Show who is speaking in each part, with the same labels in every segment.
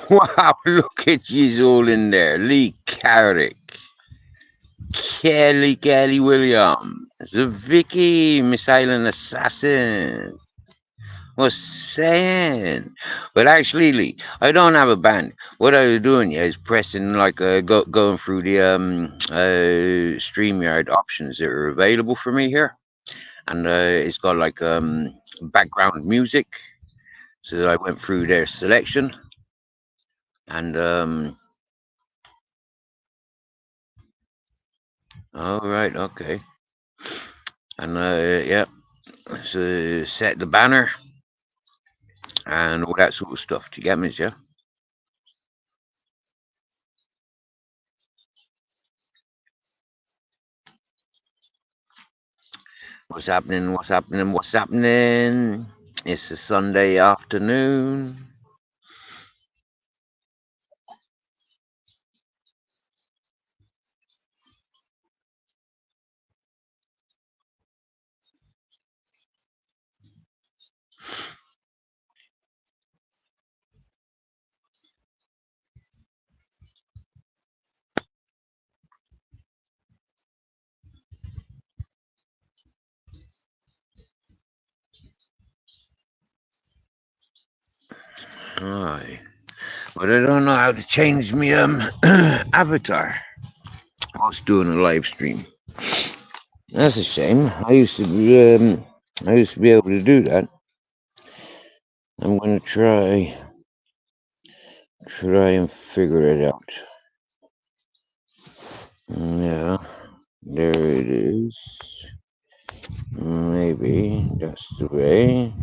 Speaker 1: Wow, look at yous all in there. Lee Carrick, Kelly Williams, Vicky, Miss Island Assassin. Was saying, but actually, Lee, I don't have a band. What I was doing, yeah, is pressing like going through the Streamyard options that are available for me here, and it's got like background music. So I went through their selection, and all right, okay, and yeah, so set the banner and all that sort of stuff. Do you get me, yeah? What's happening? What's happening? What's happening? It's a Sunday afternoon. Aye. But I don't know how to change me avatar whilst doing a live stream. That's a shame. I used to be able to do that. I'm gonna try and figure it out. Yeah, there it is. Maybe that's the way.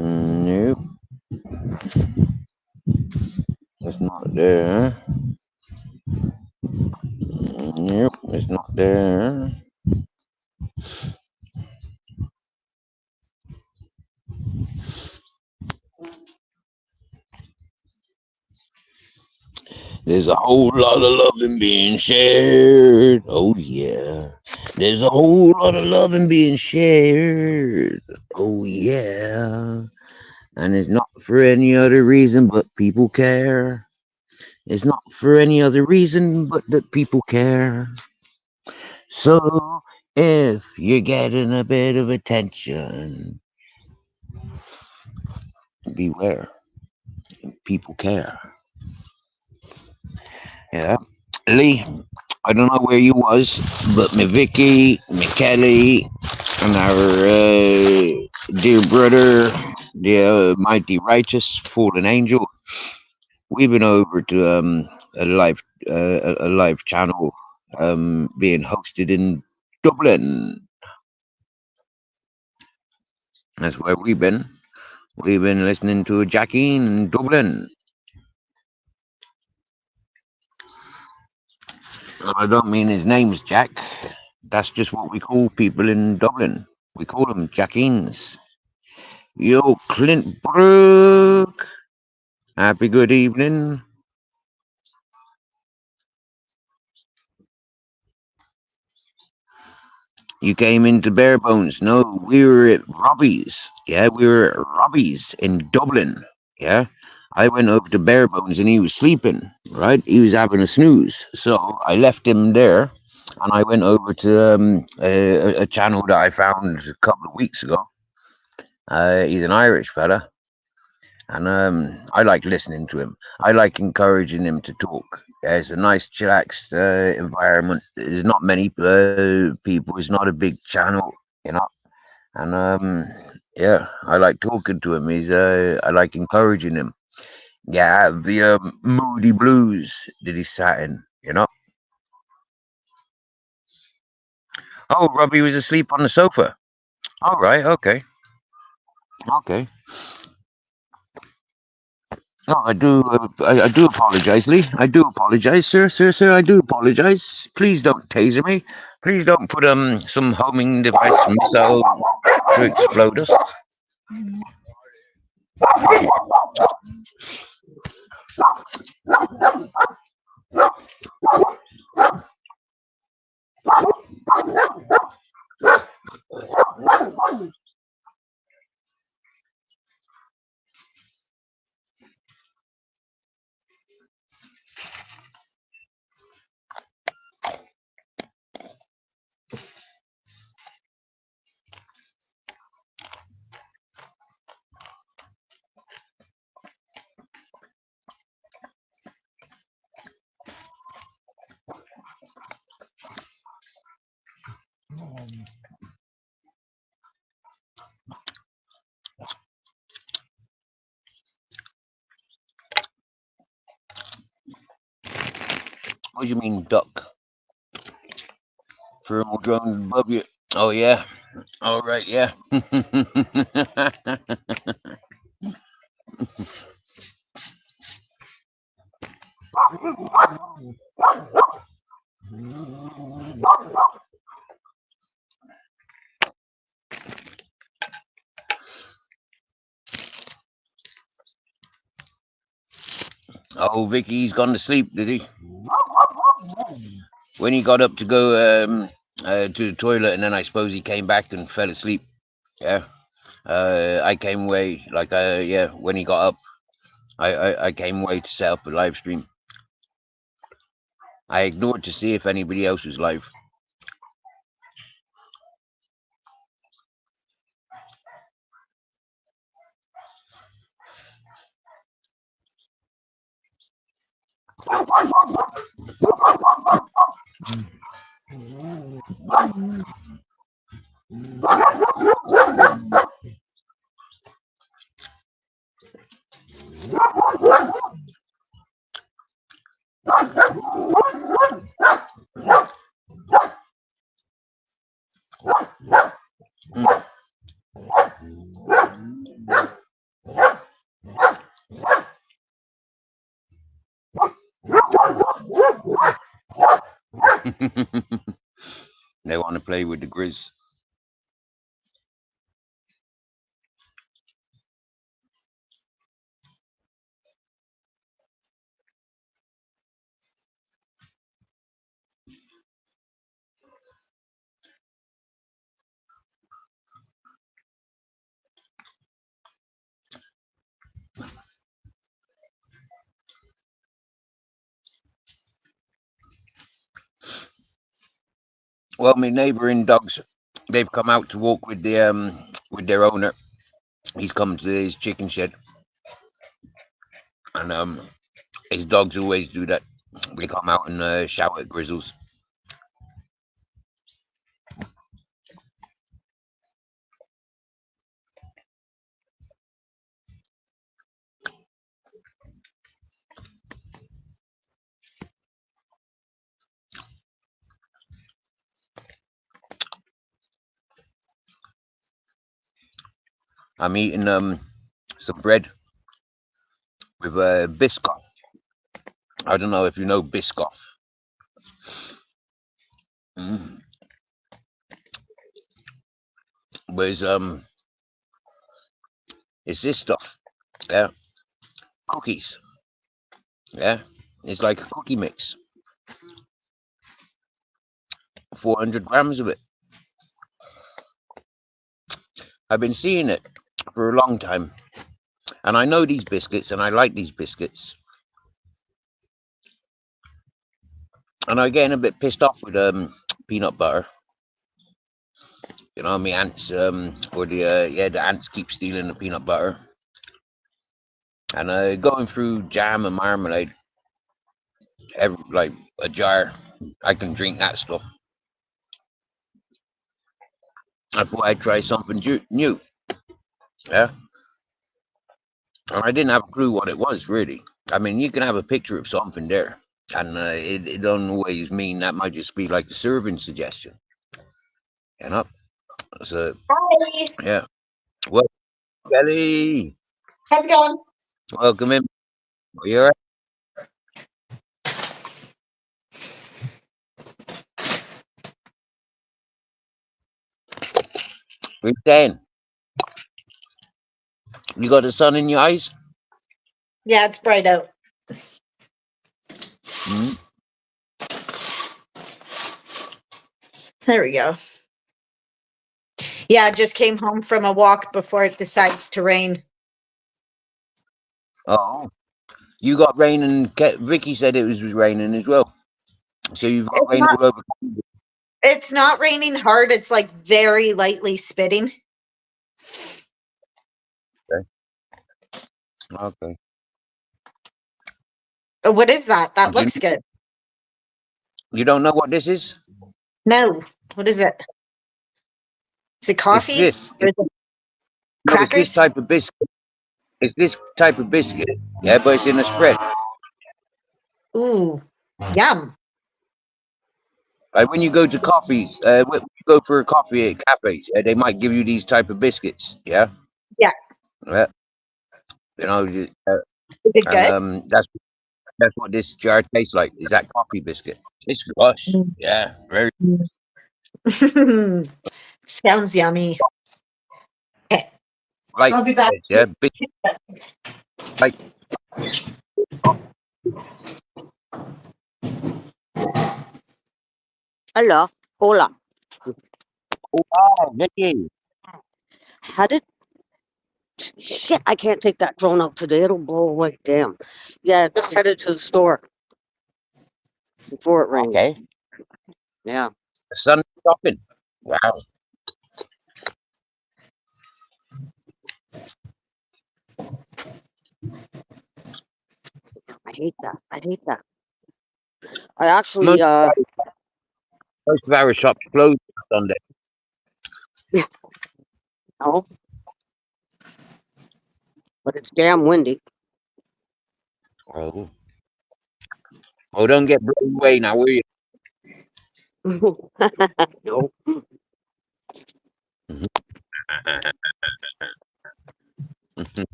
Speaker 1: Nope, that's not there. Nope, it's not there. There's a whole lot of loving being shared. Oh yeah. There's a whole lot of loving being shared. Oh yeah. And it's not for any other reason but people care. It's not for any other reason but that people care. So if you're getting a bit of attention, beware. People care. Yeah. Lee, I don't know where you was, but me Vicky, me Kelly, and our dear brother, the mighty righteous fallen angel, we've been over to a live channel being hosted in Dublin. That's where we've been. We've been listening to Jackie in Dublin. I don't mean his name's Jack. That's just what we call people in Dublin. We call them Jackines. Yo, Clint Brook. Happy good evening. You came into Bare Bones. No, we were at Robbie's. Yeah, we were at Robbie's in Dublin. Yeah. I went over to Bare Bones and he was sleeping, right? He was having a snooze. So I left him there and I went over to a channel that I found a couple of weeks ago. He's an Irish fella. And I like listening to him. I like encouraging him to talk. Yeah, it's a nice, chillaxed environment. There's not many people. It's not a big channel, you know. And yeah, I like talking to him. I like encouraging him. Yeah, the Moody Blues that he sat in, you know. Oh, Robbie was asleep on the sofa. All right, okay, okay. No, I do apologize, Lee. I do apologize, sir. I do apologize. Please don't taser me. Please don't put some homing device missile to explode us. What do you mean, duck? Thermal drone above you. Oh yeah. All right. Yeah. Oh, Vicky's gone to sleep, did he? When he got up to go to the toilet, and then I suppose he came back and fell asleep. Yeah. I came away yeah. When he got up, I came away to set up a live stream. I ignored to see if anybody else was live. They want to play with the Grizz. Well, my neighbouring dogs, they've come out to walk with their owner. He's come to his chicken shed, and his dogs always do that. They come out and shout at Grizzles. I'm eating some bread with Biscoff. I don't know if you know Biscoff. Mm. Whereas it's this stuff. Yeah, cookies. Yeah, it's like a cookie mix. 400 grams of it. I've been seeing it for a long time, and I know these biscuits, and I like these biscuits. And I'm getting a bit pissed off with peanut butter. You know, my ants or the ants keep stealing the peanut butter. And going through jam and marmalade, like a jar, I can drink that stuff. I thought I'd try something new. Yeah, and I didn't have a clue what it was really. I mean, you can have a picture of something there, and it don't always mean that might just be like a serving suggestion. You know, so
Speaker 2: Hi.
Speaker 1: yeah. Well, Kelly,
Speaker 2: How's it going?
Speaker 1: welcome in. Are you all right? We're saying you got the sun in your eyes.
Speaker 2: Yeah, it's bright out.
Speaker 1: Mm-hmm.
Speaker 2: There we go. Yeah, I just came home from a walk before it decides to rain.
Speaker 1: Oh, you got rain, and Vicky said it was raining as well. So you've got
Speaker 2: It's
Speaker 1: rain
Speaker 2: not,
Speaker 1: all over.
Speaker 2: it's not raining hard. It's like very lightly spitting.
Speaker 1: Okay.
Speaker 2: Oh, what is that? That
Speaker 1: Do
Speaker 2: looks good.
Speaker 1: you don't know what this is?
Speaker 2: No. What is it? Is it
Speaker 1: It's
Speaker 2: coffee?
Speaker 1: this.
Speaker 2: Or is it
Speaker 1: No, it's this
Speaker 2: crackers?
Speaker 1: type of biscuit. It's this type of biscuit. Yeah, but it's in a spread.
Speaker 2: Ooh, yum.
Speaker 1: Like when you go to coffees, when you go for a coffee at cafes, they might give you these type of biscuits. Yeah.
Speaker 2: Yeah.
Speaker 1: Yeah. You know,
Speaker 2: Is it
Speaker 1: and
Speaker 2: good?
Speaker 1: that's what this jar tastes like. Is that coffee biscuit? It's lush. Yeah, very
Speaker 2: Sounds yummy. Okay,
Speaker 1: like
Speaker 2: I'll be back.
Speaker 1: yeah, like
Speaker 3: Hello. Hola.
Speaker 1: oh wow, Vicky.
Speaker 3: How did shit? I can't take that drone out today. It'll blow away. Damn. Yeah, just headed to the store before it rains.
Speaker 1: Okay.
Speaker 3: Yeah.
Speaker 1: The sun shopping. Wow.
Speaker 3: I hate that. I hate that. I actually
Speaker 1: Most of our shops closed on Sunday.
Speaker 3: no, but it's damn windy.
Speaker 1: Oh. Oh, don't get blown away now, will you?
Speaker 3: No.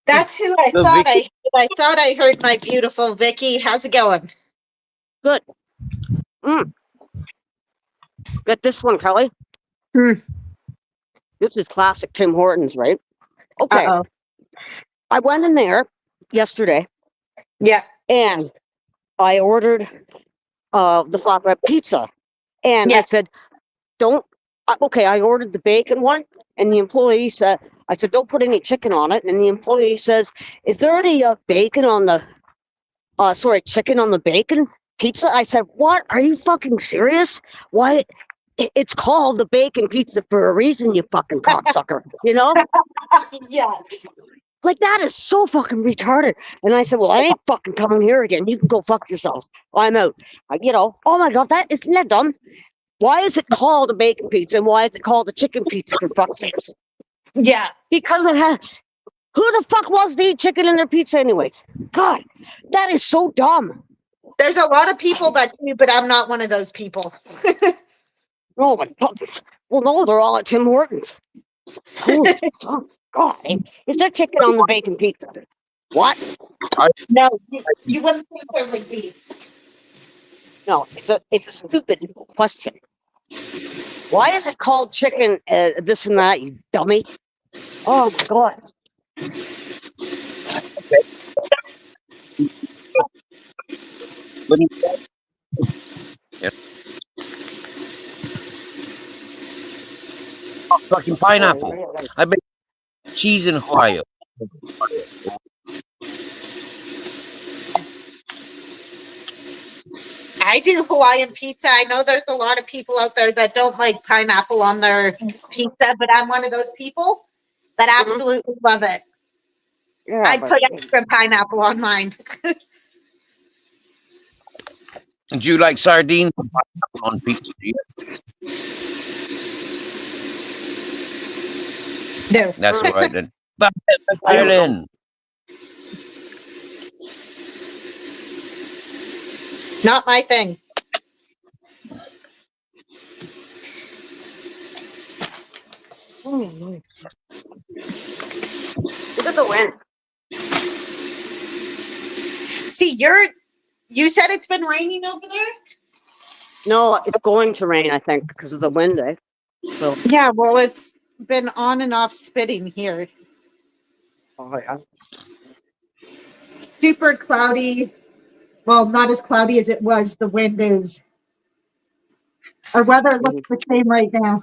Speaker 2: That's who I
Speaker 1: So
Speaker 2: thought
Speaker 1: Vicky,
Speaker 2: I thought I heard my beautiful Vicky. How's it going?
Speaker 3: Good. Get this one, Kelly.
Speaker 2: Hmm.
Speaker 3: This is classic Tim Hortons, right? Okay.
Speaker 2: Uh-oh.
Speaker 3: I went in there yesterday
Speaker 2: Yeah.
Speaker 3: and I ordered the flatbread pizza. And I
Speaker 2: Yeah.
Speaker 3: said, don't, okay, I ordered the bacon one. And the employee said, I said, don't put any chicken on it. And the employee says, is there any bacon on the, chicken on the bacon pizza? I said, what? Are you fucking serious? Why? It's called the bacon pizza for a reason, you fucking cocksucker. You know?
Speaker 2: Yeah.
Speaker 3: Like, that is so fucking retarded. And I said, well, I ain't fucking coming here again. You can go fuck yourselves. I'm out. Oh my God, isn't that dumb? Why is it called a bacon pizza and why is it called a chicken pizza, for fuck's sakes?
Speaker 2: Yeah.
Speaker 3: Because it has. Who the fuck wants to eat chicken in their pizza, anyways? God, that is so dumb.
Speaker 2: There's a lot of people that do, but I'm not one of those people.
Speaker 3: Oh my God. Well, no, they're all at Tim Hortons. Oh, God. Is there chicken on the bacon pizza? What?
Speaker 2: No, you wouldn't think there would be.
Speaker 3: No, it's a stupid question. Why is it called chicken this and that, you dummy? Oh my God.
Speaker 1: When you- yeah. Oh, fucking pineapple. I bet cheese in Ohio.
Speaker 2: I do Hawaiian pizza. I know there's a lot of people out there that don't like pineapple on their pizza, but I'm one of those people that absolutely love it.
Speaker 3: Yeah,
Speaker 2: I'd
Speaker 3: but
Speaker 2: put extra pineapple on mine.
Speaker 1: And do you like sardines and pineapple on pizza? Do you?
Speaker 2: No,
Speaker 1: That's all right then. But
Speaker 3: I don't know.
Speaker 1: Ireland.
Speaker 2: not my thing.
Speaker 3: Look at the wind.
Speaker 2: See, you said it's been raining over there?
Speaker 3: No, it's going to rain, I think, because of the wind, eh? So,
Speaker 2: Yeah, well, it's been on and off spitting here.
Speaker 3: oh, yeah.
Speaker 2: Super cloudy. Well, not as cloudy as it was. The wind is. Our weather looks the same right now.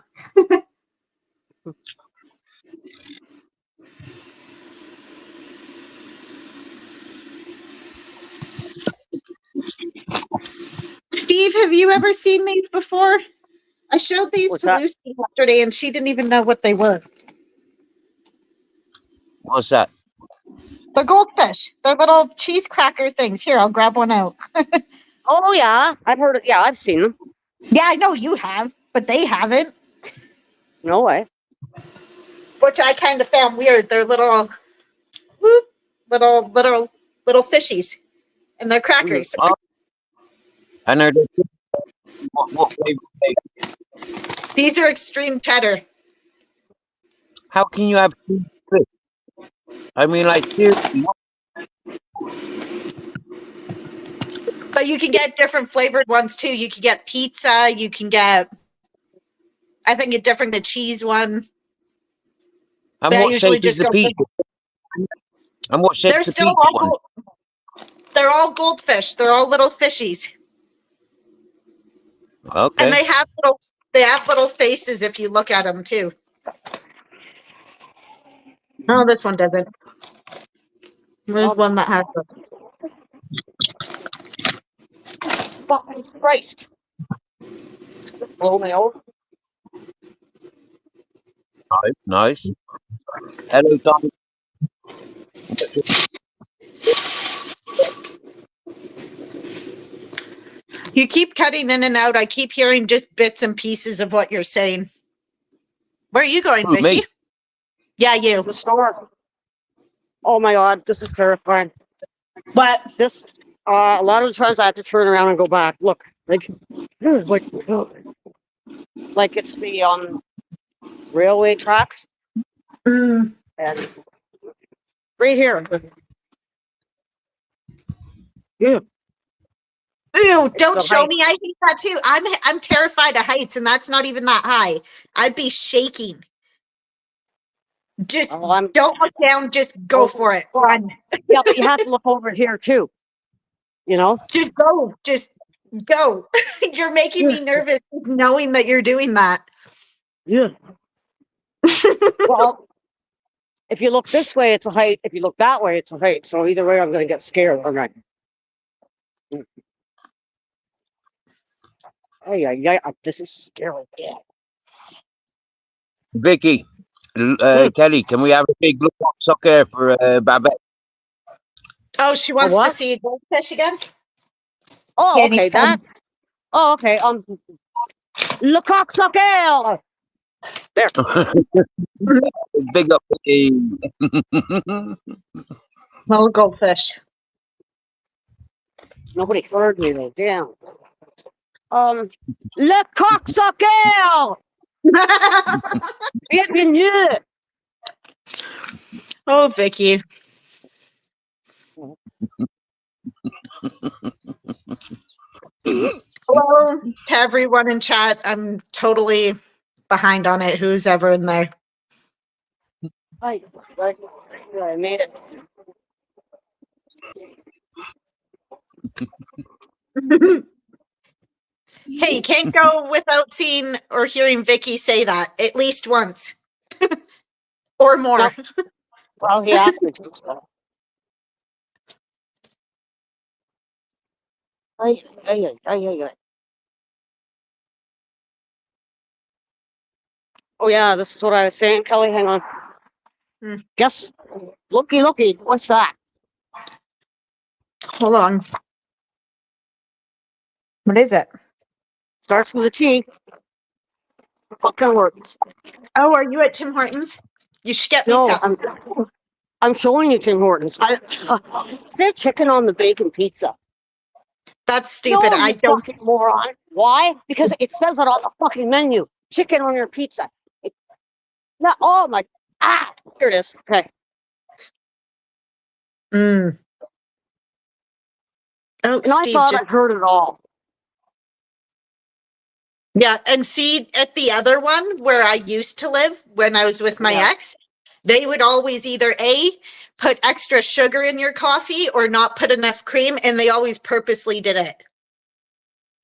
Speaker 2: Steve, have you ever seen these before? I showed these
Speaker 3: What's
Speaker 2: to
Speaker 3: that?
Speaker 2: Lucy yesterday, and she didn't even know what they were.
Speaker 1: What's that?
Speaker 2: They're goldfish. They're little cheese cracker things. Here, I'll grab one out.
Speaker 3: Oh, yeah. I've heard it. Yeah, I've seen them.
Speaker 2: Yeah, I know you have, but they haven't,
Speaker 3: No way.
Speaker 2: which I kind of found weird. They're little, whoop, little fishies, and they're crackers.
Speaker 1: Oh, and are they what flavor?
Speaker 2: These are extreme cheddar.
Speaker 1: How can you have two fish? I mean, like seriously,
Speaker 2: But you can get different flavored ones too. You can get pizza. You can get, I think, a different the cheese one.
Speaker 1: and
Speaker 2: But I
Speaker 1: what
Speaker 2: usually
Speaker 1: shape is
Speaker 2: just
Speaker 1: the
Speaker 2: go.
Speaker 1: pizza? And what
Speaker 2: They're
Speaker 1: shape's the
Speaker 2: still
Speaker 1: pizza
Speaker 2: all
Speaker 1: one?
Speaker 2: they're all goldfish. They're all little fishies, and
Speaker 1: Okay.
Speaker 2: they have little faces if you look at them too. Oh, this one doesn't. There's one that has them.
Speaker 3: Fucking Christ. Blow me over.
Speaker 1: Nice. Hello, Tom.
Speaker 2: You keep cutting in and out. I keep hearing just bits and pieces of what you're saying. Where are you going,
Speaker 1: Who,
Speaker 2: Vicky?
Speaker 1: me?
Speaker 2: Yeah, you.
Speaker 3: The store. Oh my God, this is terrifying.
Speaker 2: What?
Speaker 3: This, a lot of the times I have to turn around and go back. Look, like it's the railway tracks,
Speaker 2: Mm.
Speaker 3: and right here. Yeah.
Speaker 2: Ew,
Speaker 3: It's
Speaker 2: don't
Speaker 3: the
Speaker 2: show
Speaker 3: height.
Speaker 2: me. I hate that too. I'm terrified of heights, and that's not even that high. I'd be shaking. Just
Speaker 3: Oh, I'm.
Speaker 2: don't look down. Just go
Speaker 3: Oh,
Speaker 2: for it.
Speaker 3: God.
Speaker 2: Run.
Speaker 3: Yeah, but you have to look over here too. You know.
Speaker 2: Just go. Just go. You're making me nervous knowing that you're doing that.
Speaker 3: Yeah. Well, if you look this way, it's a height. If you look that way, it's a height. So either way, I'm going to get scared. All right. Oh yeah. This is scary. Yeah.
Speaker 1: Vicky, Kelly, can we have a big look up soccer for Babette?
Speaker 2: Oh, she wants to
Speaker 3: what?
Speaker 2: see a goldfish again?
Speaker 3: Oh,
Speaker 2: Any
Speaker 3: okay.
Speaker 2: fun?
Speaker 3: That. Oh, okay. Le cocksucker. There.
Speaker 1: Big up, Vicky.
Speaker 2: Oh, goldfish.
Speaker 3: Nobody heard me though. Damn. Le cocksucker. Bienvenue.
Speaker 2: Oh, Vicky. Hello to everyone in chat. I'm totally behind on it. Who's ever in there?
Speaker 3: I made it.
Speaker 2: Hey, you can't go without seeing or hearing Vicky say that at least once or more.
Speaker 3: No. Well, he asked me to. So. Ay. Oh yeah, this is what I was saying, Kelly. Hang on. Guess. Looky. What's that?
Speaker 2: Hold on. What is it?
Speaker 3: Starts with a T. Fucking works.
Speaker 2: Oh, are you at Tim Hortons? You should get me
Speaker 3: No,
Speaker 2: some.
Speaker 3: I'm showing you Tim Hortons. They're chicken on the bacon pizza.
Speaker 2: That's stupid.
Speaker 3: No,
Speaker 2: I
Speaker 3: you
Speaker 2: don't.
Speaker 3: fucking moron. Why? Because it says it on the fucking menu. Chicken on your pizza. Not. Oh my. Here it is. Okay.
Speaker 2: Mm. Oh,
Speaker 3: And I
Speaker 2: Steve.
Speaker 3: thought I'd heard it all.
Speaker 2: Yeah, and see at the other one where I used to live when I was with my ex, they would always either A, put extra sugar in your coffee or not put enough cream, and they always purposely did it.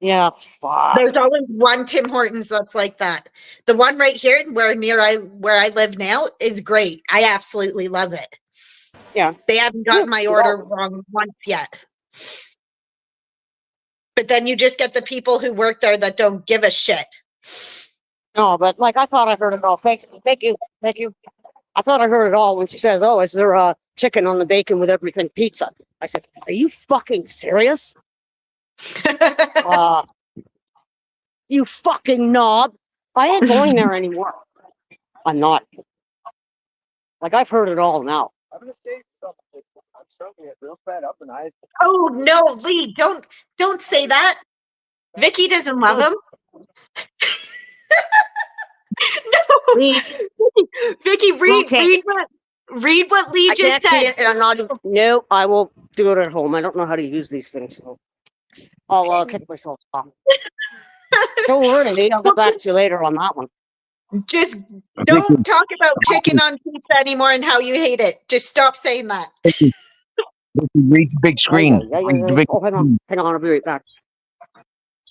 Speaker 3: Yeah, fuck.
Speaker 2: There's always one Tim Hortons that's like that. The one right here where I live now is great. I absolutely love it.
Speaker 3: Yeah.
Speaker 2: They haven't gotten my order wrong once yet. But then you just get the people who work there that don't give a shit.
Speaker 3: No, but like I thought I heard it all. Thank you. I thought I heard it all when she says, "Oh, is there a chicken on the bacon with everything pizza?" I said, "Are you fucking serious? You fucking knob! I ain't going there anymore. I'm not. Like I've heard it all now."
Speaker 4: I'm gonna say something. I'm starting to get real fed up, and
Speaker 2: Oh no, Lee! Don't say that. Vicky doesn't love him. No,
Speaker 3: Lee,
Speaker 2: Vicky, read what Lee
Speaker 3: I
Speaker 2: just
Speaker 3: can't see
Speaker 2: said.
Speaker 3: it, and I'm not. No, I will do it at home. I don't know how to use these things, so I'll kick myself off. Don't worry, Lee. I'll get back to you later on that one.
Speaker 2: Just don't talk about chicken on pizza anymore and how you hate it. Just stop saying that.
Speaker 1: Read the big screen. Read the big
Speaker 3: Oh, hang on, I'll be right back.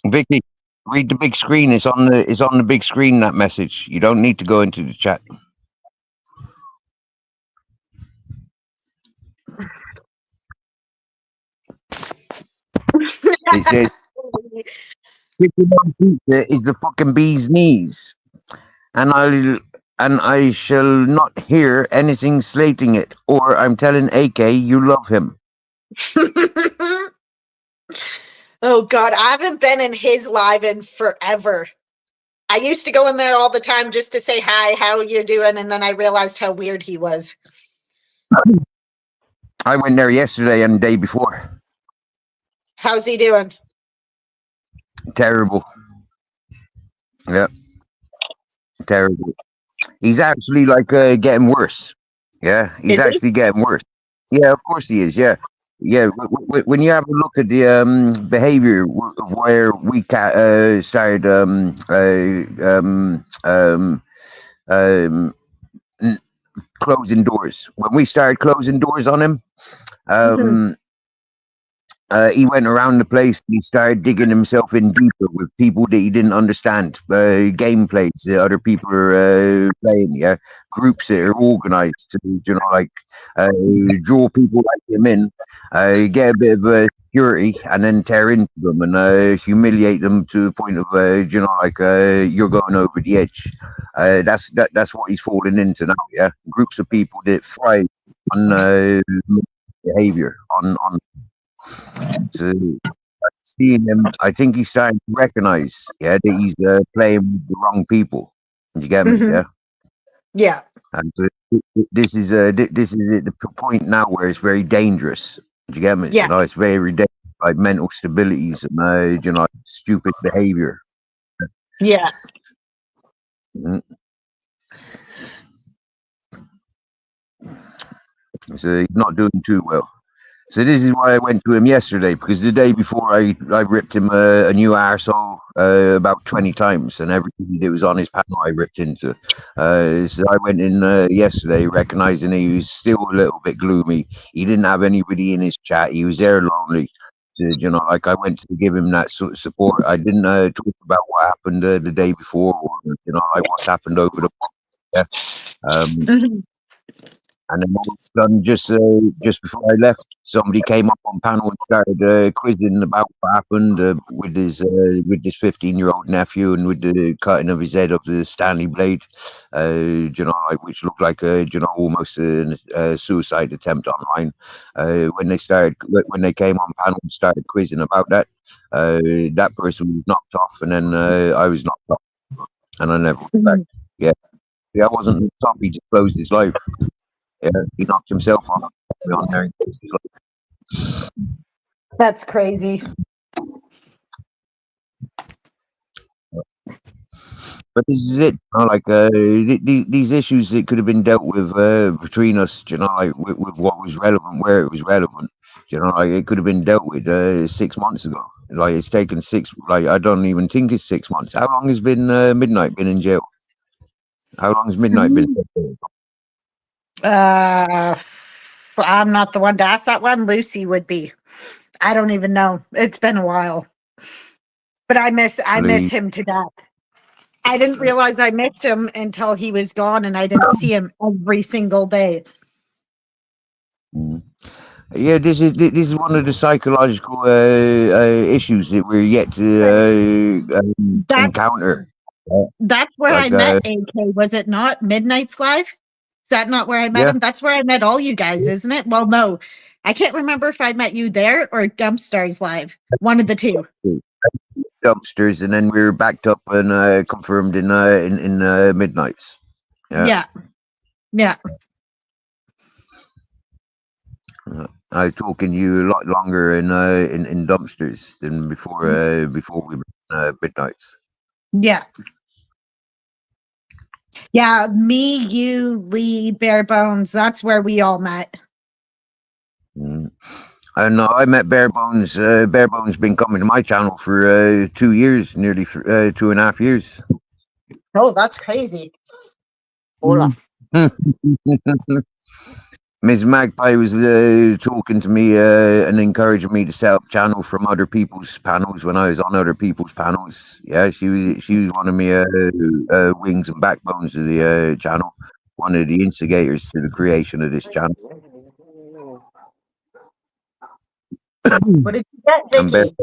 Speaker 1: Vicky, read the big screen. It's on the big screen, that message. You don't need to go into the chat. It says chicken on pizza is the fucking bee's knees. And I shall not hear anything slating it, or I'm telling AK you love him.
Speaker 2: Oh God, I haven't been in his live in forever. I used to go in there all the time just to say hi, how you doing, and then I realized how weird he was.
Speaker 1: I went there yesterday and the day before.
Speaker 2: How's he doing?
Speaker 1: Terrible. Yeah. Terrible. He's actually like getting worse. Yeah, he's actually getting worse. Yeah, of course he is. Yeah, yeah. When you have a look at the behavior of where we started closing doors. When we started closing doors on him, he went around the place and he started digging himself in deeper with people that he didn't understand. Gameplays that other people are playing, yeah. Groups that are organized to, draw people like him in, get a bit of security, and then tear into them and humiliate them to the point of, you're going over the edge. That's what he's falling into now, yeah. Groups of people that thrive on behavior, on so seeing him, I think he's starting to recognize, yeah, that he's playing with the wrong people. You get me, yeah.
Speaker 2: Yeah.
Speaker 1: And this is the point now where it's very dangerous. You get me?
Speaker 2: Yeah.
Speaker 1: You know, it's very dangerous, like mental stabilities and stupid behavior.
Speaker 2: Yeah.
Speaker 1: Mm. So he's not doing too well. So this is why I went to him yesterday, because the day before I ripped him a new arsehole about 20 times, and everything that was on his panel I ripped into. So I went in yesterday, recognizing he was still a little bit gloomy. He didn't have anybody in his chat. He was there lonely. So, you know, like I went to give him that sort of support. I didn't talk about what happened the day before, or, you know, like what's happened over the yeah.
Speaker 2: Mhm.
Speaker 1: And then all of a sudden, just before I left, somebody came up on panel and started quizzing about what happened with this 15-year-old nephew, and with the cutting of his head of the Stanley blade, you know, like, which looked like you know, almost a suicide attempt online. When they came on panel and started quizzing about that, that person was knocked off, and then I was knocked off, and I never went back. Yeah, I wasn't knocked off. He just closed his life. Yeah, he knocked himself off on there.
Speaker 2: That's crazy.
Speaker 1: But this is it. You know, like these issues that could have been dealt with between us. You know, like with what was relevant, where it was relevant. You know, like it could have been dealt with 6 months ago. Like it's taken six. Like I don't even think it's 6 months. How long has been Midnight been in jail? How long has Midnight been?
Speaker 2: I'm not the one to ask that one. Lucy would be. I don't even know. It's been a while. But I miss him to death. I didn't realize I missed him until he was gone, and I didn't see him every single day.
Speaker 1: Mm. Yeah, this is one of the psychological issues that we're yet to encounter.
Speaker 2: That's where I
Speaker 1: Like
Speaker 2: met AK, was it not? Midnight's Live? Is that not where I met
Speaker 1: Yeah.
Speaker 2: him? That's where I met all you guys, isn't it? Well, no. I can't remember if I met you there or Dumpstars Live. One of the two.
Speaker 1: Dumpsters, and then we were backed up and confirmed in Midnights.
Speaker 2: Yeah. Yeah.
Speaker 1: I talking to you a lot longer in Dumpsters than before we were in Midnights.
Speaker 2: Yeah. Yeah. Me, you, Lee, Bare Bones. That's where we all met.
Speaker 1: Mm. And I met Bare Bones. Bare Bones been coming to my channel for 2 years, nearly 2.5 years.
Speaker 2: Oh, that's crazy.
Speaker 3: Hola.
Speaker 1: Ms. Magpie was talking to me and encouraging me to set up channel from other people's panels when I was on other people's panels. Yeah, she was one of me wings and backbones of the channel, one of the instigators to the creation of this channel.
Speaker 2: What did you get,
Speaker 1: And
Speaker 2: Vicky?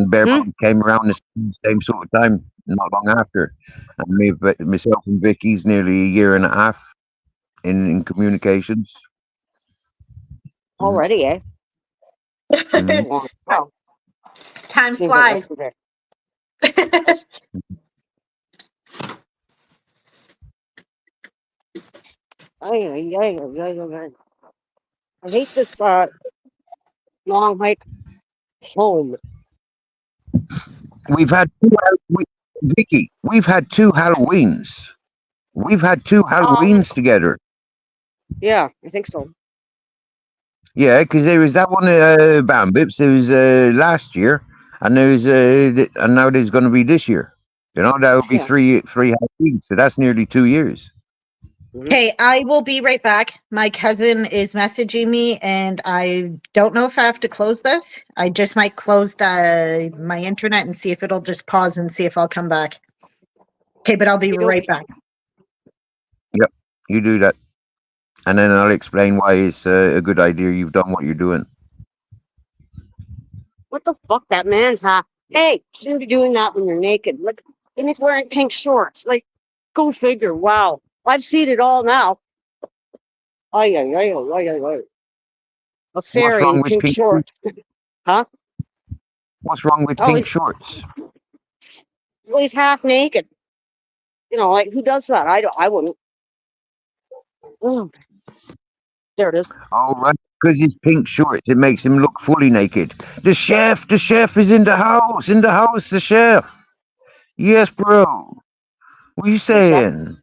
Speaker 1: Bare Bones came around the same sort of time, not long after. And myself and Vicky's nearly a year and a half in communications.
Speaker 3: Already, eh?
Speaker 1: Mhm.
Speaker 3: Wow.
Speaker 2: Time
Speaker 3: Seems like
Speaker 2: flies.
Speaker 3: yesterday. I hate this long hike home.
Speaker 1: We've had Vicky. We've had 2 Halloweens. We've had 2 Halloweens together.
Speaker 3: Yeah, I think so.
Speaker 1: Yeah, because there was that one Bam Bips. There was last year, and there was and now there's going to be this year. You know, that would be
Speaker 3: Yeah.
Speaker 1: three Halloweens. So that's nearly 2 years.
Speaker 2: Okay, I will be right back. My cousin is messaging me, and I don't know if I have to close this. I just might close my internet and see if it'll just pause and see if I'll come back. Okay, but I'll be right back.
Speaker 1: Yep, you do that, and then I'll explain why it's a good idea you've done what you're doing.
Speaker 3: What the fuck, that man's hat? Hey, shouldn't be doing that when you're naked. Look, and he's wearing pink shorts. Like, go figure. Wow, I've seen it all now. Ay. A fairy
Speaker 1: wrong
Speaker 3: in
Speaker 1: with
Speaker 3: pink
Speaker 1: pink
Speaker 3: shorts. Huh?
Speaker 1: What's wrong with
Speaker 3: Oh,
Speaker 1: pink
Speaker 3: he's-
Speaker 1: shorts?
Speaker 3: Well, he's half naked. You know, like, who does that? I wouldn't. Oh, there it is.
Speaker 1: Oh, right, because it's pink shorts, it makes him look fully naked. The chef is in the house, the chef. Yes, bro. What are you
Speaker 3: What's that?
Speaker 1: saying?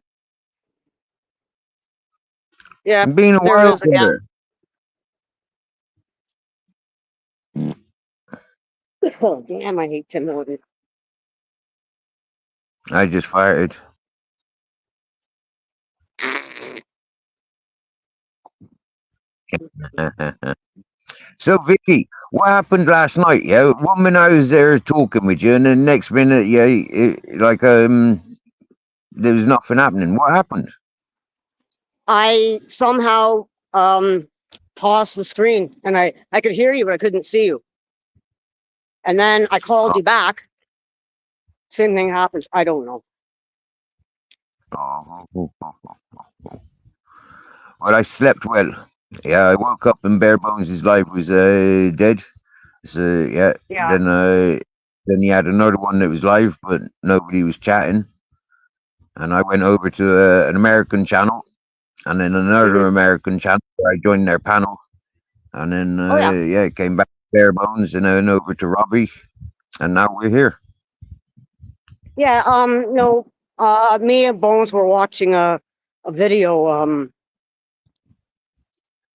Speaker 3: Yeah,
Speaker 1: Being a
Speaker 3: there it
Speaker 1: wild
Speaker 3: is again.
Speaker 1: boy.
Speaker 3: Oh, damn, I hate Tim Hortons.
Speaker 1: I just farted. So, Vicky, what happened last night? Yeah, one minute I was there talking with you, and the next minute, yeah, there was nothing happening. What happened?
Speaker 3: I somehow paused the screen and I could hear you, but I couldn't see you. And then I called you back. Same thing happens. I don't know.
Speaker 1: Oh, well, I slept well. Yeah, I woke up and Bare Bones' life was dead. So yeah,
Speaker 3: Yeah.
Speaker 1: then he had another one that was live, but nobody was chatting. And I went over to an American channel, and then another American channel where I joined their panel, and then
Speaker 3: Oh, yeah.
Speaker 1: yeah, came back to Bare Bones, and then over to Robbie, and now we're here.
Speaker 3: Yeah. No. Me and Bones were watching a video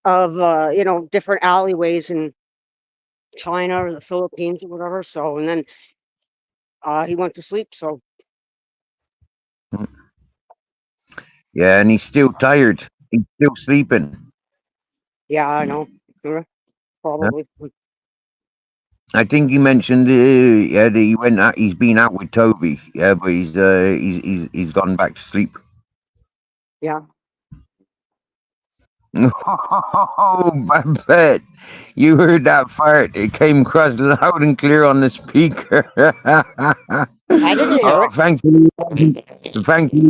Speaker 3: of different alleyways in China or the Philippines or whatever. So, and then he went to sleep. So,
Speaker 1: Yeah, and he's still tired. He's still sleeping.
Speaker 3: yeah, I know. Yeah, probably.
Speaker 1: I think he mentioned, yeah, that he went out. He's been out with Toby, yeah, but he's gone back to sleep.
Speaker 3: Yeah.
Speaker 1: Oh, I bet you heard that fart. It came across loud and clear on the speaker.
Speaker 3: I didn't hear it.
Speaker 1: Thankfully,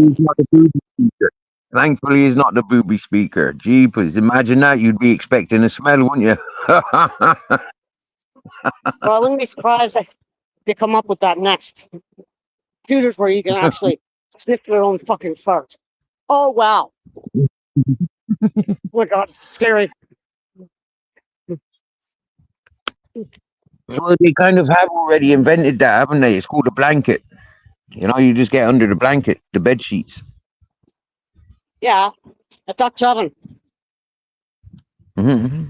Speaker 1: he's not the booby speaker. Thankfully, he's not the booby speaker. Jeepers, imagine that. You'd be expecting a smell, wouldn't you?
Speaker 3: Well, I wouldn't be surprised if they come up with that next. Computers where you can actually sniff your own fucking farts. Oh, wow. Oh my God, it's scary.
Speaker 1: Well, they kind of have already invented that, haven't they? It's called a blanket. You know, you just get under the blanket, the bed sheets.
Speaker 3: Yeah, a Dutch oven.
Speaker 1: Mm-hmm.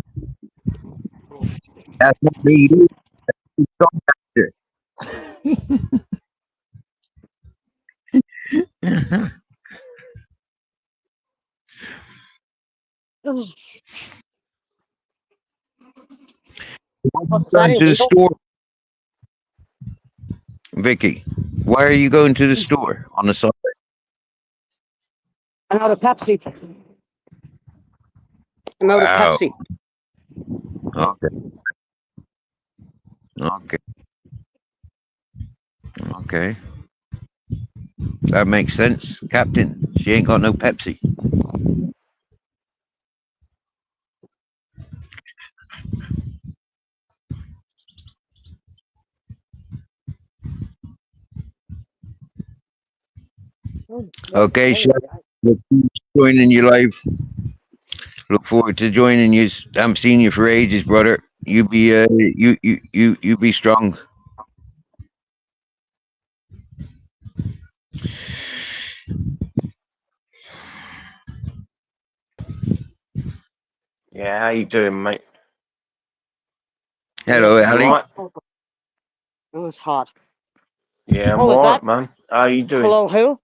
Speaker 1: That's what they do.
Speaker 3: Oh, is that
Speaker 1: Going to the
Speaker 3: illegal?
Speaker 1: store, Vicky. Why are you going to the store on the Sunday?
Speaker 3: I'm out of Pepsi. I'm out of
Speaker 1: Wow.
Speaker 3: Pepsi.
Speaker 1: Okay. Okay. Okay. That makes sense, Captain. She ain't got no Pepsi. Okay, Chef. Look forward to joining you live. Look forward to joining you. I haven't seen you for ages, brother. You be you be strong.
Speaker 4: Yeah, how you doing, mate?
Speaker 1: Hello,
Speaker 4: You
Speaker 1: Ali.
Speaker 4: alright?
Speaker 3: Oh, it's hot.
Speaker 4: Yeah, I'm
Speaker 3: Oh, is
Speaker 4: alright,
Speaker 3: that-
Speaker 4: man. How you doing?
Speaker 3: Hello, who?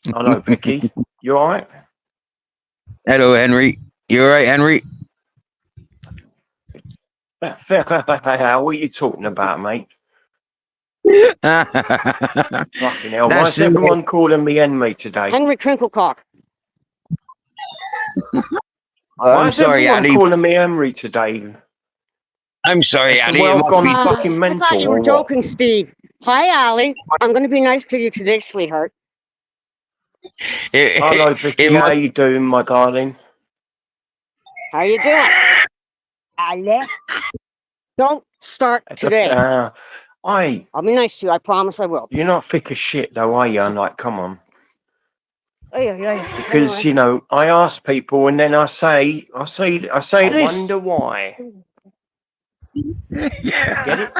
Speaker 4: Hello, Vicky. You alright?
Speaker 1: Hello, Henry. You all right, Henry?
Speaker 4: What are you talking about, mate? Fucking hell. Why
Speaker 1: That's
Speaker 4: is everyone calling me Henry today?
Speaker 3: Henry Crinklecock.
Speaker 4: Why
Speaker 1: I'm
Speaker 4: is
Speaker 1: sorry,
Speaker 4: everyone
Speaker 1: Ali.
Speaker 4: calling me Henry today?
Speaker 1: I'm sorry,
Speaker 4: It's
Speaker 1: Ali. It
Speaker 4: well
Speaker 1: must
Speaker 4: gone
Speaker 1: be.
Speaker 4: fucking
Speaker 3: I
Speaker 4: mental,
Speaker 3: thought you
Speaker 4: or
Speaker 3: were
Speaker 4: what?
Speaker 3: joking, Steve. Hi, Allie. I'm going to be nice to you today, sweetheart.
Speaker 4: Hello, Vicky.
Speaker 1: It
Speaker 4: How
Speaker 1: must.
Speaker 4: you doing, my darling?
Speaker 3: How you doing? Allie? Don't start today. I'll be nice to you. I promise I will.
Speaker 4: You're not thick as shit, though, are you? Like, come on.
Speaker 3: Yeah.
Speaker 4: Because
Speaker 3: Anyway.
Speaker 4: you know, I ask people, and then I say, I wonder why.
Speaker 1: Yeah.
Speaker 4: Get it?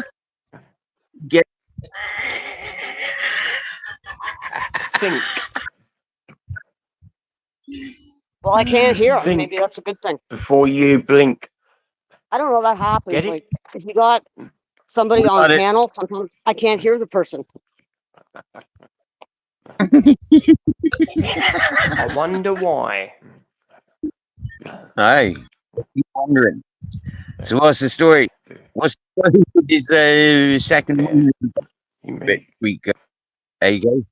Speaker 1: Get.
Speaker 4: think.
Speaker 3: Well, I can't hear him.
Speaker 4: Think.
Speaker 3: Maybe that's a good thing.
Speaker 4: Before you blink.
Speaker 3: I don't know. That happens.
Speaker 4: Get it?
Speaker 3: Like if you got somebody on
Speaker 1: Got it.
Speaker 3: panel, sometimes I can't hear the person.
Speaker 4: I wonder why.
Speaker 1: Aye. Keep wondering. So what's the story? What's the story with this second moon
Speaker 4: You mean,
Speaker 1: week? There you go.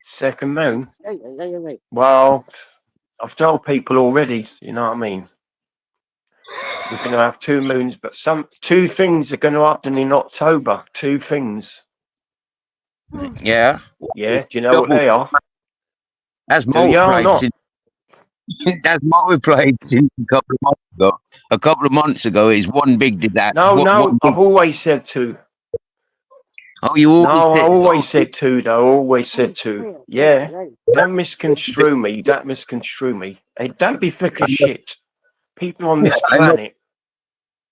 Speaker 4: second moon?
Speaker 3: Right.
Speaker 4: Well, I've told people already, you know what I mean? We're going to have 2 moons, but two things are going to happen in October. 2 things.
Speaker 1: Yeah.
Speaker 4: Yeah, do you know what they are?
Speaker 1: That's
Speaker 4: Do you or
Speaker 1: multiplied.
Speaker 4: not?
Speaker 1: That's multiplied since a couple of months ago. A couple of months ago, is one big disaster.
Speaker 4: No, I've always said 2.
Speaker 1: Oh, you always
Speaker 4: No, I
Speaker 1: said.
Speaker 4: always said 2, though. Always said 2. Yeah. Don't misconstrue me. Don't misconstrue me. Hey, don't be thick as shit. People on this
Speaker 1: I know.
Speaker 4: planet.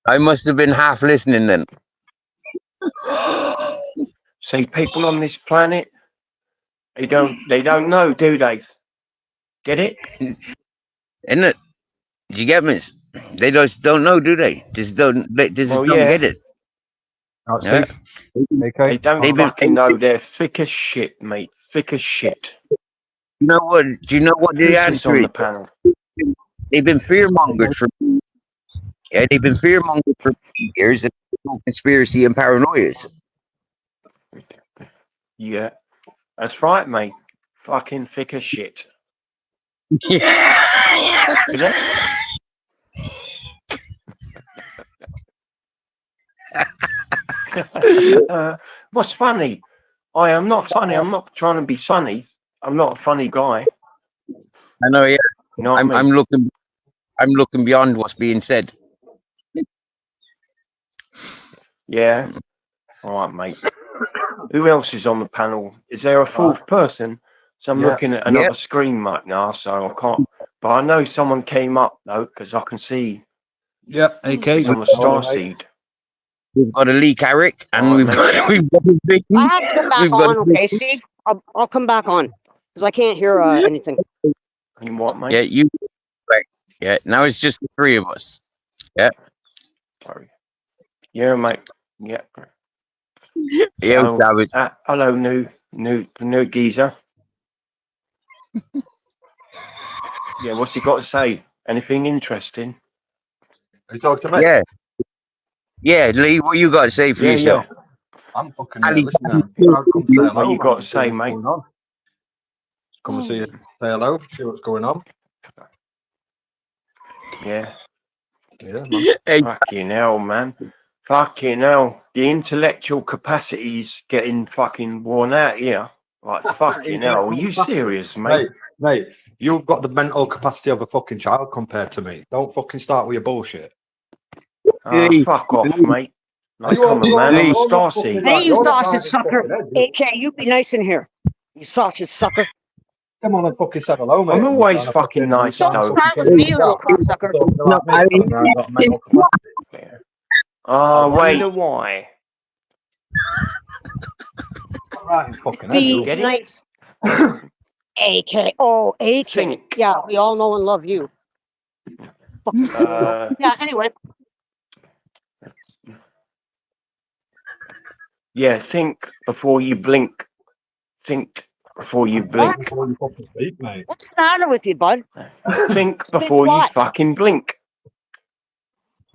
Speaker 1: I must have been half listening then.
Speaker 4: See, people on this planet, they don't know, do they? Get it?
Speaker 1: Isn't it? Did you get me? They just don't know, do they? They just
Speaker 4: Well,
Speaker 1: don't
Speaker 4: yeah.
Speaker 1: get it.
Speaker 5: Right,
Speaker 1: Yeah.
Speaker 5: Steve.
Speaker 4: They
Speaker 5: Okay.
Speaker 4: don't
Speaker 1: They've been-
Speaker 4: fucking know. They're thick as shit, mate. Thick as shit.
Speaker 1: You know what? Do you know what
Speaker 4: Who's
Speaker 1: the
Speaker 4: this
Speaker 1: answer
Speaker 4: on
Speaker 1: is?
Speaker 4: the panel?
Speaker 1: They've been fearmongered for. Yeah, they've been fearmongered for years. And conspiracy and paranoias.
Speaker 4: Yeah, that's right, mate. Fucking thick as shit.
Speaker 1: Yeah.
Speaker 4: Is it? What's funny? I am not funny. I'm not trying to be funny. I'm not a funny guy.
Speaker 1: I know. Yeah,
Speaker 4: You know what I mean?
Speaker 1: I'm looking beyond what's being said.
Speaker 4: Yeah. All right, mate. Who else is on the panel? Is there a 4th person? So I'm
Speaker 5: Yeah.
Speaker 4: looking at another screen right now, so I can't. But I know someone came up though, because I can see
Speaker 5: Yeah, AK.
Speaker 4: it's on the star seed.
Speaker 1: We've got a Lee Carrick, and
Speaker 4: Oh,
Speaker 1: we've
Speaker 4: mate.
Speaker 1: got a big.
Speaker 3: I have to come back
Speaker 1: We've got
Speaker 3: on, okay, Steve? I'll come back on because I can't hear anything.
Speaker 4: You what, mate?
Speaker 1: Yeah, you. Right. Yeah. Now it's just the 3 of us.
Speaker 4: Sorry. Yeah, mate. Yeah.
Speaker 1: Yeah,
Speaker 4: Oh,
Speaker 1: that was.
Speaker 4: hello, new geezer. Yeah, what's he got to say? Anything interesting?
Speaker 5: Are you talking to me?
Speaker 1: Yeah. Yeah, Lee, what you got to say for
Speaker 4: Yeah,
Speaker 1: yourself?
Speaker 5: I'm fucking
Speaker 1: Ali,
Speaker 5: listening. I'll come say hello.
Speaker 4: What you got to
Speaker 5: See
Speaker 4: say,
Speaker 5: what's
Speaker 4: mate?
Speaker 5: going on. Just come and say hello, see what's going on.
Speaker 4: Yeah.
Speaker 5: Yeah, man.
Speaker 1: Hey,
Speaker 4: Fucking hell, man. Fucking hell. The intellectual capacity's getting fucking worn out here. Like, fucking hell. Are you serious, mate?
Speaker 5: Mate, you've got the mental capacity of a fucking child compared to me. Don't fucking start with your bullshit.
Speaker 1: Lee,
Speaker 4: Fuck off, mate. Like,
Speaker 5: You are-
Speaker 4: come on,
Speaker 5: you are-
Speaker 4: man. I'm a
Speaker 5: you're not
Speaker 4: star
Speaker 5: fucking
Speaker 4: seed.
Speaker 5: right.
Speaker 3: Hey, you
Speaker 5: You're not
Speaker 3: sausage
Speaker 5: right,
Speaker 3: sucker.
Speaker 5: fucking head.
Speaker 3: AK, you be nice in here. You sausage sucker.
Speaker 5: Come on and fucking say hello, mate.
Speaker 4: I'm always
Speaker 5: You're
Speaker 4: fucking nice,
Speaker 3: Don't
Speaker 4: though.
Speaker 3: start with me, little cocksucker.
Speaker 1: No, I mean-
Speaker 4: I
Speaker 5: wait.
Speaker 4: wonder why.
Speaker 5: Right, fucking
Speaker 3: Be
Speaker 5: head.
Speaker 4: Get it?
Speaker 3: nice. AK. Oh, AK.
Speaker 4: Think.
Speaker 3: Yeah, we all know and love you. Fucking weirdo. Yeah, anyway.
Speaker 4: Yeah, think before you blink. Think before you blink.
Speaker 5: Before you fucking speak, mate.
Speaker 3: What's the matter with you, bud?
Speaker 4: Think before you
Speaker 3: what?
Speaker 4: fucking blink.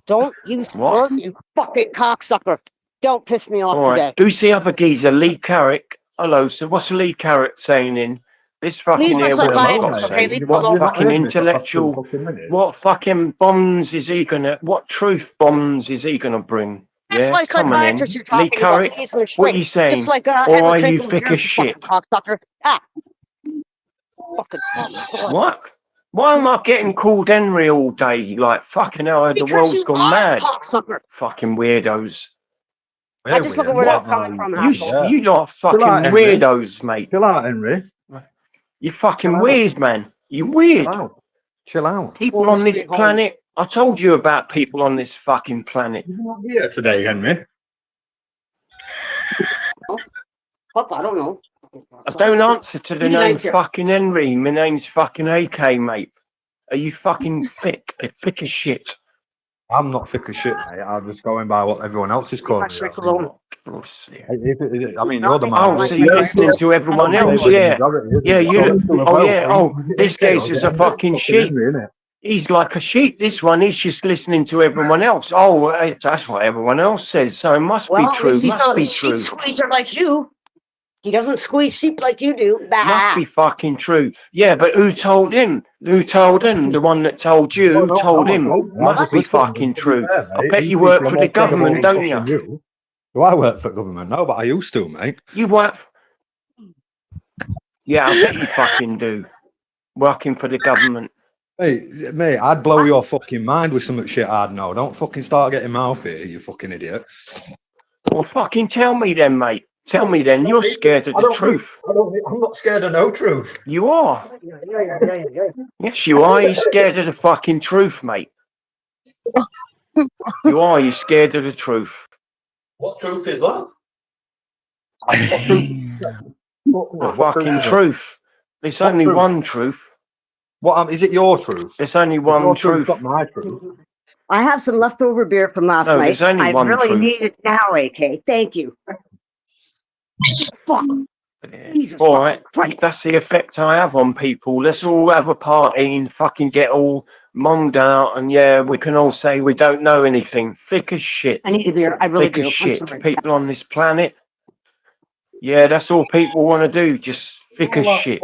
Speaker 3: Don't you
Speaker 4: What?
Speaker 3: slur, you fucking cocksucker. Don't piss me off
Speaker 4: All
Speaker 3: today.
Speaker 4: right. Who's the other geezer? Lee Carrick. Hello. So what's Lee Carrick saying in this fucking
Speaker 3: Leave
Speaker 4: here?
Speaker 3: us
Speaker 4: What
Speaker 3: alone,
Speaker 4: he's got to
Speaker 3: okay?
Speaker 4: say?
Speaker 3: Leave us
Speaker 5: What,
Speaker 3: alone.
Speaker 5: you're not
Speaker 4: Fucking
Speaker 5: hearing me for the past
Speaker 4: intellectual.
Speaker 5: 2 fucking minutes?
Speaker 4: What fucking bombs is he gonna? What truth bombs is he gonna bring?
Speaker 3: That's
Speaker 4: Yeah,
Speaker 3: why
Speaker 4: come on in.
Speaker 3: psychiatrists you're
Speaker 4: Lee
Speaker 3: talking about.
Speaker 4: Carrick.
Speaker 3: He's gonna
Speaker 4: What are
Speaker 3: shrink.
Speaker 4: you saying?
Speaker 3: Just like
Speaker 4: Or
Speaker 3: Edward
Speaker 4: are you
Speaker 3: Twinkle
Speaker 4: thick
Speaker 3: here,
Speaker 4: as
Speaker 3: you
Speaker 4: shit?
Speaker 3: fucking cocksucker. Ah. Fucking cocksucker.
Speaker 4: What? Why am I getting called Henry all day? Like fucking hell, the
Speaker 3: Because
Speaker 4: world's
Speaker 3: you
Speaker 4: gone
Speaker 3: are
Speaker 4: mad.
Speaker 3: cocksucker.
Speaker 4: Fucking weirdos.
Speaker 3: I just look at where that's coming from,
Speaker 4: You,
Speaker 3: asshole.
Speaker 4: you lot are fucking
Speaker 5: Chill out, Henry.
Speaker 4: weirdos, mate.
Speaker 5: Chill out, Henry.
Speaker 4: You fucking
Speaker 5: Chill out.
Speaker 4: weird, man. You
Speaker 5: Chill
Speaker 4: weird.
Speaker 5: out. Chill out.
Speaker 4: People
Speaker 3: Well,
Speaker 4: on this
Speaker 3: stay home.
Speaker 4: planet. I told you about people on this fucking planet.
Speaker 5: You're not here today, Henry.
Speaker 3: Fuck, I don't know.
Speaker 4: I don't answer to the
Speaker 3: You
Speaker 4: name
Speaker 3: nice here.
Speaker 4: fucking Henry. My name's fucking AK, mate. Are you fucking thick? Thick as shit.
Speaker 5: I'm not thick as shit, mate. I'm just going by what everyone else is calling me.
Speaker 3: Drink alone.
Speaker 5: I mean, you're the man.
Speaker 4: Oh, so you're listening to everyone else, yeah. Yeah, you. Oh, yeah. Oh, this guy's just a fucking sheep. He's like a sheep. This one, he's just listening to everyone else. Oh, that's what everyone else says. So it must be true.
Speaker 3: He's
Speaker 4: Must
Speaker 3: not
Speaker 4: be
Speaker 3: a sheep
Speaker 4: true.
Speaker 3: squeezer like you. He doesn't squeeze sheep like you do.
Speaker 4: Must be fucking true. Yeah, but who told him? Who told him? The one that told you? Who told him? Must be fucking true. I bet you work for the government, don't you?
Speaker 5: Do I work for government? No, but I used to, mate.
Speaker 4: You work? Yeah, I bet you fucking do. Working for the government.
Speaker 5: Hey, mate, I'd blow your fucking mind with some shit I'd know. Don't fucking start getting mouth here, you fucking idiot.
Speaker 4: Well, fucking tell me then, mate. Tell me then. You're scared of the truth.
Speaker 5: I'm not scared of no truth.
Speaker 4: You are. Yes, you are. You're scared of the fucking truth, mate. You are. You're scared of the truth.
Speaker 5: What truth is that?
Speaker 4: What truth? The fucking truth. There's only one truth.
Speaker 5: What is it? Your truth?
Speaker 4: There's only one truth.
Speaker 5: Not my truth.
Speaker 3: I have some leftover beer from last
Speaker 4: No,
Speaker 3: night.
Speaker 4: there's only
Speaker 3: I
Speaker 4: one
Speaker 3: really
Speaker 4: truth.
Speaker 3: need it now, AK. Thank you. Fuck. Jesus
Speaker 4: All right,
Speaker 3: Christ.
Speaker 4: that's the effect I have on people. Let's all have a party and fucking get all mummed out, and yeah, we can all say we don't know anything. Thick as shit.
Speaker 3: I need a beer. I really
Speaker 4: Thick
Speaker 3: do.
Speaker 4: as
Speaker 3: I'm
Speaker 4: shit.
Speaker 3: sorry.
Speaker 4: People on this planet. Yeah, that's all people want to do. Just thick as shit.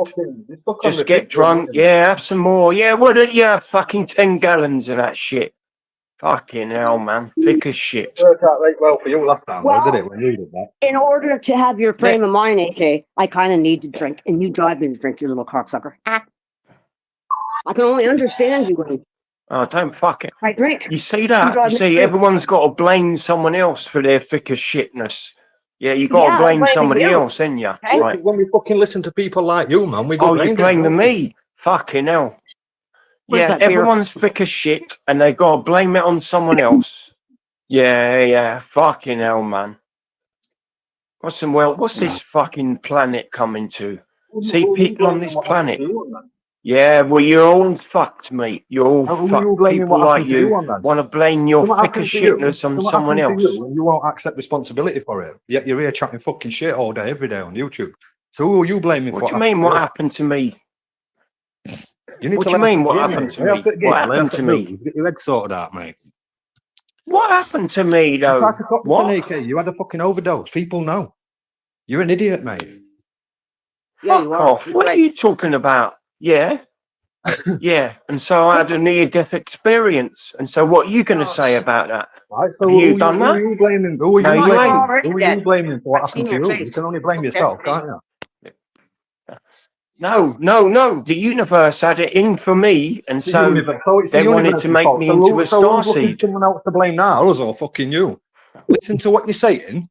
Speaker 4: Just get drunk. Yeah, have some more. Yeah, what did you have? Fucking 10 gallons of that shit. Fucking hell, man. Thick as shit.
Speaker 5: Worked out right well for you last time,
Speaker 3: Well,
Speaker 5: did it? When you did that.
Speaker 3: In order to have your frame of mind, AK, I kind of need to drink, and you drive me to drink, you little cocksucker. I can only understand you when
Speaker 4: Oh, don't fuck it.
Speaker 3: I drink.
Speaker 4: You see that? You see, everyone's got to blame someone else for their thick as shitness. Yeah, you got
Speaker 3: Yeah,
Speaker 4: to blame
Speaker 3: blaming
Speaker 4: somebody
Speaker 3: you.
Speaker 4: else, ain't you?
Speaker 3: Okay.
Speaker 4: Right.
Speaker 5: When we fucking listen to people like you, man, we got
Speaker 4: Oh, you're blaming me? Fucking hell.
Speaker 3: Where's
Speaker 4: Yeah,
Speaker 3: that beer?
Speaker 4: everyone's thick as shit, and they got to blame it on someone else. Yeah, fucking hell, man. What's this fucking planet coming to? See, people on this planet. Yeah, well, you're all fucked, mate. You're all fucked. People like you want to blame your thick as shitness on someone else.
Speaker 5: You won't accept responsibility for it. Yet you're here chatting fucking shit all day, every day on YouTube. So who are you blaming for?
Speaker 4: What do you mean, what happened to me?
Speaker 5: You need
Speaker 4: What
Speaker 5: to
Speaker 4: do you
Speaker 5: let
Speaker 4: mean,
Speaker 5: it
Speaker 4: what
Speaker 5: in,
Speaker 4: happened
Speaker 5: mate.
Speaker 4: to me? What happened to me?
Speaker 5: Get your head sorted out, mate.
Speaker 4: What happened to me, though? What?
Speaker 5: AK, you had a fucking overdose. People know. You're an idiot, mate.
Speaker 3: Yeah,
Speaker 4: Fuck
Speaker 3: you are.
Speaker 4: off. What are you talking about? Yeah. Yeah. And so I had a near-death experience. And so what are you going to say about that?
Speaker 5: Right, so
Speaker 4: Have you done
Speaker 5: who
Speaker 4: that?
Speaker 5: are you blaming? Who are
Speaker 4: No,
Speaker 5: you
Speaker 4: you
Speaker 5: blaming?
Speaker 3: ain't.
Speaker 5: Who are you blaming for what
Speaker 3: I've
Speaker 5: happened to
Speaker 3: seen
Speaker 5: you?
Speaker 3: your face.
Speaker 5: You can only blame yourself, can't you?
Speaker 4: No. The universe had it in for me. And so
Speaker 5: it's
Speaker 4: they
Speaker 5: the
Speaker 4: wanted to
Speaker 5: universe's
Speaker 4: make
Speaker 5: fault.
Speaker 4: me
Speaker 5: So
Speaker 4: into a
Speaker 5: so who's looking
Speaker 4: starseed.
Speaker 5: for someone else to blame now, us or fucking you? Listen to what you're saying.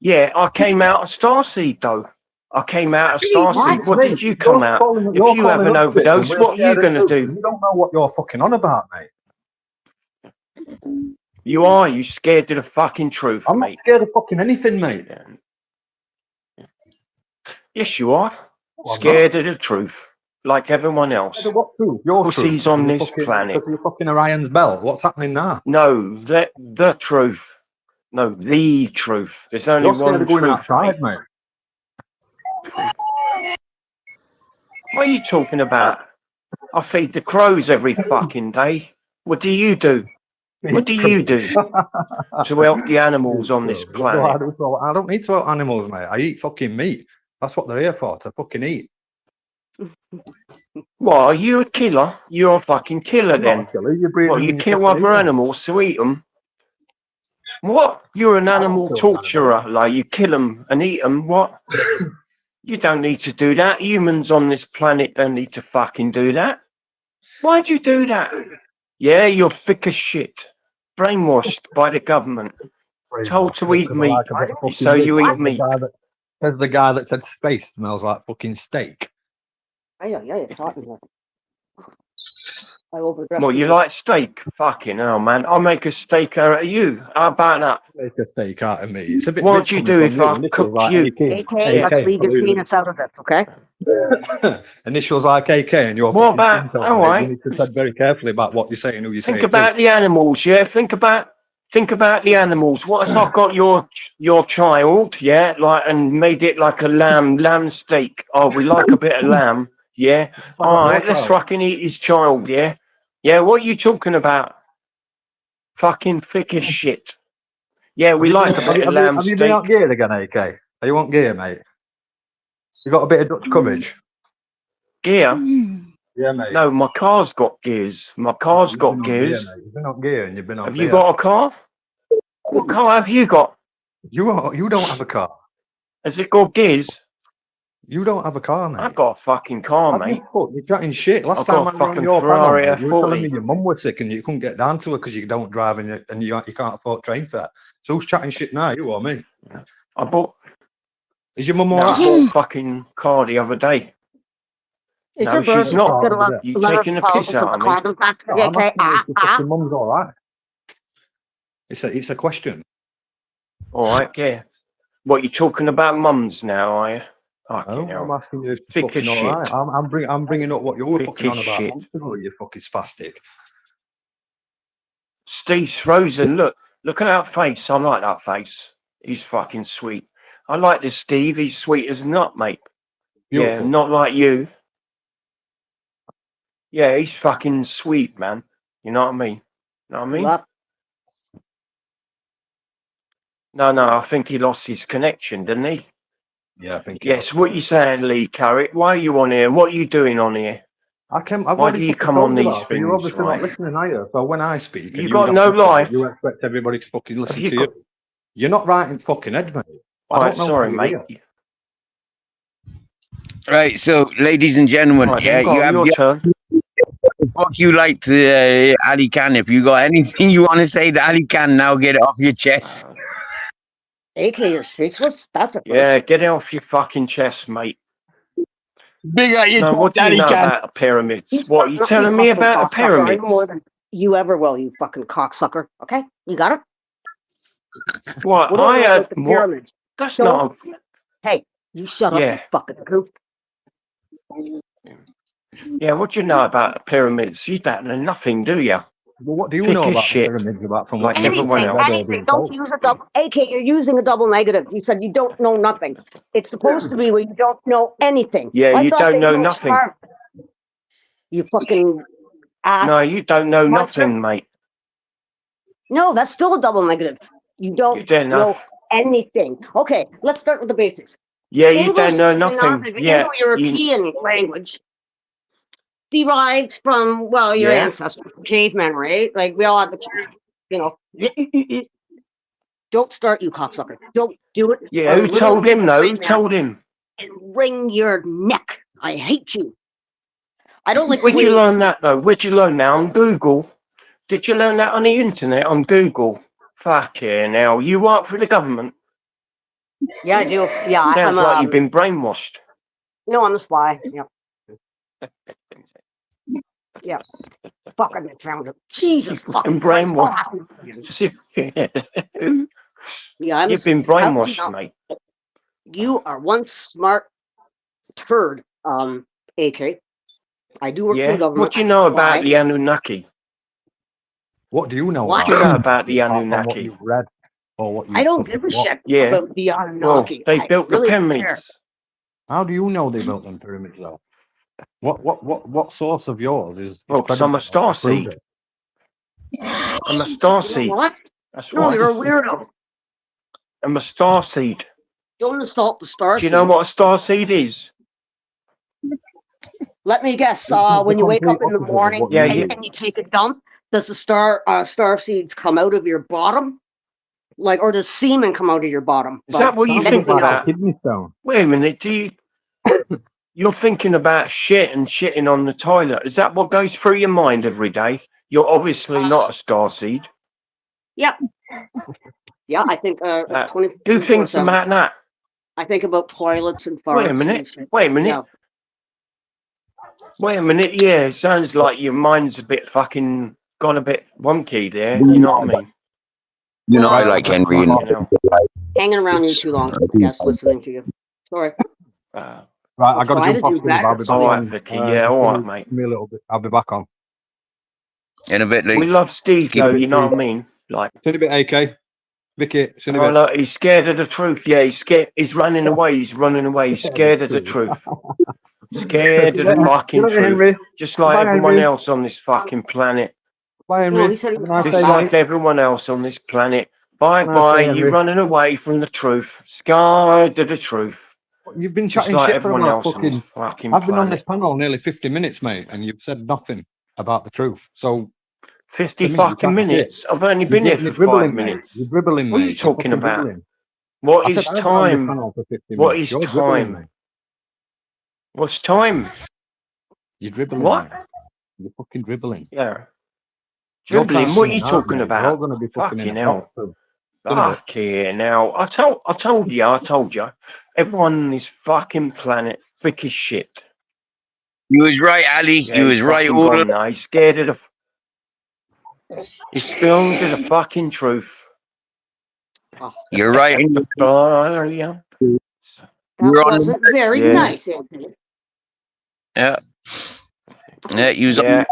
Speaker 4: Yeah, I came out of starseed, though. I came out of starseed. What did you come out? If you have an overdose, what are you going to do?
Speaker 5: You don't know what you're fucking on about, mate.
Speaker 4: You scared of the fucking truth,
Speaker 5: I'm not
Speaker 4: mate.
Speaker 5: scared of fucking anything, mate.
Speaker 4: Yes, you are.
Speaker 5: I'm
Speaker 4: Scared of the truth, like everyone else.
Speaker 5: Scared of what truth? Your
Speaker 4: Pussies
Speaker 5: truth.
Speaker 4: on
Speaker 5: Because
Speaker 4: this
Speaker 5: you're
Speaker 4: planet.
Speaker 5: Because you're fucking Orion's bell. What's happening now?
Speaker 4: No, the truth. No, the truth. There's only
Speaker 5: You're scared
Speaker 4: one
Speaker 5: of going
Speaker 4: truth,
Speaker 5: outside,
Speaker 4: mate.
Speaker 5: mate.
Speaker 4: What are you talking about? I feed the crows every fucking day. What do you do? What do you do to help the animals on this planet?
Speaker 5: I don't need to help animals, mate. I eat fucking meat. That's what they're here for, to fucking eat.
Speaker 4: What, are you a killer? You're a fucking killer then. What, you kill other animals to eat them? What? You're an animal torturer, like you kill them and eat them, what? You don't need to do that. Humans on this planet don't need to fucking do that. Why'd you do that? Yeah, you're thick as shit. Brainwashed by the government. Told to eat meat. So you eat meat.
Speaker 5: Says the guy that said space smells like fucking steak.
Speaker 3: Yeah, it's hot in here. I overdressed.
Speaker 4: Well, you like steak? Fucking hell, man. I'll make a steak out of you. How about that?
Speaker 5: Make a steak out of me. It's a bit.
Speaker 4: What'd you do if I cooked you?
Speaker 3: AK, let's leave your penis out of this, okay?
Speaker 5: Initials like AK and you're
Speaker 4: What
Speaker 5: fucking
Speaker 4: about-
Speaker 5: skin tone,
Speaker 4: all
Speaker 5: mate.
Speaker 4: right.
Speaker 5: You need to tread very carefully about what you're saying, who you're saying.
Speaker 4: Think about the animals, yeah? Think about the animals. What if I got your child, yeah, like, and made it like a lamb steak? Oh, we like a bit of lamb, yeah? All right, let's fucking eat his child, yeah? Yeah, what are you talking about? Fucking thick as shit. Yeah, we like a bit of lamb
Speaker 5: Have you been
Speaker 4: steak.
Speaker 5: out gear again, AK? Are you on gear, mate? You got a bit of Dutch coverage?
Speaker 4: Gear?
Speaker 5: Yeah, mate.
Speaker 4: No, my car's got gears. My car's
Speaker 5: You've
Speaker 4: got
Speaker 5: been on
Speaker 4: gears.
Speaker 5: Gear, mate. You've been on gear and you've been on
Speaker 4: Have
Speaker 5: beer.
Speaker 4: you got a car? What car have you got?
Speaker 5: You don't have a car.
Speaker 4: Has it got gears?
Speaker 5: You don't have a car, mate.
Speaker 4: I've got a fucking car,
Speaker 5: Have
Speaker 4: mate.
Speaker 5: you fuck? You're chatting shit. Last
Speaker 4: I've got
Speaker 5: time
Speaker 4: a
Speaker 5: I was on
Speaker 4: fucking
Speaker 5: your
Speaker 4: Ferrari
Speaker 5: panel, you were telling me
Speaker 4: F40.
Speaker 5: your mum was sick and you couldn't get down to her because you don't drive and you can't afford train fare. So who's chatting shit now? You or me?
Speaker 4: I bought
Speaker 5: Is your mum
Speaker 4: no,
Speaker 5: all
Speaker 4: I
Speaker 5: right?
Speaker 4: bought a fucking car the other day.
Speaker 3: Is
Speaker 4: No,
Speaker 3: your
Speaker 4: she's
Speaker 3: birthday
Speaker 4: not.
Speaker 3: gonna let-
Speaker 4: You
Speaker 3: let us
Speaker 4: taking the
Speaker 3: call
Speaker 4: piss
Speaker 3: to
Speaker 4: out
Speaker 3: the
Speaker 4: of me?
Speaker 3: condom factory,
Speaker 5: No, I'm
Speaker 3: okay?
Speaker 5: asking you if your mum's all right. It's a question.
Speaker 4: All right, yeah. What, you talking about mums now, are you?
Speaker 5: No,
Speaker 4: Fucking
Speaker 5: I'm
Speaker 4: hell.
Speaker 5: asking you if
Speaker 4: Thick
Speaker 5: you're fucking
Speaker 4: as
Speaker 5: all right.
Speaker 4: shit.
Speaker 5: I'm bringing up what you were
Speaker 4: Thick
Speaker 5: fucking on
Speaker 4: as
Speaker 5: about
Speaker 4: shit.
Speaker 5: months ago, you fucking spastic.
Speaker 4: Steve's frozen. Look at that face. I like that face. He's fucking sweet. I like this Steve. He's sweet as a nut, mate.
Speaker 5: Beautiful.
Speaker 4: Yeah, not like you. Yeah, he's fucking sweet, man. You know what I mean? You know what I mean?
Speaker 3: Left.
Speaker 4: No, I think he lost his connection, didn't he?
Speaker 5: Yeah, I think.
Speaker 4: Yes, what you saying, Lee Carrot? Why are you on here? What are you doing on here?
Speaker 5: I've
Speaker 4: Why
Speaker 5: already
Speaker 4: do you
Speaker 5: fucking
Speaker 4: come
Speaker 5: told
Speaker 4: on
Speaker 5: you
Speaker 4: these
Speaker 5: that, so you're
Speaker 4: things,
Speaker 5: obviously
Speaker 4: right?
Speaker 5: not listening either. So when I speak,
Speaker 4: You
Speaker 5: and
Speaker 4: got
Speaker 5: don't
Speaker 4: no
Speaker 5: listen,
Speaker 4: life.
Speaker 5: you expect everybody to fucking listen
Speaker 4: you
Speaker 5: to
Speaker 4: got-
Speaker 5: you. You're not right in fucking head, mate. I
Speaker 4: All
Speaker 5: don't
Speaker 4: right,
Speaker 5: know
Speaker 4: sorry,
Speaker 5: who you
Speaker 4: mate.
Speaker 5: are.
Speaker 1: Right, so ladies and gentlemen,
Speaker 4: Right,
Speaker 1: yeah,
Speaker 4: then, go
Speaker 1: you
Speaker 4: on,
Speaker 1: have
Speaker 4: your turn.
Speaker 1: the fuck you like to Ali Khan. If you got anything you want to say to Ali Khan, now get it off your chest.
Speaker 3: AK, you're speechless? That's a first.
Speaker 4: Yeah, get it off your fucking chest, mate.
Speaker 1: Big out your
Speaker 4: No,
Speaker 1: chest,
Speaker 4: what do you
Speaker 1: Ali
Speaker 4: know
Speaker 1: Khan.
Speaker 4: about the pyramids?
Speaker 3: You
Speaker 4: What, you
Speaker 3: fucking
Speaker 4: telling me about the
Speaker 3: cocksucker. I
Speaker 4: pyramids?
Speaker 3: know more than you ever will, you fucking cocksucker. Okay? You got it?
Speaker 4: What,
Speaker 3: What do
Speaker 4: I
Speaker 3: you know
Speaker 4: had,
Speaker 3: about the
Speaker 4: what?
Speaker 3: pyramids?
Speaker 4: That's
Speaker 3: Don't-
Speaker 4: not,
Speaker 3: Hey, you shut up,
Speaker 4: Yeah.
Speaker 3: you fucking goof.
Speaker 4: yeah, what do you know about the pyramids? You don't know nothing, do you?
Speaker 5: Well, what do you
Speaker 4: Thick
Speaker 5: know
Speaker 4: as
Speaker 5: about
Speaker 4: shit.
Speaker 5: the pyramids? About from
Speaker 4: Like
Speaker 5: what you've
Speaker 4: everyone
Speaker 5: fucking
Speaker 4: else.
Speaker 5: read or
Speaker 3: Anything.
Speaker 5: been
Speaker 3: Don't
Speaker 5: told?
Speaker 3: use a double. AK, you're using a double negative. You said you don't know nothing. It's supposed to be where you don't know anything.
Speaker 4: Yeah,
Speaker 3: I
Speaker 4: you
Speaker 3: thought
Speaker 4: don't
Speaker 3: they
Speaker 4: know
Speaker 3: were
Speaker 4: nothing.
Speaker 3: smart. You fucking ass.
Speaker 4: No, you don't know
Speaker 3: My
Speaker 4: nothing, mate.
Speaker 3: No, that's still a double negative. You
Speaker 4: You
Speaker 3: don't
Speaker 4: don't know.
Speaker 3: know anything. Okay, let's start with the basics.
Speaker 4: Yeah, you
Speaker 3: English
Speaker 4: don't know
Speaker 3: is
Speaker 4: nothing.
Speaker 3: not an
Speaker 4: Yeah, you,
Speaker 3: Indo-European language derived from, well, your
Speaker 4: Yeah.
Speaker 3: ancestors, cavemen, right? Like, we all have the, you know. Don't start, you cocksucker. Don't do it.
Speaker 4: yeah.
Speaker 3: or
Speaker 4: Who
Speaker 3: literally
Speaker 4: told him though? Who
Speaker 3: bring that
Speaker 4: told him?
Speaker 3: And wring your neck. I hate you. I don't like the
Speaker 4: Where'd you
Speaker 3: way
Speaker 4: learn that though? Where'd you learn that on Google? Did you learn that on the internet on Google? Fucking hell! You work for the government.
Speaker 3: Yeah, I do. Yeah,
Speaker 4: Sounds
Speaker 3: I'm
Speaker 4: like you've been brainwashed.
Speaker 3: No, I'm a spy. Yep. Yeah. Fucking found it. Jesus fucking Christ.
Speaker 4: brainwashed.
Speaker 3: Yeah, I'm
Speaker 4: You've been
Speaker 3: How do you
Speaker 4: brainwashed,
Speaker 3: not-
Speaker 4: mate.
Speaker 3: You are one smart turd, AK. I do work for
Speaker 4: Yeah.
Speaker 3: the government.
Speaker 4: What do you know about
Speaker 3: Why?
Speaker 4: the Anunnaki?
Speaker 5: What do you know?
Speaker 3: What
Speaker 4: What do you know about the
Speaker 5: apart from what
Speaker 4: Anunnaki?
Speaker 5: you've read or what you
Speaker 3: I don't give a shit
Speaker 4: Yeah.
Speaker 3: about the
Speaker 4: Well,
Speaker 3: Anunnaki.
Speaker 4: they
Speaker 3: I
Speaker 4: built the
Speaker 3: really don't care.
Speaker 4: pyramids.
Speaker 5: How do you know they built them pyramids though? What source of yours is
Speaker 4: Well, 'cause I'm a
Speaker 5: credible to prove
Speaker 4: starseed.
Speaker 5: it?
Speaker 4: I'm a
Speaker 3: You
Speaker 4: starseed.
Speaker 3: know what?
Speaker 4: That's
Speaker 3: No,
Speaker 4: right.
Speaker 3: you're a weirdo.
Speaker 4: I'm a starseed.
Speaker 3: Don't assault the stars.
Speaker 4: Do you know what a starseed is?
Speaker 3: Let me guess.
Speaker 5: The
Speaker 3: When you wake up in
Speaker 5: complete
Speaker 3: the
Speaker 5: opposite of
Speaker 3: morning
Speaker 5: what
Speaker 4: you
Speaker 3: and,
Speaker 4: do.
Speaker 3: and you take a dump, does the star seeds come out of your bottom? Like, or does semen come out of your bottom?
Speaker 4: Is that what you
Speaker 3: let
Speaker 4: think
Speaker 3: me know.
Speaker 4: about?
Speaker 5: Kidney stone.
Speaker 4: Wait a minute. Do you? You're thinking about shit and shitting on the toilet. Is that what goes through your mind every day? You're obviously not a starseed.
Speaker 3: Yeah, I think 20.
Speaker 4: Who thinks
Speaker 3: 24/7.
Speaker 4: about that?
Speaker 3: I think about toilets and farts.
Speaker 4: Wait a minute.
Speaker 3: and shit.
Speaker 4: Wait a minute.
Speaker 3: Yeah.
Speaker 4: Wait a minute, yeah, it sounds like your mind's a bit fucking gone a bit wonky there. You know what I mean?
Speaker 1: You know, I
Speaker 3: Well,
Speaker 1: like Henry and
Speaker 4: Fucking hell.
Speaker 3: hanging around you too long, I guess, listening to you. Sorry.
Speaker 4: Uh,
Speaker 5: Right, I
Speaker 3: I'll
Speaker 5: got to
Speaker 3: try
Speaker 5: jump
Speaker 3: to
Speaker 5: off
Speaker 3: do
Speaker 5: soon, but I'll be
Speaker 3: that.
Speaker 5: back
Speaker 4: all right,
Speaker 5: on.
Speaker 4: Vicky. Yeah, all right, mate.
Speaker 5: Give me a little bit. I'll be back on.
Speaker 1: in a bit.
Speaker 4: We
Speaker 1: Like,
Speaker 4: love Steve,
Speaker 1: Keep
Speaker 4: though.
Speaker 5: it
Speaker 4: You know what I
Speaker 5: brief.
Speaker 4: mean? Like,
Speaker 5: See you in a bit, AK. Vicky, see you in
Speaker 4: oh
Speaker 5: a bit.
Speaker 4: look, he's scared of the truth. Yeah, he's scared. He's running away. He's running away. He's scared of the truth. Scared of the fucking
Speaker 5: Good night,
Speaker 4: truth.
Speaker 5: Henry.
Speaker 4: Just like
Speaker 5: Bye,
Speaker 4: everyone
Speaker 5: Henry.
Speaker 4: else on this fucking planet.
Speaker 5: Bye,
Speaker 3: No,
Speaker 5: Henry.
Speaker 3: he said he
Speaker 5: Have a
Speaker 3: was
Speaker 5: nice
Speaker 3: coming
Speaker 5: day,
Speaker 4: Just
Speaker 3: back.
Speaker 4: like
Speaker 5: mate.
Speaker 4: everyone else on this planet. Bye
Speaker 5: Nice
Speaker 4: bye.
Speaker 5: day,
Speaker 4: You're
Speaker 5: Henry.
Speaker 4: running away from the truth. Scared of the truth.
Speaker 5: You've been
Speaker 4: Just
Speaker 5: chatting
Speaker 4: like
Speaker 5: shit for
Speaker 4: everyone
Speaker 5: about
Speaker 4: else on this
Speaker 5: fucking.
Speaker 4: fucking
Speaker 5: I've been on
Speaker 4: planet.
Speaker 5: this panel nearly 50 minutes, mate, and you've said nothing about the truth. So
Speaker 4: 50
Speaker 5: to me, you're
Speaker 4: fucking
Speaker 5: chatting shit.
Speaker 4: minutes. I've only
Speaker 5: You're,
Speaker 4: been here
Speaker 5: you're
Speaker 4: for 5
Speaker 5: dribbling, mate.
Speaker 4: minutes.
Speaker 5: You're dribbling,
Speaker 4: What are you
Speaker 5: mate. You're
Speaker 4: talking
Speaker 5: fucking
Speaker 4: about?
Speaker 5: dribbling.
Speaker 4: What
Speaker 5: I
Speaker 4: is
Speaker 5: said I've been on this
Speaker 4: time?
Speaker 5: panel for 50
Speaker 4: What
Speaker 5: minutes.
Speaker 4: is
Speaker 5: You're dribbling,
Speaker 4: time?
Speaker 5: mate.
Speaker 4: What's time?
Speaker 5: You're dribbling,
Speaker 4: What?
Speaker 5: mate. You're fucking dribbling.
Speaker 4: Yeah.
Speaker 5: You're
Speaker 4: Dribbling?
Speaker 5: trying
Speaker 4: What are
Speaker 5: to
Speaker 4: you
Speaker 5: hard,
Speaker 4: talking
Speaker 5: mate. You're
Speaker 4: about?
Speaker 5: going to be fucking in
Speaker 4: Fucking
Speaker 5: a
Speaker 4: hell.
Speaker 5: box soon. See you in a bit.
Speaker 4: Fuck here now. I told you. Everyone on this fucking planet thick as shit.
Speaker 1: you was right, Ali.
Speaker 4: Yeah,
Speaker 1: You
Speaker 4: he's
Speaker 1: was right.
Speaker 4: fucking
Speaker 1: All
Speaker 4: gone now. He's scared of He's scared of the fucking truth.
Speaker 1: you're right.
Speaker 4: Yeah.
Speaker 3: That
Speaker 1: You're on.
Speaker 3: wasn't very
Speaker 4: Yeah.
Speaker 3: nice, Anthony.
Speaker 1: Yeah. Yeah. You was
Speaker 4: Yeah.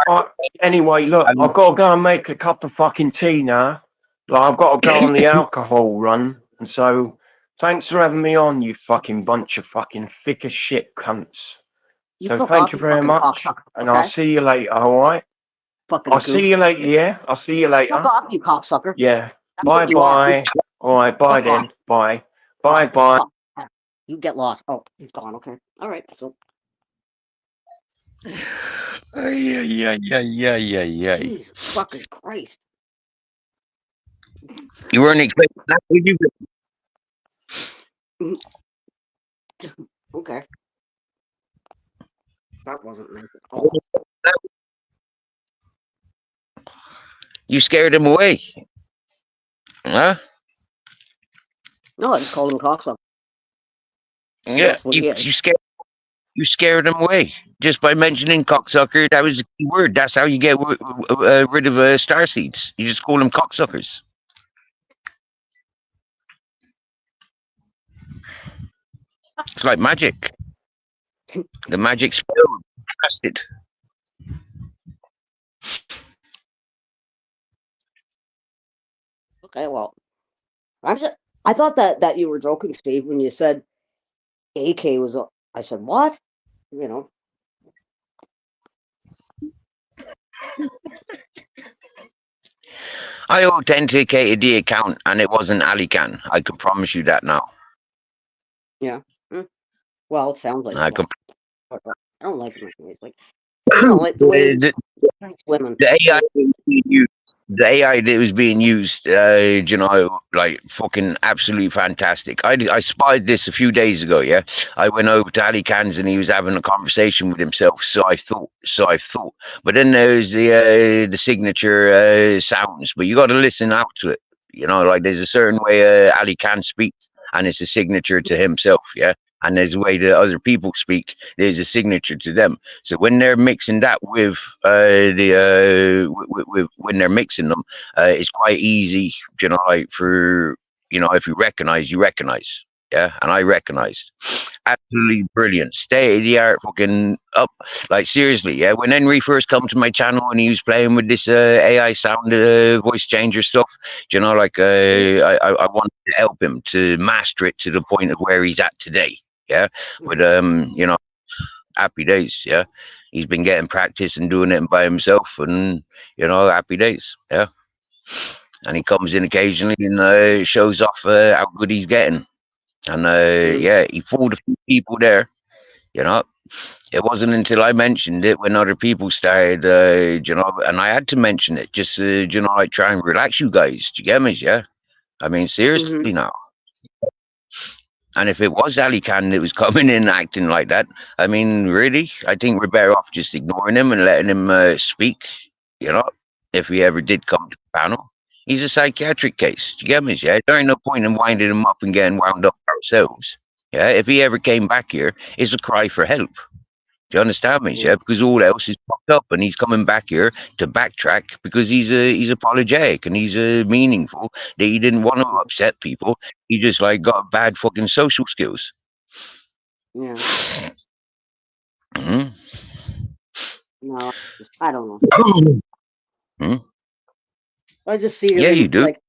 Speaker 4: Anyway, look,
Speaker 1: on.
Speaker 4: I've got to go and make a cup of fucking tea now. Like, I've got to go on the alcohol run. And so, thanks for having me on, you fucking bunch of fucking thick as shit cunts. So
Speaker 3: fuck
Speaker 4: thank
Speaker 3: off,
Speaker 4: you very
Speaker 3: fucking
Speaker 4: much.
Speaker 3: cocksucker,
Speaker 4: And
Speaker 3: okay?
Speaker 4: I'll see you later, all right?
Speaker 3: Fucking
Speaker 4: I'll
Speaker 3: goof.
Speaker 4: see you later, yeah? I'll see you
Speaker 3: Fuck
Speaker 4: later.
Speaker 3: off, you cocksucker.
Speaker 4: Yeah.
Speaker 3: That's what you are.
Speaker 4: Bye-bye. All right, bye
Speaker 3: Fuck off.
Speaker 4: then. Bye. Bye-bye.
Speaker 3: Fuck. You get lost. Oh, he's gone. Okay. All right. So,
Speaker 1: Yeah.
Speaker 3: Jesus fucking Christ.
Speaker 1: You weren't expecting that, did you?
Speaker 3: Okay. That wasn't nice at all.
Speaker 1: You scared him away, huh?
Speaker 3: No, I just called him a cocksucker.
Speaker 1: Yeah.
Speaker 3: That's what he is.
Speaker 1: You scared him away just by mentioning cocksucker. That was the key word. That's how you get rid of starseeds. You just call them cocksuckers. It's like magic. The magic spell casted.
Speaker 3: Okay, well, I thought that you were joking, Steve, when you said AK was. I said what? You know.
Speaker 1: I authenticated the account and it wasn't Ali Khan. I can promise you that now.
Speaker 3: Yeah. Well, it sounds like.
Speaker 1: I
Speaker 3: it.
Speaker 1: can,
Speaker 3: I don't like it. It's like I don't like the way
Speaker 1: the
Speaker 3: women.
Speaker 1: AI that was being used, the AI that was being used, you know, like fucking absolutely fantastic. I spotted this a few days ago. Yeah, I went over to Ali Khan's and he was having a conversation with himself. So I thought. But then there's the signature sounds, but you got to listen out to it. You know, like there's a certain way Ali Khan speaks, and it's a signature to himself. Yeah. And there's a way that other people speak. There's a signature to them. So when they're mixing that with when they're mixing them, it's quite easy, you know, like for, you know, if you recognize, yeah. And I recognized, absolutely brilliant, state of the art, fucking up. Like seriously, yeah. When Henry first come to my channel and he was playing with this AI sound voice changer stuff, you know, like I wanted to help him to master it to the point of where he's at today. Yeah, but you know, happy days. Yeah, he's been getting practice and doing it by himself, and you know, happy days. Yeah, and he comes in occasionally and shows off how good he's getting. And yeah, he fooled a few people there. You know, it wasn't until I mentioned it when other people started, you know, and I had to mention it just you know, like try and relax you guys. Do you get me? Yeah, I mean seriously now. And if it was Ali Khan that was coming in acting like that, I mean, really, I think we're better off just ignoring him and letting him speak, you know, if he ever did come to the panel. He's a psychiatric case. Do you get me? Yeah, there ain't no point in winding him up and getting wound up ourselves. Yeah, if he ever came back here, it's a cry for help. Do you understand me? Yeah, because all else is fucked up, and he's coming back here to backtrack because he's apologetic and he's meaningful. That he didn't want to upset people. He just like got bad fucking social skills.
Speaker 3: Yeah.
Speaker 1: Mhm.
Speaker 3: No, I don't know.
Speaker 1: Hmm?
Speaker 3: I just see
Speaker 1: Yeah,
Speaker 3: him
Speaker 1: you do.
Speaker 3: like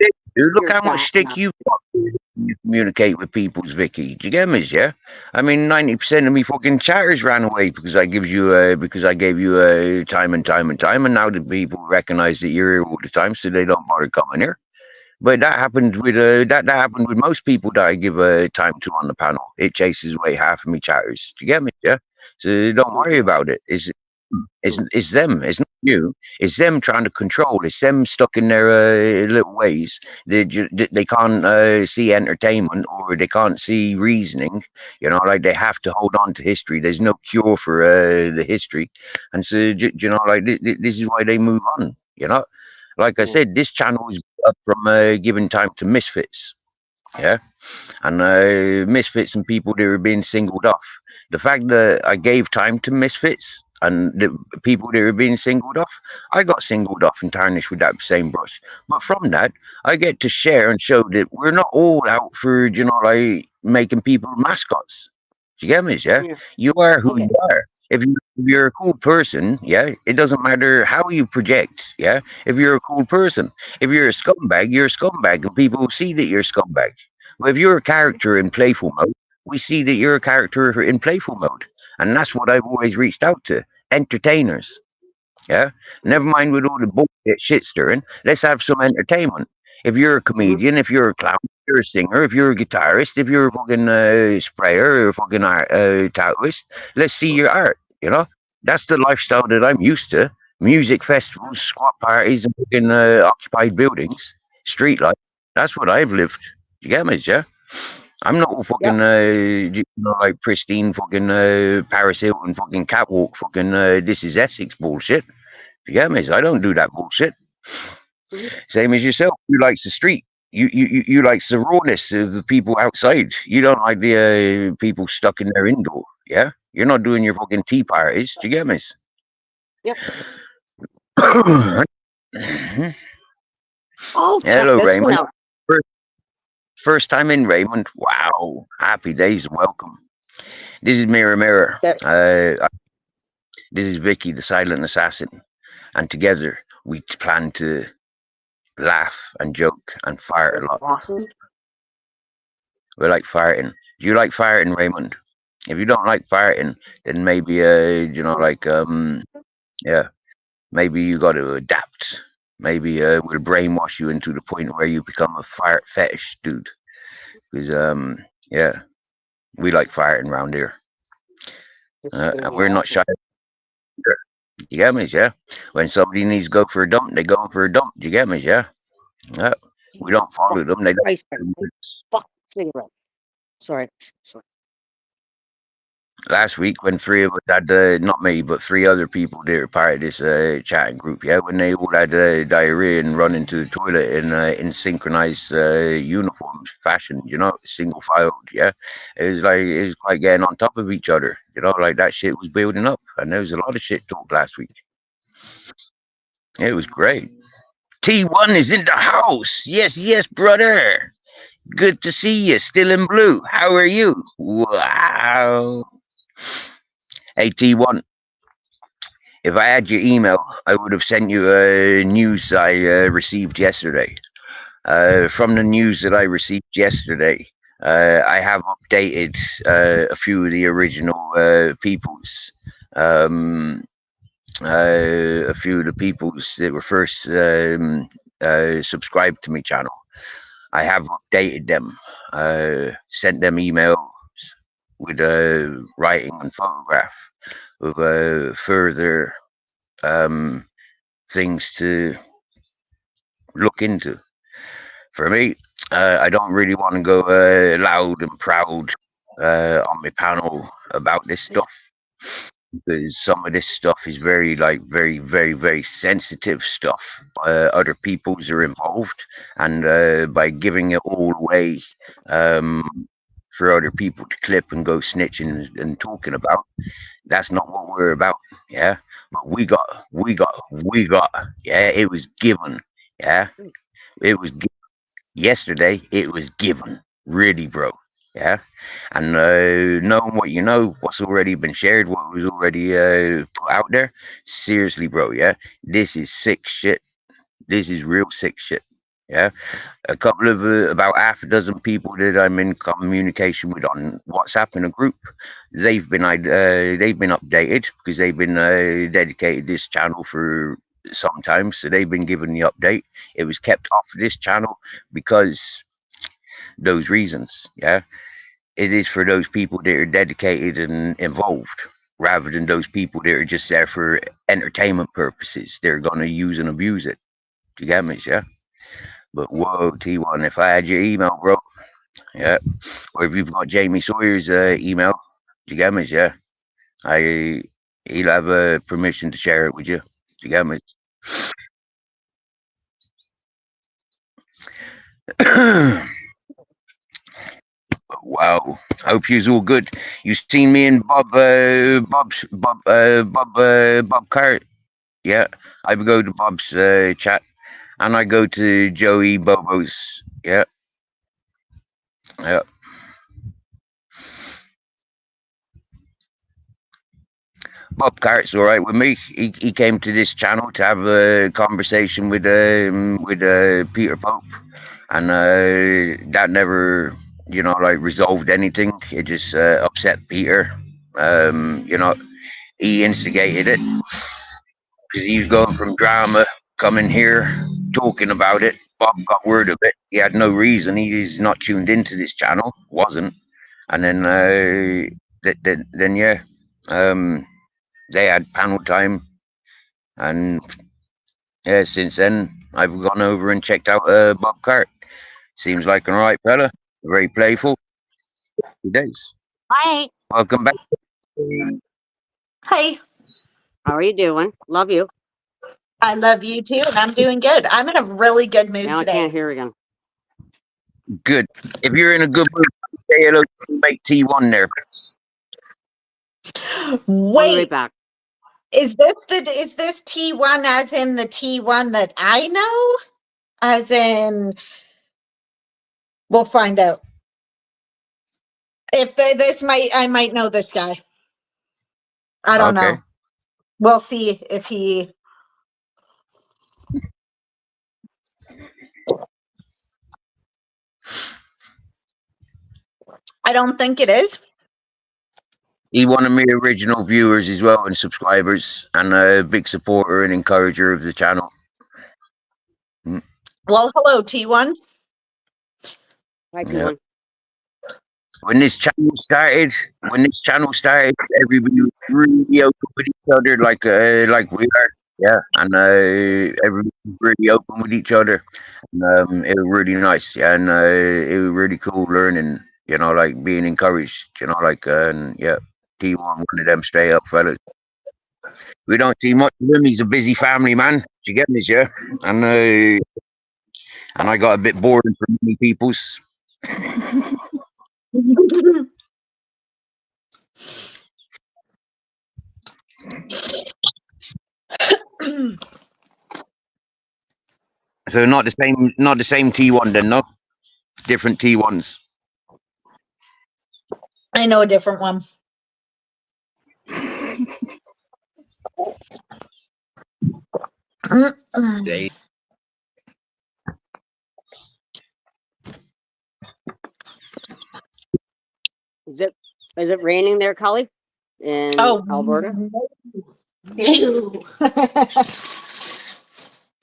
Speaker 1: Dude, look
Speaker 3: you're
Speaker 1: how much
Speaker 3: fat
Speaker 1: stick
Speaker 3: now.
Speaker 1: you communicate with people's Vicky. Do you get me? Yeah. I mean, 90% of me fucking chatters ran away because I gave you time and time and time, and now the people recognize that you're here all the time, so they don't bother coming here. But that happened with that happened with most people that I give time to on the panel. It chases away half of me chatters. Do you get me? Yeah. So don't worry about it. It's them. It's not you. It's them trying to control. It's them stuck in their little ways. They can't see entertainment or they can't see reasoning. You know, like they have to hold on to history. There's no cure for the history, and so you know, like this is why they move on. You know, like I said, this channel is up from giving time to misfits. Yeah, and misfits and people that were being singled off. The fact that I gave time to misfits and the people that were being singled off, I got singled off and tarnished with that same brush. But from that, I get to share and show that we're not all out for, you know, like making people mascots. Do you get me? Yeah,
Speaker 3: Yeah.
Speaker 1: you are who
Speaker 3: Okay.
Speaker 1: you are. If you're a cool person, yeah, it doesn't matter how you project, yeah. If you're a cool person, if you're a scumbag, you're a scumbag, and people see that you're a scumbag. Well, if you're a character in playful mode, we see that you're a character in playful mode. And that's what I've always reached out to entertainers. Yeah. Never mind with all the bullshit shit stirring. Let's have some entertainment. If you're a comedian, if you're a clown, if you're a singer, if you're a guitarist, if you're a fucking sprayer or a fucking tattooist, let's see your art. You know, that's the lifestyle that I'm used to. Music festivals, squat parties, and fucking occupied buildings, street life. That's what I've lived. You get me, yeah? I'm not all fucking, you know, like pristine fucking Paris Hilton fucking catwalk fucking this is Essex bullshit. You get me? I don't do that bullshit. Same as yourself. You likes the street. You likes the rawness of the people outside. You don't like the people stuck in their indoor. Yeah? You're not doing your fucking tea parties. Do you get me?
Speaker 3: Yep.
Speaker 1: Mhm.
Speaker 3: Oh, check
Speaker 1: Hello,
Speaker 3: this one
Speaker 1: Raymond.
Speaker 3: out.
Speaker 1: First time in, Raymond. Wow. Happy days and welcome. This is Mirror Mirror. This is Vicky, the silent assassin. And together we plan to laugh and joke and fart a lot.
Speaker 3: Awesome.
Speaker 1: We like farting. Do you like farting, Raymond? If you don't like farting, then maybe you know, like yeah, maybe you got to adapt. Maybe we'll brainwash you into the point where you become a fart fetish dude. Because yeah, we like farting around here, and we're not shy. You get me, yeah? When somebody needs to go for a dump, they go for a dump. You get me, yeah? We don't follow them. They don't.
Speaker 3: Christ, fuck cigarette. Sorry.
Speaker 1: Last week, when three of us had, not me, but three other people that were part of this chatting group, yeah, when they all had diarrhea and run into the toilet in synchronized uniforms, fashion, you know, single filed, yeah, it was quite getting on top of each other, you know, like that shit was building up, and there was a lot of shit talk last week. It was great. T1 is in the house. Yes, brother. Good to see you. Still in blue. How are you? Wow. Hey, T1. If I had your email, I would have sent you news I received yesterday. From the news that I received yesterday, I have updated a few of the original peoples. A few of the peoples that were first subscribed to my channel. I have updated them, sent them emails with writing and photograph of further things to look into. For me, I don't really want to go loud and proud on my panel about this stuff, because some of this stuff is very, very sensitive stuff. Other peoples are involved, and by giving it all away, for other people to clip and go snitching and talking about. That's not what we're about. Yeah. But we got. Yeah. It was given. Yeah. It was yesterday. It was given. Really, bro. Yeah. And knowing what you know, what's already been shared, what was already put out there. Seriously, bro. Yeah. This is sick shit. This is real sick shit. Yeah, a couple of about half a dozen people that I'm in communication with on WhatsApp in a group. They've been updated because they've been dedicated this channel for some time, so they've been given the update. It was kept off of this channel because those reasons. Yeah, it is for those people that are dedicated and involved, rather than those people that are just there for entertainment purposes. They're gonna use and abuse it. Do you get me? Yeah. But whoa, T1, if I had your email, bro, yeah, or if you've got Jamie Sawyer's email, do you get me? Yeah, he'll have permission to share it with you. Do you get me? Wow, hope you's all good. You seen me and Bob Cart? Yeah, I go to Bob's chat. And I go to Joey Bobo's. Yeah. Yeah. Bob Cart's all right with me. He came to this channel to have a conversation with Peter Pope, and that never, like resolved anything. It just upset Peter. He instigated it because he was going from drama, coming here, talking about it. Bob got word of it. He had no reason. He's not tuned into this channel. Wasn't. And then yeah, they had panel time, and yeah, since then I've gone over and checked out Bob Cart. Seems like an alright fella. Very playful. He does.
Speaker 3: Hi.
Speaker 1: Welcome back.
Speaker 2: Hi.
Speaker 3: How are you doing? Love you.
Speaker 2: I love you too, and I'm doing good. I'm in a really good mood
Speaker 3: Now
Speaker 2: today.
Speaker 3: I can't hear again.
Speaker 1: Good. If you're in a good mood, say hello to mate T1 there.
Speaker 3: I'll be right
Speaker 2: Wait,
Speaker 3: back.
Speaker 2: is this T1 as in the T1 that I know? As in, we'll find out. If I might know this guy. I don't know. We'll see if he. I don't think it is.
Speaker 1: He one of my original viewers as well and subscribers, and a big supporter and encourager of the channel.
Speaker 2: Well, hello, T1.
Speaker 3: Hi,
Speaker 1: Yeah.
Speaker 3: T1.
Speaker 1: When this channel started, everybody was really open with each other, like we are. Yeah, and everybody was really open with each other. And, it was really nice. Yeah, and it was really cool learning. Like being encouraged. And yeah, T1, one of them straight up fellas. We don't see much of him. He's a busy family man. Do you get me, yeah? And I got a bit boring for many people's. So not the same T1 then, no? Different T1s.
Speaker 2: I know a different one.
Speaker 1: They,
Speaker 3: Is it raining there, Cully? In Alberta?
Speaker 2: No.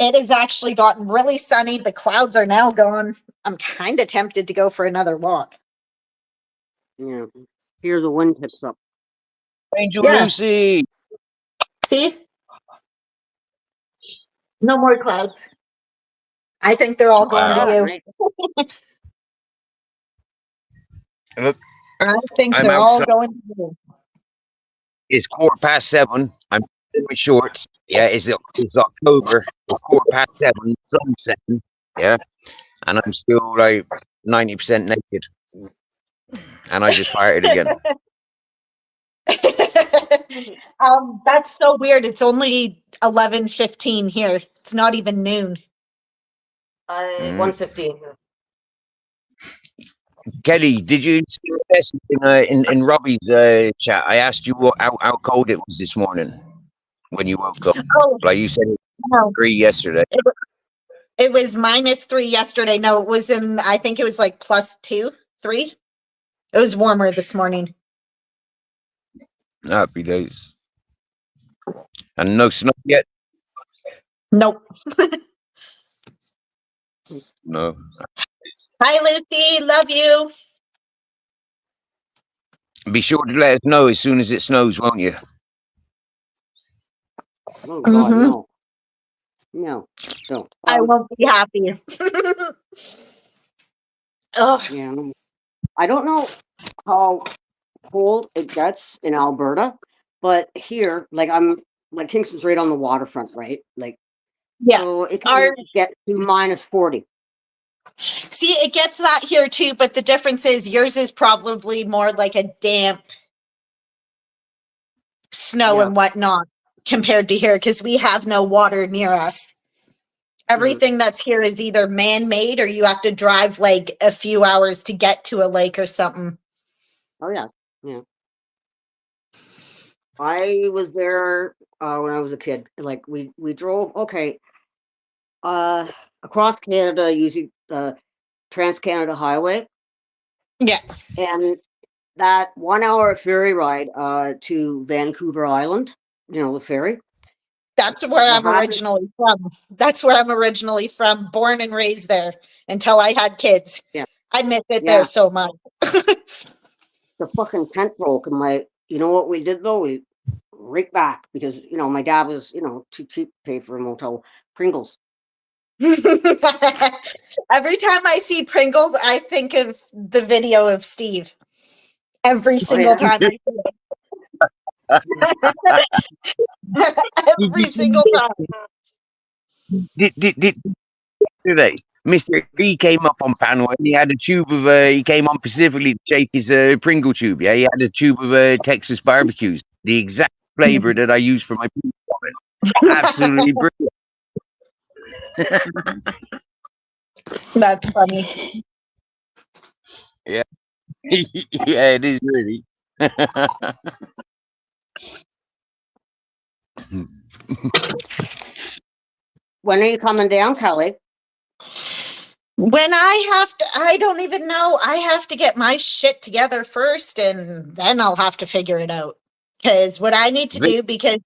Speaker 2: It has actually gotten really sunny. The clouds are now gone. I'm kind of tempted to go for another walk.
Speaker 3: Yeah. Here the wind picks up.
Speaker 1: Angel
Speaker 2: Yeah.
Speaker 1: Lucy.
Speaker 2: See? No more clouds. I think they're all going
Speaker 1: Wow.
Speaker 2: to you.
Speaker 3: Right.
Speaker 1: Look,
Speaker 2: I think
Speaker 1: I'm
Speaker 2: they're all
Speaker 1: outside.
Speaker 2: going to you.
Speaker 1: It's 7:15. I'm in my shorts. Yeah, it's October. It's 7:15. Sun's setting. Yeah, and I'm still like 90% naked. And I just farted again.
Speaker 2: That's so weird. It's only 11:15 here. It's not even noon.
Speaker 3: 1:15.
Speaker 1: Kelly, did you see the message in Robbie's chat? I asked you how cold it was this morning when you woke up.
Speaker 2: Oh,
Speaker 1: Like you said, it
Speaker 2: no.
Speaker 1: was 3 yesterday.
Speaker 2: It was -3 yesterday. No, it was I think it was like +2, 3. It was warmer this morning.
Speaker 1: Happy days. And no snow yet?
Speaker 2: Nope.
Speaker 1: No.
Speaker 2: Hi, Lucy. Love you.
Speaker 1: Be sure to let us know as soon as it snows, won't you?
Speaker 3: Oh God, no. No, don't.
Speaker 2: I won't be happy. Oh,
Speaker 3: Yeah, no. I don't know how cold it gets in Alberta, but here, like Kingston's right on the waterfront, right? Like,
Speaker 2: yeah.
Speaker 3: so it can get to -40.
Speaker 2: See, it gets that here too, but the difference is yours is probably more like a damp snow
Speaker 3: Yeah.
Speaker 2: and whatnot compared to here because we have no water near us. Everything that's here is either man-made or you have to drive like a few hours to get to a lake or something.
Speaker 3: Oh yeah, yeah. I was there when I was a kid. Like we drove across Canada using the Trans-Canada Highway.
Speaker 2: Yeah.
Speaker 3: And that 1 hour ferry ride to Vancouver Island, the ferry.
Speaker 2: That's where I'm originally from. That's where I'm originally from, born and raised there until I had kids.
Speaker 3: Yeah.
Speaker 2: I miss it there so much.
Speaker 3: The fucking tent broke and you know what we did though? We right back because, my dad was, too cheap to pay for a motel. Pringles.
Speaker 2: Every time I see Pringles, I think of the video of Steve. Every single time I see it. Every single time.
Speaker 1: Did today, Mr. E came up on panel and he had a tube of he came on specifically to shake his Pringle tube. Yeah, he had a tube of Texas barbecues, the exact flavor that I use for my Pringle comment. Absolutely brilliant.
Speaker 2: That's funny.
Speaker 1: Yeah. Yeah, it is really.
Speaker 3: When are you coming down, Kelly?
Speaker 2: When I don't even know. I have to get my shit together first and then I'll have to figure it out. Because what I need to do, because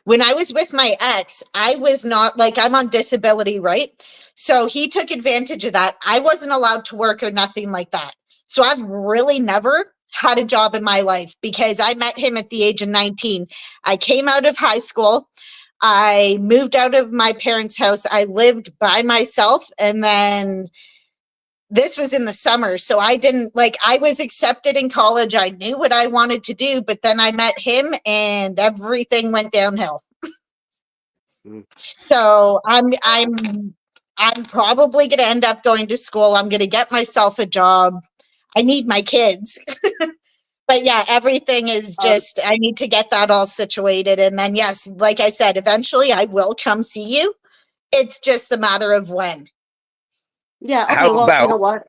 Speaker 2: when I was with my ex, I was not I'm on disability, right? So he took advantage of that. I wasn't allowed to work or nothing like that. So I've really never had a job in my life because I met him at the age of 19. I came out of high school. I moved out of my parents' house. I lived by myself. And then this was in the summer. So I didn't I was accepted in college. I knew what I wanted to do, but then I met him and everything went downhill. So I'm probably going to end up going to school. I'm going to get myself a job. I need my kids. But yeah, everything is just, I need to get that all situated. And then, yes, like I said, eventually I will come see you. It's just a matter of when.
Speaker 3: Yeah. Okay.
Speaker 1: How
Speaker 3: well,
Speaker 1: about,
Speaker 3: you know what?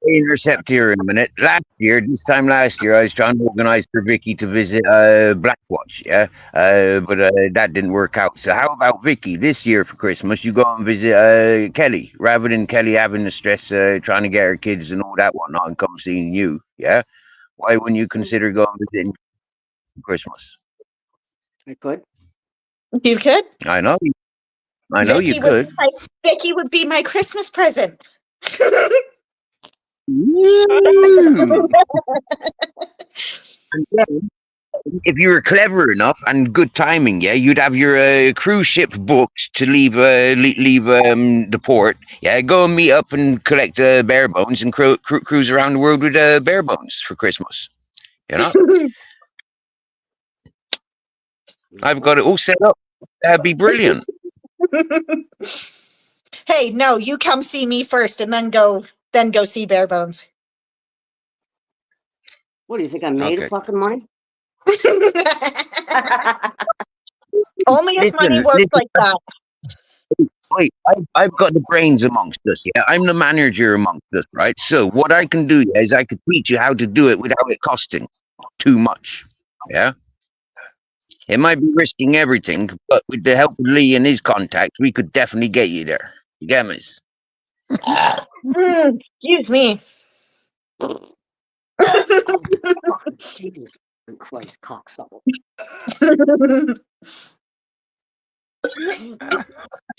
Speaker 1: Intercept here in a minute. This time last year, I was trying to organize for Vicky to visit Blackwatch, yeah, but that didn't work out. So how about Vicky this year for Christmas? You go and visit Kelly rather than Kelly having the stress trying to get her kids and all that whatnot and come seeing you, yeah. Why wouldn't you consider going visiting for Christmas?
Speaker 3: I could.
Speaker 2: You could.
Speaker 1: I know. I know you could.
Speaker 2: Vicky would be my Christmas present.
Speaker 1: And then, if you were clever enough and good timing, yeah, you'd have your cruise ship booked to leave the port. Yeah, go and meet up and collect bare bones and cruise around the world with bare bones for Christmas. You know, I've got it all set up. That'd be brilliant.
Speaker 2: Hey, no, you come see me first and then go see bare bones.
Speaker 3: What do you think I made
Speaker 1: Okay.
Speaker 3: of fucking money?
Speaker 2: Only if money
Speaker 1: Listen,
Speaker 2: works
Speaker 1: listen,
Speaker 2: like that.
Speaker 1: wait, I've got the brains amongst us, yeah? I'm the manager amongst us, right? So what I can do is I could teach you how to do it without it costing too much, yeah? It might be risking everything, but with the help of Lee and his contacts, we could definitely get you there. You get me?
Speaker 2: Excuse me.
Speaker 3: Jesus Christ, cocksucker.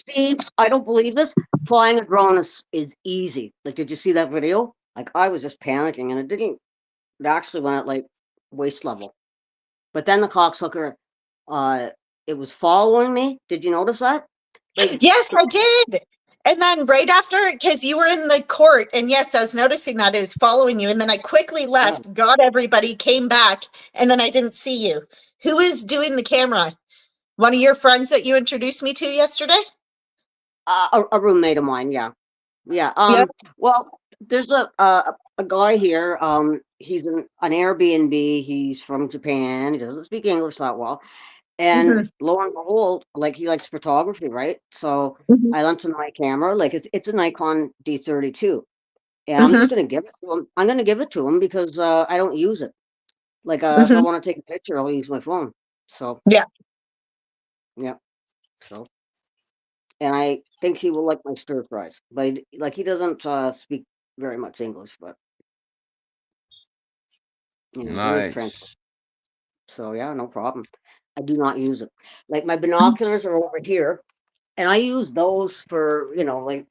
Speaker 3: Steve, I don't believe this. Flying a drone is easy. Like, did you see that video? Like, I was just panicking, and it actually went at like waist level. But then the cocksucker, it was following me. Did you notice that? Like,
Speaker 2: Yes, I did. And then right after, because you were in the court, and yes, I was noticing that it was following you. And then I quickly left, got everybody, came back, and then I didn't see you. Who is doing the camera? One of your friends that you introduced me to yesterday?
Speaker 3: a roommate of mine, yeah. Yeah.
Speaker 2: Yep.
Speaker 3: Well, there's a guy here. He's an Airbnb. He's from Japan. He doesn't speak English that well. And lo and behold, like he likes photography, right? So I lent him my camera. Like it's a Nikon D32, and I'm just gonna give it to him. I'm gonna give it to him because I don't use it. Like if I want to take a picture, I'll use my phone. So
Speaker 2: Yeah.
Speaker 3: yeah. So, and I think he will like my stir fries, but like he doesn't speak very much English, but you know, there is
Speaker 1: Nice.
Speaker 3: translation. So yeah, no problem. I do not use it. Like my binoculars are over here, and I use those for, you know, like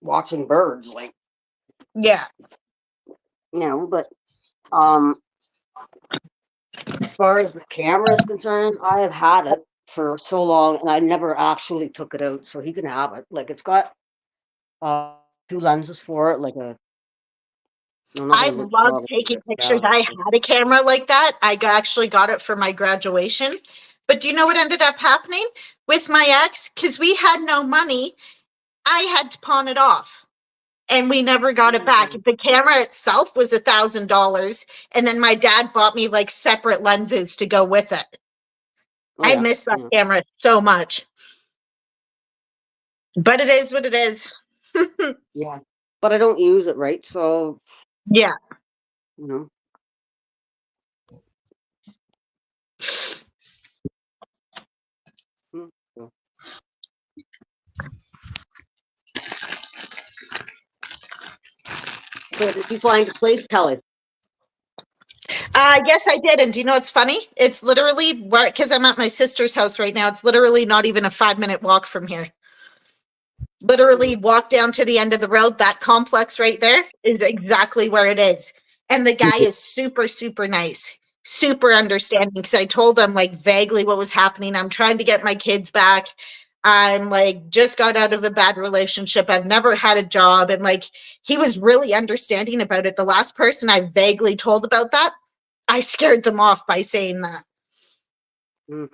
Speaker 3: watching birds, like,
Speaker 2: Yeah.
Speaker 3: you know, but as far as the camera is concerned, I have had it for so long and I never actually took it out, so he can have it. Like it's got two lenses for it, like a
Speaker 2: I love taking pictures. I had a camera like that. Actually got it for my graduation. But do you know what ended up happening with my ex? Because we had no money. I had to pawn it off. And we never got it back. The camera itself was $1,000. And then my dad bought me like separate lenses to go with it. I miss that camera so much. But it is what it is.
Speaker 3: Yeah. But I don't use it, right? So
Speaker 2: yeah.
Speaker 3: You know. So did you find a place, Kelly?
Speaker 2: Yes, I did. And do you know what's funny? It's literally because I'm at my sister's house right now. It's literally not even a 5-minute walk from here. Literally walk down to the end of the road. That complex right there is exactly where it is. And the guy is super, super nice, super understanding. Because I told him like vaguely what was happening. I'm trying to get my kids back. I'm like, just got out of a bad relationship. I've never had a job. And like, he was really understanding about it. The last person I vaguely told about that, I scared them off by saying that.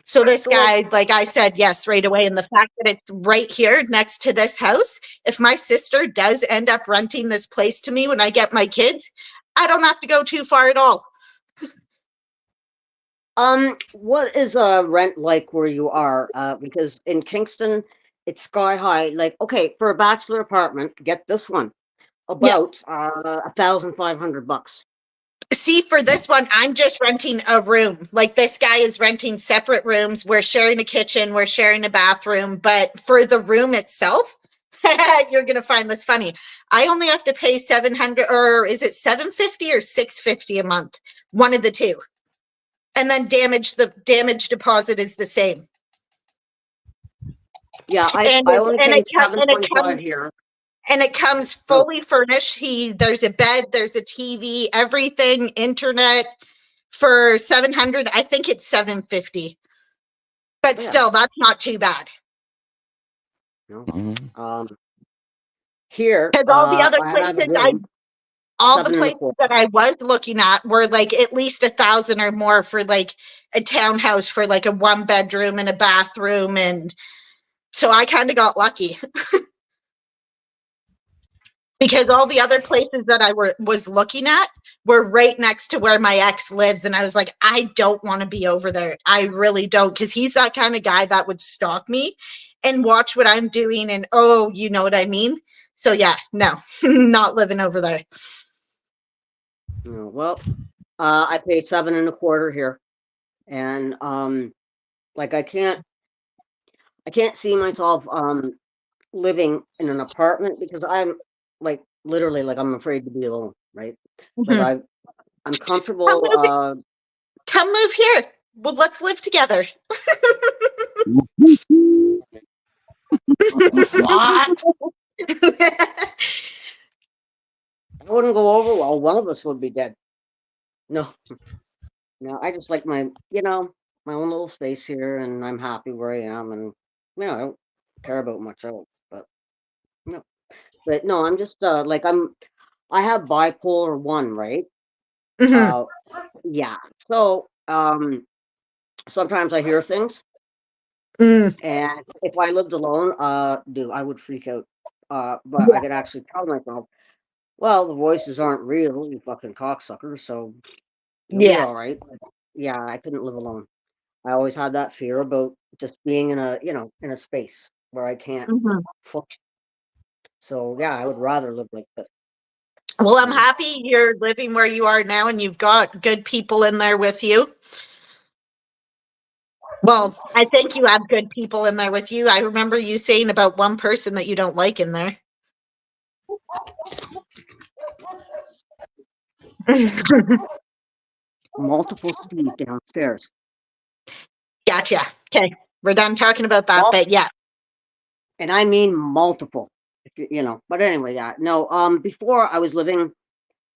Speaker 2: So this guy, like I said, yes, right away. And the fact that it's right here next to this house, if my sister does end up renting this place to me when I get my kids, I don't have to go too far at all.
Speaker 3: What is rent like where you are? Because in Kingston, it's sky high. Like, okay, for a bachelor apartment, get this one, about $1,500.
Speaker 2: See, for this one, I'm just renting a room. Like this guy is renting separate rooms. We're sharing a kitchen, we're sharing a bathroom, but for the room itself, you're gonna find this funny. I only have to pay $700, or is it $750 or $650 a month? One of the two. And then the damage deposit is the same.
Speaker 3: Yeah, I only pay $725 here.
Speaker 2: And it comes fully furnished. There's a bed, there's a TV, everything, internet for $700. I think it's $750. But still, that's not too bad.
Speaker 3: No. Here,
Speaker 2: because all the other places that I was looking at were like at least 1,000 or more for like a townhouse for like a 1-bedroom and a bathroom, and so I kind of got lucky. because all the other places that was looking at were right next to where my ex lives, and I was like, I don't want to be over there. I really don't, because he's that kind of guy that would stalk me and watch what I'm doing, and oh, you know what I mean? So yeah, no, not living over there.
Speaker 3: No, well, I pay 7.25 here, and like I can't see myself living in an apartment because I'm like literally like I'm afraid to be alone, right? Like
Speaker 2: Mhm.
Speaker 3: I'm comfortable.
Speaker 2: Come move here. Well, let's live together.
Speaker 3: What? I wouldn't go over well. One of us would be dead. No, no. I just like my my own little space here, and I'm happy where I am, and I don't care about much else. But no, I'm just like I have bipolar 1, right?
Speaker 2: Mhm.
Speaker 3: Uh yeah. So sometimes I hear things,
Speaker 2: Mm.
Speaker 3: and if I lived alone, dude, I would freak out. But I
Speaker 2: Yeah.
Speaker 3: could actually tell myself, well, the voices aren't real, you fucking cocksucker, so you'll be
Speaker 2: Yeah.
Speaker 3: all right. But yeah, I couldn't live alone. I always had that fear about just being in a, in a space where I can't
Speaker 2: Mhm.
Speaker 3: function. So yeah, I would rather live like this,
Speaker 2: Well,
Speaker 3: you
Speaker 2: I'm
Speaker 3: know.
Speaker 2: happy you're living where you are now and you've got good people in there with you. Well, I think you have good people in there with you. I remember you saying about one person that you don't like in there.
Speaker 3: Multiple Steve downstairs.
Speaker 2: Gotcha. Okay. We're done talking about that,
Speaker 3: Mul-
Speaker 2: but yeah.
Speaker 3: and I mean multiple. If you know. But anyway, yeah. No, before I was living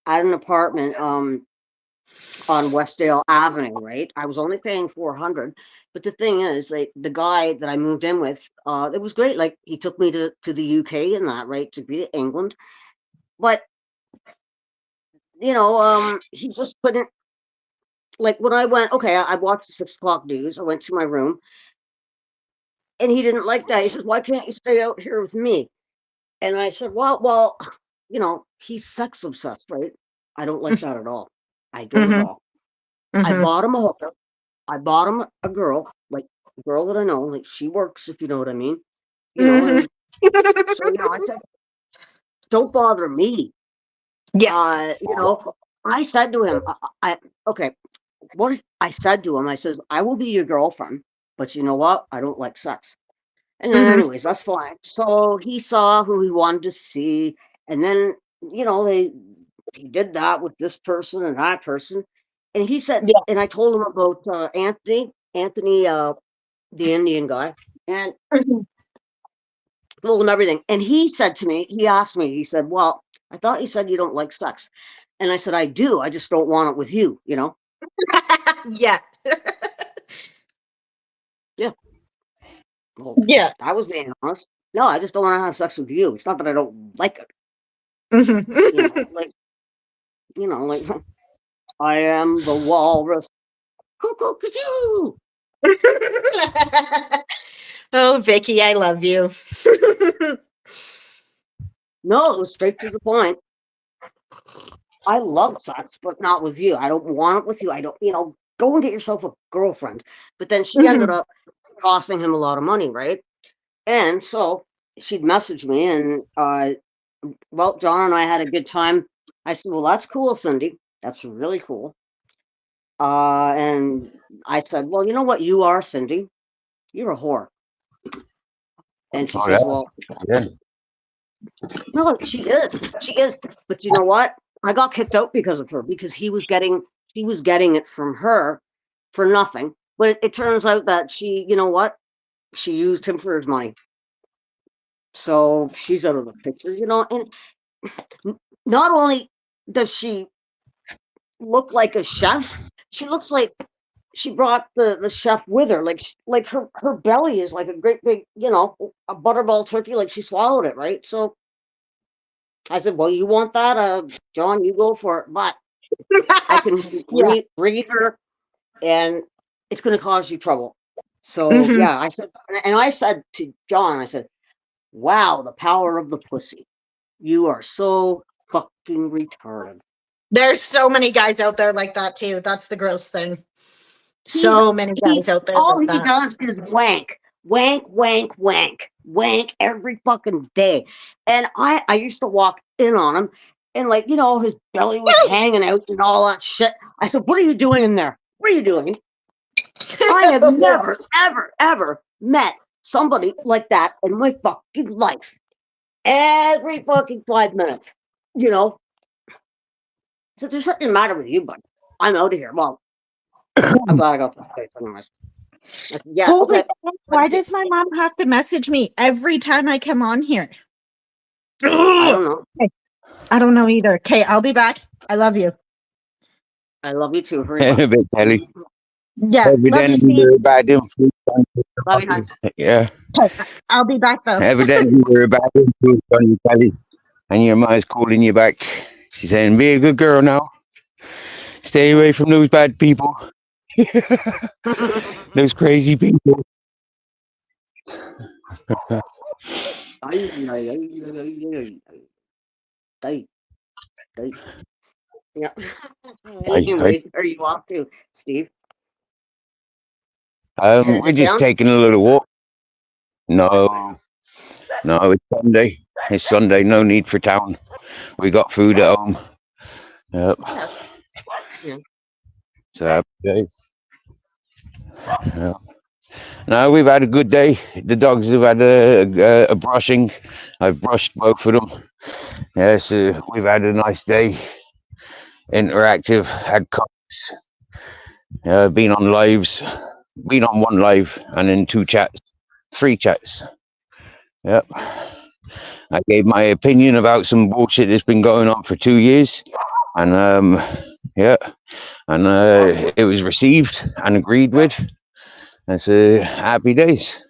Speaker 3: at an apartment on Westdale Avenue, right? I was only paying 400, but the thing is, like the guy that I moved in with, it was great. Like he took me to the UK and that, right, to be to England. But he just couldn't. Like when I went, okay, I watched the 6 o'clock news. I went to my room, and he didn't like that. He says, "Why can't you stay out here with me?" And I said, "Well, he's sex obsessed, right? I don't like that at all. I don't at
Speaker 2: Mhm.
Speaker 3: all. I
Speaker 2: Mhm.
Speaker 3: bought him a hooker. I bought him a girl, like a girl that I know, like she works, if you know what I mean,
Speaker 2: Mhm.
Speaker 3: and so I said, don't bother me.
Speaker 2: Yeah.
Speaker 3: I said to him, okay, what I said to him, I says, I will be your girlfriend, but you know what? I don't like sex. And then,
Speaker 2: Mhm.
Speaker 3: anyways, that's fine. So he saw who he wanted to see, and then he did that with this person and that person, and he said,
Speaker 2: Yeah.
Speaker 3: and I told him about Anthony, the Indian guy, and
Speaker 2: Mhm.
Speaker 3: told him everything. And he said to me, he asked me, he said, "Well, I thought you said you don't like sex," and I said, "I do. I just don't want it with you."
Speaker 2: Yeah.
Speaker 3: Yeah. Well,
Speaker 2: Yeah.
Speaker 3: I was being honest. No, I just don't want to have sex with you. It's not that I don't like it.
Speaker 2: Mhm.
Speaker 3: Like like I am the walrus. Cuckoo, cuckoo.
Speaker 2: Oh, Vicky, I love you.
Speaker 3: No, it was straight to the point. I love sex, but not with you. I don't want it with you. I don't, go and get yourself a girlfriend. But then she ended
Speaker 2: Mhm.
Speaker 3: up costing him a lot of money, right? And so she'd message me, and well, John and I had a good time. I said, "Well, that's cool, Cindy. That's really cool." And I said, "Well, you know what you are, Cindy? You're a whore." And she
Speaker 1: Oh,
Speaker 3: says, "Well,
Speaker 1: yeah.
Speaker 3: no, she is. She is. But you know what? I got kicked out because of her because he was getting it from her for nothing. But it turns out that she, you know what? She used him for his money. So she's out of the picture, and not only does she look like a chef, she looks like she brought the chef with her. Like her belly is like a great big, a butterball turkey, like she swallowed it, right? So I said, "Well, you want that, John, you go for it. But I can
Speaker 2: Yeah.
Speaker 3: read her, and it's going to cause you trouble." So
Speaker 2: Mhm.
Speaker 3: yeah, I said, and I said to John, I said, "Wow, the power of the pussy." You are so fucking retarded.
Speaker 2: There's so many guys out there like that too. That's the gross thing. So many guys out there
Speaker 3: All
Speaker 2: like
Speaker 3: he
Speaker 2: that.
Speaker 3: does is wank, wank, wank, wank, wank every fucking day. And I used to walk in on him, and like, you know, his belly was hanging out and all that shit. I said, "What are you doing in there? What are you doing?" I have never, ever, ever met somebody like that in my fucking life. Every fucking 5 minutes, you know. So there's something the matter with you, bud. I'm out of here. Well, I'm glad I got to the place anyways. Yeah,
Speaker 2: Oh my
Speaker 3: okay.
Speaker 2: God, why does my mom have to message me every time I come on here?
Speaker 3: I don't know.
Speaker 2: I don't know either. Okay, I'll be back. I love you.
Speaker 3: I love you too. Hurry up.
Speaker 1: Big Kelly.
Speaker 2: Yeah, love you,
Speaker 1: Evidently,
Speaker 2: Steve.
Speaker 1: you're a bad influence on your
Speaker 3: Love you, hon.
Speaker 1: Yeah.
Speaker 2: I'll be back though.
Speaker 1: Evidently, you're a bad influence on your Kelly. And your mom's calling you back. She's saying, be a good girl now. Stay away from those bad people. Those crazy people.
Speaker 3: Yeah. Anyways, are you off to, Steve? Headed
Speaker 1: We're
Speaker 3: to
Speaker 1: just
Speaker 3: town?
Speaker 1: taking a little walk. No, it's Sunday. It's Sunday. No need for town. We got food at home. Yep.
Speaker 3: Yeah.
Speaker 1: So happy days. Yep. No, we've had a good day. The dogs have had a brushing. I've brushed both of them. Yeah, so we've had a nice day. Interactive. Had cups. Been on lives. Been on one live and then 2 chats. 3 chats. Yep. I gave my opinion about some bullshit that's been going on for 2 years. And yeah. And it was received and agreed with. That's happy days.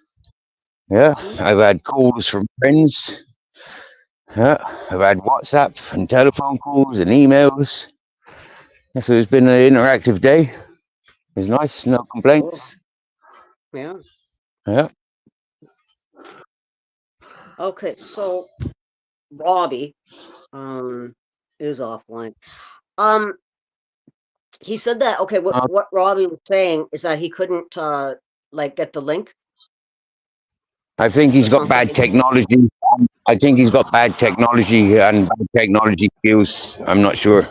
Speaker 1: Yeah, I've had calls from friends. Yeah, I've had WhatsApp and telephone calls and emails. Yeah, so it's been an interactive day. It's nice, no complaints.
Speaker 3: Yeah.
Speaker 1: Yeah.
Speaker 3: Okay, so Robbie is offline. He said that what Robbie was saying is that he couldn't like get the link.
Speaker 1: I think he's got bad technology. I think he's got bad technology and bad technology skills. I'm not sure.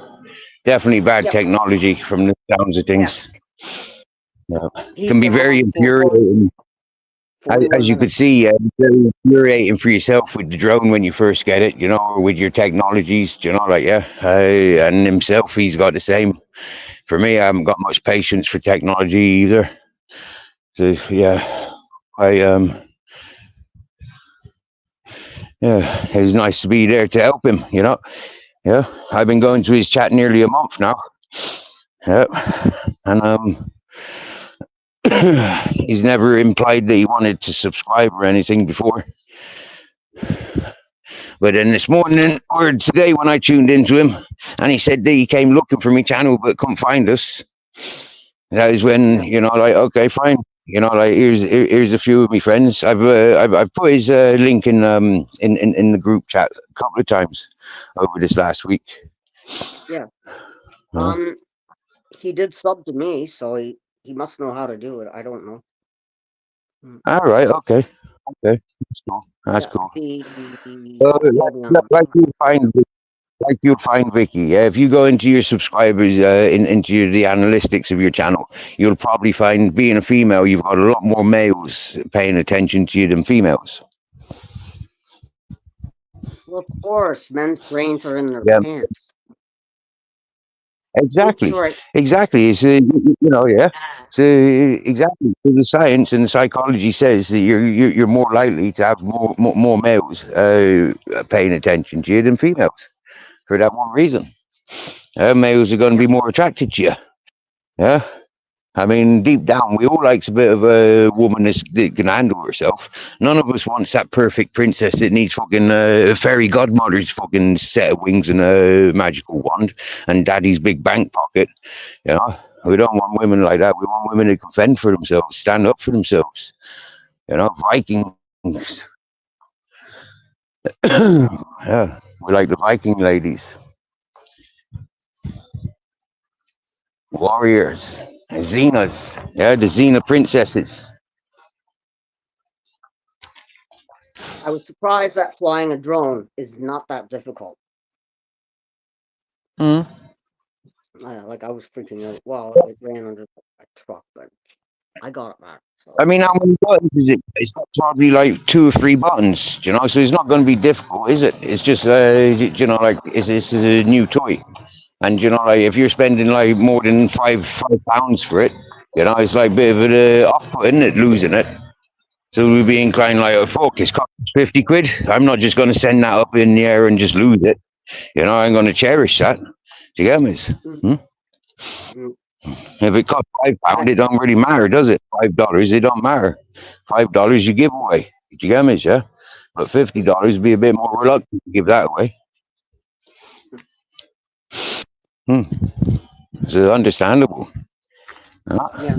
Speaker 1: Definitely bad technology from the sounds of things. Yeah. It can be very infuriating. As you could see, it's very infuriating for yourself with the drone when you first get it, you know, or with your technologies, you know, like, yeah. And himself, he's got the same. For me, I haven't got much patience for technology either. So, yeah, yeah, it's nice to be there to help him, you know. Yeah, I've been going to his chat nearly a month now. Yeah, and he's never implied that he wanted to subscribe or anything before. But then this morning or today when I tuned into him and he said that he came looking for my channel but couldn't find us, that is when, you know, like, okay, fine. You know, like, here's a few of my friends. I've put his link in the group chat a couple of times over this last week.
Speaker 3: Yeah. He did sub to me, so he must know how to do it. I don't know.
Speaker 1: All right. Okay. That's cool. That's cool. Like you'll find Vicky. Yeah, if you go into your subscribers, into the analytics of your channel, you'll probably find, being a female, you've got a lot more males paying attention to you than females.
Speaker 3: Well, of course, men's brains are in their pants.
Speaker 1: Exactly.
Speaker 3: Sorry.
Speaker 1: Exactly. It's you know, yeah. So exactly. So the science and the psychology says that you're more likely to have more males paying attention to you than females. For that one reason, males are going to be more attracted to you. Yeah, I mean, deep down, we all likes a bit of a woman that can handle herself. None of us wants that perfect princess that needs fucking fairy godmother's fucking set of wings and a magical wand and daddy's big bank pocket. You know, we don't want women like that. We want women who can fend for themselves, stand up for themselves. You know, Vikings. Yeah. We're like the Viking ladies, warriors, Xenas. Yeah, the Xena princesses.
Speaker 3: I was surprised that flying a drone is not that difficult.
Speaker 1: Hmm.
Speaker 3: Like I was freaking out. Well, it ran under a truck, but I got it back. So
Speaker 1: I mean, how many buttons is it? It's got probably like 2 or 3 buttons, you know. So it's not going to be difficult, is it? It's just, you know, like it's a new toy, and you know, like if you're spending like more than £5 for it, you know, it's like a bit of an off-put, isn't it? Losing it. So we'd be inclined like, oh, fuck, it's cost 50 quid. I'm not just going to send that up in the air and just lose it. You know, I'm going to cherish that. Do you get me?
Speaker 3: mm,
Speaker 1: If it costs
Speaker 3: I,
Speaker 1: £5, it don't really matter, does it? $5, it don't matter. $5 you give away. Do you get me? Yeah. But $50 would be a bit more reluctant to give that away. Hmm. It's understandable.
Speaker 3: yeah.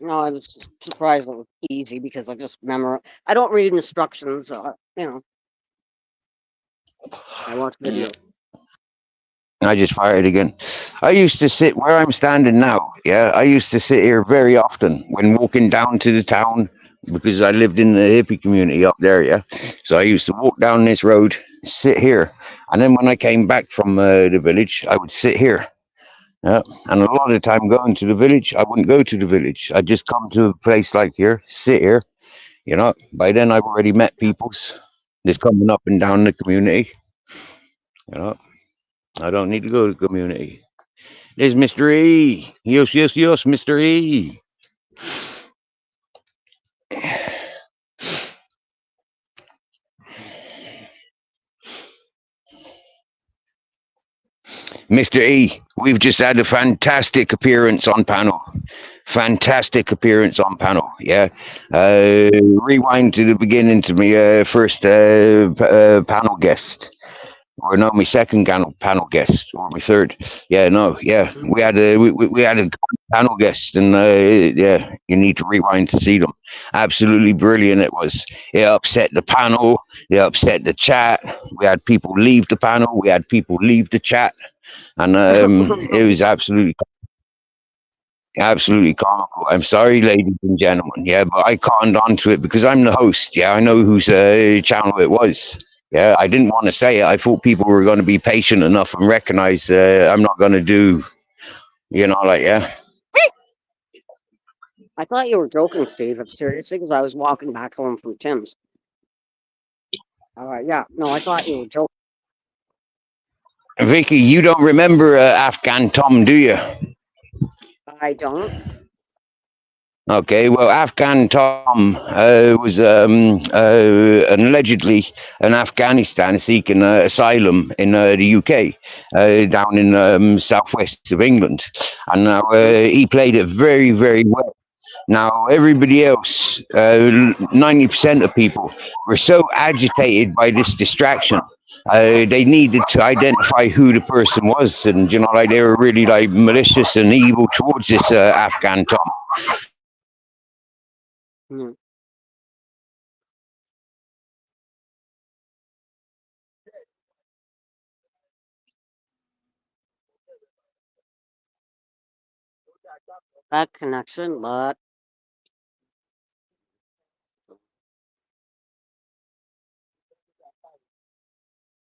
Speaker 3: No, I was surprised it was easy because I just remember I don't read instructions. You know, I watch videos.
Speaker 1: I just fired again. I used to sit where I'm standing now. Yeah, I used to sit here very often when walking down to the town because I lived in the hippie community up there. Yeah, so I used to walk down this road, sit here, and then when I came back from the village, I would sit here. Yeah, and a lot of the time going to the village, I wouldn't go to the village. I'd just come to a place like here, sit here. You know, by then I've already met peoples. Just coming up and down the community. You know, I don't need to go to the community. There's Mr. E. Yes, yes, yes, Mr. E. Mr. E, we've just had a fantastic appearance on panel. Fantastic appearance on panel. Yeah. Rewind to the beginning to me first panel guest. Or no, my second panel guest, or my third. Yeah, no, yeah, we had a panel guest, and yeah, you need to rewind to see them. Absolutely brilliant it was. It upset the panel. It upset the chat. We had people leave the panel. We had people leave the chat, and it was absolutely comical. I'm sorry, ladies and gentlemen. Yeah, but I cottoned onto it because I'm the host. Yeah, I know whose channel it was. Yeah, I didn't want to say it. I thought people were going to be patient enough and recognize I'm not going to do, you know, like, yeah.
Speaker 3: I thought you were joking, Steve. I'm seriously because I was walking back home from Tim's. All right, yeah, no, I thought you were joking.
Speaker 1: Vicky, you don't remember Afghan Tom, do you?
Speaker 3: I don't.
Speaker 1: Okay, well, Afghan Tom was allegedly an Afghanistan seeking asylum in the UK, down in southwest of England, and now he played it very, very well. Now, everybody else, 90% of people, were so agitated by this distraction. They needed to identify who the person was, and you know, like they were really like malicious and evil towards this Afghan Tom.
Speaker 3: Hmm. Bad connection, but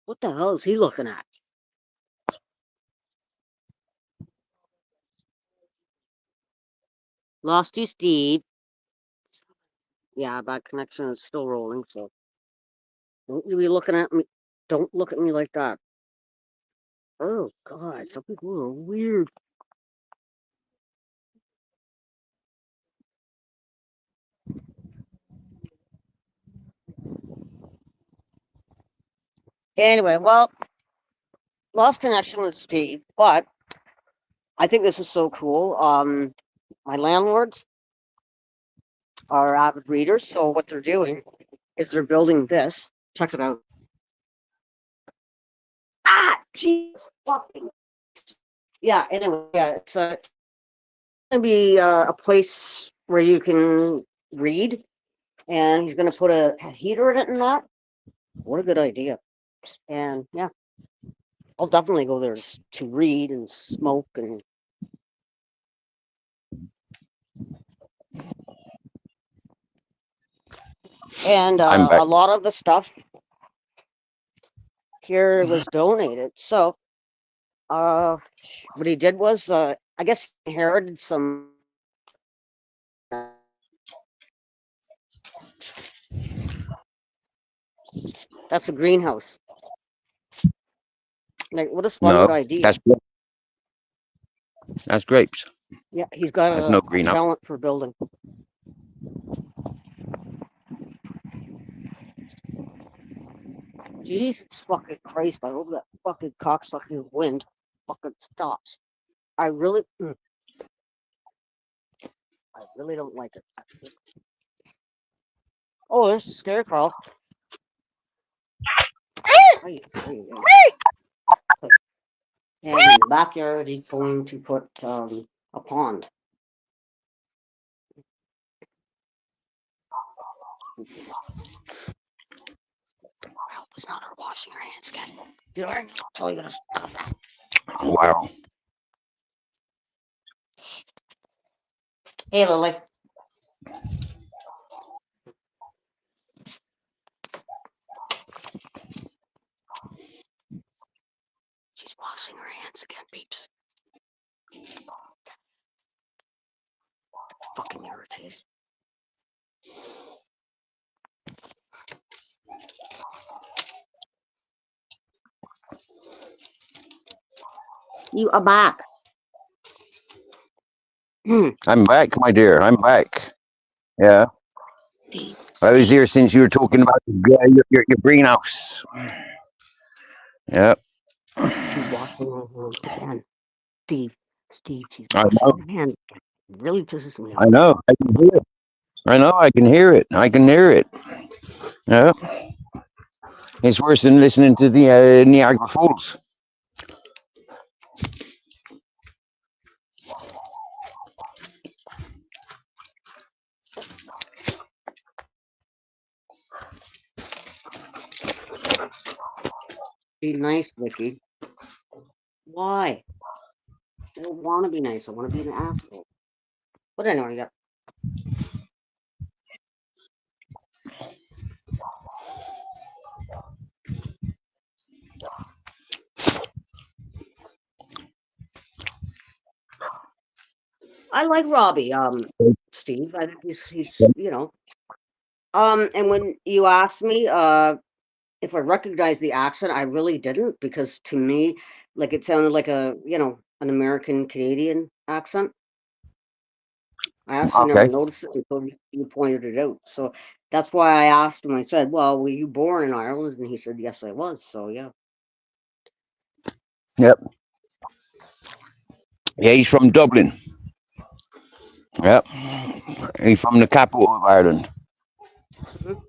Speaker 3: what the hell is he looking at? Lost you, Steve. Yeah, bad connection is still rolling, so don't you be looking at me. Don't look at me like that. Oh God, some people are weird. Anyway, well, lost connection with Steve, but I think this is so cool. My landlords are avid readers, so what they're doing is they're building this. Check it out. Ah, jeez, fucking. Yeah. Anyway, yeah, it's gonna be a place where you can read, and he's gonna put a heater in it and that. What a good idea. And yeah, I'll definitely go there to read and smoke and
Speaker 1: I'm back.
Speaker 3: a lot of the stuff here was donated. So what he did was I guess he inherited some. That's a greenhouse. Like, what a splendid
Speaker 1: No,
Speaker 3: idea.
Speaker 1: that's grapes.
Speaker 3: Yeah, he's got
Speaker 1: That's no
Speaker 3: a
Speaker 1: greenhouse.
Speaker 3: talent for building. Jesus fucking Christ, I hope that fucking cocksucking wind fucking stops. I really don't like it. Oh, there's a scarecrow. Hey, hey, hey. And in the backyard, he's going to put a pond. I hope it's not her washing her hands again. Did I tell you to stop that?
Speaker 1: Wow.
Speaker 3: Hey, Lily. She's washing her hands again, peeps. Fucking irritated. You are back.
Speaker 1: I'm back, my dear. I'm back. Yeah. I was here since you were talking about your greenhouse. Yeah.
Speaker 3: She's washing her hands again. Steve, she's
Speaker 1: I
Speaker 3: washing
Speaker 1: know.
Speaker 3: her hands. It really pisses me off.
Speaker 1: I know. I can hear it. I know. I can hear it. I can hear it. Yeah. It's worse than listening to the Niagara Falls.
Speaker 3: Be nice, Vicky. Why? I don't want to be nice. I want to be an asshole. But anyway, yeah. I like Robbie, Steve. I think he's you know. And when you asked me if I recognized the accent, I really didn't, because to me, like, it sounded like an American Canadian accent. I actually never
Speaker 1: Okay.
Speaker 3: noticed it until you pointed it out. So that's why I asked him. I said, "Well, were you born in Ireland?" And he said, "Yes, I was." So yeah.
Speaker 1: Yep. Yeah, he's from Dublin. Yep. He's from the capital of Ireland.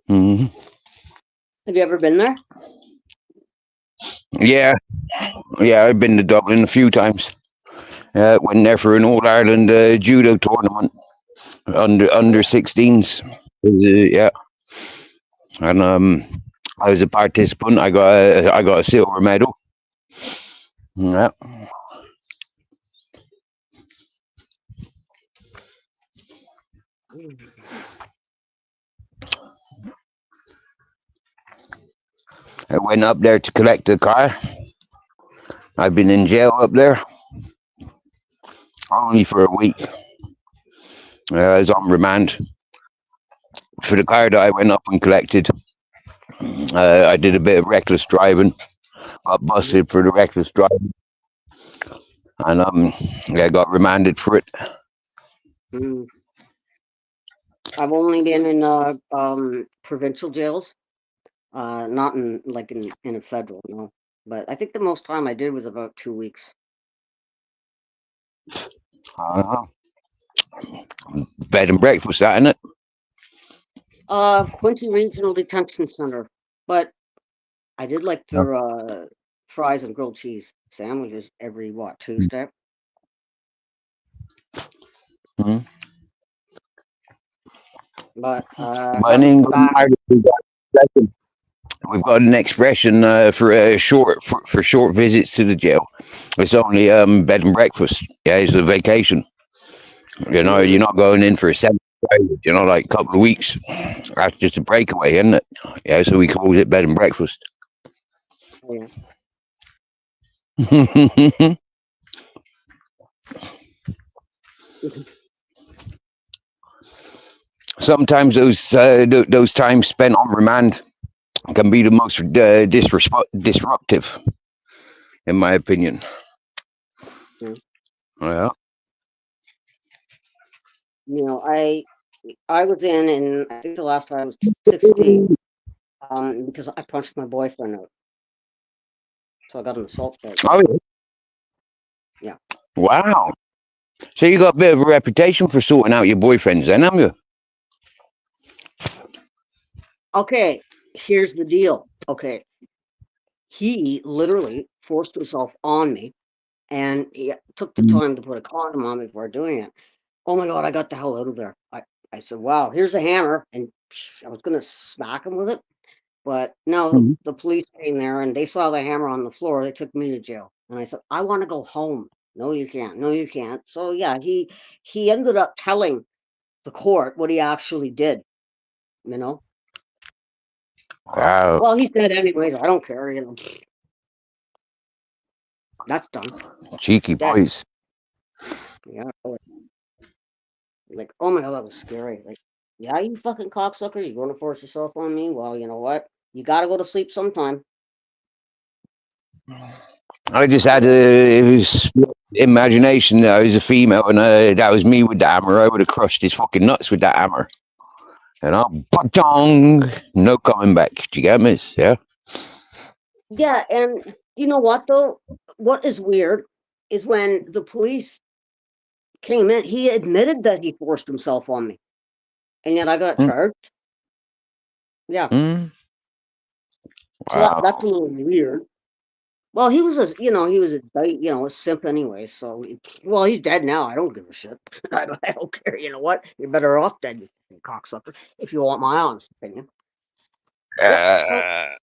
Speaker 1: Mm-hmm.
Speaker 3: Have you ever been there?
Speaker 1: Yeah. Yeah, I've been to Dublin a few times. Went there for an All Ireland judo tournament under 16s. Yeah. And I was a participant. I got a silver medal. Yeah. I went up there to collect the car. I've been in jail up there only for a week. I was on remand for the car that I went up and collected. I did a bit of reckless driving. Got busted for the reckless driving, and I got remanded for it.
Speaker 3: I've only been in provincial jails, not in a federal, no. But I think the most time I did was about 2 weeks.
Speaker 1: Bed and breakfast, that, isn't it?
Speaker 3: Quincy Regional Detention Center, but I did like their fries and grilled cheese sandwiches every Tuesday.
Speaker 1: Mm-hmm.
Speaker 3: But
Speaker 1: in England, we've got an expression for for short visits to the jail. It's only bed and breakfast. Yeah, it's a vacation. You know, you're not going in for a 7 days. You know, like a couple of weeks. That's just a breakaway, isn't it? Yeah, so we call it bed and breakfast.
Speaker 3: Yeah.
Speaker 1: Sometimes those times spent on remand can be the most disruptive, in my opinion.
Speaker 3: Yeah.
Speaker 1: Yeah.
Speaker 3: You know, I was in I think the last time I was 16, because I punched my boyfriend out. So I got an assault charge.
Speaker 1: Oh, yeah.
Speaker 3: Yeah.
Speaker 1: Wow. So you got a bit of a reputation for sorting out your boyfriends, then, haven't you?
Speaker 3: Okay, here's the deal. Okay, he literally forced himself on me, and he took the time to put a condom on me before doing it. Oh my god, I got the hell out of there. I said, wow, here's a hammer, and I was gonna smack him with it, but no,
Speaker 1: Mhm.
Speaker 3: the police came there and they saw the hammer on the floor. They took me to jail, and I said, I want to go home. No, you can't. No, you can't. So yeah, he ended up telling the court what he actually did. You know,
Speaker 1: Wow.
Speaker 3: well, he's dead anyways. I don't care. You know, that's done.
Speaker 1: Cheeky
Speaker 3: Dead.
Speaker 1: boys.
Speaker 3: Yeah. Like, oh my god, that was scary. Like, yeah, you fucking cocksucker, you're gonna force yourself on me? Well, you know what? You gotta go to sleep sometime.
Speaker 1: I just had imagination that I was a female and that was me with the hammer. I would have crushed his fucking nuts with that hammer. And I'll ba-dong, no coming back. Do you get me? Yeah.
Speaker 3: Yeah, and you know what though? What is weird is when the police came in, he admitted that he forced himself on me, and yet I got
Speaker 1: Hmm.
Speaker 3: charged. Yeah,
Speaker 1: Mm.
Speaker 3: so that's
Speaker 1: Wow.
Speaker 3: a little weird. Well, he was a simp anyway. So, well, he's dead now. I don't give a shit. I don't care. You know what? You're better off dead, you fucking cocksucker. If you want my honest opinion. Yep. So,
Speaker 1: Uh,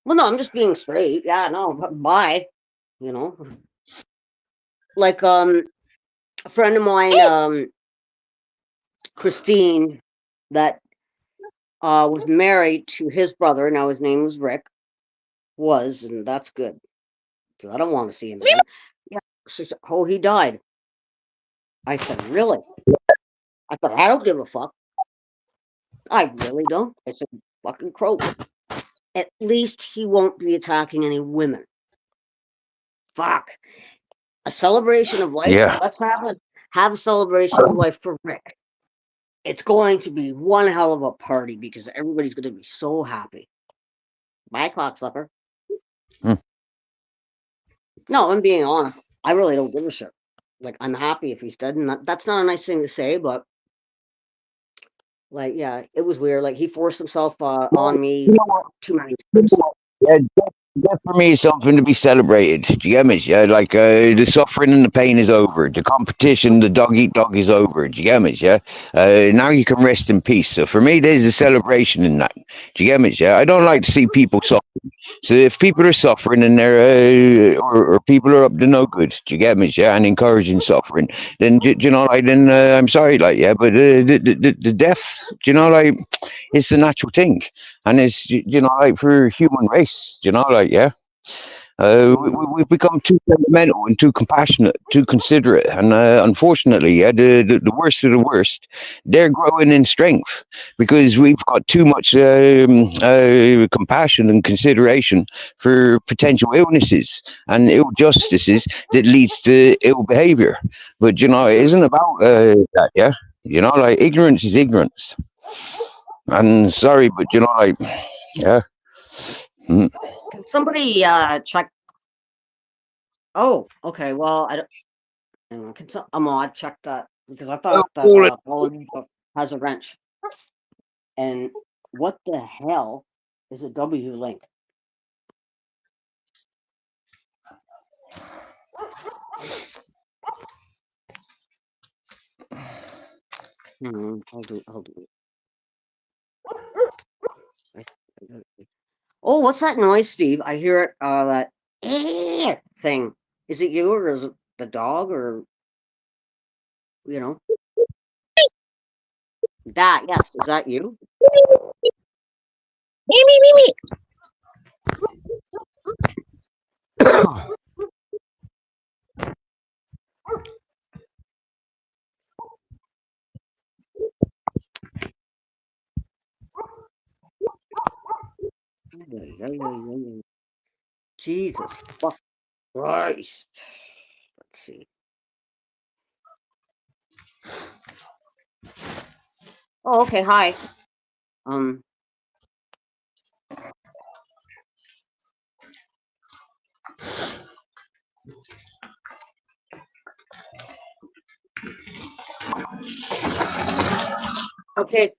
Speaker 3: well, no, I'm just being straight. Yeah, no, bye. You know, like a friend of mine, Christine, that was married to his brother. Now his name was Rick. Was, and that's good because I don't want to see him again. Yeah. She said, oh, he died. I said, really? I thought I don't give a fuck. I really don't. I said, fucking croak. At least he won't be attacking any women. Fuck. A celebration of life.
Speaker 1: yeah.
Speaker 3: Let's have a celebration of life for Rick. It's going to be one hell of a party because everybody's going to be so happy. Bye, cocksucker.
Speaker 1: Hmm.
Speaker 3: No, I'm being honest. I really don't give a shit. Like, I'm happy if he's dead, and that's not a nice thing to say, but like, yeah, it was weird. Like, he forced himself on me
Speaker 1: You know what?
Speaker 3: too many times.
Speaker 1: Yeah, death for me is something to be celebrated. Do you get me? Yeah, like the suffering and the pain is over. The competition, the dog eat dog is over. Do you get me? Yeah. Now you can rest in peace. So for me, there's a celebration in that. Do you get me? Yeah. I don't like to see people suffer. So if people are suffering and they're or people are up to no good, do you get me? Yeah, and encouraging suffering, then you know, like then I'm sorry, like yeah, but the death, you know, like it's the natural thing, and it's you know, like for human race, you know, like yeah. We've become too sentimental and too compassionate, too considerate, and unfortunately, yeah, the worst of the worst, they're growing in strength because we've got too much compassion and consideration for potential illnesses and ill justices that leads to ill behavior. But you know, it isn't about that, yeah. You know, like ignorance is ignorance, and sorry, but you know, like yeah. Mm.
Speaker 3: Can somebody check? Oh, okay. Well, I don't. Hang on, can a mod check that because I thought that Pauline has a wrench. And what the hell is a W link? I'll do it. Oh, what's that noise, Steve? I hear it. That thing. Is it you or is it the dog or you know that? Yes, is that you?
Speaker 1: Me, me, me, me.
Speaker 3: Jesus fuck Christ. Let's see. Oh, okay. Hi. Um. Okay.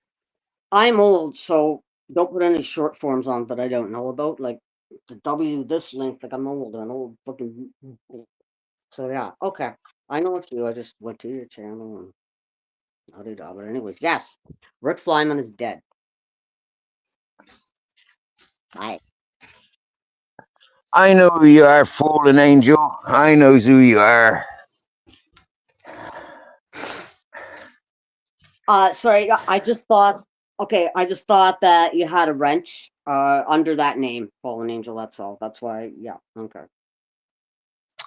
Speaker 3: I'm old, so don't put any short forms on that I don't know about. Like the W this length. Like I'm old. I'm old fucking. So yeah. Okay. I know it's you. I just went to your channel and. But anyways, yes, Rick Flyman is dead. Hi.
Speaker 1: I know who you are, fallen angel. I knows who you are.
Speaker 3: Sorry, I just thought. Okay, I just thought that you had a wrench under that name, Fallen Angel. That's all. That's why. Yeah. Okay.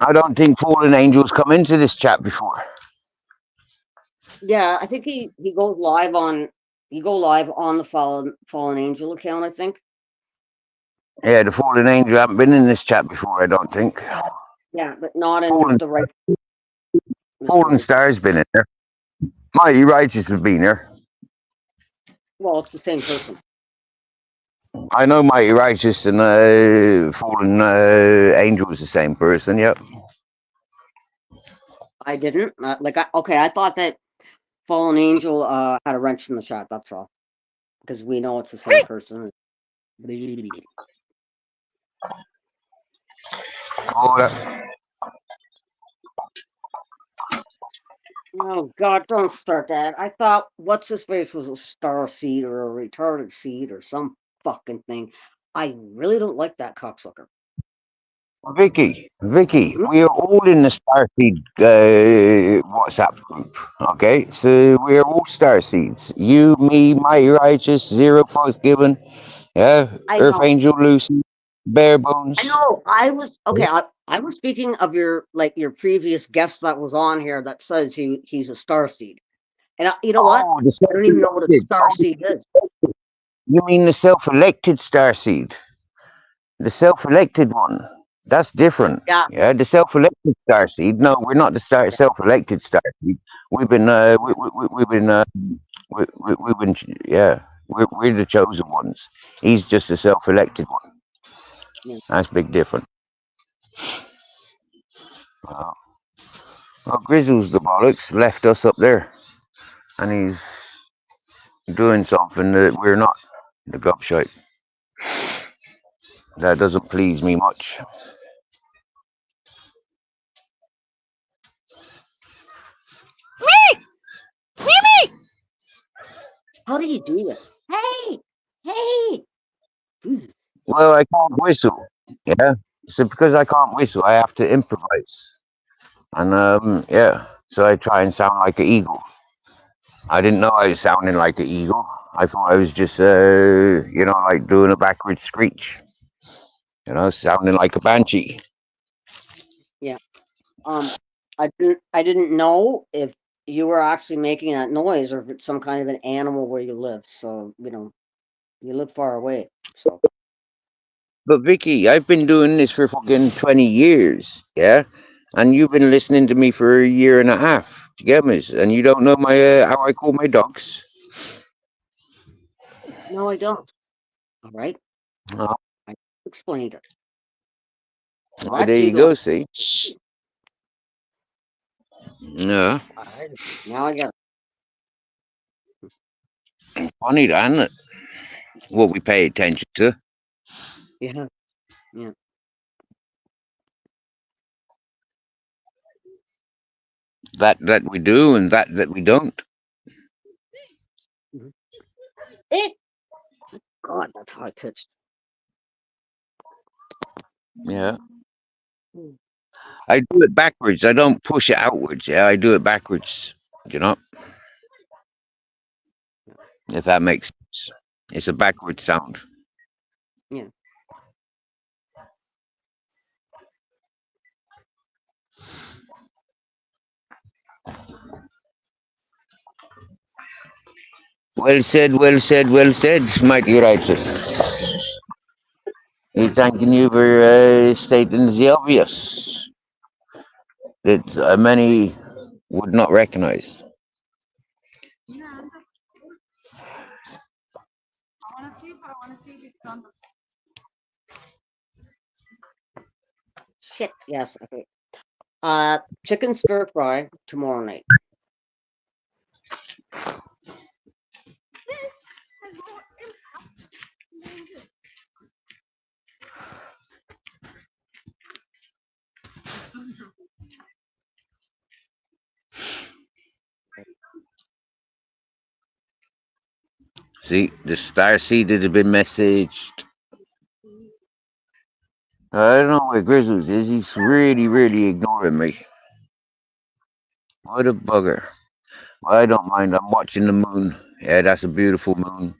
Speaker 1: I don't think fallen angels come into this chat before.
Speaker 3: Yeah, I think he goes live on. You go live on the Fallen Angel account. I think.
Speaker 1: Yeah, the fallen angel haven't been in this chat before, I don't think.
Speaker 3: Yeah, but not in
Speaker 1: Fallen,
Speaker 3: the right.
Speaker 1: fallen star's been in there. Mighty Righteous have been here.
Speaker 3: Well, it's the same person.
Speaker 1: I know Mighty Righteous and fallen angel is the same person, yep.
Speaker 3: I didn't okay. I thought that Fallen Angel had a wrench in the chat. That's all, because we know it's the same person.
Speaker 1: Oh, that,
Speaker 3: Oh God, don't start that. I thought what's his face was a star seed or a retarded seed or some fucking thing. I really don't like that cocksucker.
Speaker 1: Vicky,
Speaker 3: Hmm?
Speaker 1: we are all in the Starseed WhatsApp group, okay? So we are all Starseeds. You, me, Mighty Righteous, Zero Forgiven, yeah,
Speaker 3: I
Speaker 1: Earth
Speaker 3: know.
Speaker 1: Angel Lucy, Bare
Speaker 3: I
Speaker 1: Bones.
Speaker 3: know. I was okay. I was speaking of your previous guest that was on here that says he's a star seed. And you know what?
Speaker 1: Oh, the
Speaker 3: I don't even know what a
Speaker 1: self-elected.
Speaker 3: star seed is.
Speaker 1: You mean the self-elected Starseed? The self-elected one. That's different.
Speaker 3: Yeah.
Speaker 1: Yeah, the self-elected starseed. No, we're not the self-elected starseed. We've been, we've been, we've been, yeah, we're the chosen ones. He's just a self-elected one.
Speaker 3: Yeah.
Speaker 1: That's big different. Well, Grizzles the bollocks left us up there, and he's doing something that we're not. The gobshite. That doesn't please me much.
Speaker 3: How do you do this? Hey, hey. Ooh.
Speaker 1: Well, I can't whistle. Yeah. So because I can't whistle, I have to improvise. And yeah, so I try and sound like an eagle. I didn't know I was sounding like an eagle. I thought I was just, like doing a backward screech. Sounding like a banshee.
Speaker 3: Yeah. I didn't know if you were actually making that noise or if it's some kind of an animal where you live. So you live far away. So
Speaker 1: But Vicky, I've been doing this for fucking 20 years, yeah? And you've been listening to me for a year and a half. Do you get me? And you don't know my how I call my dogs?
Speaker 3: no, I don't. All right.
Speaker 1: Oh,
Speaker 3: I explained it. So
Speaker 1: well,
Speaker 3: that's
Speaker 1: there
Speaker 3: you
Speaker 1: you go,
Speaker 3: going.
Speaker 1: see? Yeah.
Speaker 3: All right. Now I got
Speaker 1: Funny, that, isn't it? What we pay attention to.
Speaker 3: it. Yeah. Yeah.
Speaker 1: That we do and that we don't.
Speaker 3: Mhm. Eh, God, that's high pitched.
Speaker 1: Yeah.
Speaker 3: Mm.
Speaker 1: I do it backwards. I don't push it outwards. Yeah, I do it backwards. You know, if that makes sense. It's a backward sound.
Speaker 3: Yeah.
Speaker 1: Well said, well said, well said, mighty righteous. He's thanking you for stating the obvious that many would not recognize.
Speaker 3: Shit. Yes. Okay. Chicken stir fry tomorrow night.
Speaker 1: See, the star seed had been messaged. I don't know where Grizzles is. He's really, really ignoring me. What a bugger. Well, I don't mind. I'm watching the moon. Yeah, that's a beautiful moon.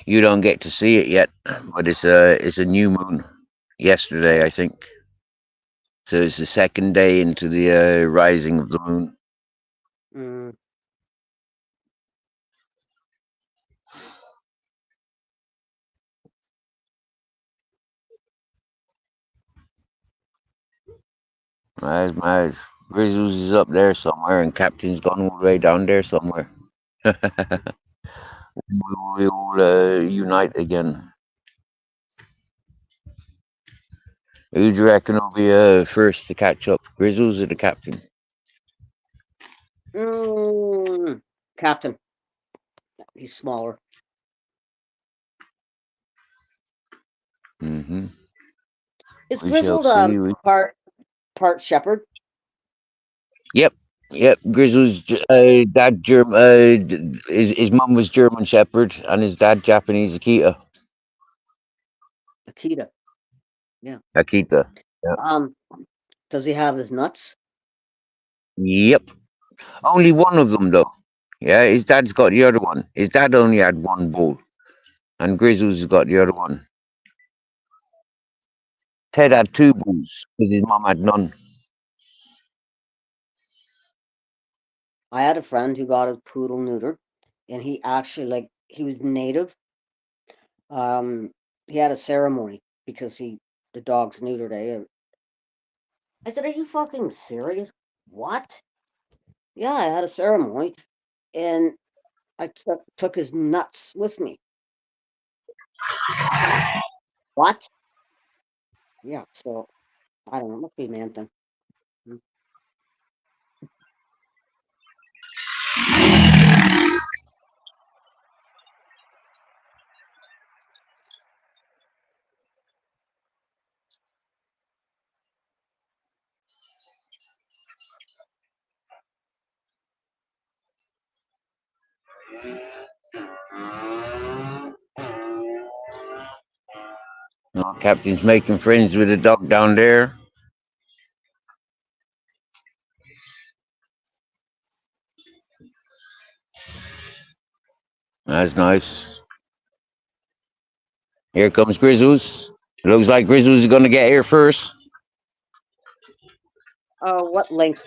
Speaker 1: You don't get to see it yet, but it's a new moon. Yesterday, I think. So it's the second day into the rising of the moon.
Speaker 3: Mm.
Speaker 1: My Grizzles is up there somewhere, and Captain's gone all the way down there somewhere. We all unite again. Who do you reckon will be first to catch up, Grizzles or the Captain?
Speaker 3: Captain. He's smaller.
Speaker 1: Mm-hmm.
Speaker 3: Is
Speaker 1: We shall
Speaker 3: Grizzled
Speaker 1: see.
Speaker 3: part shepherd?
Speaker 1: Yep. Grizzle's dad German. His mum was German Shepherd, and his dad Japanese Akita.
Speaker 3: Akita.
Speaker 1: Akita. Yep.
Speaker 3: Does he have his nuts?
Speaker 1: Yep. Only one of them though. Yeah, his dad's got the other one. His dad only had one bull, and Grizzles has got the other one. Ted had two bulls because his mum had none.
Speaker 3: I had a friend who got a poodle neutered, and he actually he was native. He had a ceremony because the dog's neutered. I said, "Are you fucking serious? What?" Yeah, I had a ceremony, and I took his nuts with me. What? Yeah, so I don't know. Must be man thing.
Speaker 1: Oh, Captain's making friends with the dog down there. That's nice. Here comes Grizzles. It looks like Grizzles is gonna get here first.
Speaker 3: What link?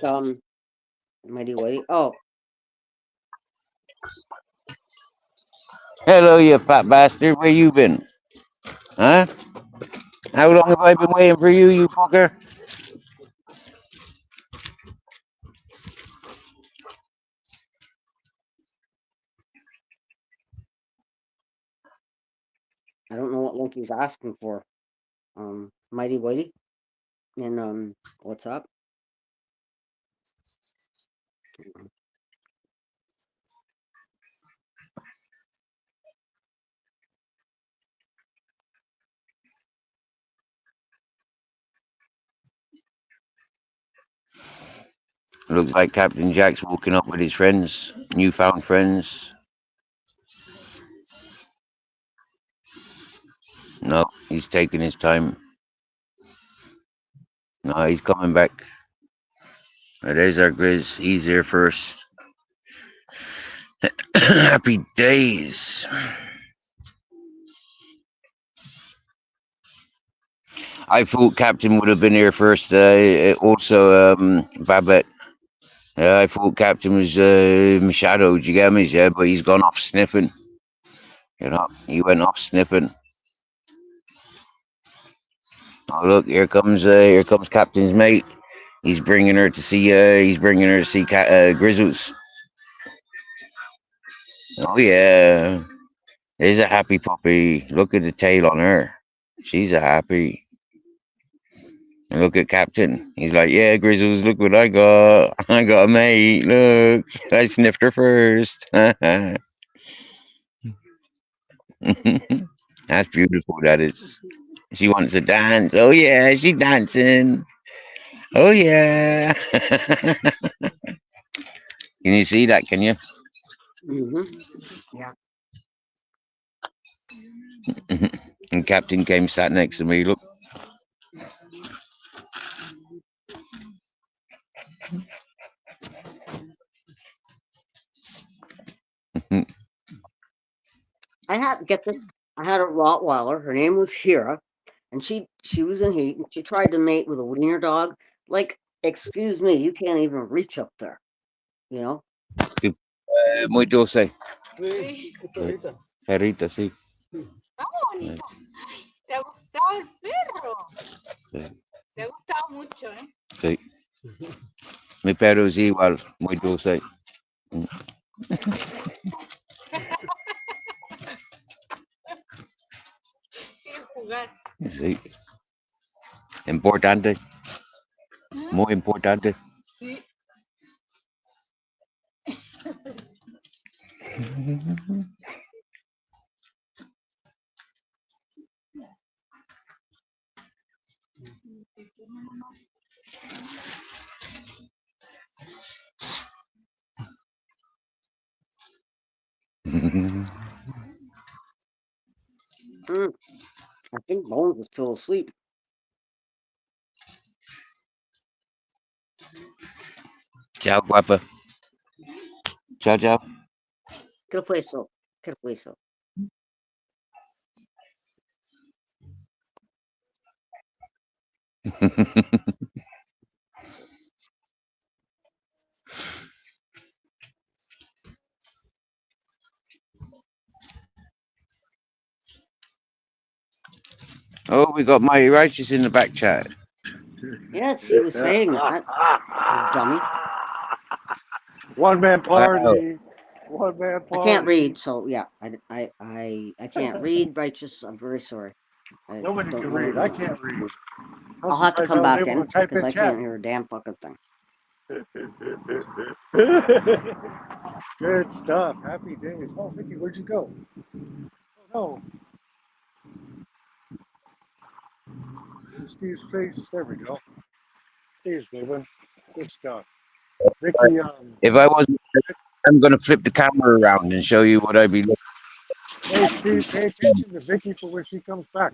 Speaker 3: Mighty Whitey. Oh,
Speaker 1: Hello, you fat bastard. Where you been? Huh? How long have I been waiting for you, you fucker?
Speaker 3: I don't know what link he's asking for. Mighty Whitey, and what's up?
Speaker 1: Looks like Captain Jack's walking up with his friends, newfound friends. No, he's taking his time. No, he's coming back. There's our Grizz. He's there first. Happy days. I thought Captain would have been here first. Also, Babette. I thought Captain was my shadow. Did you get me? Yeah, but he's gone off sniffing. You know, he went off sniffing. Oh look, here comes Captain's mate. He's bringing her to see. Grizzles. Oh yeah, there's a happy puppy. Look at the tail on her. She's a happy. And look at Captain. He's like, yeah, Grizzles, look what I got. I got a mate. Look, I sniffed her first. That's beautiful. That is. She wants to dance. Oh yeah, she's dancing. Oh yeah. Can you see that? Can you?
Speaker 3: Yeah.
Speaker 1: And Captain came sat next to me. Look.
Speaker 3: I had to get this. I had a Rottweiler. Her name was Hira, and she was in heat. And she tried to mate with a wiener dog. Like, excuse me, you can't even reach up there. You know.
Speaker 1: Muy dulce.
Speaker 6: Sí.
Speaker 1: Perrita, sí.
Speaker 6: Está bonito. ¿Te ha gustado el perro?
Speaker 1: Sí.
Speaker 6: Te ha gustado mucho, ¿eh?
Speaker 1: Sí. Mi perro es igual, muy dulce.
Speaker 6: Quiere jugar.
Speaker 1: Sí. Importante. Muy importante.
Speaker 6: Sí.
Speaker 3: I think Bones is still asleep.
Speaker 1: Ciao, guapa. Ciao, ciao.
Speaker 3: ¿Qué fue eso? ¿Qué fue eso?
Speaker 1: Oh, we got Mighty Righteous in the back chat.
Speaker 3: Yeah, she was saying that. Dummy.
Speaker 5: One man party.
Speaker 1: Wow.
Speaker 5: One man party.
Speaker 3: I can't read, so yeah, I can't read. Righteous. I'm very sorry.
Speaker 5: Nobody
Speaker 3: don't
Speaker 5: can
Speaker 3: know
Speaker 5: read.
Speaker 3: what
Speaker 5: I
Speaker 3: it is.
Speaker 5: can't read. I'm
Speaker 3: I'll have to
Speaker 5: surprised
Speaker 3: come
Speaker 5: I was
Speaker 3: back
Speaker 5: able
Speaker 3: in
Speaker 5: to type
Speaker 3: because I
Speaker 5: chat.
Speaker 3: can't hear a damn fucking thing.
Speaker 5: Good stuff. Happy days. Oh, Vicky, where'd you go? Oh, no. Steve's face. There we go. Steve's moving. Good stuff. Vicky,
Speaker 1: If I wasn't, I'm going to flip the camera around and show you what I'd be looking
Speaker 5: hey, Steve, pay attention to Vicky for when she comes back.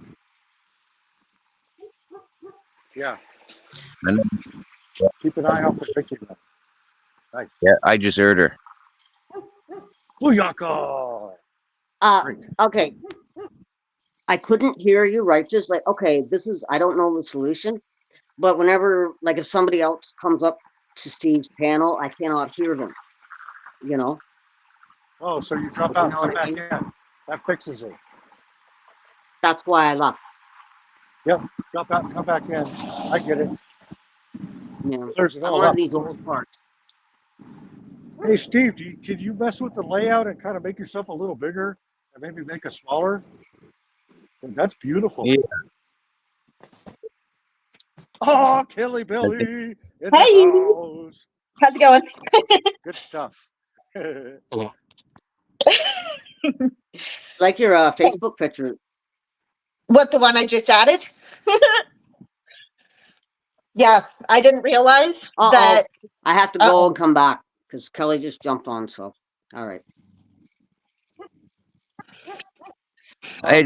Speaker 5: Yeah.
Speaker 1: at.
Speaker 5: Keep an eye out for Vicky. Nice.
Speaker 1: Yeah, I just heard her.
Speaker 5: Booyaka! Great.
Speaker 3: Okay. I couldn't hear you, Righteous. Like, okay, I don't know the solution, but whenever, like, if somebody else comes up to Steve's panel, I cannot hear them. You know?
Speaker 5: Oh, so you drop out and
Speaker 3: know
Speaker 5: come
Speaker 3: what I
Speaker 5: back
Speaker 3: mean?
Speaker 5: in. That fixes it.
Speaker 3: That's why I left.
Speaker 5: Yep. Drop out and come back in. I get it.
Speaker 3: You know,
Speaker 5: There's it
Speaker 3: I'm
Speaker 5: all
Speaker 3: one
Speaker 5: up.
Speaker 3: of these old parts.
Speaker 5: Hey, Steve, can you mess with the layout and kind of make yourself a little bigger and maybe make it smaller? That's beautiful.
Speaker 1: Yeah.
Speaker 5: Oh, Kelly Billy in
Speaker 2: Hey.
Speaker 5: the house.
Speaker 2: How's it going?
Speaker 5: Good stuff.
Speaker 3: Like your Facebook picture.
Speaker 2: What, the one I just added? Yeah, I didn't realize
Speaker 3: Uh-oh.
Speaker 2: that.
Speaker 3: I have to go and come back because Kelly just jumped on. So, all right.
Speaker 1: Hey,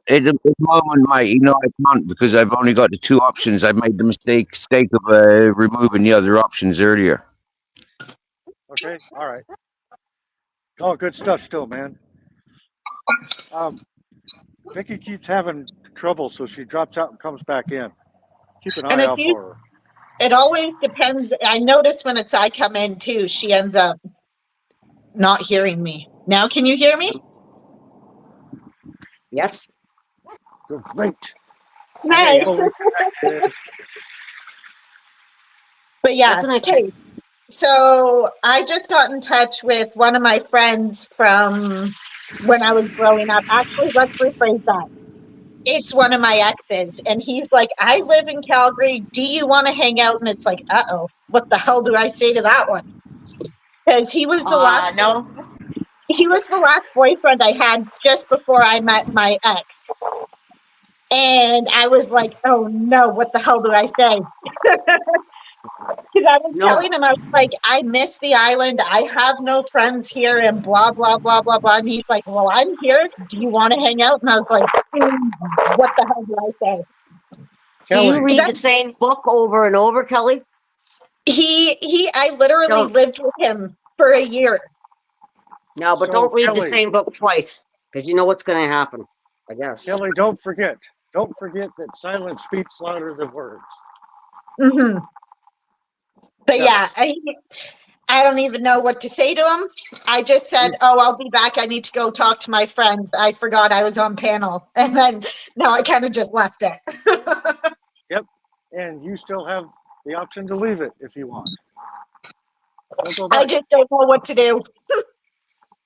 Speaker 1: at the moment, mate, you know I can't because I've only got the two options. I made the mistake of removing the other options earlier.
Speaker 5: Okay, all right. Oh, good stuff still, man. Vicky keeps having trouble, so she drops out and comes back in. Keep an
Speaker 2: And
Speaker 5: eye
Speaker 2: if
Speaker 5: out
Speaker 2: you,
Speaker 5: for her.
Speaker 2: it always depends. I notice when it's I come in too, she ends up not hearing me. Now, can you hear me?
Speaker 3: Yes.
Speaker 5: Great.
Speaker 2: Nice.
Speaker 5: Fully connected.
Speaker 2: But yeah,
Speaker 3: That's a nice.
Speaker 2: okay. So I just got in touch with one of my friends from when I was growing up. Actually, let's rephrase that. It's one of my exes, and he's like, I live in Calgary. Do you want to hang out? And it's like, uh-oh, what the hell do I say to that one? Because he was the last
Speaker 3: No.
Speaker 2: he was the last boyfriend I had just before I met my ex. And I was like, oh no, what the hell do I say? Because I was
Speaker 3: No.
Speaker 2: telling him, I was like, I miss the island. I have no friends here and blah, blah, blah, blah, blah. And he's like, well, I'm here. Do you want to hang out? And I was like, what the hell do I say?
Speaker 3: Do you
Speaker 5: Kelly,
Speaker 3: read the same book over and over, Kelly?
Speaker 2: I literally
Speaker 3: Don't.
Speaker 2: lived with him for a year.
Speaker 3: No, but
Speaker 5: So,
Speaker 3: don't read the
Speaker 5: Kelly-
Speaker 3: same book twice, because you know what's going to happen. I guess.
Speaker 5: Kelly, don't forget that silence speaks louder than words.
Speaker 2: Mm-hmm. But
Speaker 5: Yeah.
Speaker 2: yeah, I don't even know what to say to him. I just said, oh, I'll be back. I need to go talk to my friends. I forgot I was on panel. And then, no, I kind of just left it.
Speaker 5: And you still have the option to leave it if you want. Don't go
Speaker 2: I
Speaker 5: back.
Speaker 2: just don't know what to do.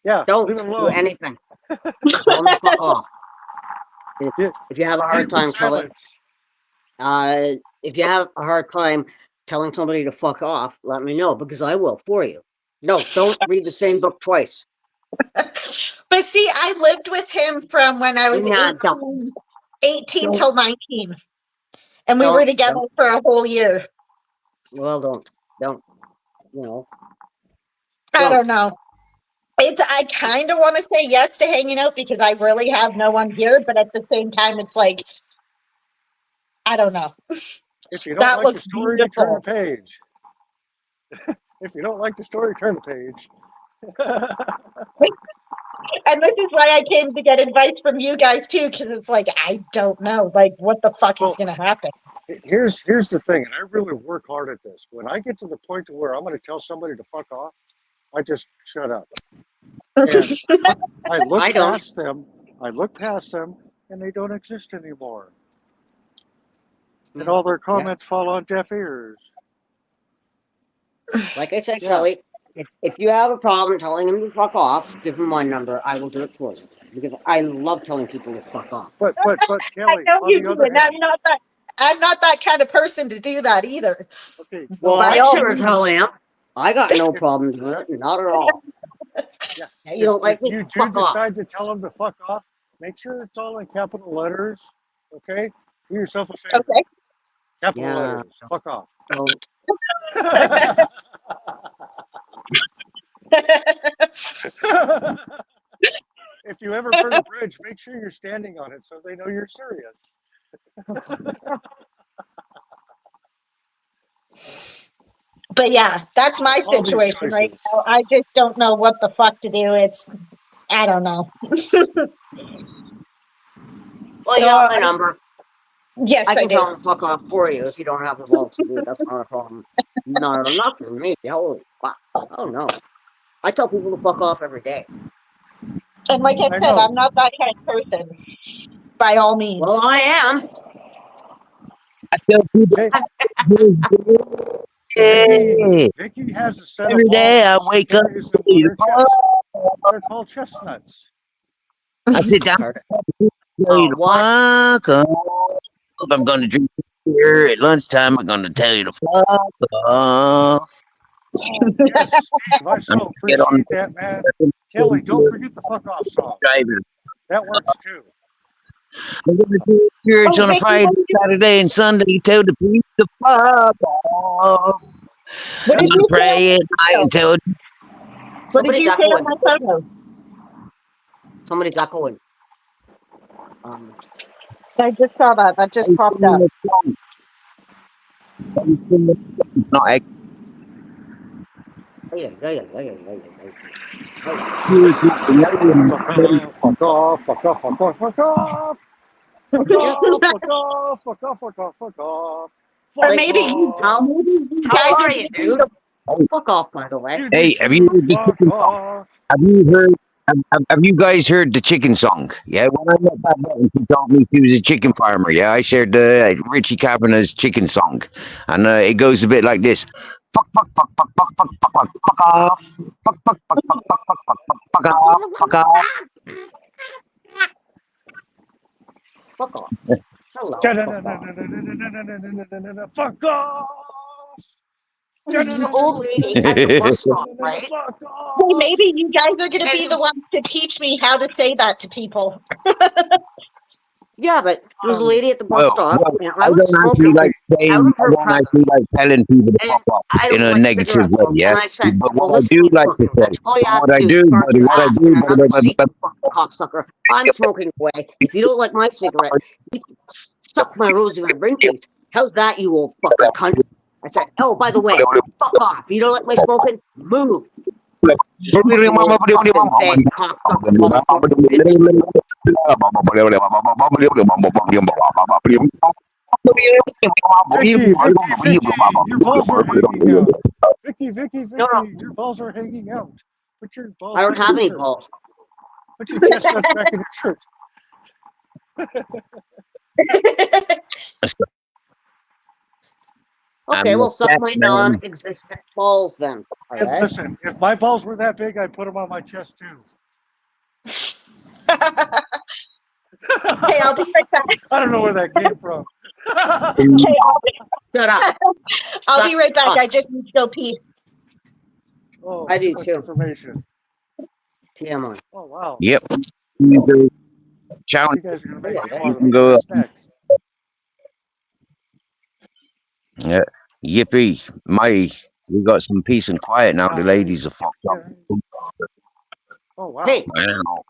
Speaker 5: Yeah,
Speaker 3: Don't
Speaker 5: leave it
Speaker 3: do
Speaker 5: alone.
Speaker 3: anything. Tell them to fuck off.
Speaker 5: Yeah.
Speaker 3: If you have a
Speaker 5: Hit
Speaker 3: hard
Speaker 5: it with
Speaker 3: time telling,
Speaker 5: silence.
Speaker 3: if you have a hard time telling somebody to fuck off, let me know, because I will for you. No, don't read the same book twice.
Speaker 2: But see, I lived with him from when I was
Speaker 3: Yeah,
Speaker 2: 18
Speaker 3: Don't.
Speaker 2: till 19. And we were
Speaker 3: Don't.
Speaker 2: together for a whole year.
Speaker 3: Well, don't. You know.
Speaker 2: I don't know. I kind of want to say yes to hanging out because I really have no one here, but at the same time, it's like, I don't know.
Speaker 5: If you don't
Speaker 2: That
Speaker 5: like the
Speaker 2: looks
Speaker 5: story, you turn the
Speaker 2: beautiful.
Speaker 5: page. If you don't like the story, turn the page.
Speaker 2: And this is why I came to get advice from you guys too, because it's like, I don't know, like, what the fuck is going to happen?
Speaker 5: Here's the thing, and I really work hard at this. When I get to the point to where I'm going to tell somebody to fuck off, I just shut up. And I look
Speaker 3: I don't.
Speaker 5: past them. I look past them, and they don't exist anymore. And all their comments fall on deaf ears.
Speaker 3: Like I said,
Speaker 5: Yeah.
Speaker 3: Kelly, if you have a problem telling them to fuck off, give them my number. I will do it for you. Because I love telling people to fuck off.
Speaker 5: But
Speaker 2: I
Speaker 5: Kelly,
Speaker 2: know
Speaker 5: on
Speaker 2: you
Speaker 5: the
Speaker 2: do,
Speaker 5: other
Speaker 2: and
Speaker 5: hand,
Speaker 2: I'm not that kind of person to do that either.
Speaker 5: okay,
Speaker 3: Well,
Speaker 2: By
Speaker 3: I
Speaker 2: all
Speaker 3: sure as
Speaker 2: means.
Speaker 3: hell am. I got no problems with it. Not at all.
Speaker 5: yeah.
Speaker 3: You don't like
Speaker 5: if
Speaker 3: me?
Speaker 5: you do
Speaker 3: Fuck off.
Speaker 5: decide to tell them to fuck off, make sure it's all in capital letters. Okay, do yourself a favor.
Speaker 2: Okay.
Speaker 5: Capital
Speaker 3: Yeah.
Speaker 5: letters. Fuck off.
Speaker 3: Don't.
Speaker 5: If you ever burn a bridge, make sure you're standing on it so they know you're serious.
Speaker 2: But yeah, that's my
Speaker 5: All these
Speaker 2: situation right
Speaker 5: choices.
Speaker 2: now. I just don't know what the fuck to do. I don't know.
Speaker 3: Well, you got my number.
Speaker 2: Yes,
Speaker 3: I
Speaker 2: I
Speaker 3: can
Speaker 2: do.
Speaker 3: tell them to fuck off for you if you don't have the balls to do it. That's not a problem. Not for me. Holy fuck. Oh no. I tell people to fuck off every day.
Speaker 2: And like I
Speaker 5: I
Speaker 2: said,
Speaker 5: know.
Speaker 2: I'm not that kind of person. By all means.
Speaker 3: Well, I am.
Speaker 1: I tell people, hey,
Speaker 5: Vicky has a set
Speaker 1: every
Speaker 5: of
Speaker 1: day I
Speaker 5: balls that she
Speaker 1: wake up,
Speaker 5: carries them on her chest. They're called chestnuts.
Speaker 1: I sit down,
Speaker 3: Pardon?
Speaker 1: tell you to
Speaker 3: What?
Speaker 1: fuck off. If I'm going to drink beer at lunchtime, I'm going to tell you to fuck off.
Speaker 5: Yes, Steve, I so
Speaker 1: Get on
Speaker 5: appreciate that, man. Kelly, don't forget the fuck off song.
Speaker 1: driving.
Speaker 5: That works too.
Speaker 1: I'm going to do church
Speaker 2: Oh,
Speaker 1: on a
Speaker 2: Vicky,
Speaker 1: Friday,
Speaker 2: what did you-
Speaker 1: Saturday, and Sunday. Tell the priest to fuck off.
Speaker 2: What
Speaker 1: I'm
Speaker 2: did
Speaker 1: going to
Speaker 2: you say?
Speaker 1: pray at night and tell
Speaker 2: What did
Speaker 3: Somebody's
Speaker 2: you say on
Speaker 3: echoing.
Speaker 2: my photo?
Speaker 3: Somebody's echoing.
Speaker 2: I just saw that. That just popped up.
Speaker 1: Not egg.
Speaker 5: Fuck off, fuck off, fuck off, fuck off, fuck off, fuck off, fuck off, fuck off, fuck off.
Speaker 2: Or maybe you,
Speaker 3: How
Speaker 2: guys
Speaker 3: are
Speaker 2: are
Speaker 3: you, dude? Fuck off, by the way.
Speaker 1: Hey, have you heard the chicken song? Have you guys heard the chicken song? Yeah, when I met that woman, she told me she was a chicken farmer. Yeah, I shared the Richie Cavanagh's chicken song, and it goes a bit like this: fuck, fuck, fuck, fuck, fuck, fuck, fuck, fuck, fuck off, fuck, fuck, fuck, fuck, fuck, fuck, fuck, fuck, fuck off, fuck off.
Speaker 3: Fuck off. Hello.
Speaker 5: Fuck off.
Speaker 3: The old lady at the bus stop, right?
Speaker 5: Fuck off.
Speaker 2: Hey, maybe you guys are going to be the ones to teach me how to say that to people.
Speaker 3: Yeah, but there's a lady at the bus
Speaker 1: Well,
Speaker 3: stop.
Speaker 1: well,
Speaker 3: And
Speaker 1: I
Speaker 3: I was
Speaker 1: don't actually
Speaker 3: smoking.
Speaker 1: like saying,
Speaker 3: out of her
Speaker 1: I don't
Speaker 3: presence.
Speaker 1: actually like telling people to
Speaker 3: And
Speaker 1: fuck off
Speaker 3: I
Speaker 1: in
Speaker 3: don't
Speaker 1: a
Speaker 3: like
Speaker 1: negative
Speaker 3: cigarette
Speaker 1: way,
Speaker 3: smoke.
Speaker 1: yeah.
Speaker 3: And I said,
Speaker 1: But
Speaker 3: well,
Speaker 1: what I
Speaker 3: listen,
Speaker 1: do like to
Speaker 3: motherfucker,
Speaker 1: say,
Speaker 3: that's all you have
Speaker 1: what
Speaker 3: to
Speaker 1: I
Speaker 3: do is
Speaker 1: do,
Speaker 3: start your
Speaker 1: what I
Speaker 3: ass,
Speaker 1: do,
Speaker 3: and I'm gonna see you fucking cocksucker. I'm smoking away. If you don't like my cigarette, you suck my rosy red ring teeth. How's that, you old fucking cunt? I said, oh, by the way, fuck off. You don't like my smoking? Move. Fucking old fucking fag cocksucker motherfucker.
Speaker 5: Vicky, your balls are hanging out. Vicky,
Speaker 3: No.
Speaker 5: your balls are hanging out. Put your balls.
Speaker 3: I don't
Speaker 5: back in
Speaker 3: have
Speaker 5: your
Speaker 3: any
Speaker 5: shirt.
Speaker 3: balls.
Speaker 5: Put your chestnuts back in your shirt.
Speaker 3: Okay, well, suck my non-existent balls then. All
Speaker 5: And
Speaker 3: right?
Speaker 5: listen, if my balls were that big, I'd put them on my chest too.
Speaker 2: Hey, I'll be right back.
Speaker 5: I don't know where that came from.
Speaker 2: Okay,
Speaker 3: Shut up.
Speaker 2: I'll be right back. I just need to go pee.
Speaker 5: Oh,
Speaker 3: I do
Speaker 5: such
Speaker 3: too.
Speaker 5: Information.
Speaker 3: TMI.
Speaker 5: Oh wow.
Speaker 1: Yep. Challenge.
Speaker 5: You guys are gonna make
Speaker 3: Yeah,
Speaker 5: me
Speaker 1: you can go
Speaker 5: want
Speaker 1: up.
Speaker 5: next.
Speaker 1: Yeah. Yippee. We got some peace and quiet now. The ladies are fucked up.
Speaker 5: Oh wow.
Speaker 3: Hey,
Speaker 1: Wow.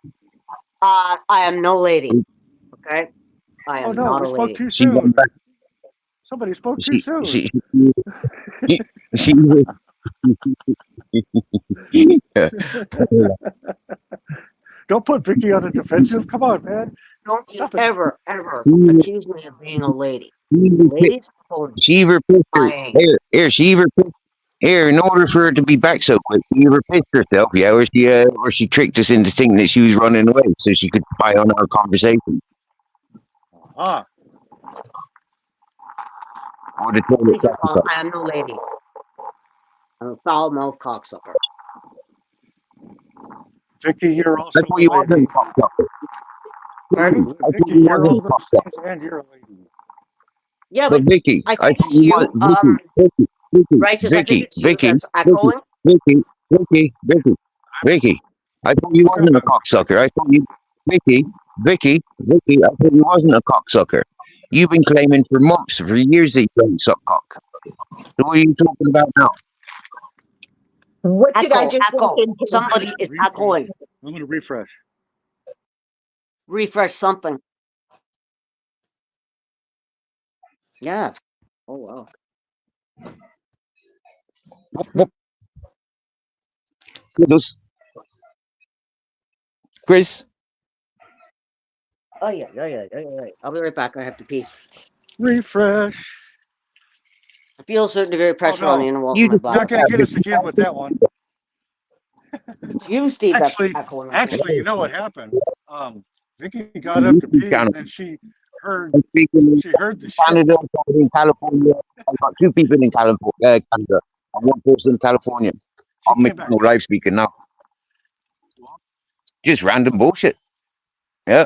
Speaker 3: I am no lady. Okay? I
Speaker 5: Oh
Speaker 3: am
Speaker 5: no,
Speaker 3: not
Speaker 5: we
Speaker 3: a
Speaker 5: spoke
Speaker 3: lady.
Speaker 5: too
Speaker 1: She
Speaker 5: soon.
Speaker 1: went back.
Speaker 5: Somebody spoke too soon.
Speaker 1: She
Speaker 3: Don't
Speaker 5: put Vicky on the defensive. Come on, man.
Speaker 3: Don't you
Speaker 5: Stop it.
Speaker 3: ever accuse me of being a lady. Ladies,
Speaker 1: she even pissed her. Here, she even pissed. Here, in order for her to be back so quick, she either pissed herself, yeah, or she tricked us into thinking that she was running away so she could spy on our conversation.
Speaker 5: Ah.
Speaker 1: Or the toilet sucker.
Speaker 3: I am no lady. I'm a foul mouth cocksucker.
Speaker 5: Vicky, you're also
Speaker 1: I thought you
Speaker 5: a lady.
Speaker 1: wasn't a cocksucker.
Speaker 3: Pardon?
Speaker 1: I thought
Speaker 5: Vicky,
Speaker 1: you
Speaker 5: you're all
Speaker 1: wasn't a
Speaker 5: those
Speaker 1: cocksucker.
Speaker 5: things and you're a lady.
Speaker 3: Yeah,
Speaker 1: But
Speaker 3: but
Speaker 1: Vicky,
Speaker 3: I
Speaker 1: I
Speaker 3: think
Speaker 1: thought
Speaker 3: it's
Speaker 1: you
Speaker 3: you,
Speaker 1: was
Speaker 3: Righteous, I think
Speaker 1: Vicky,
Speaker 3: it's you
Speaker 1: Vicky,
Speaker 3: that's echoing.
Speaker 1: Vicky. I thought you wasn't a cocksucker. I thought you, Vicky. I thought you wasn't a cocksucker. You've been claiming for months, for years that you don't suck cock. So what are you talking about now?
Speaker 2: What did I
Speaker 3: Echo,
Speaker 2: just
Speaker 3: echo.
Speaker 2: walk into?
Speaker 3: Somebody is echoing.
Speaker 5: I'm gonna refresh.
Speaker 3: Refresh something. Yeah. Oh wow.
Speaker 1: Kudos. Chris?
Speaker 3: Oh yeah. I'll be right back. I have to pee.
Speaker 5: Refresh.
Speaker 3: I feel a certain degree of pressure on the inner wall
Speaker 1: You
Speaker 3: of my
Speaker 1: just
Speaker 5: You're not
Speaker 3: body.
Speaker 5: gonna get us again with that one.
Speaker 3: You, Steve,
Speaker 5: Actually,
Speaker 3: that's echoing.
Speaker 5: you know what happened? Vicky got up to pee and then she heard
Speaker 1: I'm speaking in
Speaker 5: the shit.
Speaker 1: Canada, in California. I've got two people in California, Canada, and one person in California. I'm making no live speaking now. Just random bullshit. Yeah.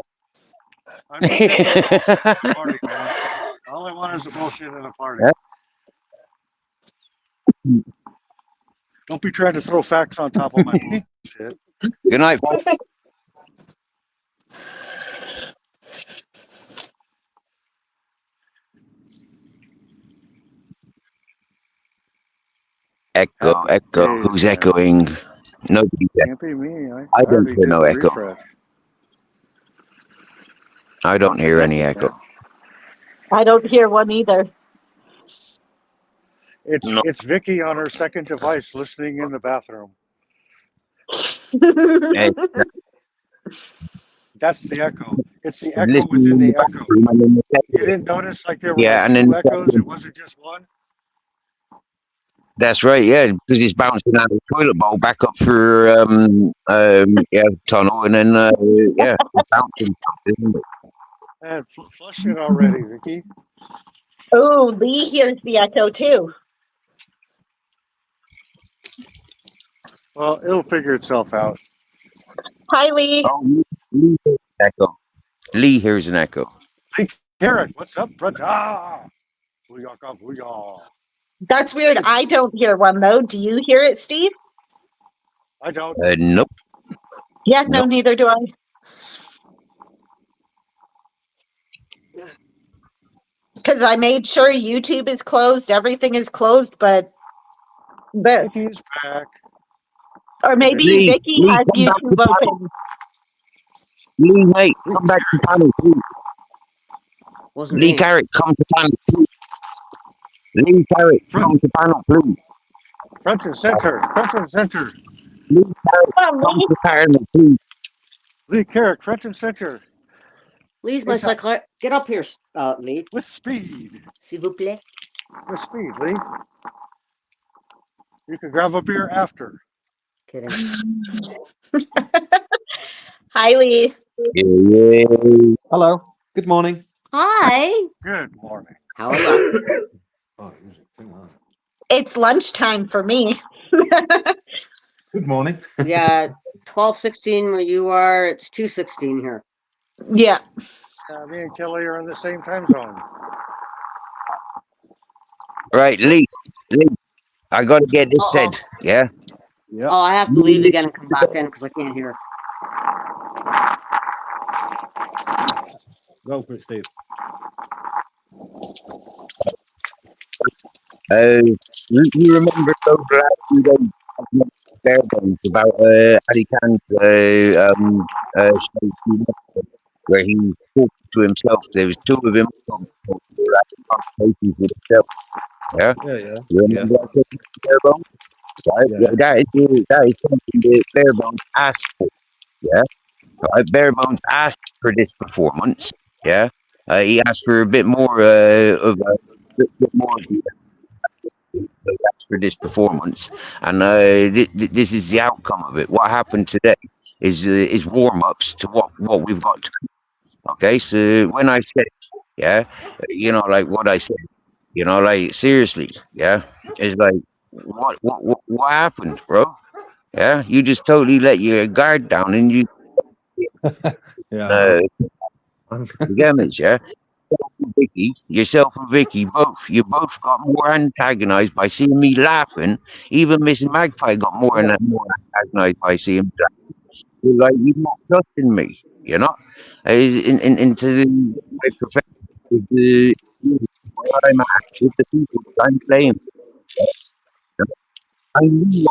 Speaker 5: I'm just here for the bullshit at the party, man. All I want is a bullshit at a party.
Speaker 1: Yeah.
Speaker 5: Don't be trying to throw facts on top of my bullshit.
Speaker 1: Good night, folks. Echo. Who's echoing? Nobody.
Speaker 5: Can't be me.
Speaker 1: I don't
Speaker 5: already
Speaker 1: hear no
Speaker 5: did the
Speaker 1: echo.
Speaker 5: refresh.
Speaker 1: I don't hear any echo.
Speaker 2: I don't hear one either.
Speaker 1: No.
Speaker 5: It's Vicky on her second device listening in the bathroom.
Speaker 1: Hey,
Speaker 5: That's the echo. It's the echo
Speaker 1: listen
Speaker 5: within
Speaker 1: in
Speaker 5: the
Speaker 1: the
Speaker 5: echo.
Speaker 1: bathroom and in the
Speaker 5: You
Speaker 1: second.
Speaker 5: didn't notice like there were
Speaker 1: Yeah,
Speaker 5: like
Speaker 1: and then
Speaker 5: two
Speaker 1: the
Speaker 5: echoes? It
Speaker 1: second.
Speaker 5: wasn't just one?
Speaker 1: That's right, yeah, because it's bouncing out of the toilet bowl back up for tunnel, and then yeah, it's bouncing, isn't it?
Speaker 5: And flush it already, Vicky.
Speaker 2: Oh, Lee hears the echo too.
Speaker 5: Well, it'll figure itself out.
Speaker 2: Hi, Lee.
Speaker 1: Oh, Lee hears an echo. Lee hears an echo.
Speaker 5: Hey, Carrot, what's up, brother? Booyaka, booyah.
Speaker 2: That's weird. I don't hear one though. Do you hear it, Steve?
Speaker 5: I don't.
Speaker 1: Nope.
Speaker 2: Yeah, no,
Speaker 1: Nope.
Speaker 2: neither do I. Because I made sure YouTube is closed, everything is closed, but
Speaker 5: Vicky's back.
Speaker 2: or maybe
Speaker 1: Lee,
Speaker 2: Vicky
Speaker 1: Lee,
Speaker 2: has
Speaker 1: come back to
Speaker 2: YouTube
Speaker 1: panel.
Speaker 2: open.
Speaker 1: Lee, mate, come back to panel, please.
Speaker 3: Wasn't
Speaker 1: Lee
Speaker 3: me.
Speaker 1: Carrot, come to panel, please. Lee Carrot, come to panel, please.
Speaker 5: Front and center. Front and center.
Speaker 1: Lee Carrot, come
Speaker 2: Lee.
Speaker 1: to panel, please.
Speaker 5: Lee Carrot, front and center.
Speaker 3: Lee's my
Speaker 5: Hey,
Speaker 3: psychiatrist. Get up here, Lee.
Speaker 5: With speed.
Speaker 3: S'il vous plaît.
Speaker 5: With speed, Lee. You can grab a beer after.
Speaker 3: Kidding.
Speaker 2: Hi, Lee.
Speaker 1: Yeah.
Speaker 7: Hello. Good morning.
Speaker 3: Hi.
Speaker 5: Good morning.
Speaker 3: How are you?
Speaker 2: It's lunchtime for me.
Speaker 7: Good morning.
Speaker 3: Yeah, 12:16 where you are. It's 2:16 here.
Speaker 2: Yeah.
Speaker 5: Me and Kelly are in the same time zone.
Speaker 1: Right, Lee, I got to get this said, yeah?
Speaker 7: Yeah.
Speaker 3: Oh, I have to leave again and come back in because I can't hear.
Speaker 7: Go for it, Steve.
Speaker 1: You remember those last few days of Fairbanks about Ali Khan's show, where he talked to himself. There was two of him having conversations with himself. Yeah?
Speaker 7: Yeah.
Speaker 1: You remember that Fairbanks? Right?
Speaker 7: Yeah.
Speaker 1: That is something that Fairbanks asked for. Yeah? Right? Fairbanks asked for this performance. Yeah? He asked for a bit more of for this performance, and this is the outcome of it. What happened today is warm-ups to what we've got to do. Okay, so when I said, yeah, like what I said, like seriously, yeah, it's like what happened, bro? Yeah, you just totally let your guard down and you
Speaker 7: Yeah.
Speaker 1: damage, yeah. Yourself and Vicky, you both got more antagonized by seeing me laughing. Even Mrs. Magpie got more antagonized by seeing me laughing. You're like, you're not trusting me, into my profession, with what I'm at, with the people I'm playing. I knew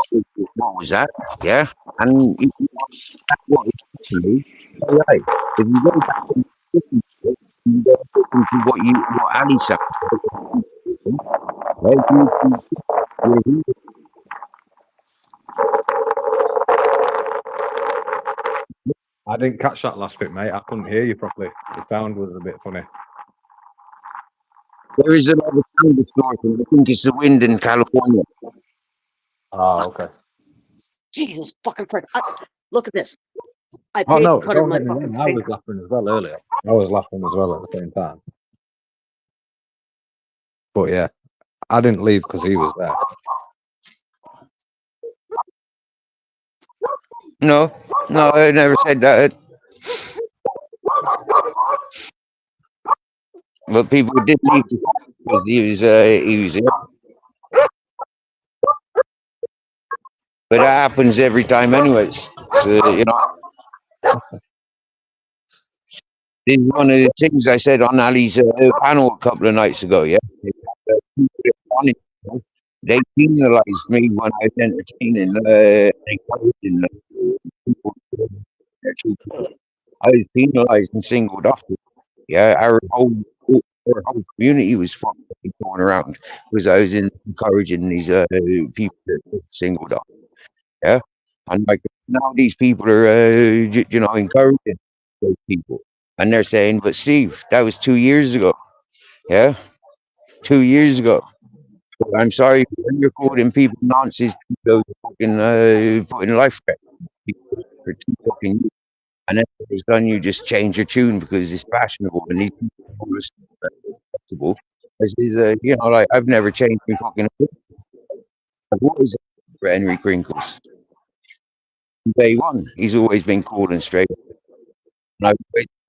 Speaker 1: what was that, yeah? And if you want that what is happening, right. If you go back and listen to it, you go listen to what Ali said, right?
Speaker 7: I didn't catch that last bit, mate. I couldn't hear you properly. The sound was a bit funny.
Speaker 1: There is a lot of sound distortion. I think it's the wind in California.
Speaker 7: Oh, okay.
Speaker 3: Jesus fucking prick. Look at this. I
Speaker 7: Oh
Speaker 3: paid
Speaker 7: no,
Speaker 3: to cut in
Speaker 7: don't
Speaker 3: my
Speaker 7: get me
Speaker 3: fucking
Speaker 7: wrong. I was
Speaker 3: finger.
Speaker 7: laughing as well earlier. I was laughing as well at the same time. But yeah, I didn't leave because he was there.
Speaker 1: No, I never said that. But people did leave because he was here. But that happens every time, anyways. So, this is one of the things I said on Ali's panel a couple of nights ago. Yeah, they penalised me when I was entertaining. People. I was penalised and singled off. Yeah, our whole community was fucking going around because I was encouraging these people to get singled up. Yeah, and like now these people are encouraging those people, and they're saying, "But Steve, that was 2 years ago." Yeah, 2 years ago. But I'm sorry when you're quoting people nonsense. People are fucking putting life threat for 2 fucking years. And then when it's done, you just change your tune because it's fashionable and these people are respectable. This is, like I've never changed my fucking opinion. I've always for Henry Crinkles. From day one, he's always been cool and straight. And I've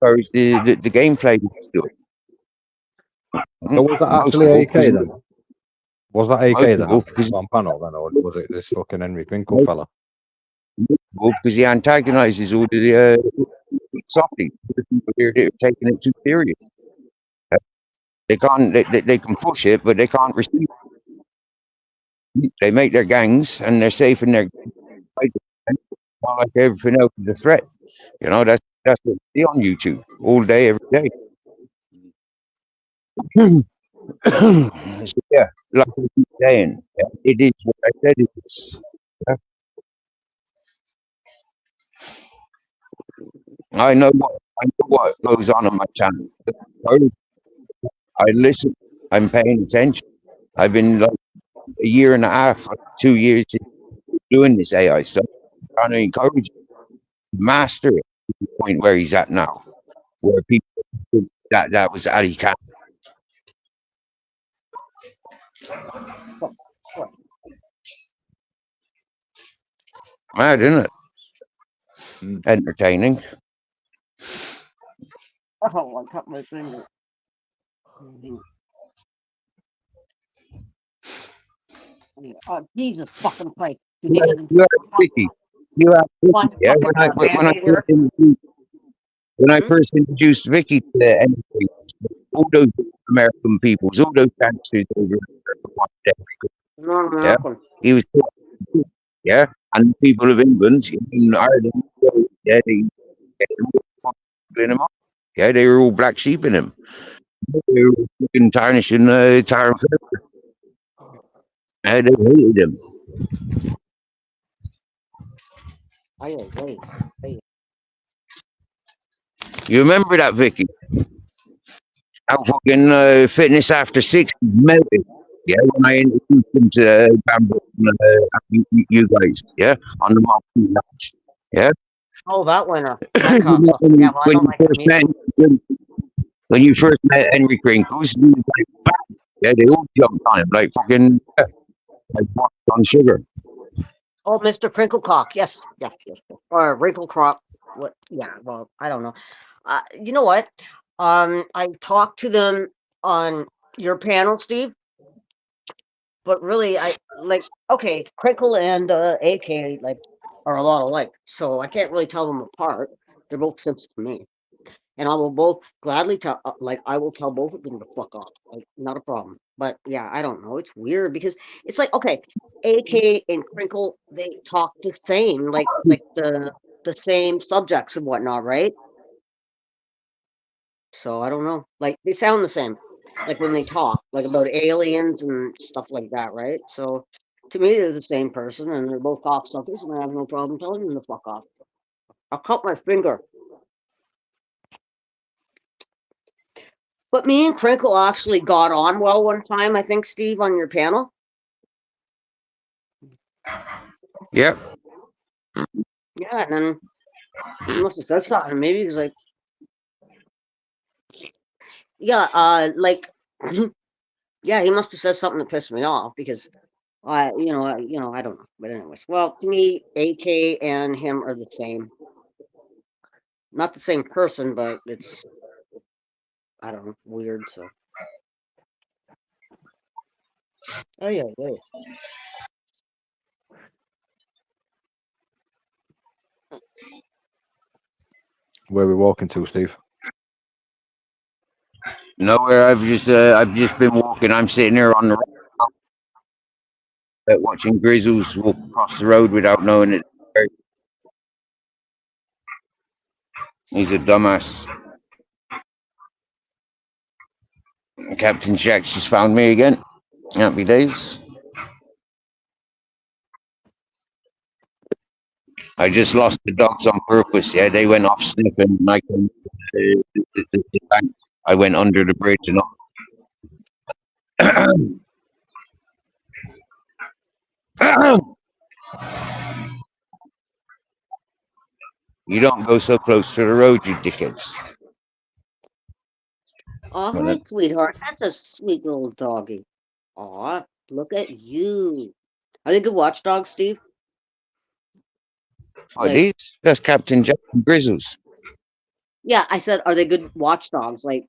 Speaker 1: always encouraged the gameplay to do it.
Speaker 7: So was that
Speaker 1: Most
Speaker 7: actually
Speaker 1: of all,
Speaker 7: AK
Speaker 1: because
Speaker 7: then? Was that
Speaker 1: most
Speaker 7: AK
Speaker 1: of
Speaker 7: then
Speaker 1: all, because
Speaker 7: on panel then, or was it this fucking Henry Crinkle
Speaker 1: most
Speaker 7: fella?
Speaker 1: of all, because he antagonises all the softies, the people here that are taking it too serious. They can't. They can push it, but they can't receive it. They make their gangs, and they're safe in their gangs. Not like everything else is a threat. That's what we see on YouTube all day, every day. So, yeah, like I keep saying, it is what I said it is. Yeah. I know what goes on my channel. I listen. I'm paying attention. I've been like a year and a half, 2 years doing this AI stuff. Trying to encourage him to master it to the point where he's at now, where people think that was Ali Khan. Mad, isn't it? Entertaining.
Speaker 3: Oh, I cut my finger. Jesus fucking Christ.
Speaker 1: You have Vicky. You have Vicky. Yeah, when I first introduced Vicky to anything, all those American peoples, all those gangsters over yeah, he was yeah, and the people of England, in Ireland, yeah, they him up. Yeah, they were all black sheep in him. They were fucking tarnishing tar and feather. And they hated him. You remember that, Vicky? How fucking Fitness After 60 melted. Yeah, when I introduced him to Bamboo and you guys, yeah, on the Marquee Lounge. Yeah.
Speaker 3: Oh, that winner.
Speaker 1: When you first met Henry Crinkles, he was like, yeah, they all jumped on him like fucking like on sugar.
Speaker 3: Oh, Mr. Crinklecock. Yes. Or Wrinklecrop. What? Yeah. Well, I don't know. You know what? I talked to them on your panel, Steve. But really, I like okay, Crinkle and AK like are a lot alike, so I can't really tell them apart. They're both simps to me, and I will both gladly tell. I will tell both of them to fuck off. Like, not a problem. But yeah, I don't know. It's weird because it's like okay, AK and Crinkle they talk the same, like the same subjects and whatnot, right? So I don't know. Like they sound the same, like when they talk, like about aliens and stuff like that, right? So to me, they're the same person, and they're both cocksuckers, and I have no problem telling them to fuck off. I'll cut my finger. But me and Crinkle actually got on well one time, I think, Steve, on your panel.
Speaker 1: Yep.
Speaker 3: Yeah, and then he must have said something. Maybe he was like, yeah, yeah, he must have said something that pissed me off because I don't know. But anyways, well, to me, AK and him are the same. Not the same person, but it's I don't know, weird. So. Oh yeah.
Speaker 7: Where are we walking to, Steve?
Speaker 1: Nowhere. I've just been walking. I'm sitting here on the road watching Grizzles walk across the road without knowing it. He's a dumbass. Captain Jack just found me again. Happy days. I just lost the dogs on purpose. Yeah, they went off sniffing. And I came the bank. I went under the bridge and all. You don't go so close to the road, you dickheads.
Speaker 3: Oh,
Speaker 1: Well,
Speaker 3: hi, sweetheart. That's a sweet little doggy. Aw, look at you. Are they good watchdogs, Steve?
Speaker 1: Oh, these? That's Captain Jack and Grizzles.
Speaker 3: Yeah, I said, are they good watchdogs? Like,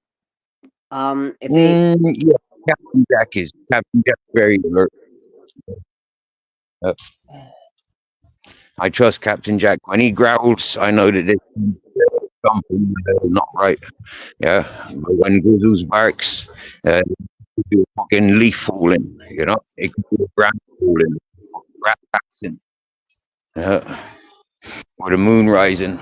Speaker 3: if they,
Speaker 1: Yeah, Captain Jack is. Captain Jack very alert. I trust Captain Jack. When he growls, I know that there's something not right. Yeah, but when Grizzles barks, it could be a fucking leaf falling. You know, it could be a branch falling, rat passing, or the moon rising.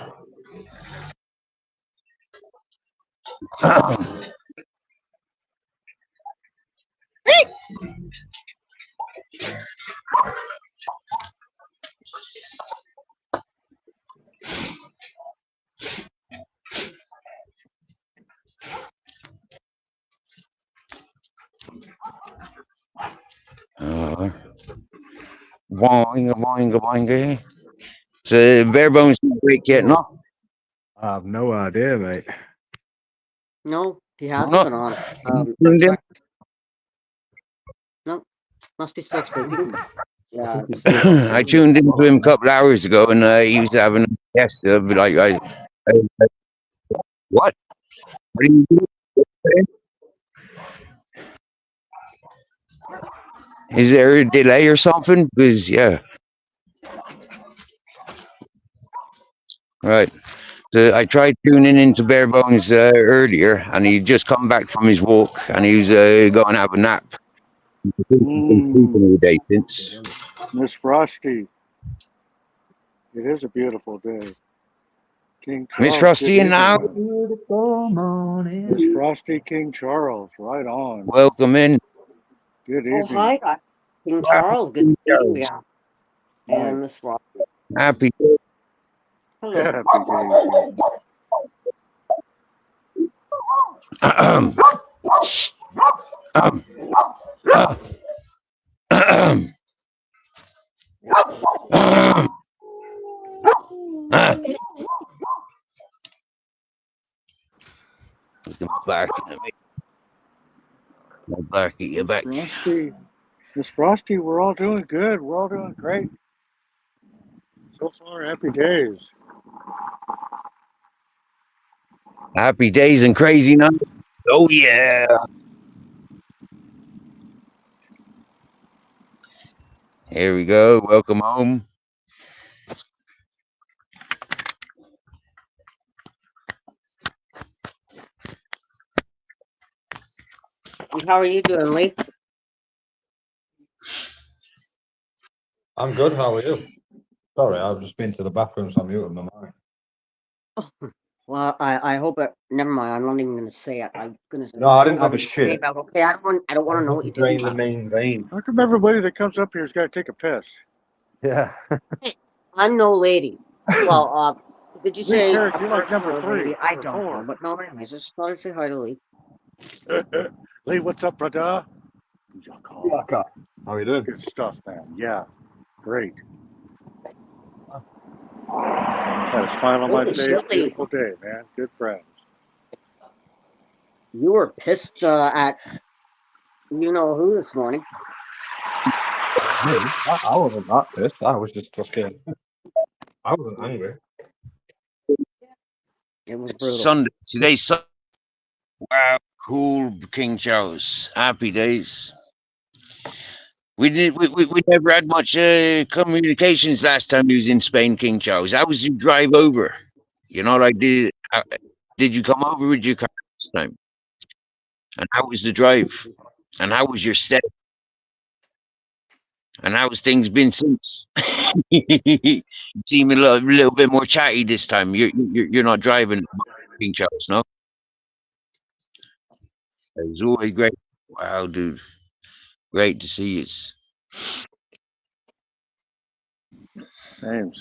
Speaker 1: Boing, boing, boing. So bare bones not awake yet, no?
Speaker 7: I have no idea, mate.
Speaker 3: no, he hasn't
Speaker 1: No.
Speaker 3: been on it.
Speaker 1: Tuned in?
Speaker 3: Correct. No, must be 6 sleeping. Yeah.
Speaker 1: I tuned into him a couple hours ago, and he was having a guest. But like, what? What are you doing? Is there a delay or something? Because yeah, right. So I tried tuning into Bare Bones earlier, and he'd just come back from his walk, and he was going to have a nap. He's been sleeping all day since.
Speaker 5: Miss Frosty. It is a beautiful day. King Charles.
Speaker 1: Miss Frosty in now.
Speaker 7: Beautiful morning.
Speaker 5: Miss Frosty, King Charles, right on.
Speaker 1: Welcome in.
Speaker 5: Good
Speaker 3: Oh,
Speaker 5: evening.
Speaker 3: hi, King Charles. Good to see you. And Miss Rock.
Speaker 1: Happy.
Speaker 3: Hello.
Speaker 1: Barking at me. I'll bark at you back.
Speaker 5: Frosty, Miss Frosty, we're all doing good. We're all doing great. So far, happy days.
Speaker 1: Happy days and crazy nights. Oh yeah. Here we go. Welcome home.
Speaker 3: And how are you doing, Lee?
Speaker 7: I'm good. How are you? Sorry, I've just been to the bathroom, so I'm muting my mic.
Speaker 3: Oh, well, I hope it. Never mind. I'm not even going to say it. I'm going to.
Speaker 7: No, I didn't have a shit.
Speaker 3: Okay, I don't want to know what you did.
Speaker 7: Drain the main vein.
Speaker 5: How come everybody that comes up here has got to take a piss?
Speaker 7: Yeah.
Speaker 3: I'm no lady. Well, did you
Speaker 5: Lee
Speaker 3: say?
Speaker 5: Carrick, you're like number 3.
Speaker 3: I
Speaker 5: or
Speaker 3: don't
Speaker 5: 4.
Speaker 3: know, but no, anyways, just thought I'd say hi to Lee.
Speaker 5: Lee, what's up, brother?
Speaker 7: How are you doing?
Speaker 5: Good stuff, man. Yeah, great. Got a smile on my
Speaker 3: Holy
Speaker 5: face.
Speaker 3: shit, Lee.
Speaker 5: Beautiful day, man. Good friends.
Speaker 3: You were pissed at you know who this morning.
Speaker 7: I wasn't that pissed. I was just fucking. I wasn't angry.
Speaker 3: It was brutal.
Speaker 1: Sunday. Today's Sunday. Wow, cool, King Charles. Happy days. We never had much communications last time he was in Spain, King Charles. How was your drive over? You know, like did you come over with your car this time? And how was the drive? And how was your stay? And how's things been since? You seem a little bit more chatty this time. You're not driving, King Charles, no? It's always great. Wow, dude. Great to see you.
Speaker 5: Same.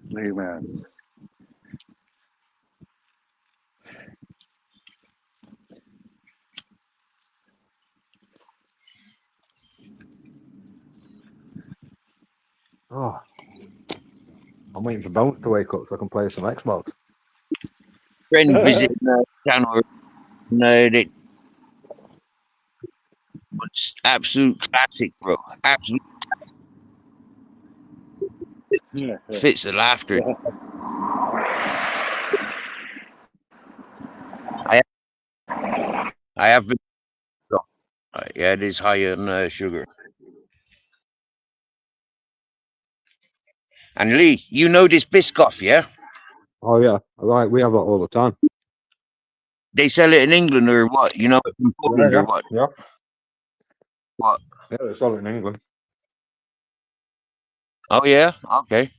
Speaker 5: Lee, man.
Speaker 7: Oh, I'm waiting for Bones to wake up so I can play some Xbox.
Speaker 1: Friend visiting the channel. It's absolute classic, bro. Absolute
Speaker 5: Yeah.
Speaker 1: fits of laughter. I have been. Yeah, it is high on sugar. And Lee, you know this Biscoff, yeah?
Speaker 7: Oh yeah, right. We have that all the time.
Speaker 1: They sell it in England or what? You know, in Poland or what?
Speaker 7: Yeah.
Speaker 1: What?
Speaker 7: Yeah, they sell it in England.
Speaker 1: Oh yeah. Okay.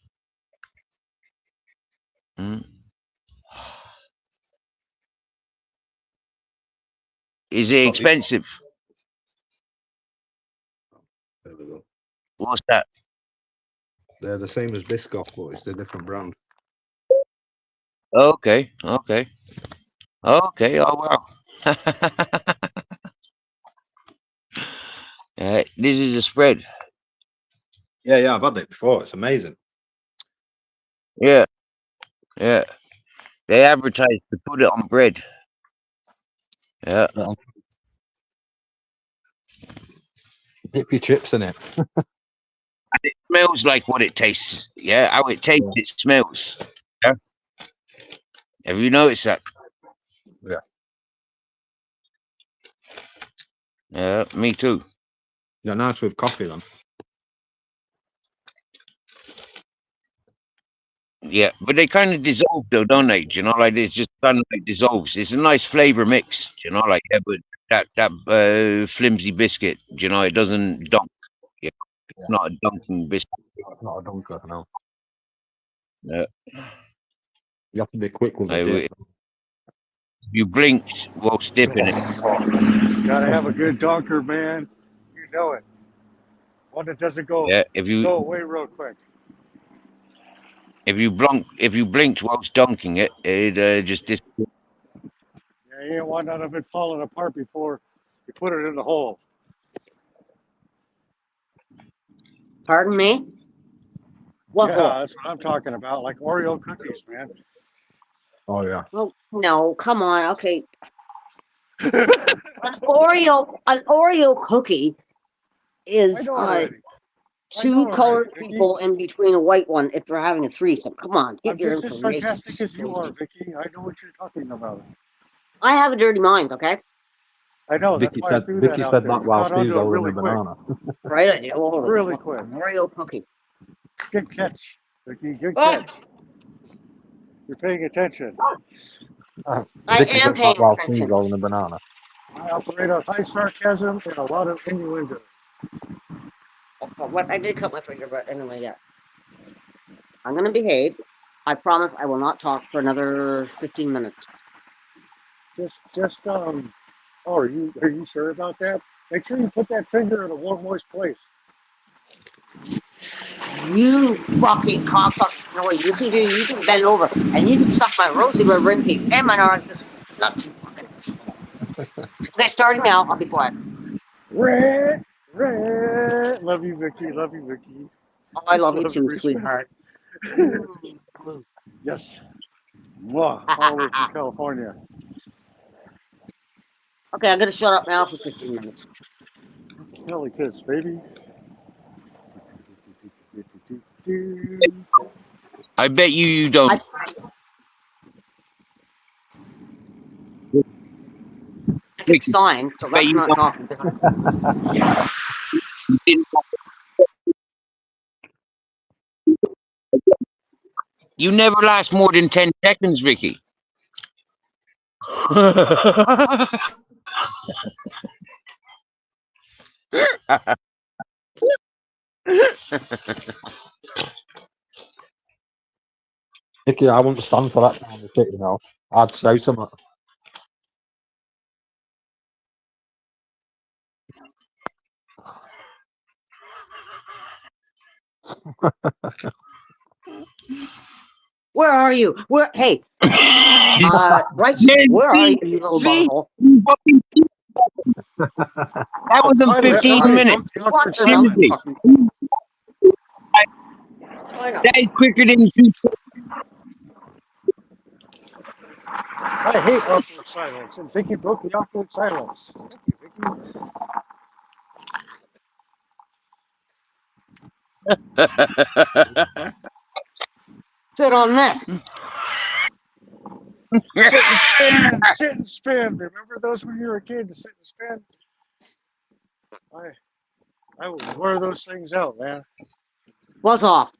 Speaker 1: Mm. Is it expensive?
Speaker 7: There we go.
Speaker 1: What's that?
Speaker 7: They're the same as Biscoff, but it's a different brand.
Speaker 1: Okay. Oh wow. This is a spread.
Speaker 7: Yeah, I've had it before. It's amazing.
Speaker 1: Yeah. They advertise to put it on bread. Yeah.
Speaker 7: Dip your chips in it.
Speaker 1: It smells like what it tastes. Yeah, how it tastes, it smells. Yeah. Have you noticed that?
Speaker 7: Yeah.
Speaker 1: Yeah, me too.
Speaker 7: Yeah, nice with coffee then.
Speaker 1: Yeah, but they kind of dissolve though, don't they? Do you know, like it's just kind of like dissolves. It's a nice flavor mix. Do you know, like yeah, but that flimsy biscuit. Do you know, it doesn't dunk. Yeah, it's not a dunking biscuit.
Speaker 7: It's not a dunker, no.
Speaker 1: Yeah.
Speaker 7: You have to be quick with
Speaker 1: I
Speaker 7: the dip.
Speaker 1: You blinked whilst dipping it.
Speaker 5: Gotta have a good dunker, man. You know it. One that doesn't go
Speaker 1: Yeah, if you
Speaker 5: away real quick.
Speaker 1: if you blinked whilst dunking it, it just disappeared.
Speaker 5: Yeah, you don't want none of it falling apart before you put it in the hole.
Speaker 3: Pardon me? What
Speaker 5: Yeah,
Speaker 3: hole?
Speaker 5: that's what I'm talking about. Like Oreo cookies, man.
Speaker 7: Oh yeah.
Speaker 3: Oh, no, come on. Okay. An Oreo cookie
Speaker 5: I
Speaker 3: is
Speaker 5: know already.
Speaker 3: two colored
Speaker 5: Vicky.
Speaker 3: people in between a white one if they're having a threesome. Come on, get
Speaker 5: I'm
Speaker 3: your
Speaker 5: just as
Speaker 3: information.
Speaker 5: sarcastic as you are, Vicky. I know what you're talking about.
Speaker 3: I have a dirty mind, okay?
Speaker 5: I know. That's
Speaker 7: Vicky
Speaker 5: why I
Speaker 7: said
Speaker 5: threw
Speaker 7: Vicky
Speaker 5: that out
Speaker 7: said
Speaker 5: there.
Speaker 7: that
Speaker 5: You
Speaker 7: while
Speaker 5: caught
Speaker 7: she was
Speaker 5: onto it
Speaker 7: holding
Speaker 5: really
Speaker 7: a
Speaker 5: quick.
Speaker 7: banana.
Speaker 3: Right? I do.
Speaker 5: Really
Speaker 3: Look,
Speaker 5: quick.
Speaker 3: an Oreo cookie.
Speaker 5: Good catch, Vicky. Good
Speaker 3: Oh,
Speaker 5: catch. You're paying attention.
Speaker 3: I
Speaker 7: Vicky
Speaker 3: am
Speaker 7: said
Speaker 3: paying
Speaker 7: that while she was
Speaker 3: attention.
Speaker 7: holding a banana.
Speaker 5: I operate on high sarcasm and a lot of innuendo.
Speaker 3: What I did cut my finger, but anyway, yeah. I'm gonna behave. I promise I will not talk for another 15 minutes.
Speaker 5: Oh, are you sure about that? Make sure you put that finger in a warm, moist place.
Speaker 3: You fucking cocksucker. You know what you can do? You can bend over and you can suck my rosy red ring piece and my narcissistic nuts, you fucking asshole. Okay, starting now. I'll be quiet.
Speaker 5: Red. Love you, Vicky. Love you, Vicky.
Speaker 3: Oh, I love you
Speaker 5: Love
Speaker 3: too,
Speaker 5: and respect.
Speaker 3: sweetheart.
Speaker 5: Yes. Mwah. All the way from California.
Speaker 3: Okay, I'm gonna shut up now for 15 minutes.
Speaker 5: Kelly kiss, baby.
Speaker 1: I bet you don't.
Speaker 3: I can sign, so
Speaker 1: Bet
Speaker 3: that's
Speaker 1: you
Speaker 3: not
Speaker 1: don't.
Speaker 3: talking.
Speaker 1: You never last more than 10 seconds, Vicky.
Speaker 7: Vicky, I wouldn't stand for that kind of shit, you know. I'd say something.
Speaker 3: Where are you? Where? Hey, right. Where are you, you little
Speaker 1: See?
Speaker 3: butthole?
Speaker 1: That was in
Speaker 5: Finally,
Speaker 1: 15
Speaker 5: somebody
Speaker 1: minutes.
Speaker 5: broke the awkward
Speaker 3: What? I'm
Speaker 1: Seriously.
Speaker 5: silence.
Speaker 3: fucking. I know.
Speaker 1: That is quicker than 2
Speaker 5: I hate awkward silence, and Vicky broke the awkward silence. Thank you, Vicky.
Speaker 3: Sit on this.
Speaker 5: Sit and spin, sit and spin. Remember those when you were a kid, to sit and spin? I will wear those things out, man.
Speaker 3: Buzz off.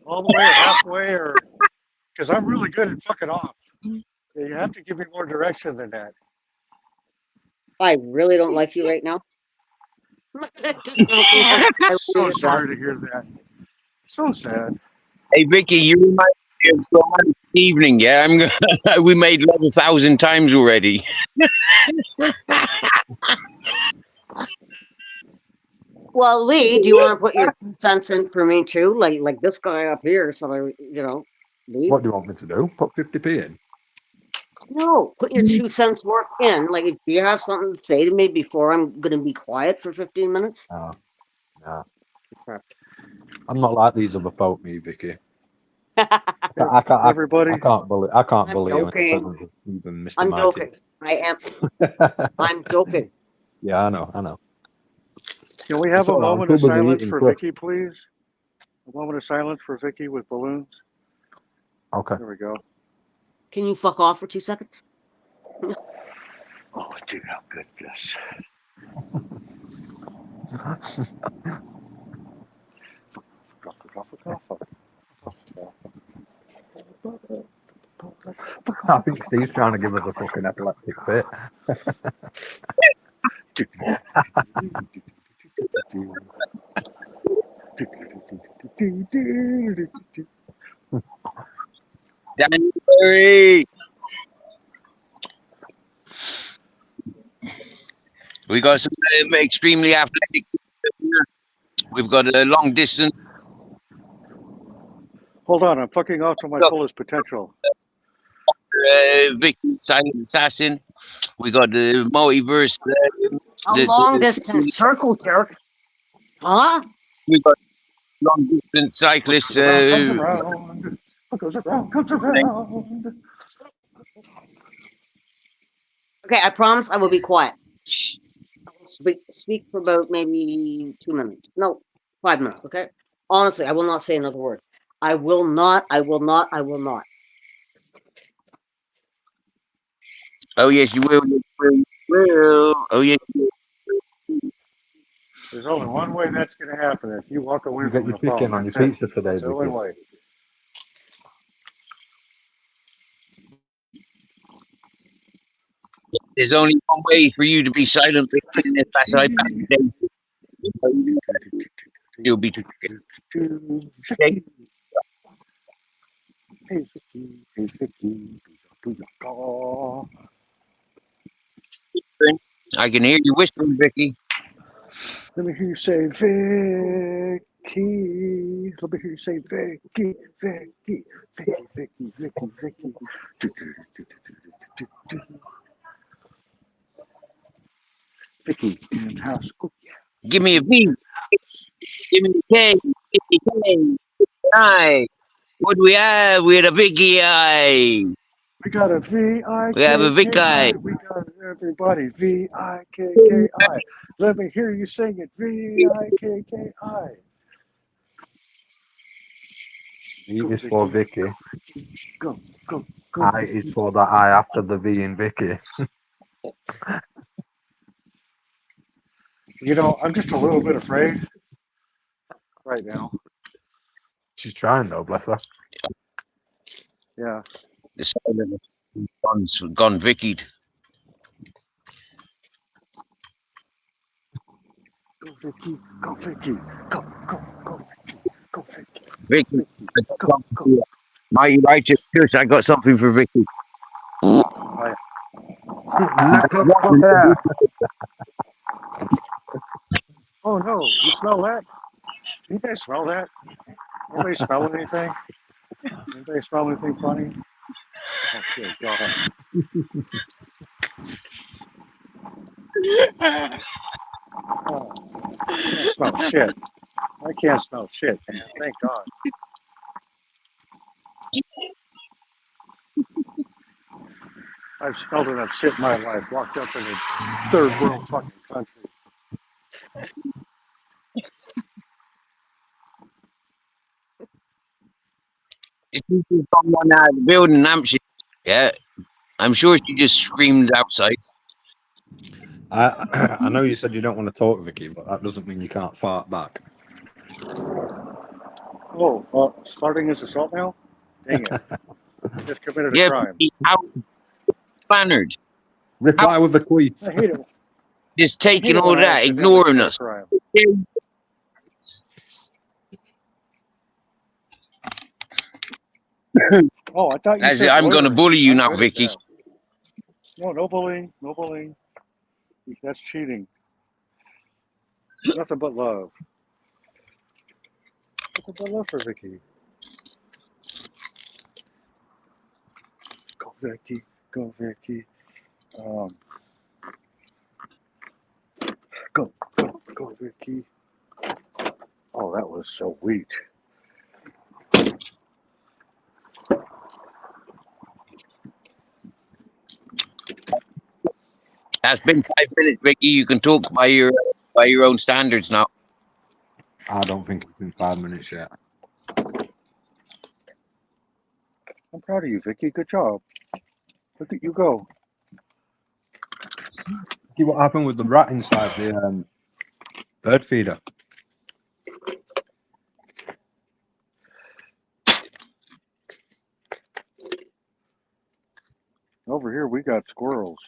Speaker 5: All the way or halfway, or because I'm really good at fucking off. You have to give me more direction than that.
Speaker 3: I really don't like you right now.
Speaker 5: I'm so sorry to hear that. So sad.
Speaker 1: Hey, Vicky, you remind me of romantic evening, yeah? We made love 1,000 times already.
Speaker 3: Well, Lee, do you want to put your 2 cents in for me too? Like this guy up here, so I, Lee?
Speaker 7: What do you want me to do? Put 50p in?
Speaker 3: No, put your 2 cents worth in. Like, if you have something to say to me before I'm going to be quiet for 15 minutes.
Speaker 7: No. No.
Speaker 3: Okay.
Speaker 7: I'm not like these other folk, me, Vicky. I can't.
Speaker 5: Everybody,
Speaker 7: I can't bully. I can't
Speaker 3: I'm
Speaker 7: bully you in
Speaker 3: joking.
Speaker 7: front of even Mr.
Speaker 3: I'm
Speaker 7: Mighty.
Speaker 3: joking. I am. I'm joking.
Speaker 7: Yeah, I know.
Speaker 5: can we have
Speaker 7: It's
Speaker 5: a
Speaker 7: all right, I'm
Speaker 5: moment of
Speaker 7: too busy
Speaker 5: silence
Speaker 7: eating
Speaker 5: for
Speaker 7: crisps.
Speaker 5: Vicky, please? A moment of silence for Vicky with balloons.
Speaker 7: Okay.
Speaker 5: There we go.
Speaker 3: Can you fuck off for 2 seconds?
Speaker 5: Oh, dude, how good this.
Speaker 7: I think Steve's trying to give us a fucking epileptic fit.
Speaker 1: January! We got some extremely athletic. We've got a long distance.
Speaker 5: Hold on, I'm fucking off to my fullest potential.
Speaker 1: Vicky, Silent Assassin. We got the multiverse.
Speaker 3: A long distance circle jerk. Huh?
Speaker 1: We got long distance cyclists.
Speaker 5: Comes around. What goes around comes around.
Speaker 3: Okay, I promise I will be quiet. I will speak for about maybe 2 minutes. No, 5 minutes, okay? Honestly, I will not say another word. I will not.
Speaker 1: Oh yes, you will. You will. Oh yes. You will.
Speaker 5: There's only one way that's going to happen. If you walk away
Speaker 7: You get
Speaker 5: from
Speaker 7: your
Speaker 5: the phone.
Speaker 7: chicken on your
Speaker 5: That's it.
Speaker 7: pizza today,
Speaker 5: That's the only
Speaker 7: Vicky.
Speaker 5: way.
Speaker 1: There's only one way for you to be silent, Vicky, and if that's like you'll be. Okay.
Speaker 5: Hey, Vicky. Hey, Vicky. Booyah.
Speaker 1: I can hear you whispering, Vicky.
Speaker 5: Let me hear you say Vicky. Let me hear you say Vicky, Vicky, Vicky, Vicky, Vicky, Vicky. Vicky in the house. Oh, yeah.
Speaker 1: Give me a V. Give me a K. Give me a K. I. What do we have? We had a Vicky I.
Speaker 5: We got a V-I-K-K-I.
Speaker 1: We have a Vicky.
Speaker 5: We got everybody. V-I-K-K-I. Let me hear you sing it. V-I-K-K-I.
Speaker 7: V is for Vicky.
Speaker 5: Go.
Speaker 7: I is for the I after the V in Vicky.
Speaker 5: You know, I'm just a little bit afraid right now.
Speaker 7: She's trying though, bless her.
Speaker 5: Yeah.
Speaker 1: The silent gone Vicky'd.
Speaker 5: Go, Vicky. Go, Vicky. Go, Vicky. Go, Vicky.
Speaker 1: Vicky,
Speaker 5: Go.
Speaker 1: Mighty Righteous Chris, I got something for Vicky.
Speaker 5: Oh no, you smell that? You guys smell that? Anybody smell anything? Anybody smell anything funny? Oh, good God. Oh, I can't smell shit. I can't smell shit, man. Thank God. I've smelled enough shit in my life. Walked up in a third world fucking country.
Speaker 1: It's someone out of the building in Hampshire. Yeah, I'm sure she just screamed outside.
Speaker 7: I know you said you don't want to talk, Vicky, but that doesn't mean you can't fart back.
Speaker 5: Oh, starting as assault now? Dang it. I just committed a
Speaker 1: Yeah,
Speaker 5: crime.
Speaker 1: how mannered.
Speaker 7: Reply with a queef.
Speaker 5: I hate it.
Speaker 1: Just
Speaker 5: I hate
Speaker 1: taking
Speaker 5: it
Speaker 1: all
Speaker 5: when I
Speaker 1: that,
Speaker 5: accidentally
Speaker 1: ignoring
Speaker 5: commit a
Speaker 1: us.
Speaker 5: crime. Oh, I thought you
Speaker 1: That's it.
Speaker 5: said
Speaker 1: I'm going to
Speaker 5: blurring.
Speaker 1: bully you
Speaker 5: I'm
Speaker 1: now,
Speaker 5: good at
Speaker 1: Vicky.
Speaker 5: that. No, no bullying. No bullying. That's cheating. Nothing but love. Nothing but love for Vicky. Go Vicky. Go Vicky. Go Vicky. Oh, that was so weak.
Speaker 1: That's been 5 minutes, Vicky. You can talk by your own standards now.
Speaker 7: I don't think it's been 5 minutes yet.
Speaker 5: I'm proud of you, Vicky. Good job. Look at you go.
Speaker 7: See what happened with the rat inside the bird feeder.
Speaker 5: Over here, we got squirrels.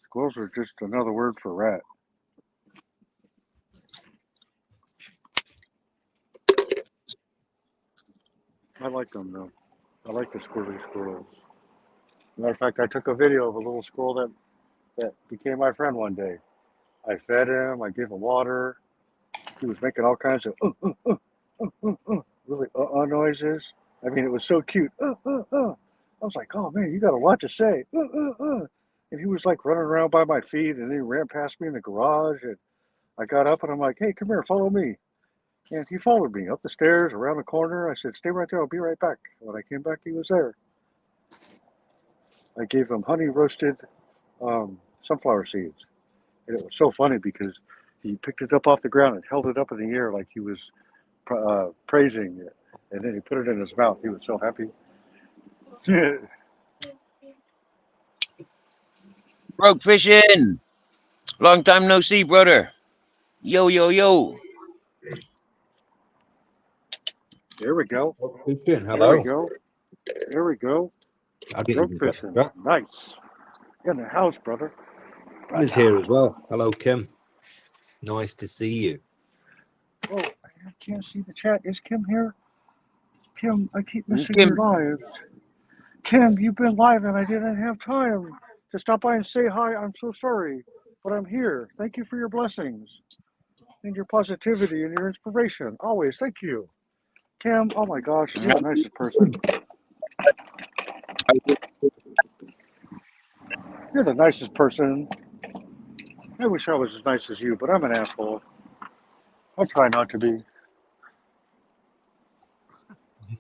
Speaker 5: Squirrels are just another word for rat. I like them, though. I like the squirrely squirrels. Matter of fact, I took a video of a little squirrel that became my friend one day. I fed him. I gave him water. He was making all kinds of really noises. I mean, it was so cute. I was like, oh man, you got a lot to say. And he was like running around by my feet, and then he ran past me in the garage, and I got up and I'm like, hey, come here, follow me. And he followed me up the stairs, around the corner. I said, stay right there, I'll be right back. When I came back, he was there. I gave him honey roasted sunflower seeds. And it was so funny because he picked it up off the ground and held it up in the air like he was praising it. And then he put it in his mouth. He was so happy.
Speaker 1: Broke fishing. Long time no see, brother. Yo, yo, yo.
Speaker 5: There we go.
Speaker 7: Hello.
Speaker 5: There we go. There we go.
Speaker 7: I didn't
Speaker 5: Broke
Speaker 7: even get
Speaker 5: fishing.
Speaker 7: that.
Speaker 5: Nice. In the house, brother.
Speaker 8: Kim is here as well. Hello, Kim. Nice to see you.
Speaker 5: Oh, I can't see the chat. Is Kim here? Kim, I keep missing
Speaker 1: Kim.
Speaker 5: your lives. Kim, you've been live and I didn't have time to stop by and say hi. I'm so sorry, but I'm here. Thank you for your blessings and your positivity and your inspiration. Always. Thank you. Kim, oh my gosh, you're the nicest person. You're the nicest person. I wish I was as nice as you, but I'm an asshole. I try not to be.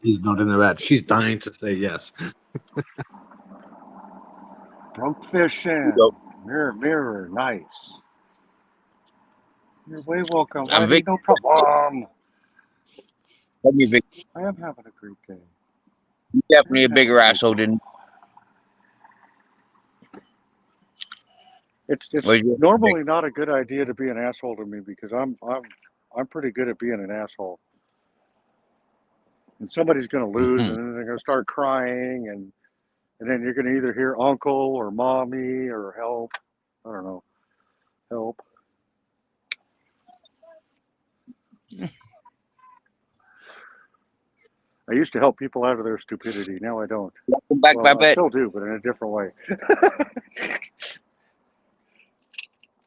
Speaker 7: She's nodding her head. She's dying to say yes.
Speaker 5: Broke fishing. Mirror, mirror, nice. You're way welcome.
Speaker 1: I'm Vic.
Speaker 5: No problem.
Speaker 1: Tell me, Vic.
Speaker 5: I am having a great day.
Speaker 1: You're definitely a bigger asshole than.
Speaker 5: It's normally not a good idea to be an asshole to me because I'm pretty good at being an asshole. And somebody's going to lose, and then they're going to start crying, and then you're going to either hear uncle or mommy or help. I don't know. Help. I used to help people out of their stupidity. Now I don't.
Speaker 1: Back,
Speaker 5: well, I still do, but in a different way.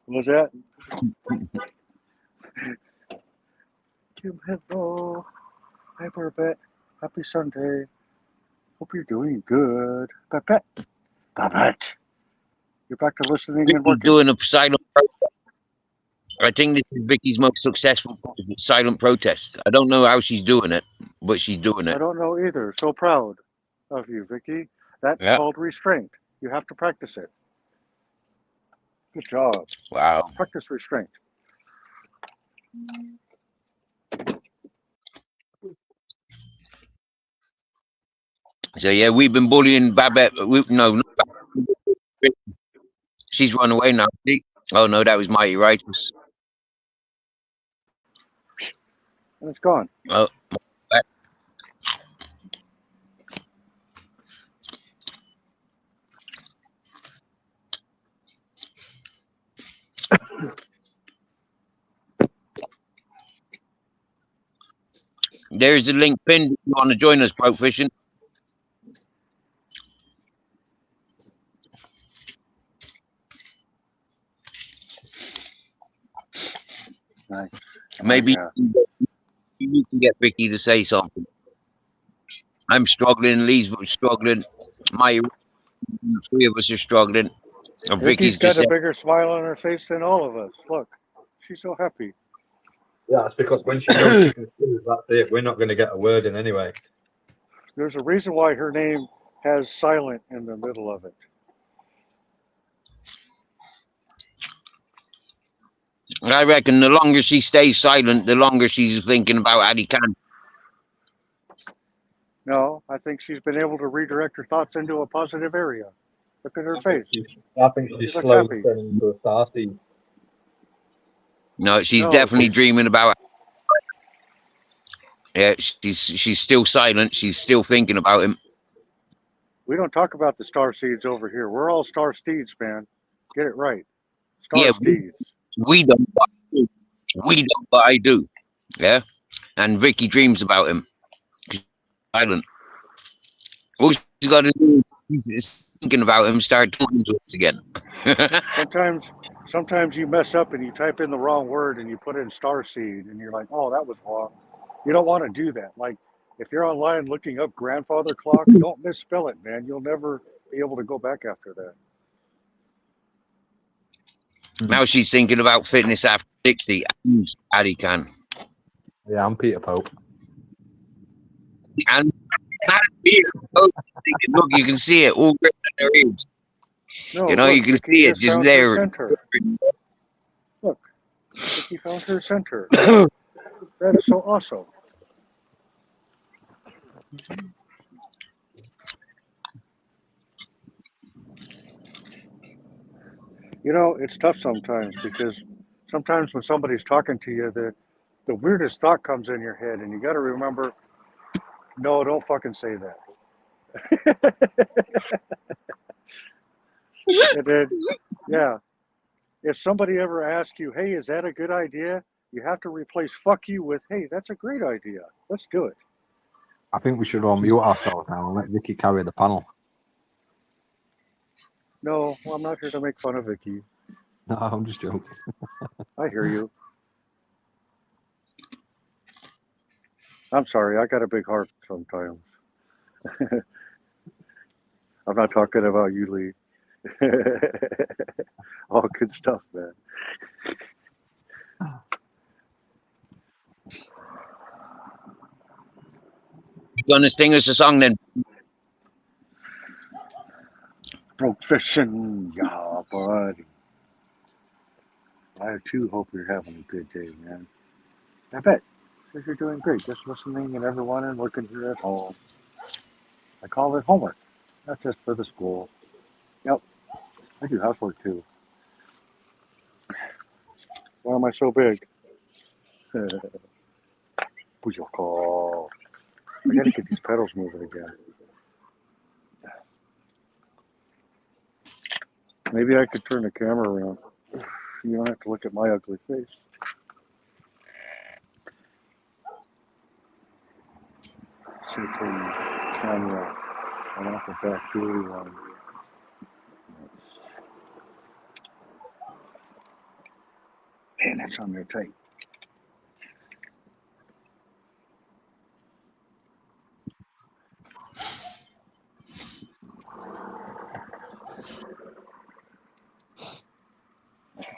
Speaker 5: What was that? Kim, hello. Hi, Babette. Happy Sunday. Hope you're doing good. Babette. Babette. You're back to listening and
Speaker 1: Vicky's
Speaker 5: working.
Speaker 1: doing a silent protest. I think this is Vicky's most successful silent protest. I don't know how she's doing it, but she's doing
Speaker 5: I
Speaker 1: it.
Speaker 5: don't know either. So proud of you, Vicky. That's
Speaker 1: Yeah.
Speaker 5: called restraint. You have to practice it. Good job.
Speaker 1: Wow.
Speaker 5: Practice restraint.
Speaker 1: So yeah, we've been bullying Babette. No, not Babette. She's run away now. Oh no, that was Mighty Righteous.
Speaker 5: And it's gone.
Speaker 1: Oh, there's the link pinned if you want to join us, Broke Fishing.
Speaker 5: Nice.
Speaker 1: Maybe
Speaker 5: Oh,
Speaker 1: you can get Vicky to say something. I'm struggling. Lee's struggling. My three of us are struggling. And
Speaker 5: Vicky's
Speaker 1: Vicky's
Speaker 5: got
Speaker 1: just
Speaker 5: a bigger smile on her face than all of us. Look, she's so happy.
Speaker 7: Yeah, that's because when she goes chicken stew, that's it. We're not going to get a word in anyway.
Speaker 5: There's a reason why her name has silent in the middle of it.
Speaker 1: I reckon the longer she stays silent, the longer she's thinking about Addy Khan.
Speaker 5: No, I think she's been able to redirect her thoughts into a positive area. Look at her face.
Speaker 7: I think she's
Speaker 5: She looks
Speaker 7: slowly
Speaker 5: happy.
Speaker 7: turning into a star seed.
Speaker 1: No, she's
Speaker 5: No,
Speaker 1: definitely
Speaker 5: she's-
Speaker 1: dreaming about. Yeah, she's still silent. She's still thinking about him.
Speaker 5: We don't talk about the star seeds over here. We're all star steeds, man. Get it right. Star
Speaker 1: Yeah,
Speaker 5: steeds.
Speaker 1: we don't. But I do. We don't, but I do. Yeah, and Vicky dreams about him. She's silent. All she's got to do is thinking about him, start talking to us again.
Speaker 5: Sometimes you mess up and you type in the wrong word and you put in star seed and you're like, oh, that was wrong. You don't want to do that. Like if you're online looking up grandfather clock, don't misspell it, man. You'll never be able to go back after that.
Speaker 1: Now she's thinking about fitness after 60. And Addy Khan.
Speaker 7: Yeah, I'm Peter Pope.
Speaker 1: And look, you can see it all written in her ears.
Speaker 5: No,
Speaker 1: You know,
Speaker 5: look,
Speaker 1: you can
Speaker 5: Vicky
Speaker 1: see it
Speaker 5: has
Speaker 1: just
Speaker 5: found
Speaker 1: there.
Speaker 5: her center. Look, Vicky found her center. That is so awesome. You know, it's tough sometimes because sometimes when somebody's talking to you, the weirdest thought comes in your head, and you got to remember, no, don't fucking say that. And then, yeah, if somebody ever asks you, hey, is that a good idea? You have to replace fuck you with, hey, that's a great idea. Let's do it.
Speaker 7: I think we should all mute ourselves now and let Vicky carry the panel.
Speaker 5: No, well, I'm not here to make fun of Vicky.
Speaker 7: No, I'm just joking.
Speaker 5: I hear you. I'm sorry, I got a big heart sometimes. I'm not talking about you, Lee. All good stuff, man.
Speaker 1: You gonna sing us a song then?
Speaker 5: Broke fishing, yeah, buddy. I too hope you're having a good day, man. I bet. Because you're doing great. Just listening and everyone and working here at home. I call it homework, not just for the school. Yep, I do housework too. Why am I so big? Booyaka. I gotta get these pedals moving again. Maybe I could turn the camera around. You don't have to look at my ugly face. Setting camera. I want the back dory one. Man, that's on there tight.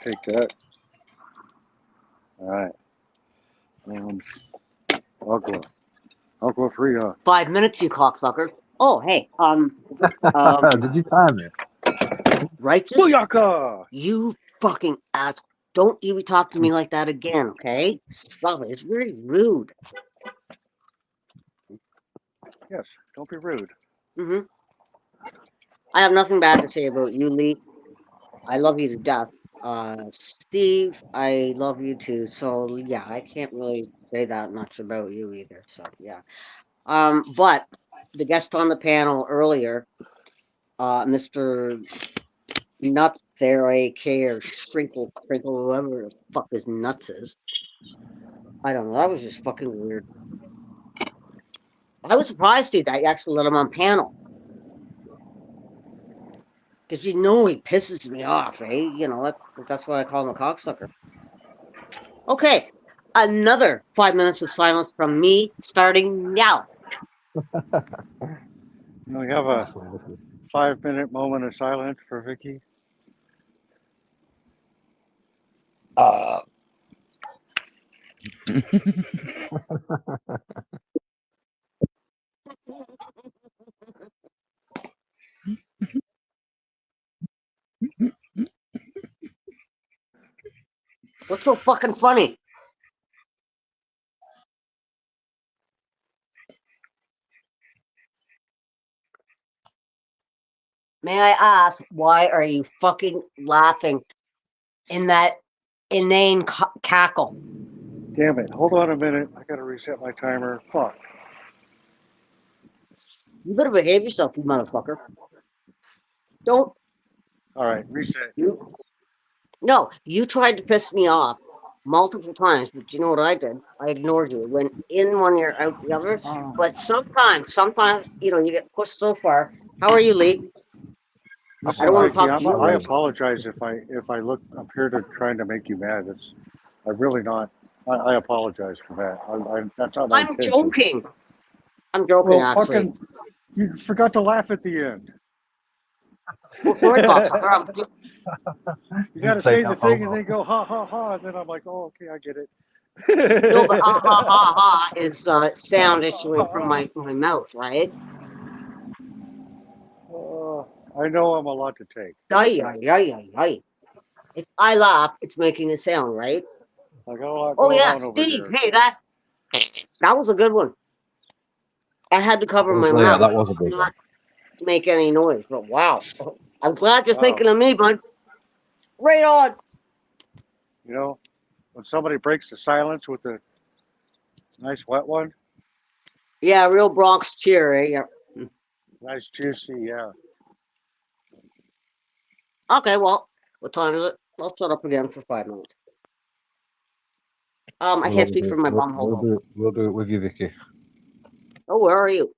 Speaker 5: Take that. All right. Uncle Free.
Speaker 3: 5 minutes, you cocksucker. Oh, hey,
Speaker 7: Did you time it?
Speaker 3: Righteous,
Speaker 5: Booyaka!
Speaker 3: you fucking ass. Don't you talk to me like that again, okay? Stop it. It's very rude.
Speaker 5: Yes, don't be rude.
Speaker 3: hmm I have nothing bad to say about you, Lee. I love you to death. Steve, I love you too. So yeah, I can't really say that much about you either. So yeah. But the guest on the panel earlier, Mr. Nuts there, AK or Sprinkle, whoever the fuck his nuts is. I don't know. That was just fucking weird. I was surprised, dude, that you actually let him on panel. Because you know he pisses me off, eh? You know, that's why I call him a cocksucker. Okay, another 5 minutes of silence from me starting now.
Speaker 5: We have a 5-minute moment of silence for Vicky.
Speaker 3: What's so fucking funny? May I ask, why are you fucking laughing in that inane cackle?
Speaker 5: Damn it. Hold on a minute. I gotta reset my timer. Fuck.
Speaker 3: You better behave yourself, you motherfucker. Don't
Speaker 5: All right, reset.
Speaker 3: you? No, you tried to piss me off multiple times, but you know what I did? I ignored you. It went in one ear, out the other. But sometimes, you know, you get pushed so far. How are you, Lee? I
Speaker 5: Listen,
Speaker 3: don't want to
Speaker 5: Vicky,
Speaker 3: talk to you.
Speaker 5: I apologize if I look up here to trying to make you mad. I'm really not. I apologize for that. That's not my
Speaker 3: I'm
Speaker 5: intention.
Speaker 3: joking. I'm joking,
Speaker 5: Well,
Speaker 3: actually.
Speaker 5: fucking, you forgot to laugh at the end.
Speaker 3: Well, sorry, cocksucker.
Speaker 5: You got to say the thing and then go ha ha ha, and then I'm like, oh, okay, I get it.
Speaker 3: No, but ha ha ha ha is sound issuing from my mouth, right?
Speaker 5: I know I'm a lot to take.
Speaker 3: Ay, ay, ay, ay, ay. If I laugh, it's making a sound, right?
Speaker 5: I got a lot
Speaker 3: Oh
Speaker 5: going
Speaker 3: yeah,
Speaker 5: on over
Speaker 3: Steve.
Speaker 5: here.
Speaker 3: Hey, that was a good one. I had to cover my
Speaker 7: Oh, yeah,
Speaker 3: mouth,
Speaker 7: that was a big
Speaker 3: not make any noise. But wow, I'm glad you're
Speaker 5: Wow.
Speaker 3: thinking of me, bud. Right on.
Speaker 5: You know, when somebody breaks the silence with a nice wet one,
Speaker 3: Yeah, real Bronx cheer, eh? Yeah.
Speaker 5: nice juicy, yeah.
Speaker 3: Okay, well, what time is it? I'll shut up again for 5 minutes. I can't speak for my mom. Hold on.
Speaker 7: We'll do it with you, Vicky.
Speaker 3: Oh, where are you?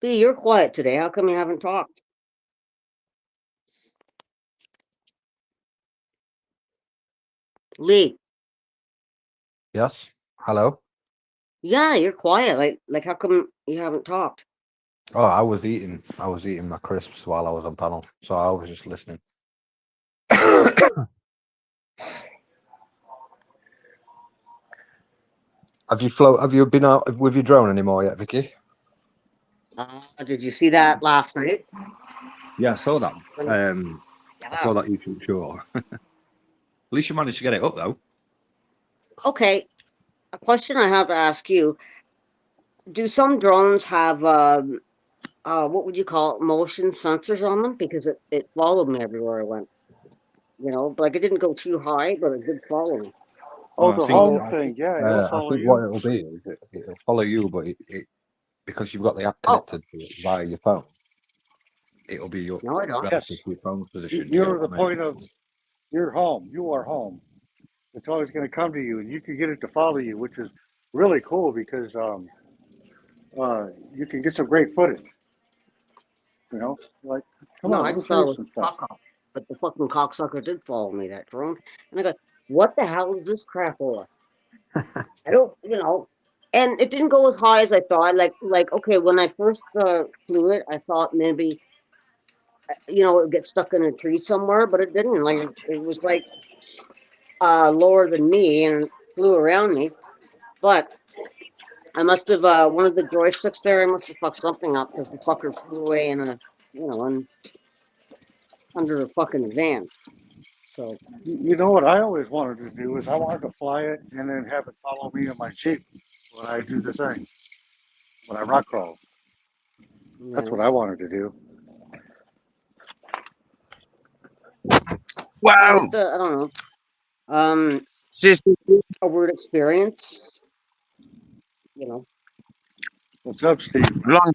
Speaker 3: B, you're quiet today. How come you haven't talked? Lee.
Speaker 7: Yes. Hello.
Speaker 3: Yeah, you're quiet. Like how come you haven't talked?
Speaker 7: Oh, I was eating my crisps while I was on panel, so I was just listening. Have you been out with your drone anymore yet, Vicky?
Speaker 3: Did you see that last night?
Speaker 7: Yeah, I saw that.
Speaker 3: Yeah.
Speaker 7: I saw that YouTube show. At least you managed to get it up, though.
Speaker 3: Okay, a question I have to ask you: do some drones have what would you call it, motion sensors on them? Because it followed me everywhere I went. You know, like it didn't go too high, but it did follow me.
Speaker 5: Oh,
Speaker 7: I
Speaker 5: the
Speaker 7: think-
Speaker 5: home thing, yeah, it'll
Speaker 7: I
Speaker 5: follow
Speaker 7: think
Speaker 5: you.
Speaker 7: what it'll be is it'll follow you, but it because you've got the app
Speaker 3: Oh.
Speaker 7: connected to it via your phone, it'll be your
Speaker 3: No, I don't.
Speaker 7: relative to your phone's position. do you
Speaker 5: You're
Speaker 7: get
Speaker 5: the
Speaker 7: what I mean?
Speaker 5: point of you're home. You are home. It's always going to come to you, and you can get it to follow you, which is really cool because you can get some great footage. You know, like come
Speaker 3: No,
Speaker 5: on,
Speaker 3: I
Speaker 5: let me
Speaker 3: just
Speaker 5: show
Speaker 3: thought it
Speaker 5: you
Speaker 3: was
Speaker 5: some stuff.
Speaker 3: cock. But the fucking cocksucker did follow me, that drone. And I go, what the hell is this crap for? I don't, and it didn't go as high as I thought. Okay, when I first flew it, I thought maybe, it would get stuck in a tree somewhere, but it didn't. Like, it was like lower than me and flew around me. But I must have, one of the joysticks there, I must have fucked something up because the fucker flew away under a fucking van. So,
Speaker 5: You know what I always wanted to do is I wanted to fly it and then have it follow me in my Jeep when I do the thing, when I rock crawl. That's what I wanted to do.
Speaker 1: Wow.
Speaker 3: just, I don't know.
Speaker 1: Sister,
Speaker 3: A weird experience,
Speaker 5: What's up, Steve?
Speaker 1: long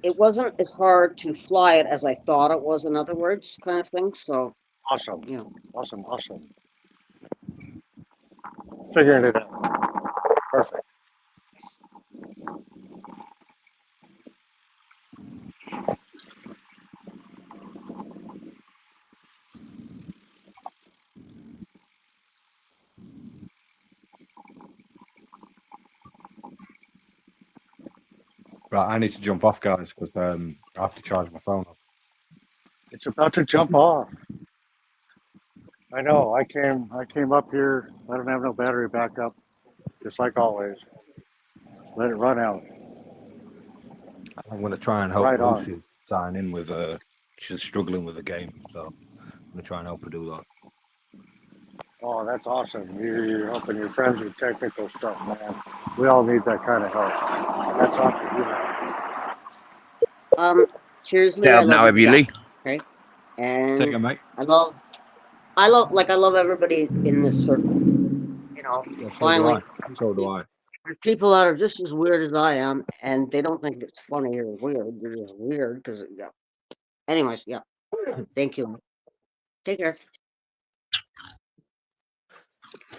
Speaker 3: It wasn't as hard to fly it as I thought it was, in other words, kind of thing. So,
Speaker 5: Awesome.
Speaker 3: you know,
Speaker 5: Awesome. Awesome. Figuring it out. Perfect.
Speaker 7: Right, I need to jump off, guys, because I have to charge my phone.
Speaker 5: It's about to jump off. I know. I came up here. I don't have no battery backup, just like always. Let it run out.
Speaker 7: I'm going to try and help
Speaker 5: Right on.
Speaker 7: Lucy sign in with she's struggling with the game, so I'm going to try and help her do that.
Speaker 5: Oh, that's awesome. You're helping your friends with technical stuff, man. We all need that kind of help. That's awesome.
Speaker 3: cheers, Lee. I
Speaker 1: out
Speaker 3: love
Speaker 1: now,
Speaker 3: you.
Speaker 1: have you, Lee?
Speaker 3: Okay,
Speaker 7: Take
Speaker 3: and
Speaker 7: it, mate.
Speaker 3: I love everybody in this circle.
Speaker 7: Yeah, so
Speaker 3: Finally,
Speaker 7: do I. So do I.
Speaker 3: there's people that are just as weird as I am, and they don't think it's funny or weird. They're just weird because, yeah. Anyways, yeah. Thank you. Take care.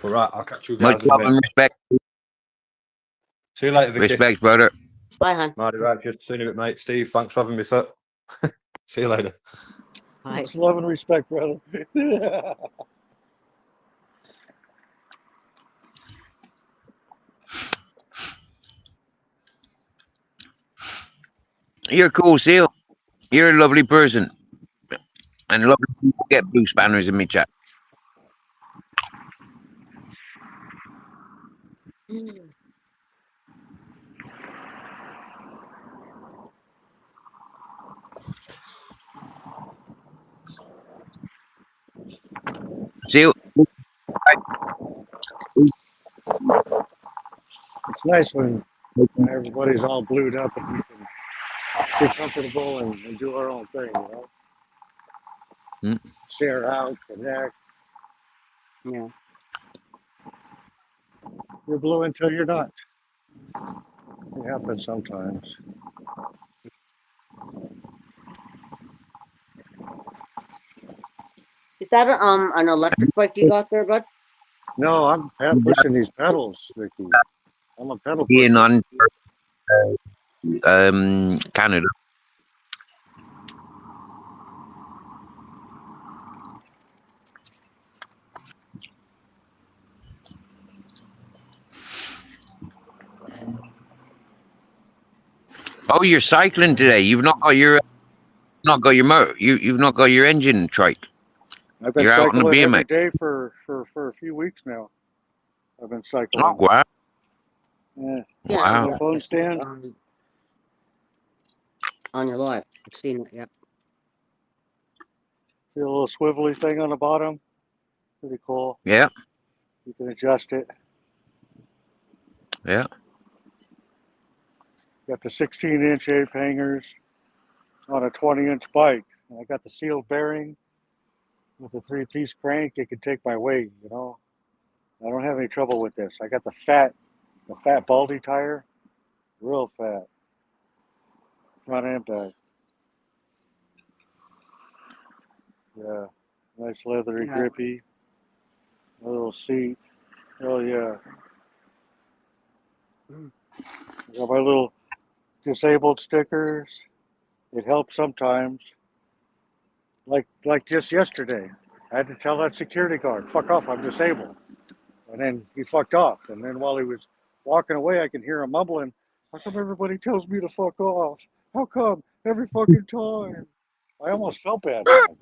Speaker 7: All right, I'll catch you
Speaker 1: Much
Speaker 7: guys in a
Speaker 1: love
Speaker 7: bit.
Speaker 1: and respect.
Speaker 7: See you later, Vicky.
Speaker 1: Respects, brother.
Speaker 3: Bye, hon.
Speaker 7: Marty, right, just seen you, mate. Steve, thanks for having me, sir. See you later.
Speaker 3: Bye.
Speaker 5: Much love and respect, brother.
Speaker 1: You're a cool seal. You're a lovely person. And lovely people get blue spanners in me chat. Seal.
Speaker 5: It's nice when everybody's all blued up and we can get comfortable and do our own thing, Share out, connect.
Speaker 3: Yeah.
Speaker 5: You're blue until you're not. It happens sometimes.
Speaker 3: Is that an electric bike you got there, bud?
Speaker 5: No, I'm pushing these pedals, Vicky. I'm a pedal
Speaker 1: Being
Speaker 5: pusher.
Speaker 1: on Canada. Oh, you're cycling today. You've not got your motor. You've not got your engine trike.
Speaker 5: I've been
Speaker 1: You're out on the
Speaker 5: cycling every
Speaker 1: BMX.
Speaker 5: day for a few weeks now. I've been cycling.
Speaker 1: Oh wow!
Speaker 5: Yeah.
Speaker 1: Wow.
Speaker 5: My phone stand.
Speaker 3: On your live. I've seen it, yeah.
Speaker 5: See a little swivelly thing on the bottom? Pretty cool.
Speaker 1: Yeah.
Speaker 5: You can adjust it.
Speaker 1: Yeah.
Speaker 5: Got the 16-inch ape hangers on a 20-inch bike. I got the sealed bearing with a 3-piece crank. It can take my weight, I don't have any trouble with this. I got the fat baldy tire, real fat, front and back. Yeah, nice leathery, grippy, a little seat. Oh yeah. I got my little disabled stickers. It helps sometimes. like just yesterday, I had to tell that security guard, "Fuck off, I'm disabled." And then he fucked off. And then while he was walking away, I could hear him mumbling, "How come everybody tells me to fuck off? How come every fucking time?" I almost felt bad, man.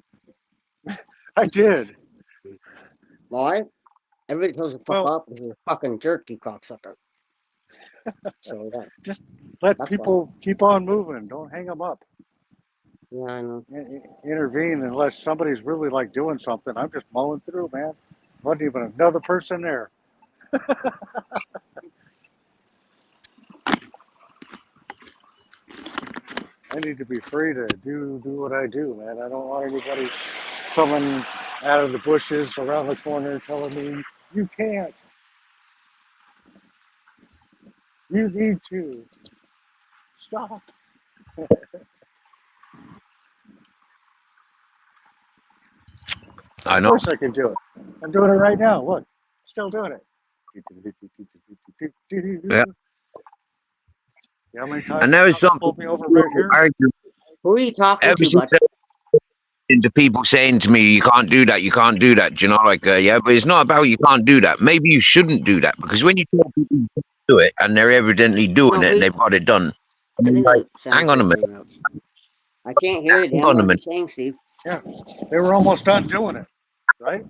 Speaker 5: I did.
Speaker 3: Why? Everybody tells you to fuck
Speaker 5: Well,
Speaker 3: up because you're a fucking jerk, you cocksucker. So that,
Speaker 5: just let
Speaker 3: that's why.
Speaker 5: people keep on moving. Don't hang them up.
Speaker 3: Yeah, I know.
Speaker 5: Intervene unless somebody's really like doing something. I'm just mowing through, man. Wasn't even another person there. I need to be free to do what I do, man. I don't want anybody coming out of the bushes around the corner telling me you can't. You need to stop.
Speaker 1: I
Speaker 5: Of
Speaker 1: know.
Speaker 5: course I can do it. I'm doing it right now. Look, still doing it.
Speaker 1: Yeah.
Speaker 5: How many
Speaker 1: And
Speaker 5: times
Speaker 1: there is
Speaker 5: somebody
Speaker 1: something
Speaker 5: pulled me over right here?
Speaker 1: argue
Speaker 3: Who are you talking
Speaker 1: ever
Speaker 3: to, bud?
Speaker 1: since into people saying to me, "You can't do that. You can't do that." You know, like yeah, but it's not about you can't do that. Maybe you shouldn't do that because when you tell people you can't do it and they're evidently doing
Speaker 3: No,
Speaker 1: it and
Speaker 3: wait.
Speaker 1: they've got it done, I
Speaker 3: I
Speaker 1: mean,
Speaker 3: think
Speaker 1: like,
Speaker 3: the
Speaker 1: hang
Speaker 3: sound
Speaker 1: on a
Speaker 3: kept
Speaker 1: minute,
Speaker 3: cutting out. I can't hear you
Speaker 1: hang
Speaker 3: damn
Speaker 1: on a
Speaker 3: what you're
Speaker 1: minute.
Speaker 3: saying, Steve.
Speaker 5: Yeah, they were almost done doing it, right?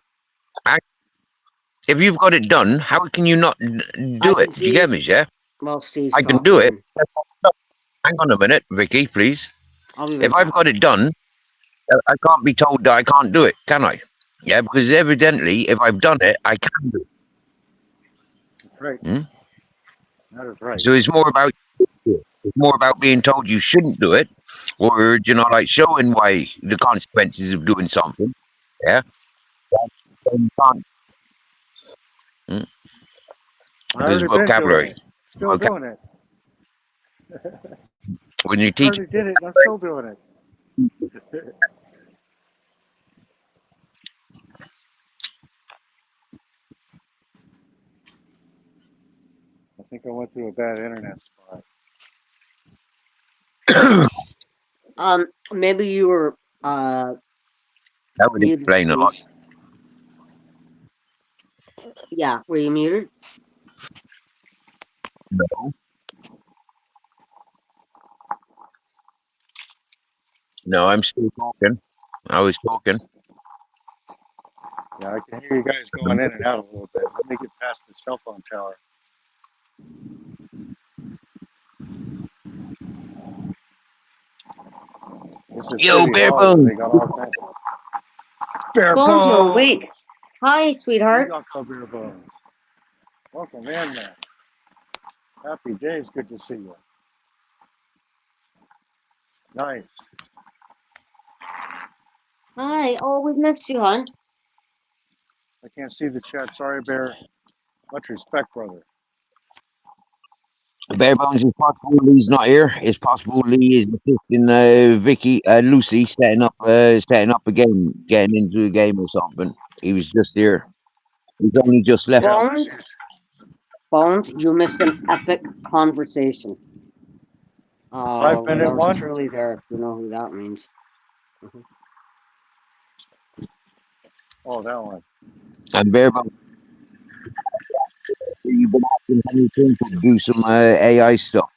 Speaker 1: If you've got it done, how can you not do
Speaker 3: I
Speaker 1: it?
Speaker 3: can
Speaker 1: Do you get
Speaker 3: see.
Speaker 1: me? Yeah,
Speaker 3: Well, Steve's
Speaker 1: I can do it.
Speaker 3: talking.
Speaker 1: Hang on a minute, Vicky, please.
Speaker 3: I'll be
Speaker 1: If
Speaker 3: right
Speaker 1: I've
Speaker 3: back.
Speaker 1: got it done, I can't be told that I can't do it, can I? Yeah, because evidently, if I've done it, I can do
Speaker 5: Right.
Speaker 1: it.
Speaker 5: That is right.
Speaker 1: So it's more about being told you shouldn't do it, or you know, like showing why the consequences of doing something. Yeah, then you can't. Mm.
Speaker 5: I
Speaker 1: There's
Speaker 5: already been doing
Speaker 1: vocabulary.
Speaker 5: it. Still doing it.
Speaker 1: When you
Speaker 5: I
Speaker 1: teach,
Speaker 5: already did it and I'm still doing it. I think I went through a bad internet spot.
Speaker 3: Maybe you were
Speaker 1: that would
Speaker 3: muted,
Speaker 1: explain a lot.
Speaker 3: Steve. Yeah, were you muted?
Speaker 1: No, no, I'm still talking. I was talking.
Speaker 5: Yeah, I can hear you guys going in and out a little bit. Let me get past the cell phone tower. This is
Speaker 1: Yo,
Speaker 5: City
Speaker 1: bare
Speaker 5: Hall where
Speaker 1: bones.
Speaker 5: they got all kinds of bare
Speaker 3: Bones, you're
Speaker 5: bones.
Speaker 3: awake. Hi,
Speaker 5: You
Speaker 3: sweetheart.
Speaker 5: got called bare bones. Welcome in, man. Happy days. Good to see you. Nice.
Speaker 3: Hi. Oh, we missed you, hon.
Speaker 5: I can't see the chat. Sorry, Bear. Much respect, brother.
Speaker 1: Bare bones is possible Lee's not here. It's possible Lee is assisting Vicky, Lucy setting up a game, getting into a game or something. He was just here. He's only just left.
Speaker 5: Yeah,
Speaker 3: Bones,
Speaker 5: Lucy's.
Speaker 3: Bones, you missed an epic conversation.
Speaker 5: The 5-minute
Speaker 3: That was
Speaker 5: one.
Speaker 3: Curly there. You know who that means.
Speaker 5: Oh, that one.
Speaker 1: And Bare bones, you've been asking Henry Twinkle to do some AI stuff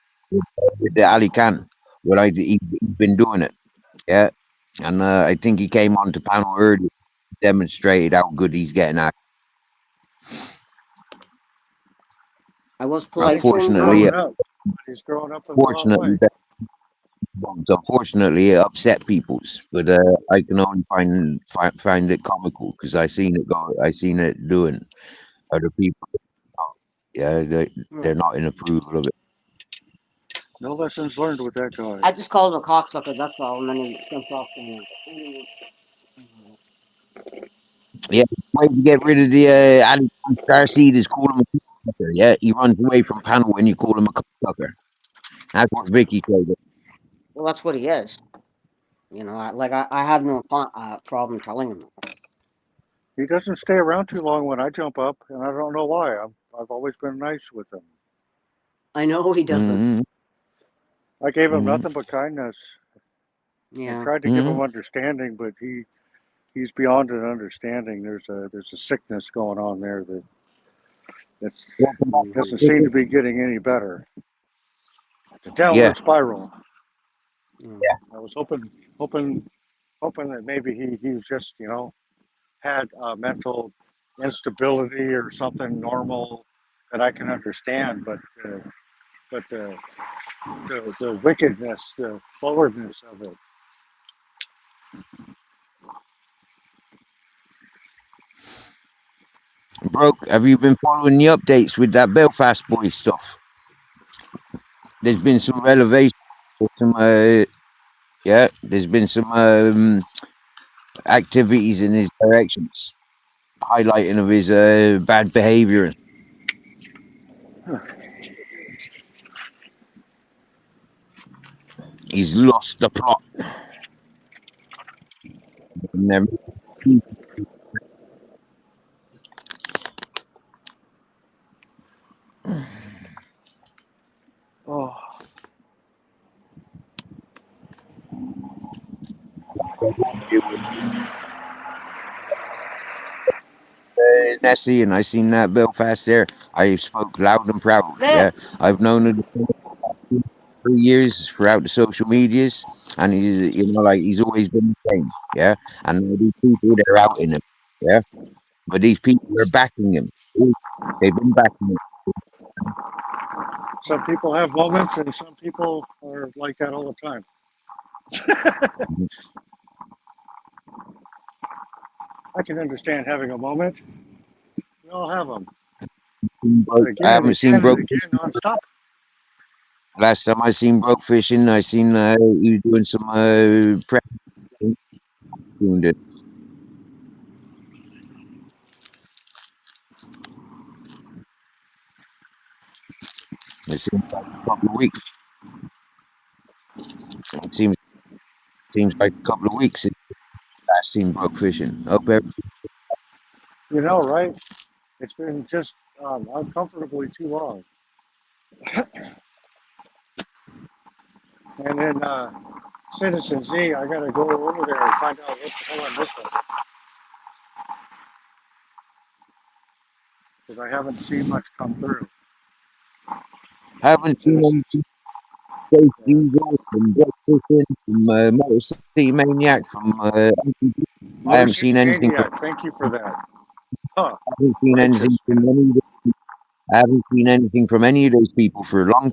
Speaker 1: with the Ali Khan. Well, he's been doing it, yeah. And I think he came on to panel earlier, demonstrated how good he's getting at.
Speaker 3: I was polite
Speaker 5: He's
Speaker 3: to him.
Speaker 1: Unfortunately,
Speaker 5: growing up. But he's growing up in the wrong way.
Speaker 1: Unfortunately, it upset peoples. But I can only find it comical because I seen it doing other people. Yeah, they're not in approval of it.
Speaker 5: No lessons learned with that guy.
Speaker 3: I just called him a cocksucker, that's all, and then he jumped off the
Speaker 1: Yeah, way to get rid of the Ali Starseed is call him a cocksucker. Yeah, he runs away from panel when you call him a cocksucker. That's what Vicky said.
Speaker 3: Well, that's what he is. You know, I have no problem telling him that.
Speaker 5: He doesn't stay around too long when I jump up, and I don't know why. I've always been nice with him.
Speaker 3: I know he doesn't.
Speaker 1: Mm-hmm.
Speaker 5: I gave him
Speaker 1: Mhm.
Speaker 5: nothing but kindness. I
Speaker 3: Yeah.
Speaker 5: tried to give
Speaker 1: Hmm?
Speaker 5: him understanding, but he's beyond an understanding. There's a sickness going on there that's
Speaker 1: Welcome back,
Speaker 5: he
Speaker 1: boy.
Speaker 5: doesn't seem to be getting any better. It's a
Speaker 1: Yeah.
Speaker 5: downward spiral.
Speaker 3: Mm.
Speaker 5: I was hoping that maybe he's just had mental instability or something normal that I can understand, but the wickedness, the forwardness of it.
Speaker 1: Broke, have you been following the updates with that Belfast boy stuff? There's been some elevation, some yeah, there's been some activities in his directions, highlighting of his bad behaviour. He's lost the plot. And then-
Speaker 5: Oh,
Speaker 1: Nessie, and I seen that Belfast there. I spoke loud and proud. Yeah, I've known it for 3 years throughout the social medias, and he's like he's always been the same. Yeah, and now these people they're outing him. Yeah, but these people are backing him. They've been backing him.
Speaker 5: some people have moments, and some people are like that all the time. I can understand having a moment. We all have them. But
Speaker 1: I
Speaker 5: again and
Speaker 1: haven't seen
Speaker 5: again and
Speaker 1: Broke.
Speaker 5: again, nonstop.
Speaker 1: Last time I seen Broke fishing, I seen he was doing some prep doing it. It seems like a couple of weeks. It seems like a couple of weeks since last seen Broke fishing. Hope
Speaker 5: Right? It's been just uncomfortably too long. And then Citizen Z, I got to go over there and find out what the hell I'm missing because I haven't seen much come through.
Speaker 1: haven't seen
Speaker 5: Citizen,
Speaker 1: anything. Chase
Speaker 5: yeah.
Speaker 1: Diesel from Broke fishing from Motor City Maniac from MTV. I
Speaker 5: Motor
Speaker 1: haven't
Speaker 5: City
Speaker 1: seen anything from.
Speaker 5: Maniac, thank you for that. Huh,
Speaker 1: I haven't seen anything
Speaker 5: righteous,
Speaker 1: from
Speaker 5: man.
Speaker 1: any. I haven't seen anything from any of those people for a long.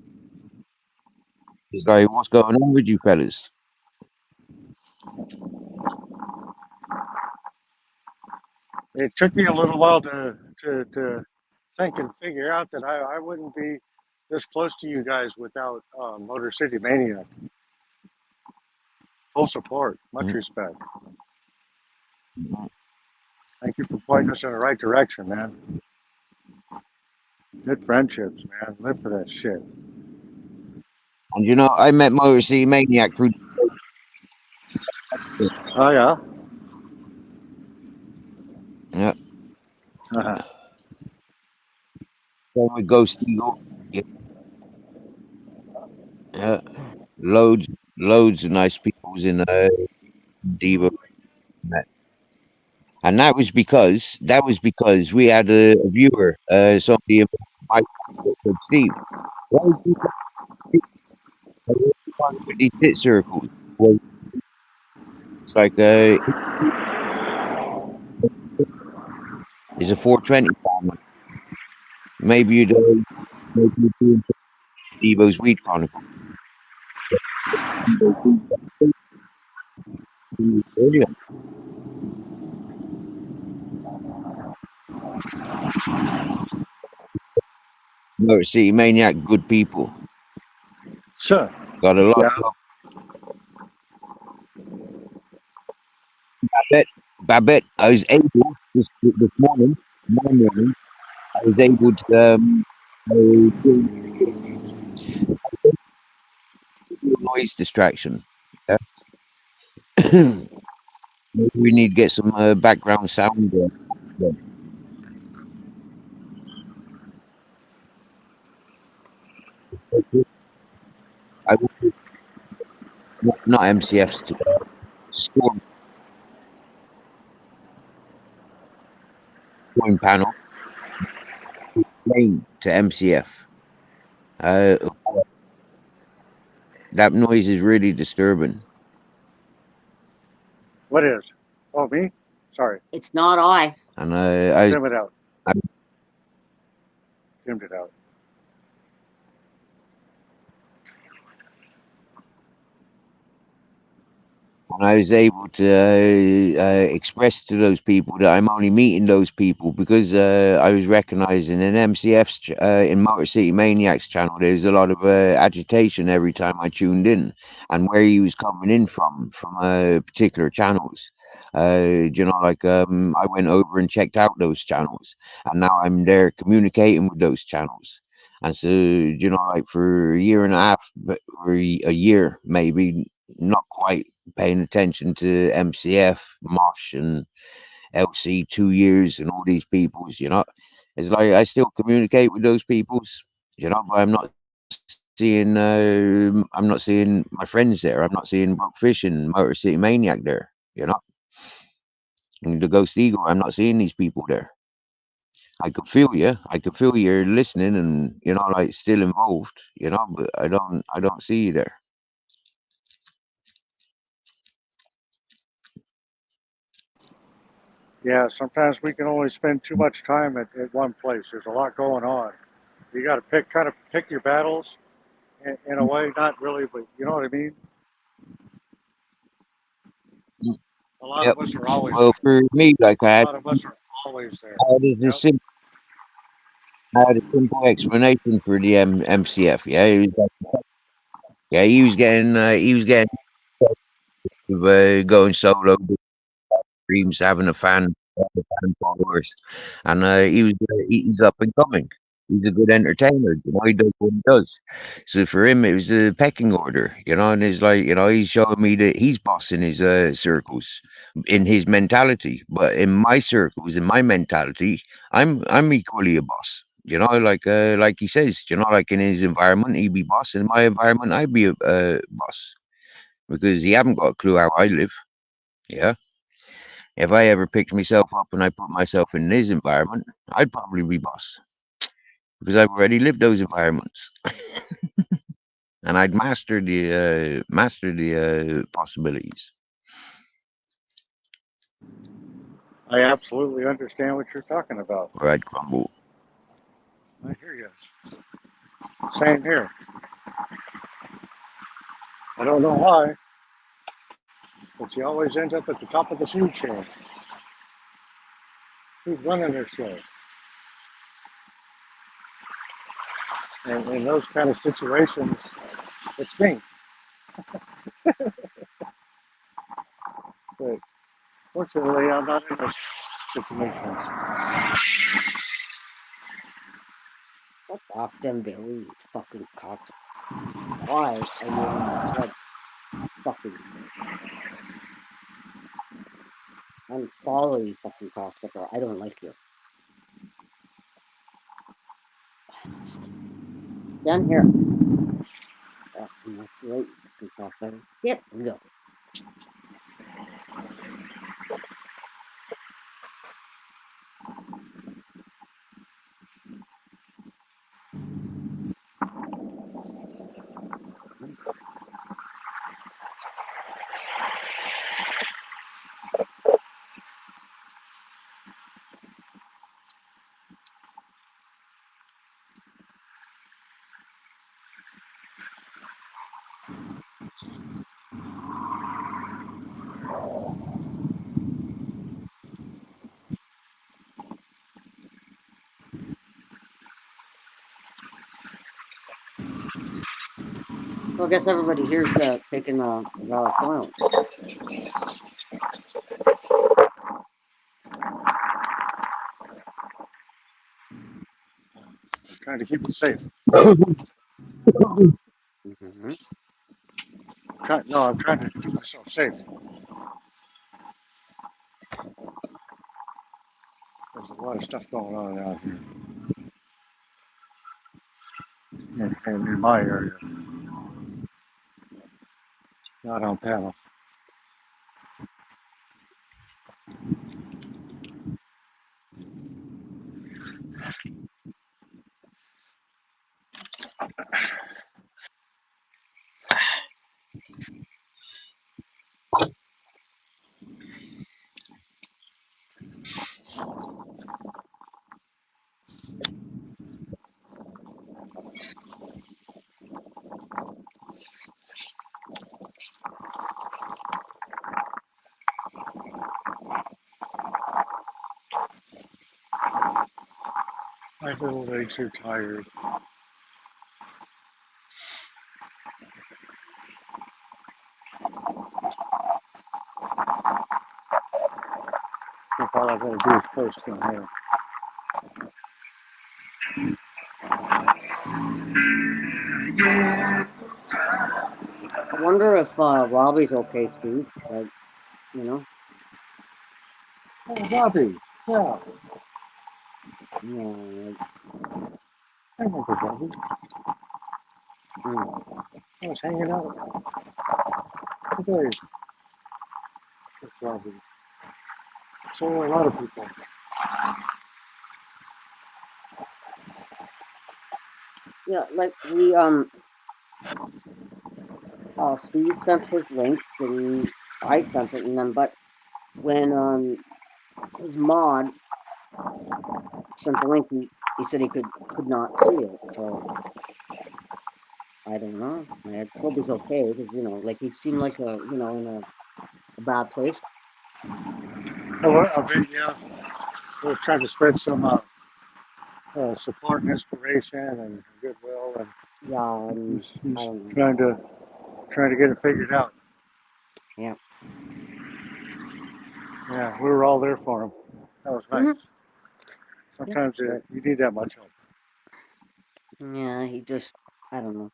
Speaker 1: It's like, what's going on with you fellas?
Speaker 5: It took me a little while to think and figure out that I wouldn't be this close to you guys without Motor City Maniac. Full support, much
Speaker 1: Mm.
Speaker 5: respect. Thank you for pointing us in the right direction, man. Good friendships, man. Live for that shit.
Speaker 1: And I met Motor City Maniac through.
Speaker 5: Oh yeah.
Speaker 1: Yeah,
Speaker 5: Uh-huh.
Speaker 1: same with Ghost Eagle. Yeah, yeah. Loads of nice peoples in Devo. And that was because we had a viewer, somebody in my said, Steve, why do you with these hit circles? Well, it's like it's a 420 farmer. Maybe you'd do Devo's Weed Chronicle. Earlier. Motor City Maniac, good people.
Speaker 5: Sure.
Speaker 1: Got a lot
Speaker 5: Yeah.
Speaker 1: of love. I bet I was able this morning, my morning, I was able to do noise distraction. Yeah. Maybe we need to get some background sound. Yeah. I will not MCFs, to scoring panel lane to MCF. That noise is really disturbing.
Speaker 5: What is? Oh, me? Sorry.
Speaker 3: It's not I.
Speaker 1: And I
Speaker 5: Dim it out.
Speaker 1: I-
Speaker 5: Dimmed it out.
Speaker 1: was able to express to those people that I'm only meeting those people because I was recognizing in MCF's in Motor City Maniacs channel. There's a lot of agitation every time I tuned in, and where he was coming in from particular channels. You know, like I went over and checked out those channels, and now I'm there communicating with those channels. And so, you know, like for a year and a half, or a year maybe, not quite paying attention to MCF, Mosh, and LC 2 years, and all these peoples. You know, it's like I still communicate with those peoples. You know, but I'm not seeing. I'm not seeing my friends there. I'm not seeing Brookfish and Motor City Maniac there. You know, and the Ghost Eagle. I'm not seeing these people there. I could feel you. I could feel you're listening, and you know, like still involved. You know, but I don't see you there.
Speaker 5: Yeah, sometimes we can only spend too much time at one place. There's a lot going on. You got to pick your battles in a way, not really, but you know what I mean? A lot
Speaker 1: Yep.
Speaker 5: of us are always
Speaker 1: Well, for me, like
Speaker 5: a lot of us are always there.
Speaker 1: I had this
Speaker 5: Yep.
Speaker 1: I had a simple explanation for the MCF. Yeah, he was getting going solo, dreams, having a fan followers, and he's up and coming. He's a good entertainer. You know, he does what he does. So for him, it was the pecking order. You know, and it's like, you know, he's showing me that he's bossing his circles in his mentality, but in my circles, in my mentality, I'm equally a boss. You know, like he says, you know, like in his environment, he'd be boss. In my environment, I'd be a boss because he haven't got a clue how I live. Yeah. If I ever picked myself up and I put myself in his environment, I'd probably be boss because I've already lived those environments and I'd master the possibilities.
Speaker 5: I absolutely understand what you're talking about.
Speaker 1: Or I'd crumble.
Speaker 5: I hear you. Same here. I don't know why, but you always end up at the top of the food chain. Who's running this show? And in those kind of situations, it's me. But fortunately, I'm not in those situations.
Speaker 3: Fuck off them Billy, you fucking cocks. Why are you on my head? Fucking. I'm sorry, fucking cocksucker. I don't like you. Down here. Oh, that's right, you fucking cocksucker. Yep, go. Well, I guess everybody here's taking silence.
Speaker 5: I'm trying to keep it safe.
Speaker 3: Mm-hmm.
Speaker 5: I'm trying to keep myself safe. There's a lot of stuff going on out here in my area. Not on panel. My little legs are tired. If all I gotta do is post in here.
Speaker 3: I wonder if Robbie's okay, Steve. Like, you know,
Speaker 5: Oh, Bobby. Yeah.
Speaker 3: like,
Speaker 5: I remember Bobby.
Speaker 3: mm.
Speaker 5: I was hanging out today with Bobby. So are a lot of people.
Speaker 3: Yeah, like Steve sent his link and I sent it, and then but when his mod sent the link, he said he could not see it. So I don't know. I hope he's okay because like he seemed like in a bad place.
Speaker 5: I bet, yeah. We're trying to spread some support and inspiration and goodwill, and
Speaker 3: Yeah, and
Speaker 5: he's
Speaker 3: I don't know.
Speaker 5: trying to get it figured out.
Speaker 3: Yeah.
Speaker 5: Yeah, we were all there for him. That was nice.
Speaker 3: Mhm.
Speaker 5: Sometimes
Speaker 3: But
Speaker 5: you need that much help.
Speaker 3: yeah, he just I don't know.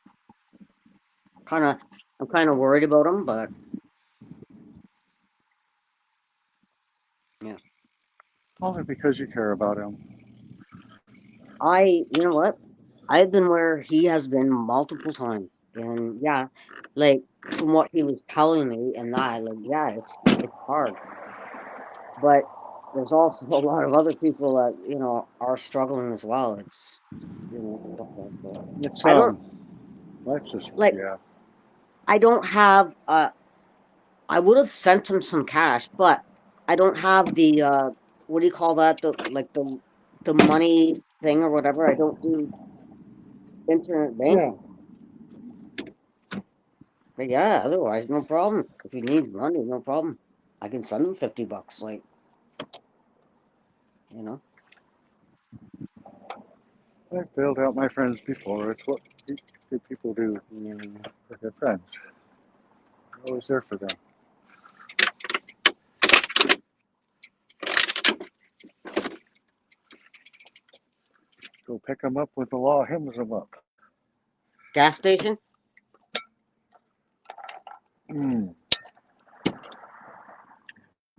Speaker 3: I'm kind of worried about him, but yeah.
Speaker 5: Only because you care about him.
Speaker 3: You know what? I've been where he has been multiple times, and yeah, like from what he was telling me, and that, like, yeah, it's hard, but there's also a lot of other people that are struggling as well. It's stuff like that.
Speaker 5: It's
Speaker 3: I don't
Speaker 5: life's just
Speaker 3: like.
Speaker 5: yeah.
Speaker 3: I don't have. I would have sent him some cash, but I don't have the what do you call that? The money thing or whatever. I don't do internet
Speaker 5: Yeah.
Speaker 3: banking. But yeah, otherwise no problem. If he needs money, no problem. I can send him $50. Like, you know.
Speaker 5: I've bailed out my friends before. It's what good people do
Speaker 3: Yeah.
Speaker 5: with their friends. I'm always there for them. Go pick them up when the law hems them up.
Speaker 3: Gas station?
Speaker 5: Mm.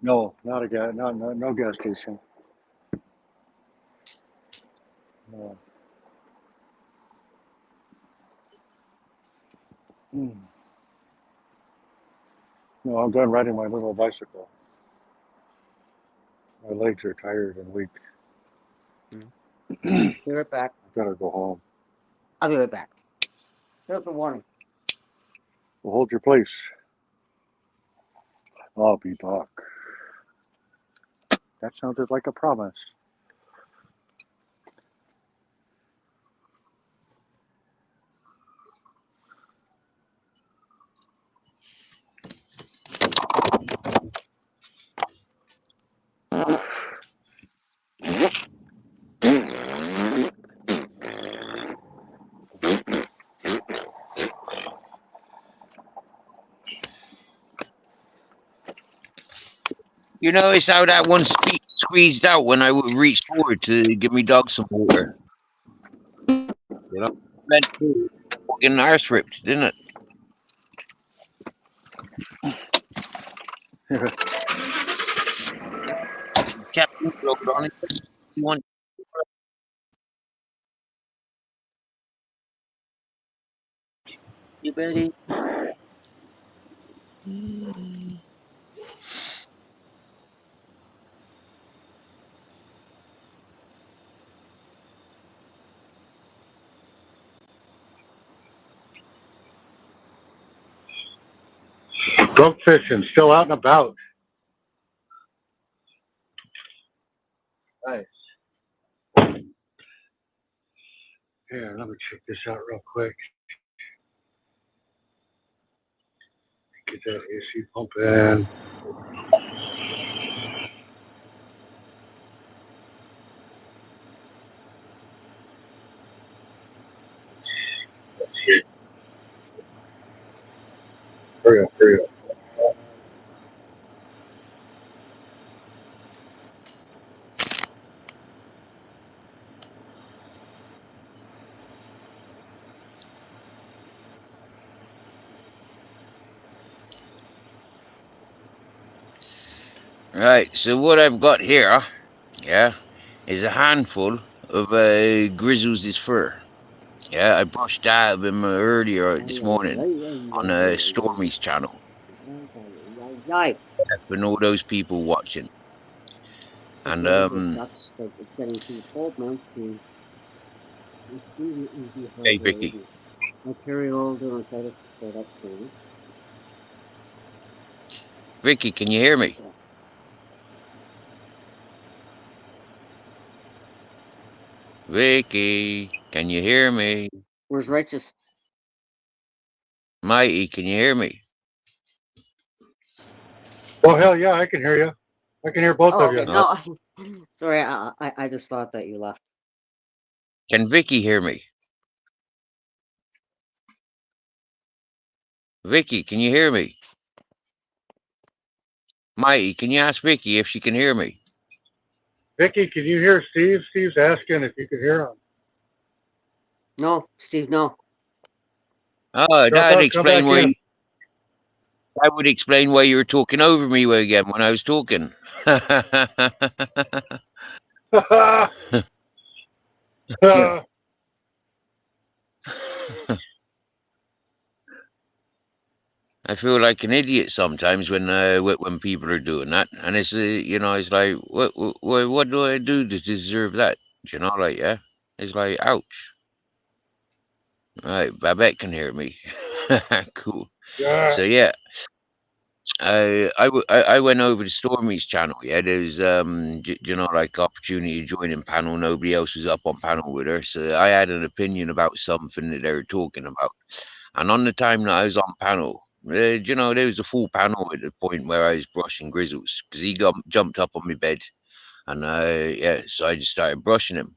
Speaker 5: No, not a gas. No gas station. No. Mm. No, I'm done riding my little bicycle. My legs are tired and weak.
Speaker 3: Be right back.
Speaker 5: I've got to go home.
Speaker 3: I'll be right back. Here's the warning.
Speaker 5: Well, hold your place. I'll be back. That sounded like a promise.
Speaker 1: You notice how that one squeezed out when I would reach forward to give me dog some water? Meant to fucking arse ripped, didn't it? Captain broke it on it. You want you Betty?
Speaker 5: Drunk fishing, still out and about. Nice. Here, let me check this out real quick. Get that AC pumping. Hurry up, hurry up.
Speaker 1: Right, so what I've got here, yeah, is a handful of Grizzles' fur. Yeah, I brushed out of him earlier this morning on Stormy's channel. For all those people watching. And hey Vicky. Vicky, can you hear me? Vicky, can you hear me?
Speaker 3: Where's Righteous?
Speaker 1: Mighty, can you hear me?
Speaker 5: Oh, hell yeah, I can hear you. I can hear both of
Speaker 3: Okay.
Speaker 5: you.
Speaker 3: No, sorry, I just thought that you left.
Speaker 1: Can Vicky hear me? Vicky, can you hear me? Mighty, can you ask Vicky if she can hear me?
Speaker 5: Vicky, can you hear Steve? Steve's asking if you can hear him.
Speaker 3: No, Steve, no.
Speaker 1: Oh, that would
Speaker 5: Come back
Speaker 1: explain why.
Speaker 5: in.
Speaker 1: That would explain why you were talking over me again when I was talking. I feel like an idiot sometimes when people are doing that, and it's you know, it's like what do I do to deserve that? You know, like yeah, it's like ouch. Right, Babette can hear me. Cool.
Speaker 5: Yeah.
Speaker 1: So yeah, I went over to Stormy's channel. Yeah, there's you know, like opportunity to join in panel. Nobody else was up on panel with her, so I had an opinion about something that they were talking about. And on the time that I was on panel, you know, there was a full panel at the point where I was brushing Grizzles because he jumped up on my bed, and yeah, so I just started brushing him,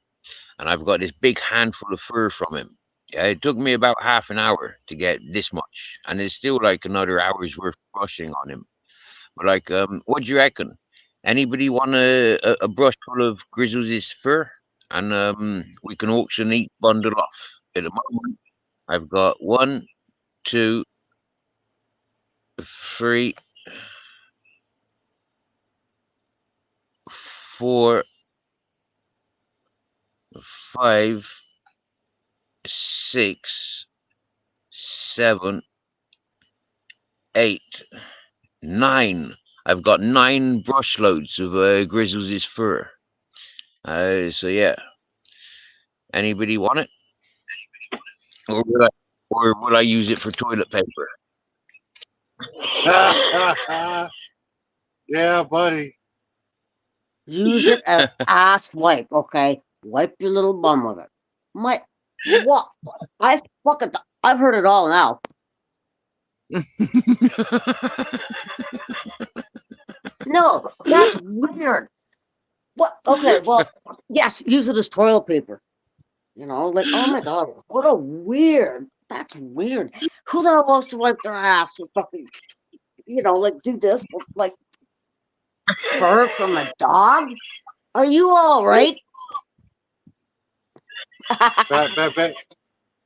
Speaker 1: and I've got this big handful of fur from him. Yeah, it took me about half an hour to get this much, and there's still like another hour's worth of brushing on him. But like, what do you reckon? Anybody want a brush full of Grizzles' fur, and we can auction each bundle off? At the moment, I've got 1, 2, 3, 4, 5, 6, 7, 8, 9. I've got 9 brush loads of Grizzles' fur. So yeah. Anybody want it? Or would I use it for toilet paper?
Speaker 5: Yeah, buddy.
Speaker 3: Use it as ass wipe, okay? Wipe your little bum with it. What? I've heard it all now. No, that's weird. What? Okay, well, yes, use it as toilet paper. You know, like, oh my god, what a weird. That's weird. Who the hell wants to wipe their ass with fucking, you know, like do this with like fur from a dog? Are you all right?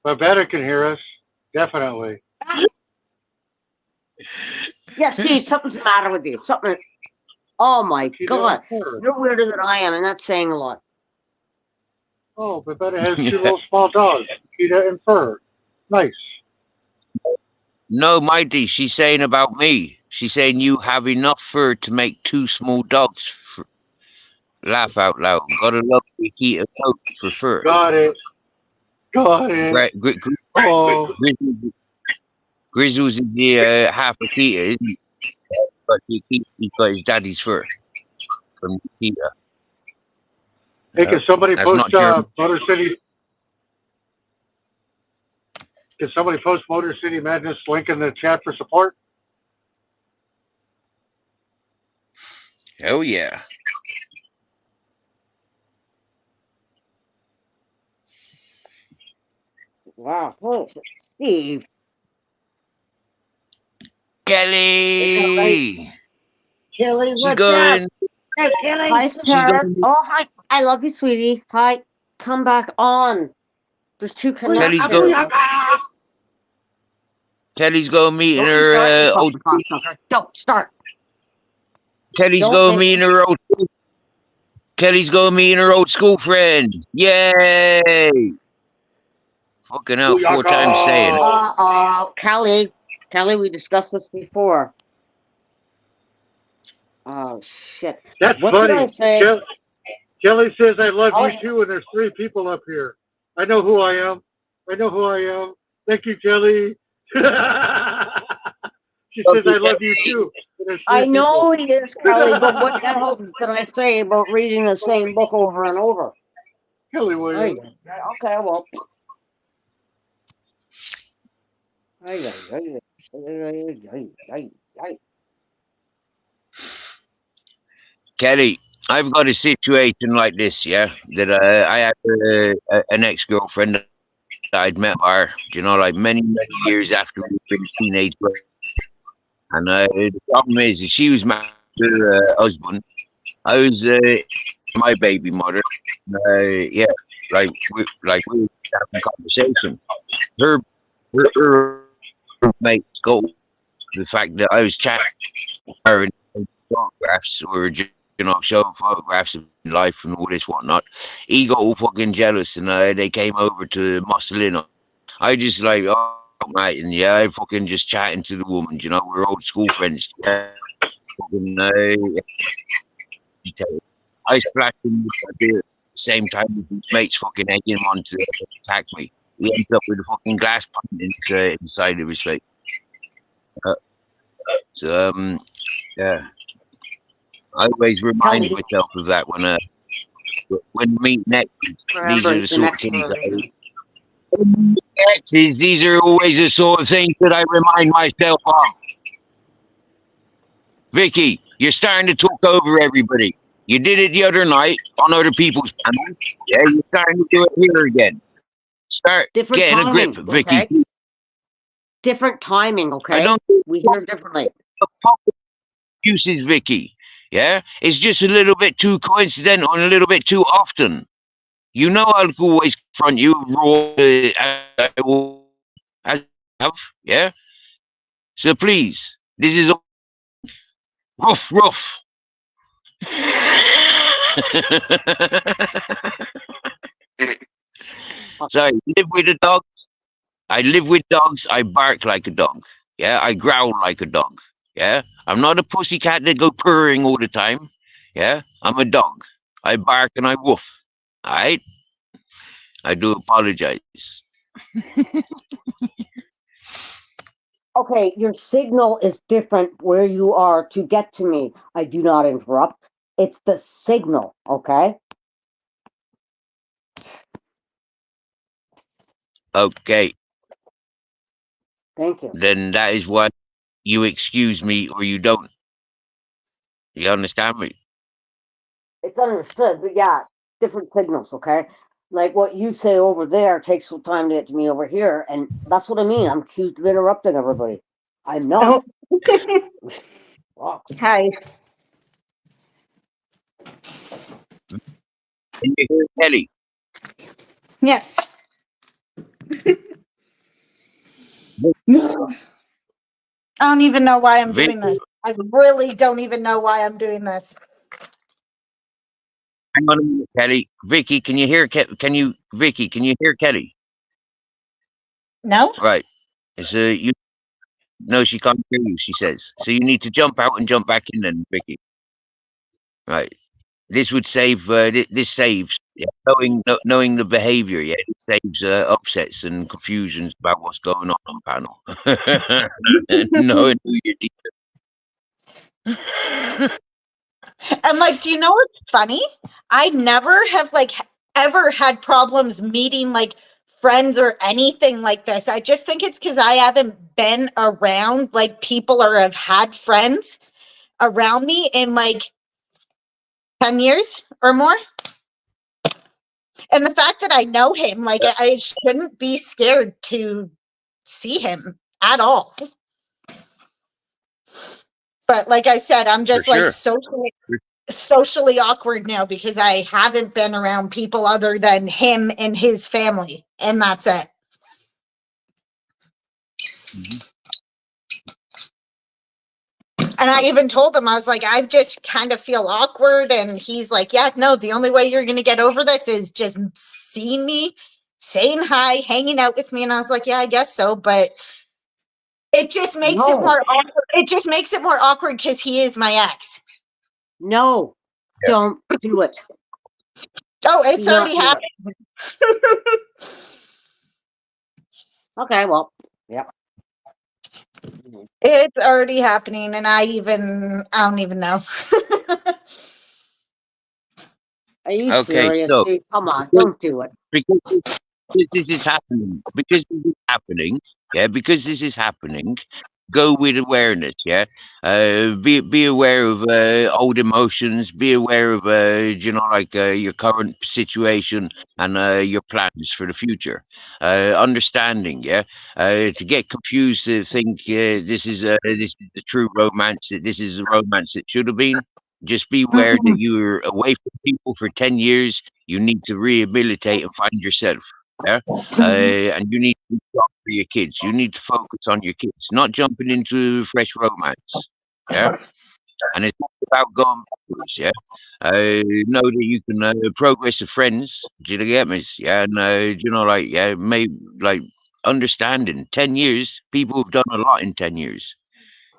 Speaker 5: Babetta can hear us. Definitely.
Speaker 3: Yes, Steve, something's the matter with you. Something. Oh my god, you're weirder than I am, and that's saying a lot.
Speaker 5: Oh, Babetta has 2 little small dogs, Cheetah and Fur. Nice.
Speaker 1: No, Mighty, she's saying about me. She's saying you have enough fur to make 2 small dogs. Laugh out loud. Gotta love Nikita coat for fur.
Speaker 5: Got it. Got it. Oh,
Speaker 1: Grizzles is the half Nikita, isn't he? But he's got his daddy's fur from Nikita.
Speaker 5: hey, can somebody
Speaker 1: That's
Speaker 5: post
Speaker 1: not your-
Speaker 5: Motor City? Can somebody post Motor City Madness link in the chat for support?
Speaker 1: Hell yeah.
Speaker 3: Wow. Oh, Steve.
Speaker 1: Kelly!
Speaker 3: Kelly,
Speaker 1: She's
Speaker 3: what's
Speaker 1: going.
Speaker 3: up? Hey, Kelly. Hi,
Speaker 1: She's
Speaker 3: sweetheart.
Speaker 1: going.
Speaker 3: Oh, hi. I love you, sweetie. Hi. Come back on. There's 2
Speaker 1: Kelly's
Speaker 3: connections.
Speaker 1: going. Kelly's going meeting
Speaker 3: Don't
Speaker 1: her
Speaker 3: start,
Speaker 1: old.
Speaker 3: Don't start.
Speaker 1: Kelly's
Speaker 3: Don't
Speaker 1: going
Speaker 3: make-
Speaker 1: meeting her old. Kelly's going meeting her old school friend. Yay! Fucking hell, 4 times saying it.
Speaker 3: Kelly. Kelly, we discussed this before. Oh, shit.
Speaker 5: That's
Speaker 3: What
Speaker 5: funny.
Speaker 3: did I say?
Speaker 5: Kelly says, I love
Speaker 3: Oh,
Speaker 5: you too, and there's 3 people up here. I know who I am. I know who I am. Thank you, Kelly. She says, I love you too. and there's 3
Speaker 3: I know
Speaker 5: people.
Speaker 3: he is, Kelly, but what the hell did I say about reading the same book over and over?
Speaker 5: Kelly
Speaker 3: Hey,
Speaker 5: Williams.
Speaker 3: okay, well. Hey.
Speaker 1: Kelly, I've got a situation like this, yeah. That I had an ex-girlfriend that I'd met her, you know, like many years after we'd been teenage boys. And the problem is, she was married to her husband. I was my baby mother. Yeah, we were having a conversation. Her mates go the fact that I was chatting with her in photographs or just, you know, showing photographs of life and all this whatnot. He got all fucking jealous and they came over to muscle in. I just like, oh mate, and yeah, I fucking just chatting to the woman, you know, we're old school friends. Yeah, fucking, I splashed him with a beer at the same time as his mates fucking egging him on to attack me. He ended up with a fucking glass pint inside of his face. Yeah. I always remind myself of that when we meet next. These are the sort of things these are always the sort of things that I remind myself of. Vicky, you're starting to talk over everybody. You did it the other night on other people's channels. Yeah, you're starting to do it here again. Start
Speaker 3: Different
Speaker 1: getting
Speaker 3: timing,
Speaker 1: a grip, Vicky.
Speaker 3: okay? Different timing, okay?
Speaker 1: I don't
Speaker 3: We hear differently.
Speaker 1: excuses, Vicky. Yeah, it's just a little bit too coincidental and a little bit too often. You know, I'll always confront you raw as have, yeah. So please, this is rough. Sorry, live with the dogs. I live with dogs. I bark like a dog. Yeah, I growl like a dog. Yeah, I'm not a pussycat that go purring all the time. Yeah, I'm a dog. I bark and I woof. All right. I do apologize.
Speaker 3: Okay, your signal is different where you are to get to me. I do not interrupt. It's the signal, okay?
Speaker 1: Okay,
Speaker 3: Thank you.
Speaker 1: then that is why you excuse me or you don't. You understand me?
Speaker 3: It's understood, but yeah, different signals, okay? Like what you say over there takes some time to get to me over here, and that's what I mean. I'm accused of interrupting everybody. I'm not. Wow.
Speaker 2: Hi.
Speaker 1: Can you hear Kelly?
Speaker 2: Yes. I don't even know why I'm doing this. I really don't even know why I'm doing this.
Speaker 1: Hang on a minute, Kelly. Vicky, can you hear? Vicky, can you hear Kelly?
Speaker 2: No?
Speaker 1: Right. It's you. No, she can't hear you, she says. So you need to jump out and jump back in then, Vicky. Right. This would save, this saves, yeah, knowing the behavior, yeah, it saves upsets and confusions about what's going on panel. Knowing who you're
Speaker 2: And like, do you know what's funny? I never have like ever had problems meeting like friends or anything like this. I just think it's because I haven't been around like people or have had friends around me in like 10 years or more. And the fact that I know him, like I shouldn't be scared to see him at all. But like I said, I'm just
Speaker 1: For
Speaker 2: like
Speaker 1: sure.
Speaker 2: socially awkward now because I haven't been around people other than him and his family, and that's it. And I even told him, I was like, I just kind of feel awkward. And he's like, yeah, no, the only way you're going to get over this is just seeing me, saying hi, hanging out with me. And I was like, yeah, I guess so. But it just makes it more awkward. It just makes it more awkward because he is my ex.
Speaker 3: No, don't do it.
Speaker 2: Oh, it's
Speaker 3: Do not
Speaker 2: already
Speaker 3: do it.
Speaker 2: happened.
Speaker 3: Okay, well, yeah.
Speaker 2: It's already happening, and I don't even know.
Speaker 3: Are you
Speaker 1: Okay,
Speaker 3: serious?
Speaker 1: so
Speaker 3: Dude? Come on, don't do it.
Speaker 1: because this is happening, go with awareness, yeah. Be aware of old emotions, be aware of your current situation and your plans for the future. Understanding, yeah. To get confused, to think this is the true romance, that this is the romance that should have been. Just be aware that you're away from people for 10 years. You need to rehabilitate and find yourself. Yeah. And you need to talk for your kids. You need to focus on your kids, not jumping into fresh romance. Yeah. And it's not about going backwards. Yeah. Know that you can progress with friends. Do you get me? Yeah. And, maybe like understanding 10 years, people have done a lot in 10 years.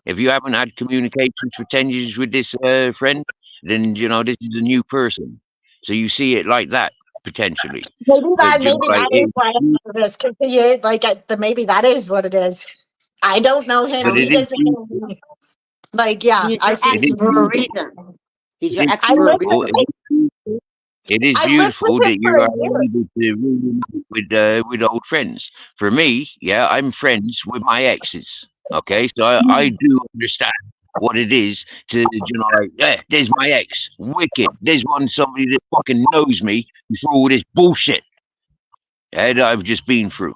Speaker 1: If you haven't had communications for 10 years with this friend, then, this is a new person. So you see it like that, potentially.
Speaker 2: Maybe that is why I know this. Maybe that is what it is. I don't know him.
Speaker 1: But
Speaker 2: He doesn't know me. Like, yeah,
Speaker 3: He's
Speaker 2: I
Speaker 3: your
Speaker 2: see.
Speaker 3: ex for a reason. He's your ex
Speaker 2: I
Speaker 3: for a
Speaker 2: lived
Speaker 3: reason.
Speaker 1: It is
Speaker 2: I lived
Speaker 1: beautiful
Speaker 2: with him
Speaker 1: that
Speaker 2: for
Speaker 1: you
Speaker 2: a
Speaker 1: are
Speaker 2: year.
Speaker 1: able to reunite with old friends. For me, yeah, I'm friends with my exes. Okay, so I do understand what it is to, there's my ex, wicked. There's somebody that fucking knows me through all this bullshit, yeah, that I've just been through.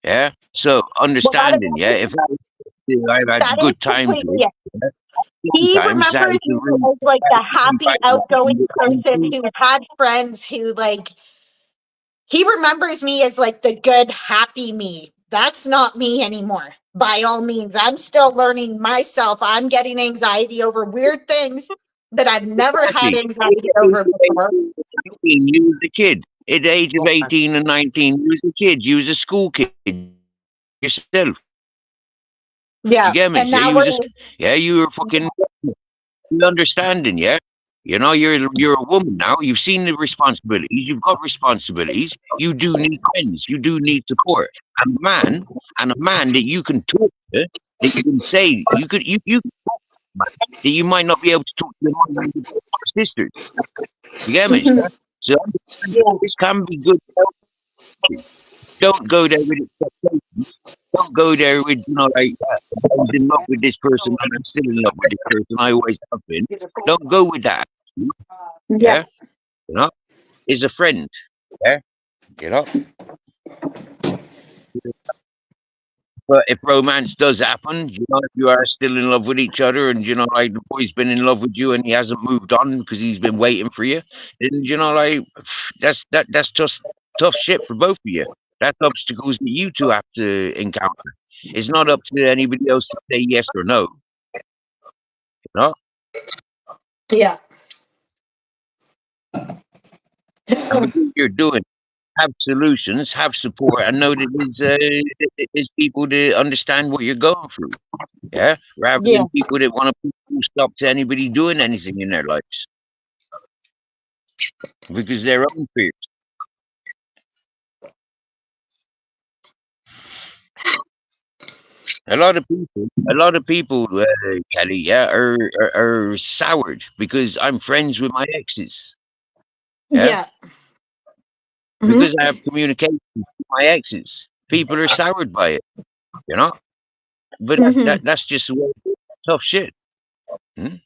Speaker 1: Yeah, so understanding, yeah, if I've had
Speaker 2: That is
Speaker 1: good times with,
Speaker 2: completely it. He
Speaker 1: sometimes that
Speaker 2: remembers
Speaker 1: is the
Speaker 2: me
Speaker 1: reason
Speaker 2: as like the happy, outgoing person
Speaker 1: why
Speaker 2: who had friends who he remembers me as like the good, happy me. That's not me anymore. By all means, I'm still learning myself. I'm getting anxiety over weird things that I've never had anxiety over before.
Speaker 1: You was a kid. At the age of 18 and 19, you was a kid. You was a school kid yourself.
Speaker 2: Yeah.
Speaker 1: You get me?
Speaker 2: And
Speaker 1: Yeah,
Speaker 2: now
Speaker 1: you were fucking understanding, yeah? You're a woman now. You've seen the responsibilities. You've got responsibilities. You do need friends. You do need support. And a man that you can talk to, that you can say, you talk to, that you might not be able to talk to your mother and your sisters. You get me? So this can be good. Don't go there with expectations. Don't go there with, I was in love with this person and I'm still in love with this person. I always have been. Don't go with that. Yeah. Is a friend. Yeah. But if romance does happen, if you are still in love with each other and, the boy's been in love with you and he hasn't moved on because he's been waiting for you, then, that's just tough shit for both of you. That's obstacles that you two have to encounter. It's not up to anybody else to say yes or no.
Speaker 2: Yeah.
Speaker 1: Everything you're doing, have solutions, have support, and know that there's people that understand what you're going through. Yeah, rather
Speaker 2: Yeah.
Speaker 1: than people that want to put stop to anybody doing anything in their lives because their own fears. A lot of people, Kelly, yeah, are soured because I'm friends with my exes. Yeah,
Speaker 2: Yeah. Mhm.
Speaker 1: because I have communication with my exes. People are soured by it, you know. But
Speaker 2: Mhm.
Speaker 1: that's just the way it is. Tough shit. Hmm?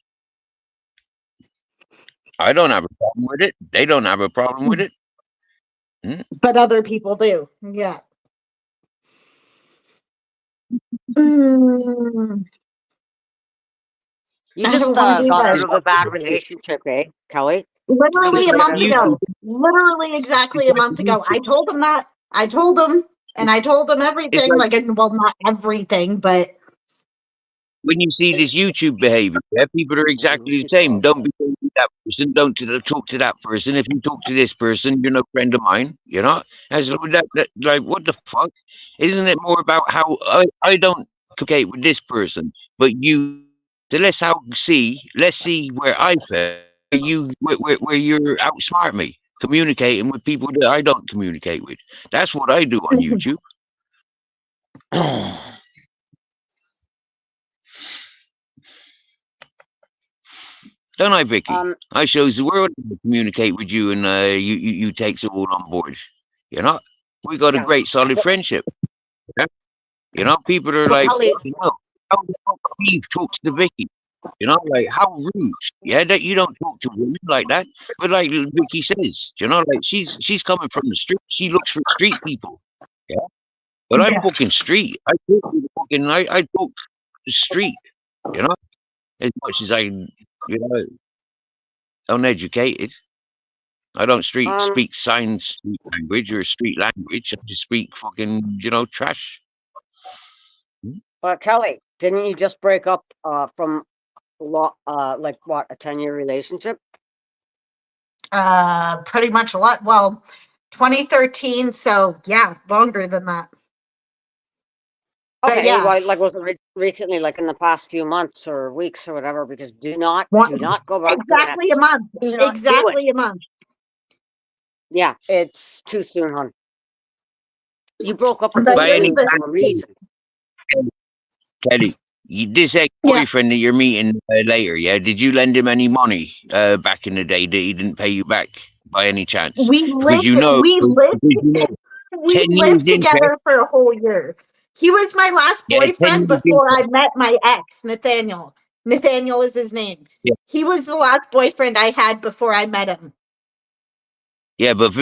Speaker 1: I don't have a problem with it. They don't have a problem with it. Hmm?
Speaker 2: But other people do. Yeah. Mm,
Speaker 3: You
Speaker 2: I
Speaker 3: just
Speaker 2: don't want to do
Speaker 3: got
Speaker 2: that.
Speaker 3: out of a bad relationship, eh, Kelly? Did you
Speaker 2: Literally
Speaker 3: just
Speaker 2: a
Speaker 3: get
Speaker 2: month
Speaker 3: out of
Speaker 1: You,
Speaker 2: ago. Literally exactly a month ago. I told him that. I told him, and I told him
Speaker 1: it's
Speaker 2: everything.
Speaker 1: like
Speaker 2: Well, not everything, but
Speaker 1: when you see this YouTube behavior, yeah, people are exactly the same. Don't be with that person. Don't talk to that person. If you talk to this person, you're no friend of mine. You know, as like what the fuck? Isn't it more about how I don't communicate with this person, but you? So let's see where I fell. Where you're outsmart me, communicating with people that I don't communicate with. That's what I do on YouTube. Don't I, Vicky? I shows the world how to communicate with you, and you takes it all on board. You know, we got a
Speaker 3: yeah.
Speaker 1: great solid friendship. Yeah? You know, people are
Speaker 3: Well,
Speaker 1: like,
Speaker 3: Kelly,
Speaker 1: you know, how the fuck Steve talks to Vicky. You know, like how rude. Yeah, that you don't talk to women like that. But like Vicky says, you know, like she's coming from the street. She looks for street people. Yeah, but I'm
Speaker 2: yeah.
Speaker 1: fucking street. I talk to the fucking I talk the street. You know, as much as uneducated. I don't
Speaker 3: um,
Speaker 1: speak street language or street language. I just speak fucking, trash. Hmm?
Speaker 3: but Kelly, didn't you just break up from like what, a 10-year relationship?
Speaker 2: Pretty much a lot. Well, 2013. So yeah, longer than that. But
Speaker 3: Okay,
Speaker 2: yeah,
Speaker 3: well, like was it recently, like in the past few months or weeks or whatever? Because do not go back to an
Speaker 2: exactly a
Speaker 3: ex.
Speaker 2: month.
Speaker 3: Do not do it.
Speaker 2: Exactly a month.
Speaker 3: Yeah, it's too soon, hon. You broke up with
Speaker 2: But
Speaker 3: this
Speaker 1: By
Speaker 2: here's
Speaker 1: any
Speaker 3: woman
Speaker 2: the
Speaker 3: for a reason.
Speaker 1: Kelly, this
Speaker 2: yeah.
Speaker 1: ex-boyfriend that you're meeting later, yeah, did you lend him any money back in the day that he didn't pay you back by any chance?
Speaker 2: We
Speaker 1: Because
Speaker 2: lived. We lived. We
Speaker 1: 10
Speaker 2: lived
Speaker 1: years interest,
Speaker 2: together for a whole year. He was my last
Speaker 1: yeah, 10
Speaker 2: boyfriend
Speaker 1: years
Speaker 2: before I
Speaker 1: interest,
Speaker 2: met my ex, Nathaniel. Nathaniel is his name.
Speaker 1: yeah.
Speaker 2: He was the last boyfriend I had before I met him.
Speaker 1: Yeah, but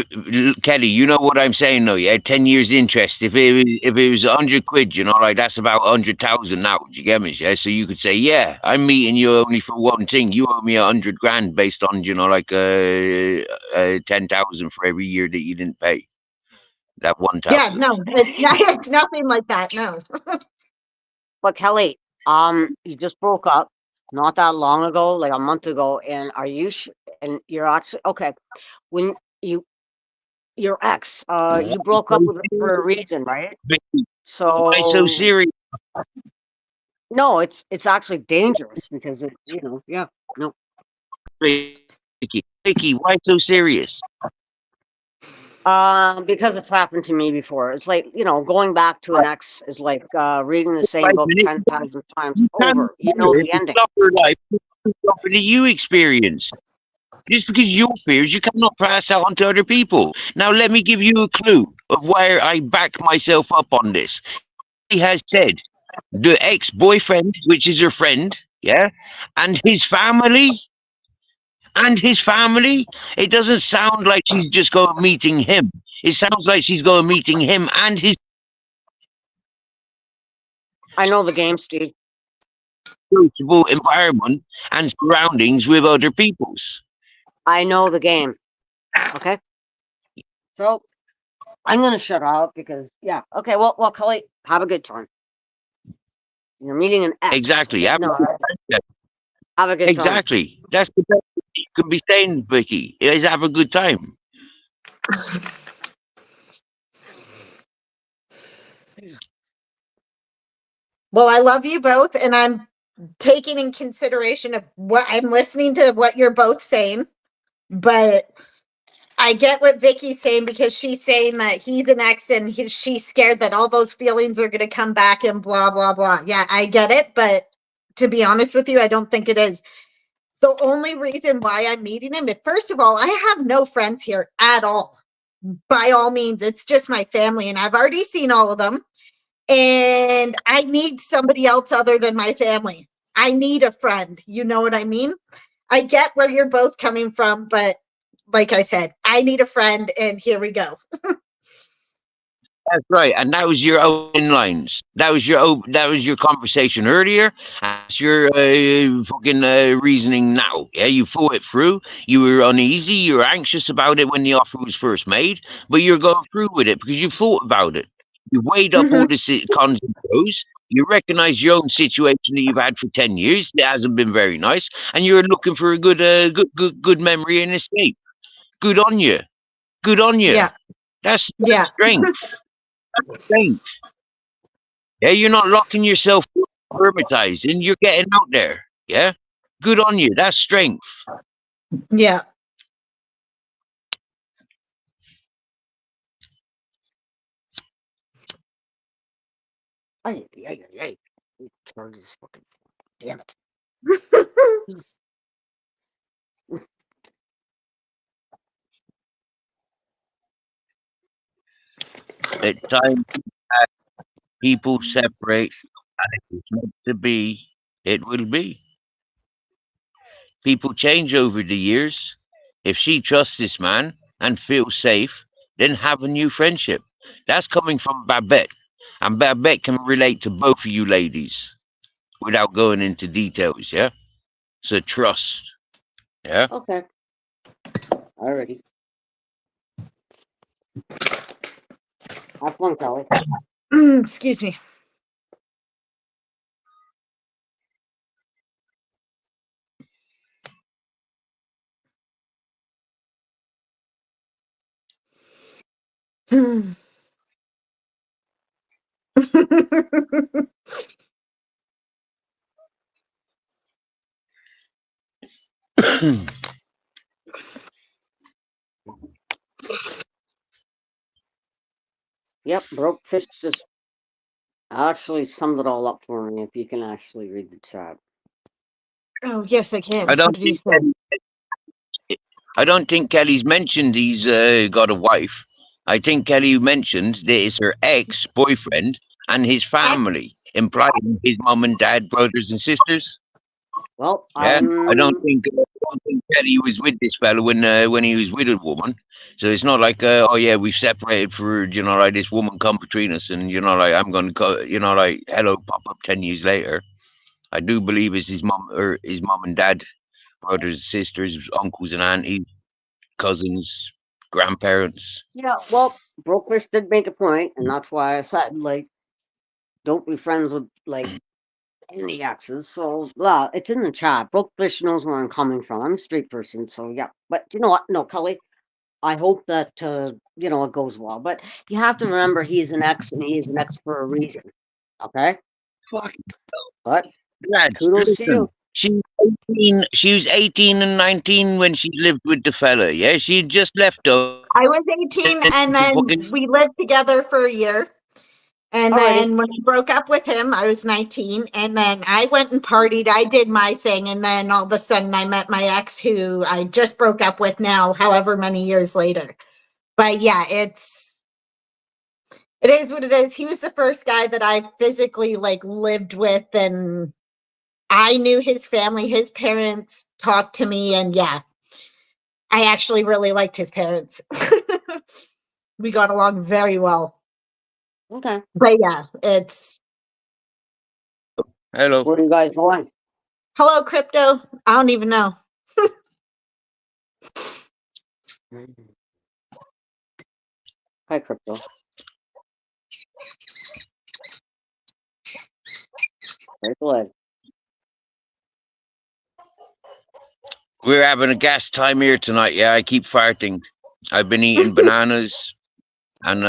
Speaker 1: Kelly, you know what I'm saying though, yeah? 10 years interest. If it was 100 quid, like that's about 100,000 now. Do you get me? Yeah. So you could say, yeah, I'm meeting you only for one thing. You owe me 100 grand based on, 10,000 for every year that you didn't pay. That 1,000.
Speaker 2: Yeah, no, it's nothing like that. No.
Speaker 3: But Kelly, you just broke up not that long ago, like a month ago, and and you're actually okay. When your ex, you broke up with her for a reason, right?
Speaker 1: Why so
Speaker 3: So
Speaker 1: serious?
Speaker 3: no, it's actually dangerous because yeah, no.
Speaker 1: Vicky, why so serious?
Speaker 3: Because it's happened to me before. It's like, going back to an ex is like reading the same
Speaker 1: 5
Speaker 3: book
Speaker 1: minutes.
Speaker 3: 10,000 times
Speaker 1: You can't
Speaker 3: over. You know the ending.
Speaker 1: stop her life. Something that you experience. Just because your fears, you cannot pass out onto other people. Now, let me give you a clue of where I back myself up on this. He has said the ex-boyfriend, which is her friend, yeah, and his family, it doesn't sound like she's just going meeting him. It sounds like she's going meeting him and his
Speaker 3: I know the game, Steve.
Speaker 1: sociable environment and surroundings with other people's.
Speaker 3: I know the game. Okay. So I'm gonna shut up because yeah. Okay. Well, Kelly, have a good time. You're meeting an ex.
Speaker 1: Exactly.
Speaker 3: Have a good time.
Speaker 1: Exactly. That's the best you can be saying, Vicky, is have a good time.
Speaker 2: Well, I love you both, and I'm taking in consideration of what I'm listening to what you're both saying, but I get what Vicky's saying because she's saying that he's an ex and she's scared that all those feelings are going to come back and blah, blah, blah. Yeah, I get it. But to be honest with you, I don't think it is. The only reason why I'm meeting him, first of all, I have no friends here at all. By all means, it's just my family, and I've already seen all of them. And I need somebody else other than my family. I need a friend. You know what I mean? I get where you're both coming from, but like I said, I need a friend, and here we go.
Speaker 1: That's right, and that was your open lines. That was your conversation earlier. That's your fucking reasoning now. Yeah, you thought it through. You were uneasy. You were anxious about it when the offer was first made, but you're going through with it because you thought about it. You weighed up all the cons and pros. You recognize your own situation that you've had for 10 years. It hasn't been very nice, and you're looking for a good memory and escape. Good on you. Good on you.
Speaker 2: Yeah.
Speaker 1: That's
Speaker 2: Yeah.
Speaker 1: strength. Strength. Yeah, you're not locking yourself hermetizing. You're getting out there. Yeah, good on you. That's strength.
Speaker 2: Yeah.
Speaker 3: Hey. Turn this fucking. Damn it.
Speaker 1: At times, people separate, and if it's meant to be, it will be. People change over the years. If she trusts this man and feels safe, then have a new friendship. That's coming from Babette. And Babette can relate to both of you ladies without going into details, yeah? So trust. Yeah?
Speaker 3: Okay. Alrighty. Have fun, Kelly.
Speaker 2: Excuse me.
Speaker 3: Yep, Broke Fish just actually summed it all up for me if you can actually read the chat.
Speaker 2: Oh, yes, I can.
Speaker 1: I
Speaker 2: What
Speaker 1: don't
Speaker 2: did you
Speaker 1: think
Speaker 2: say?
Speaker 1: I don't think Kelly's mentioned he's got a wife. I think Kelly mentioned that it's her ex-boyfriend and his family, implying his mom and dad, brothers and sisters.
Speaker 3: Well,
Speaker 1: Yeah, I don't think Kelly was with this fella when he was with a woman. So it's not like oh yeah, we've separated for like this woman come between us, and like I'm going to like hello pop up 10 years later. I do believe it's his mom or his mom and dad, brothers, sisters, uncles and aunties, cousins, grandparents.
Speaker 3: yeah, well, Brokefish did make a point, and that's why I said, like, don't be friends with, like, any exes. So, well, it's in the chat. Brokefish knows where I'm coming from. I'm a straight person, so yeah. But you know what? No, Kelly, I hope that, it goes well. But you have to remember he's an ex, and he is an ex for a reason. Okay?
Speaker 1: Fuck.
Speaker 3: But
Speaker 1: Lads,
Speaker 3: kudos to you.
Speaker 1: She was 18 and 19 when she lived with the fella. Yeah, she had just left up.
Speaker 2: I was 18, and then we lived together for a year. And
Speaker 3: Alrighty.
Speaker 2: then when I broke up with him, I was 19. And then I went and partied. I did my thing. And then all of a sudden, I met my ex, who I just broke up with now, however many years later. But yeah, it is what it is. He was the first guy that I physically lived with, and I knew his family. His parents talked to me, and yeah, I actually really liked his parents. We got along very well.
Speaker 3: Okay.
Speaker 2: But yeah, it's
Speaker 1: Hello.
Speaker 3: Where are you guys going?
Speaker 2: hello, crypto. I don't even know.
Speaker 3: Hi, Crypto. Right away.
Speaker 1: We're having a gas time here tonight. Yeah, I keep farting. I've been eating bananas and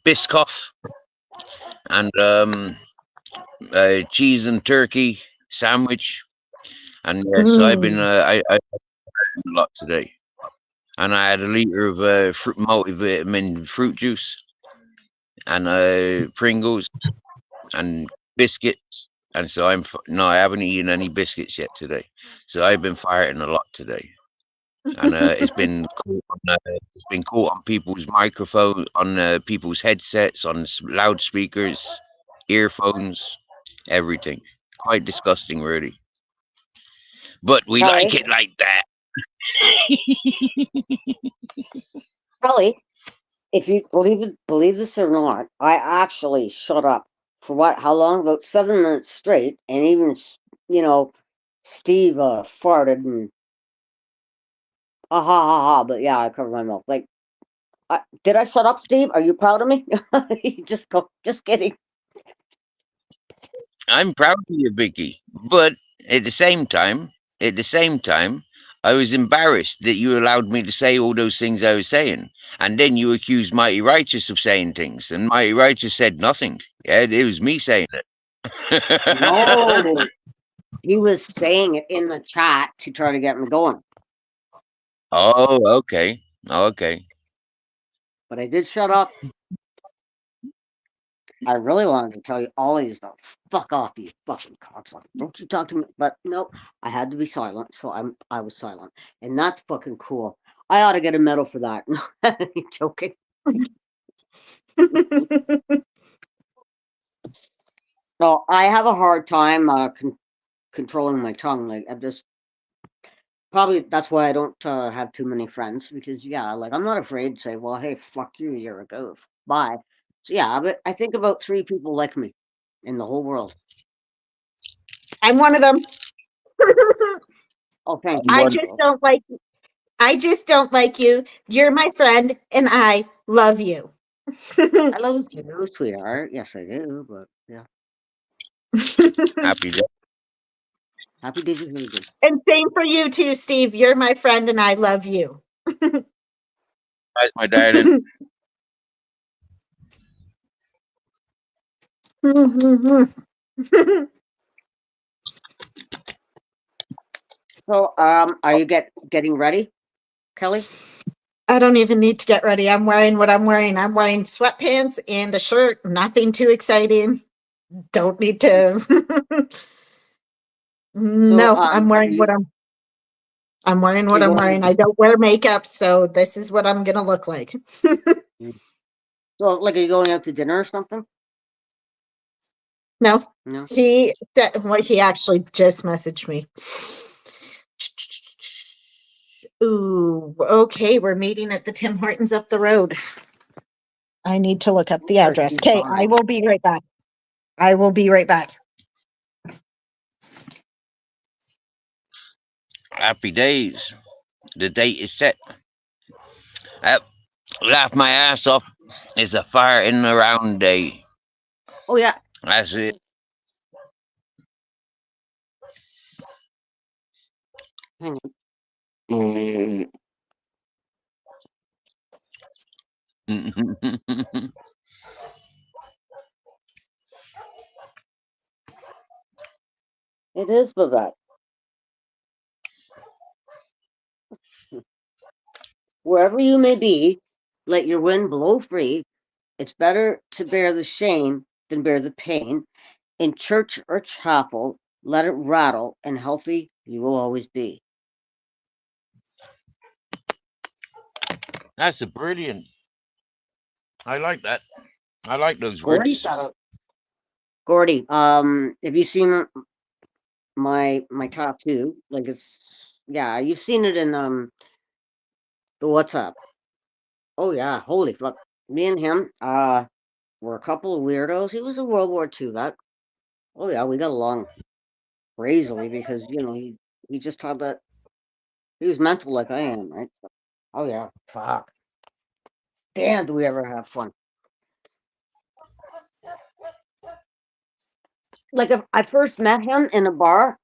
Speaker 1: Biscoff and cheese and turkey sandwich, and so I've been I a lot today, and I had a liter of multivitamin fruit juice, and Pringles and biscuits, and so no, I haven't eaten any biscuits yet today, so I've been farting a lot today, and it's been caught on people's microphone, on people's headsets, on loudspeakers, earphones, everything. Quite disgusting, really. But we like
Speaker 3: Kelly,
Speaker 1: it like that.
Speaker 3: Kelly, if you believe this or not, I actually shut up for how long? About 7 minutes straight, and even Steve farted and ha ha ha. But yeah, I covered my mouth. Like, did I shut up, Steve? Are you proud of me? Just kidding.
Speaker 1: I'm proud of you, Vicky. But at the same time, I was embarrassed that you allowed me to say all those things I was saying. And then you accused Mighty Righteous of saying things, and Mighty Righteous said nothing. Yeah, it was me saying it.
Speaker 3: No, he was saying it in the chat to try to get me going.
Speaker 1: Oh, okay. Okay.
Speaker 3: But I did shut up. I really wanted to tell you all these stuff. Fuck off, you fucking cocksucker. Don't you talk to me. But no, I had to be silent, so I was silent. And that's fucking cool. I ought to get a medal for that. Joking. So I have a hard time controlling my tongue. Like I'm just probably that's why I don't have too many friends because like I'm not afraid to say, well, hey, fuck you, you're a goof. Bye. So yeah, but I think about 3 people like me in the whole world.
Speaker 2: I'm one of them.
Speaker 3: Oh, thank you.
Speaker 2: I just don't like you. You're my friend, and I love you.
Speaker 3: I love you too, sweetheart. Yes, I do. But yeah,
Speaker 1: Happy day.
Speaker 3: happy days are really good.
Speaker 2: And same for you too, Steve. You're my friend, and I love you.
Speaker 1: How's my darling?
Speaker 3: So, are you getting ready, Kelly?
Speaker 2: I don't even need to get ready. I'm wearing what I'm wearing. I'm wearing sweatpants and a shirt. Nothing too exciting. Don't need to. No, I'm wearing what I'm wearing what I'm wearing. I don't wear makeup, so this is what I'm gonna look like.
Speaker 3: So, like, are you going out to dinner or something?
Speaker 2: No,
Speaker 3: No.
Speaker 2: he said what he actually just messaged me. Ooh, okay, we're meeting at the Tim Hortons up the road. I need to look up the address. Okay, I will be right back. I will be right back.
Speaker 1: Happy days. The date is set. Laugh my ass off. It's a fire in the round day.
Speaker 3: Oh yeah.
Speaker 1: That's it.
Speaker 3: Hang on. It is Babette. Wherever you may be, let your wind blow free. It's better to bear the shame than bear the pain. In church or chapel, let it rattle, and healthy you will always be.
Speaker 1: That's a brilliant. I like that. I like those
Speaker 3: Gordy,
Speaker 1: words.
Speaker 3: shout out. Gordy, have you seen my tattoo? Like you've seen it in the WhatsApp. Oh yeah, holy fuck. Me and him, were a couple of weirdos. He was a World War II vet. Oh yeah, we got along crazily because he just thought that he was mental like I am, right? Oh yeah, fuck. Damn, do we ever have fun? Like if I first met him in a bar,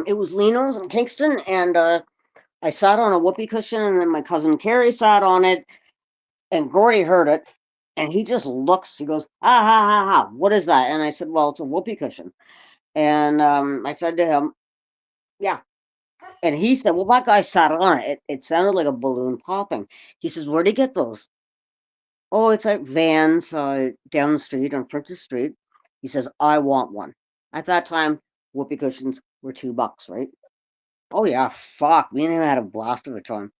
Speaker 3: it was Lino's in Kingston, and I sat on a whoopee cushion, and then my cousin Carrie sat on it, and Gordy heard it, And he just looks, he goes, ha ha ha ha, what is that? And I said, well, it's a whoopee cushion. And I said to him, yeah. And he said, well, that guy sat on it. It sounded like a balloon popping. He says, where'd he get those? Oh, it's at Vans down the street on Princess Street. He says, I want one. At that time, whoopee cushions were $2, right? Oh yeah, fuck. Me and him had a blast of a time.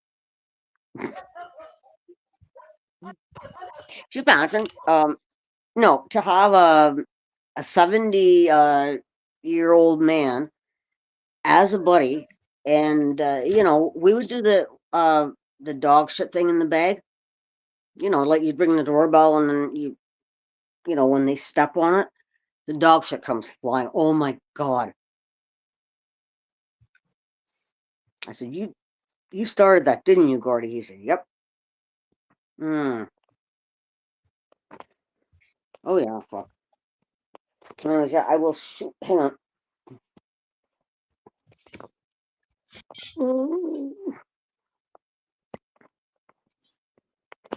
Speaker 3: Can you imagine? No, to have a 70-year-old man as a buddy, and we would do the dog shit thing in the bag. Like you'd ring the doorbell, and then when they step on it, the dog shit comes flying. Oh my god! I said, you started that, didn't you, Gordy? He said, yep. Oh yeah, fuck. Yeah, I will shoot. Hang on.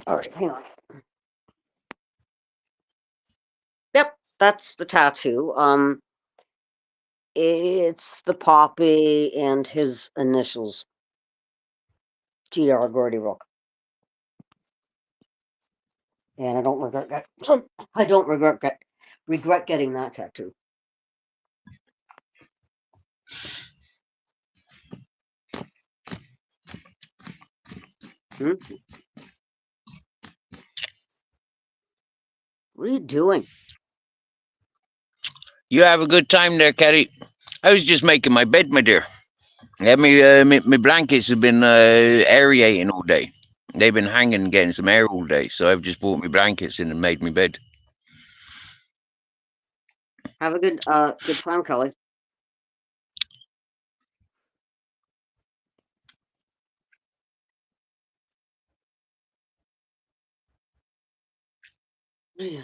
Speaker 3: All right, hang on. Yep, that's the tattoo. It's the Poppy and his initials. GR Gordy Rook. And I don't regret that. I don't regret getting that tattoo. What are you doing?
Speaker 1: You have a good time there, Caddy. I was just making my bed, my dear. Yeah, my blankets have been aerating all day. They've been hanging, getting some air all day. So I've just brought my blankets in and made my bed.
Speaker 3: Have a good time, Kelly. Yeah.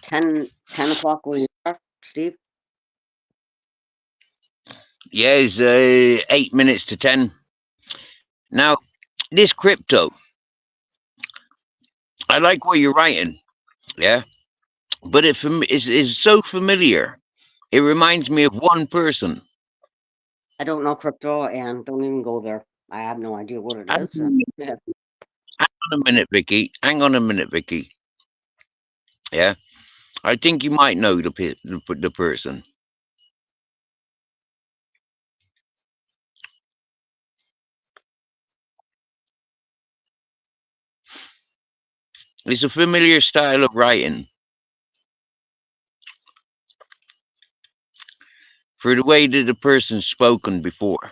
Speaker 3: 10 o'clock where you are, Steve?
Speaker 1: Yeah, it's 8 minutes to 10. Now, this crypto, I like what you're writing, yeah, but it's so familiar. It reminds me of one person.
Speaker 3: I don't know crypto, and don't even go there. I have no idea what it
Speaker 1: Hang
Speaker 3: is. Yeah.
Speaker 1: on a minute, Vicky. Hang on a minute, Vicky. Yeah, I think you might know the person. It's a familiar style of writing. For the way that the person's spoken before,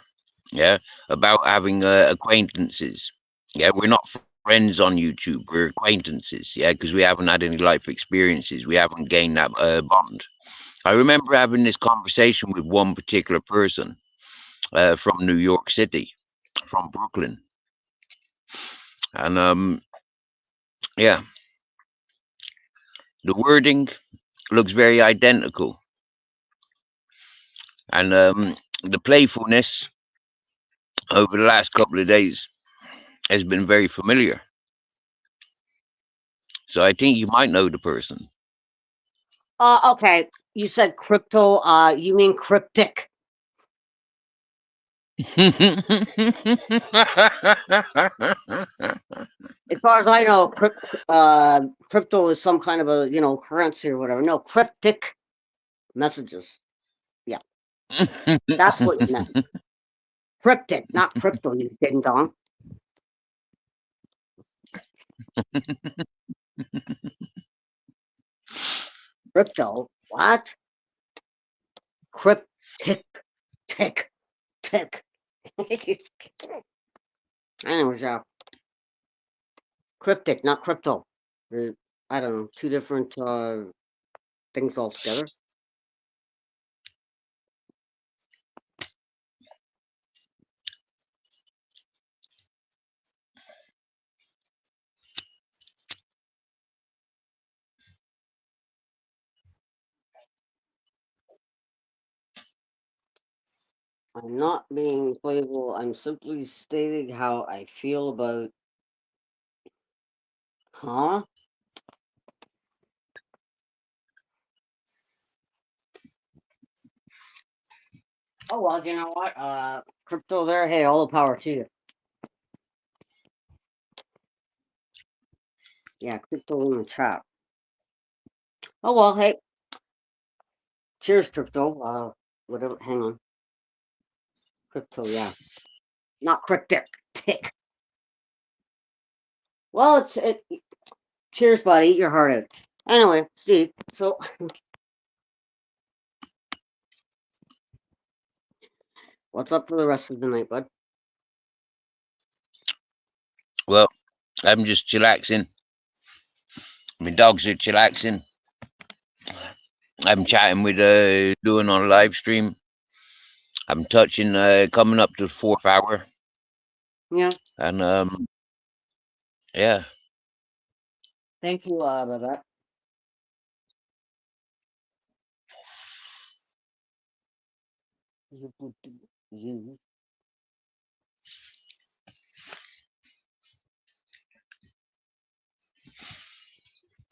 Speaker 1: yeah, about having acquaintances. Yeah, we're not friends on YouTube, we're acquaintances, yeah, because we haven't had any life experiences, we haven't gained that bond. I remember having this conversation with one particular person from New York City, from Brooklyn, and yeah, the wording looks very identical, and the playfulness over the last couple of days has been very familiar. So I think you might know the person.
Speaker 3: Okay. You said crypto. You mean cryptic? As far as I know, crypto is some kind of a currency or whatever. No, cryptic messages. Yeah, that's what you meant. Cryptic, not crypto. You ding dong. Crypto. What? Cryptic. Tick. Anyways, cryptic, not crypto. I don't know, two different things altogether. I'm not being playful. I'm simply stating how I feel about. Huh? Oh well, you know what? Crypto there. Hey, all the power to you. Yeah, crypto in the chat. Oh well, hey. Cheers, crypto. Whatever. Hang on. Crypto, yeah. Not cryptic. Tick. Well, it. Cheers, buddy. Eat your heart out. Anyway, Steve. So. What's up for the rest of the night, bud?
Speaker 1: Well, I'm just chillaxing. My dogs are chillaxing. I'm chatting with doing on a live stream. I'm touching coming up to the 4th hour.
Speaker 3: Yeah.
Speaker 1: And yeah.
Speaker 3: Thank you, Babette. You.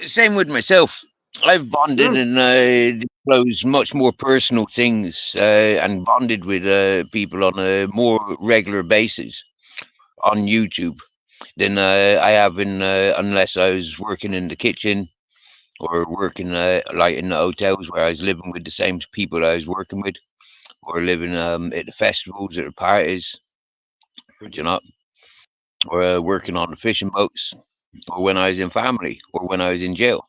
Speaker 1: Same with myself. I've bonded and disclosed much more personal things and bonded with people on a more regular basis on YouTube than I have in unless I was working in the kitchen or working like in the hotels where I was living with the same people I was working with, or living at the festivals, at the parties, you know, or working on the fishing boats, or when I was in family, or when I was in jail.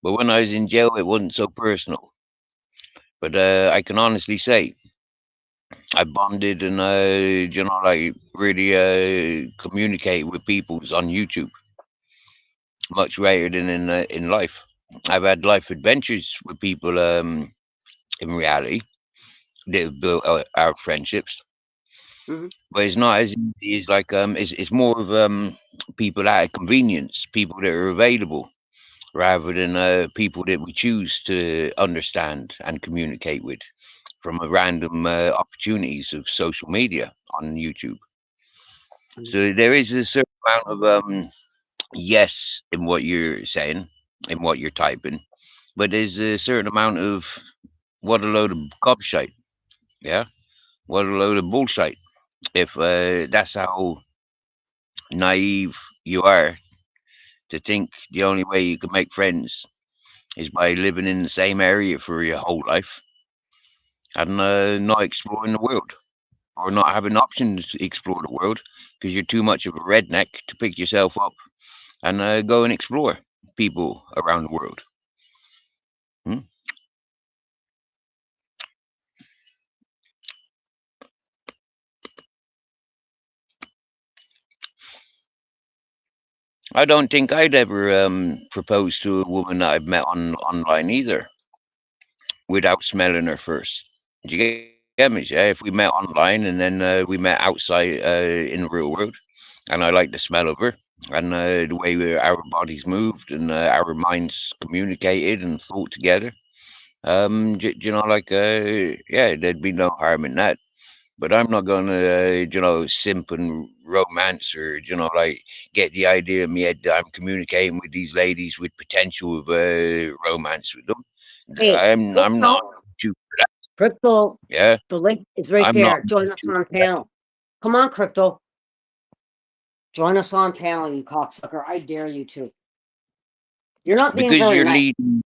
Speaker 1: But when I was in jail, it wasn't so personal. But I can honestly say I bonded and you know, like really communicate with people on YouTube much greater than in life. I've had life adventures with people in reality that have built our friendships. But it's not as easy as like it's more of people out of convenience, people that are available, rather than people that we choose to understand and communicate with from a random opportunities of social media on YouTube. So there is a certain amount of yes in what you're saying, in what you're typing, but there's a certain amount of what a load of gobshite, yeah, what a load of bullshit. If that's how naive you are to think the only way you can make friends is by living in the same area for your whole life and not exploring the world or not having options to explore the world because you're too much of a redneck to pick yourself up and go and explore people around the world. I don't think I'd ever propose to a woman that I've met online either without smelling her first. Do you get me? Yeah, if we met online and then we met outside in the real world, and I like the smell of her and the way our bodies moved and our minds communicated and thought together, you know, like yeah, there'd be no harm in that. But I'm not gonna, you know, simp and romance or, you know, like get the idea in my head that I'm communicating with these ladies with potential of romance with them.
Speaker 3: Hey,
Speaker 1: I'm not too for that.
Speaker 3: Crypto.
Speaker 1: Yeah.
Speaker 3: The link is right
Speaker 1: I'm
Speaker 3: there.
Speaker 1: not
Speaker 3: Join us
Speaker 1: too
Speaker 3: on
Speaker 1: for that.
Speaker 3: panel. Come on, Crypto. Join us on panel, you cocksucker. I dare you to. You're not being
Speaker 1: Because
Speaker 3: very
Speaker 1: you're
Speaker 3: nice.
Speaker 1: leading.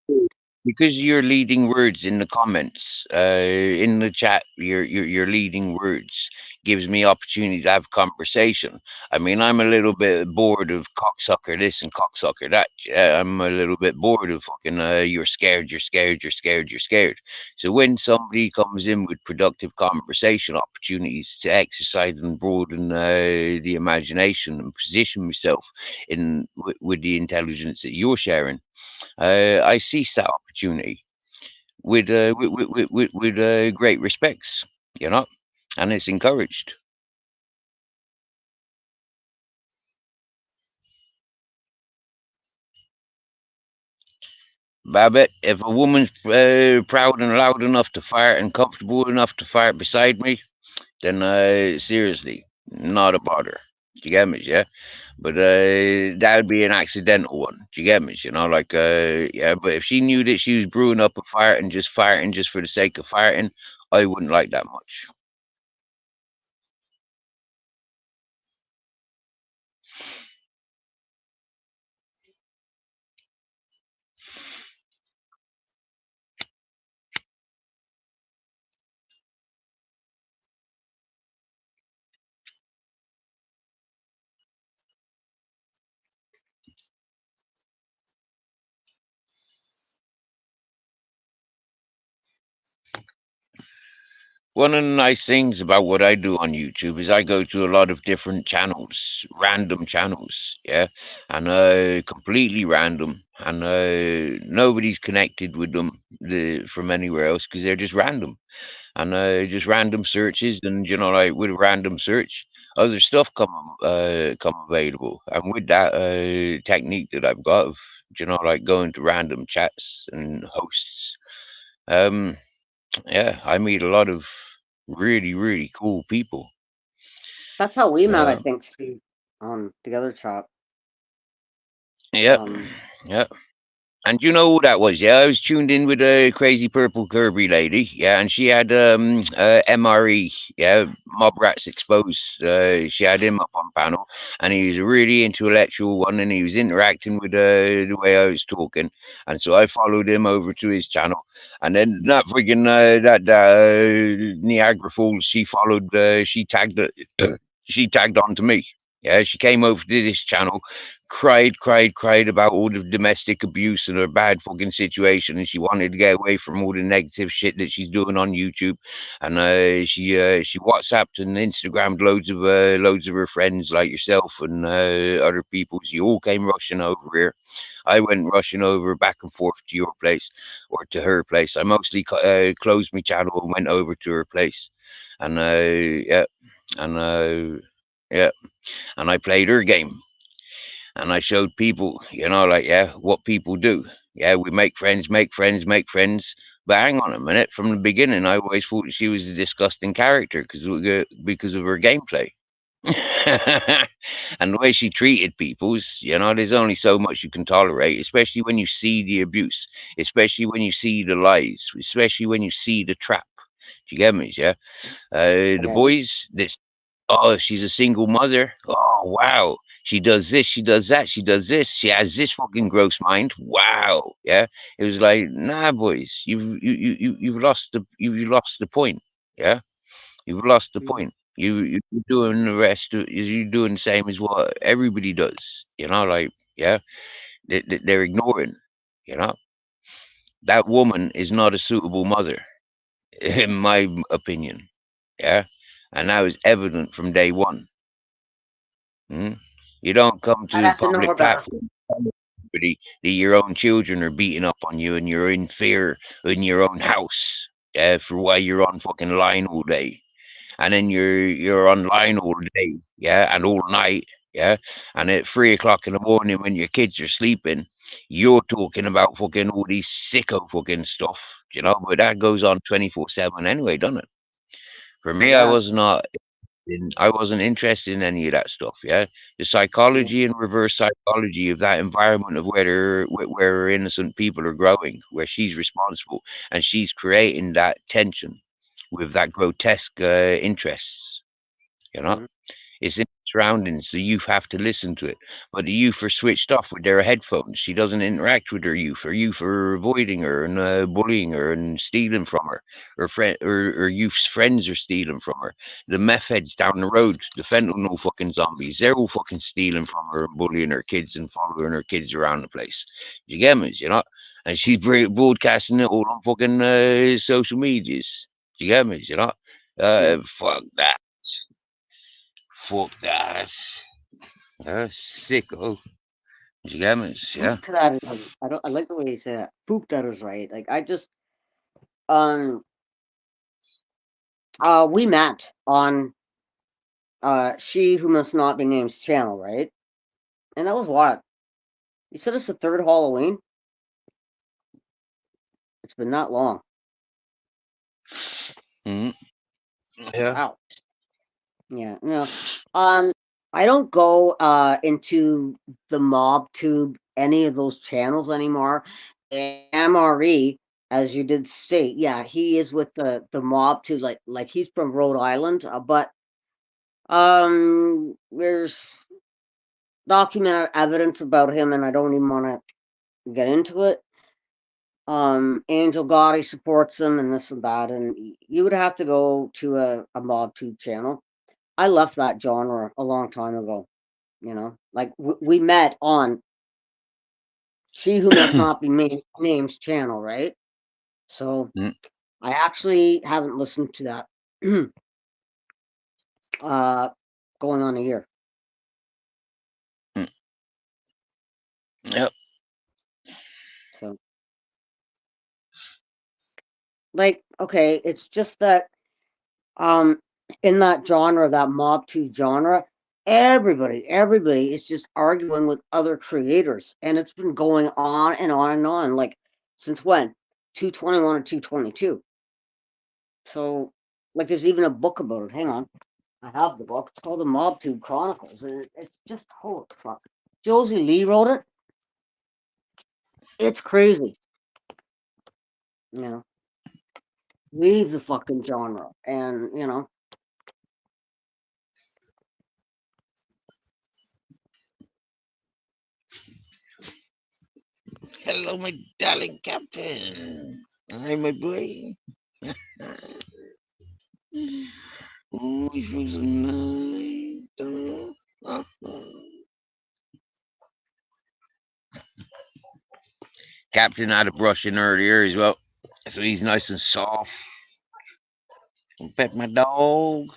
Speaker 1: because you're leading words in the comments, in the chat, your leading words gives me opportunity to have conversation. I mean, I'm a little bit bored of cocksucker this and cocksucker that. I'm a little bit bored of fucking you're scared, you're scared, you're scared, you're scared. So when somebody comes in with productive conversation opportunities to exercise and broaden the imagination and position myself in with the intelligence that you're sharing, I seize that opportunity with great respects, you know, and it's encouraged. Babbitt, if a woman's proud and loud enough to fart and comfortable enough to fart beside me, then seriously, not a bother. Do you get me? Yeah. But that would be an accidental one. Do you get me? You know, like yeah. But if she knew that she was brewing up a fart and just farting just for the sake of farting, I wouldn't like that much. One of the nice things about what I do on YouTube is I go to a lot of different channels, random channels, yeah, and completely random, and nobody's connected with them from anywhere else because they're just random, and just random searches, and you know, like with a random search, other stuff come available, and with that technique that I've got of you know, like going to random chats and hosts, um, yeah, I meet a lot of really cool people.
Speaker 3: That's how we met, I
Speaker 1: Uh,
Speaker 3: think, Steve, on the other chat.
Speaker 1: yep, yep. And you know who that was? Yeah, I was tuned in with a crazy purple Kirby lady. Yeah, and she had MRE. Yeah, Mob Rats Exposed. She had him up on panel, and he was a really intellectual one, and he was interacting with the way I was talking, and so I followed him over to his channel, and then that friggin' Niagara Falls, she followed. She tagged she tagged on to me. Yeah, she came over to this channel, cried about all the domestic abuse and her bad fucking situation, and she wanted to get away from all the negative shit that she's doing on YouTube. And she WhatsApped and Instagrammed loads of her friends like yourself and other people. She all came rushing over here. I went rushing over back and forth to your place or to her place. I mostly closed my channel and went over to her place, and yeah, and yeah, and I played her game. And I showed people, you know, like, yeah, what people do. Yeah, we make friends, make friends, make friends. But hang on a minute. From the beginning, I always thought she was a disgusting character because of her gameplay. And the way she treated people's, you know, there's only so much you can tolerate, especially when you see the abuse, especially when you see the lies, especially when you see the trap. Do you get me? Yeah. The boys, this, oh, she's a single mother. Oh, wow. She does this, she does that, she does this. She has this fucking gross mind. Wow. Yeah. It was like, nah, boys, you've lost the point. Yeah. You've lost the point. You're doing the rest. You're doing the same as what everybody does. You know, like, yeah, they're ignoring. You know, that woman is not a suitable mother, in my opinion. Yeah, and that was evident from day one. You don't come to the public platform that your own children are beating up on you and you're in fear in your own house for why you're on fucking line all day. And then you're online all day, yeah, and all night, yeah. And at 3 o'clock in the morning when your kids are sleeping, you're talking about fucking all these sicko fucking stuff, you know, but that goes on 24/7 anyway, doesn't it? For me, I wasn't interested in any of that stuff. Yeah, the psychology and reverse psychology of that environment of where innocent people are growing, where she's responsible and she's creating that tension with that grotesque interests. You know, it's surroundings. The youth have to listen to it, but the youth are switched off with their headphones. She doesn't interact with her youth. Her youth are avoiding her and bullying her and stealing from her. Her youth's friends are stealing from her. The meth heads down the road, the fentanyl fucking zombies, they're all fucking stealing from her and bullying her kids and following her kids around the place. You get me? You know? And she's broadcasting it all on fucking social medias. You get me? You know? Fuck that. Fuck that. Sicko. You get me? Yeah.
Speaker 3: Fuck that is, I like the way you say that. Poop that is right. Like I just we met on She Who Must Not Be Named's channel, right? And that was what? You said it's the third Halloween? It's been that long.
Speaker 1: Mm-hmm. Yeah.
Speaker 3: Wow. Yeah, no. I don't go into the MobTube, any of those channels anymore. MRE, as you did state, yeah, he is with the MobTube, like he's from Rhode Island, but there's documented evidence about him, and I don't even want to get into it. Angel Gotti supports him and this and that, and you would have to go to a MobTube channel. I left that genre a long time ago, you know, like we met on She Who Must Not Be Named's channel, right? So I actually haven't listened to that going on a year.
Speaker 1: Yep.
Speaker 3: So, like, okay, it's just that in that genre, that MobTube genre, everybody is just arguing with other creators, and it's been going on and on and on, like since when? 221 or 222. So, like, there's even a book about it. Hang on, I have the book. It's called the MobTube Chronicles, and it's just holy fuck. Josie Lee wrote it. It's crazy, you know. Leave the fucking genre, and you know.
Speaker 1: Hello, my darling captain. Hi, my boy. Oh, you feel so nice. Captain had a brush in earlier as well, so he's nice and soft. Pet my dog.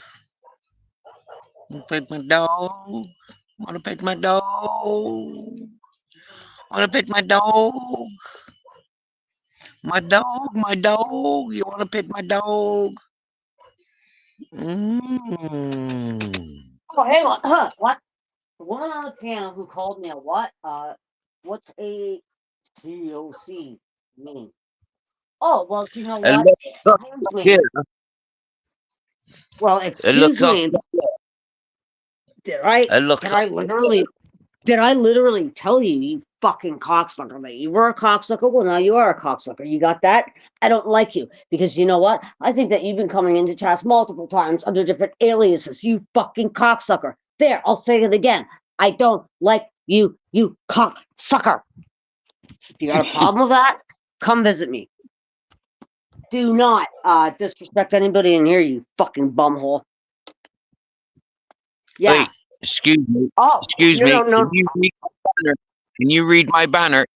Speaker 1: Pet my dog. Wanna pet my dog? Wanna pet my dog? My dog, my dog. You wanna pet my dog?
Speaker 3: Oh, hang on. What? The woman on the panel who called me a what? What's a COC mean? Oh, well, you know what? Well, excuse me. Did I literally tell you, you fucking cocksucker, that you were a cocksucker? Well, now you are a cocksucker. You got that? I don't like you because you know what? I think that you've been coming into chats multiple times under different aliases. You fucking cocksucker. There, I'll say it again. I don't like you, you cocksucker. If you got a problem with that, come visit me. Do not disrespect anybody in here, you fucking bumhole. Yeah.
Speaker 1: Wait, excuse me.
Speaker 3: Oh,
Speaker 1: excuse me.
Speaker 3: No.
Speaker 1: Can you read my banner?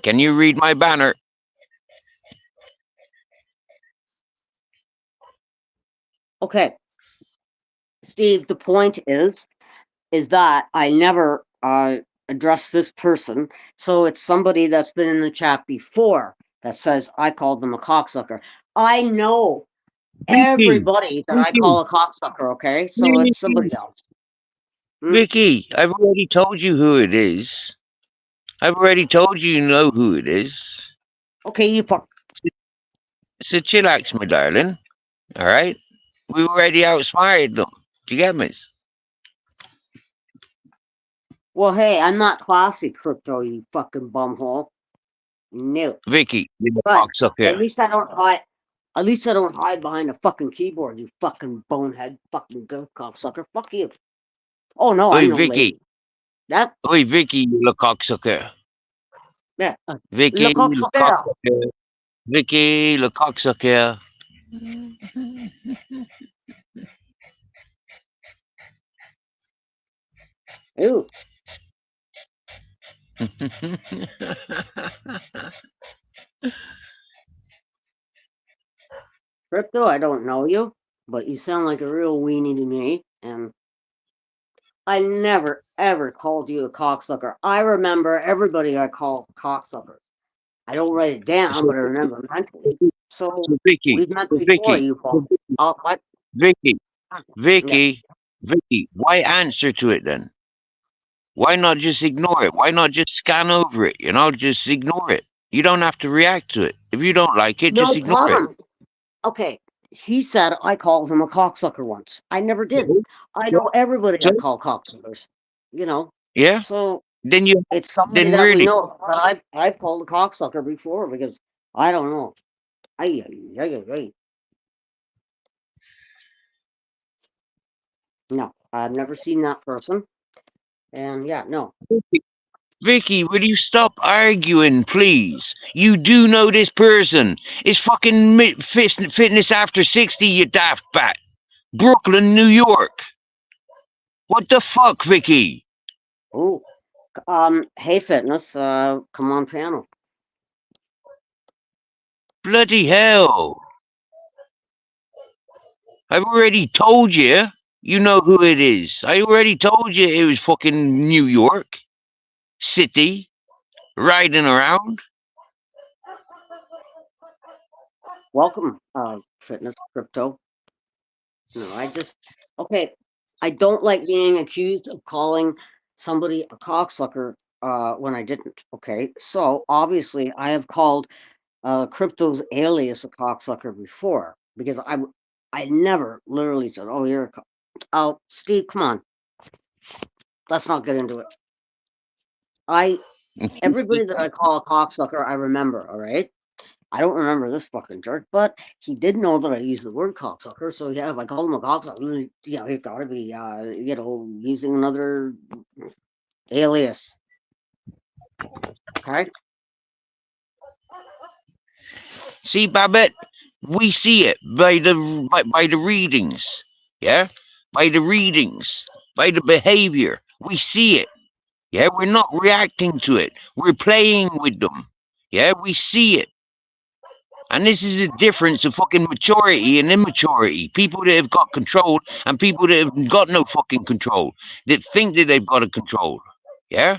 Speaker 1: Can you read my banner?
Speaker 3: Okay. Steve, the point is that I never addressed this person, so it's somebody that's been in the chat before that says I called them a cocksucker. I know everybody that I call a cocksucker, okay? So it's somebody else.
Speaker 1: Vicky, I've already told you who it is. I've already told you know who it is.
Speaker 3: Okay, you fuck.
Speaker 1: So chillax, my darling. All right? We already outsmarted them. Do you get me?
Speaker 3: Well, hey, I'm not classy, Crypto, you fucking bumhole. No.
Speaker 1: Vicky, you're a cocksucker.
Speaker 3: At least I don't hide behind a fucking keyboard, you fucking bonehead, fucking cocksucker. Fuck you. Oh no,
Speaker 1: Oi,
Speaker 3: I'm no
Speaker 1: Vicky.
Speaker 3: lady. That
Speaker 1: Oi, Vicky, you little cocksucker.
Speaker 3: yeah.
Speaker 1: Vicky,
Speaker 3: Le
Speaker 1: you little
Speaker 3: cocksucker.
Speaker 1: cocksucker. Vicky, le cocksucker.
Speaker 3: Ew. Crypto, I don't know you, but you sound like a real weenie to me, and I never ever called you a cocksucker. I remember everybody I call cocksuckers. I don't write it down,
Speaker 1: so,
Speaker 3: but I remember mentally. So
Speaker 1: so Vicky,
Speaker 3: we've met
Speaker 1: so
Speaker 3: before.
Speaker 1: Vicky,
Speaker 3: You
Speaker 1: so
Speaker 3: called. What?
Speaker 1: Vicky,
Speaker 3: Yeah.
Speaker 1: Vicky, why answer to it then? Why not just ignore it? Why not just scan over it? You know, just ignore it. You don't have to react to it. If you don't like it, just
Speaker 3: No
Speaker 1: ignore it.
Speaker 3: problem. Okay. He said I called him a cocksucker once. I never did. I know everybody I
Speaker 1: So,
Speaker 3: call cocksuckers. You know.
Speaker 1: yeah,
Speaker 3: So
Speaker 1: then you,
Speaker 3: it's somebody
Speaker 1: then
Speaker 3: that we
Speaker 1: really,
Speaker 3: know. But I've called a cocksucker before because I don't know. Ay. No, I've never seen that person. And yeah, no.
Speaker 1: Vicky, will you stop arguing, please? You do know this person. It's fucking Fitness After 60, you daft bat. Brooklyn, New York. What the fuck, Vicky?
Speaker 3: Oh, hey fitness, come on panel.
Speaker 1: Bloody hell. I've already told you. You know who it is. I already told you it was fucking New York City, riding around.
Speaker 3: Welcome, fitness crypto. No, okay. I don't like being accused of calling somebody a cocksucker when I didn't. Okay, so obviously I have called crypto's alias a cocksucker before because I never literally said, "Oh, you're a oh, Steve, come on, let's not get into it." Everybody that I call a cocksucker, I remember. All right. I don't remember this fucking jerk, but he did know that I used the word cocksucker. So yeah, if I call him a cocksucker, he's got to be, using another alias. Okay.
Speaker 1: See, Babette, we see it by the readings, yeah, by the readings, by the behavior. We see it, yeah. We're not reacting to it. We're playing with them, yeah. We see it, and this is the difference of fucking maturity and immaturity. People that have got control and people that have got no fucking control, that think that they've got a control, yeah.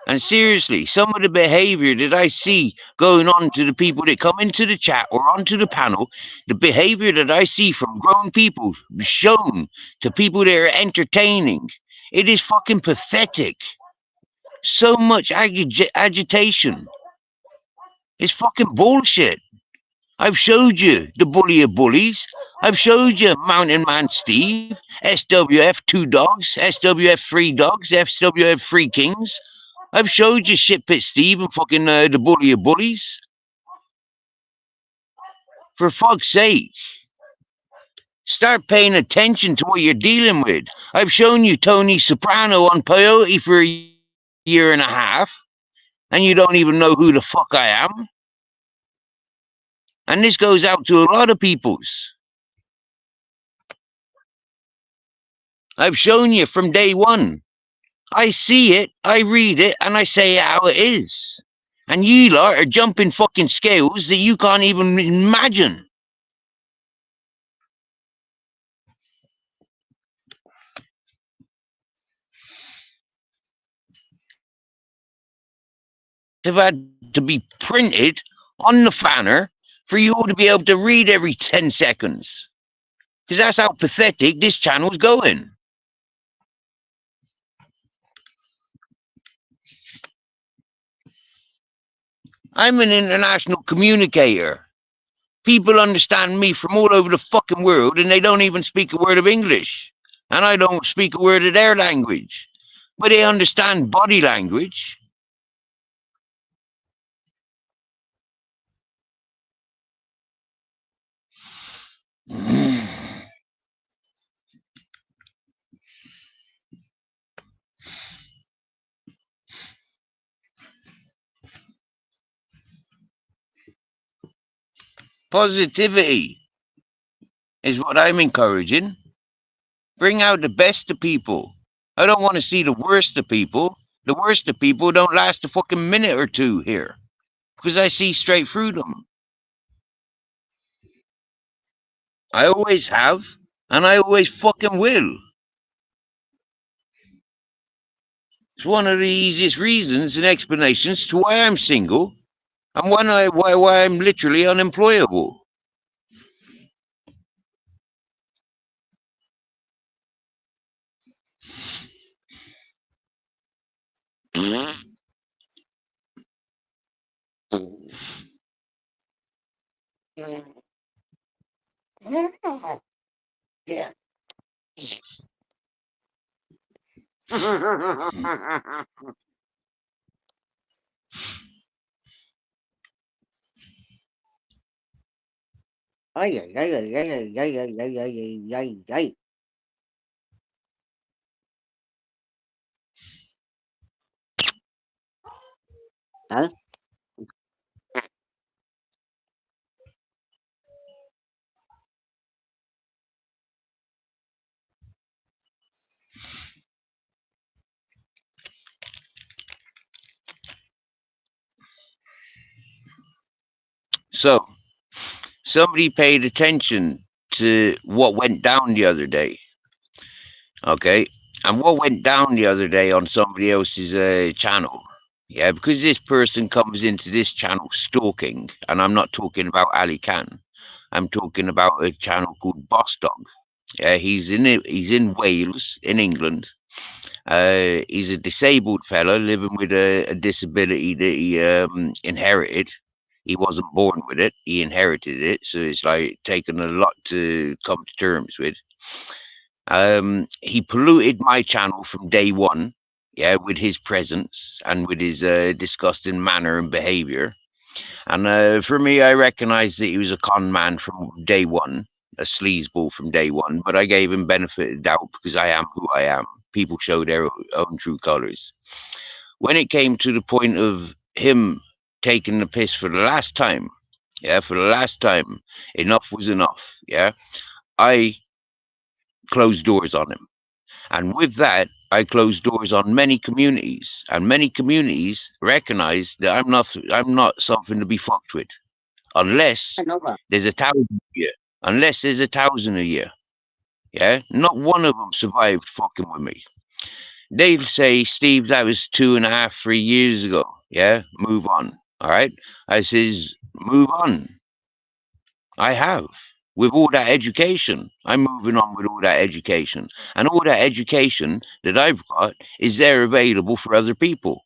Speaker 1: And seriously, some of the behavior that I see going on to the people that come into the chat or onto the panel, the behavior that I see from grown people shown to people that are entertaining, it is fucking pathetic. So much agitation. It's fucking bullshit. I've showed you the bully of bullies. I've showed you Mountain Man Steve, SWF 2 dogs, SWF 3 dogs, SWF 3 kings. I've showed you Shitpit Steve and fucking the bully of bullies. For fuck's sake. Start paying attention to what you're dealing with. I've shown you Tony Soprano on Peyote for a year and a half, and you don't even know who the fuck I am. And this goes out to a lot of peoples. I've shown you from day one. I see it, I read it, and I say it how it is. And you lot are jumping fucking scales that you can't even imagine. Have had to be printed on the fanner for you all to be able to read every 10 seconds. Because that's how pathetic this channel's going. I'm an international communicator. People understand me from all over the fucking world and they don't even speak a word of English. And I don't speak a word of their language. But they understand body language. Positivity is what I'm encouraging. Bring out the best of people. I don't want to see the worst of people. The worst of people don't last a fucking minute or two here because I see straight through them. I always have, and I always fucking will. It's one of the easiest reasons and explanations to why I'm single and why I'm literally unemployable.
Speaker 3: Yeah. Ay, ay, ay, ay, ay, ay, ay, ay, ay, ay, ay, ay. Huh?
Speaker 1: So, somebody paid attention to what went down the other day. Okay. And what went down the other day on somebody else's channel. Yeah, because this person comes into this channel stalking, and I'm not talking about Ali Khan. I'm talking about a channel called Boss Dog. Yeah, he's in Wales, in England. He's a disabled fellow living with a disability that he inherited. He wasn't born with it; he inherited it. So it's like taken a lot to come to terms with. He polluted my channel from day one, yeah, with his presence and with his disgusting manner and behavior. And for me, I recognized that he was a con man from day one, a sleazeball from day one, but I gave him benefit of doubt because I am who I am. People show their own true colors. When it came to the point of him taking the piss for the last time, yeah, for the last time, enough was enough, yeah, I closed doors on him. And with that, I closed doors on many communities, and many communities recognize that I'm not something to be fucked with, unless
Speaker 3: I know that.
Speaker 1: there's 1,000 a year. Unless there's 1,000 a year, yeah. Not one of them survived fucking with me. They'll say, Steve, that was 2.5, 3 years ago. Yeah, move on. All right. I says, move on. I have. With all that education, I'm moving on with all that education. And all that education that I've got is there available for other people.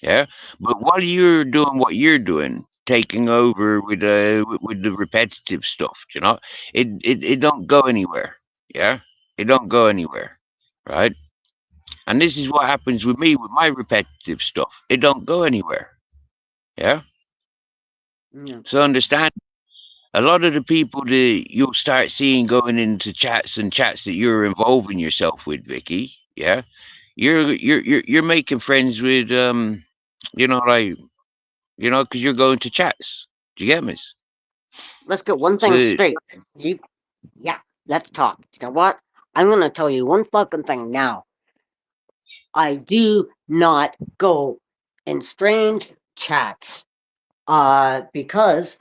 Speaker 1: Yeah. But while you're doing what you're doing, taking over with the repetitive stuff, you know, it don't go anywhere. Yeah. It don't go anywhere. Right. And this is what happens with me with my repetitive stuff. It don't go anywhere. Yeah.
Speaker 3: Yeah.
Speaker 1: So understand. A lot of the people that you'll start seeing going into chats and chats that you're involving yourself with, Vicky, yeah, you're making friends with like because you're going to chats. Do you get me?
Speaker 3: Let's get one thing
Speaker 1: So
Speaker 3: straight. Yeah, let's talk. You know what? I'm gonna tell you one fucking thing now. I do not go in strange chats. Because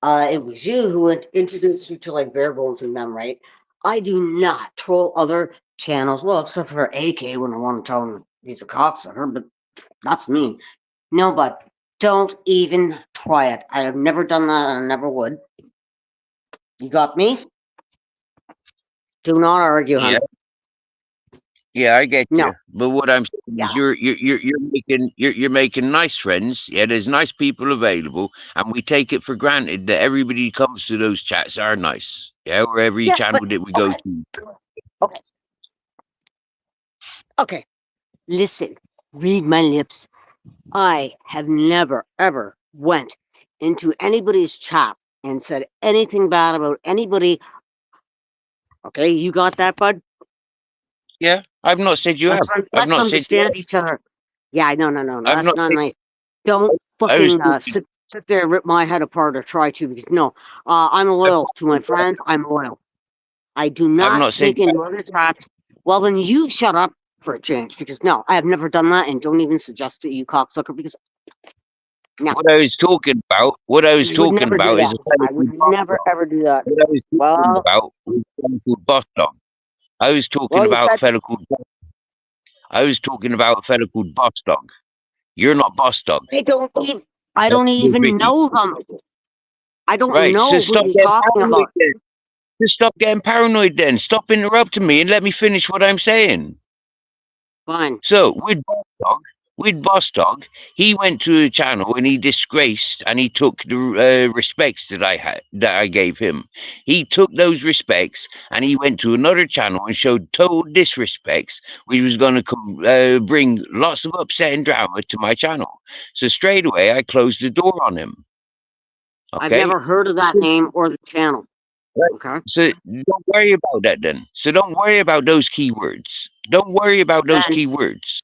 Speaker 3: it was you who introduced me to like Bare Bones and them, right? I do not troll other channels. Well, except for AK when I want to tell him he's a cocksucker, but that's me. No, but don't even try it. I have never done that and I never would. You got me? Do not argue,
Speaker 1: yeah,
Speaker 3: honey.
Speaker 1: yeah, I get
Speaker 3: No.
Speaker 1: you. But what I'm saying
Speaker 3: Yeah.
Speaker 1: is you're making nice friends. Yeah, there's nice people available, and we take it for granted that everybody who comes to those chats are nice. Yeah, or every
Speaker 3: Yeah,
Speaker 1: channel
Speaker 3: but
Speaker 1: that we go
Speaker 3: okay.
Speaker 1: to.
Speaker 3: Okay. Listen, read my lips. I have never ever went into anybody's chat and said anything bad about anybody. Okay, you got that, bud?
Speaker 1: Yeah, I've not said you have. I've
Speaker 3: Let's
Speaker 1: not said you have.
Speaker 3: understand each other. Yeah, no,
Speaker 1: I've
Speaker 3: that's
Speaker 1: not.
Speaker 3: not nice. Don't
Speaker 1: I was
Speaker 3: fucking
Speaker 1: talking.
Speaker 3: sit. sit there and rip my head apart or try to, because no, I'm loyal to my friends. I'm loyal. I do
Speaker 1: I've
Speaker 3: not
Speaker 1: not said
Speaker 3: sneak into other chats. Well, then you shut up for a change, because no, I have never done that, and don't even suggest it, you cocksucker, because no,
Speaker 1: what I was talking about. What I was
Speaker 3: I would
Speaker 1: talking
Speaker 3: never do
Speaker 1: about is
Speaker 3: that.
Speaker 1: a fellow
Speaker 3: I would
Speaker 1: called Boss
Speaker 3: never
Speaker 1: Dog.
Speaker 3: ever do that.
Speaker 1: What I was talking
Speaker 3: Well,
Speaker 1: about was a fellow called Boss Dog. I was talking
Speaker 3: you
Speaker 1: about a
Speaker 3: said
Speaker 1: fellow called. I was talking about a fellow called Boss Dog. You're not Boss Dog.
Speaker 3: I don't even. I
Speaker 1: That's
Speaker 3: don't
Speaker 1: with
Speaker 3: even
Speaker 1: Vicky.
Speaker 3: know them. I don't
Speaker 1: Right. So
Speaker 3: know who
Speaker 1: stop
Speaker 3: you're
Speaker 1: getting
Speaker 3: talking
Speaker 1: paranoid
Speaker 3: about.
Speaker 1: then. Just stop getting paranoid then. Stop interrupting me and let me finish what I'm saying.
Speaker 3: Fine.
Speaker 1: So with Boss Dog, he went to a channel and he disgraced and he took the respects that I gave him. He took those respects and he went to another channel and showed total disrespects, which was going to bring lots of upset and drama to my channel. So straight away, I closed the door on him.
Speaker 3: I've
Speaker 1: Okay.
Speaker 3: never heard of that name or the channel.
Speaker 1: Right.
Speaker 3: Okay.
Speaker 1: So don't worry about that then. So don't worry about those keywords. Don't worry about those
Speaker 3: Then
Speaker 1: keywords.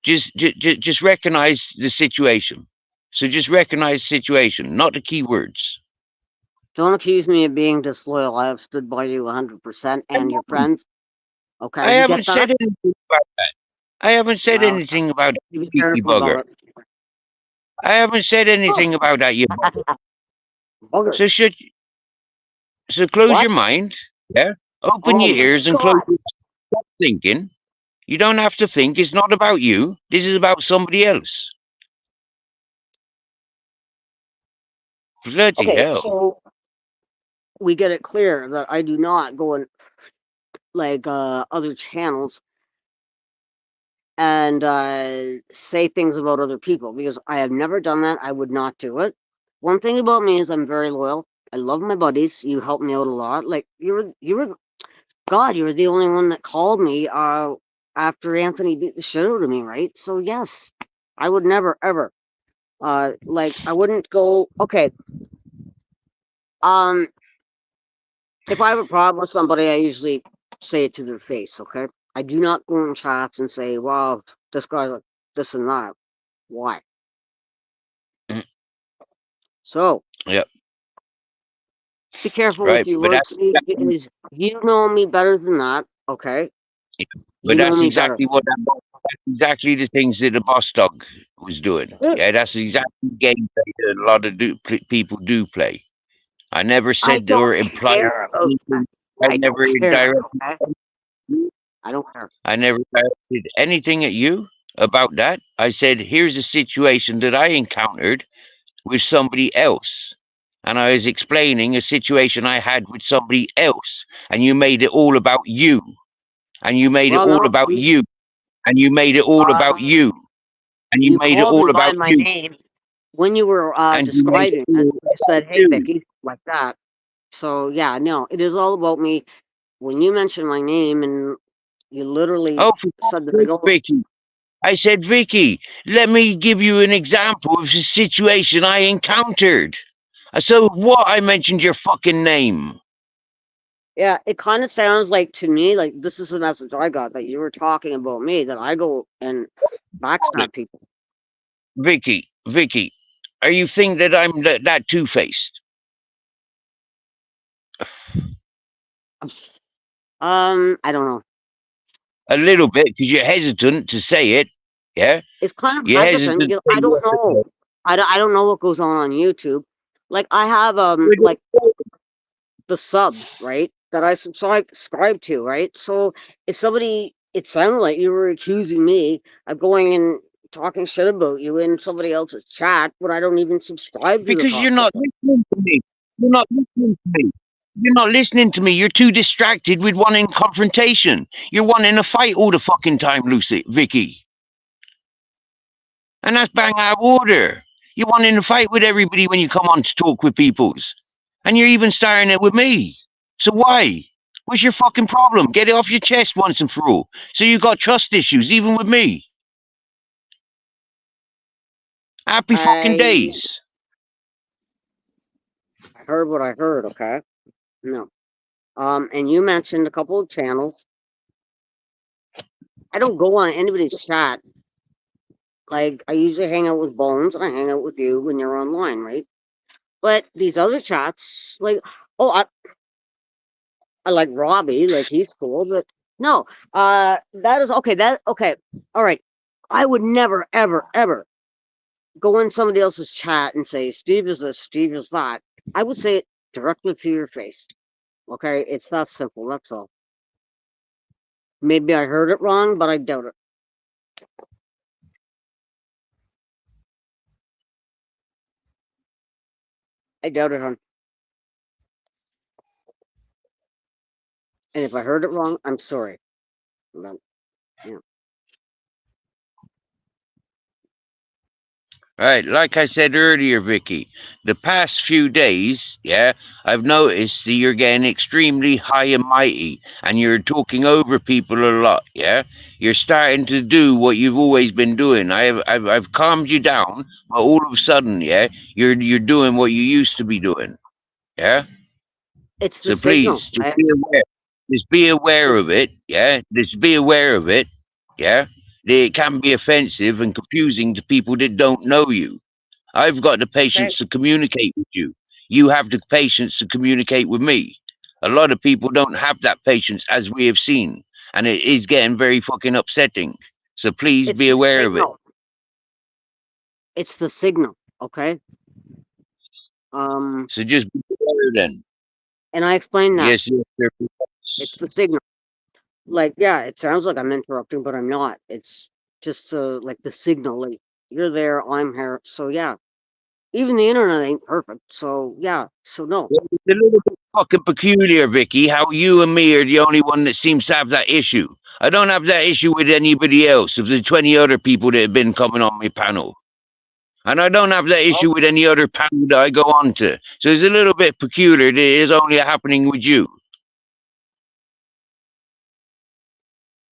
Speaker 1: Just recognize the situation. So just recognize the situation, not the keywords.
Speaker 3: don't accuse me of being disloyal. I have stood by you 100%
Speaker 1: I
Speaker 3: and your
Speaker 1: haven't
Speaker 3: friends. Okay,
Speaker 1: I
Speaker 3: you
Speaker 1: haven't
Speaker 3: get that?
Speaker 1: said anything about that. I haven't said
Speaker 3: Well,
Speaker 1: anything about
Speaker 3: you be
Speaker 1: cheeky
Speaker 3: careful
Speaker 1: bugger.
Speaker 3: about
Speaker 1: I haven't said anything about that, you bugger.
Speaker 3: it. Bugger.
Speaker 1: So close
Speaker 3: What?
Speaker 1: your mind, yeah? Open
Speaker 3: Oh
Speaker 1: your
Speaker 3: my
Speaker 1: ears and
Speaker 3: god.
Speaker 1: stop thinking. You don't have to think. It's not about you. This is about somebody else. Bloody
Speaker 3: Okay,
Speaker 1: hell.
Speaker 3: so we get it clear that I do not go in like other channels and say things about other people, because I have never done that. I would not do it. One thing about me is I'm very loyal. I love my buddies. You helped me out a lot. Like you were God, you were the only one that called me after Anthony beat the shit out of me, right? So yes, I would never ever like I wouldn't go. Okay, um, if I have a problem with somebody, I usually say it to their face. Okay, I do not go in chats and say, "Wow, this guy's like this and that." Why?
Speaker 1: Mm,
Speaker 3: So
Speaker 1: yep.
Speaker 3: be careful with
Speaker 1: Right.
Speaker 3: your
Speaker 1: But
Speaker 3: words, Steve, because you know me better than that. Okay, you know
Speaker 1: that's
Speaker 3: me better.
Speaker 1: exactly that's exactly the things that the Boss Dog was doing. Yeah, that's exactly the game that a lot of people do play. I never
Speaker 3: I
Speaker 1: said or
Speaker 3: don't
Speaker 1: implied
Speaker 3: care about that.
Speaker 1: anything. I
Speaker 3: I don't
Speaker 1: never
Speaker 3: care.
Speaker 1: directed.
Speaker 3: Okay, I don't care.
Speaker 1: I never directed anything at you about that. I said, here's a situation that I encountered with somebody else. And I was explaining a situation I had with somebody else. And you made it all about you. And you made it
Speaker 3: Well,
Speaker 1: all
Speaker 3: no,
Speaker 1: about you. And you made it all about
Speaker 3: um,
Speaker 1: you. And you
Speaker 3: you
Speaker 1: made it
Speaker 3: called me
Speaker 1: all
Speaker 3: by
Speaker 1: about
Speaker 3: my
Speaker 1: you.
Speaker 3: name when you were
Speaker 1: And you made it
Speaker 3: describing it.
Speaker 1: all
Speaker 3: You said,
Speaker 1: about
Speaker 3: "Hey,
Speaker 1: you.
Speaker 3: Vicky," like that. So yeah, no, it is all about me. When you mentioned my name and you literally
Speaker 1: Oh, for
Speaker 3: said that I
Speaker 1: God's sake,
Speaker 3: don't.
Speaker 1: Vicky. I said, Vicky, let me give you an example of a situation I encountered. So what? I mentioned your fucking name.
Speaker 3: Yeah, it kind of sounds like to me like this is the message I got, that you were talking about me, that I go and backstab people.
Speaker 1: Vicky, are you think that I'm that two-faced?
Speaker 3: I don't know.
Speaker 1: A little bit, because you're hesitant to say it. Yeah,
Speaker 3: It's kind of
Speaker 1: you're
Speaker 3: hesitant
Speaker 1: hesitant to
Speaker 3: because
Speaker 1: say
Speaker 3: I don't know.
Speaker 1: what.
Speaker 3: I don't know what goes on YouTube. Like I have like the subs, right? That I subscribe to, right? So if somebody, it sounded like you were accusing me of going and talking shit about you in somebody else's chat, but I don't even subscribe to the
Speaker 1: Because you're not
Speaker 3: cocksucker.
Speaker 1: listening to me. You're not listening to me. You're not listening to me. You're too distracted with wanting confrontation. You're wanting a fight all the fucking time, Vicky. And that's bang out of order. You're wanting to fight with everybody when you come on to talk with peoples. And you're even starting it with me. So why? What's your fucking problem? Get it off your chest once and for all. So you got trust issues, even with me. Happy fucking
Speaker 3: I
Speaker 1: days.
Speaker 3: heard what I heard, okay? No. And you mentioned a couple of channels. I don't go on anybody's chat Like, I usually hang out with Bones and I hang out with you when you're online, right? But these other chats, like, oh, I like Robbie, like he's cool, but no, that is okay. Okay, all right. I would never, ever, ever go in somebody else's chat and say Steve is this, Steve is that. I would say it directly to your face. Okay, it's that simple. That's all. Maybe I heard it wrong, but I doubt it. I doubt it, hon. And if I heard it wrong, I'm sorry. But, yeah.
Speaker 1: Right, like I said earlier, Vicky, the past few days, yeah, I've noticed that you're getting extremely high and mighty, and you're talking over people a lot. Yeah, you're starting to do what you've always been doing. I've calmed you down, but all of a sudden, yeah, you're doing what you used to be doing. Yeah,
Speaker 3: It's the
Speaker 1: so
Speaker 3: signal.
Speaker 1: please, just be aware. Just be aware of it. Yeah, just be aware of it. Yeah, it can be offensive and confusing to people that don't know you. I've got the patience to communicate with you. You have the patience to communicate with me. A lot of people don't have that patience, as we have seen, and it is getting very fucking upsetting. So please
Speaker 3: It's
Speaker 1: be
Speaker 3: the
Speaker 1: aware of it.
Speaker 3: signal. It's the signal, okay?
Speaker 1: So just be aware then.
Speaker 3: And I explained that.
Speaker 1: Yes, yes, sir.
Speaker 3: It's the signal. Like, yeah, it sounds like I'm interrupting, but I'm not. It's just like the signal. Like, you're there, I'm here. So yeah, even the internet ain't perfect. So yeah, so no.
Speaker 1: Well, it's a little bit fucking peculiar, Vicky, how you and me are the only one that seems to have that issue. I don't have that issue with anybody else of the 20 other people that have been coming on my panel. And I don't have that issue with any other panel that I go on to. So it's a little bit peculiar that it is only happening with you.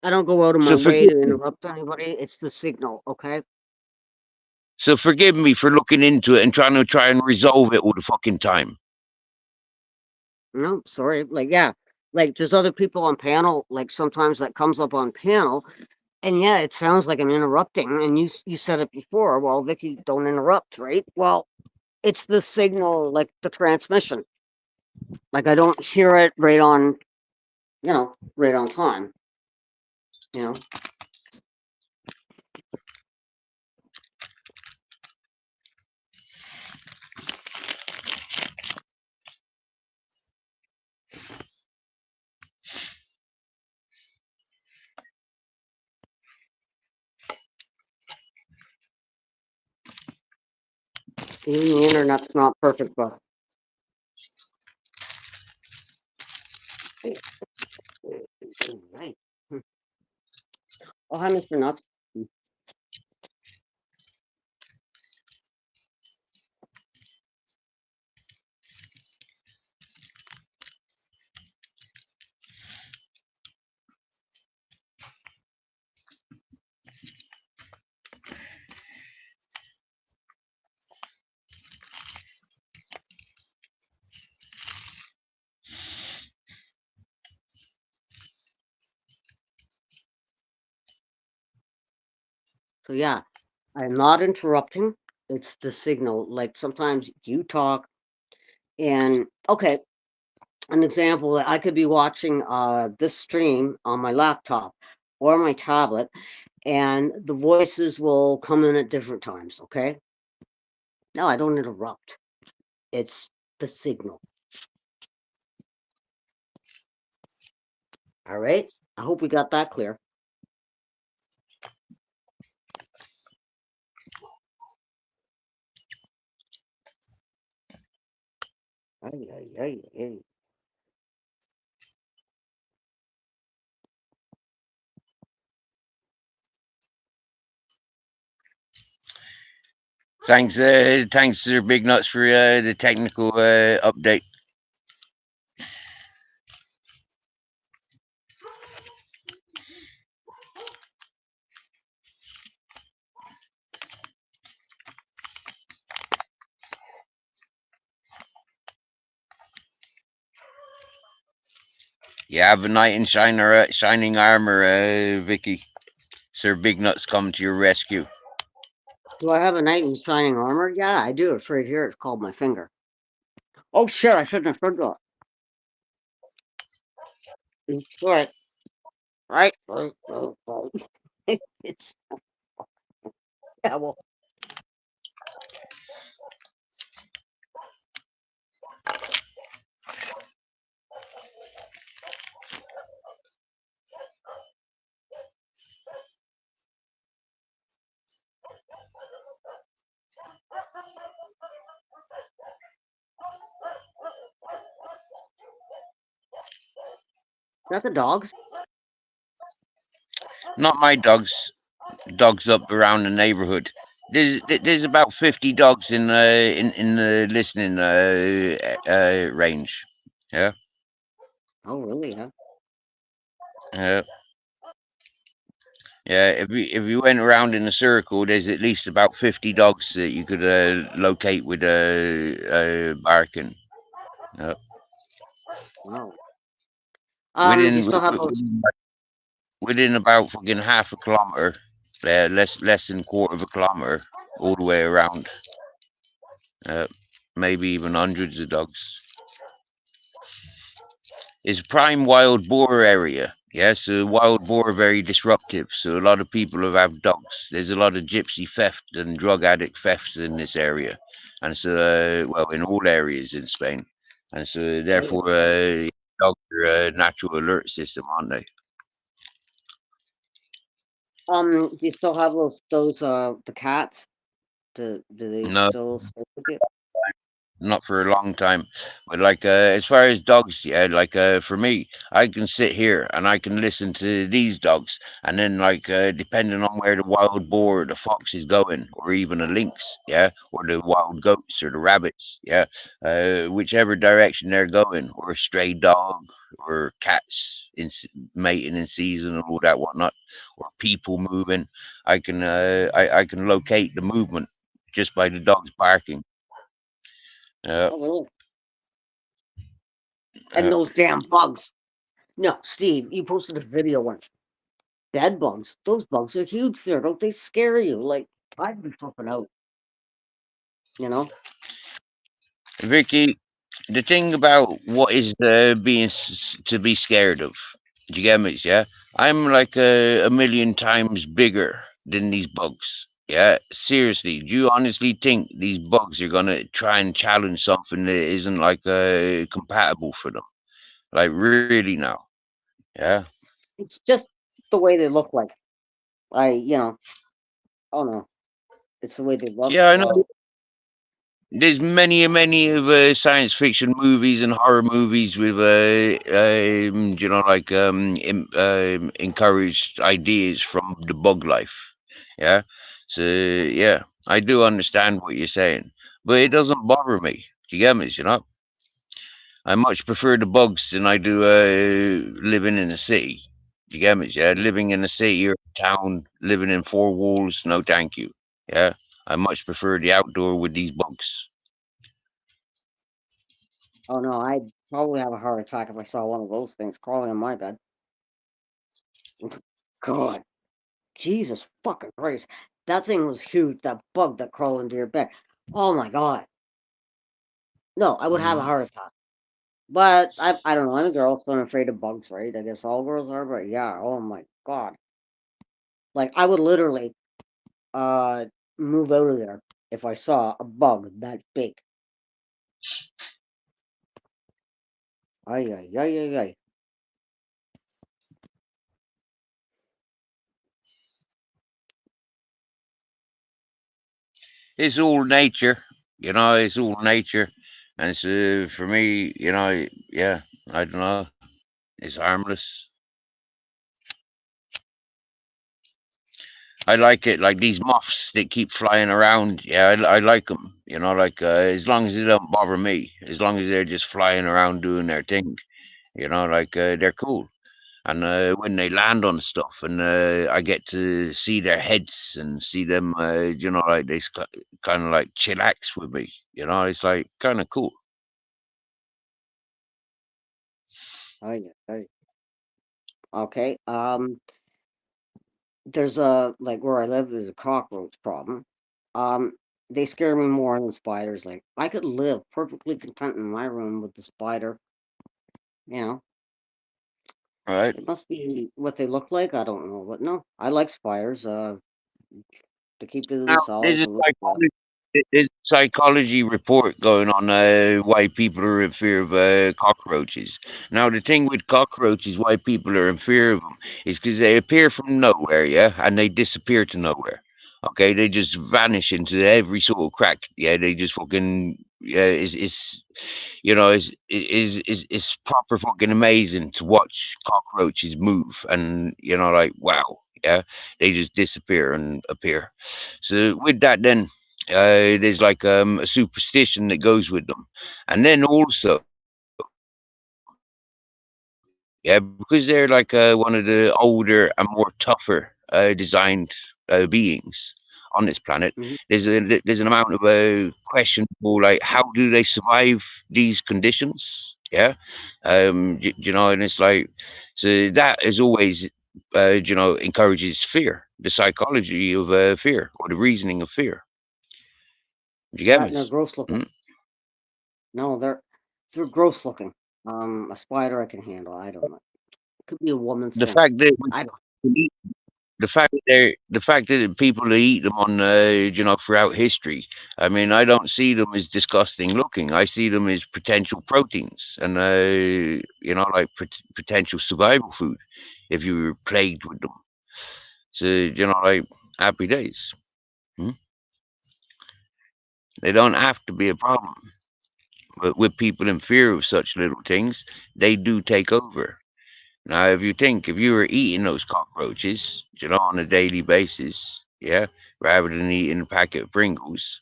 Speaker 3: I don't go out of my
Speaker 1: So
Speaker 3: way
Speaker 1: forgive
Speaker 3: to
Speaker 1: me.
Speaker 3: interrupt anybody. It's the signal, okay?
Speaker 1: So forgive me for looking into it and try and resolve it all the fucking time.
Speaker 3: No, sorry. Like, yeah, like there's other people on panel. Like sometimes that comes up on panel, and yeah, it sounds like I'm interrupting. And you said it before. Well, Vicky, don't interrupt, right? Well, it's the signal, like the transmission. Like I don't hear it right on, right on time. You know. Even the internet's not perfect, but right. Oh, hi, Mr. Nuts. So yeah, I'm not interrupting. It's the signal. Like sometimes you talk, and okay, an example, I could be watching this stream on my laptop or my tablet, and the voices will come in at different times. Okay. No, I don't interrupt. It's the signal. All right. I hope we got that clear. Ay, ay, ay, ay.
Speaker 1: Thanks, Sir Big Nuts, for the technical update. You have a knight in shining armor, Vicky. Sir Big Nuts come to your rescue.
Speaker 3: Do I have a knight in shining armor? Yeah, I do. It's right here. It's called my finger. Oh shit! I shouldn't have said that. Right, right. It's yeah. Well, that's the dogs.
Speaker 1: Not my dogs. Dogs up around the neighborhood. There's about 50 dogs in the listening range. Yeah.
Speaker 3: Oh really? Huh?
Speaker 1: Yeah. Yeah, if you went around in a circle, there's at least about 50 dogs that you could locate with barking. Yep.
Speaker 3: Wow. Do you
Speaker 1: Within
Speaker 3: still have those?
Speaker 1: within about fucking half a kilometer, less than a quarter of a kilometer, all the way around. Maybe even hundreds of dogs. It's a prime wild boar area. Yes, so wild boar are very disruptive. So a lot of people have dogs. There's a lot of gypsy theft and drug addict thefts in this area, and so well, in all areas in Spain, and so therefore dogs are a natural alert system, aren't they?
Speaker 3: Do you still have the cats? Do they
Speaker 1: No,
Speaker 3: still stay with you?
Speaker 1: not for a long time. But like as far as dogs, yeah, like for me, I can sit here and I can listen to these dogs, and then like depending on where the wild boar or the fox is going, or even a lynx, yeah, or the wild goats or the rabbits, yeah, whichever direction they're going, or a stray dog or cats mating in season and all that whatnot, or people moving, I can locate the movement just by the dogs barking. Uh,
Speaker 3: Oh really? And
Speaker 1: uh,
Speaker 3: those damn bugs. No, Steve, you posted a video once. Bed bugs. Those bugs are huge there. Don't they scare you? Like I'd be flipping out. You know?
Speaker 1: Vicky, the thing about what is to be scared of, do you get me? Yeah, I'm like a million times bigger than these bugs. Yeah, seriously, do you honestly think these bugs are gonna try and challenge something that isn't like compatible for them? Like really now? Yeah.
Speaker 3: It's just the way they look like. Oh no. It's the way they look.
Speaker 1: Yeah, I know. There's many of science fiction movies and horror movies with like encouraged ideas from the bug life. Yeah, so yeah, I do understand what you're saying, but it doesn't bother me. Do you get me? I much prefer the bugs than I do living in a city. Do you get me? Yeah, living in a city or a town, living in four walls, no thank you. Yeah, I much prefer the outdoor with these bugs.
Speaker 3: Oh no, I'd probably have a heart attack if I saw one of those things crawling on my bed. God. Jesus fucking Christ. That thing was huge, that bug that crawled into your bed. Oh my god. No, I would have a
Speaker 1: Mm.
Speaker 3: heart attack. But I don't know, I'm a girl, so I'm afraid of bugs, right? I guess all girls are, but yeah, oh my god. Like I would literally uh move out of there if I saw a bug that big. Ay ay ay ay ay.
Speaker 1: It's all nature, it's all nature. And so for me, yeah, I don't know, it's harmless. I like it, like these moths that keep flying around. Yeah, I like them, like as long as they don't bother me, as long as they're just flying around doing their thing, like they're cool. And when they land on stuff and I get to see their heads and see them, like they kind of like chillax with me, it's like kind of cool.
Speaker 3: Ay ay. Okay. There's a like where I live there's a cockroach problem. They scare me more than spiders. Like, I could live perfectly content in my room with the spider. You know,
Speaker 1: All right.
Speaker 3: it must be what they look like. I don't know, but no, I like spiders. To keep to
Speaker 1: Now,
Speaker 3: themselves and look at.
Speaker 1: there's a psychology report going on why people are in fear of cockroaches. Now, the thing with cockroaches, why people are in fear of them, is because they appear from nowhere, yeah, and they disappear to nowhere. Okay, they just vanish into every sort of crack. Yeah, they just fucking yeah. It's you know it's proper fucking amazing to watch cockroaches move, and like wow, yeah, they just disappear and appear. So with that, then there's like a superstition that goes with them, and then also yeah, because they're like one of the older and more tougher designed beings on this planet.
Speaker 3: Mhm.
Speaker 1: There's an amount of questionable, like how do they survive these conditions? Yeah, and it's like so that is always encourages fear, the psychology of fear or the reasoning of fear. Do you get
Speaker 3: That
Speaker 1: me?
Speaker 3: and they're gross looking.
Speaker 1: Mm.
Speaker 3: No, they're gross looking. A spider I can handle. I don't know. Could be a woman's
Speaker 1: The
Speaker 3: thing.
Speaker 1: fact that
Speaker 3: I don't.
Speaker 1: the fact that people eat them on throughout history. I mean, I don't see them as disgusting looking. I see them as potential proteins and like potential survival food if you were plagued with them. So like happy days. Hmm? They don't have to be a problem, but with people in fear of such little things, they do take over. Now, if you were eating those cockroaches, on a daily basis, yeah, rather than eating a packet of Pringles,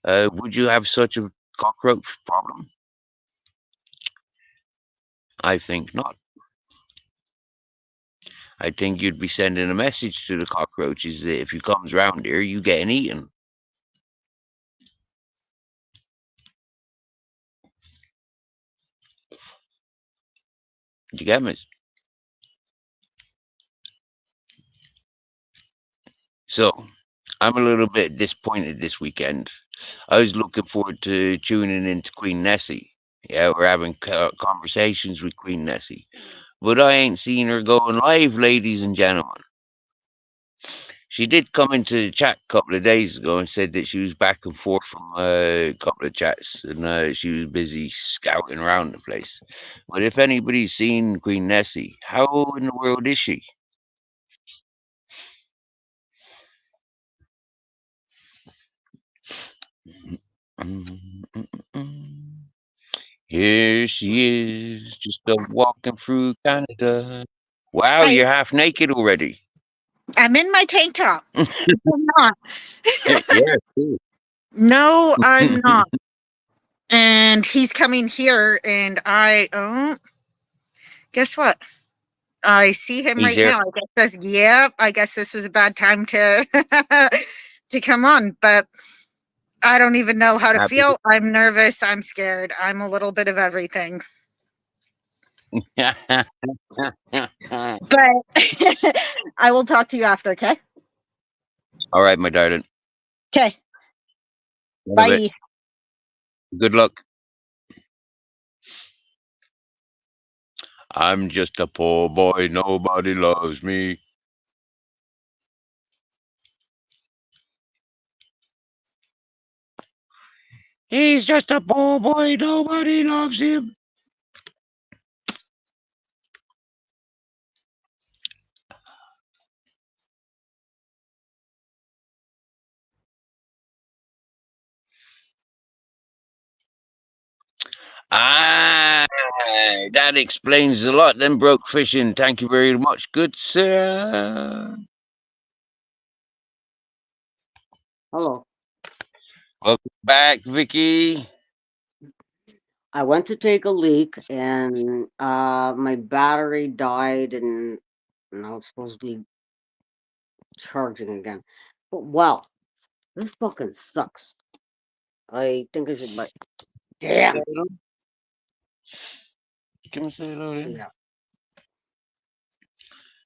Speaker 1: would you have such a cockroach problem? I think not. I think you'd be sending a message to the cockroaches that if you comes around here, you getting eaten. You get me? So, I'm a little bit disappointed this weekend. I was looking forward to tuning into Queen Nessie. Yeah, we're having conversations with Queen Nessie. But I ain't seen her going live, ladies and gentlemen. She did come into the chat a couple of days ago and said that she was back and forth from a couple of chats and she was busy scouting around the place. But if anybody's seen Queen Nessie, how in the world is she? Here she is, just walking through Canada. Wow,
Speaker 2: Hi.
Speaker 1: you're half naked already.
Speaker 2: I'm in my tank top. I'm not.
Speaker 1: Yeah, cool.
Speaker 2: No, I'm not. And he's coming here, and guess what? I see him
Speaker 1: He's
Speaker 2: right
Speaker 1: here.
Speaker 2: now. I guess I guess this was a bad time to to come on, but I don't even know how to
Speaker 1: Happy.
Speaker 2: feel. I'm nervous. I'm scared. I'm a little bit of everything. But I will talk to you after, okay?
Speaker 1: All right, my darling.
Speaker 2: Okay.
Speaker 1: Love it.
Speaker 2: Bye.
Speaker 1: Good luck. I'm just a poor boy. Nobody loves me. He's just a poor boy. Nobody loves him. Ah, that explains a lot. Then broke fishing. Thank you very much, good sir.
Speaker 3: Hello.
Speaker 1: Welcome back, Vicky.
Speaker 3: I went to take a leak and my battery died and now it's supposed to be charging again. But wow, this fucking sucks. I think I should like. Damn.
Speaker 1: Can I say hello then?
Speaker 3: Yeah.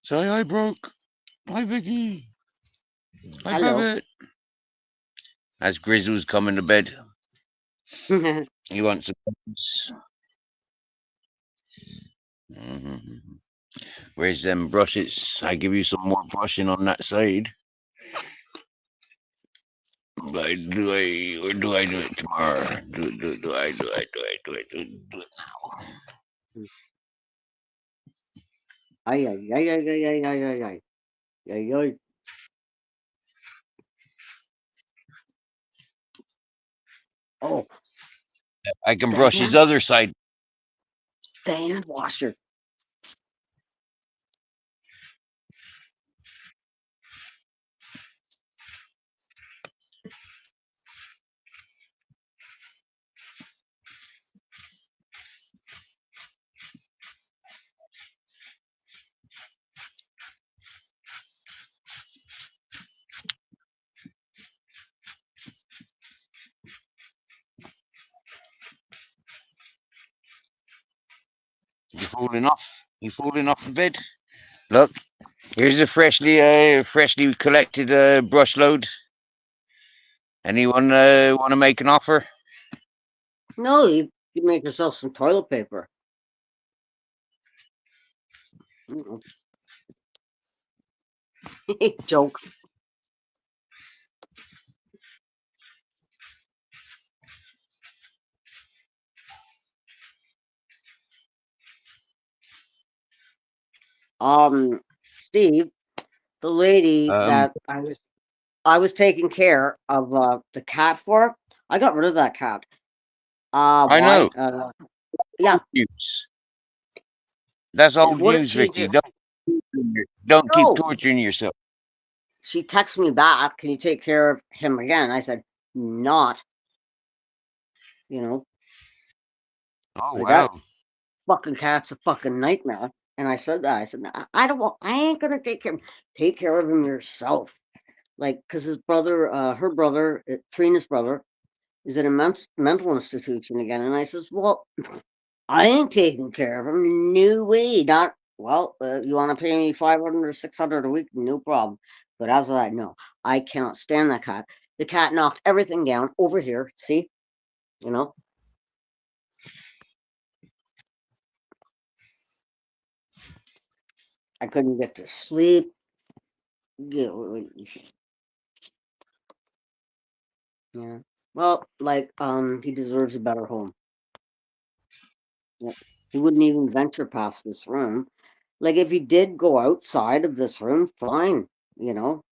Speaker 1: Say hi, broke. Hi, Vicky. Hi,
Speaker 3: Hello.
Speaker 1: Babbitt. As Grizzle's coming to bed. He wants some brushes. Where's them brushes? I give you some more brushing on that side. Or do I do it tomorrow? Do I do it now?
Speaker 3: Ay, ay, ay, ay, ay, ay, ay, ay, ay. Ay, ay. Oh,
Speaker 1: I can brush his other side.
Speaker 3: the hand washer.
Speaker 1: You falling off? You falling off the bed? Look, here's a freshly collected brush load. Anyone want to make an offer?
Speaker 3: No, you make yourself some toilet paper. Joke. Steve, the lady that I was taking care of the cat for, I got rid of that cat.
Speaker 1: I
Speaker 3: why?
Speaker 1: know.
Speaker 3: Yeah.
Speaker 1: News. That's old
Speaker 3: What did
Speaker 1: news,
Speaker 3: she
Speaker 1: Vicky.
Speaker 3: do?
Speaker 1: Don't keep
Speaker 3: No.
Speaker 1: torturing yourself.
Speaker 3: She texted me back, can you take care of him again? I said, not. You know.
Speaker 1: Oh
Speaker 3: Like,
Speaker 1: wow.
Speaker 3: that fucking cat's a fucking nightmare. And I said that. I said, I don't want, I ain't gonna take care of him yourself. Like, because his brother, her brother, Trina's brother, is in a mental institution again. And I says, well, I ain't taking care of him. No way. Not, well, you want to pay me 500 or 600 a week? No problem. But as of that, no, I cannot stand that cat. The cat knocked everything down over here. See, you know. I couldn't get to sleep. Yeah. Well, like, he deserves a better home. Yeah. He wouldn't even venture past this room. Like, if he did go outside of this room, fine, you know,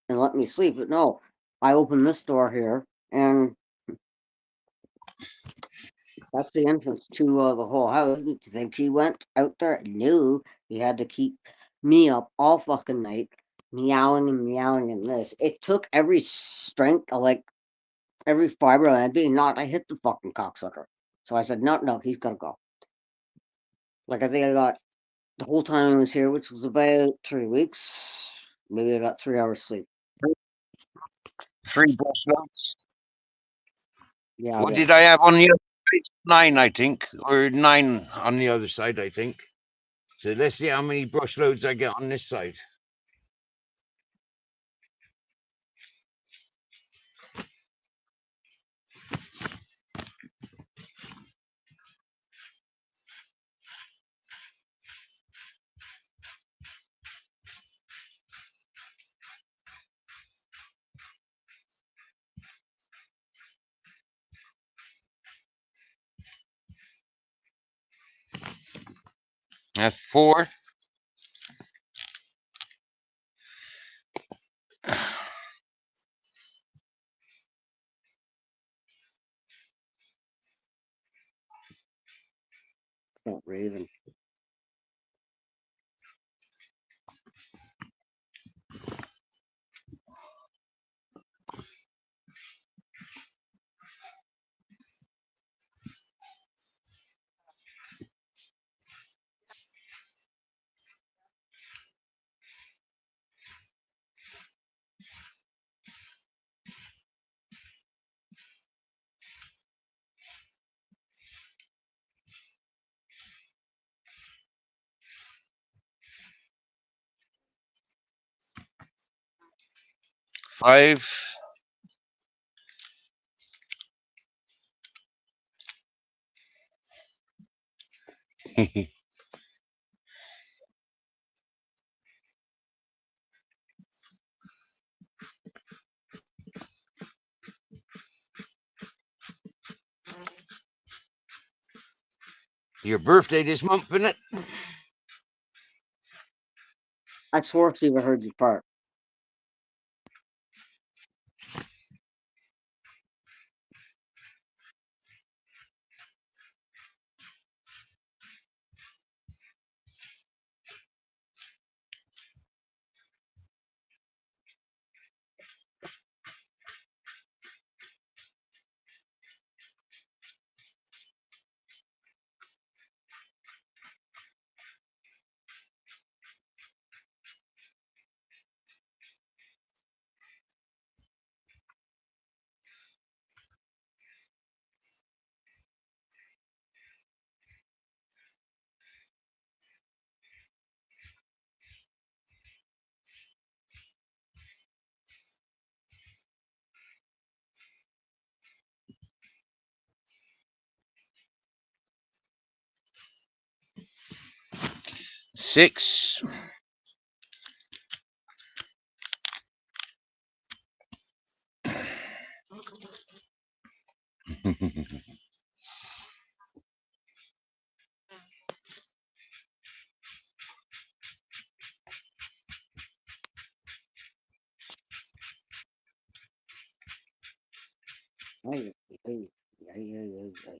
Speaker 3: and let me sleep. But no, I open this door here, and that's the entrance to the whole house. Do you think he went out there? No, he had to keep me up all fucking night, meowing and meowing and this. It took every strength, like every fiber of being not. I hit the fucking cocksucker. So I said, no, he's gotta go. Like, I think I got the whole time I was here, which was about 3 weeks. Maybe I got 3 hours sleep.
Speaker 1: 3 brush loads.
Speaker 3: Yeah.
Speaker 1: What did I have on the other side? 9, I think, or 9 on the other side, I think. So let's see how many brush loads I get on this side. That's 4.
Speaker 3: Don't Raven.
Speaker 1: Five. Your birthday this month, isn't it?
Speaker 3: I swore Steve I heard you fart.
Speaker 1: Six.
Speaker 3: Ay, ay, ay, ay, ay.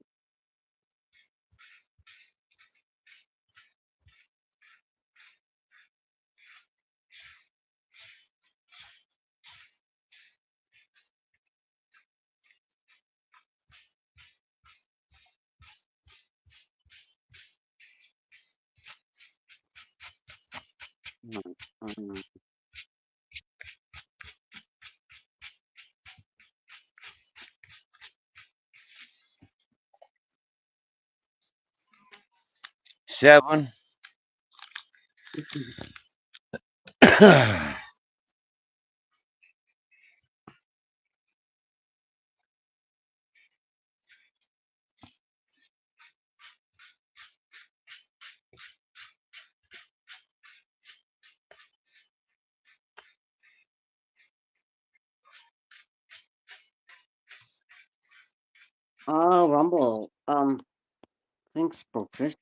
Speaker 1: 7.
Speaker 3: Oh, Rumble. Thanks, Brofish.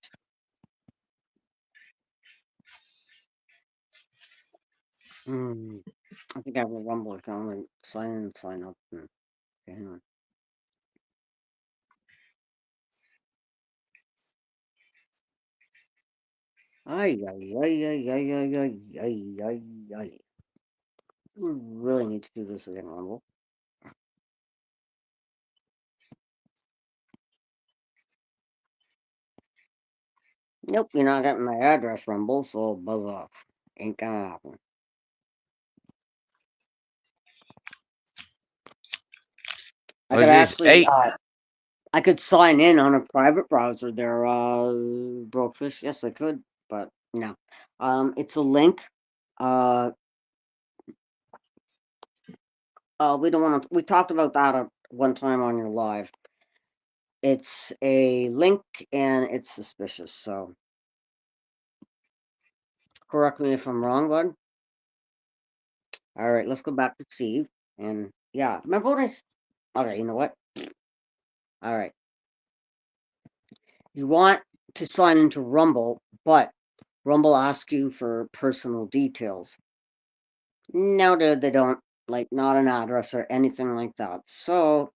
Speaker 3: I think I have a Rumble account and sign up. Okay, hang on. Ay, ay, ay, ay, ay, ay, ay, ay, ay, ay. We really need to do this again, Rumble. Nope, you're not getting my address, Rumble, so buzz off. Ain't gonna happen. I could
Speaker 1: This is
Speaker 3: actually,
Speaker 1: 8.
Speaker 3: I could sign in on a private browser there, Brofish. Yes, I could, but no. It's a link. We don't want to. We talked about that one time on your live. It's a link and it's suspicious. So correct me if I'm wrong, bud. All right, let's go back to Steve. And yeah, remember what I? Okay, you know what? All right, you want to sign into Rumble, but Rumble asks you for personal details. No, dude, they don't. Like, not an address or anything like that. So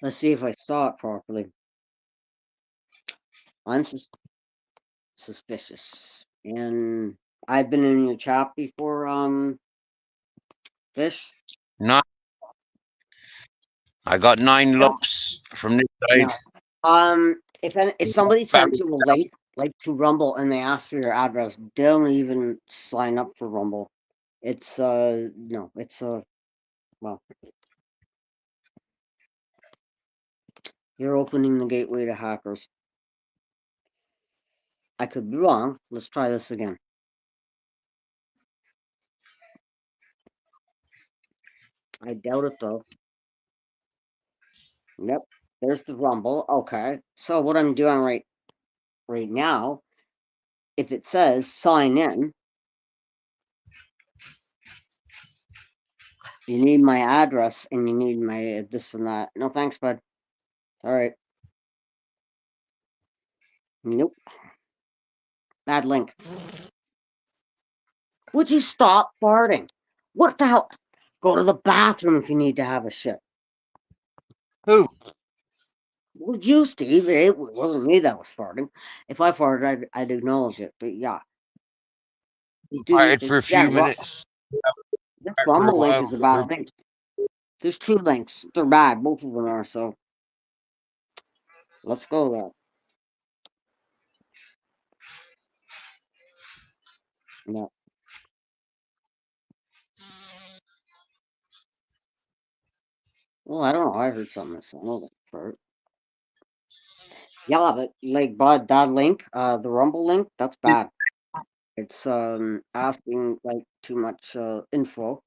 Speaker 3: let's see if I saw it properly. I'm suspicious. And I've been in your chat before, Fish.
Speaker 1: 9. I got 9
Speaker 3: Nope.
Speaker 1: lumps from this side.
Speaker 3: No. If somebody sends
Speaker 1: Barry.
Speaker 3: you a link, like to Rumble, and they ask for your address, don't even sign up for Rumble. It's no, it's well, you're opening the gateway to hackers. I could be wrong. Let's try this again. I doubt it though. Yep, there's the Rumble. Okay, so what I'm doing right right now, if it says sign in, you need my address and you need my this and that. No thanks, bud. All right. Nope. Bad link. Would you stop farting? What the hell? Go to the bathroom if you need to have a shit.
Speaker 1: Who?
Speaker 3: Well, you, Steve. It wasn't me that was farting. If I farted, I'd acknowledge it. But yeah.
Speaker 1: Fired for a few minutes.
Speaker 3: This Rumble link is a bad thing. There's 2 links. They're bad. Both of them are, so. Let's go there. No. Well, I don't know. I heard something that sounded like a fart. Yeah, but like, bud, that link, the Rumble link, that's bad. It's asking like too much info.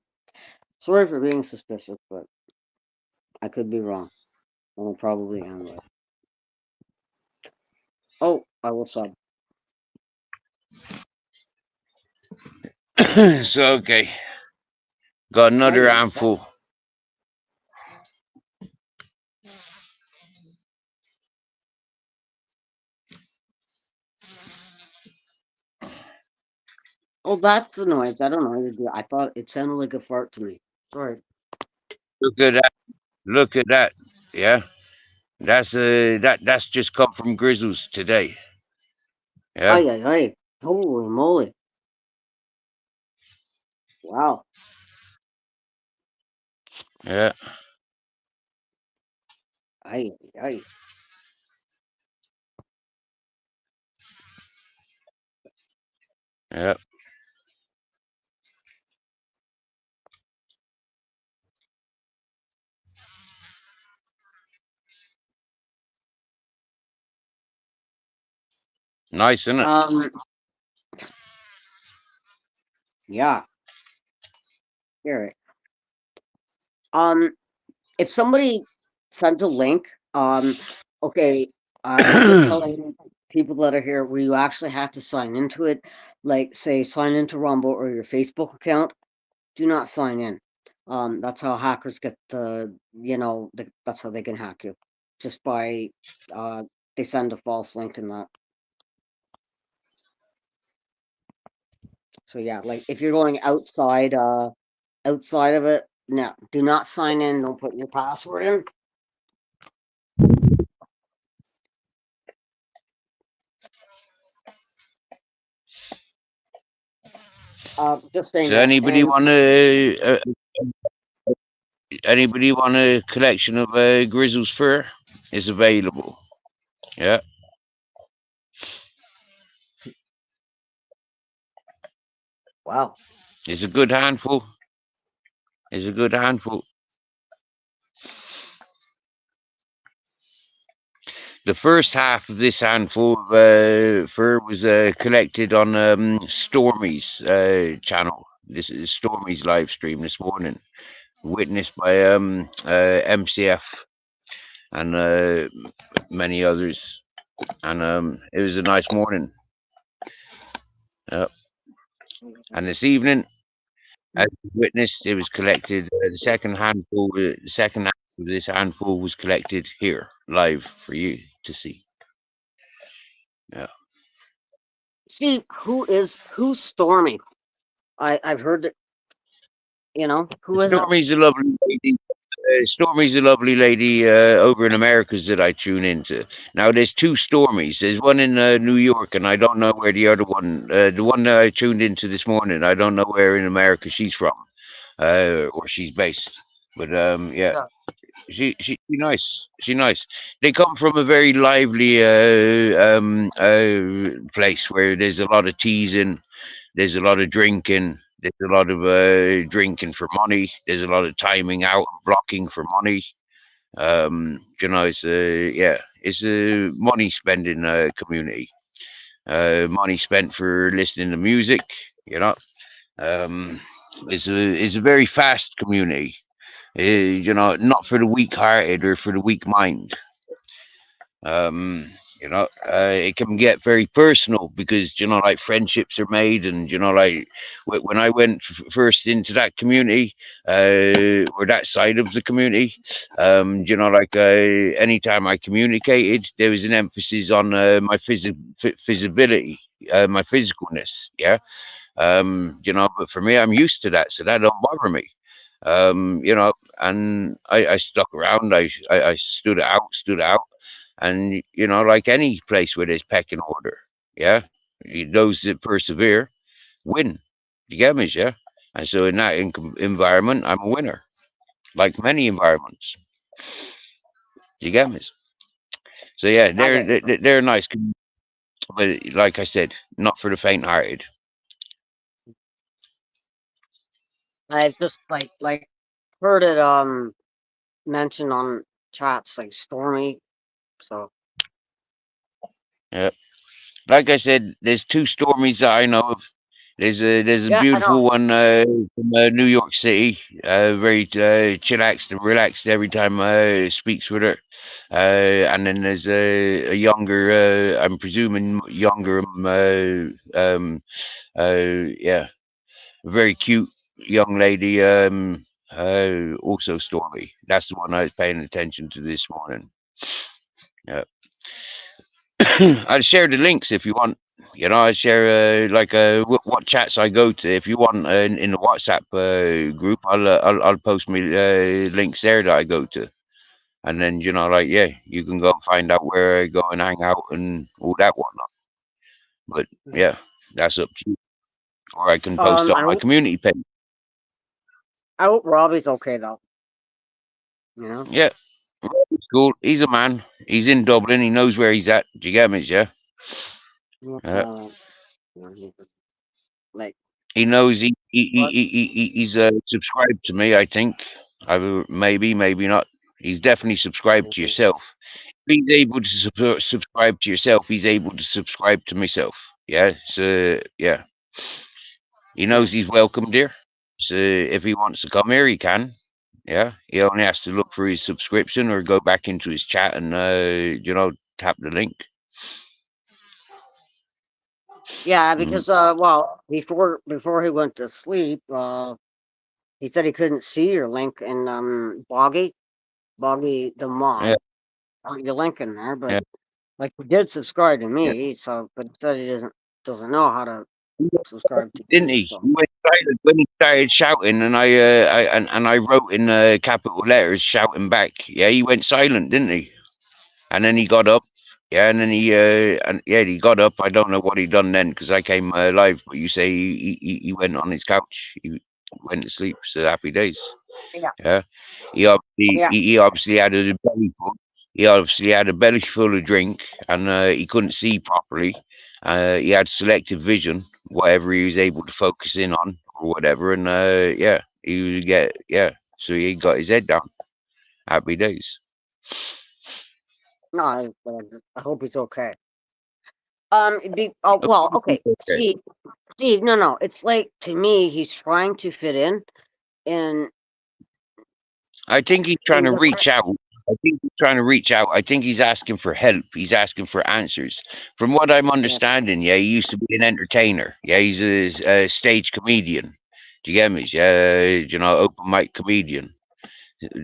Speaker 3: Sorry for being suspicious, but I could be wrong. And I probably am right. Oh, I will sub.
Speaker 1: So okay. Got another handful.
Speaker 3: Oh, that's the noise. I don't know. I thought it sounded like a fart to me. Sorry.
Speaker 1: Look at that. Look at that. Yeah. That's just come from Grizzles today. Yeah.
Speaker 3: Ay, ay, ay. Holy moly. Wow.
Speaker 1: Yeah.
Speaker 3: Ay, ay.
Speaker 1: Yeah. Nice, isn't it?
Speaker 3: Yeah. Hear it. If somebody sends a link, okay, I'm just telling people that are here, where you actually have to sign into it, like say sign into Rumble or your Facebook account. Do not sign in. That's how hackers get the, that's how they can hack you, just by they send a false link in that. So yeah, like if you're going outside of it, no, do not sign in. Don't put your password in. Just saying.
Speaker 1: So anybody want a collection of Grizzles fur? Is available. Yeah.
Speaker 3: Wow.
Speaker 1: It's a good handful. It's a good handful. The first half of this handful of fur was collected on Stormy's channel. This is Stormy's live stream this morning, witnessed by MCF and many others. And it was a nice morning. And this evening, as witnessed, it was collected. The second half of this handful was collected here, live for you to see. Yeah.
Speaker 3: Steve, who's Stormy? I've heard that. Who is
Speaker 1: Stormy's a lovely lady. Stormy's a lovely lady over in Americas that I tune into. Now, there's 2 Stormys. There's one in New York, and I don't know where the other one, the one that I tuned into this morning, I don't know where in America she's from or she's based. But yeah, she's nice. She's nice. They come from a very lively place where there's a lot of teasing, there's a lot of drinking. There's a lot of drinking for money. There's a lot of timing out and blocking for money. It's a money spending community. Money spent for listening to music. It's a very fast community. Not for the weak-hearted or for the weak mind. You know, it can get very personal because, you know, like friendships are made, and, you know, like when I went first into that community, or that side of the community, you know, like anytime I communicated, there was an emphasis on my visibility, my physicalness. Yeah. You know, but for me, I'm used to that, so that don't bother me. You know, and I stuck around. I stood out, and, you know, like any place where there's pecking order, yeah, those that persevere win. You get me, yeah? And so in that environment, I'm a winner, like many environments. You get me? So yeah, they're nice, but like I said, not for the faint-hearted.
Speaker 3: I've just like heard it mentioned on chats like Stormy. So
Speaker 1: Yeah, like I said, there's two Stormies that I know of. There's a
Speaker 3: yeah, I
Speaker 1: beautiful
Speaker 3: know.
Speaker 1: one from New York City, very chillaxed and relaxed every time speaks with her. And then there's a younger, I'm presuming younger, yeah, very cute young lady, also Stormy. That's the one I was paying attention to this morning. Yeah. I'll share the links if you want. You know, I share what chats I go to. If you want in the WhatsApp group, I'll post me links there that I go to, and then, you know, like, yeah, you can go find out where I go and hang out and all that whatnot. But yeah, that's up to you. Or I can post on my community page.
Speaker 3: I hope Robbie's okay though. You know?
Speaker 1: Yeah, Robbie's cool. He's a man. He's in Dublin. He knows where he's at. Do you get me? Yeah.
Speaker 3: Like
Speaker 1: he knows he's subscribed to me. I think maybe not. He's definitely subscribed to yourself. If he's able to subscribe to yourself, he's able to subscribe to myself. Yeah. So yeah, he knows he's welcome here. So if he wants to come here, he can. Yeah, he only has to look for his subscription or go back into his chat and you know, tap the link.
Speaker 3: Yeah, because well, before he went to sleep, he said he couldn't see your link in Boggy the mod.
Speaker 1: Yeah.
Speaker 3: Your link in there, but
Speaker 1: Yeah.
Speaker 3: like he did subscribe to
Speaker 1: Yeah.
Speaker 3: me, so but he said he doesn't know how to subscribe to
Speaker 1: Didn't
Speaker 3: you.
Speaker 1: he?
Speaker 3: So.
Speaker 1: When he started shouting, and I wrote in capital letters shouting back. Yeah, he went silent, didn't he? And then he got up. Yeah, and then he got up. I don't know what he done then because I came live. But you say he went on his couch. He went to sleep. So happy days.
Speaker 3: Yeah.
Speaker 1: He obviously had a belly full. He obviously had a belly full of drink, and he couldn't see properly. He had selective vision, whatever he was able to focus in on or whatever, and yeah, he would get So he got his head down. Happy days.
Speaker 3: No, I hope he's okay. Well, okay, Steve. No, it's like to me, he's trying to fit in, and
Speaker 1: I think he's trying to reach out. I think he's asking for help. He's asking for answers. From what I'm understanding, yeah, he used to be an entertainer. Yeah, he's a stage comedian. Do you get me? You know, open mic comedian.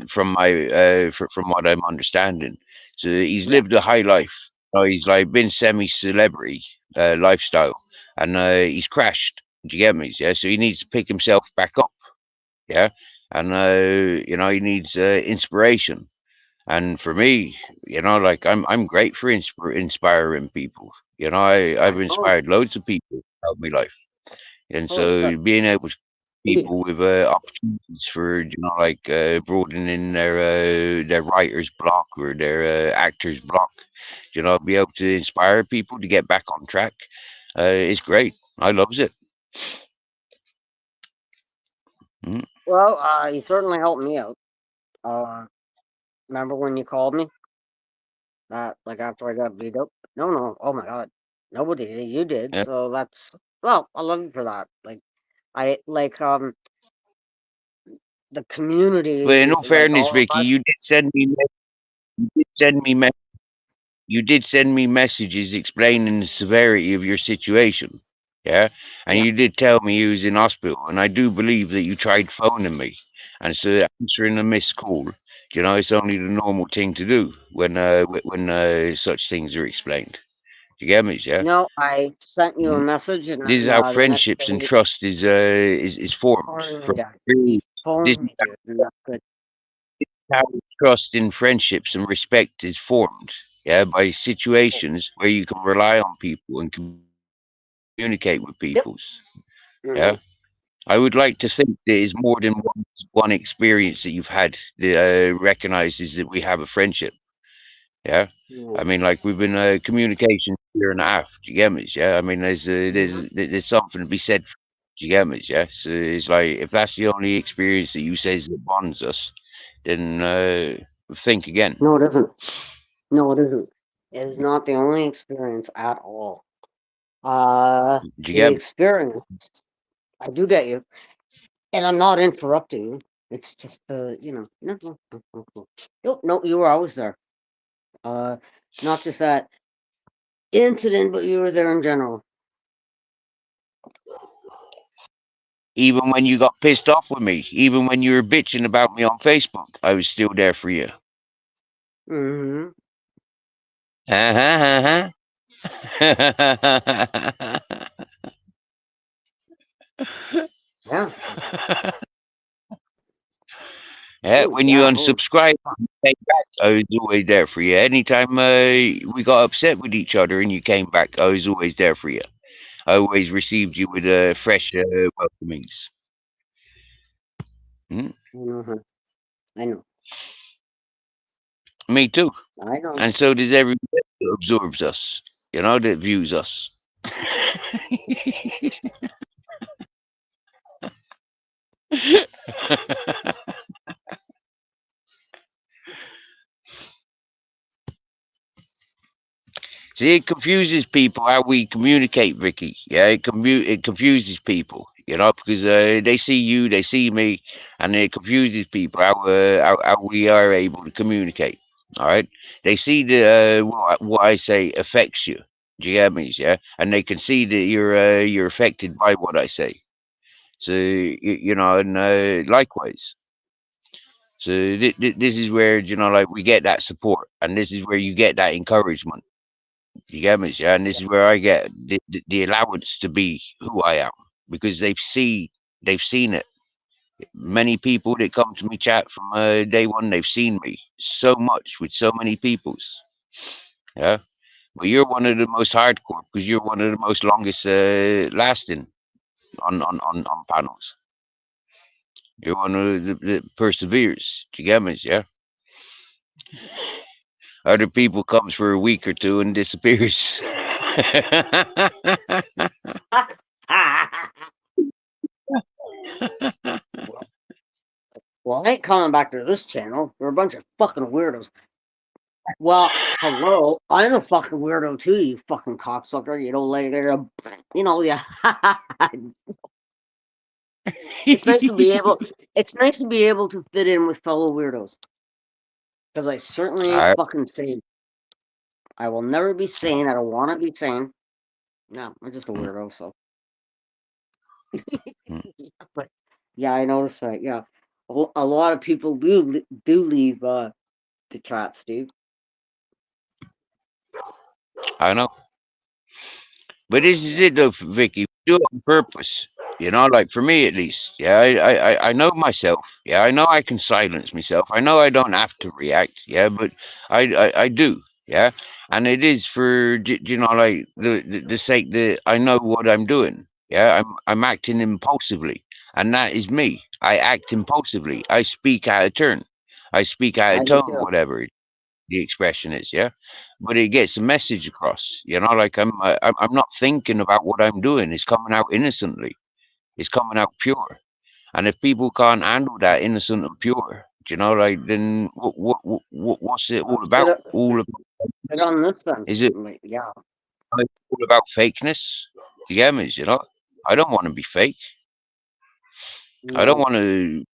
Speaker 1: From what I'm understanding, so he's lived a high life. You know, he's like been semi-celebrity lifestyle, and he's crashed. Do you get me? Yeah, so he needs to pick himself back up. Yeah, and you know, he needs inspiration. And for me, you know, like I'm great for inspiring people. You know, I've inspired loads of people throughout my life, and so being able to people with opportunities for, you know, like broadening their writer's block or their actor's block, you know, be able to inspire people to get back on track. It's great. I loves it. Mm.
Speaker 3: Well, you certainly helped me out. Remember when you called me? Like after I got beat up? No. Oh my God, nobody did. You did.
Speaker 1: Yeah.
Speaker 3: So that's well. I love you for that. Like I like the community.
Speaker 1: But in all
Speaker 3: like,
Speaker 1: fairness,
Speaker 3: all of
Speaker 1: Vicky,
Speaker 3: us.
Speaker 1: you did send me. You did send me. you did send me messages explaining the severity of your situation. Yeah. And
Speaker 3: Yeah.
Speaker 1: you did tell me you was in hospital. And I do believe that you tried phoning me. And so answering a missed call, you know, it's only the normal thing to do when such things are explained. You get me, yeah?
Speaker 3: No, I sent you a
Speaker 1: Mhm.
Speaker 3: message, and
Speaker 1: This is
Speaker 3: then
Speaker 1: how
Speaker 3: the next
Speaker 1: friendships and
Speaker 3: day,
Speaker 1: trust is formed.
Speaker 3: yeah, he
Speaker 1: This
Speaker 3: phoned
Speaker 1: is
Speaker 3: me, dude, and that's good.
Speaker 1: how trust in friendships and respect is formed. Yeah, by situations where you can rely on people and communicate with
Speaker 3: Yep.
Speaker 1: peoples.
Speaker 3: Mhm.
Speaker 1: Yeah, I would like to think there is more than one experience that you've had that recognizes that we have a friendship. Yeah, I
Speaker 3: Mhm.
Speaker 1: mean, like we've been communication year and a half. Do you get me? Yeah, I mean, there's something to be said. Do you get me? Yeah, so it's like if that's the only experience that you says that bonds us, then think again.
Speaker 3: No, it isn't. No, it isn't. It is not the only experience at all.
Speaker 1: Do you
Speaker 3: The
Speaker 1: get me?
Speaker 3: experience, I do get you, and I'm not interrupting you. It's just no. Nope, you were always there. Not just that incident, but you were there in general.
Speaker 1: Even when you got pissed off with me, even when you were bitching about me on Facebook, I was still there for you.
Speaker 3: Mm-hmm.
Speaker 1: Uh-huh,
Speaker 3: Yeah.
Speaker 1: yeah,
Speaker 3: Oh
Speaker 1: when you
Speaker 3: yeah.
Speaker 1: unsubscribed, you came back, I was always there for you. Anytime we got upset with each other and you came back, I was always there for you. I always received you with fresh welcomings. Mm,
Speaker 3: Mm-hmm. I know.
Speaker 1: me too.
Speaker 3: I know.
Speaker 1: And so does everyone that absorbs us, you know, that views us. See, it confuses people how we communicate, Ricky. Yeah, it confuses people, you know, because they see you, they see me, and it confuses people how we are able to communicate. All right, they see the what I say affects you. Do you get me? Yeah, and they can see that you're affected by what I say. So you know, and likewise. So this is where you know, like we get that support, and this is where you get that encouragement. You get me? Yeah, and this is where I get the allowance to be who I am because they've seen it. Many people that come to me chat from day one, they've seen me so much with so many peoples. Yeah, but you're one of the most hardcore because you're one of the most longest lasting on panels. You're one of the perseveres. Do you get me? Yeah. Other people comes for a week or two and disappears.
Speaker 3: Well, I ain't coming back to this channel. We're a bunch of fucking weirdos. Well, hello. I'm a fucking weirdo too, you fucking cocksucker. You know, later, yeah. It's nice to be able. It's nice to be able to fit in with fellow weirdos. Because I certainly ain't
Speaker 1: I,
Speaker 3: fucking sane. I will never be sane. I don't want to be sane. No, I'm just a weirdo. So, but yeah, I noticed that. Yeah, a lot of people do leave the chat, Steve.
Speaker 1: I know. But this is it though, Vicky. We do it on purpose. You know, like for me at least. Yeah, I know myself. Yeah, I know I can silence myself. I know I don't have to react. Yeah, but I do. Yeah, and it is for you know like the sake that I know what I'm doing. Yeah, I'm acting impulsively, and that is me. I act impulsively. I speak out of turn. I speak out
Speaker 3: I
Speaker 1: of
Speaker 3: do
Speaker 1: tone,
Speaker 3: too.
Speaker 1: whatever the expression is, yeah. But it gets a message across, you know. Like I'm not thinking about what I'm doing. It's coming out innocently. It's coming out pure. And if people can't handle that innocent and pure, you know, like then what's it all about?
Speaker 3: Get on this then.
Speaker 1: Is it
Speaker 3: Yeah.
Speaker 1: all about fakeness? Do you get me? You know, I don't want to be fake. I don't
Speaker 3: No.
Speaker 1: want to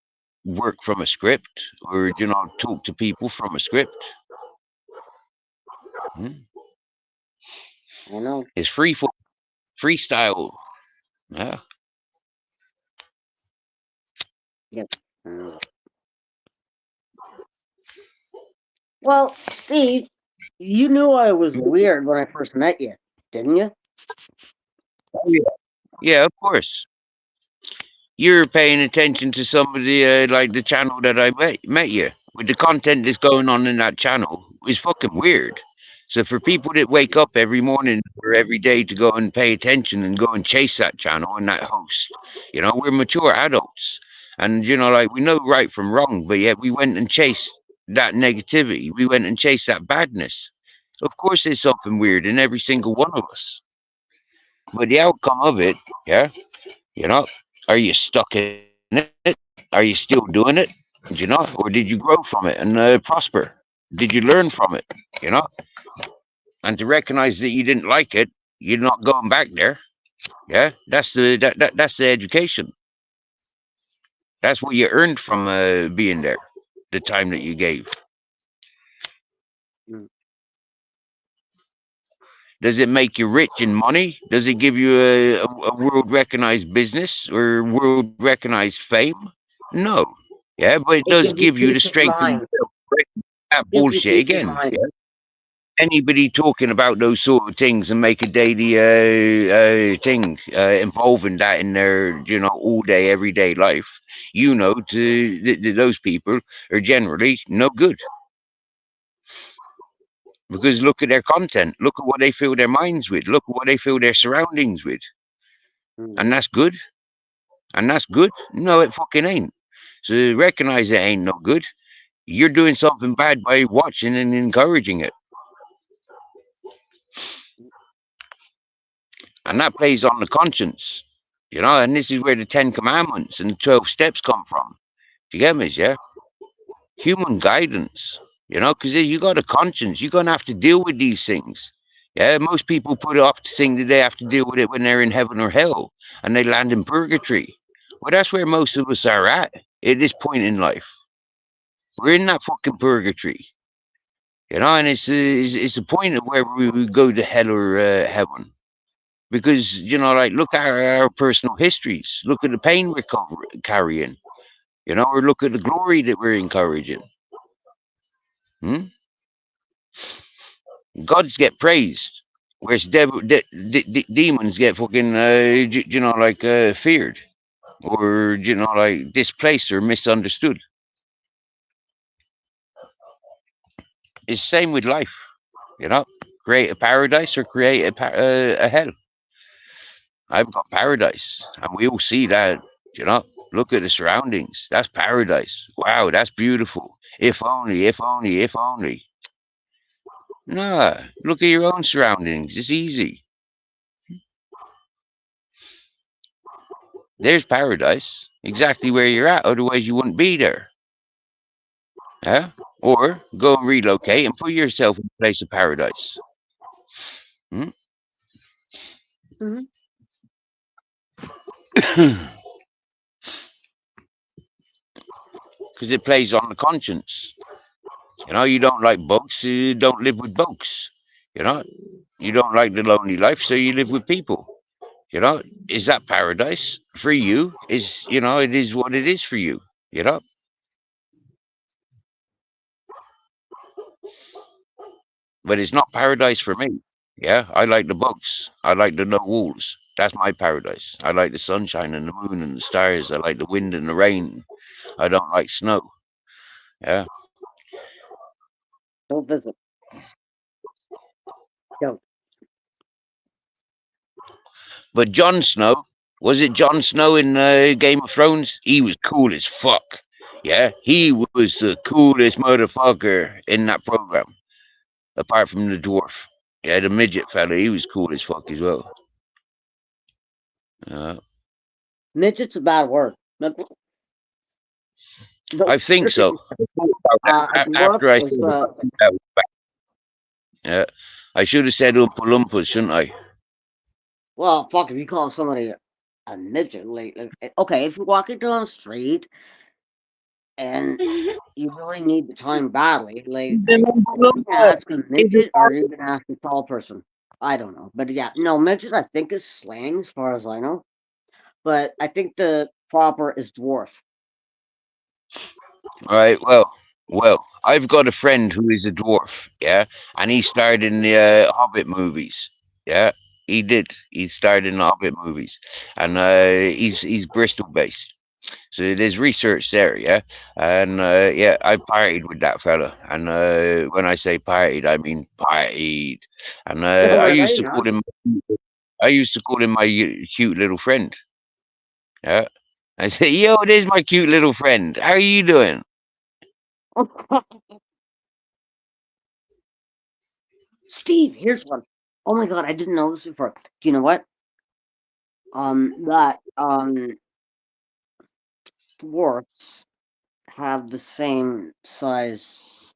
Speaker 1: work from a script or you know talk to people from a script. Hmm?
Speaker 3: I know.
Speaker 1: It's freestyle. Yeah.
Speaker 3: I know. Well, Steve, you knew I was weird when I first met you, didn't you?
Speaker 1: Oh, yeah. Yeah, of course. You're paying attention to somebody like the channel that I met you. With the content that's going on in that channel is fucking weird. So for people that wake up every morning or every day to go and pay attention and go and chase that channel and that host, you know, we're mature adults. And, you know, like we know right from wrong, but yet we went and chased that negativity. We went and chased that badness. Of course, there's something weird in every single one of us. But the outcome of it, yeah, you know, are you stuck in it? Are you still doing it? You know, or did you grow from it and prosper? Did you learn from it? You know, and to recognize that you didn't like it, you're not going back there. Yeah, that's that's the education. That's what you earned from being there, the time that you gave.
Speaker 3: Mm.
Speaker 1: Does it make you rich in money? Does it give you a world recognized business or world recognized fame? No. Yeah, but it
Speaker 3: It
Speaker 1: does
Speaker 3: gives you
Speaker 1: give you the
Speaker 3: peace of
Speaker 1: strength in
Speaker 3: mind.
Speaker 1: yourself to break that
Speaker 3: Gives you
Speaker 1: bullshit
Speaker 3: peace of
Speaker 1: again.
Speaker 3: mind.
Speaker 1: Yeah? Anybody talking about those sort of things and make a daily thing involving that in their, you know, all day, everyday life, you know, those people are generally no good. Because look at their content, look at what they fill their minds with, look at what they fill their surroundings with. And that's good? And that's good? No, it fucking ain't. So recognize it ain't no good. You're doing something bad by watching and encouraging it. And that plays on the conscience, you know, and this is where the 10 Commandments and the 12 steps come from. Do you get me, yeah? Human guidance, you know, because you got a conscience, you're going to have to deal with these things. Yeah, most people put it off to think that they have to deal with it when they're in heaven or hell and they land in purgatory. Well, that's where most of us are at this point in life. We're in that fucking purgatory, you know, and it's the point of where we go to hell or heaven. Because, you know, like, look at our personal histories. Look at the pain we're carrying, you know, or look at the glory that we're encouraging. Gods get praised, whereas demons get fucking, you know, like feared, or, you know, like displaced or misunderstood. It's the same with life, you know. Create a paradise or create a hell. I've got paradise, and we all see that, you know. Look at the surroundings. That's paradise. Wow, that's beautiful. If only, if only, if only. Nah, look at your own surroundings. It's easy. There's paradise, exactly where you're at. Otherwise, you wouldn't be there. Yeah? Or go and relocate and put yourself in a place of paradise. Because it plays on the conscience. You know, you don't like bugs, so you don't live with bugs. You know, you don't like the lonely life, so you live with people. You know, is that paradise for you? Is, you know, it is what it is for you. You know, but it's not paradise for me. Yeah, I like the bugs. I like the no walls. That's my paradise. I like the sunshine and the moon and the stars. I like the wind and the rain. I don't like snow. Yeah.
Speaker 3: Don't visit. Don't.
Speaker 1: But Jon Snow, was it Jon Snow in Game of Thrones? He was cool as fuck. Yeah, he was the coolest motherfucker in that program. Apart from the dwarf. Yeah, the midget fella, he was cool as fuck as well.
Speaker 3: Midget's a bad word.
Speaker 1: I think so. After I said yeah, I should have said Oompa Loompas, shouldn't I?
Speaker 3: Well, fuck, if you call somebody a midget, like, okay, if you're walking down the street and you really need the time badly. Like,
Speaker 1: Then
Speaker 3: are you gonna ask a midget or are you gonna ask a tall person? I don't know, but yeah, no, midget I think is slang as far as I know, but I think the proper is dwarf.
Speaker 1: All right. Well, I've got a friend who is a dwarf. Yeah, and he starred in the Hobbit movies. Yeah, he did. He starred in the Hobbit movies, and he's Bristol based. So there's research there, yeah, and yeah, I partied with that fella, and when I say partied, I mean partied, and
Speaker 3: Right? Huh?
Speaker 1: I used to call him my cute little friend. Yeah, I say, yo, there's my cute little friend. How are you doing?
Speaker 3: Steve, here's one. Oh my god, I didn't know this before. Do you know what? That dwarfs have the same size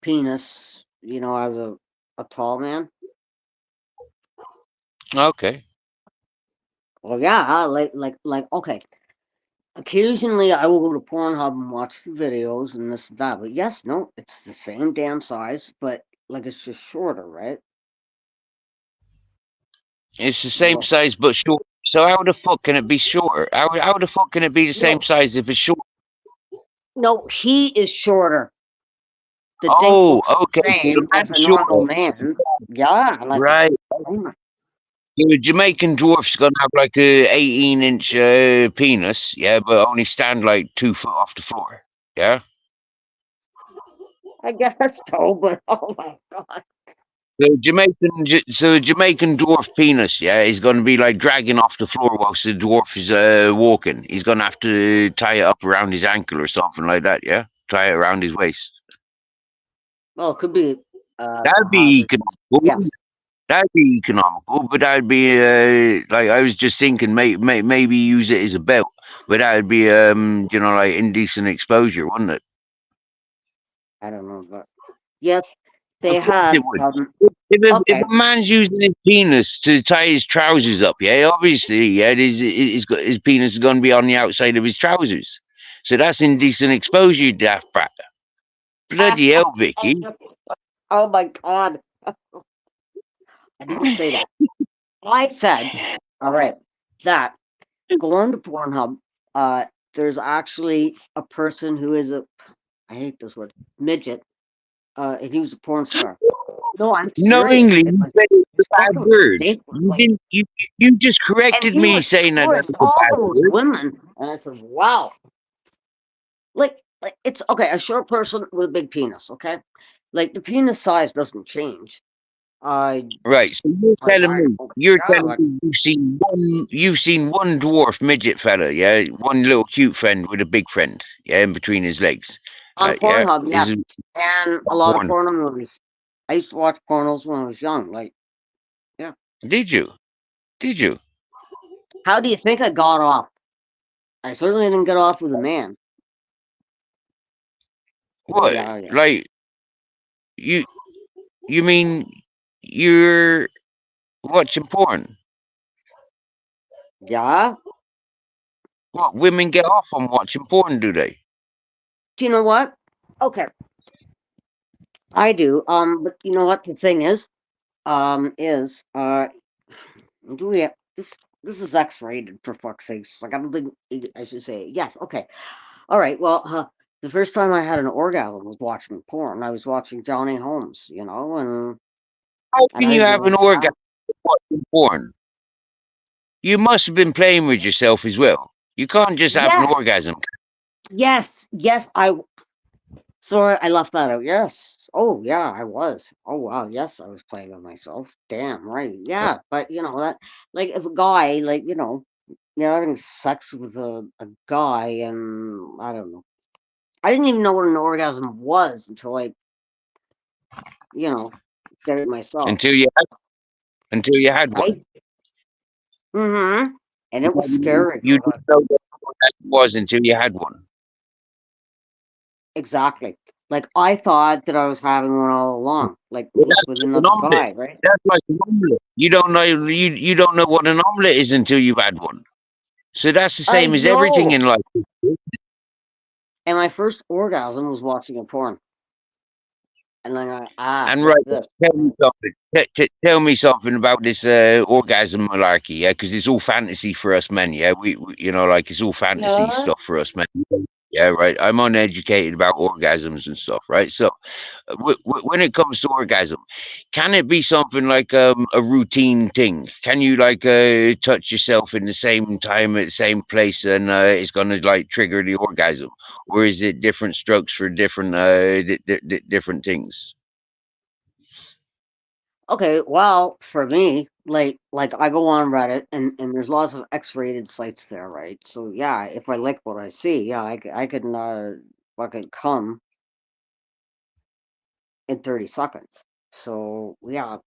Speaker 3: penis, as a tall man.
Speaker 1: Okay.
Speaker 3: Well, yeah, like. Okay. Occasionally, I will go to Pornhub and watch the videos and this and that. But yes, no, it's the same damn size, but like it's just shorter, right?
Speaker 1: It's the same
Speaker 3: Well,
Speaker 1: size but short. So how the fuck can it be shorter? How the fuck can it be the same
Speaker 3: no,
Speaker 1: size if it's short?
Speaker 3: no, he is shorter. The dick
Speaker 1: Oh,
Speaker 3: looks the
Speaker 1: okay. So
Speaker 3: same
Speaker 1: the
Speaker 3: as a
Speaker 1: man's
Speaker 3: normal
Speaker 1: shorter.
Speaker 3: man. Yeah, like
Speaker 1: Right.
Speaker 3: oh my-
Speaker 1: The Jamaican dwarf's gonna have like a 18-inch penis, yeah, but only stand like 2 foot off the floor. Yeah.
Speaker 3: I guess so, but oh my god.
Speaker 1: So the Jamaican dwarf penis, yeah, is gonna be like dragging off the floor whilst the dwarf is walking. He's gonna have to tie it up around his ankle or something like that, yeah? Tie it around his waist.
Speaker 3: Well, it could be
Speaker 1: That'd be economical.
Speaker 3: yeah.
Speaker 1: That'd be economical, but that'd be like I was just thinking, maybe use it as a belt, but that'd be like indecent exposure, wouldn't it?
Speaker 3: I don't know, but yes, they
Speaker 1: Of course
Speaker 3: had
Speaker 1: it would. If
Speaker 3: okay.
Speaker 1: a man's using his penis to tie his trousers up, yeah, obviously, yeah, his penis is going to be on the outside of his trousers, so that's indecent exposure, you daft brat. Bloody hell, Vicky.
Speaker 3: Oh my god. I didn't say that. I said, all right, that going to Pornhub, there's actually a person who is I hate this word, midget, and he was a porn star. No, I'm serious.
Speaker 1: Knowingly, you said it's a bad
Speaker 3: fucking
Speaker 1: word.
Speaker 3: ridiculous.
Speaker 1: You didn't. You just
Speaker 3: And
Speaker 1: corrected
Speaker 3: he
Speaker 1: me
Speaker 3: was
Speaker 1: saying that
Speaker 3: with
Speaker 1: that's a
Speaker 3: all
Speaker 1: bad
Speaker 3: those
Speaker 1: word.
Speaker 3: women, and I said, wow. Like it's okay, a short person with a big penis, okay? Like the penis size doesn't change.
Speaker 1: Right. So you're telling me you've seen one dwarf midget fella, yeah, one little cute friend with a big friend, yeah, in between his legs.
Speaker 3: on
Speaker 1: Yeah.
Speaker 3: Pornhub, yeah,
Speaker 1: Is it
Speaker 3: and a lot of
Speaker 1: porn?
Speaker 3: porno movies. I used to watch pornos when I was young. Like, yeah.
Speaker 1: Did you? Did you?
Speaker 3: How do you think I got off? I certainly didn't get off with a man.
Speaker 1: What?
Speaker 3: Yeah, yeah.
Speaker 1: Like you mean you're watching porn?
Speaker 3: Yeah.
Speaker 1: What, women get off on watching porn, do they?
Speaker 3: Do you know what? Okay. I do. But you know what the thing is? Do we have this is X-rated for fuck's sake. Like I don't think I should say it. Yes, okay. All right. Well, the first time I had an orgasm was watching porn. I was watching Johnny Holmes, and
Speaker 1: How
Speaker 3: and
Speaker 1: can
Speaker 3: I
Speaker 1: you have
Speaker 3: really
Speaker 1: an orgasm watching porn? You must have been playing with yourself as well. You can't just have an
Speaker 3: Yes,
Speaker 1: orgasm.
Speaker 3: yes, yes. Sorry, I left that out. Yes. Oh yeah, I was. Oh wow, yes, I was playing with myself. Damn right. Yeah, but that like if a guy like having sex with a guy and I don't know. I didn't even know what an orgasm was until I did it myself.
Speaker 1: Until you had one.
Speaker 3: Right? Mm-hmm. And it was scary.
Speaker 1: You didn't know what that was until you had one.
Speaker 3: Exactly. Like I thought that I was having one all along, like with another guy, right?
Speaker 1: That's like an omelet. You don't know what an omelet is until you've had one. So that's the same as everything in life.
Speaker 3: And my first orgasm was watching a porn. And then
Speaker 1: And
Speaker 3: what's
Speaker 1: right,
Speaker 3: this?
Speaker 1: tell me something. Tell me something about this orgasm malarkey, yeah? Because it's all fantasy for us men, yeah. We you know, like it's all fantasy
Speaker 3: Yeah.
Speaker 1: stuff for us men. Yeah, right. I'm uneducated about orgasms and stuff, right? So, when it comes to orgasm, can it be something like a routine thing? Can you like touch yourself in the same time at the same place, and it's gonna like trigger the orgasm, or is it different strokes for different different things?
Speaker 3: Okay, well, for me, like I go on Reddit and there's lots of X-rated sites there, right? So yeah, if I like what I see, yeah, I can fucking come in 30 seconds. So yeah,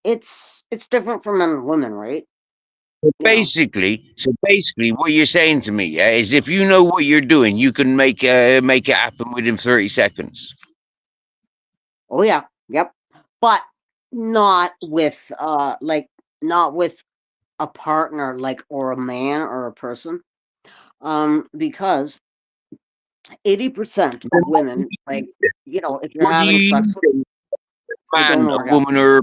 Speaker 3: it's different for men and women, right?
Speaker 1: So
Speaker 3: You know.
Speaker 1: basically, what you're saying to me, yeah, is if you know what you're doing, you can make it happen within 30 seconds.
Speaker 3: Oh yeah, yep. But not with not with a partner like or a man or a person. Because 80% of
Speaker 1: Then
Speaker 3: women, like, if you're
Speaker 1: what do
Speaker 3: having
Speaker 1: you
Speaker 3: sex
Speaker 1: use
Speaker 3: with,
Speaker 1: then?
Speaker 3: they don't
Speaker 1: Man, a
Speaker 3: orgasm.
Speaker 1: woman, or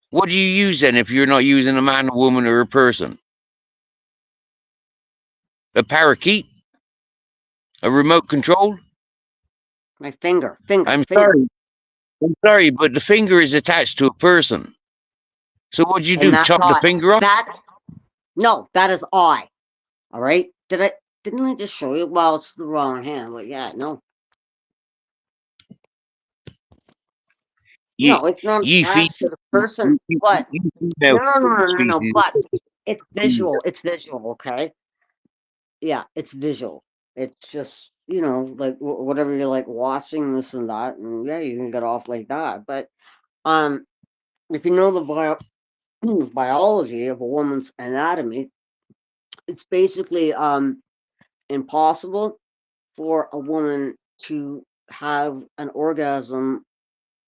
Speaker 1: what do you use then if you're not using a man, a woman, or a person? A parakeet? A remote control?
Speaker 3: My finger.
Speaker 1: I'm sorry, but the finger is attached to a person. So what'd you
Speaker 3: And
Speaker 1: do?
Speaker 3: that's
Speaker 1: Chop the
Speaker 3: I.
Speaker 1: finger off?
Speaker 3: No, that is I. All right. Didn't I just show you? Well, it's the wrong hand, but yeah, no.
Speaker 1: Ye
Speaker 3: No, it's not
Speaker 1: ye
Speaker 3: attached to
Speaker 1: feces.
Speaker 3: the person, but
Speaker 1: You female
Speaker 3: no,
Speaker 1: species.
Speaker 3: but it's visual. It's visual, okay? Yeah, it's visual. It's just, like whatever you're like watching this and that, and yeah, you can get off like that. But um, if you know the biology of a woman's anatomy, it's basically impossible for a woman to have an orgasm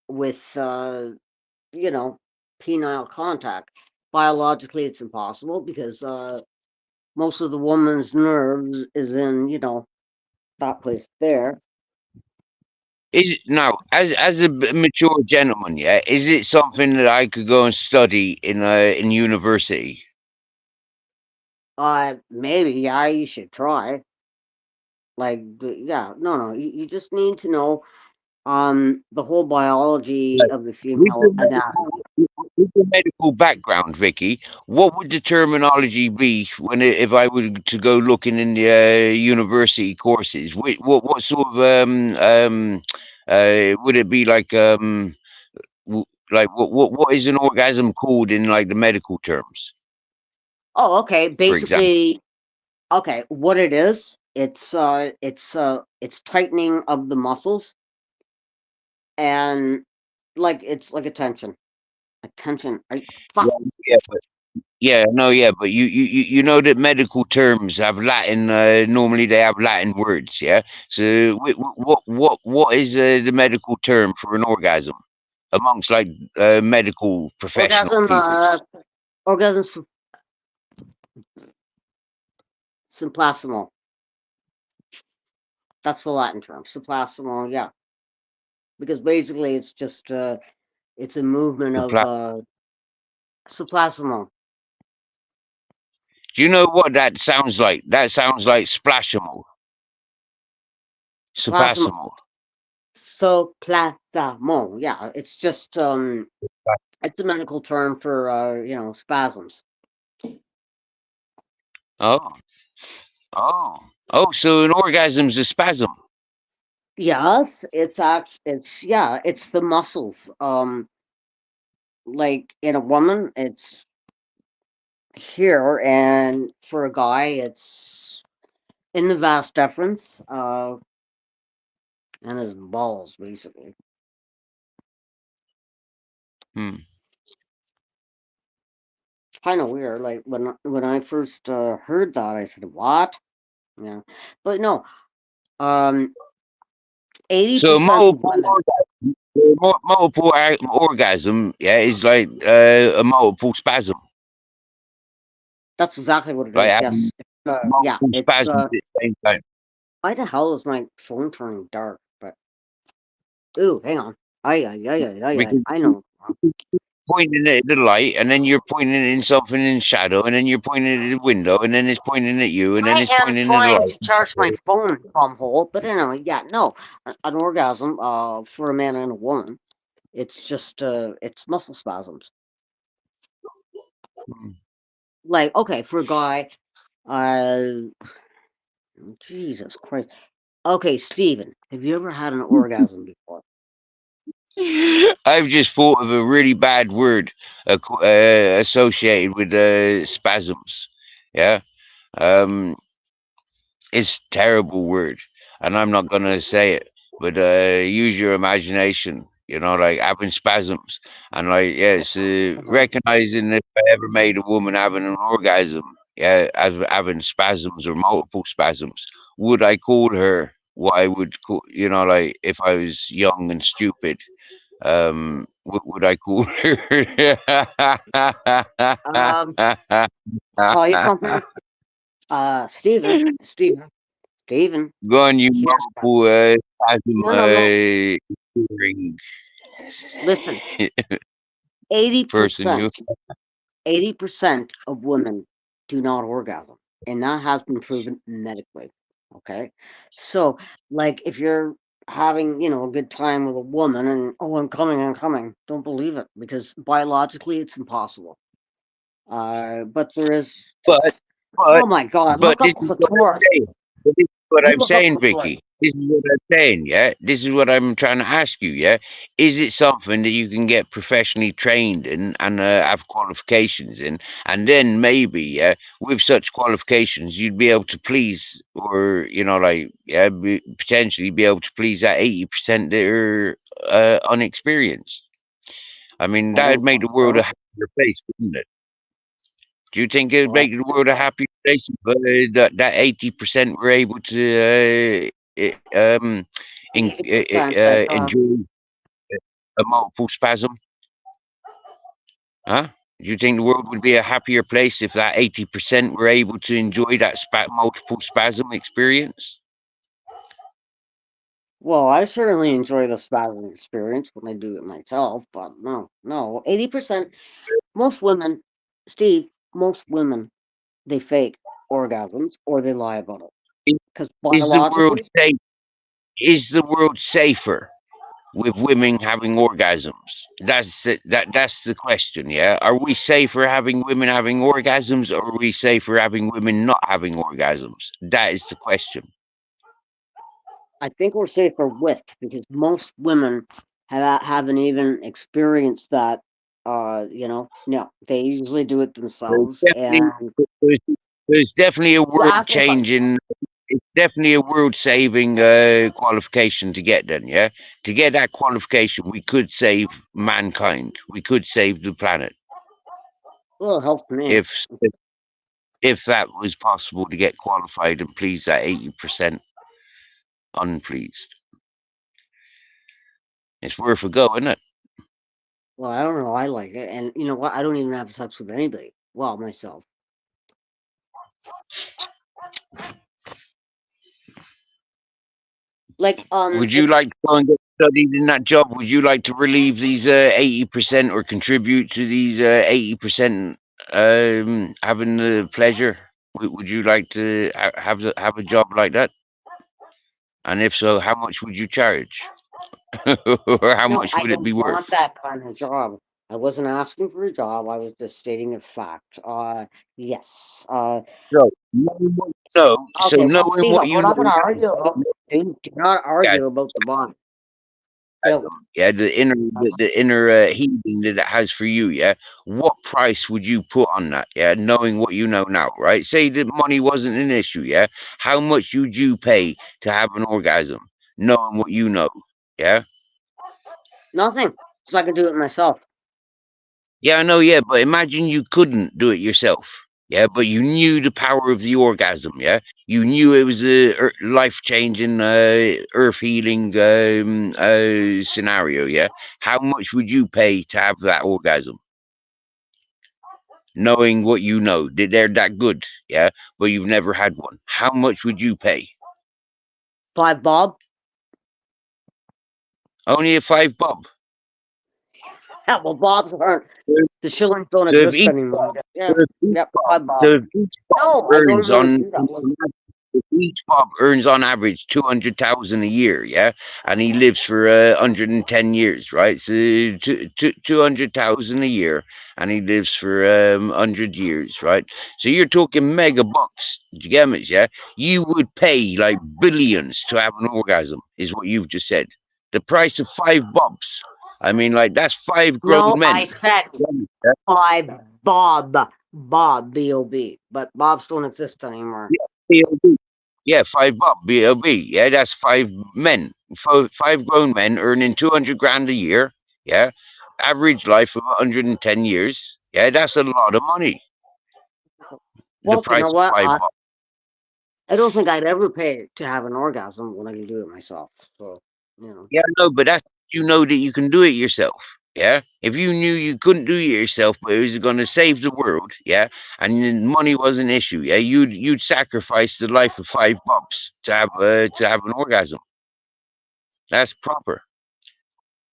Speaker 3: with you know penile contact. Biologically, it's impossible because most of the woman's nerves is in that place there.
Speaker 1: Is it now, as a mature gentleman, yeah? Is it something that I could go and study in university?
Speaker 3: Maybe, yeah, you should try. Yeah, no, you just need to know the whole biology
Speaker 1: Like,
Speaker 3: of the
Speaker 1: with
Speaker 3: female
Speaker 1: the
Speaker 3: anatomy.
Speaker 1: with the medical background, Vicky, what would the terminology be if I were to go looking in the university courses? What sort of would it be like like what is an orgasm called in like the medical terms,
Speaker 3: Oh, okay.
Speaker 1: for example?
Speaker 3: Basically, okay, what it is, it's tightening of the muscles, and it's like a tension. A tension.
Speaker 1: Yeah,
Speaker 3: Fuck.
Speaker 1: yeah, no, yeah, but you know that medical terms have Latin. Normally, they have Latin words. Yeah. So, what is the medical term for an orgasm amongst like medical professional
Speaker 3: Orgasm,
Speaker 1: peoples?
Speaker 3: orgasm symplasmal. That's the Latin term. Symplasmal, yeah. Because basically it's just it's a movement
Speaker 1: The
Speaker 3: of
Speaker 1: pla-
Speaker 3: symplasmal.
Speaker 1: Do you know what that sounds like? That sounds like splashable.
Speaker 3: Plasma
Speaker 1: Surpassable.
Speaker 3: Symplasmal. Yeah, it's just it's a medical term for spasms.
Speaker 1: Oh, so an orgasm's a spasm.
Speaker 3: Yes, it's the muscles. Like in a woman, it's here, and for a guy, it's in the vas deferens, and his balls, basically.
Speaker 1: Hmm.
Speaker 3: It's kind of weird. Like when I first heard that, I said, "What?" Yeah, but no. 80%
Speaker 1: So
Speaker 3: of women.
Speaker 1: multiple orgasm, yeah, is like a multiple spasm.
Speaker 3: That's exactly what it
Speaker 1: Like
Speaker 3: is.
Speaker 1: having
Speaker 3: Yes. Yeah.
Speaker 1: multiple
Speaker 3: It's
Speaker 1: spasms at the same time.
Speaker 3: Why the hell is my phone turning dark? But ooh, hang on.
Speaker 1: Because
Speaker 3: I know.
Speaker 1: pointing at the light, and then you're pointing in something in shadow, and then you're pointing at the window, and then it's pointing at you, and then
Speaker 3: I
Speaker 1: it's
Speaker 3: am
Speaker 1: pointing at the
Speaker 3: trying to
Speaker 1: light.
Speaker 3: charge my phone from hole, but anyway, yeah, no, an orgasm, for a man and a woman, it's just, it's muscle spasms. Like, okay, for a guy, uh, Jesus Christ. Okay, Steven, have you ever had an orgasm before?
Speaker 1: I've just thought of a really bad word associated with spasms. Yeah, it's a terrible word, and I'm not gonna say it. But use your imagination. You know, like having spasms, and like yes, recognizing if I ever made a woman having an orgasm, yeah, as having spasms or multiple spasms, would I call her what I would call, you know, like if I was young and stupid? What would I call her?
Speaker 3: Tell you something, Steven,
Speaker 1: Go on, you
Speaker 3: here's what,
Speaker 1: multiple spasm
Speaker 3: no,
Speaker 1: ring
Speaker 3: listen, 80%,
Speaker 1: person. You
Speaker 3: 80% of women do not orgasm, and that has been proven medically. Okay, so like if you're having a good time with a woman and oh I'm coming, don't believe it because biologically it's impossible. But there is.
Speaker 1: but
Speaker 3: Oh my God!
Speaker 1: but
Speaker 3: Look
Speaker 1: this
Speaker 3: up
Speaker 1: is what I'm
Speaker 3: clitoris.
Speaker 1: saying. But this is what
Speaker 3: You
Speaker 1: I'm
Speaker 3: look up
Speaker 1: saying,
Speaker 3: clitoris.
Speaker 1: Vicky. This is what I'm saying. Yeah, this is what I'm trying to ask you. Yeah, is it something that you can get professionally trained in and have qualifications in, and then maybe yeah, with such qualifications, you'd be able to please, or you know, like yeah, potentially be able to please that 80% that are unexperienced. I mean, that would make the world a happier place, wouldn't it? Do you think it would make the world a happier place if that 80% were able to enjoy a multiple spasm? Huh? Do you think the world would be a happier place if that 80% were able to enjoy that multiple spasm experience?
Speaker 3: Well, I certainly enjoy the spasm experience when I do it myself, but no, 80%. Most women, Steve, most women, they fake orgasms or they lie about it
Speaker 1: Is,
Speaker 3: because
Speaker 1: is the world
Speaker 3: biologically,
Speaker 1: safe? Is the world safer with women having orgasms? That's the question. Yeah, are we safer having women having orgasms, or are we safer having women not having orgasms? That is the question.
Speaker 3: I think we're safer with because most women haven't even experienced that. No, they usually do it
Speaker 1: There's
Speaker 3: themselves,
Speaker 1: definitely
Speaker 3: and
Speaker 1: there's, there's definitely a
Speaker 3: you
Speaker 1: world
Speaker 3: ask me if I.
Speaker 1: changing. It's definitely a world saving qualification to get done. Yeah, to get that qualification, we could save mankind. We could save the planet
Speaker 3: Well, it helps me.
Speaker 1: if that was possible to get qualified and please that 80% unpleased. It's worth a go, isn't it?
Speaker 3: Well, I don't know. I like it, and you know what? I don't even have sex with anybody. Well, myself. Like,
Speaker 1: Would you like to go and get studied in that job? Would you like to relieve these 80% or contribute to these 80% having the pleasure? Would you like to have a job like that? And if so, how much would you charge? Or how
Speaker 3: no,
Speaker 1: much
Speaker 3: I
Speaker 1: would it
Speaker 3: don't
Speaker 1: be
Speaker 3: want
Speaker 1: worth?
Speaker 3: that kind of job. I wasn't asking for a job. I was just stating a fact. Yes.
Speaker 1: So knowing what you know, so
Speaker 3: Okay. Well,
Speaker 1: knowing what
Speaker 3: Steven, we're
Speaker 1: you
Speaker 3: not going
Speaker 1: know
Speaker 3: to argue about. Do not argue about the bond. Don't.
Speaker 1: yeah, the inner healing that it has for you, yeah. What price would you put on that, yeah? Knowing what you know now, right? Say that money wasn't an issue, yeah. How much would you pay to have an orgasm, knowing what you know, yeah?
Speaker 3: Nothing. So I can do it myself.
Speaker 1: Yeah, I know, yeah, but imagine you couldn't do it yourself, yeah, but you knew the power of the orgasm, yeah. You knew it was a life-changing, earth-healing scenario, yeah. How much would you pay to have that orgasm? Knowing what you know, that they're that good, yeah, but you've never had one. How much would you pay?
Speaker 3: 5 bob.
Speaker 1: Only a 5 bob.
Speaker 3: Yeah, well, bobs aren't.
Speaker 1: So
Speaker 3: The shillings don't
Speaker 1: if
Speaker 3: exist
Speaker 1: each,
Speaker 3: anymore. Yeah,
Speaker 1: so if each
Speaker 3: yep,
Speaker 1: bob,
Speaker 3: 5 bob.
Speaker 1: so if each bob
Speaker 3: No, I don't
Speaker 1: earns
Speaker 3: really
Speaker 1: on
Speaker 3: do that one.
Speaker 1: if each bob earns on average 200,000 a year, yeah, and he lives for 110 years, right? So 200,000 a year, and he lives for 100 years, right? So you're talking mega bucks. Do you get me? Yeah, you would pay like billions to have an orgasm, is what you've just said. The price of 5 bobs. I mean, like that's 5 grown
Speaker 3: No,
Speaker 1: men.
Speaker 3: I said 5 bob. Bob, B-O-B. But bobs don't exist anymore.
Speaker 1: B.O.B. Yeah, 5 bob, B.O.B. Yeah, that's 5 men, 5 grown men earning 200 grand a year. Yeah, average life of 110 years. Yeah, that's a lot of money. The
Speaker 3: Well, you
Speaker 1: price
Speaker 3: know
Speaker 1: of
Speaker 3: what?
Speaker 1: 5 bob.
Speaker 3: I don't think I'd ever pay to have an orgasm when I can do it myself. So, you know.
Speaker 1: Yeah, no, but that's you know that you can do it yourself. Yeah, if you knew you couldn't do it yourself, but it was going to save the world, yeah, and then money was an issue, yeah, you'd sacrifice the life of 5 bobs to have an orgasm. That's proper.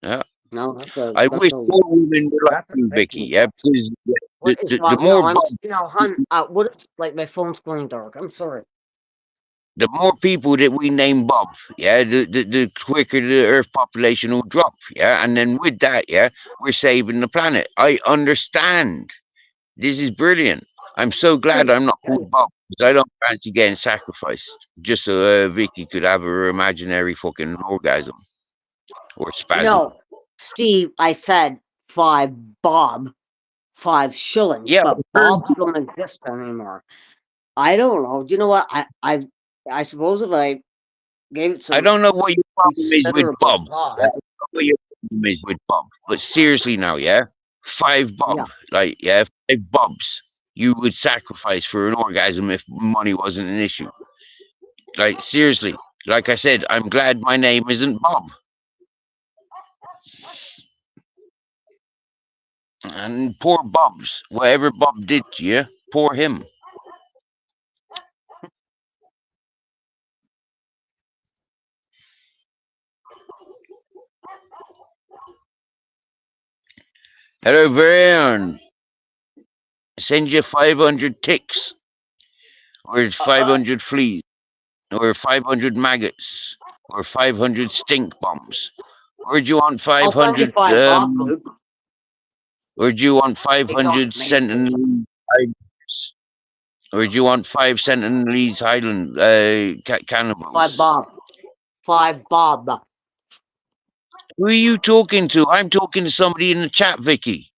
Speaker 1: Yeah.
Speaker 3: No,
Speaker 1: I
Speaker 3: that's
Speaker 1: wish
Speaker 3: a
Speaker 1: more women were like
Speaker 3: that's a
Speaker 1: you,
Speaker 3: big
Speaker 1: Vicky. Yeah, because
Speaker 3: What is
Speaker 1: the
Speaker 3: wrong?
Speaker 1: more
Speaker 3: No,
Speaker 1: bobs,
Speaker 3: hun, what is, like, my phone's going dark. I'm sorry.
Speaker 1: the more people that we name Bob, yeah, the quicker the Earth population will drop. Yeah, and then with that, yeah, we're saving the planet. I understand. This is brilliant. I'm so glad I'm not called Bob because I don't fancy getting sacrificed just so Vicky could have her imaginary fucking orgasm or spasm.
Speaker 3: No, Steve, I said 5 bob, 5 shillings,
Speaker 1: Yeah,
Speaker 3: but bobs don't exist anymore. I don't know. You know what? I suppose if I gave some
Speaker 1: I don't know what your problem is with
Speaker 3: considerable
Speaker 1: Bob.
Speaker 3: thought,
Speaker 1: I don't know what your problem is with Bob. But seriously now, yeah? 5 bob.
Speaker 3: Yeah.
Speaker 1: Like, yeah, 5 bobs you would sacrifice for an orgasm if money wasn't an issue. Like, seriously. Like I said, I'm glad my name isn't Bob. And poor Bob's. Whatever Bob did to you, poor him. Hello, Vern. Send you 500 ticks. Or 500 fleas. Or 500 maggots. Or 500 stink bombs. Or do you want
Speaker 3: I'll send you
Speaker 1: 500?
Speaker 3: 5 bob, Luke.
Speaker 1: Or do you want 500 Sentinelese Highlanders? Or do you want 5 Sentinelese Highland cannibals?
Speaker 3: 5 bob. 5 bob.
Speaker 1: Who are you talking to? I'm talking to somebody in the chat, Vicky.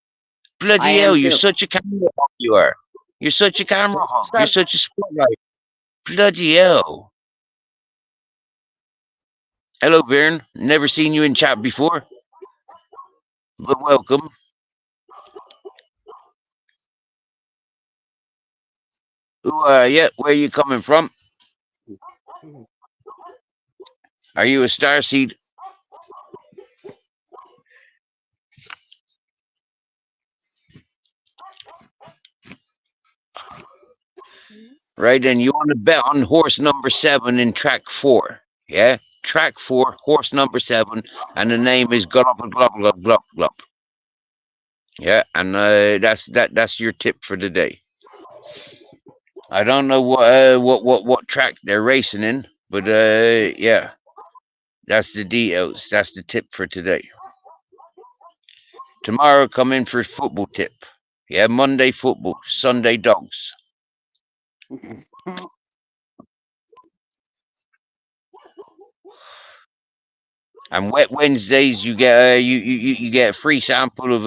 Speaker 1: Bloody
Speaker 3: I am
Speaker 1: hell, you're
Speaker 3: too.
Speaker 1: such a camera hog, you are. You're such a camera hog. You're such a spotlight. Bloody hell. Hello, Vern. Never seen you in chat before. But welcome. Who are you? Where are you coming from? Are you a starseed? Right, then you want to bet on horse number 7 in track 4. Yeah? Track 4, horse number 7, and the name is Glub Glub Glub Glub Glub. Yeah, and that's your tip for the day. I don't know what track they're racing in, but yeah, that's the details. That's the tip for today. Tomorrow, come in for football tip. Yeah, Monday football, Sunday dogs. And wet Wednesdays, you get you get a free sample of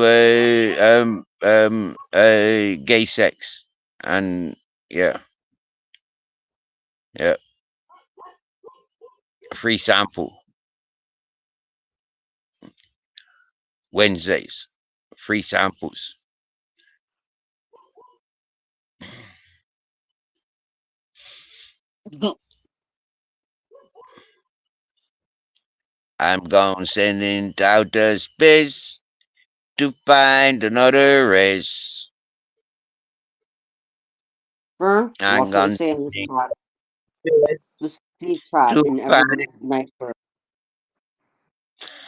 Speaker 1: gay sex, and yeah, a free sample. Wednesdays, free samples. I'm gonna send into outer space to find another race.
Speaker 3: Huh?
Speaker 1: I'm
Speaker 3: What's what
Speaker 1: gonna
Speaker 3: you saying?
Speaker 1: this
Speaker 3: The speed trap
Speaker 1: to
Speaker 3: in
Speaker 1: find.
Speaker 3: everybody's night for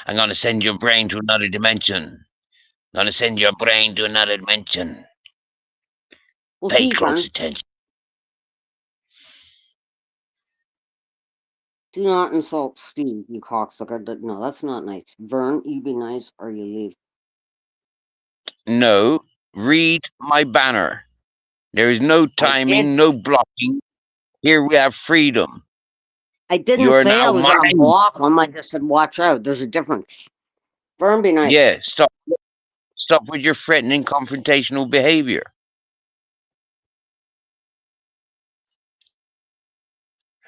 Speaker 1: I'm gonna send your brain to another dimension. Gonna send your brain to another dimension.
Speaker 3: well,
Speaker 1: Pay
Speaker 3: geez,
Speaker 1: close
Speaker 3: Vern,
Speaker 1: attention.
Speaker 3: do not insult Steve, you cocksucker. No, that's not nice. Vern, you be nice or you leave.
Speaker 1: No, read my banner. There is no
Speaker 3: I did.
Speaker 1: timing, no blocking. Here we have freedom.
Speaker 3: I didn't
Speaker 1: You are
Speaker 3: say I
Speaker 1: now
Speaker 3: was gonna
Speaker 1: mine.
Speaker 3: block them. I just said watch out. There's a difference. Vern, be nice.
Speaker 1: Yeah, stop with your threatening confrontational behavior.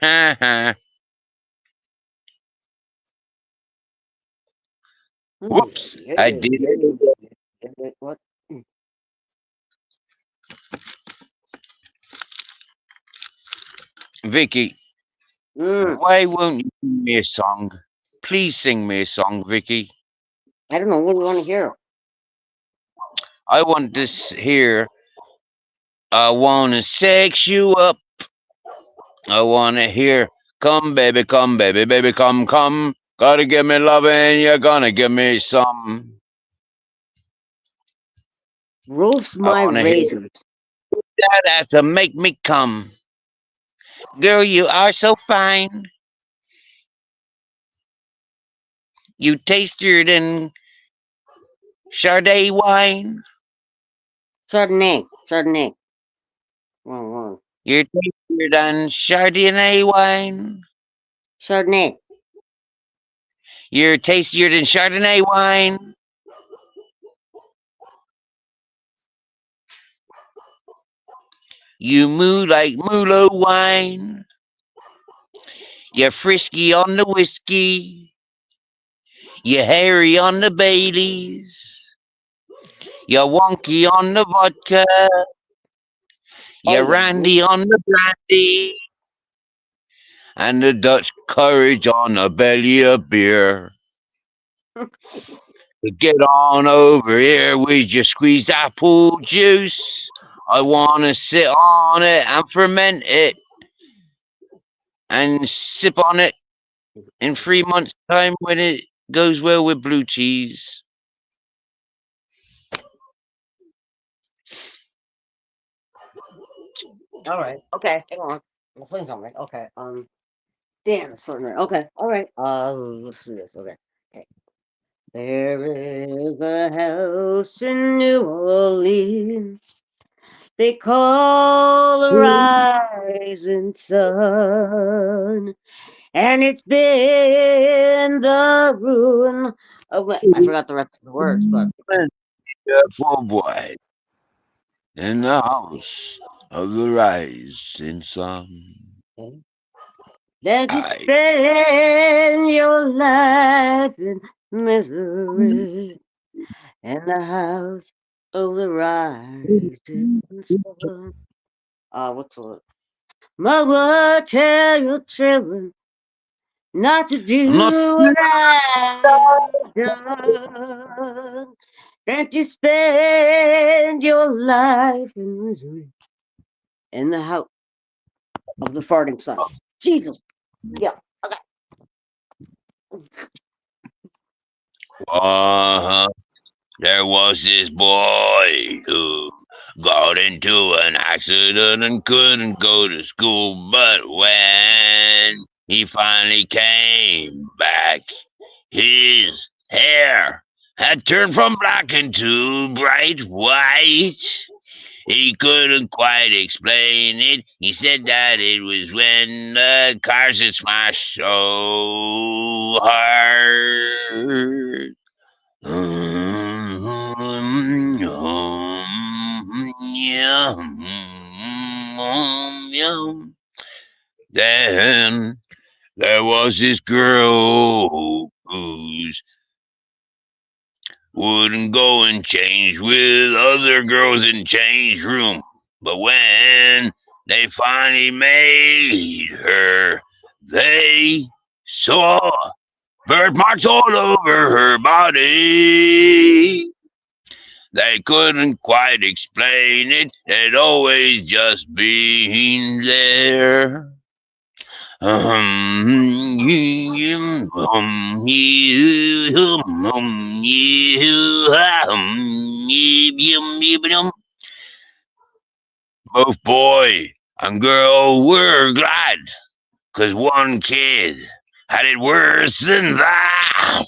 Speaker 1: Ha ha. Whoops, I did it.
Speaker 3: What?
Speaker 1: Vicky, why won't you sing me a song? Please sing me a song, Vicky.
Speaker 3: I don't know. What do you want to hear?
Speaker 1: I want this here. I wanna sex you up. I wanna hear, come baby, baby, come, come. Gotta give me loving, you're gonna give me some.
Speaker 3: Roast
Speaker 1: I
Speaker 3: my
Speaker 1: wanna hear
Speaker 3: raisins.
Speaker 1: that ass to make me come. Girl, you are so fine. You tastier than Chardonnay wine.
Speaker 3: Chardonnay. Chardonnay. Wrong.
Speaker 1: You're tastier than Chardonnay wine.
Speaker 3: Chardonnay.
Speaker 1: You're tastier than Chardonnay wine. You moo like Mulo wine. You're frisky on the whiskey. You're hairy on the Baileys. You're wonky on the vodka. You're randy on the brandy. And the Dutch courage on a belly of beer. Get on over here with your squeezed apple juice. I want to sit on it and ferment it and sip on it in 3 months' time when it goes well with blue cheese.
Speaker 3: All right. Okay. Hang on. I'm saying something. Okay. Damn, it's starting right. Okay. All right. Let's do this. Okay. Okay. There is a house in New Orleans. They call the rising sun, and it's been the ruin of. I forgot the rest of the words, but
Speaker 1: Poor boy in the house of the rising sun.
Speaker 3: that you spend your life in misery in the house of the rising sun. What's the mother tell your children not to do what I've done? Can't you spend your life in misery in the house of the farting sun? Jesus. Yeah. Okay.
Speaker 1: There was this boy who got into an accident and couldn't go to school, but when he finally came back, his hair had turned from black into bright white. He couldn't quite explain it. He said that it was when the cars had smashed so hard. Then there was this girl who's wouldn't go and change with other girls in change room. But when they finally made her, they saw birthmarks all over her body. They couldn't quite explain it. They'd always just been there. Both boy and girl were glad, 'cause one kid had it worse than that.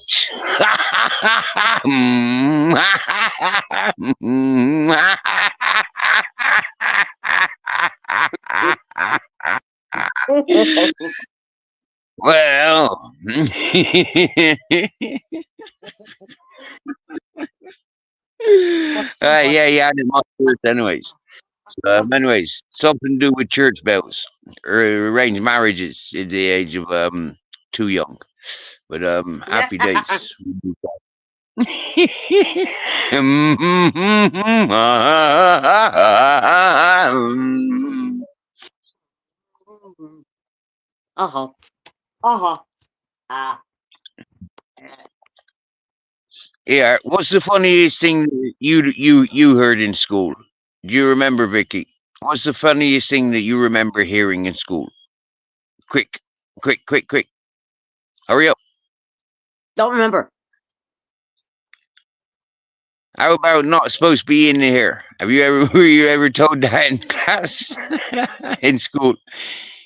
Speaker 1: Well, yeah, I did my first anyways. Anyways, something to do with church bells or arranged marriages at the age of too young. But happy days.
Speaker 3: Uh-huh. Uh-huh. Ah.
Speaker 1: Yeah, what's the funniest thing that you heard in school? Do you remember, Vicky? What's the funniest thing that you remember hearing in school? Quick, quick. Hurry up.
Speaker 3: Don't remember.
Speaker 1: How about not supposed to be in here? Were you ever told that in class? In school?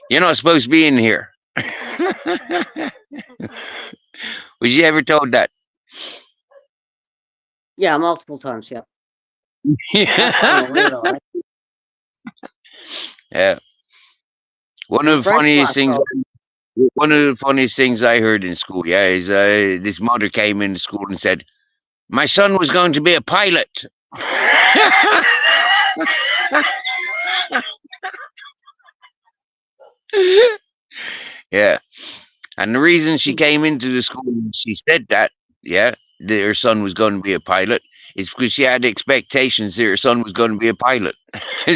Speaker 1: You're not supposed to be in here. Was you ever told that?
Speaker 3: Yeah, multiple times, yeah.
Speaker 1: Yeah. One
Speaker 3: In
Speaker 1: of the
Speaker 3: French
Speaker 1: funniest
Speaker 3: class,
Speaker 1: things.
Speaker 3: though.
Speaker 1: One of the funniest things I heard in school, yeah, is this mother came into school and said, "My son was going to be a pilot." Yeah, and the reason she came into the school and she said that, yeah, that her son was going to be a pilot, is because she had expectations that her son was going to be a pilot.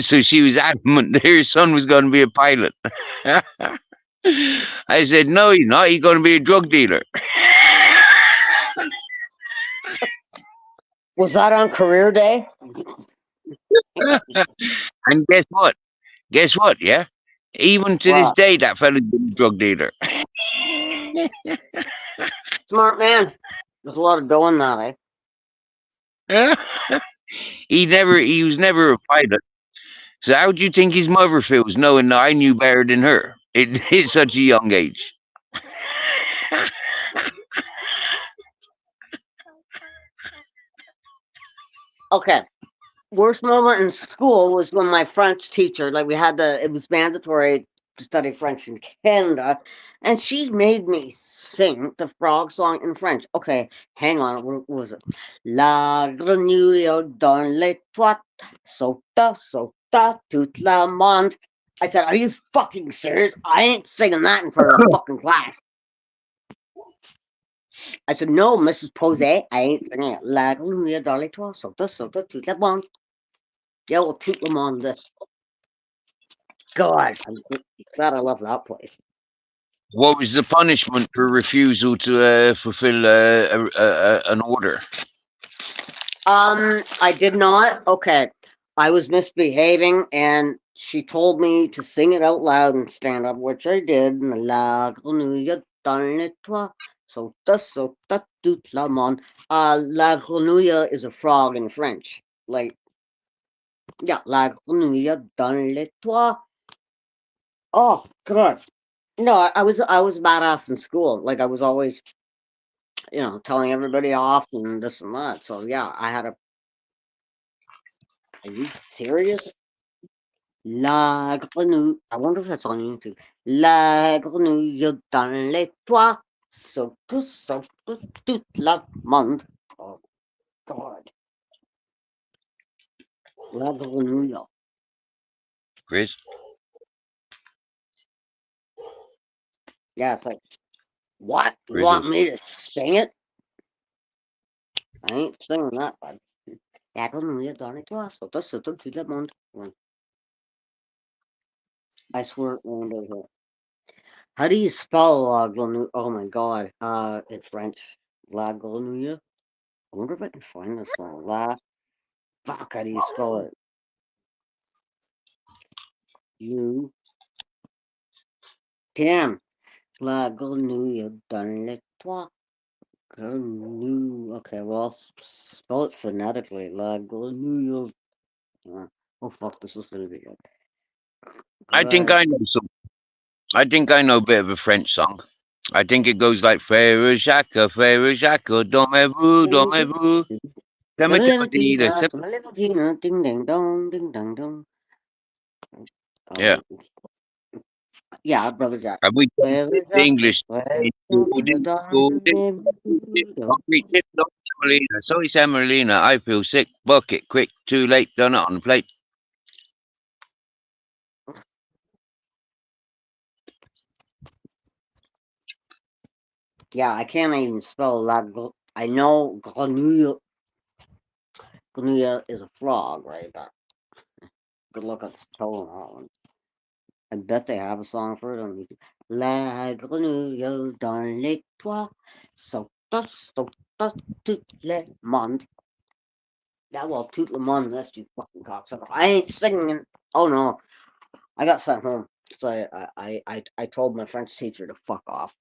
Speaker 1: So she was adamant that her son was going to be a pilot. I said, "No, he's not. He's going to be a drug dealer."
Speaker 3: Was that on career day?
Speaker 1: And guess what? Yeah, even to this
Speaker 3: Wow.
Speaker 1: day, that fella's been a drug dealer.
Speaker 3: Smart man. There's a lot of dough in that, eh?
Speaker 1: He was never a pilot. So how do you think his mother feels knowing that I knew better than her at such a young age?
Speaker 3: Okay. Worst moment in school was when my French teacher, like it was mandatory to study French in Canada, and she made me sing the frog song in French. Okay, hang on, what was it? La grenouille dans les toits, sauta toute la monde. I said, are you fucking serious? I ain't singing that in front of the fucking class. I said, no, Mrs. Posey, I ain't singing it. La grenouille dans les toits, sauta toute la monde. Yeah, we'll toot them on this. God, I'm glad I love that place.
Speaker 1: What was the punishment for refusal to fulfill an order?
Speaker 3: I did not. Okay, I was misbehaving, and she told me to sing it out loud and stand up, which I did. La grenouille dans les toits, sauta toute la monde. La grenouille is a frog in French. Like, yeah, la grenouille dans les toits. Oh God. No, I was a badass in school. Like I was always, telling everybody off and this and that. So yeah, I had a. Are you serious? La grenouille. I wonder if that's on YouTube. La grenouille dans les toits, saute toute la monde. Oh God. La grenouille.
Speaker 1: Chris?
Speaker 3: Yeah, it's like, what? You
Speaker 1: Chris
Speaker 3: want
Speaker 1: is-
Speaker 3: me to sing it? I ain't singing that, bud. La grenouille dans les toits, saute toute la monde. I swear it won't over. How do you spell La Grenouille? Oh my god. In French. La Grenouille? I wonder if I can find this one. Fuck, how do you spell it? Damn. La grenouille dans les toits. Grenouille. Okay, well, I'll spell it phonetically. La grenouille. Oh, fuck, this is gonna be good.
Speaker 1: I think I know some. I think I know a bit of a French song. I think it goes like Frère Jacques, dormez-vous, dormez-vous.
Speaker 3: Ding
Speaker 1: Yeah.
Speaker 3: ding dong, ding dong dong. Yeah, Brother Jack.
Speaker 1: Have we done
Speaker 3: Frère
Speaker 1: the
Speaker 3: Jacques,
Speaker 1: English?
Speaker 3: frère
Speaker 1: Semolina, soy semolina. I feel sick. Bucket, quick, too late. Done it on the plate.
Speaker 3: Yeah, I can't even spell la. I know grenouille. Grenouille is a frog, right? But good luck at spelling that one. I bet they have a song for it on YouTube. La grenouille dans les toits, saute, saute, tout le monde. Yeah, well, toot le monde, that's you fucking cocksucker. I ain't singing. Oh no, I got sent home because I told my French teacher to fuck off.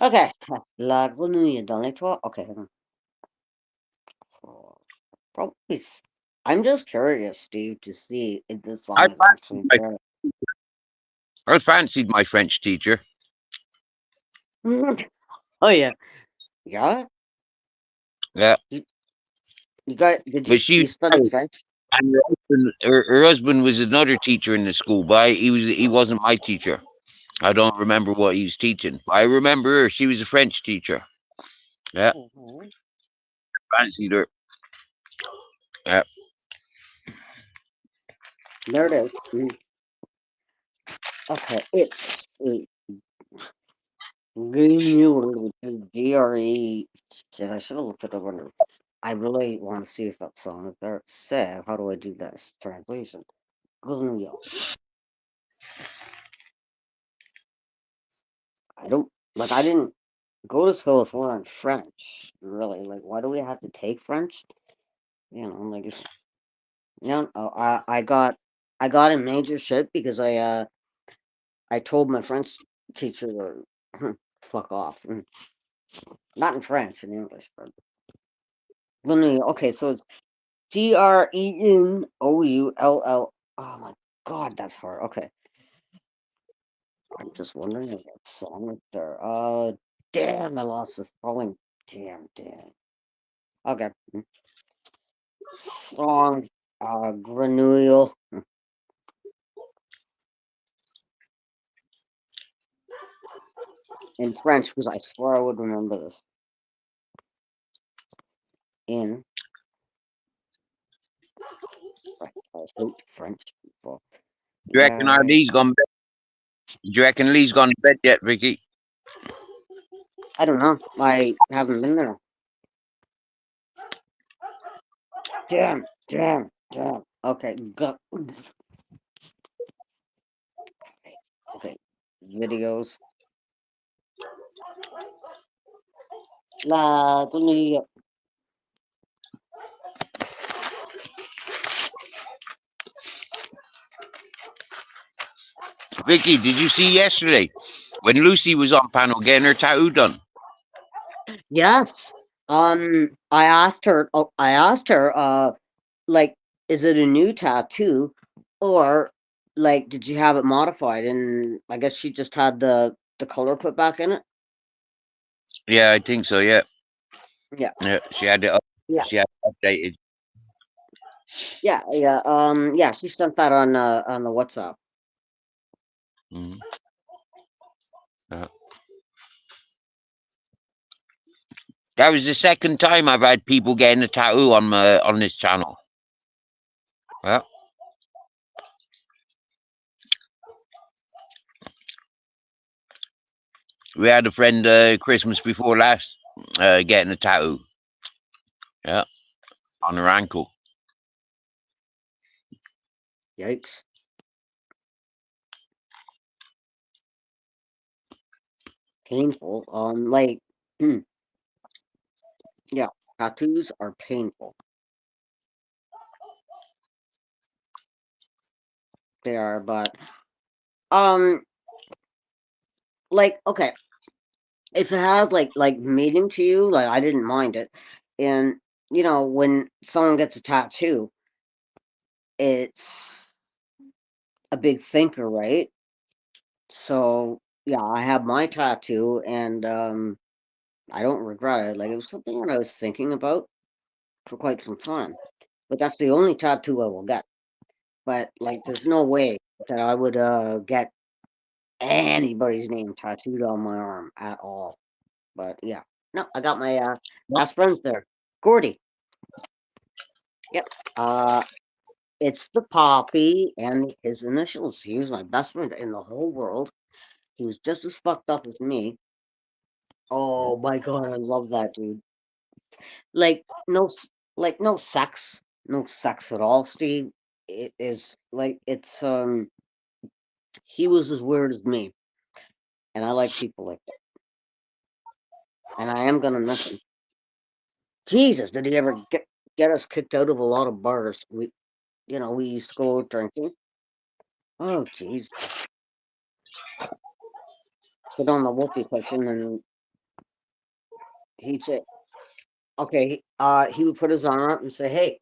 Speaker 3: Okay, la grenouille dans les toits. Okay, hang on. Probably. I'm just curious, Steve, to see if this
Speaker 1: I
Speaker 3: song is actually there.
Speaker 1: fancied my French teacher.
Speaker 3: Oh yeah, yeah.
Speaker 1: Yeah,
Speaker 3: You got? Did
Speaker 1: but
Speaker 3: you
Speaker 1: she
Speaker 3: study French?
Speaker 1: and her husband was another teacher in the school, but he wasn't my teacher. I don't remember what he was teaching. But I remember her. She was a French teacher. Yeah, fancied her. Yeah.
Speaker 3: There it is. Okay, it's Grenouille, which is GRE. Shit, I should have looked it up under. I really want to see if that song is there. Say, how do I do this translation? Grenouille. I don't like. I didn't go to school to learn French. Really, like, why do we have to take French? You know, like, I got in major shit because I told my French teacher to fuck off. Not in French, in English, but okay, so it's Grenoull. Oh my god, that's hard. Okay. I'm just wondering if that song is there. Damn, I lost this spelling. Damn. Okay. Song, Grenouille. In French, because I swear I would remember this. In French. I hate French people.
Speaker 1: Do you reckon our Lee's gone? Do you reckon Lee's gone to bed yet, Vicky?
Speaker 3: I don't know. I haven't been there. Damn. Okay, go. Okay, videos. La Grenouille.
Speaker 1: Vicky, did you see yesterday when Lucy was on panel getting her tattoo done?
Speaker 3: Yes. I asked her. Like, is it a new tattoo, or like, did you have it modified? And I guess she just had the color put back in it.
Speaker 1: Yeah, I think so. Yeah.
Speaker 3: Yeah.
Speaker 1: Yeah, she had it.
Speaker 3: Yeah.
Speaker 1: She had it updated.
Speaker 3: Yeah. Yeah. She sent that on the WhatsApp.
Speaker 1: Mhm. Yeah. That was the second time I've had people getting a tattoo on this channel. Yeah. We had a friend Christmas before last getting a tattoo. Yeah, on her ankle.
Speaker 3: Yikes. Painful. Like, yeah, tattoos are painful. They are, but like okay, if it has like meaning to you, like I didn't mind it. And you know, when someone gets a tattoo, it's a big thinker, right? So yeah, I have my tattoo, and I don't regret it. Like it was something that I was thinking about for quite some time. But that's the only tattoo I will get. But like, there's no way that I would get anybody's name tattooed on my arm at all. But yeah, no, I got my best friends there. Gordy. Yep. It's the Poppy and his initials. He was my best friend in the whole world. He was just as fucked up as me. Oh my god, I love that dude. Like no sex, no sex at all, Steve. It is like it's he was as weird as me, and I like people like that, and I am gonna miss him. Jesus, did he ever get us kicked out of a lot of bars? We used to go out drinking. Oh jeez, sit on the whoopee cushion, and he'd say, okay, he would put his arm up and say, "Hey,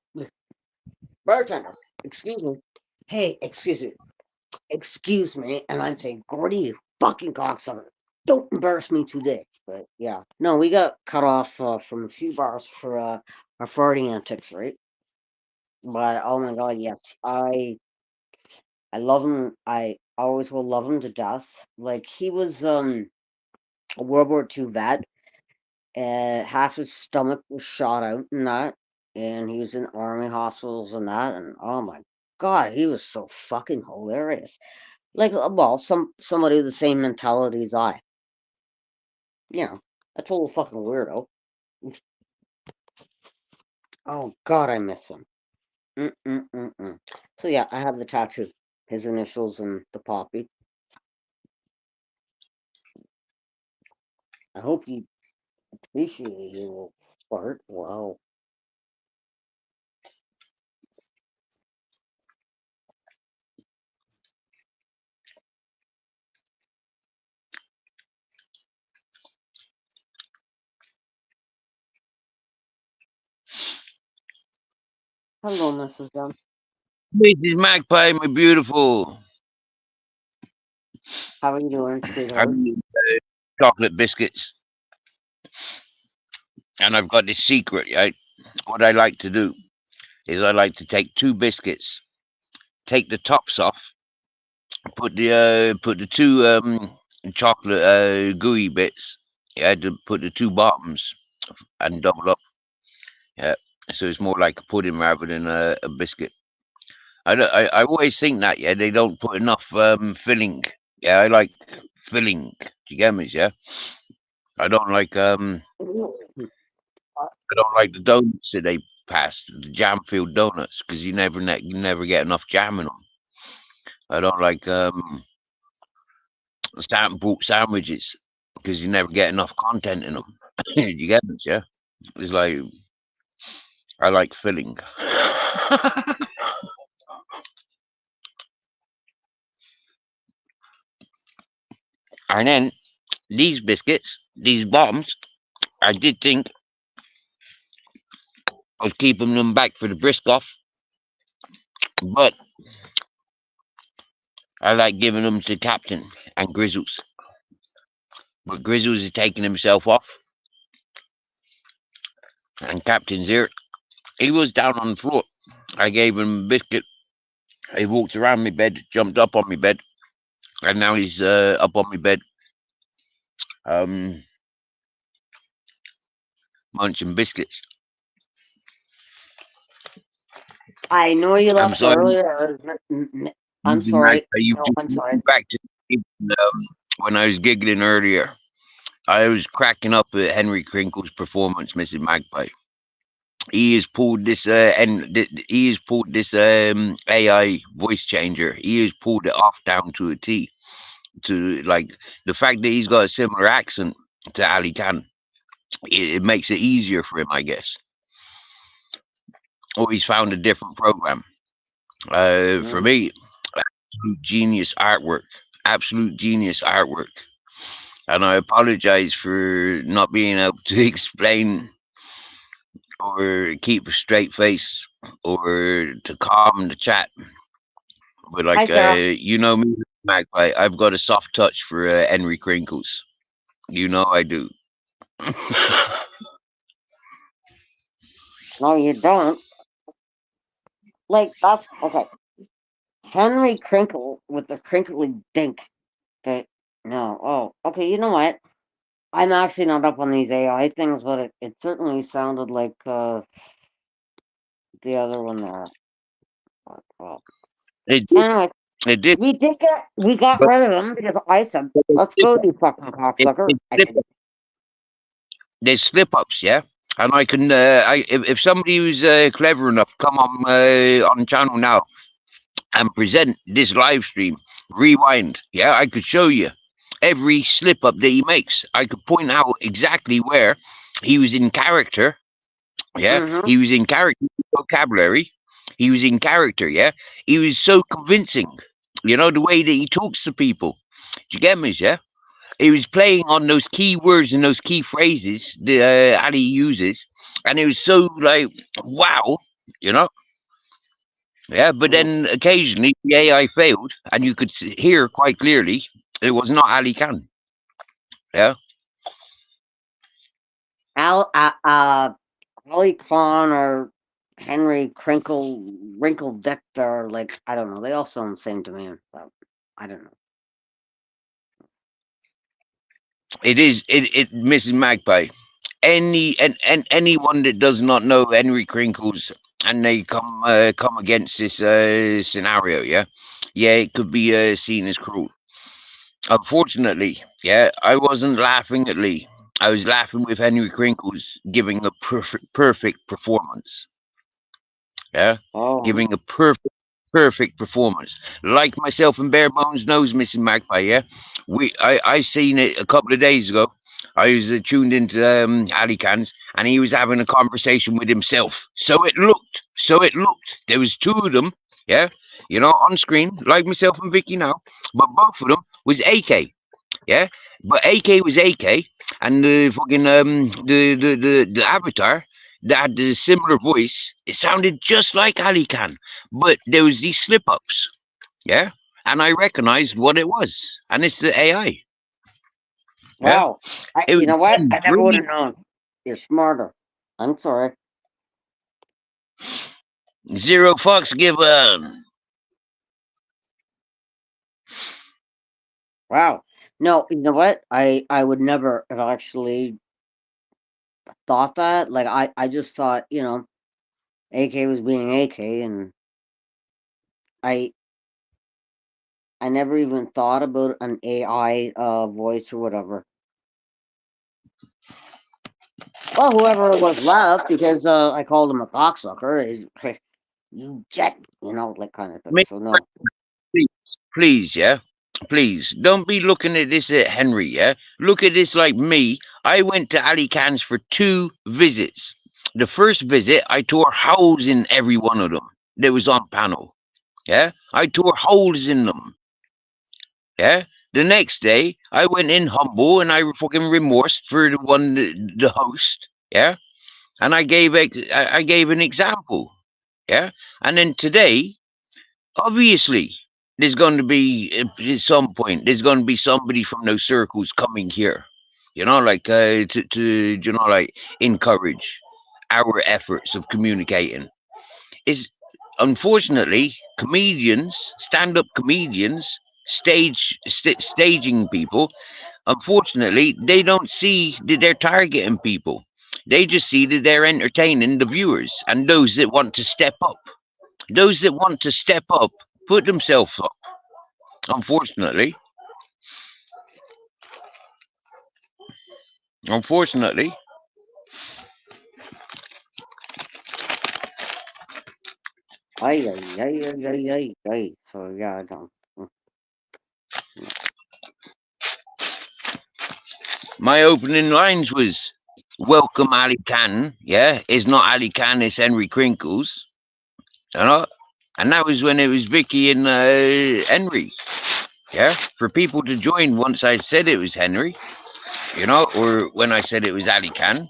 Speaker 3: bartender, excuse me. Hey, excuse me," and I'd say, "Gordy, you fucking cocksucker, don't embarrass me today." But yeah, no, we got cut off from a few bars for our farting antics, right? But oh my god, yes, I love him. I always will love him to death. Like he was a World War II vet, and half his stomach was shot out and that, and he was in army hospitals and that, and oh my god, he was so fucking hilarious. Like, well, somebody with the same mentality as I. You know, a total fucking weirdo. Oh god, I miss him. Mm-mm-mm-mm. So yeah, I have the tattoo, his initials and the Poppy. I hope you appreciate it, you little fart. Wow. Hello, Mrs. Dunn.
Speaker 1: Mrs. Magpie, my beautiful.
Speaker 3: How are you doing,
Speaker 1: I'm
Speaker 3: sweetheart?
Speaker 1: eating chocolate biscuits, and I've got this secret. Right? What I like to do is I like to take 2 biscuits, take the tops off, put the 2 chocolate gooey bits. Yeah, to put the 2 bottoms and double up. Yeah, so it's more like a pudding rather than a biscuit. I always think that they don't put enough filling. Yeah, I like filling. Do you get me? Yeah, I don't like the donuts that they pass, the jam filled donuts, because you never get enough jam in them. I don't like sandwiches because you never get enough content in them. You get me? Yeah, it's like I like filling. And then these biscuits, these bombs, I did think of keeping them back for the Briscoff, but I like giving them to Captain and Grizzles. But Grizzles is taking himself off, and Captain's here. He was down on the floor. I gave him a biscuit. He walked around my bed, jumped up on my bed, and now he's up on my bed, munching biscuits.
Speaker 3: I know you
Speaker 1: I'm
Speaker 3: left
Speaker 1: sorry.
Speaker 3: earlier. I'm sorry.
Speaker 1: You
Speaker 3: No, I'm sorry.
Speaker 1: back to when I was giggling earlier. I was cracking up at Henry Crinkle's performance, Mrs. Magpie. He has pulled this AI voice changer. He has pulled it off down to a T. To like the fact that he's got a similar accent to Ali Khan, it makes it easier for him, I guess. Or he's found a different program. For me, absolute genius artwork. Absolute genius artwork. And I apologize for not being able to explain or keep a straight face or to calm the chat. But
Speaker 3: Hi,
Speaker 1: like,
Speaker 3: Sarah.
Speaker 1: you know me, Magpie, I've got a soft touch for Henry Crinkles. You know I do.
Speaker 3: No, you don't. Like, that's okay. Henry Crinkle with the crinkly dink. Okay, no. Oh, okay. You know what? I'm actually not up on these AI things, but it certainly sounded like the other one there. Well,
Speaker 1: It did.
Speaker 3: anyway,
Speaker 1: It did.
Speaker 3: we got
Speaker 1: But
Speaker 3: rid of him because I said,
Speaker 1: there's
Speaker 3: "Let's
Speaker 1: slip
Speaker 3: go,
Speaker 1: ups.
Speaker 3: you fucking cocksucker." I said,
Speaker 1: There's slip ups, yeah. And I can, if somebody was clever enough, come on channel now and present this live stream, rewind, yeah, I could show you every slip up that he makes. I could point out exactly where he was in character. Yeah,
Speaker 3: mm-hmm.
Speaker 1: he was in character vocabulary. He was in character. Yeah, he was so convincing. You know the way that he talks to people. Do you get me? Yeah, he was playing on those key words and those key phrases that Ali uses, and it was so like wow. You know. Yeah, but then occasionally the AI failed, and you could hear quite clearly it was not Ali Khan. Yeah.
Speaker 3: Ali Khan or Henry Wrinkle Dick, or like I don't know. They all sound the same to me. But I don't know.
Speaker 1: It is Mrs. Magpie. Anyone that does not know Henry Crinkles and they come against this scenario, yeah, it could be seen as cruel. Unfortunately, yeah, I wasn't laughing at Lee. I was laughing with Henry Crinkles giving a perfect performance. Yeah, giving a perfect performance. Like myself and Bare Bones knows, Mrs. Magpie. Yeah, I seen it a couple of days ago. I was tuned into Ali Khan's, and he was having a conversation with himself. So it looked. There was two of them. Yeah, you know, on screen, like myself and Vicky now, but both of them was AK. Yeah, but AK was AK, and the fucking the avatar that had the similar voice, it sounded just like Ali Khan, but there was these slip ups. Yeah, and I recognized what it was, and it's the AI. Yeah,
Speaker 3: Wow.
Speaker 1: it was
Speaker 3: You know what? I never would
Speaker 1: brilliant.
Speaker 3: have known. You're smarter. I'm sorry.
Speaker 1: Zero fucks given.
Speaker 3: Wow. No, you know what? I would never have actually thought that. Like I just thought, you know, AK was being AK, and I never even thought about an AI voice or whatever. Well, whoever it was left, because I called him a cocksucker. Is you jet, you know, like kind of thing.
Speaker 1: Me-
Speaker 3: So no.
Speaker 1: Please, yeah. Please don't be looking at this at Henry, yeah. Look at this like me. I went to Ali Khan's for 2 visits. The first visit, I tore holes in every one of them that was on panel. Yeah, I tore holes in them. Yeah. The next day, I went in humble and I fucking remorsed for the host. Yeah, and I gave an example. Yeah, and then today, obviously, there's going to be at some point there's going to be somebody from those circles coming here. You know, like to you know, like encourage our efforts of communicating. Is unfortunately comedians, stand-up comedians, staging people. Unfortunately, they don't see that they're targeting people. They just see that they're entertaining the viewers and those that want to step up. Those that want to step up put themselves up. Unfortunately. Unfortunately.
Speaker 3: Ay. So yeah, I don't.
Speaker 1: My opening lines was, welcome Ali Khan, yeah? It's not Ali Khan, it's Henry Crinkles. You know? And that was when it was Vicky and Henry. Yeah, for people to join once I said it was Henry, you know, or when I said it was Ali Khan.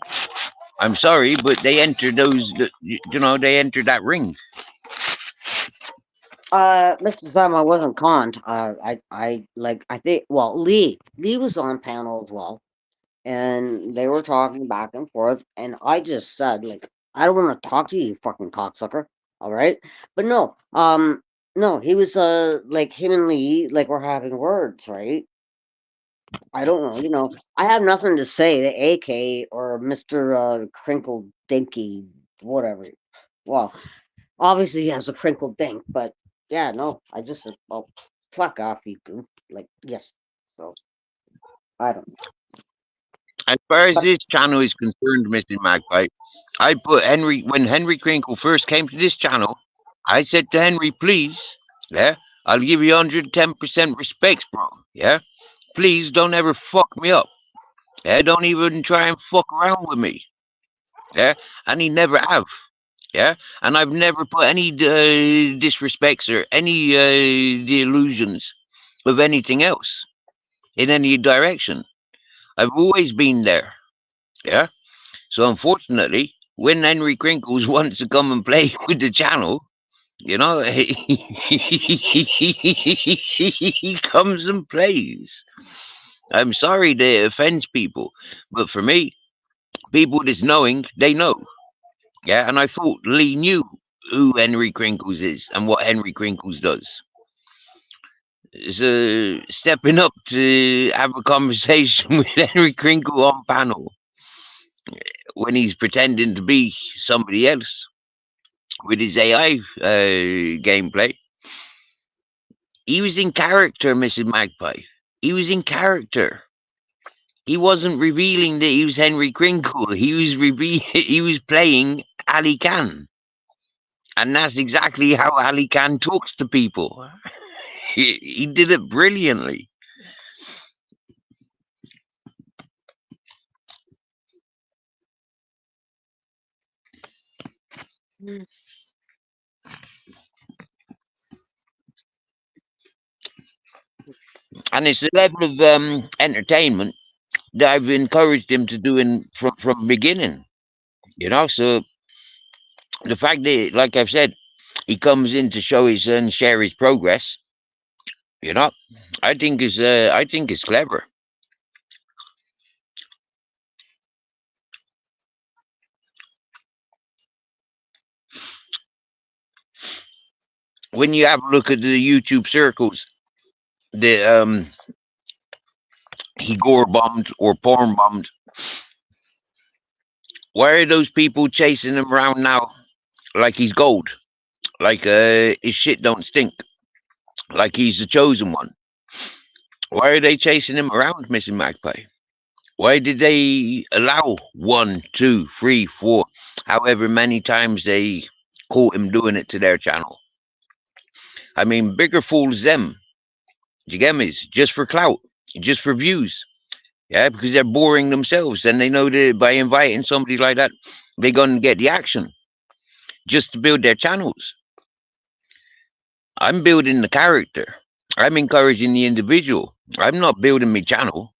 Speaker 1: I'm sorry, but they entered those, you know, they entered that ring.
Speaker 3: Mr. Sam, I wasn't conned. I think, well, Lee was on panel as well, and they were talking back and forth, and I just said, like, I don't want to talk to you, you fucking cocksucker. All right, but no, no, he was like him and Lee, like, we're having words, right? I don't know, you know, I have nothing to say to AK or Mr. Crinkle Dinky, whatever. Well, obviously he has a crinkled dink, but yeah, no, I just said, well, fuck off, you goof. Like, yes. So, I don't know.
Speaker 1: As far as
Speaker 3: But
Speaker 1: this channel is concerned, Mr. Magpie, I put Henry, when Henry Crinkle first came to this channel, I said to Henry, please, yeah, I'll give you 110% respect, bro, yeah? Please don't ever fuck me up. Yeah, don't even try and fuck around with me. Yeah, and he never have. Yeah, and I've never put any disrespects or any delusions of anything else in any direction. I've always been there. Yeah, so unfortunately, when Henry Crinkles wants to come and play with the channel, you know, he comes and plays. I'm sorry that it offends people, but for me, people that's knowing, they know. Yeah, and I thought Lee knew who Henry Crinkles is and what Henry Crinkles does. So stepping up to have a conversation with Henry Crinkle on panel when he's pretending to be somebody else with his AI gameplay. He was in character, Mrs. Magpie. He was in character. He wasn't revealing that he was Henry Crinkle. He was playing Ali Khan. And that's exactly how Ali Khan talks to people. He did it brilliantly. And it's the level of entertainment that I've encouraged him to do from beginning. You know, so the fact that, like I've said, he comes in to show his and share his progress, you know, I think is clever. When you have a look at the YouTube circles that he gore bombed or porn bombed, why are those people chasing him around now like he's gold, like his shit don't stink, like he's the chosen one? Why are they chasing him around, Missing Magpie? Why did they allow 1, 2, 3, 4, however many times they caught him doing it to their channel? I mean, bigger fools them. Do you get me? Just for clout, just for views. Yeah, because they're boring themselves, and they know that by inviting somebody like that, they're gonna get the action just to build their channels. I'm building the character. I'm encouraging the individual. I'm not building my channel.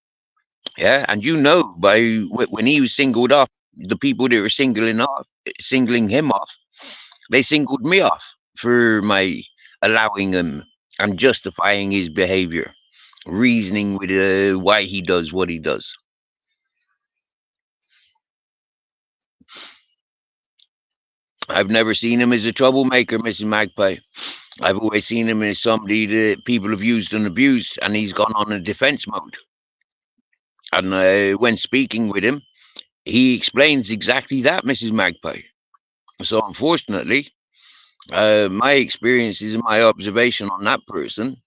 Speaker 1: Yeah, and you know, by when he was singled off, the people that were singling him off, they singled me off for my allowing him and justifying his behavior, reasoning with why he does what he does. I've never seen him as a troublemaker, Mrs. Magpie. I've always seen him as somebody that people have used and abused, and he's gone on a defense mode. And when speaking with him, he explains exactly that, Mrs. Magpie. So unfortunately, my experiences and my observation on that person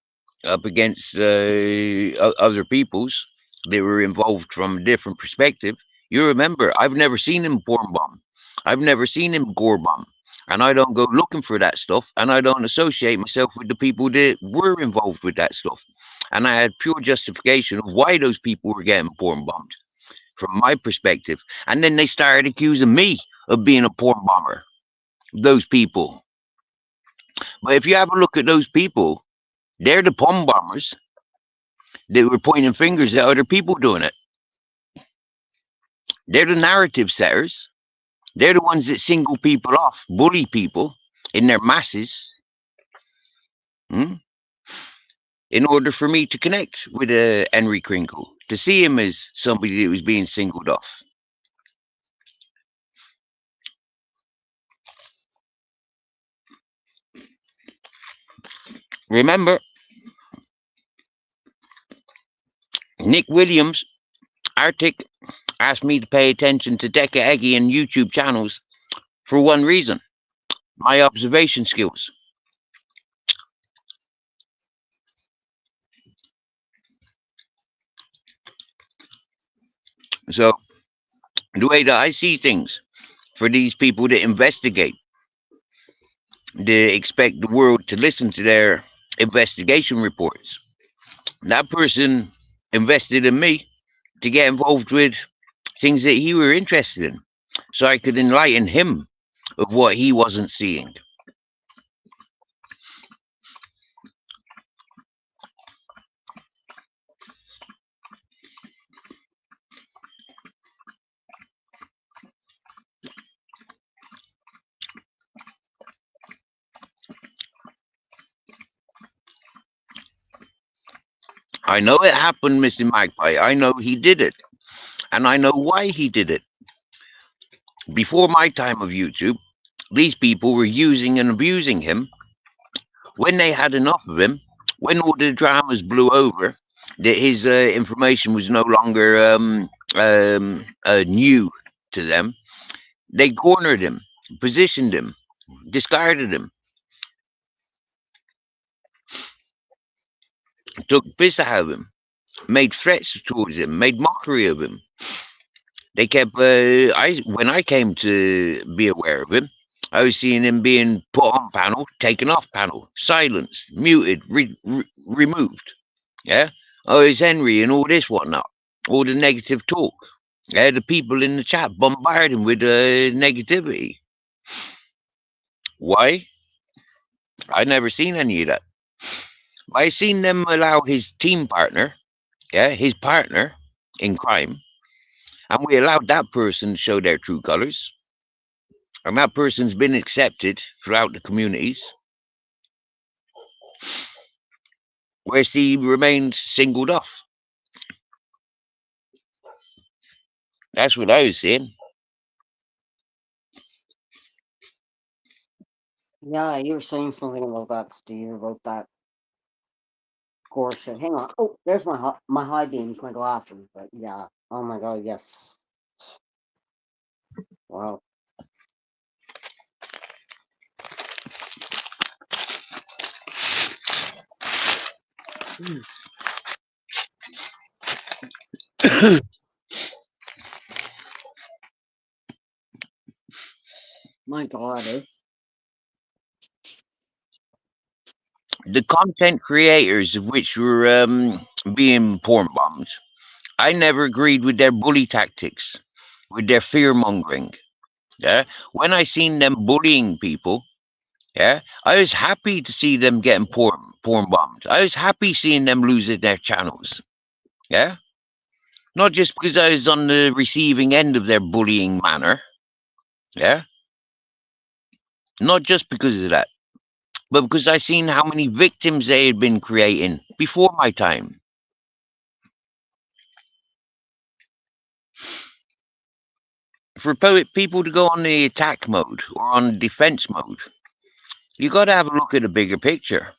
Speaker 1: up against other people's that were involved from a different perspective. You remember, I've never seen him porn bomb. I've never seen him gore bomb. And I don't go looking for that stuff. And I don't associate myself with the people that were involved with that stuff. And I had pure justification of why those people were getting porn bombed from my perspective. And then they started accusing me of being a porn bomber. Those people. But if you have a look at those people, they're the pom bombers that were pointing fingers at other people doing it. They're the narrative setters. They're the ones that single people off, bully people in their masses, in order for me to connect with Henry Krinkle, to see him as somebody that was being singled off. Remember, Nick Williams, Arctic, asked me to pay attention to Deca Eggy and YouTube channels for one reason: my observation skills. So, the way that I see things, for these people that investigate, they expect the world to listen to their investigation reports. That person invested in me to get involved with things that he were interested in, so I could enlighten him of what he wasn't seeing. I know it happened, Mr. Magpie. I know he did it. And I know why he did it. Before my time of YouTube, these people were using and abusing him. When they had enough of him, when all the dramas blew over, that his information was no longer new to them, they cornered him, positioned him, discarded him, took piss out of him, made threats towards him, made mockery of him. They kept, when I came to be aware of him, I was seeing him being put on panel, taken off panel, silenced, muted, removed. Yeah? Oh, it's Henry and all this whatnot, all the negative talk. Yeah, the people in the chat bombard him with negativity. Why? I never seen any of that. I seen them allow his team partner, his partner in crime, and we allowed that person to show their true colors. And that person's been accepted throughout the communities, whereas he remained singled off. That's what I was saying.
Speaker 3: Yeah, you were saying something about that, Steve, about that core shit. Hang on. Oh, there's my high beams, my glasses. But yeah. Oh my god, yes. Wow. My god, eh?
Speaker 1: The content creators of which were being porn bombed, I never agreed with their bully tactics, with their fear mongering. Yeah, when I seen them bullying people, I was happy to see them getting porn bombed. I was happy seeing them losing their channels. Yeah, not just because I was on the receiving end of their bullying manner. Yeah, not just because of that, but because I seen how many victims they had been creating before my time. For people to go on the attack mode or on defense mode, you got to have a look at the bigger picture.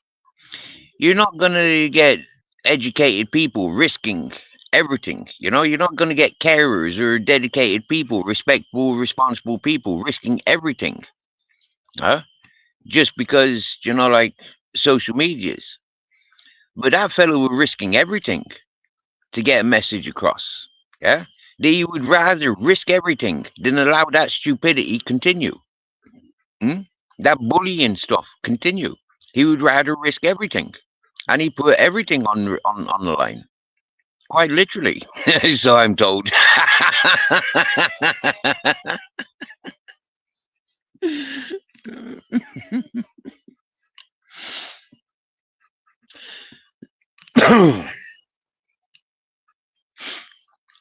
Speaker 1: You're not going to get educated people risking everything. You know, you're not going to get carers or dedicated people, respectful, responsible people risking everything. Just because, you know, like social medias. But that fellow was risking everything to get a message across. Yeah? They would rather risk everything than allow that stupidity continue. That bullying stuff continue. He would rather risk everything. And he put everything on the line. Quite literally. So I'm told.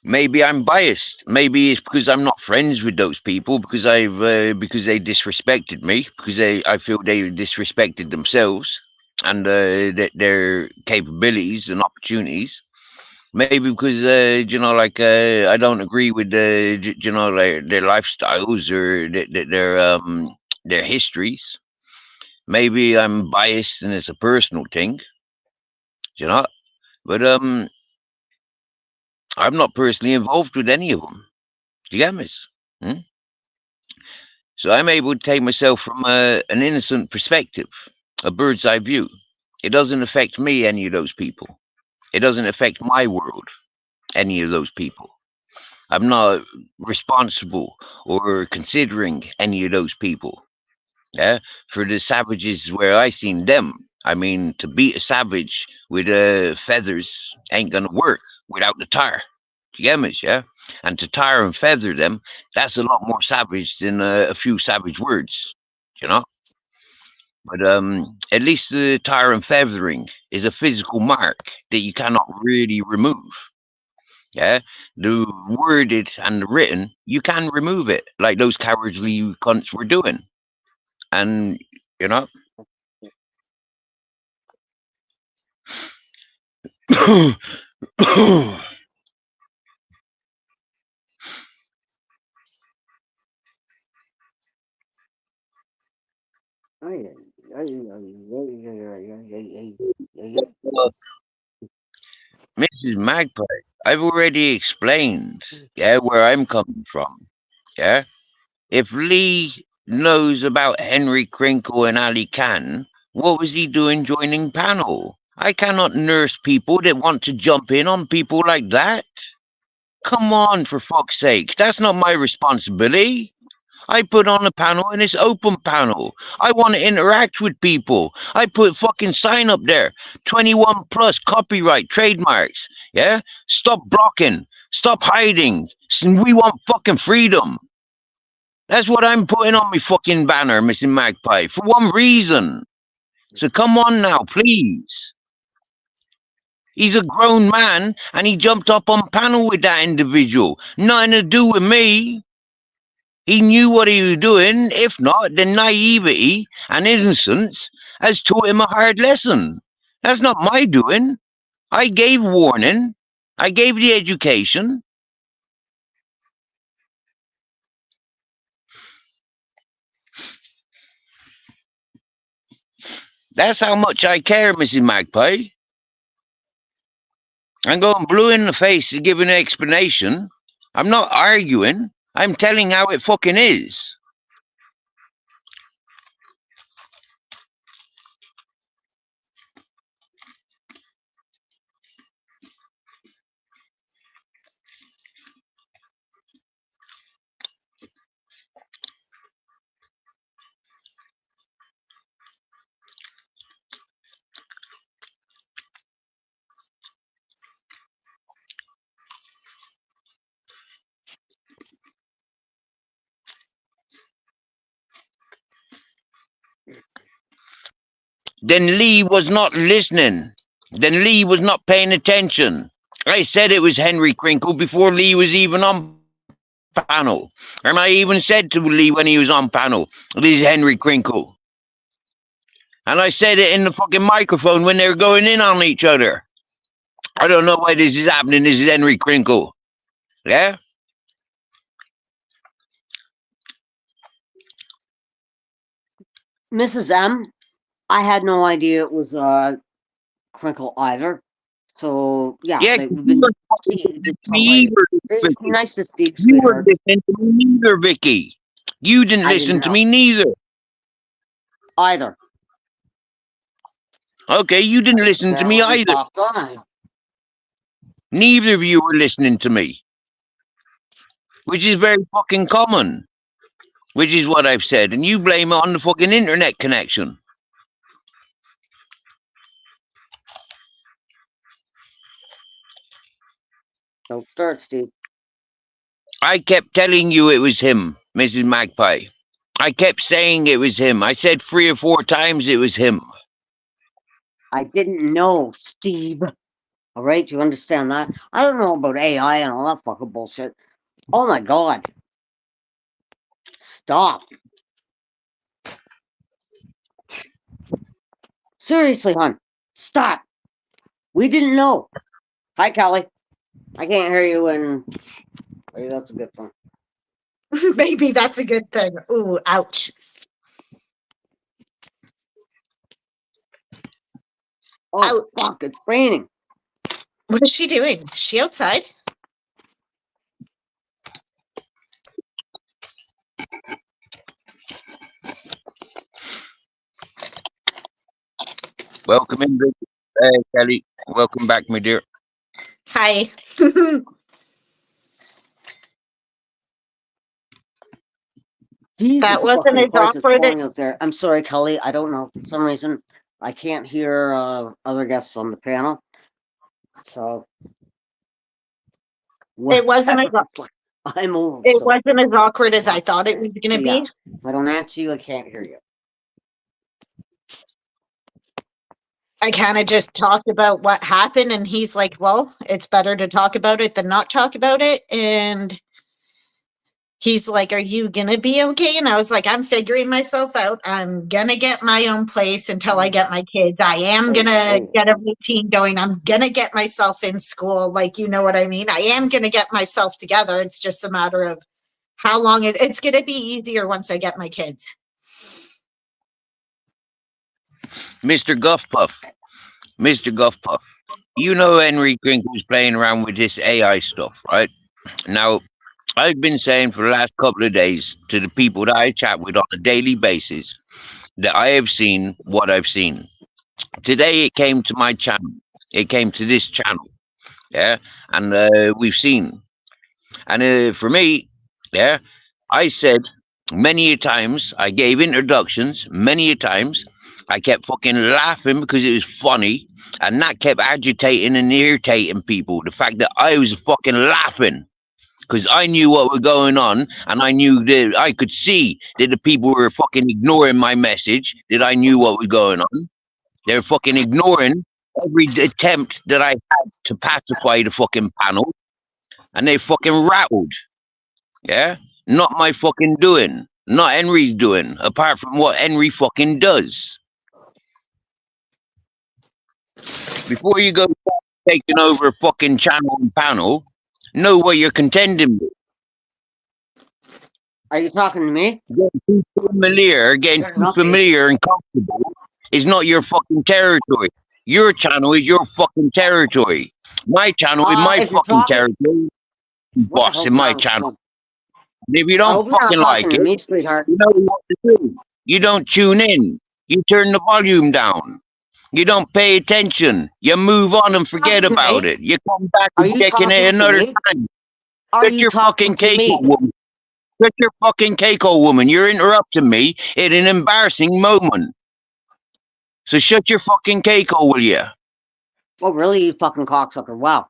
Speaker 1: Maybe I'm biased. Maybe it's because I'm not friends with those people, because because they disrespected me, because I feel they disrespected themselves and their capabilities and opportunities. Maybe because I don't agree with their lifestyles or their histories. Maybe I'm biased and it's a personal thing, but I'm not personally involved with any of them. Do you get me? Hmm? So I'm able to take myself from an innocent perspective, a bird's eye view. It doesn't affect me, any of those people. It doesn't affect my world, any of those people. I'm not responsible or considering any of those people. Yeah, for the savages where I seen them. I mean, to beat a savage with feathers ain't gonna work without the tar. Do you get me? Yeah, and to tar and feather them, that's a lot more savage than a few savage words. You know. But at least the tar and feathering is a physical mark that you cannot really remove. Yeah, the worded and the written, you can remove it, like those cowardly cunts were doing. And you know, Mrs. Magpie, I've already explained, yeah, where I'm coming from. Yeah, if Lee knows about Henry Crinkle and Ali Khan, what was he doing joining panel? I cannot nurse people that want to jump in on people like that. Come on, for fuck's sake. That's not my responsibility. I put on a panel and it's open panel. I want to interact with people. I put fucking sign up there. 21 plus copyright trademarks. Yeah? Stop blocking. Stop hiding. We want fucking freedom. That's what I'm putting on my fucking banner, Mrs. Magpie, for one reason. So come on now, please. He's a grown man and he jumped up on panel with that individual. Nothing to do with me. He knew what he was doing. If not, then naivety and innocence has taught him a hard lesson. That's not my doing. I gave warning. I gave the education. That's how much I care, Mrs. Magpie. I'm going blue in the face to give an explanation. I'm not arguing. I'm telling how it fucking is. Then Lee was not listening. Then Lee was not paying attention. I said it was Henry Crinkle before Lee was even on panel. And I even said to Lee when he was on panel, this is Henry Crinkle. And I said it in the fucking microphone when they were going in on each other. I don't know why this is happening. This is Henry Crinkle. Yeah?
Speaker 3: Mrs. M, I had no idea it was Crinkle either. So yeah,
Speaker 1: Yeah,
Speaker 3: we've been it's nice to speak.
Speaker 1: You weren't listening to me neither, Vicky. You didn't listen to me neither.
Speaker 3: Either.
Speaker 1: Okay, you didn't listen to me either. Neither of you were listening to me. Which is very fucking common. Which is what I've said. And you blame it on the fucking internet connection.
Speaker 3: Don't start, Steve.
Speaker 1: I kept telling you it was him, Mrs. Magpie. I kept saying it was him. I said 3 or 4 times it was him.
Speaker 3: I didn't know, Steve. All right, you understand that? I don't know about AI and all that fucking bullshit. Oh my god. Stop. Seriously, hon. Stop. We didn't know. Hi, Kelly. I can't hear you, and maybe that's a good thing.
Speaker 2: Maybe that's a good thing. Ooh, ouch.
Speaker 3: Oh,
Speaker 2: Ouch.
Speaker 3: fuck, it's raining.
Speaker 2: What is she doing? Is she outside?
Speaker 1: Welcome in, Kelly. Welcome back, my dear.
Speaker 2: Hi.
Speaker 3: Jesus
Speaker 2: That wasn't
Speaker 3: fucking
Speaker 2: as
Speaker 3: Christ, it's
Speaker 2: awkward.
Speaker 3: pouring out there. I'm sorry, Kelly. I don't know. For some reason, I can't hear other guests on the panel. So.
Speaker 2: It wasn't as
Speaker 3: I'm old.
Speaker 2: it
Speaker 3: So
Speaker 2: wasn't as awkward as I thought it was gonna
Speaker 3: yeah,
Speaker 2: be.
Speaker 3: if I don't answer you, I can't hear you.
Speaker 2: I kind of just talked about what happened, and he's like, well, it's better to talk about it than not talk about it. And he's like, are you gonna be okay? And I was like, I'm figuring myself out. I'm gonna get my own place until I get my kids. I am gonna get a routine going. I'm gonna get myself in school. Like, you know what I mean? I am gonna get myself together. It's just a matter of how long it's gonna be easier once I get my kids.
Speaker 1: Mr. Guffpuff. Mr. Guffpuff. You know Henry Crinkle's playing around with this AI stuff, right? Now, I've been saying for the last couple of days to the people that I chat with on a daily basis that I have seen what I've seen. Today it came to my channel. It came to this channel. Yeah. And we've seen. And for me, yeah, I said many a times, I gave introductions many a times. I kept fucking laughing because it was funny, and that kept agitating and irritating people. The fact that I was fucking laughing because I knew what was going on, and I knew that I could see that the people were fucking ignoring my message, that I knew what was going on. They were fucking ignoring every attempt that I had to pacify the fucking panel, and they fucking rattled. Yeah? Not my fucking doing. Not Henry's doing, apart from what Henry fucking does. Before you go taking over a fucking channel and panel, know what you're contending with.
Speaker 3: Are you talking to me?
Speaker 1: Getting too familiar and comfortable is not your fucking territory. Your channel is your fucking territory. My channel is my fucking territory. Boss in my channel. And if you don't fucking like it,
Speaker 3: me, sweetheart.
Speaker 1: you know what to do. You don't tune in. You turn the volume down. You don't pay attention. You move on and forget about it. You come back and check in it another time. Shut your fucking cake, woman. Shut your fucking cake, old woman. You're interrupting me at an embarrassing moment. So shut your fucking cake, will you?
Speaker 3: Oh, really, you fucking cocksucker. Wow.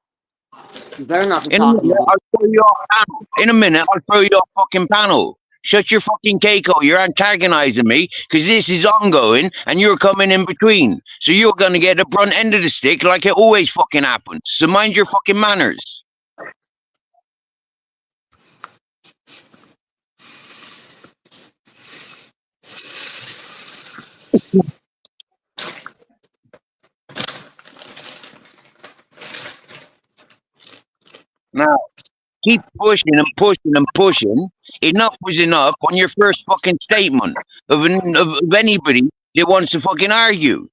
Speaker 3: You better not be
Speaker 1: In a minute, I'll throw you off panel. In a minute, I'll throw you off fucking panel. Shut your fucking cake, you're antagonizing me because this is ongoing and you're coming in between. So you're going to get the brunt end of the stick like it always fucking happens. So mind your fucking manners. Now, keep pushing and pushing and pushing. Enough was enough on your first fucking statement of anybody that wants to fucking argue.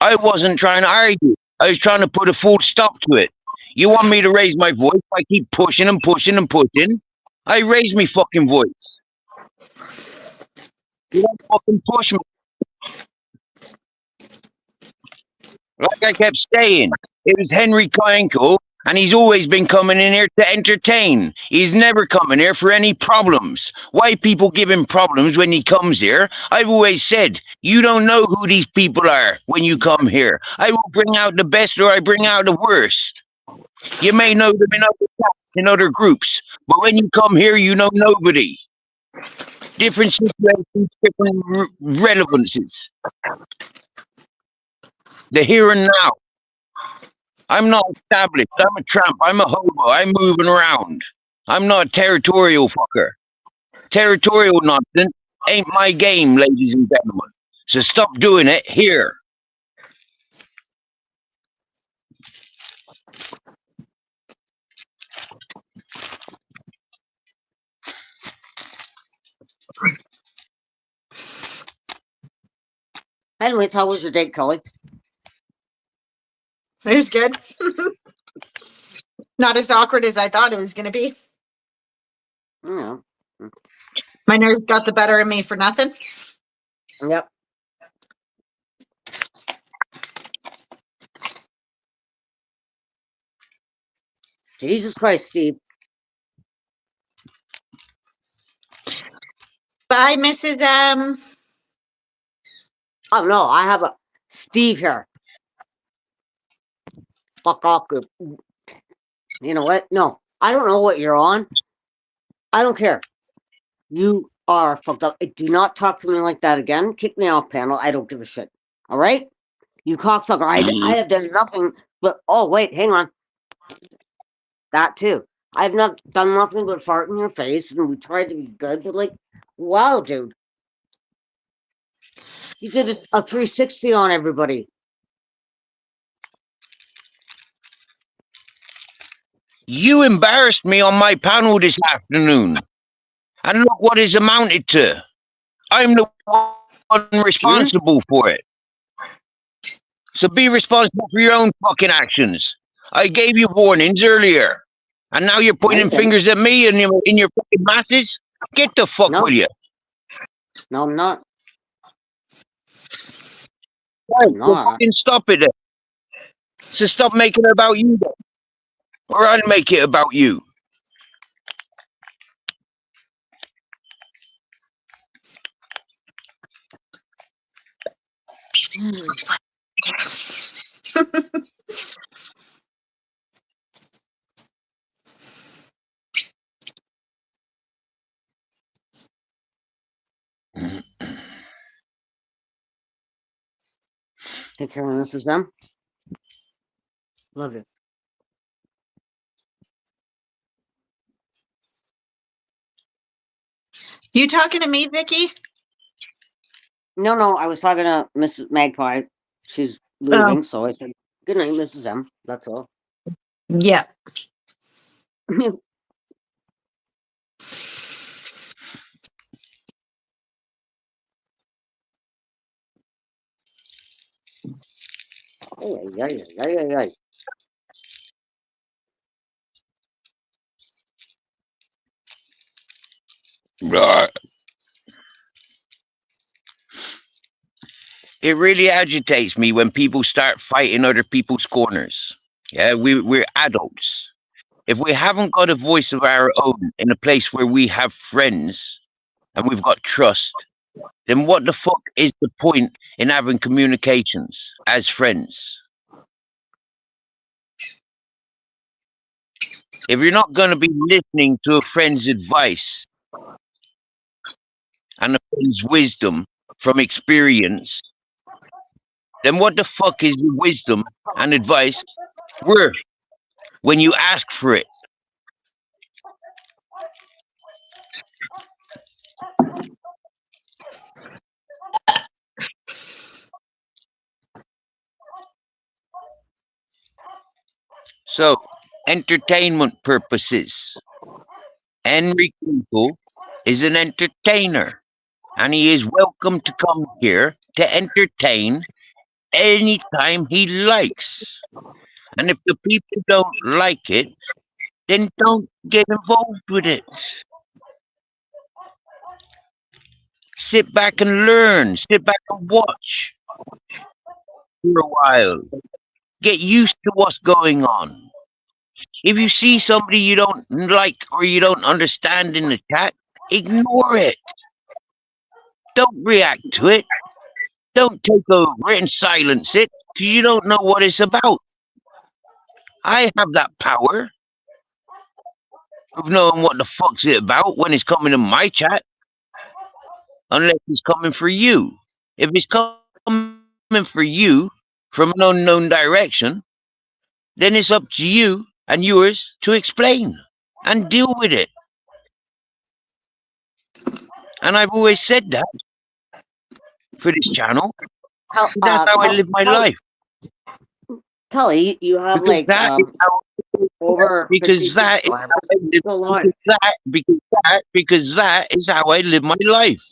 Speaker 1: I wasn't trying to argue. I was trying to put a full stop to it. You want me to raise my voice? I keep pushing and pushing and pushing. I raise my fucking voice. You don't fucking push me. Like I kept saying, it was Henry Krenkel, and he's always been coming in here to entertain. He's never coming here for any problems. Why people give him problems when he comes here? I've always said, you don't know who these people are when you come here. I will bring out the best or I bring out the worst. You may know them in other chats, in other groups, but when you come here, you know nobody. Different situations, different relevances. The here and now. I'm not established. I'm a tramp. I'm a hobo. I'm moving around. I'm not a territorial fucker. Territorial nonsense ain't my game, ladies and gentlemen. So stop doing it here.
Speaker 3: Anyways, how was your date, Kelly?
Speaker 2: It was good. Not as awkward as I thought it was going to be.
Speaker 3: Yeah.
Speaker 2: My nerves got the better of me for nothing.
Speaker 3: Yep. Jesus Christ, Steve.
Speaker 2: Bye, Mrs.
Speaker 3: Oh no, I have a Steve here. Fuck off, group. You know what? No, I don't know what you're on. I don't care. You are fucked up. Do not talk to me like that again. Kick me off panel. I don't give a shit. All right? You cocksucker. I have done nothing but. Oh, wait, hang on. That too. I've not done nothing but fart in your face, and we tried to be good, but like, wow, dude. You did a 360 on everybody.
Speaker 1: You embarrassed me on my panel this afternoon. And look what it's amounted to. I'm the one responsible for it. So be responsible for your own fucking actions. I gave you warnings earlier. And now you're pointing fingers at me and in your fucking masses? Get the fuck with you.
Speaker 3: No, I'm not.
Speaker 1: Right, well, fucking stop it then. So stop making it about you then. Or I'll make it about you.
Speaker 3: Take care of Mrs. M. Love you.
Speaker 2: You talking to me, Vicky?
Speaker 3: No, I was talking to Mrs. Magpie. She's leaving, so I said, good night, Mrs. M. That's all.
Speaker 2: Yeah.
Speaker 3: Ay.
Speaker 1: It really agitates me when people start fighting other people's corners. Yeah, we're adults. If we haven't got a voice of our own in a place where we have friends and we've got trust, then what the fuck is the point in having communications as friends? If you're not going to be listening to a friend's advice and a friend's wisdom from experience, then what the fuck is your wisdom and advice worth when you ask for it? So, entertainment purposes. Henry Kinkle is an entertainer, and he is welcome to come here to entertain anytime he likes. And if the people don't like it, then don't get involved with it. Sit back and learn. Sit back and watch for a while. Get used to what's going on. If you see somebody you don't like or you don't understand in the chat, ignore it. Don't react to it. Don't take over it and silence it because you don't know what it's about. I have that power of knowing what the fuck's it about when it's coming in my chat. Unless it's coming for you. If it's coming for you from an unknown direction, then it's up to you and yours to explain and deal with it. And I've always said that for this channel. That's how I live my life.
Speaker 3: Kelly, you have
Speaker 1: Because
Speaker 3: like
Speaker 1: that is how
Speaker 3: over
Speaker 1: because
Speaker 3: 50
Speaker 1: that is
Speaker 3: subscribers.
Speaker 1: how I live,
Speaker 3: Go on.
Speaker 1: because that is how I live my life.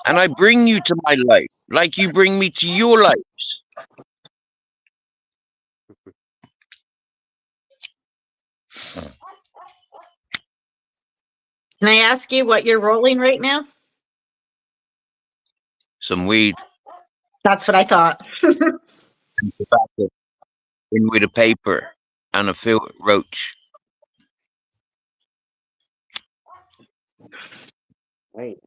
Speaker 1: And I bring you to my life like you bring me to your lives.
Speaker 2: Can I ask you what you're rolling right now?
Speaker 1: Some weed
Speaker 2: That's what I thought.
Speaker 1: and tobacco in with a paper and a roach.
Speaker 3: Wait.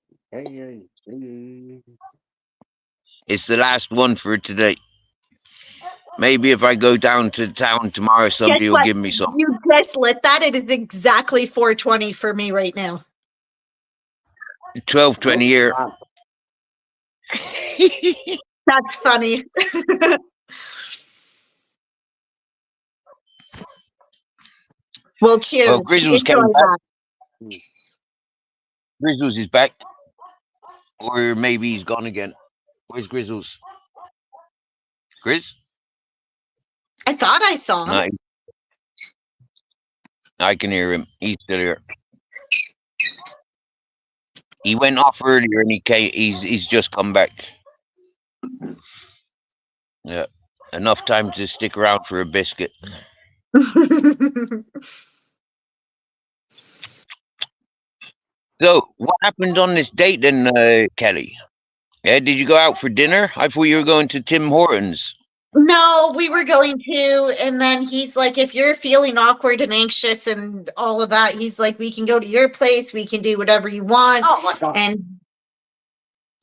Speaker 1: It's the last one for today. Maybe if I go down to town tomorrow, somebody
Speaker 2: Guess
Speaker 1: will
Speaker 2: what?
Speaker 1: give me some.
Speaker 2: You just lit that. It is exactly 4:20 for me right now.
Speaker 1: 12:20 here.
Speaker 3: Wow.
Speaker 2: That's funny. Well, cheers.
Speaker 1: Well, Grizzles
Speaker 2: Enjoy
Speaker 1: came back.
Speaker 2: that.
Speaker 1: Grizzles is back. Or maybe he's gone again. Where's Grizzles? Grizz?
Speaker 2: I thought I saw him.
Speaker 1: No, I can hear him. He's still here. He went off earlier and he's just come back. Yeah. Enough time to stick around for a biscuit. So, what happened on this date then, Kelly? Yeah, did you go out for dinner? I thought you were going to Tim Hortons.
Speaker 2: No, we were going to, and then he's like, if you're feeling awkward and anxious and all of that, he's like, we can go to your place, we can do whatever you want.
Speaker 3: Oh my God.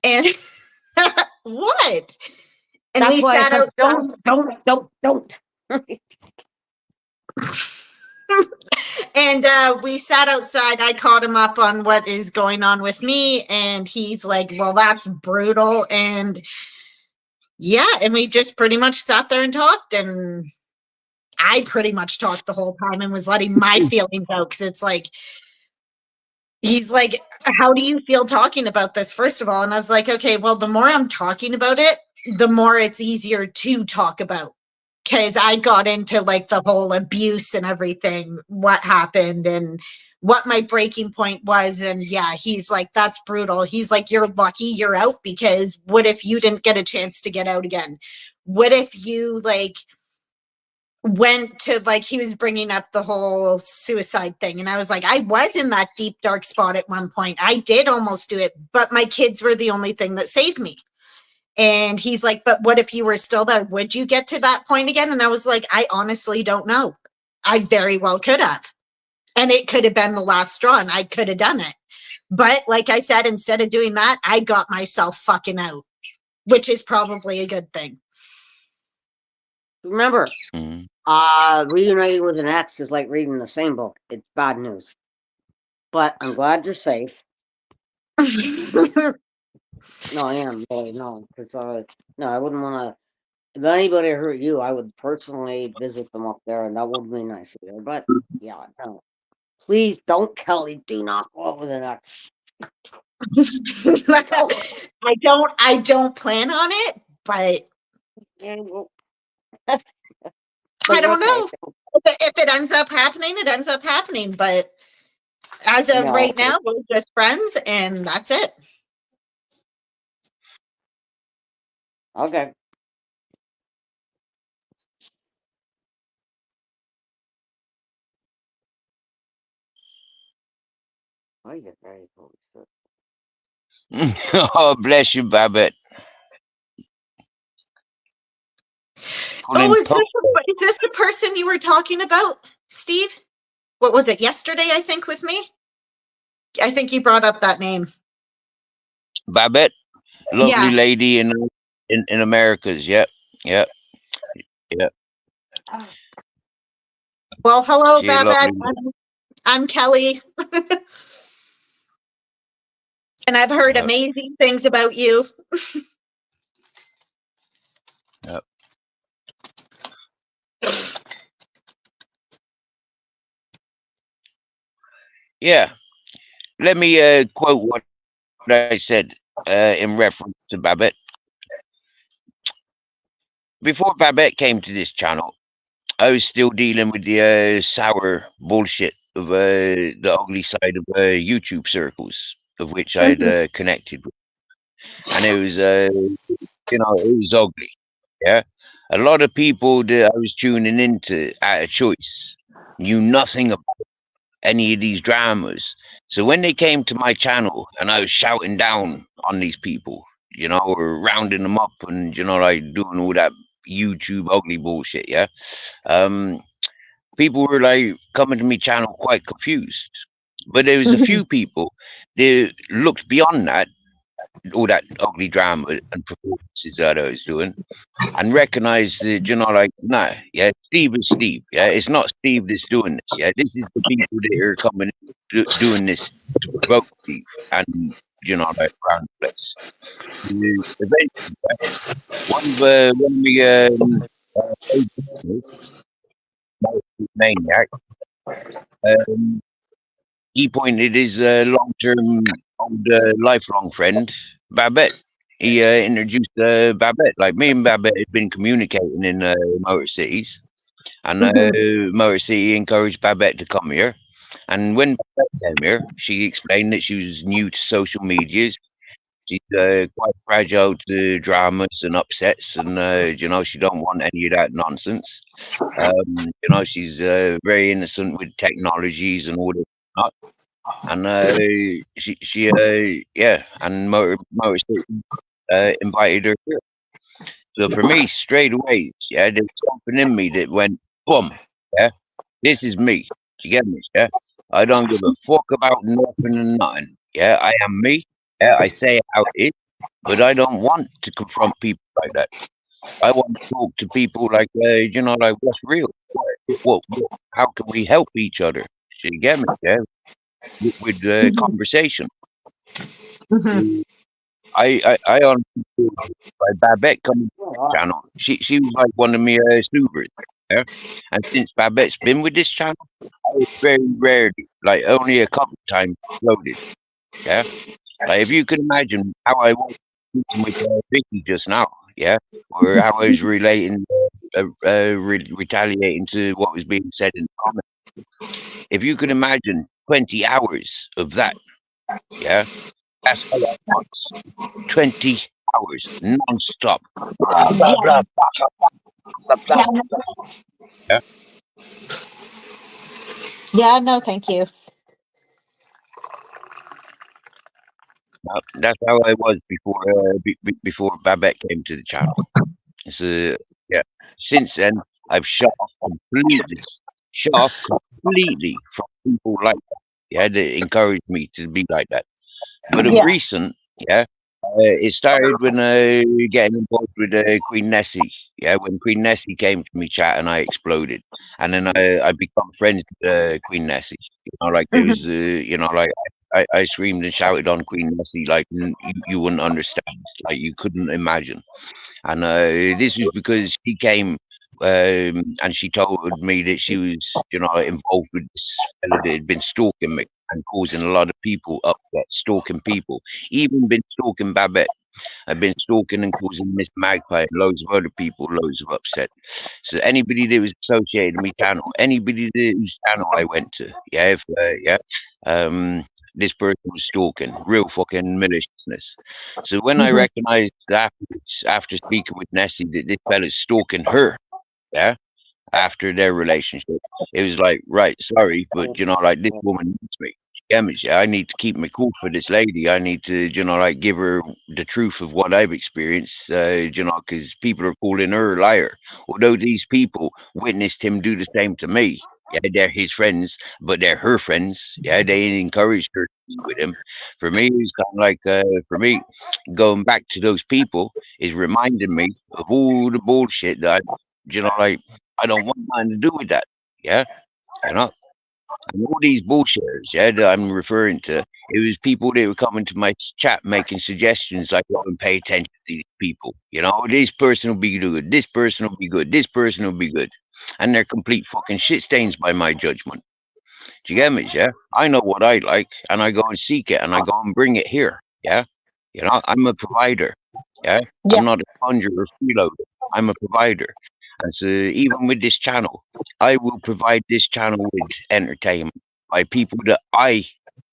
Speaker 2: And what? And
Speaker 3: That's
Speaker 2: we
Speaker 3: why
Speaker 2: sat
Speaker 3: I said,
Speaker 2: out.
Speaker 3: don't.
Speaker 2: And we sat outside. I caught him up on what is going on with me, and he's like, well, that's brutal. And yeah, and we just pretty much sat there and talked, and I pretty much talked the whole time and was letting my feelings out, because it's like, he's like, how do you feel talking about this, first of all? And I was like, okay, well, the more I'm talking about it, the more it's easier to talk about, because I got into like the whole abuse and everything, what happened and what my breaking point was. And yeah, he's like, that's brutal. He's like, you're lucky you're out, because what if you didn't get a chance to get out again? What if you like went to, like, he was bringing up the whole suicide thing, and I was like, I was in that deep dark spot at one point. I did almost do it, but my kids were the only thing that saved me. And he's like, but what if you were still there? Would you get to that point again? And I was like, I honestly don't know. I very well could have. And it could have been the last straw, and I could have done it. But like I said, instead of doing that, I got myself fucking out, which is probably a good thing.
Speaker 3: Remember,
Speaker 1: Mhm.
Speaker 3: reuniting with an ex is like reading the same book. It's bad news. But I'm glad you're safe. No, I am. Really, no, because no, I wouldn't want to. If anybody hurt you, I would personally visit them up there, and that would be nice either. But yeah, no. Please don't, Kelly. Do not go out with an ex.
Speaker 2: I don't plan on it, but
Speaker 3: Yeah, well,
Speaker 2: I don't know. If it ends up happening, it ends up happening. But as of
Speaker 3: No.
Speaker 2: right now, we're just friends, and that's it.
Speaker 3: Okay. I get very cool.
Speaker 1: Oh, bless you, Babette.
Speaker 2: Oh, is this the person you were talking about, Steve? What was it, yesterday, I think, with me? I think you brought up that name.
Speaker 1: Babette, lovely
Speaker 2: Yeah.
Speaker 1: lady in Americas. Yep.
Speaker 2: Well, hello,
Speaker 1: She's
Speaker 2: Babette.
Speaker 1: lovely.
Speaker 2: I'm Kelly. And I've heard
Speaker 1: Yep.
Speaker 2: amazing things about you.
Speaker 1: Yep. Yeah. Let me quote what I said in reference to Babette. Before Babette came to this channel, I was still dealing with the sour bullshit of the ugly side of YouTube circles, of which I'd connected with. And it was, it was ugly. Yeah. A lot of people that I was tuning into out of choice knew nothing about any of these dramas. So when they came to my channel and I was shouting down on these people, or rounding them up and, like doing all that YouTube ugly bullshit, yeah. People were like coming to me channel quite confused. But there was a few people that looked beyond that, all that ugly drama and performances that I was doing, and recognized that, like, nah, yeah, Steve is Steve. Yeah, it's not Steve that's doing this. Yeah, this is the people that are coming doing this to provoke Steve and, like, around the place. Eventually, one of me maniac, he pointed his long-term, old, lifelong friend, Babette. He introduced Babette. Like, me and Babette had been communicating in Motor Cities, and Motor City encouraged Babette to come here. And when Babette came here, she explained that she was new to social medias. She's quite fragile to dramas and upsets, and she don't want any of that nonsense. She's very innocent with technologies and all that. And and Motor City invited her here. So for me, straight away, yeah, there's something in me that went boom. Yeah, this is me. You get me? Yeah, I don't give a fuck about nothing and nothing. Yeah, I am me. Yeah, I say it how it is, but I don't want to confront people like that. I want to talk to people like, like, what's real? What, how can we help each other? So you get me? Yeah, with conversation. I honestly feel like Babette coming to the channel. She was like one of me supers. Yeah? And since Babette's been with this channel, I very rarely, like only a couple of times, floated. Yeah, like if you can imagine how I was with Vicky just now, yeah, or how I was relating, retaliating to what was being said in the comments. If you could imagine 20 hours of that, yeah, that's how I was. 20 hours non-stop. Blah, blah, blah, blah, blah, blah. Yeah.
Speaker 2: Yeah, no, thank you.
Speaker 1: That's how I was before Babette came to the channel. So yeah, since then I've shut off completely from people like that. Yeah, that encouraged me to be like that. But of recent, yeah, it started when getting involved with Queen Nessie. Yeah, when Queen Nessie came to me chat and I exploded, and then I become friends with Queen Nessie. Like there was, like I screamed and shouted on Queen Nessie like you wouldn't understand, like you couldn't imagine. And this was because she came and she told me that she was, involved with this fella that had been stalking me and causing a lot of people upset, stalking people, even been stalking Babette. I've been stalking and causing Miss Magpie and loads of other people loads of upset. So anybody that was associated with me channel, anybody whose channel I went to, yeah, this person was stalking, real fucking maliciousness. So when I recognized after speaking with Nessie that this fella's stalking her, yeah, after their relationship, it was like, right, sorry, but like this woman needs me. I need to keep my cool for this lady. I need to, like give her the truth of what I've experienced, because people are calling her a liar. Although these people witnessed him do the same to me. Yeah, they're his friends, but they're her friends. Yeah, they encouraged her to be with him. For me, it's kind of like, for me, going back to those people is reminding me of all the bullshit that like, I don't want nothing to do with that. Yeah, And all these bullshitters, yeah, that I'm referring to, it was people that were coming to my chat making suggestions. I go and pay attention to these people. You know, this person will be good. This person will be good. This person will be good. And they're complete fucking shit stains by my judgment. Do you get me? Yeah, I know what I like, and I go and seek it, and I go and bring it here. Yeah, you know, I'm a provider. Yeah,
Speaker 2: Yeah.
Speaker 1: I'm not a sponger or freeloader. I'm a provider, and so even with this channel, I will provide this channel with entertainment by people that I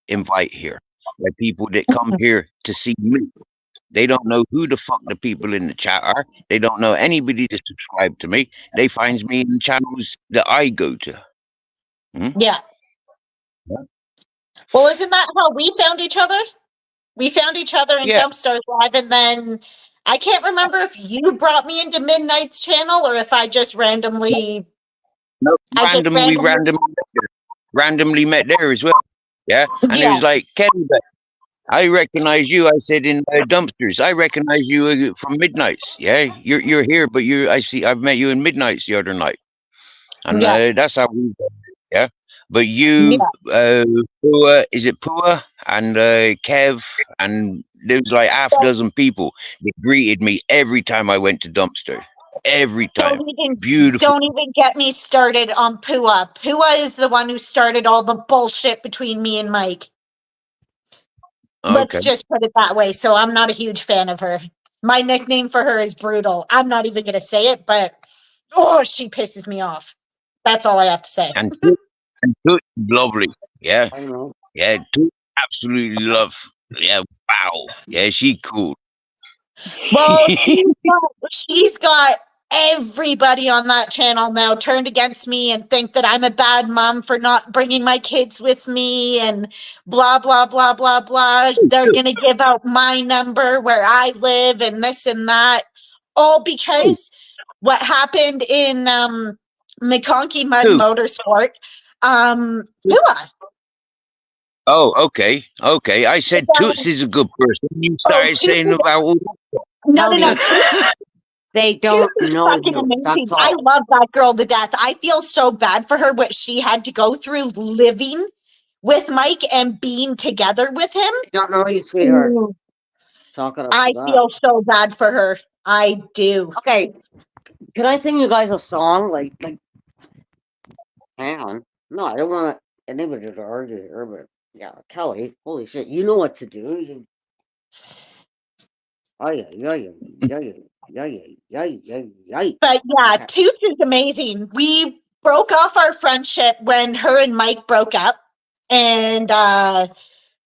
Speaker 1: invite here, by people that come here to see me. They don't know who the fuck the people in the chat are. They don't know anybody that subscribe to me. They find me in channels that I go to.
Speaker 2: Yeah. Well, isn't that how we found each other? We found each other in
Speaker 1: Yeah.
Speaker 2: Dumpstars Live, and then I can't remember if you brought me into Midnight's channel or if I just randomly.
Speaker 1: No,
Speaker 2: I just
Speaker 1: randomly met there as well. Yeah, and it
Speaker 2: Yeah.
Speaker 1: was like, Kenny, I recognize you. I said in Dumpsters. I recognize you from Midnights. Yeah, you're here, but I've met you in Midnights the other night, and
Speaker 2: Yeah.
Speaker 1: that's how we. Yeah, but you, Pua, is it Pua and Kev, and there was like half a dozen people that greeted me every time I went to Dumpster. Every time. Beautiful.
Speaker 2: Don't even get me started on Pua. Pua is the one who started all the bullshit between me and Mike. Let's just put it that way. So I'm not a huge fan of her. My nickname for her is Brutal. I'm not even going to say it, but she pisses me off. That's all I have to say.
Speaker 1: And Toot, lovely. Yeah.
Speaker 3: I know.
Speaker 1: Yeah, Toot, absolutely love. Yeah, wow. Yeah, she cool.
Speaker 2: Well, she's got everybody on that channel now turned against me and think that I'm a bad mom for not bringing my kids with me and blah, blah, blah, blah, blah. They're going to give out my number where I live and this and that. All because what happened in McConkey Mud Motorsport. Pua.
Speaker 1: Oh, okay. Okay. I said Toots is a good person. You started saying about
Speaker 2: No.
Speaker 3: They don't know
Speaker 2: fucking
Speaker 3: you.
Speaker 2: amazing.
Speaker 3: That's all.
Speaker 2: I love that girl to death. I feel so bad for her, what she had to go through living with Mike and being together with him.
Speaker 3: I don't know you, sweetheart. Talking about
Speaker 2: I feel so bad for her. I do.
Speaker 3: Okay. Can I sing you guys a song? Like, hang on. No, I don't want anybody to argue here, but yeah, Kelly, holy shit, you know what to do.
Speaker 2: But yeah,
Speaker 3: Okay.
Speaker 2: Toots is amazing. We broke off our friendship when her and Mike broke up. And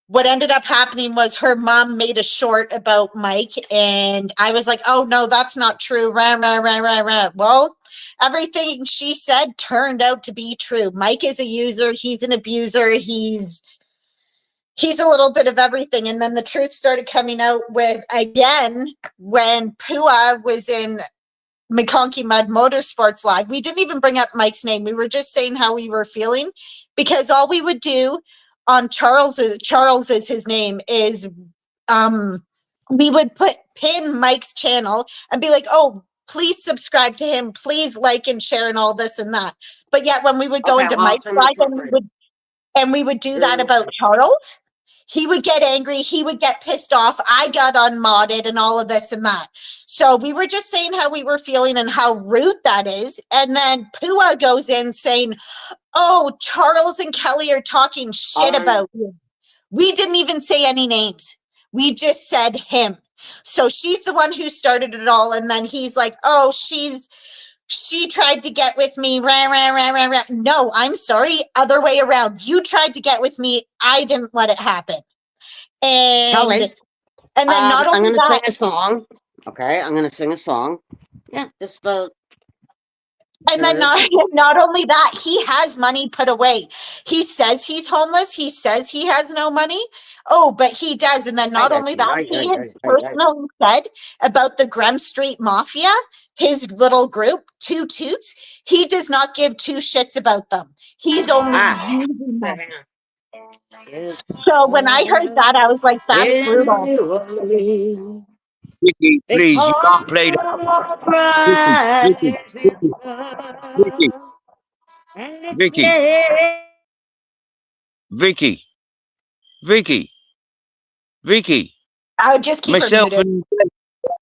Speaker 2: what ended up happening was her mom made a short about Mike. And I was like, oh, no, that's not true. Well, everything she said turned out to be true. Mike is a user. He's an abuser. He's a little bit of everything. And then the truth started coming out with, again, when Pua was in McConkey Mud Motorsports Live. We didn't even bring up Mike's name. We were just saying how we were feeling, because all we would do on Charles is his name, is we would pin Mike's channel and be like, oh, please subscribe to him, please like and share and all this and that. But yet when we would go into Mike's live and we would do that about Charles, he would get angry. He would get pissed off. I got unmodded and all of this and that. So we were just saying how we were feeling and how rude that is. And then Pua goes in saying, oh, Charles and Kelly are talking shit about you. We didn't even say any names. We just said him. So she's the one who started it all. And then he's like, oh, she tried to get with me. No, I'm sorry. Other way around. You tried to get with me. I didn't let it happen. And
Speaker 3: Kelly,
Speaker 2: then not
Speaker 3: I'm
Speaker 2: only
Speaker 3: gonna
Speaker 2: that,
Speaker 3: sing a song. Okay, I'm gonna sing a song. Yeah, just
Speaker 2: and then not only that, he has money put away. He says he's homeless. He says he has no money. Oh, but he does. And then not only that, he has personally said about the Grem Street Mafia, his little group, Two Toots, he does not give two shits about them. He's only using them. So when I heard that, I was like, that's brutal.
Speaker 1: Vicky, please, you can't play that. Vicky. Vicky, Vicky, Vicky.
Speaker 2: I would just keep her
Speaker 1: Myself
Speaker 2: muted.
Speaker 1: and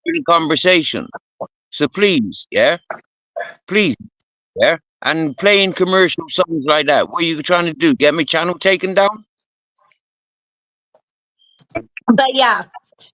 Speaker 1: in conversation. So please, yeah, please, yeah, and playing commercial songs like that. What are you trying to do? Get my channel taken down?
Speaker 2: But yeah.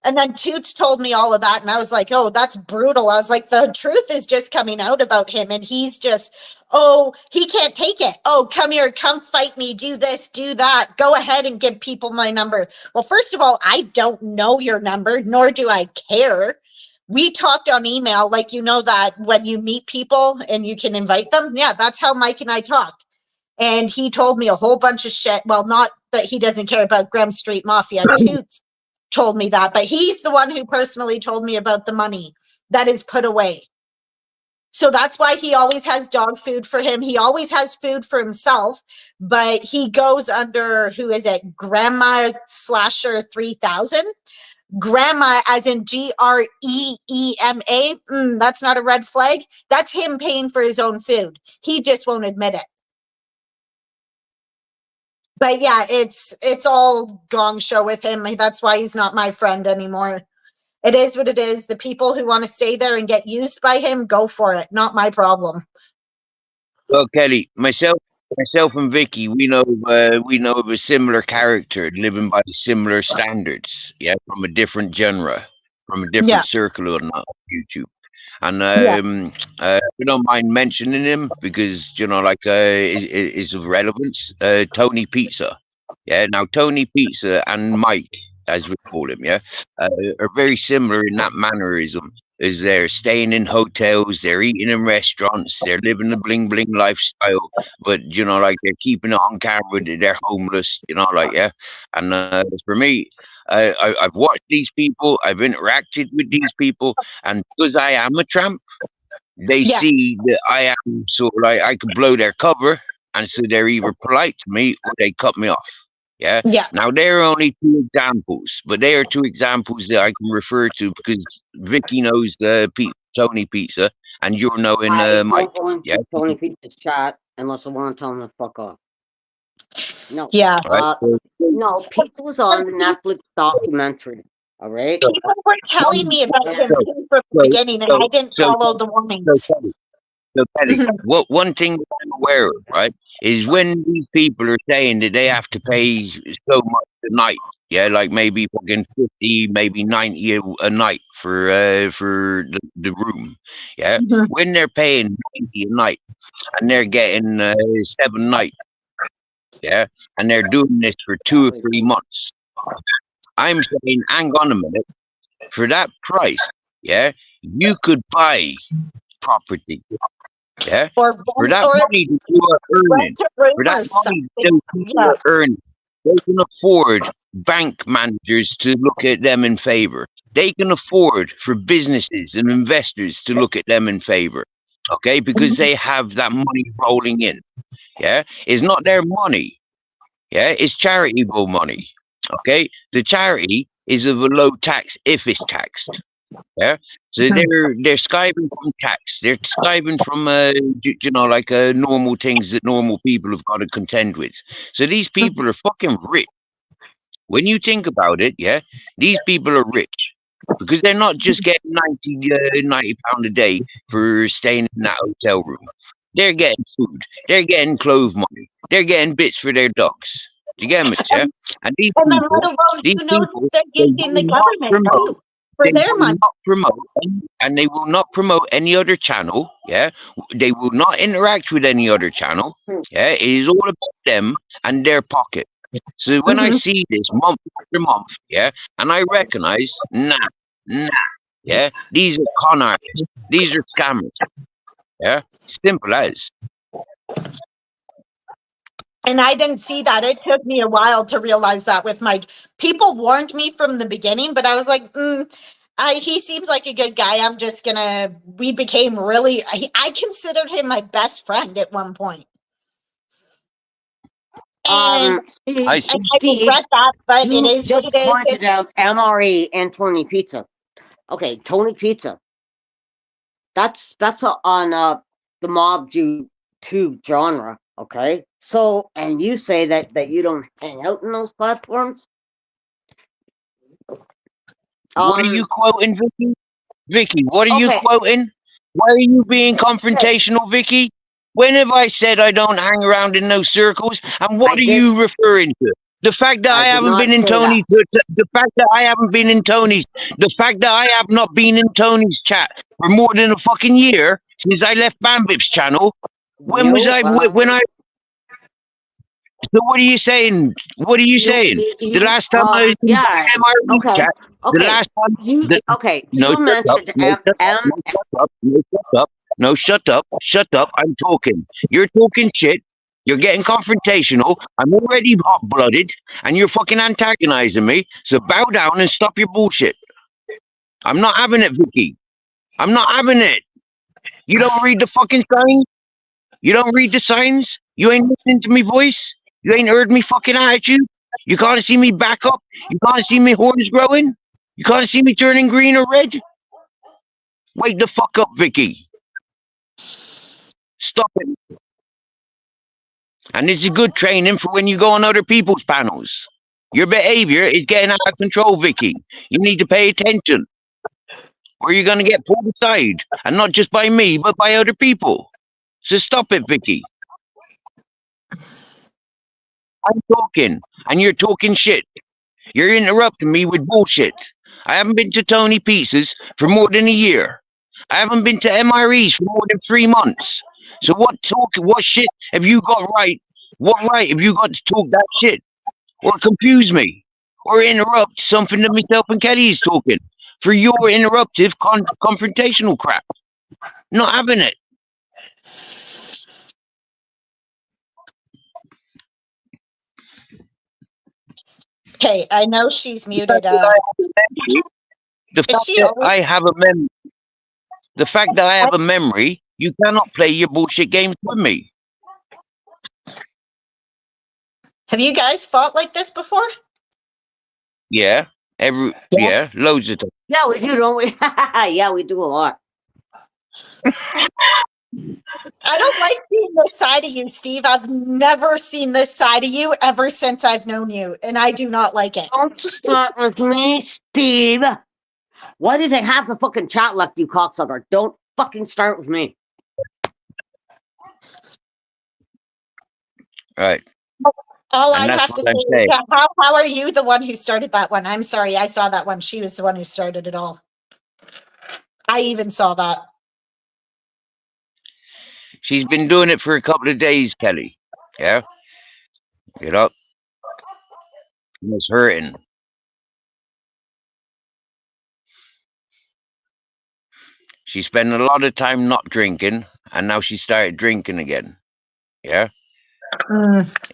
Speaker 2: And then Toots told me all of that, and I was like, oh, that's brutal. I was like, the truth is just coming out about him, and he's just, oh, he can't take it. Oh, come here, come fight me, do this, do that. Go ahead and give people my number. Well, first of all, I don't know your number, nor do I care. We talked on email, like, you know, that when you meet people and you can invite them. Yeah, that's how Mike and I talked. And he told me a whole bunch of shit. Well, not that he doesn't care about Graham Street Mafia. Toots told me that, but he's the one who personally told me about the money that is put away. So that's why he always has dog food for him. He always has food for himself, but he goes under, who is it? Grandma Slasher 3000. Grandma as in Grema. That's not a red flag. That's him paying for his own food. He just won't admit it. But yeah, it's all gong show with him. That's why he's not my friend anymore. It is what it is. The people who want to stay there and get used by him, go for it. Not my problem.
Speaker 1: Well, Kelly, myself and Vicky, we know of a similar character living by similar standards. Yeah, from a different genre, from a different circle on YouTube. And we don't mind mentioning him because, you know, like, is of relevance. Tony Pizza. Yeah, now Tony Pizza and Mike, as we call him, yeah, are very similar in that mannerism. Is they're staying in hotels, they're eating in restaurants, they're living a bling bling lifestyle, but, you know, like, they're keeping it on camera that they're homeless, you know, like, yeah. And for me, I've watched these people, I've interacted with these people, and because I am a tramp, they see that I am sort of like, I can blow their cover, and so they're either polite to me or they cut me off. Yeah. Now there are only two examples, but they are two examples that I can refer to because Vicky knows Tony Pizza, and you're knowing Mike. Yeah.
Speaker 3: Tony Pizza's chat unless I want to tell him to fuck off. No.
Speaker 2: Yeah.
Speaker 3: No, Pizza was on the Netflix documentary. All right.
Speaker 2: People were telling me about him from the beginning, and I didn't follow the warnings.
Speaker 1: So, Kelly, one thing I'm aware of, right, is when these people are saying that they have to pay so much a night, yeah, like maybe fucking 50, maybe 90 a night for the room, yeah, when they're paying 90 a night and they're getting 7 nights, yeah, and they're doing this for 2 or 3 months, I'm saying, hang on a minute, for that price, yeah, you could buy property. Yeah, for that money that you are earning, they can afford bank managers to look at them in favor. They can afford for businesses and investors to look at them in favor. Okay, because they have that money rolling in. Yeah, it's not their money. Yeah, it's charitable money. Okay, the charity is of a low tax if it's taxed. Yeah, so they're skiving from tax. They're skiving from you know, like normal things that normal people have got to contend with. So these people are fucking rich. When you think about it, yeah, these people are rich because they're not just getting 90 pound a day for staying in that hotel room. They're getting food. They're getting clothes money. They're getting bits for their dogs. Do you get me? Yeah, and these people,
Speaker 2: they're using the government too.
Speaker 1: They will not promote, and they will not promote any other channel. Yeah, they will not interact with any other channel. Yeah, it is all about them and their pocket. So when I see this month after month, yeah, and I recognize, nah, yeah, these are con artists, these are scammers. Yeah, simple as.
Speaker 2: And I didn't see that. It took me a while to realize that with Mike. People warned me from the beginning, but I was like, he seems like a good guy. We became really, I considered him my best friend at one point. And I regret that, but it is
Speaker 3: just pointed out MRE and Tony Pizza. Okay, Tony Pizza. That's on the Mob 2 genre. Okay, So, and you say that you don't hang out in those platforms.
Speaker 1: What are you quoting, Vicky? Vicky, what are you
Speaker 3: Okay.
Speaker 1: quoting? Why are you being confrontational, Vicky? When have I said I don't hang around in those circles? And what
Speaker 3: I
Speaker 1: are
Speaker 3: did-
Speaker 1: you referring to? The fact that
Speaker 3: I
Speaker 1: I
Speaker 3: did
Speaker 1: haven't
Speaker 3: not
Speaker 1: been in
Speaker 3: say that.
Speaker 1: Tony's, the fact that I haven't been in Tony's, the fact that I have not been in Tony's chat for more than a fucking year since I left Bambip's channel. When was I? When I? So what are you saying? What are you saying? The last time I was in
Speaker 3: yeah.
Speaker 1: MRE
Speaker 3: Okay.
Speaker 1: chat, the
Speaker 3: Okay.
Speaker 1: last time.
Speaker 3: You
Speaker 1: No,
Speaker 3: you
Speaker 1: shut up,
Speaker 3: mentioned
Speaker 1: no, shut up, no, shut up, no, shut up, no, shut up, shut up. I'm talking. You're talking shit. You're getting confrontational. I'm already hot blooded, and you're fucking antagonizing me. So bow down and stop your bullshit. I'm not having it, Vicky. I'm not having it. You don't read the fucking signs. You don't read the signs. You ain't listening to me voice. You ain't heard me fucking attitude. You can't see me back up. You can't see me horns growing. You can't see me turning green or red. Wake the fuck up, Vicky. Stop it. And this is good training for when you go on other people's panels. Your behavior is getting out of control, Vicky. You need to pay attention. Or you're going to get pulled aside. And not just by me, but by other people. So stop it, Vicky. I'm talking, and you're talking shit. You're interrupting me with bullshit. I haven't been to Tony Pieces for more than a year. I haven't been to MREs for more than 3 months. So what shit have you got right? What right have you got to talk that shit? Or confuse me? Or interrupt something that myself and Kelly is talking? For your interruptive confrontational crap. Not having it.
Speaker 2: Okay, I know she's muted.
Speaker 1: The fact that I have a memory. The fact that I have a memory, you cannot play your bullshit games with me.
Speaker 2: Have you guys fought like this before?
Speaker 1: Yeah, loads of times.
Speaker 3: Yeah, we do, don't we? Yeah, we do a lot.
Speaker 2: I don't like seeing this side of you, Steve. I've never seen this side of you ever since I've known you, and I do not like it.
Speaker 3: Don't start with me, Steve. Why does it have the fucking chat left, you cocksucker? Don't fucking start with me.
Speaker 1: Right.
Speaker 2: All
Speaker 1: And
Speaker 2: I
Speaker 1: that's
Speaker 2: have to
Speaker 1: what I'm
Speaker 2: say
Speaker 1: saying.
Speaker 2: is, how are you the one who started that one? I'm sorry, I saw that one. She was the one who started it all. I even saw that.
Speaker 1: She's been doing it for a couple of days, Kelly. Yeah? Get up. It's hurting. She spent a lot of time not drinking, and now she started drinking again. Yeah?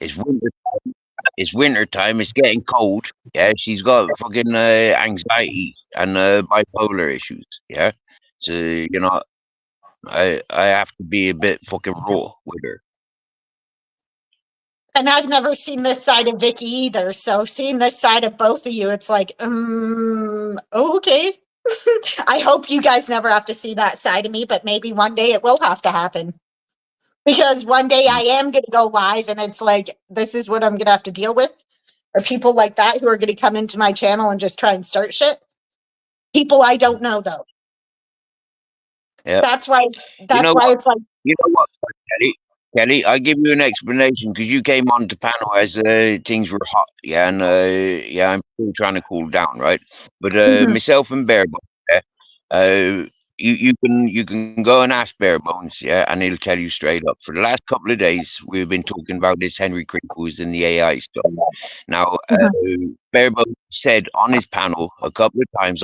Speaker 1: It's winter time. It's winter time. It's getting cold. Yeah? She's got fucking anxiety and bipolar issues. Yeah? So, you know, I have to be a bit fucking raw with her.
Speaker 2: And I've never seen this side of Vicky either. So seeing this side of both of you, it's like, okay. I hope you guys never have to see that side of me, but maybe one day it will have to happen. Because one day I am going to go live and it's like, this is what I'm going to have to deal with. Or people like that who are going to come into my channel and just try and start shit. People I don't know, though.
Speaker 1: Yeah.
Speaker 2: That's why it's like.
Speaker 1: You know what, Kelly, I give you an explanation because you came on the panel as things were hot, yeah, and I'm still trying to cool down, right? But myself and Barebones, you can go and ask Barebones, yeah, and he'll tell you straight up. For the last couple of days, we've been talking about this Henry Crinkles and the AI stuff. Now, Barebones said on his panel a couple of times,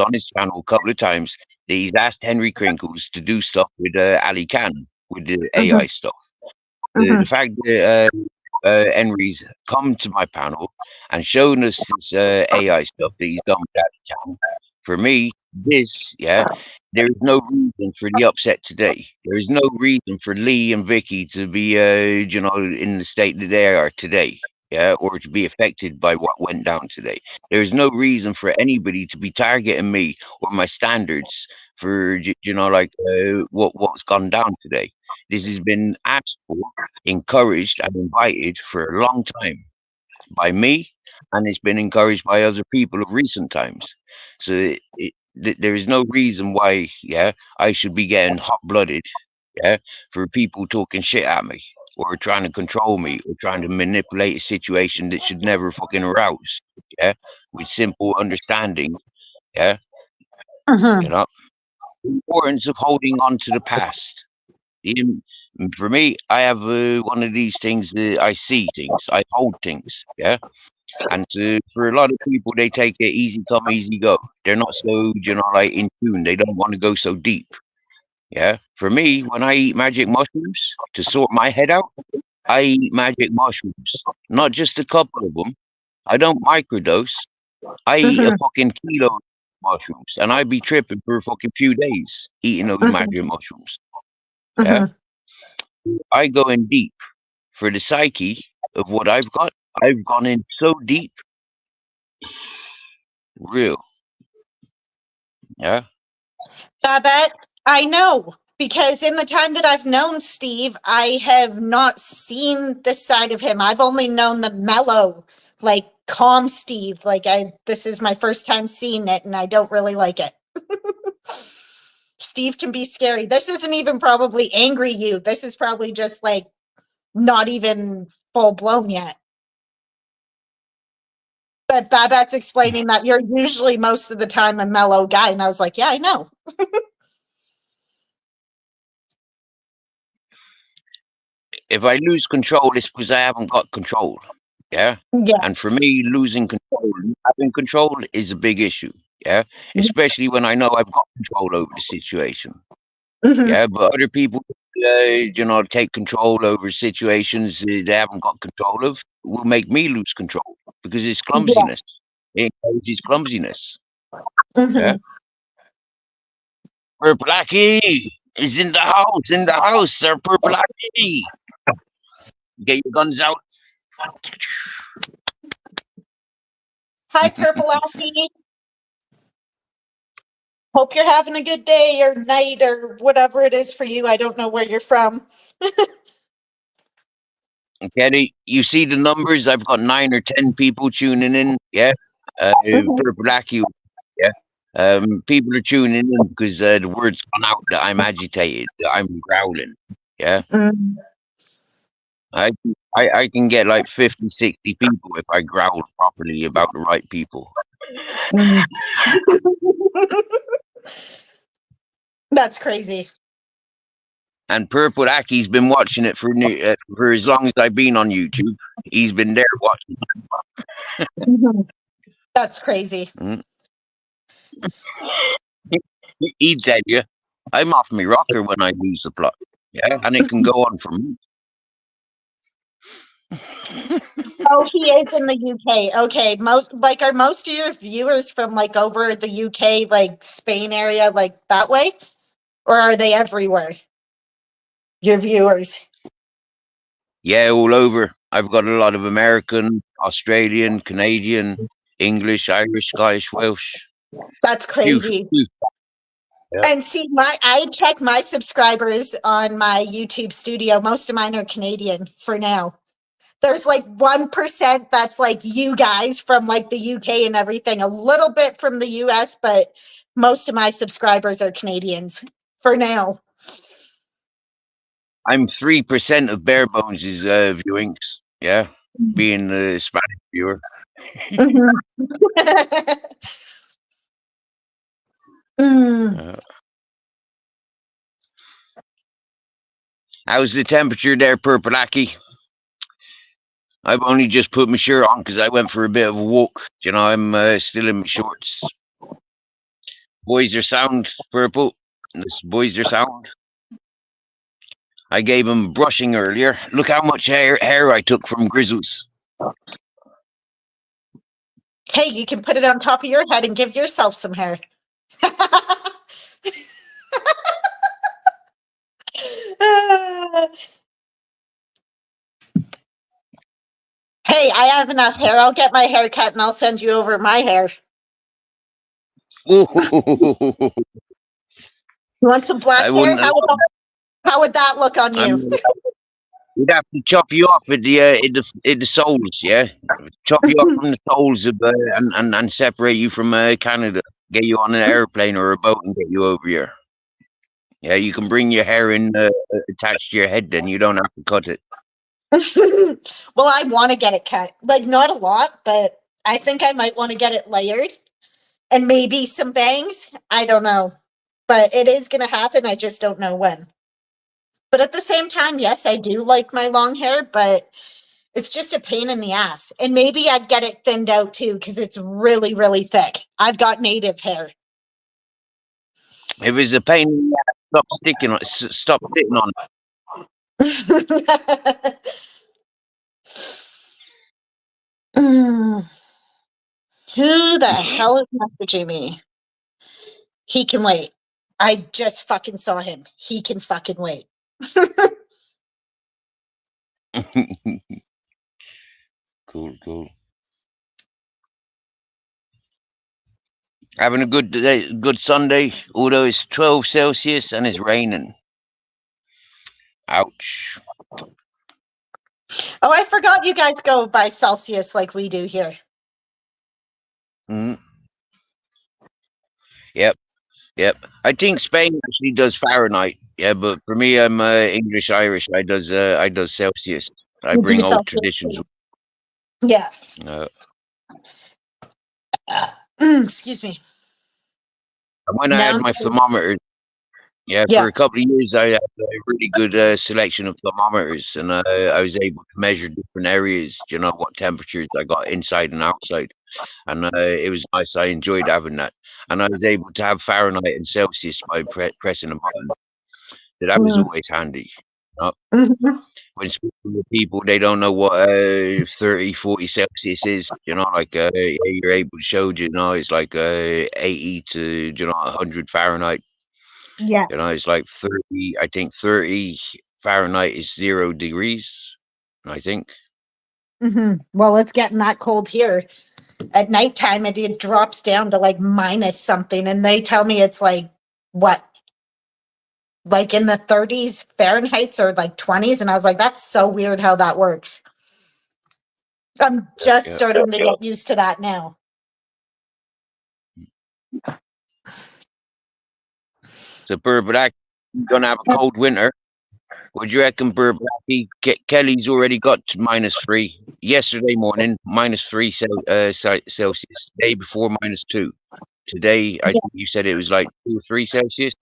Speaker 1: that he's asked Henry Crinkles to do stuff with Ali Khan with the AI stuff. The fact that Henry's come to my panel and shown us this AI stuff that he's done with Ali Khan, for me, there is no reason for the upset today. There is no reason for Lee and Vicky to be, in the state that they are today. yeah, or to be affected by what went down today. There's no reason for anybody to be targeting me or my standards for what's gone down today. This has been asked for, encouraged, and invited for a long time by me, and it's been encouraged by other people of recent times. So there is no reason why, yeah, I should be getting hot-blooded, yeah, for people talking shit at me or trying to control me or trying to manipulate a situation that should never fucking arouse, yeah, with simple understanding, yeah,
Speaker 2: Mhm.
Speaker 1: you know, the importance of holding on to the past. In, for me, I have one of these things that I see things, I hold things, yeah. And for a lot of people, they take it easy come, easy go. They're not so, like in tune. They don't want to go so deep. Yeah. For me, when I eat magic mushrooms to sort my head out, I eat magic mushrooms, not just a couple of them. I don't microdose. I eat a
Speaker 2: Mhm.
Speaker 1: fucking kilo of mushrooms, and I be tripping for a fucking few days eating those
Speaker 2: Mhm.
Speaker 1: magic mushrooms. Yeah.
Speaker 2: Mhm.
Speaker 1: I go in deep for the psyche of what I've got. I've gone in so deep, real. Yeah.
Speaker 2: Babette, I know because in the time that I've known Steve, I have not seen this side of him. I've only known the mellow, like calm Steve. This is my first time seeing it and I don't really like it. Steve can be scary. This isn't even probably angry you. This is probably just like not even full blown yet. But Babette's explaining that you're usually most of the time a mellow guy. And I was like, yeah, I know.
Speaker 1: If I lose control, it's because I haven't got control. Yeah.
Speaker 2: Yeah.
Speaker 1: And for me, losing control, having control is a big issue. Yeah. Especially when I know I've got control over the situation.
Speaker 2: Mhm.
Speaker 1: Yeah. But other people, take control over situations they haven't got control of will make me lose control because it's
Speaker 2: Yeah.
Speaker 1: clumsiness. It encourages clumsiness.
Speaker 2: Mhm.
Speaker 1: Yeah. Purple Blackie is in the house, sir. Purple Blackie. Get your guns out.
Speaker 2: Hi, Purple Lassie. Hope you're having a good day or night or whatever it is for you. I don't know where you're from.
Speaker 1: Kenny, you see the numbers? I've got 9 or 10 people tuning in. Yeah. For Black you. Yeah. People are tuning in because the word's gone out that I'm agitated, that I'm growling. Yeah.
Speaker 2: Mm.
Speaker 1: I can get like 50, 60 people if I growl properly about the right people.
Speaker 2: Mm. That's crazy.
Speaker 1: And Purple Aki's been watching it for as long as I've been on YouTube. He's been there watching.
Speaker 2: Mhm. That's crazy.
Speaker 1: He'd tell you, I'm off my rocker when I lose the plot. Yeah, and it can go on for me.
Speaker 2: Oh, he is in the UK. Okay, are most of your viewers from like over the UK, like Spain area, like that way, or are they everywhere? Your viewers.
Speaker 1: Yeah, all over. I've got a lot of American, Australian, Canadian, English, Irish, Scottish, Welsh.
Speaker 2: That's crazy.
Speaker 1: Few. Yeah.
Speaker 2: And see, I check my subscribers on my YouTube studio. Most of mine are Canadian for now. There's like 1% that's like you guys from like the UK and everything, a little bit from the US, but most of my subscribers are Canadians for now.
Speaker 1: I'm 3% of Bare Bones' viewings. Yeah, being a Spanish viewer. How's the temperature there, Purple Aki? I've only just put my shirt on because I went for a bit of a walk. I'm still in my shorts. Boys are sound, Purple. Boys are sound. I gave him brushing earlier. Look how much hair I took from Grizzles.
Speaker 2: Hey, you can put it on top of your head and give yourself some hair. Hey, I have enough hair. I'll get my hair cut and I'll send you over my hair.
Speaker 1: Ooh,
Speaker 2: You want some black
Speaker 1: I
Speaker 2: hair?
Speaker 1: wouldn't.
Speaker 2: How would that look on
Speaker 1: I
Speaker 2: you?
Speaker 1: mean, we'd have to chop you off at the soles, yeah. Chop you off from the soles of and separate you from Canada. Get you on an airplane or a boat and get you over here. Yeah, you can bring your hair in attached to your head. Then you don't have to cut it.
Speaker 2: Well, I want to get it cut. Like, not a lot, but I think I might want to get it layered and maybe some bangs. I don't know, but it is going to happen. I just don't know when. But at the same time, yes, I do like my long hair, but it's just a pain in the ass. And maybe I'd get it thinned out too, because it's really, really thick. I've got native hair.
Speaker 1: If it's a pain in the ass, stop sitting on it.
Speaker 2: Who the hell is messaging me? He can wait. I just fucking saw him. He can fucking wait.
Speaker 1: Cool. Having a good day, good Sunday, although it's 12 Celsius and it's raining. Ouch.
Speaker 2: Oh, I forgot you guys go by Celsius like we do here.
Speaker 1: Mm. Yep. I think Spain actually does Fahrenheit. Yeah, but for me, I'm English Irish. I does Celsius. I
Speaker 2: You
Speaker 1: bring
Speaker 2: do
Speaker 1: old
Speaker 2: Celsius.
Speaker 1: traditions.
Speaker 2: Yeah. Excuse me.
Speaker 1: When I had my thermometers, for a couple of years, I had a really good selection of thermometers, and I was able to measure different areas. You know what temperatures I got inside and outside, and it was nice. I enjoyed having that, and I was able to have Fahrenheit and Celsius by pressing a button. So that was always handy. When speaking to people, they don't know what 30, 40 Celsius is. You know, like you're able to show. You know, it's like 80 to 100 Fahrenheit.
Speaker 2: Yeah.
Speaker 1: You know, it's like 30. I think 30 Fahrenheit is 0 degrees. I think.
Speaker 2: Well, it's getting that cold here. At nighttime, it drops down to like minus something, and they tell me it's like what, like in the 30s Fahrenheit or like 20s, and I was like, that's so weird how that works. I'm just starting to get used to that now.
Speaker 1: So Burbank, gonna have a cold winter. Would you reckon, Burbank? Kelly's already got -3 yesterday morning, -3 Celsius. Day before -2. Today, I think you said it was like 2 or 3 Celsius.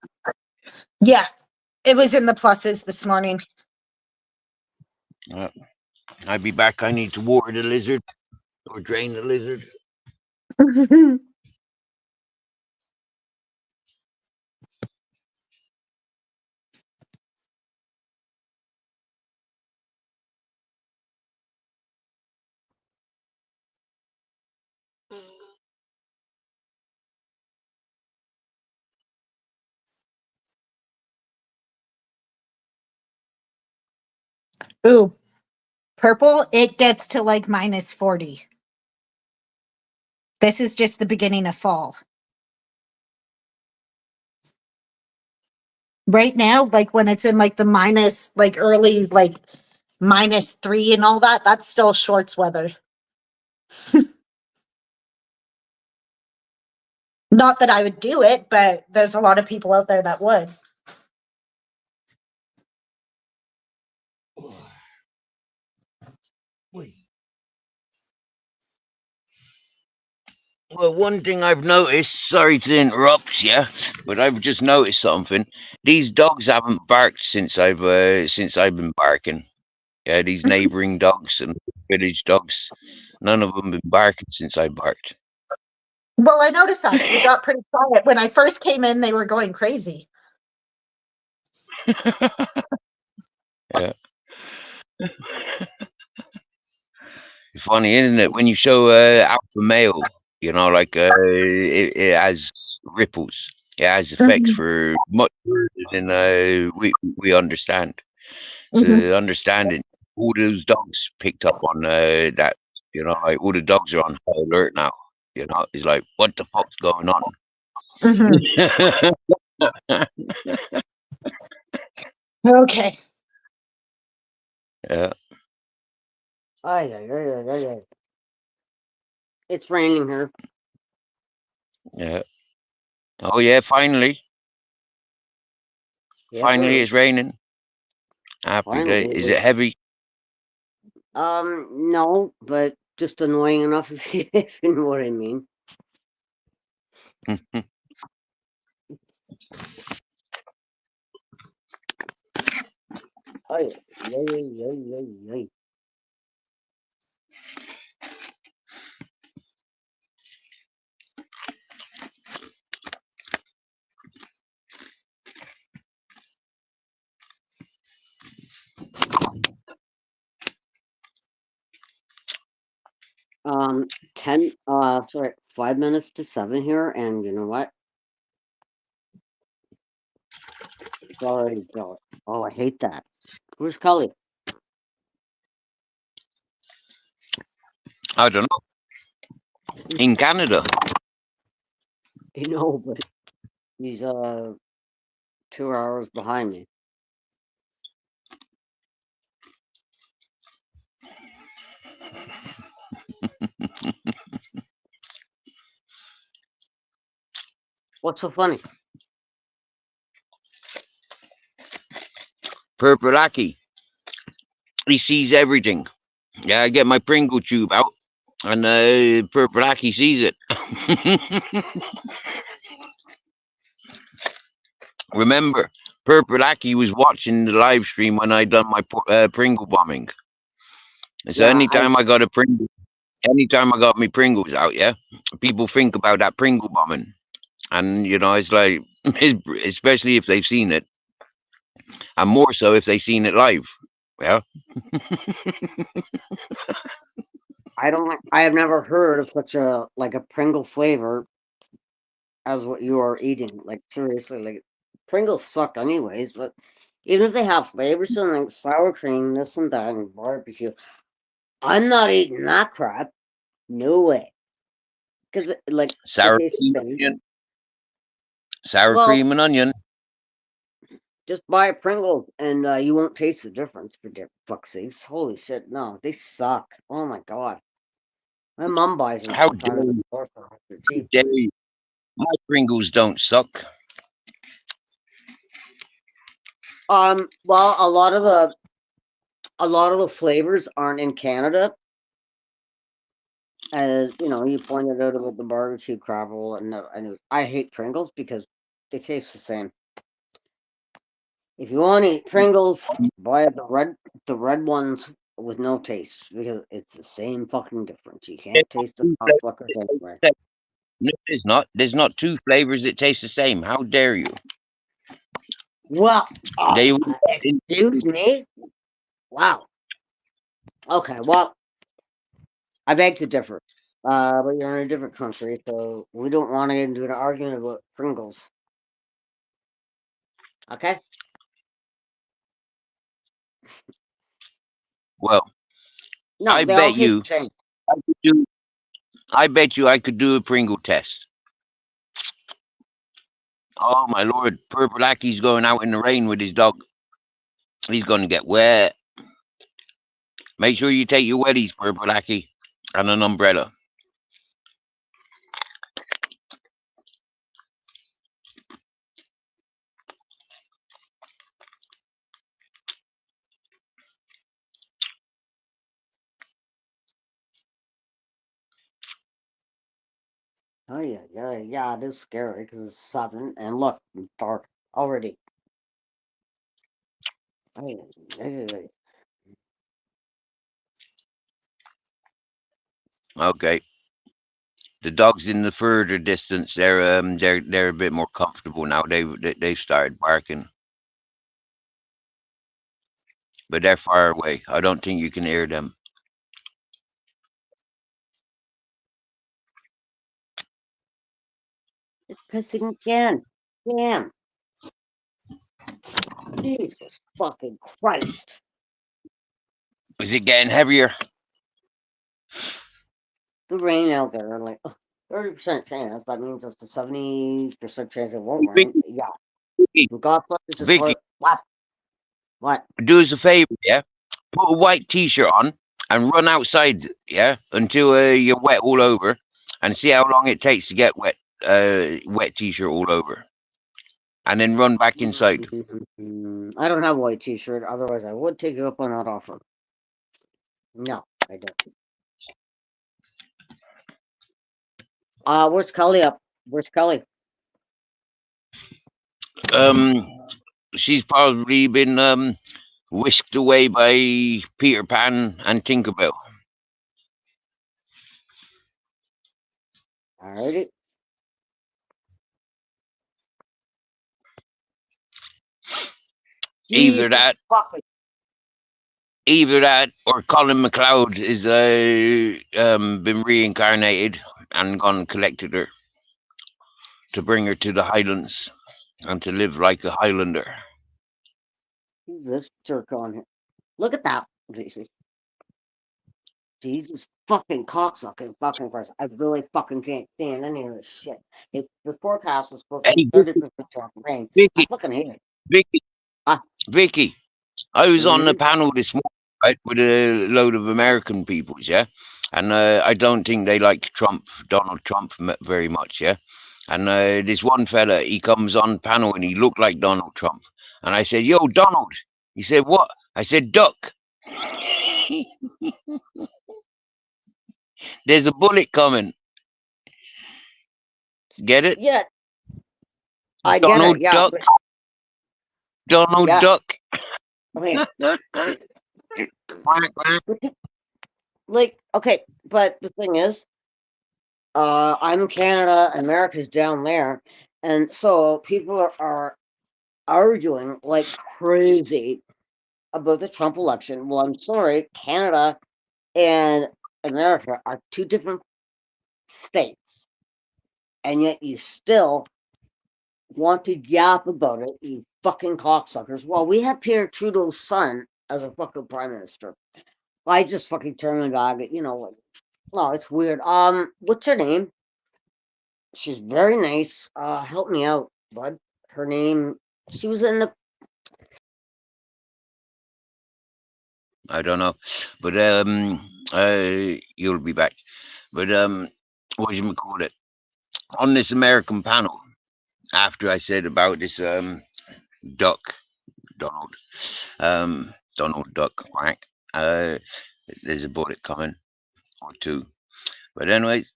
Speaker 2: Yeah, it was in the pluses this morning.
Speaker 1: I'll be back. I need to water the lizard or drain the lizard.
Speaker 2: Ooh, purple, it gets to like -40. This is just the beginning of fall. Right now, like when it's in like the minus, like early, like -3 and all that, that's still shorts weather. Not that I would do it, but there's a lot of people out there that would.
Speaker 1: Well, one thing I've noticed, sorry to interrupt you, but I've just noticed something. These dogs haven't barked since I've been barking. Yeah, these neighboring dogs and village dogs, none of them been barking since I barked.
Speaker 2: Well, I noticed that they got pretty quiet. When I first came in, they were going crazy.
Speaker 1: Yeah. It's funny, isn't it? When you show alpha male, you know, like it has ripples. It has effects for much further than we understand. So understanding all those dogs picked up on that You know, like all the dogs are on high alert now. You know, it's like, what the fuck's going on?
Speaker 2: Mhm. Okay.
Speaker 1: Yeah,
Speaker 3: Ay, ay, ay, ay, ay, ay. It's raining here.
Speaker 1: yeah. Oh yeah, finally,
Speaker 3: Yes,
Speaker 1: finally
Speaker 3: sir.
Speaker 1: it's raining. Happy day. Is
Speaker 3: Finally.
Speaker 1: it heavy?
Speaker 3: No, but just annoying enough if you know what I mean. Ay, ay, ay, ay, ay, ay. Um, 5 minutes to 7 here, and you know what? It's already dark. Oh, I hate that. Where's Cully?
Speaker 1: I don't know. In Canada.
Speaker 3: You know, but he's 2 hours behind me. What's so funny?
Speaker 1: Purple Aki. He sees everything. Yeah, I get my Pringle tube out, and Purple Aki sees it. Remember, Purple Aki was watching the live stream when I done my Pringle bombing. So
Speaker 3: Yeah,
Speaker 1: anytime I got me Pringles out, yeah, people think about that Pringle bombing, and you know, it's like, especially if they've seen it, and more so if they've seen it live. Yeah.
Speaker 3: I have never heard of such a Pringle flavor as what you are eating. Like seriously, like Pringles suck anyways, but even if they have flavors and like sour cream, this and that, and barbecue, I'm not eating that crap. No way. Because like they
Speaker 1: Sour
Speaker 3: taste
Speaker 1: cream,
Speaker 3: the same.
Speaker 1: onion. Sour
Speaker 3: Well,
Speaker 1: cream and onion.
Speaker 3: just buy a Pringles and you won't taste the difference. For fuck's sakes, holy shit, no, they suck. Oh my god, my mom buys them
Speaker 1: How
Speaker 3: sometimes at the store for they're cheap.
Speaker 1: dare you? My Pringles don't suck.
Speaker 3: Well, a lot of the flavors aren't in Canada. As you know, you pointed out about the barbecue crab roll, and I hate Pringles because they taste the same. If you want to eat Pringles, buy the red ones with no taste because it's the same fucking difference. You can't taste the flickers anyway.
Speaker 1: No, there's not. There's not two flavors that taste the same. How dare you?
Speaker 3: Well,
Speaker 1: They
Speaker 3: excuse me. Wow. Okay. Well, I beg to differ. But you're in a different country, so we don't want to get into an argument about Pringles. Okay.
Speaker 1: well,
Speaker 3: No,
Speaker 1: I
Speaker 3: they all
Speaker 1: bet
Speaker 3: taste
Speaker 1: you
Speaker 3: the same.
Speaker 1: I could do. I bet you I could do a Pringle test. Oh my lord, Purple Aki's going out in the rain with his dog. He's gonna get wet. Make sure you take your wetties, Purple Aki, and an umbrella.
Speaker 3: Oh yeah. It is scary because it's 7, and look, it's dark already. Ay.
Speaker 1: Okay. The dogs in the further distance, they're a bit more comfortable now. They've started barking, but they're far away. I don't think you can hear them.
Speaker 3: It's pissing again. Damn. Jesus fucking Christ.
Speaker 1: Is it getting heavier?
Speaker 3: the rain out there, like 30% chance. That means it's a 70% chance it won't rain. Yeah.
Speaker 1: Vicky,
Speaker 3: God bless
Speaker 1: Vicky,
Speaker 3: What?
Speaker 1: do us a favor, yeah? Put a white t-shirt on and run outside, yeah, until you're wet all over, and see how long it takes to get wet. Wet t-shirt all over, and then run back inside.
Speaker 3: I don't have a white t-shirt. Otherwise, I would take you up on that offer. No, I don't. Where's Kelly up? Where's Kelly?
Speaker 1: She's probably been whisked away by Peter Pan and Tinkerbell.
Speaker 3: Alrighty.
Speaker 1: Either that, or Colin McLeod is been reincarnated and gone collected her to bring her to the Highlands and to live like a Highlander.
Speaker 3: Who's this jerk on here? Look at that. Jesus fucking cocksucking fucking person. I really fucking can't stand any of this shit. If the forecast was supposed to be 30% chance of rain, I
Speaker 1: Vicky,
Speaker 3: fucking hate it.
Speaker 1: Vicky, I was on the panel this morning, right, with a load of American peoples, yeah, and I don't think they like Donald Trump very much, yeah. And this one fella, he comes on panel and he looked like Donald Trump, and I said, "Yo, Donald." He said, "What?" I said, "Duck." There's a bullet coming. Get it?
Speaker 3: Yeah. I
Speaker 1: Donald
Speaker 3: get it, yeah.
Speaker 1: Duck. Donald
Speaker 3: Yeah.
Speaker 1: Duck.
Speaker 3: Okay. Like, okay, but the thing is, I'm in Canada, America's down there, and so people are arguing like crazy about the Trump election. Well, I'm sorry, Canada and America are two different states, and yet you still want to yap about it, you fucking cocksuckers. Well, we have Pierre Trudeau's son as a fucking prime minister. I just fucking turned and got it, you know what? No, it's weird. What's her name? She's very nice. Help me out, bud. Her name. She was in the.
Speaker 1: I don't know, but you'll be back. But what do you call it? On this American panel, after I said about this Duck, Donald Duck, quack. There's a bullet coming or two. But anyways,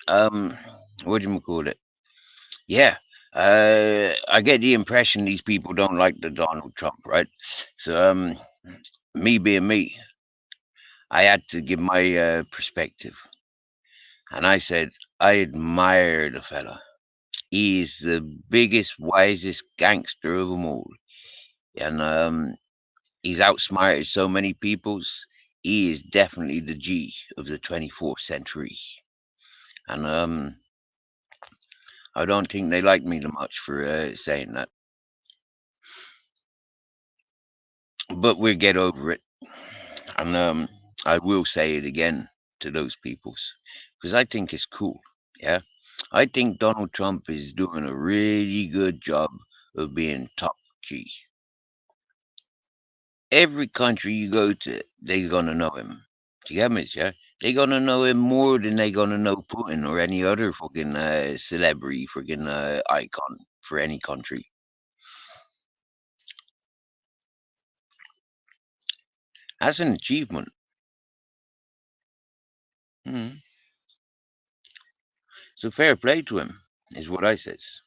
Speaker 1: what do you call it? Yeah. I get the impression these people don't like the Donald Trump, right? So me being me, I had to give my perspective. And I said, I admire the fella. He's the biggest, wisest gangster of them all. And he's outsmarted so many peoples. He is definitely the G of the 24th century. And I don't think they like me much for saying that. But we'll get over it. And I will say it again to those peoples, because I think it's cool. Yeah. I think Donald Trump is doing a really good job of being top G. Every country you go to, they're gonna know him. Do you get me, yeah? They're gonna know him more than they're gonna know Putin or any other fucking celebrity, fucking icon for any country. That's an achievement. So fair play to him, is what I says.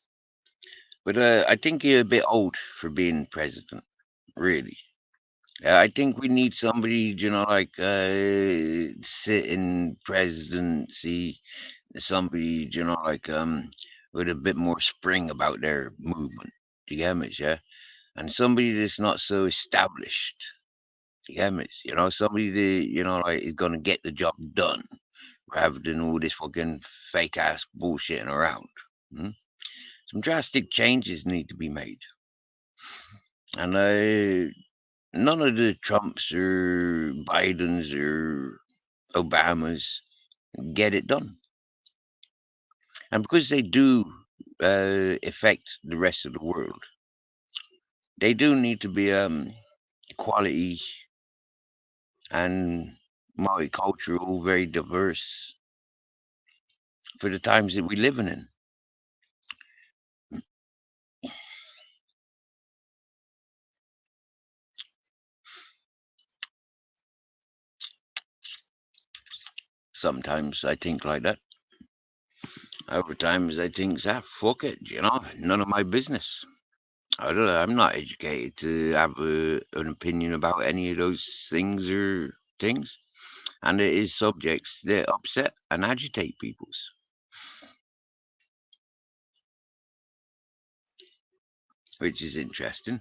Speaker 1: But I think you're a bit old for being president, really. I think we need somebody, you know, like sit in presidency, somebody, you know, like with a bit more spring about their movement. Do you get me? Yeah, and somebody that's not so established. Do you get me? You know, somebody that, you know, like is gonna get the job done, rather than all this fucking fake ass bullshitting around. Some drastic changes need to be made, and none of the Trumps or Bidens or Obamas get it done. And because they do affect the rest of the world, they do need to be equality and multicultural, very diverse for the times that we're living in. Sometimes I think like that. Other times I think, fuck it, none of my business. I'm not educated to have an opinion about any of those things or things. And it is subjects that upset and agitate peoples. Which is interesting.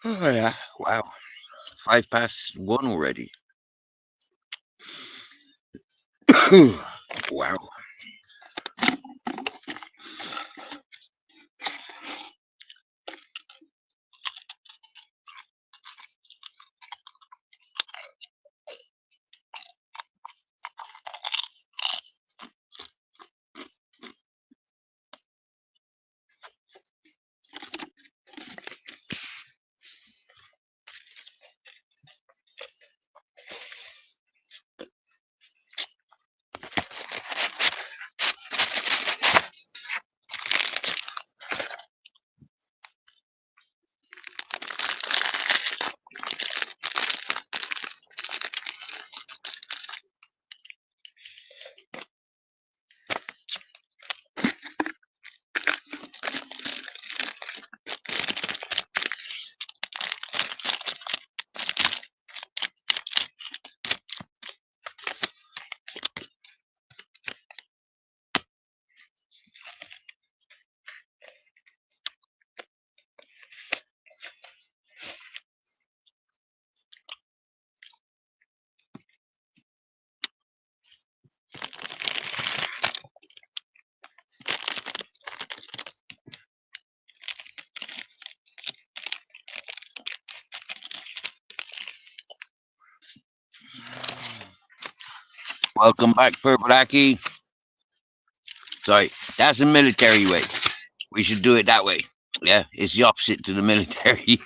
Speaker 1: Oh yeah, wow. 1:05 already. Wow. Welcome back, Purple Aki. Sorry, that's the military way. We should do it that way. Yeah, it's the opposite to the military.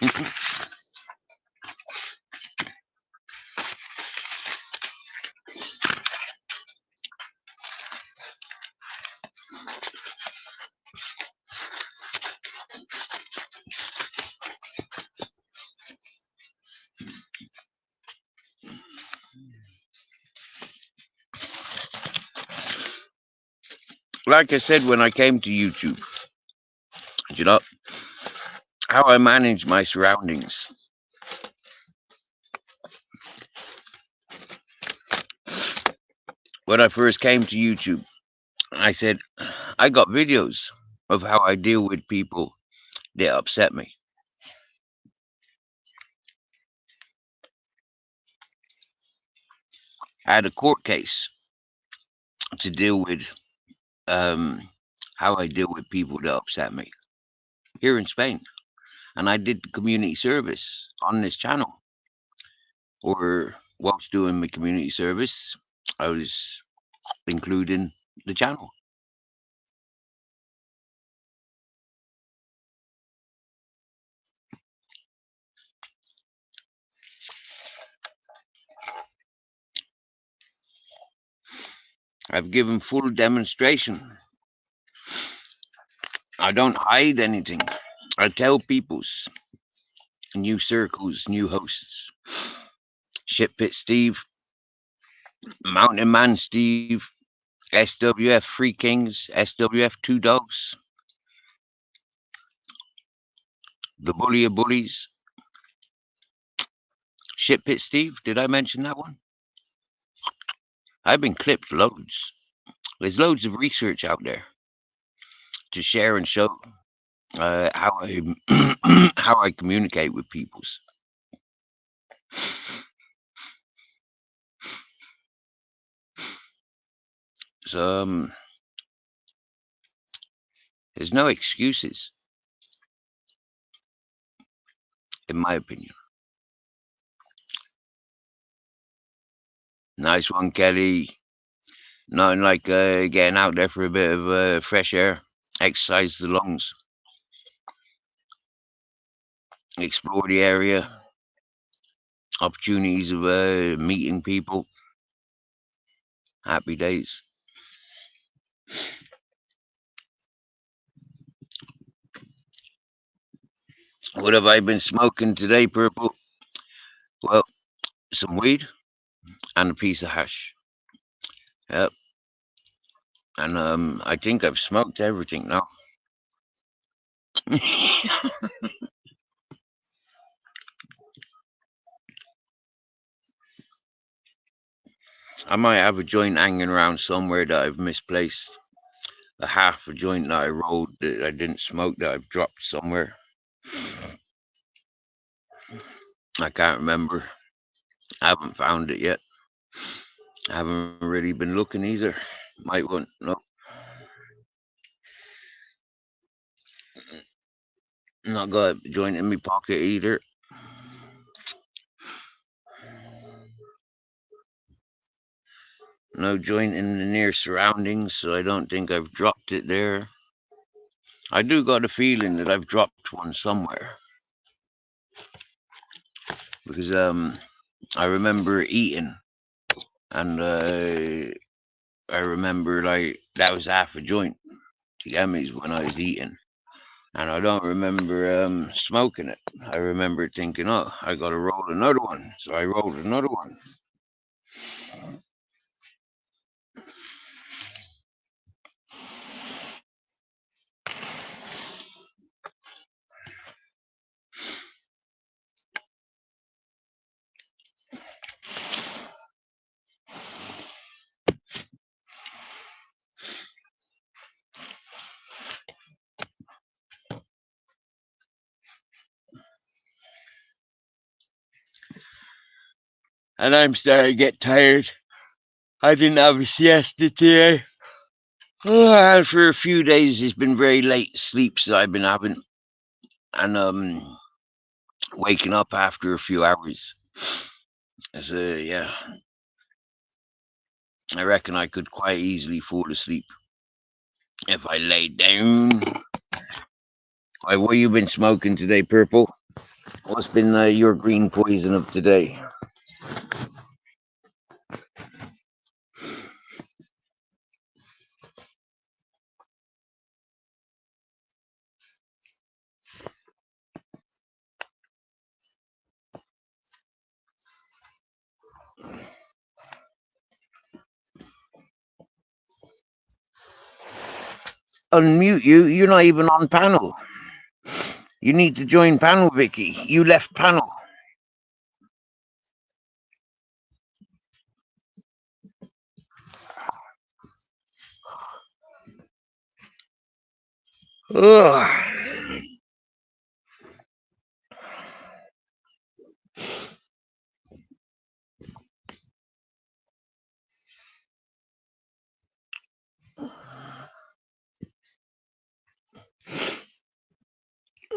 Speaker 1: Like I said when I came to YouTube, how I manage my surroundings. When I first came to YouTube, I said, I got videos of how I deal with people that upset me. I had a court case to deal with how I deal with people that upset me here in Spain. And I did community service on this channel. Or whilst doing my community service, I was including the channel. I've given full demonstration. I don't hide anything. I tell people's new circles, new hosts. Shitpit Steve, Mountain Man Steve, SWF 3 Kings, SWF 2 Dogs, the Bully of Bullies. Shitpit Steve, did I mention that one? I've been clipped loads. There's loads of research out there to share and show how I how I communicate with peoples. So there's no excuses, in my opinion. Nice one, Kelly. Nothing like getting out there for a bit of fresh air, exercise the lungs, explore the area, opportunities of meeting people. Happy days. What have I been smoking today, Purple? Well, some weed and a piece of hash. Yep. And I think I've smoked everything now. I might have a joint hanging around somewhere that I've misplaced. A half a joint that I rolled that I didn't smoke that I've dropped somewhere. I can't remember. I haven't found it yet. I haven't really been looking either. Might want, no. Not got a joint in my pocket either. No joint in the near surroundings, so I don't think I've dropped it there. I do got a feeling that I've dropped one somewhere. Because I remember eating, and I remember like that was half a joint to Emmys when I was eating. And I don't remember smoking it. I remember thinking, oh, I got to roll another one. So I rolled another one. And I'm starting to get tired. I didn't have a siesta today. And for a few days, it's been very late sleeps that I've been having. And waking up after a few hours. So, yeah. I reckon I could quite easily fall asleep if I laid down. Why, what you been smoking today, Purple? What's been your green poison of today? Unmute you. You're not even on panel. You need to join panel, Vicky. You left panel. Ugh.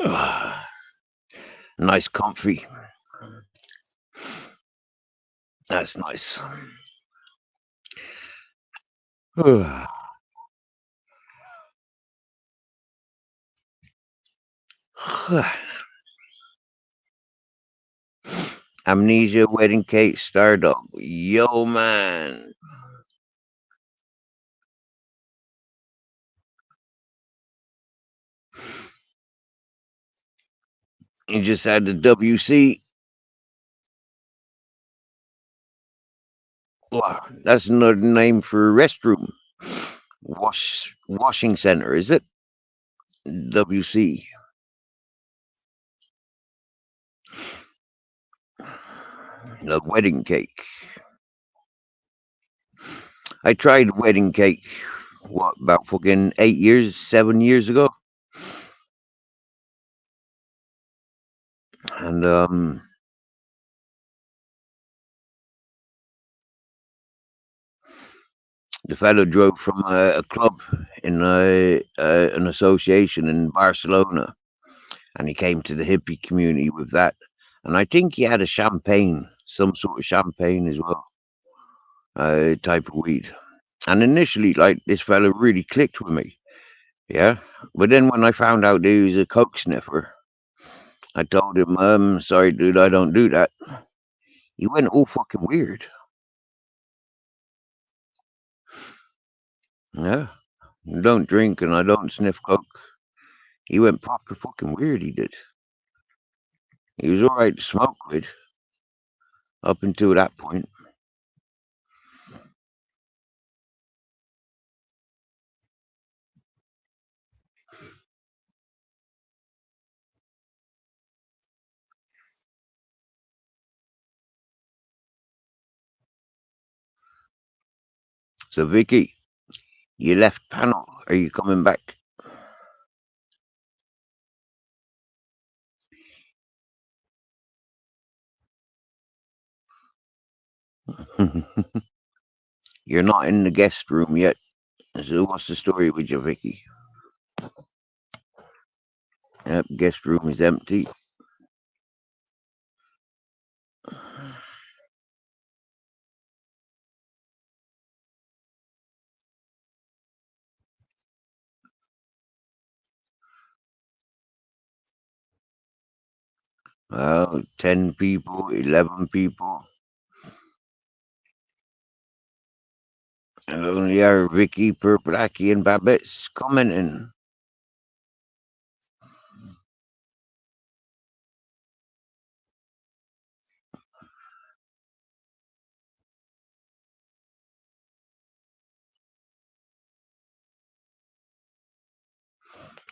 Speaker 1: Ugh. Nice comfy. That's nice. Ugh. Amnesia, Wedding Cake, Stardog. Yo, man. You just had the WC. Wow, that's another name for a restroom. Washing center, is it? WC. The wedding cake. I tried wedding cake, what, about fucking 7 years ago? And, the fellow drove from a club in an association in Barcelona, and he came to the hippie community with that. And I think he had a champagne, some sort of champagne as well, type of weed. And initially, like, this fellow really clicked with me, yeah. But then when I found out that he was a coke sniffer, I told him, sorry, dude, I don't do that. He went all fucking weird. Yeah, I don't drink and I don't sniff coke. He went proper fucking weird, he did. He was alright to smoke with, up until that point. So, Vicky, you left panel. Are you coming back? You're not in the guest room yet. So what's the story with you, Vicky? Yep, guest room is empty. Well, 10 people, 11 people. And only our Vicky, Purplaki, and Babette's commenting.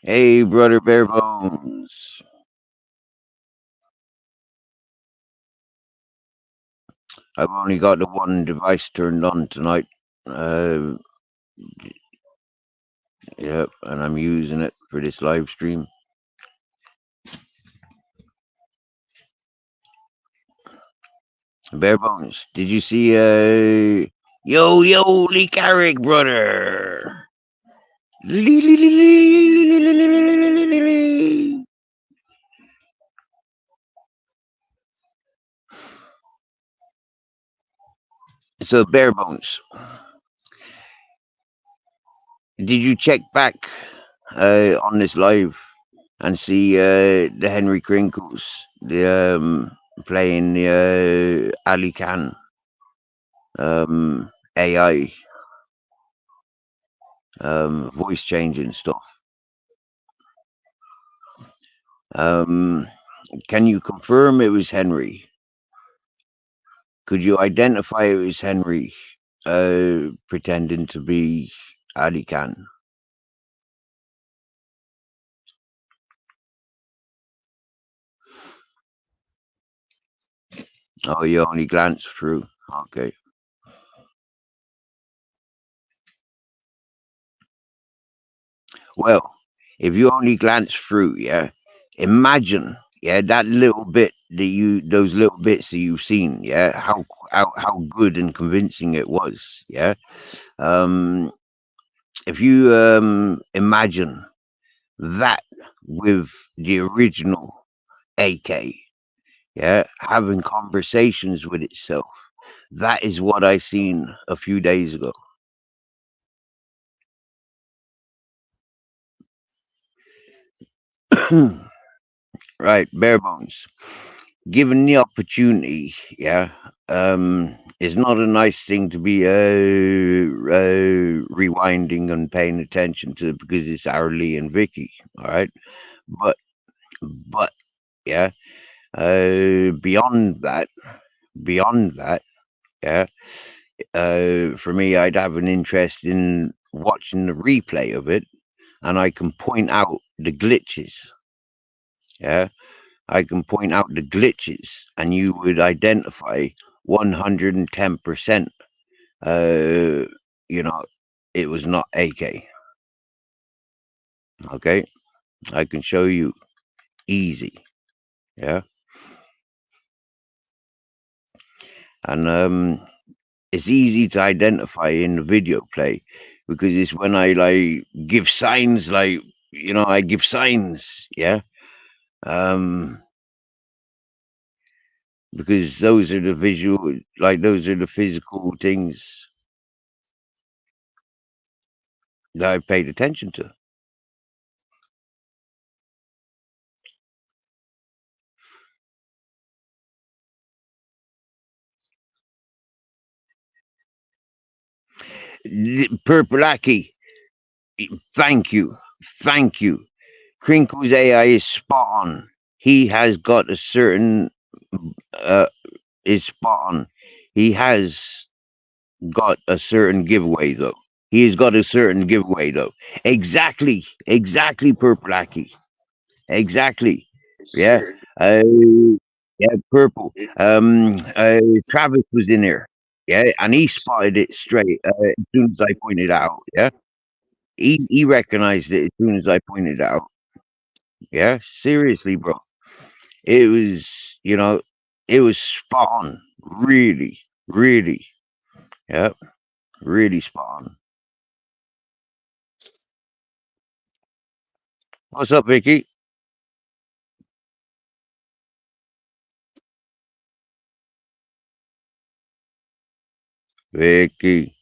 Speaker 1: Hey, brother Barebones. I've only got the one device turned on tonight. Yep, and I'm using it for this live stream. Barebones, did you see Yo Lee Carrick, brother? So, Barebones, did you check back on this live and see the Henry Crinkles playing the Ali Khan AI voice changing stuff? Can you confirm it was Henry? Could you identify it was Henry pretending to be Ali Khan? Oh, you only glanced through. Okay. Well, if you only glance through, yeah, imagine, yeah, that little bit those little bits that you've seen, yeah, how good and convincing it was, yeah. If you imagine that with the original AK, yeah, having conversations with itself, that is what I seen a few days ago. right, bare bones. Given the opportunity, yeah, it's not a nice thing to be rewinding and paying attention to because it's Arlie and Vicky, all right. But yeah, beyond that, yeah, for me, I'd have an interest in watching the replay of it, and I can point out the glitches. Yeah, I can point out the glitches, and you would identify 110%. You know, it was not AK. Okay, I can show you easy. Yeah, and it's easy to identify in the video play because it's when I like give signs, like I give signs. Yeah, because those are the visual, like those are the physical things that I've paid attention to. Purple Aki, thank you. Crinkle's AI is spot on. He has got a certain is spot on. He has got a certain giveaway though. Exactly, Purple Aki. Exactly. Yeah. Yeah, Purple. Travis was in there. Yeah, and he spotted it straight as soon as I pointed it out. Yeah. He recognized it as soon as I pointed it out. Yeah, seriously, bro. It was, it was spot on. Really, really. Yeah, really spot on. What's up, Vicky? Vicky.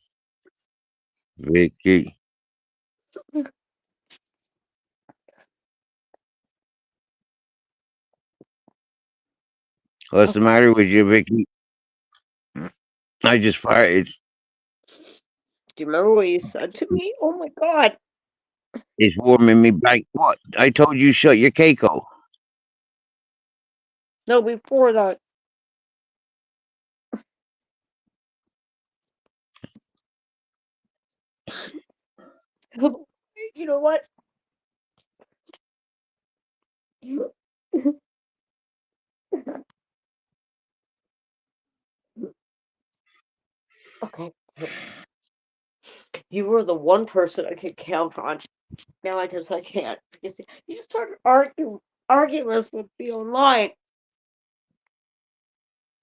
Speaker 1: What's the matter with you, Vicky? I just fired.
Speaker 3: Do you remember what you said to me? Oh my god.
Speaker 1: It's warming me back. What? I told you shut your Keiko.
Speaker 3: No, before that. You know what? Okay. You were the one person I could count on. Now I can't. You started arguments with me online.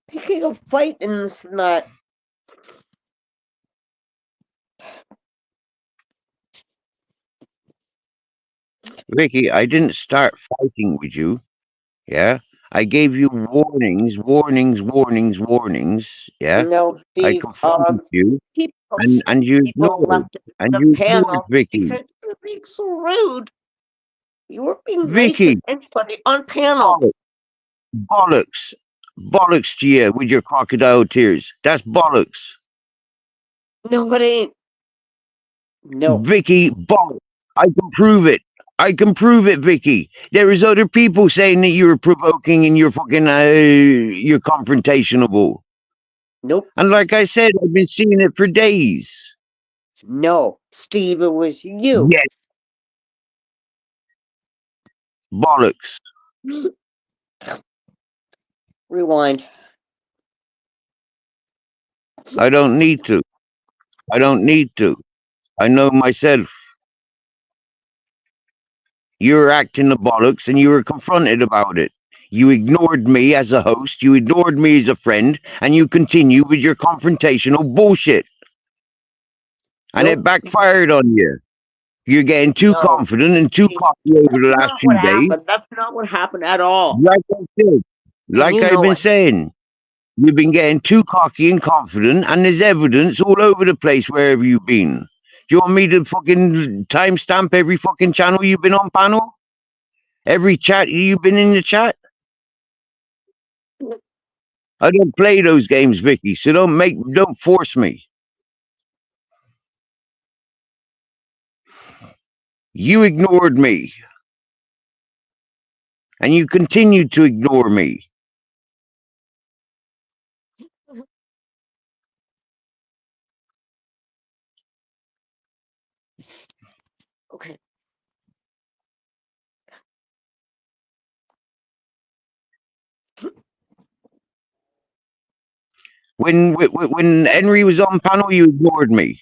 Speaker 3: Picking a fight in this and that.
Speaker 1: Vicky, I didn't start fighting with you. Yeah? I gave you warnings. Yeah?
Speaker 3: No, Steve.
Speaker 1: I confronted you.
Speaker 3: People
Speaker 1: And you ignored
Speaker 3: left
Speaker 1: it. And
Speaker 3: the
Speaker 1: you
Speaker 3: panel
Speaker 1: ignored Vicky.
Speaker 3: because you were being so rude. You were being
Speaker 1: Vicky.
Speaker 3: nice to anybody on panel.
Speaker 1: Bollocks. Bollocks to you with your crocodile tears. That's bollocks.
Speaker 3: No, it ain't. No.
Speaker 1: Vicky, bollocks. I can prove it, Vicky. There is other people saying that you're provoking and you're fucking, you're confrontational.
Speaker 3: Nope.
Speaker 1: And like I said, I've been seeing it for days.
Speaker 3: No, Steve, it was you.
Speaker 1: Yes. Bollocks.
Speaker 3: Rewind.
Speaker 1: I don't need to. I know myself. You were acting the bollocks and you were confronted about it. You ignored me as a host, you ignored me as a friend, and you continue with your confrontational bullshit. And it backfired on you. You're getting too confident and too cocky over the last few days.
Speaker 3: That's not what happened at all.
Speaker 1: Like I said, I've been saying, you've been getting too cocky and confident, and there's evidence all over the place wherever you've been. Do you want me to fucking timestamp every fucking channel you've been on, panel? Every chat you've been in the chat? I don't play those games, Vicky, so don't force me. You ignored me. And you continue to ignore me.
Speaker 3: Okay.
Speaker 1: When Henry was on panel, you ignored me.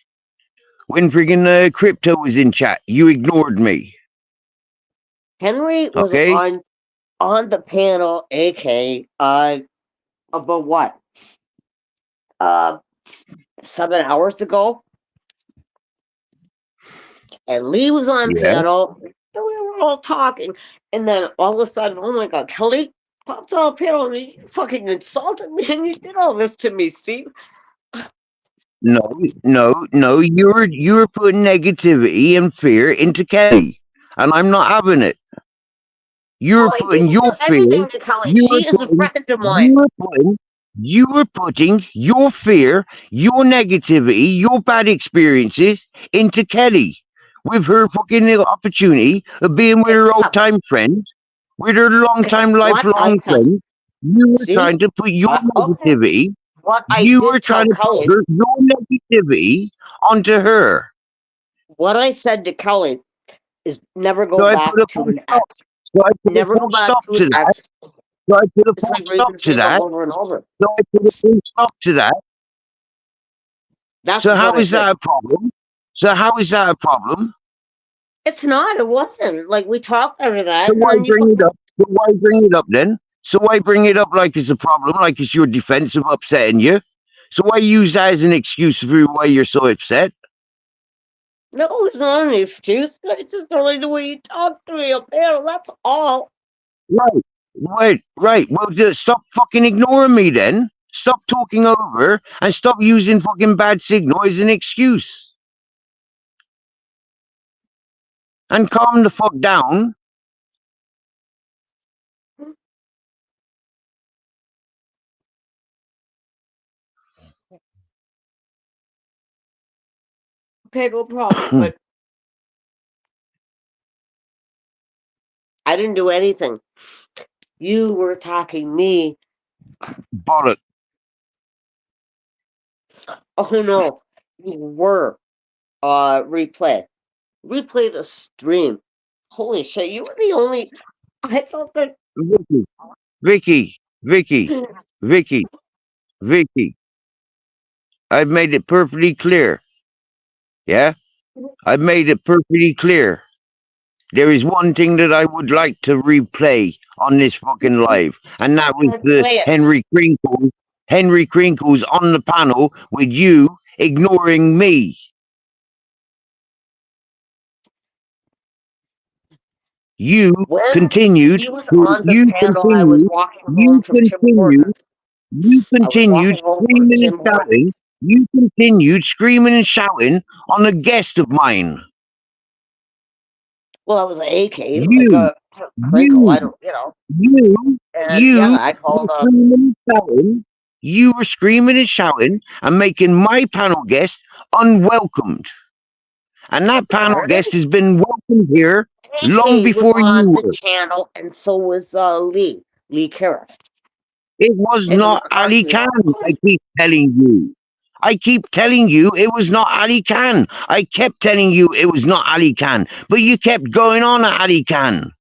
Speaker 1: When friggin' Crypto was in chat, you ignored me.
Speaker 3: Henry was
Speaker 1: Okay?
Speaker 3: on the panel, AK, about what? 7 hours ago. And Lee was on
Speaker 1: Yeah.
Speaker 3: panel, and we were all talking, and then all of a sudden, oh my God, Kelly pops on panel, and you fucking insulted me, and you did all this to me, Steve.
Speaker 1: No. You were putting negativity and fear into Kelly, and I'm not having it. You're putting your fear.
Speaker 3: To Kelly. He is a friend of mine.
Speaker 1: You were putting your fear, your negativity, your bad experiences into Kelly with her fucking opportunity of being with her old time friend, with her long time, lifelong friend. You were trying to put your negativity. You were trying to put your negativity onto her.
Speaker 3: What I said to Kelly is never go back to an ex. Never go back to an ex.
Speaker 1: So I put a full stop to that.
Speaker 3: Over and over.
Speaker 1: So I put a full stop to that.
Speaker 3: That's
Speaker 1: so how is that a problem? So how is that a problem?
Speaker 3: It's not. It wasn't. Like, we talked over that.
Speaker 1: So why bring it up? So why bring it up then? So why bring it up like it's a problem, like it's your defense of upsetting you? So why use that as an excuse for why you're so upset?
Speaker 3: No, it's not an excuse. It's just only the way you talk to me up there. That's all.
Speaker 1: Right. Well, just stop fucking ignoring me then. Stop talking over and stop using fucking bad signal as an excuse. And calm the fuck down.
Speaker 3: Okay, no problem. But I didn't do anything. You were attacking me.
Speaker 1: Bollock.
Speaker 3: Oh no, you were. Replay the stream. Holy shit, you were the only. I thought that.
Speaker 1: Vicky. I've made it perfectly clear. Yeah? I've made it perfectly clear. There is one thing that I would like to replay on this fucking live, and that was the Henry Crinkles on the panel with you ignoring me. You continued screaming and shouting. You continued screaming and shouting on a guest of mine.
Speaker 3: Well, it was an AK.
Speaker 1: You were screaming and shouting and making my panel guest unwelcomed. And that panel guest has been welcomed here long before you were.
Speaker 3: The channel, and so was Lee Carrick.
Speaker 1: It was not Ali Khan. I keep telling you. It was not Ali Khan. I kept telling you it was not Ali Khan, but you kept going on at Ali Khan.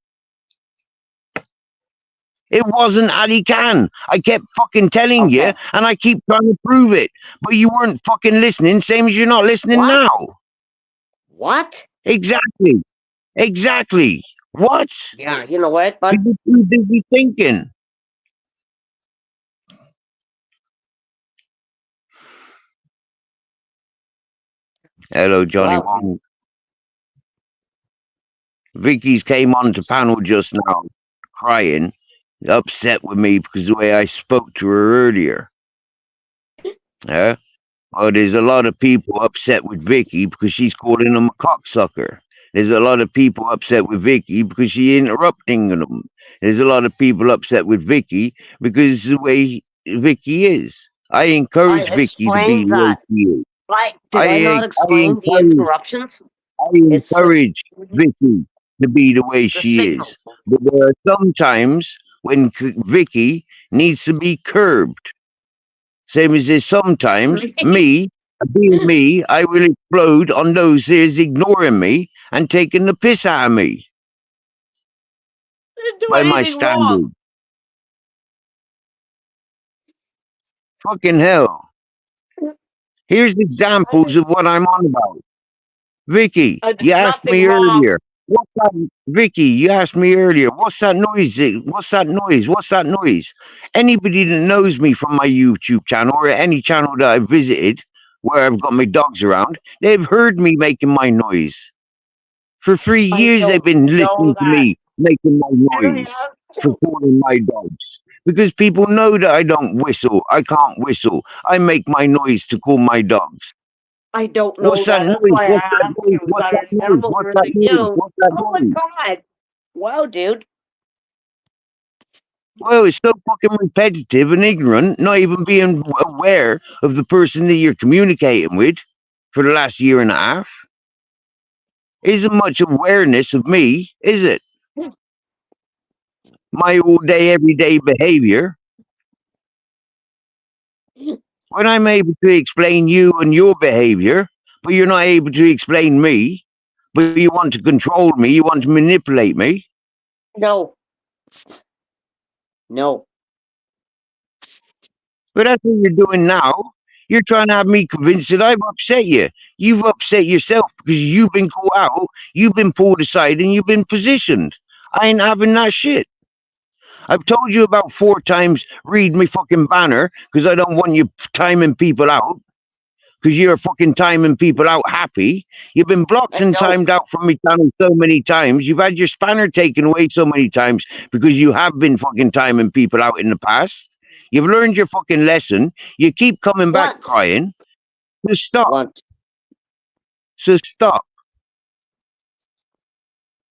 Speaker 1: It wasn't Ali Khan. I kept fucking telling you, and I keep trying to prove it, but you weren't fucking listening, same as you're not listening now.
Speaker 3: What?
Speaker 1: Exactly. What?
Speaker 3: Yeah, you know what? But
Speaker 1: you're too busy thinking. Hello, Johnny Wong. Vicky's came on to panel just now, crying, upset with me because the way I spoke to her earlier. Well, there's a lot of people upset with Vicky because she's calling him a cocksucker. There's a lot of people upset with Vicky because she interrupting them. There's a lot of people upset with Vicky because the way Vicky is. I encourage Vicky to be
Speaker 3: explained
Speaker 1: the way
Speaker 3: that.
Speaker 1: she is.
Speaker 3: Did I not explain the interruptions?
Speaker 1: I
Speaker 3: It's just
Speaker 1: encourage Vicky to be the way
Speaker 3: the
Speaker 1: she
Speaker 3: signal.
Speaker 1: is. But there are some times when Vicky needs to be curbed. Same as there's sometimes me, being me, I will explode on those that is ignoring me and taking the piss out of me
Speaker 3: Didn't do
Speaker 1: by my
Speaker 3: anything
Speaker 1: standard.
Speaker 3: wrong.
Speaker 1: Fucking hell. Here's examples of what I'm on about. Vicky,
Speaker 3: I did
Speaker 1: you asked me
Speaker 3: nothing wrong.
Speaker 1: earlier. What's that? Vicky, you asked me earlier. What's that noise? What's that noise? What's that noise? Anybody that knows me from my YouTube channel or any channel that I've visited where I've got my dogs around, they've heard me making my noise. For 3
Speaker 3: I
Speaker 1: years, they've
Speaker 3: don't
Speaker 1: been
Speaker 3: know
Speaker 1: listening to
Speaker 3: that.
Speaker 1: me making my
Speaker 3: I don't
Speaker 1: noise
Speaker 3: have
Speaker 1: for calling my dogs. Because people know that I don't whistle. I can't whistle. I make my noise to call my dogs.
Speaker 3: I don't know
Speaker 1: What's
Speaker 3: that.
Speaker 1: that
Speaker 3: That's
Speaker 1: noise?
Speaker 3: why I
Speaker 1: What's that
Speaker 3: asked
Speaker 1: noise?
Speaker 3: you. Is
Speaker 1: What's
Speaker 3: that
Speaker 1: that
Speaker 3: an
Speaker 1: noise?
Speaker 3: animal
Speaker 1: What's
Speaker 3: or
Speaker 1: that
Speaker 3: is it
Speaker 1: noise?
Speaker 3: you?
Speaker 1: What's that
Speaker 3: Oh my
Speaker 1: noise?
Speaker 3: god. Wow, dude.
Speaker 1: Well, it's so fucking repetitive and ignorant, not even being aware of the person that you're communicating with for the last year and a half. Isn't much awareness of me, is it? My all day, everyday behavior. When I'm able to explain you and your behavior, but you're not able to explain me, but you want to control me, you want to manipulate me.
Speaker 3: No. No.
Speaker 1: But that's what you're doing now. You're trying to have me convinced that I've upset you. You've upset yourself because you've been caught out, you've been pulled aside, and you've been positioned. I ain't having that shit. I've told you about 4 times, read me fucking banner, because I don't want you timing people out, because you're fucking timing people out happy. You've been blocked
Speaker 3: I
Speaker 1: and
Speaker 3: know.
Speaker 1: timed out from me channel so many times. You've had your spanner taken away so many times because you have been fucking timing people out in the past. You've learned your fucking lesson. You keep coming back
Speaker 3: What?
Speaker 1: crying. Just stop.
Speaker 3: What?
Speaker 1: Just stop.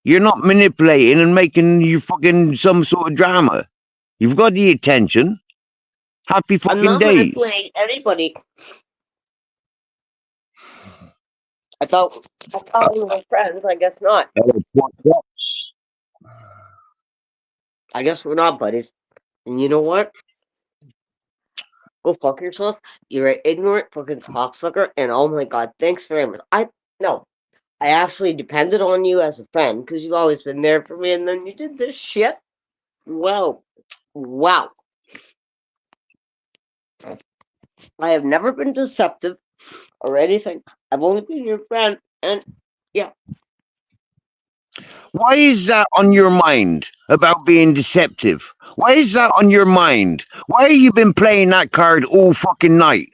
Speaker 1: You're not manipulating and making you fucking some sort of drama. You've got the attention. Happy
Speaker 3: I'm
Speaker 1: fucking
Speaker 3: not
Speaker 1: days.
Speaker 3: manipulating anybody. I thought we were friends. I guess not. I guess we're not buddies. And you know what? Go fuck yourself. You're an ignorant fucking cocksucker. And oh my god, thanks very much. I actually depended on you as a friend because you've always been there for me, and then you did this shit. Wow. Wow. I have never been deceptive or anything. I've only been your friend, and yeah.
Speaker 1: Why is that on your mind about being deceptive? Why is that on your mind? Why have you been playing that card all fucking night?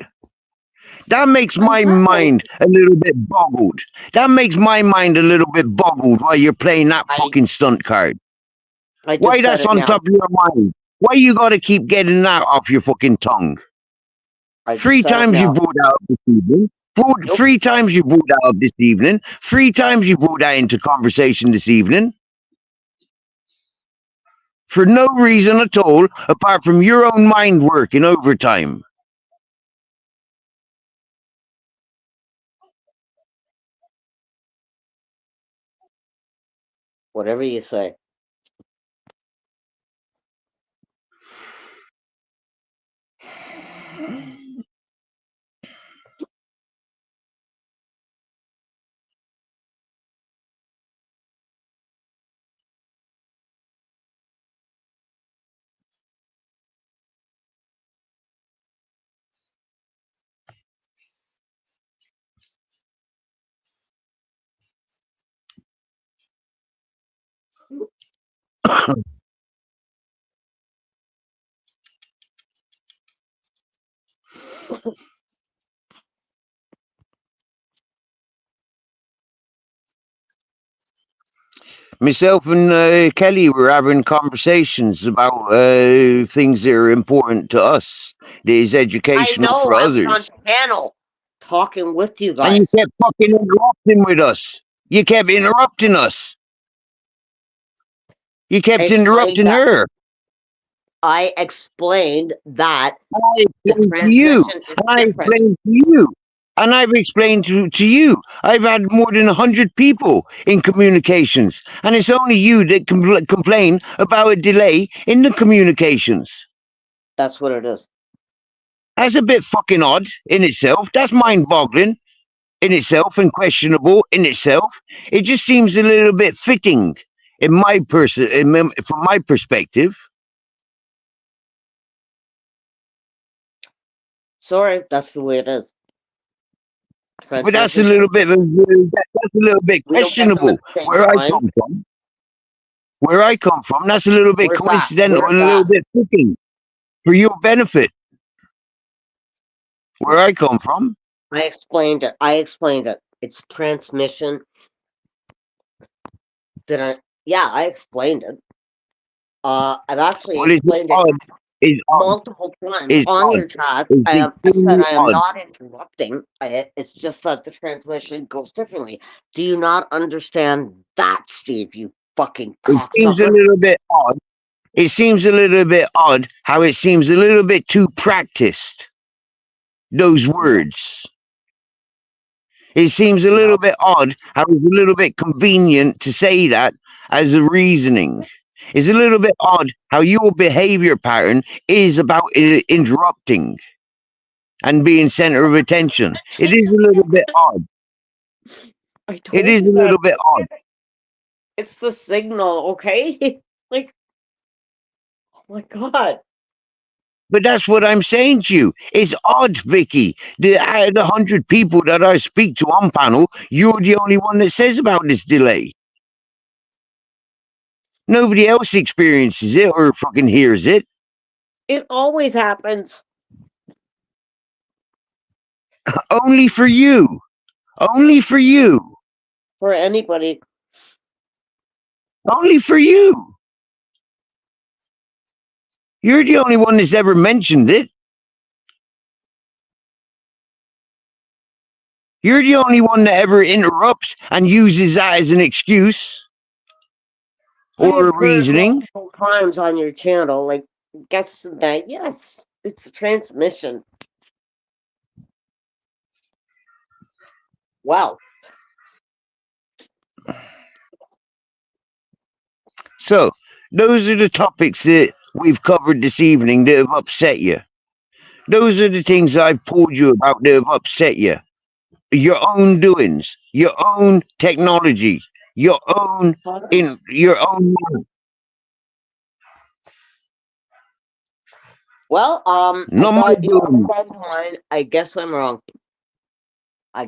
Speaker 1: That makes my mind a little bit boggled. That makes my mind a little bit boggled while you're playing that fucking stunt card. Why that's on top of your mind? Why you gotta keep getting that off your fucking tongue? 3 times you brought that up this evening. 3 times you brought that up this evening. 3 times you brought that into conversation this evening. For no reason at all, apart from your own mind working overtime.
Speaker 3: Whatever you say.
Speaker 1: Myself and Kelly were having conversations about things that are important to us. That is educational for
Speaker 3: I was
Speaker 1: others.
Speaker 3: on panel talking with you
Speaker 1: And you
Speaker 3: guys.
Speaker 1: kept fucking interrupting with us. You kept interrupting us. You kept
Speaker 3: explained
Speaker 1: interrupting
Speaker 3: that.
Speaker 1: her.
Speaker 3: I explained that
Speaker 1: I
Speaker 3: the
Speaker 1: explained to you.
Speaker 3: transmission is
Speaker 1: And I
Speaker 3: different.
Speaker 1: explained to you. And I've explained to you. I've had more than 100 people in communications. And it's only you that complain about a delay in the communications.
Speaker 3: That's what it is.
Speaker 1: That's a bit fucking odd in itself. That's mind-boggling in itself and questionable in itself. It just seems a little bit fitting in my from my perspective.
Speaker 3: Sorry, that's the way it is.
Speaker 1: But that's a little bit questionable where I come from. Where I come from, that's a little bit coincidental and a little bit fitting for your benefit. Where I come from.
Speaker 3: I explained it. It's transmission. Yeah, I explained it. I've actually explained it multiple times on your chat. I said I am not interrupting. It's just that the transmission goes differently. Do you not understand that, Steve? You fucking cocksucker.
Speaker 1: It seems a little bit odd. It seems a little bit odd how it seems a little bit too practiced. Those words. It seems a little bit odd how it's a little bit convenient to say that as a reasoning. It's a little bit odd how your behavior pattern is about interrupting and being center of attention. It is a little bit odd. It is a little bit odd.
Speaker 3: It's the signal, okay? Like, oh my God.
Speaker 1: But that's what I'm saying to you. It's odd, Vicky. Out of the 100 people that I speak to on panel, you're the only one that says about this delay. Nobody else experiences it or fucking hears it.
Speaker 3: It always happens.
Speaker 1: Only for you. Only for you.
Speaker 3: For anybody.
Speaker 1: Only for you. You're the only one that's ever mentioned it. You're the only one that ever interrupts and uses that as an excuse or a reasoning.
Speaker 3: Multiple times on your channel, like, guess that, yes, it's a transmission. Wow.
Speaker 1: So, those are the topics that we've covered this evening that have upset you. Those are the things that I've told you about that have upset you. Your own doings, your own technology, your own mind.
Speaker 3: Well,
Speaker 1: not my doing.
Speaker 3: I guess I'm wrong.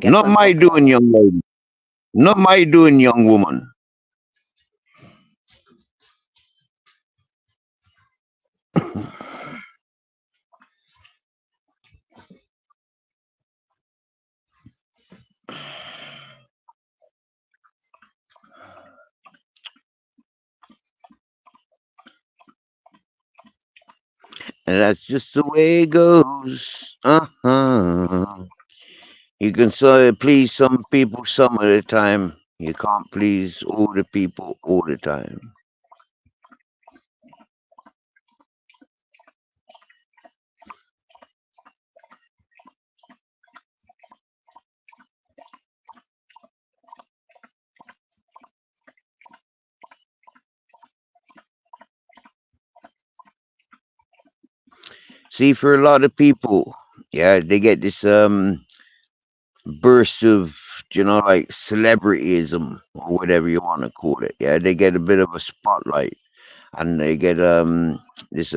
Speaker 1: Not my doing, young lady. Not my doing, young woman. And that's just the way it goes. You can please some people some of the time. You can't please all the people all the time. See, for a lot of people, yeah, they get this burst of, like celebrityism or whatever you want to call it. Yeah, they get a bit of a spotlight, and they get this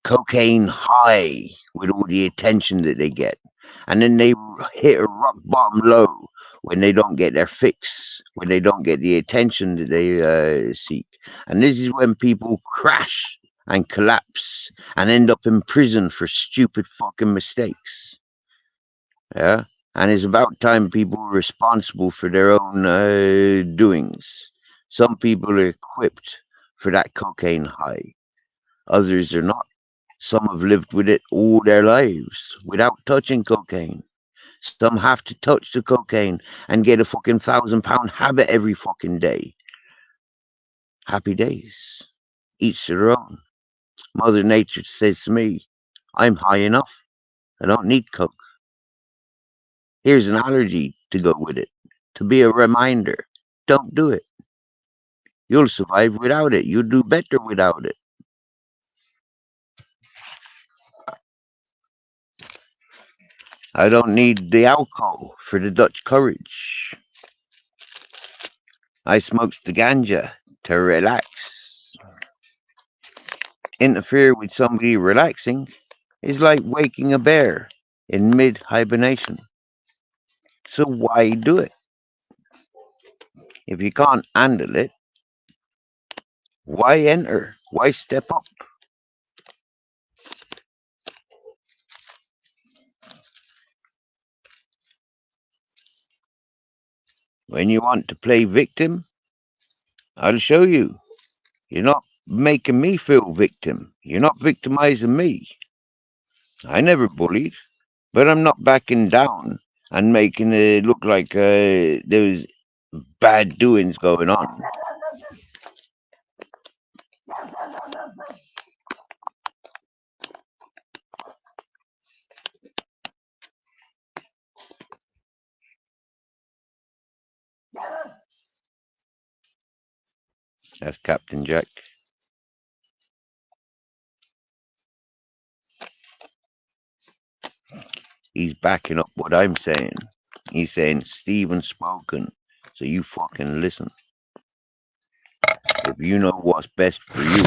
Speaker 1: cocaine high with all the attention that they get, and then they hit a rock bottom low when they don't get their fix, when they don't get the attention that they seek, and this is when people crash and collapse and end up in prison for stupid fucking mistakes. Yeah, and it's about time people are responsible for their own doings. Some people are equipped for that cocaine high, others are not. Some have lived with it all their lives without touching cocaine. Some have to touch the cocaine and get a fucking £1,000 habit every fucking day. Happy days. Each to their own. Mother Nature says to me, I'm high enough. I don't need coke. Here's an allergy to go with it. To be a reminder. Don't do it. You'll survive without it. You'll do better without it. I don't need the alcohol for the Dutch courage. I smokes the ganja to relax. Interfere with somebody relaxing is like waking a bear in mid-hibernation. So why do it? If you can't handle it, why enter? Why step up? When you want to play victim, I'll show you. You're not making me feel victim. You're not victimizing me. I never bullied, but I'm not backing down and making it look like there's bad doings going on. That's Captain Jack. He's backing up what I'm saying. He's saying Stephen spoken, so you fucking listen. If you know what's best for you,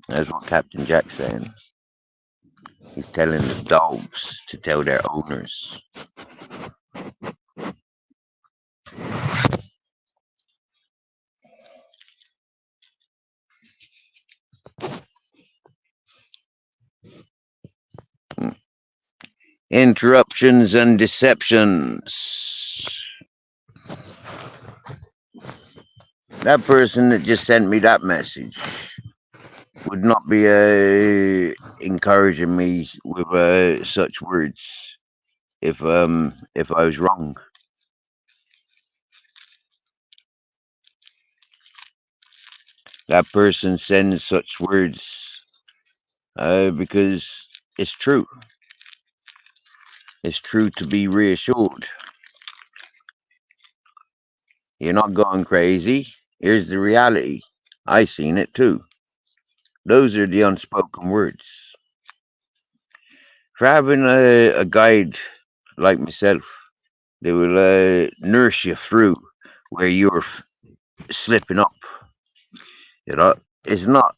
Speaker 1: that's what Captain Jack's saying. He's telling the dogs to tell their owners. Interruptions and deceptions. That person that just sent me that message would not be encouraging me with such words if I was wrong. That person sends such words because it's true. It's true to be reassured. You're not going crazy. Here's the reality. I seen it too. Those are the unspoken words. For having a guide like myself, they will nurse you through where you're slipping up. You know, it's not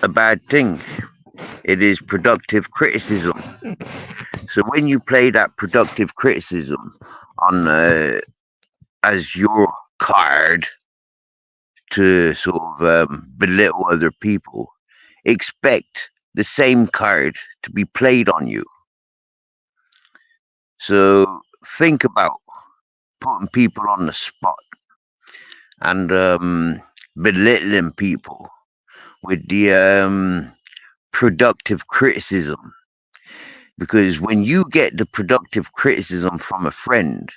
Speaker 1: a bad thing. It is productive criticism. So when you play that productive criticism on as your card to sort of belittle other people, expect the same card to be played on you. So think about putting people on the spot and belittling people with the productive criticism. Because when you get the productive criticism from a friend,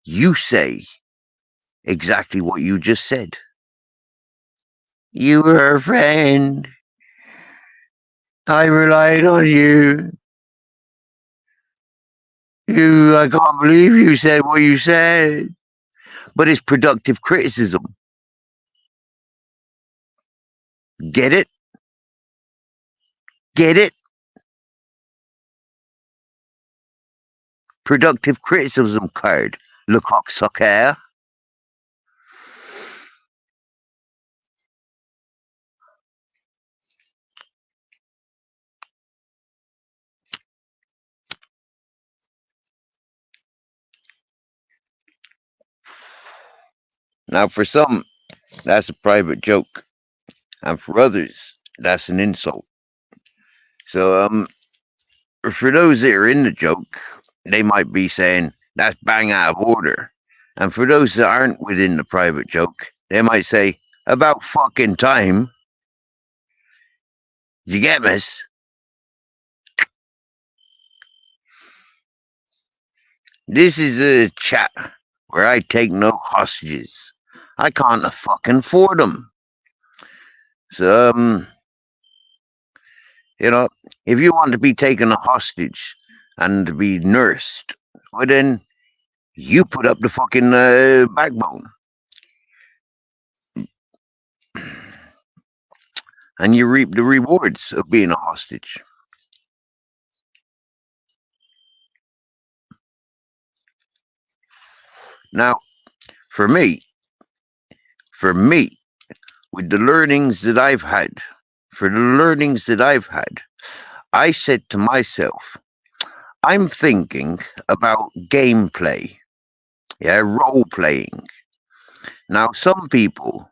Speaker 1: you say exactly what you just said. You were a friend. I relied on you. I can't believe you said what you said. But it's productive criticism. Get it? Get it? Productive criticism card. Le cocksucker. Now, for some, that's a private joke, and for others, that's an insult. So, for those that are in the joke, they might be saying that's bang out of order, and for those that aren't within the private joke, they might say about fucking time. You get me? This is a chat where I take no hostages. I can't fucking afford them. So, you know, if you want to be taken a hostage and to be nursed, well then you put up the fucking backbone. And you reap the rewards of being a hostage. Now, for me, with the learnings that I've had, I said to myself, I'm thinking about gameplay, role playing. Now, some people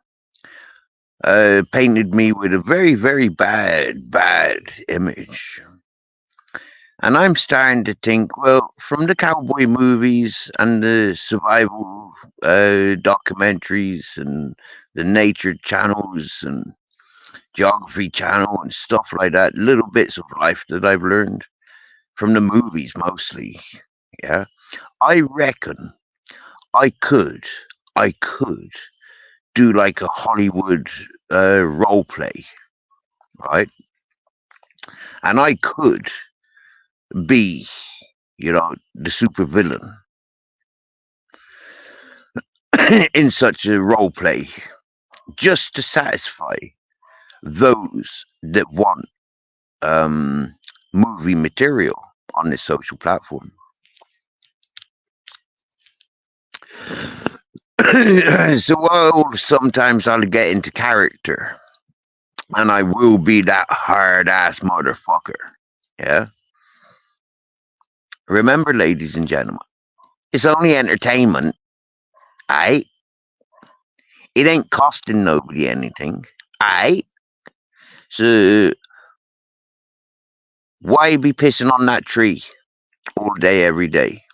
Speaker 1: painted me with a very, very bad image. And I'm starting to think, well, from the cowboy movies and the survival documentaries and the nature channels and geography channel and stuff like that, little bits of life that I've learned from the movies mostly, yeah, I reckon I could do like a Hollywood role play, right? And I could be, the super villain in such a role play, just to satisfy those that want movie material on this social platform. So while sometimes I'll get into character and I will be that hard ass motherfucker, yeah, remember, ladies and gentlemen, it's only entertainment, aight? It ain't costing nobody anything, aight? So why be pissing on that tree all day, every day?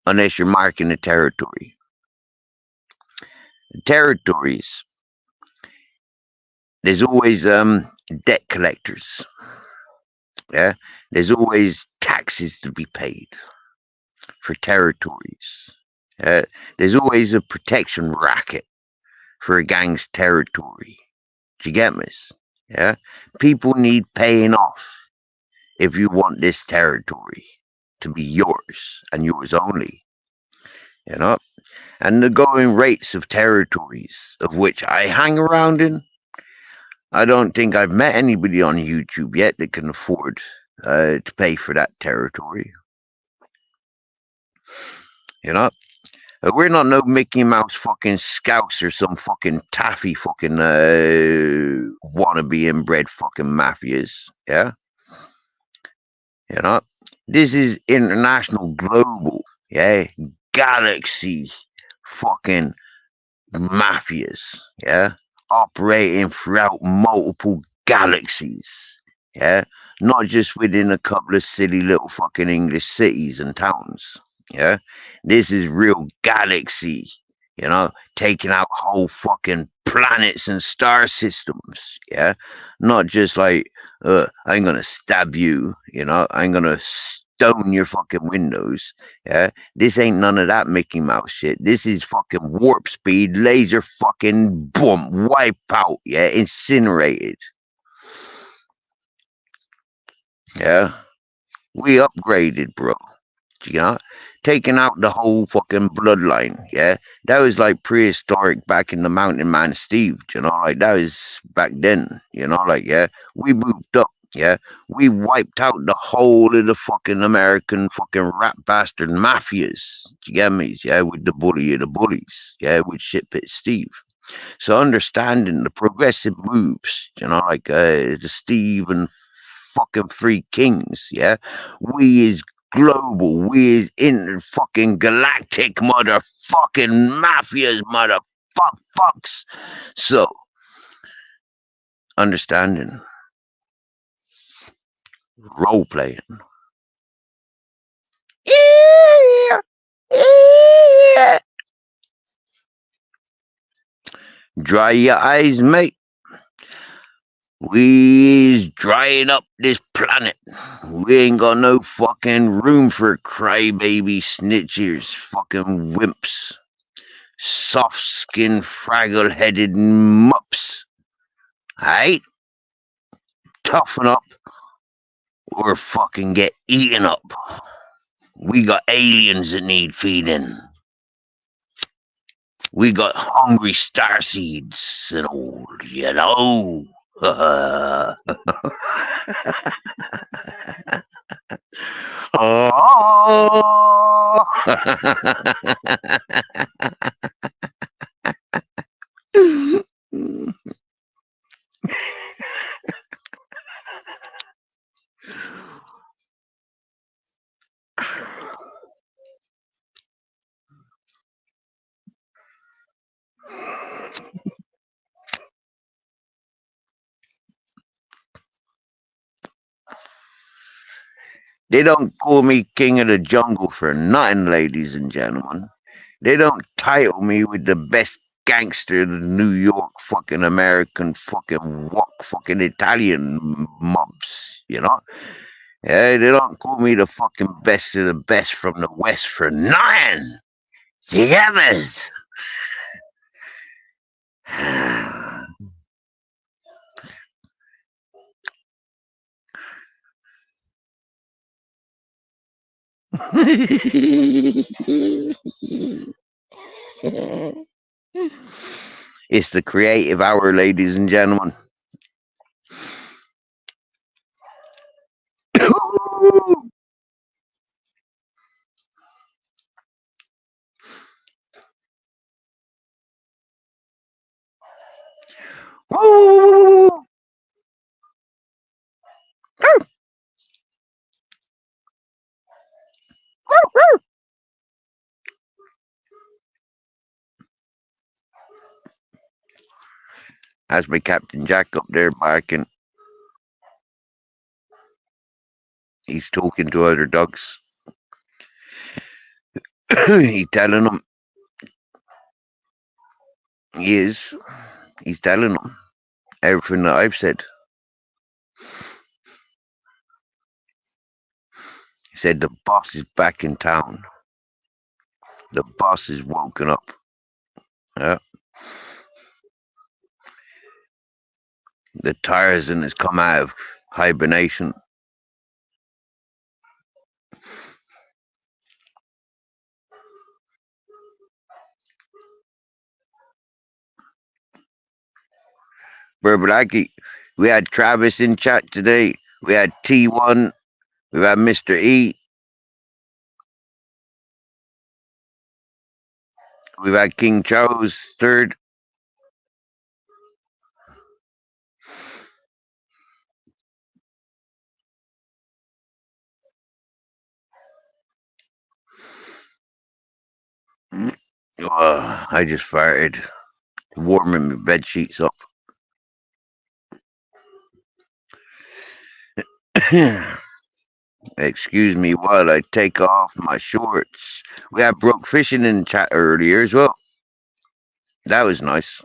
Speaker 1: Unless you're marking a territory. Territories, there's always debt collectors. Yeah, there's always taxes to be paid for territories. There's always a protection racket for a gang's territory. Do you get me? Yeah, people need paying off if you want this territory to be yours and yours only. You know, and the going rates of territories of which I hang around in, I don't think I've met anybody on YouTube yet that can afford to pay for that territory. You know, we're not no Mickey Mouse fucking Scouts or some fucking taffy fucking wannabe inbred fucking mafias. Yeah, you know, this is international, global, galaxy fucking mafias. Yeah, operating throughout multiple galaxies. Yeah, not just within a couple of silly little fucking English cities and towns. Yeah, this is real galaxy, taking out whole fucking planets and star systems. Yeah, not just like, I'm gonna stab you, I'm gonna stone your fucking windows. Yeah, this ain't none of that Mickey Mouse shit. This is fucking warp speed, laser fucking boom, wipe out, incinerated. Yeah, we upgraded, bro. Taking out the whole fucking bloodline. Yeah, that was like prehistoric back in the Mountain Man Steve. Like that was back then. We moved up. Yeah, we wiped out the whole of the fucking American fucking rat bastard mafias. Do you get me? Yeah, with the bully of the bullies. Yeah, with Shitpit Steve. So understanding the progressive moves, like the Steve and fucking Three Kings. Yeah, we is global, we is in fucking galactic motherfucking mafias, motherfucks. So understanding, role playing. Dry your eyes, mate. We is drying up this planet. We ain't got no fucking room for crybaby snitchers, fucking wimps, soft-skinned, fraggle-headed mups. Aight? Toughen up or fucking get eaten up. We got aliens that need feeding. We got hungry starseeds and all, you know. Oh. They don't call me king of the jungle for nothing, ladies and gentlemen. They don't title me with the best gangster the New York fucking American fucking walk fucking Italian mobs, you know? Yeah, they don't call me the fucking best of the best from the West for nothing. Yammers. It's the creative hour, ladies and gentlemen. That's my Captain Jack up there barking. He's talking to other dogs. He's telling them. He is. He's telling them everything that I've said. He said the boss is back in town. The boss is woken up. Yeah. The Tarzan has come out of hibernation. Burblaki, we had Travis in chat today. We had T1. We had Mr. E. We've had King Charles III. I just farted, warming my bed sheets up. Excuse me while I take off my shorts. We had Broke Fishing in chat earlier as well. That was nice.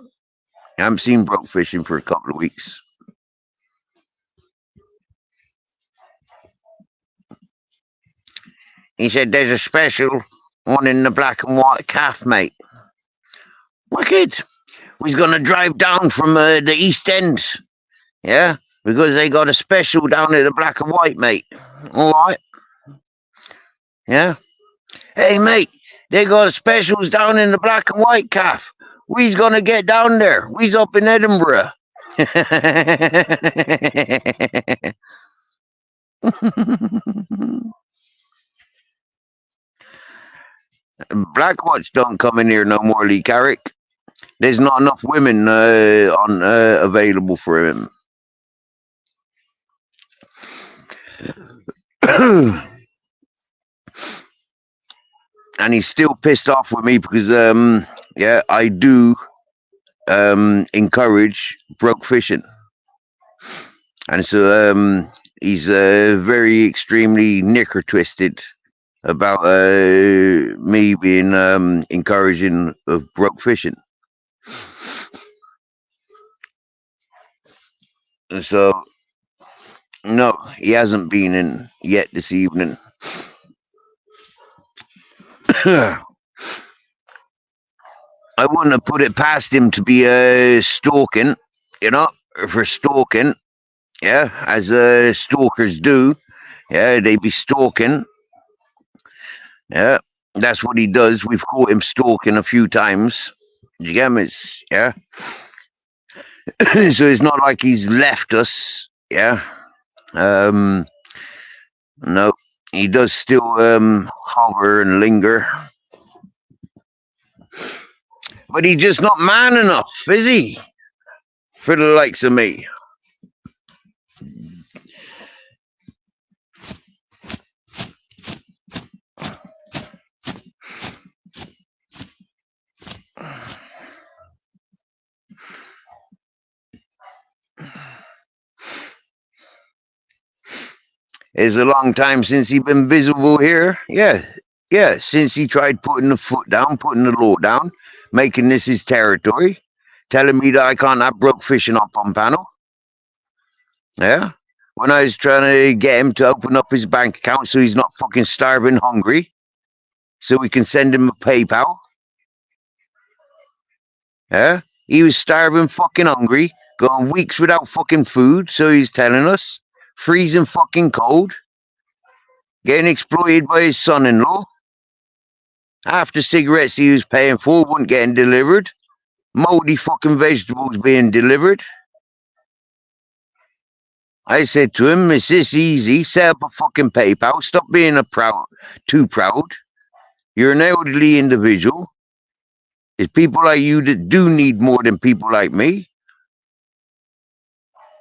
Speaker 1: I haven't seen Broke Fishing for a couple of weeks. He said there's a special one in the black and white calf, mate. Wicked. We're going to drive down from the East End. Yeah? Because they got a special down at the black and white, mate. All right? Yeah? Hey, mate, they got specials down in the black and white calf. We's going to get down there. We's up in Edinburgh. Blackwatch don't come in here no more, Lee Carrick. There's not enough women on available for him. And he's still pissed off with me because yeah, I do encourage broke fishing, and so he's very extremely knicker twisted about me being encouraging of broke fishing. So no, he hasn't been in yet this evening. I wouldn't have put it past him to be stalking, you know, for stalking. Yeah, as stalkers do. Yeah, they be stalking. Yeah, that's what he does. We've caught him stalking a few times. You get me? Yeah. So it's not like he's left us. Yeah. No, he does still hover and linger. But he's just not man enough, is he? For the likes of me. It's a long time since he been visible here. Yeah, since he tried putting the foot down, putting the law down, making this his territory, telling me that I can't have broke fishing up on panel. Yeah, when I was trying to get him to open up his bank account so he's not fucking starving hungry, so we can send him a PayPal. Yeah, he was starving fucking hungry, going weeks without fucking food, so he's telling us, freezing fucking cold, getting exploited by his son-in-law. Half the cigarettes he was paying for weren't getting delivered. Moldy fucking vegetables being delivered. I said to him, it's this easy, set up a fucking PayPal, stop being too proud. You're an elderly individual. There's people like you that do need more than people like me.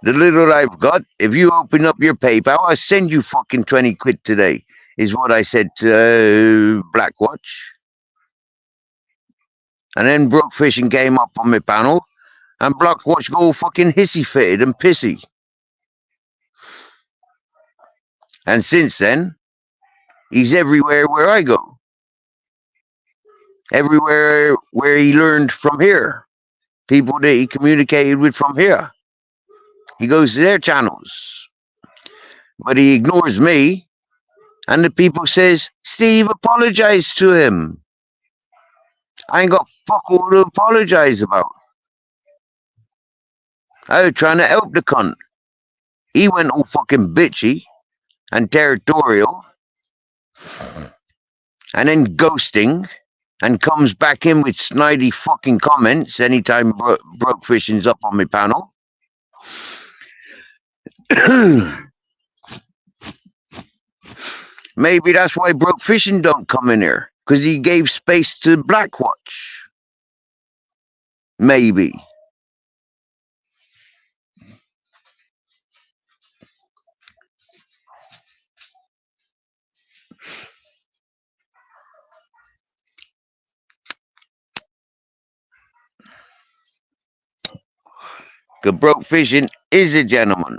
Speaker 1: The little I've got, if you open up your PayPal, I'll send you fucking 20 quid today, is what I said to Blackwatch. And then Brook Fishing came up on my panel, and Blackwatch go fucking hissy-fitted and pissy. And since then, he's everywhere where I go. Everywhere where he learned from here. People that he communicated with from here. He goes to their channels. But he ignores me. And the people says, Steve, apologize to him. I ain't got fuck all to apologize about. I was trying to help the cunt. He went all fucking bitchy and territorial. And then ghosting. And comes back in with snidey fucking comments anytime Broke Fishing's up on my panel. Maybe that's why Broke Fishing don't come in here. Because he gave space to Blackwatch. Maybe. Because Broke Fishing is a gentleman.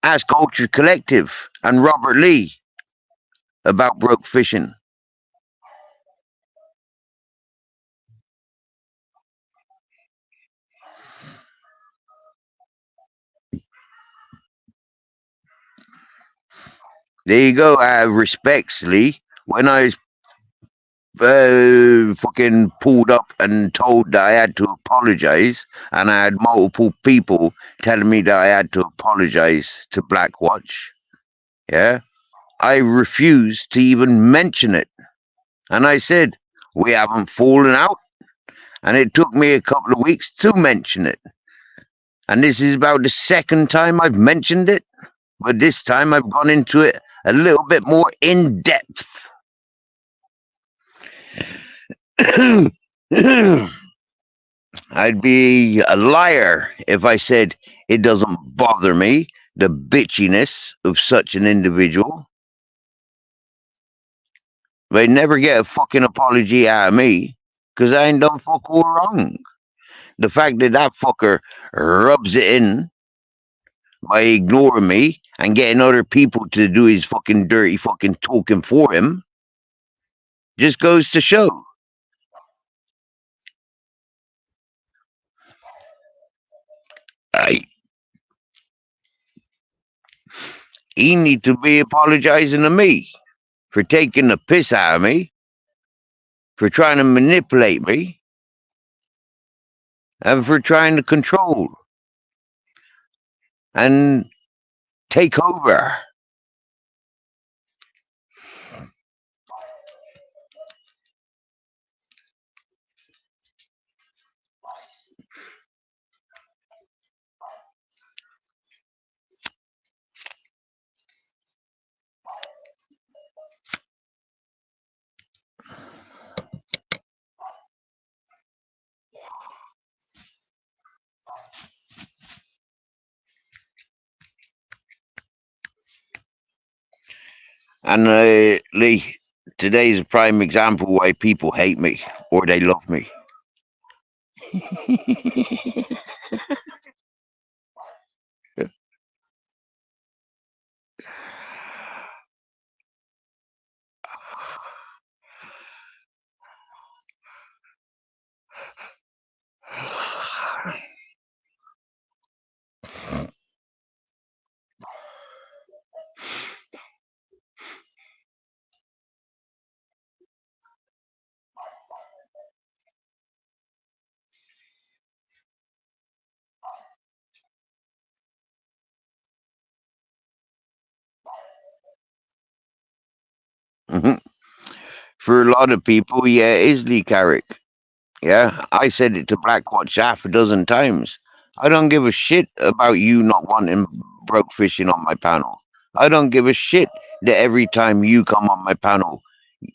Speaker 1: Ask Ultra Collective and Robert Lee about Broke Fishing. There you go. Respects, Lee. When I was fucking pulled up and told that I had to apologize, and I had multiple people telling me that I had to apologize to Blackwatch, yeah, I refused to even mention it. And I said, we haven't fallen out. And it took me a couple of weeks to mention it. And this is about the second time I've mentioned it, but this time I've gone into it a little bit more in depth. I'd be a liar if I said it doesn't bother me, the bitchiness of such an individual. They never get a fucking apology out of me, because I ain't done fuck all wrong. The fact that that fucker rubs it in by ignoring me and getting other people to do his fucking dirty fucking talking for him just goes to show. Right. He need to be apologizing to me for taking the piss out of me, for trying to manipulate me, and for trying to control and take over. And Lee, today's a prime example why people hate me or they love me. For a lot of people, yeah, it is Lee Carrick. Yeah, I said it to Blackwatch half a dozen times. I don't give a shit about you not wanting broke fishing on my panel. I don't give a shit that every time you come on my panel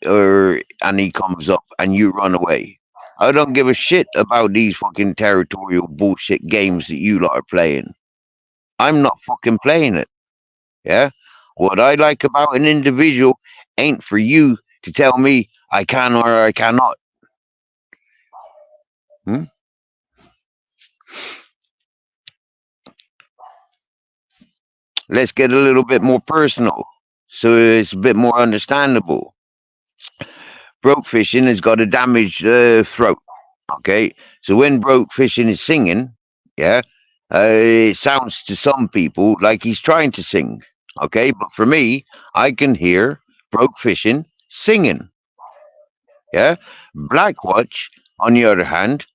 Speaker 1: and he comes up and you run away. I don't give a shit about these fucking territorial bullshit games that you lot are playing. I'm not fucking playing it. Yeah? What I like about an individual ain't for you to tell me I can or I cannot. Hmm? Let's get a little bit more personal so it's a bit more understandable. Broke fishing has got a damaged throat. Okay, so when broke fishing is singing, yeah, it sounds to some people like he's trying to sing. Okay, but for me, I can hear broke fishing singing. Yeah, Blackwatch, on the other hand,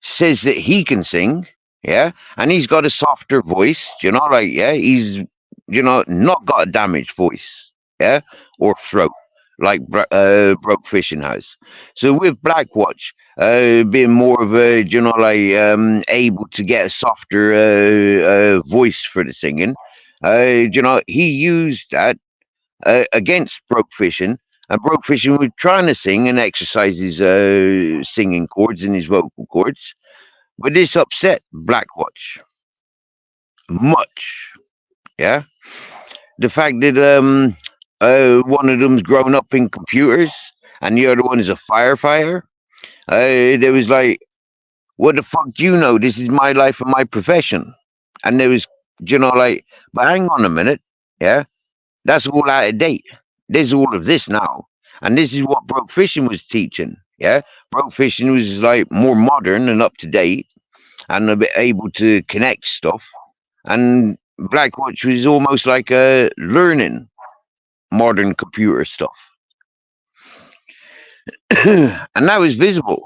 Speaker 1: says that he can sing. Yeah, and he's got a softer voice. You know, like yeah, he's not got a damaged voice. Yeah, or throat like broke fishing has. So with Blackwatch being more of a able to get a softer voice for the singing, he used that against broke fishing. And broke fishing was trying to sing and exercise his singing chords and his vocal cords, but this upset Blackwatch much. Yeah, the fact that one of them's grown up in computers and the other one is a firefighter. There was like, what the fuck do you know? This is my life and my profession. And there was, but hang on a minute. Yeah, that's all out of date. There's all of this now. And this is what broke fishing was teaching. Yeah, broke fishing was like more modern and up to date and a bit able to connect stuff. And Blackwatch was almost like learning modern computer stuff. And that was visible.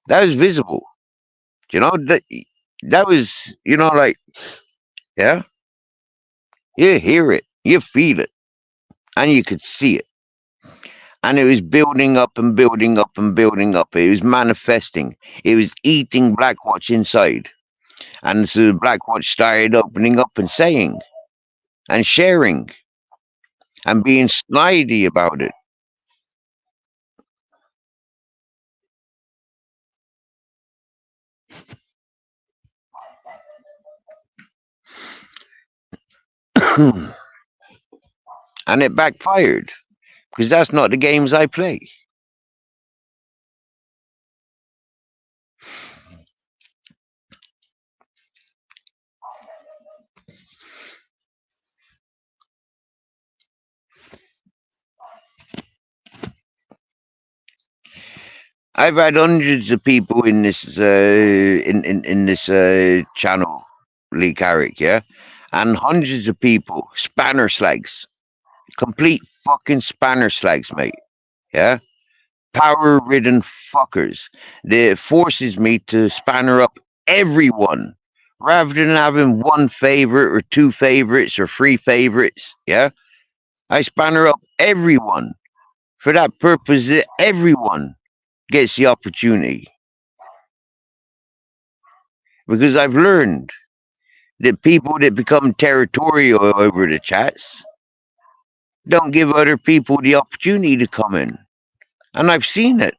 Speaker 1: That was visible. That was, yeah, you hear it, you feel it, and you could see it. And it was building up and building up and building up. It was manifesting. It was eating Blackwatch inside. And so Blackwatch started opening up and saying and sharing and being snidey about it. And it backfired because that's not the games I play. I've had hundreds of people in this in this channel Lee Carrick, yeah? And hundreds of people, spanner slags, complete fucking spanner slags, mate, yeah? Power-ridden fuckers that forces me to spanner up everyone rather than having one favorite or two favorites or three favorites, yeah? I spanner up everyone for that purpose that everyone gets the opportunity. Because I've learned that people that become territorial over the chats don't give other people the opportunity to come in. And I've seen it.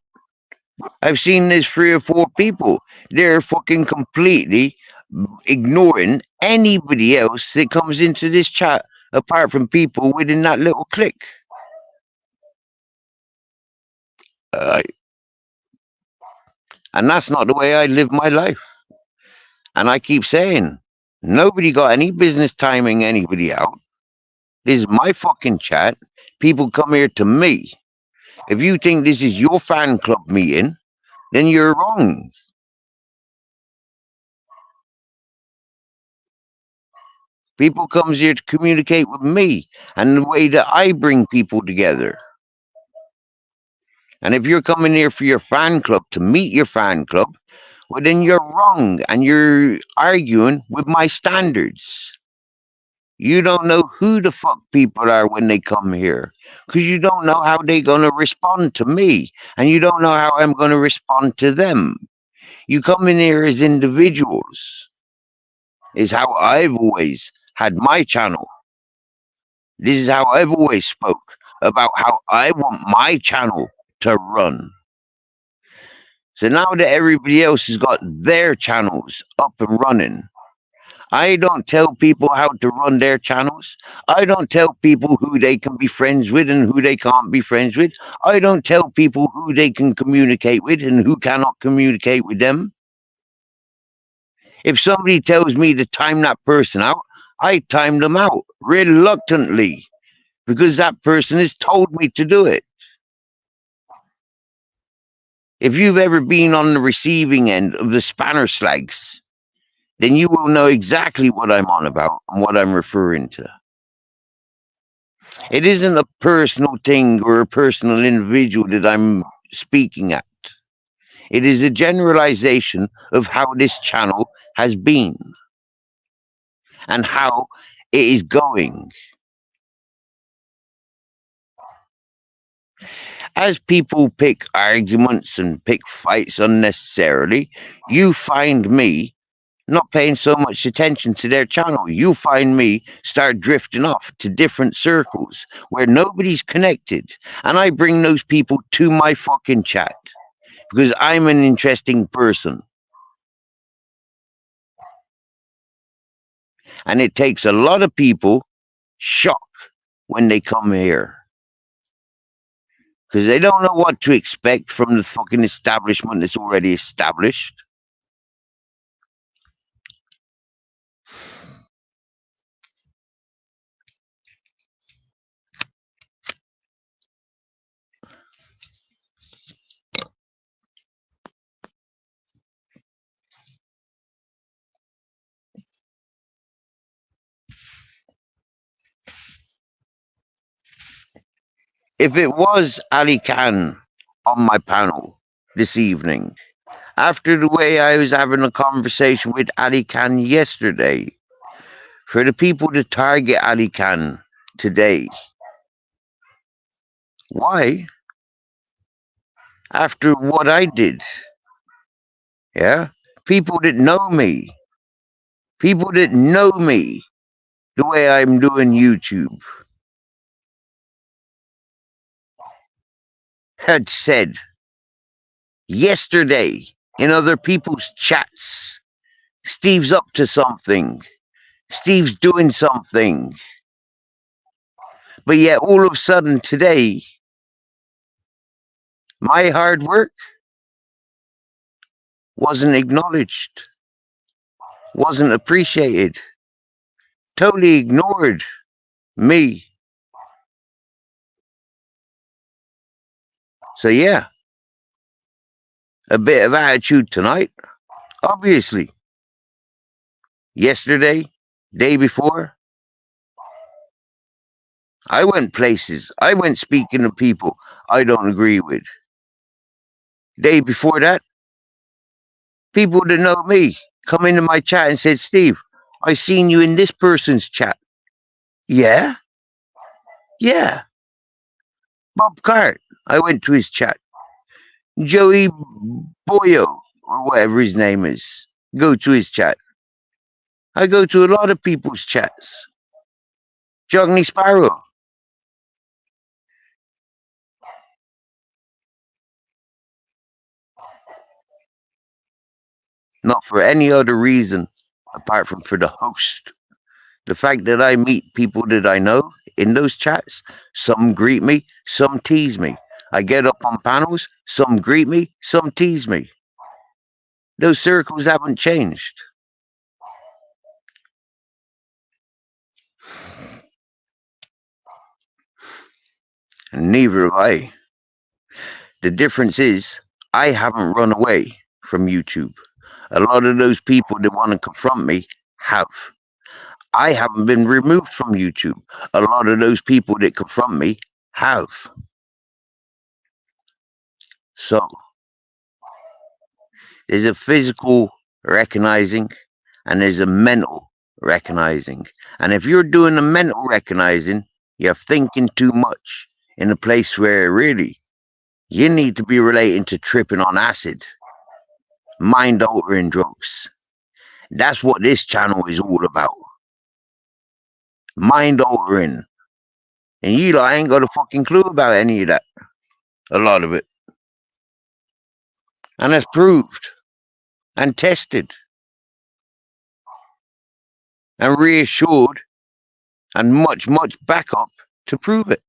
Speaker 1: I've seen this 3 or 4 people. They're fucking completely ignoring anybody else that comes into this chat apart from people within that little clique. And that's not the way I live my life. And I keep saying, nobody got any business timing anybody out. This is my fucking chat. People come here to me. If you think this is your fan club meeting, then you're wrong. People comes here to communicate with me and the way that I bring people together. And if you're coming here for your fan club to meet your fan club, well, then you're wrong and you're arguing with my standards. You don't know who the fuck people are when they come here because you don't know how they're going to respond to me and you don't know how I'm going to respond to them. You come in here as individuals is how I've always had my channel. This is how I've always spoke about how I want my channel to run. So now that everybody else has got their channels up and running, I don't tell people how to run their channels. I don't tell people who they can be friends with and who they can't be friends with. I don't tell people who they can communicate with and who cannot communicate with them. If somebody tells me to time that person out, I time them out reluctantly because that person has told me to do it. If you've ever been on the receiving end of the spanner slags, then you will know exactly what I'm on about and what I'm referring to. It isn't a personal thing or a personal individual that I'm speaking at. It is a generalization of how this channel has been and how it is going. As people pick arguments and pick fights unnecessarily, you find me not paying so much attention to their channel. You find me start drifting off to different circles where nobody's connected. And I bring those people to my fucking chat because I'm an interesting person. And it takes a lot of people shock when they come here. Because they don't know what to expect from the fucking establishment that's already established. If it was Ali Khan on my panel this evening, after the way I was having a conversation with Ali Khan yesterday, for the people to target Ali Khan today, why? After what I did, yeah? People that know me, the way I'm doing YouTube, had said yesterday in other people's chats, Steve's up to something. Steve's doing something. But yet all of a sudden today, my hard work wasn't acknowledged, wasn't appreciated, totally ignored me. So yeah, a bit of attitude tonight, obviously. Yesterday, day before, I went places. I went speaking to people I don't agree with. Day before that, people that know me come into my chat and said, Steve, I seen you in this person's chat. Yeah? Yeah. Bob Cart. I went to his chat. Joey Boyo, or whatever his name is. Go to his chat. I go to a lot of people's chats. Johnny Sparrow. Not for any other reason apart from for the host. The fact that I meet people that I know in those chats, some greet me, some tease me. I get up on panels, some greet me, some tease me. Those circles haven't changed. And neither have I. The difference is I haven't run away from YouTube. A lot of those people that want to confront me have. I haven't been removed from YouTube. A lot of those people that confront me have. So there's a physical recognizing and there's a mental recognizing. And if you're doing the mental recognizing, you're thinking too much in a place where really you need to be relating to tripping on acid, mind altering drugs. That's what this channel is all about. Mind altering. And you lot ain't got a fucking clue about any of that. A lot of it. And that's proved and tested and reassured and much, much backup to prove it.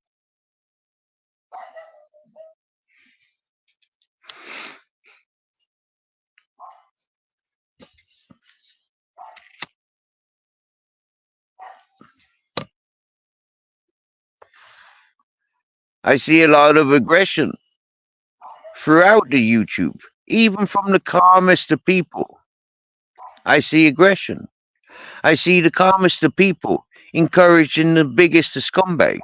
Speaker 1: I see a lot of aggression throughout the YouTube, even from the calmest of people. I see aggression. I see the calmest of people encouraging the biggest of scumbags.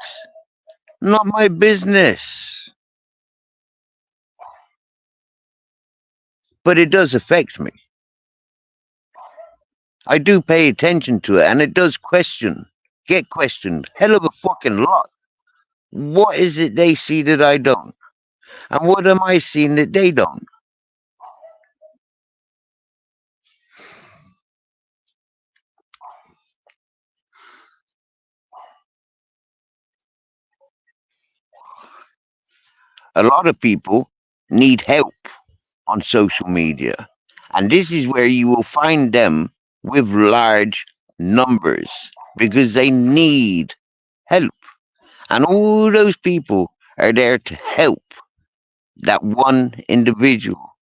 Speaker 1: Not my business. But it does affect me. I do pay attention to it, and it does get questioned, hell of a fucking lot. What is it they see that I don't? And what am I seeing that they don't? A lot of people need help on social media. And this is where you will find them with large numbers because they need help. And all those people are there to help that one individual.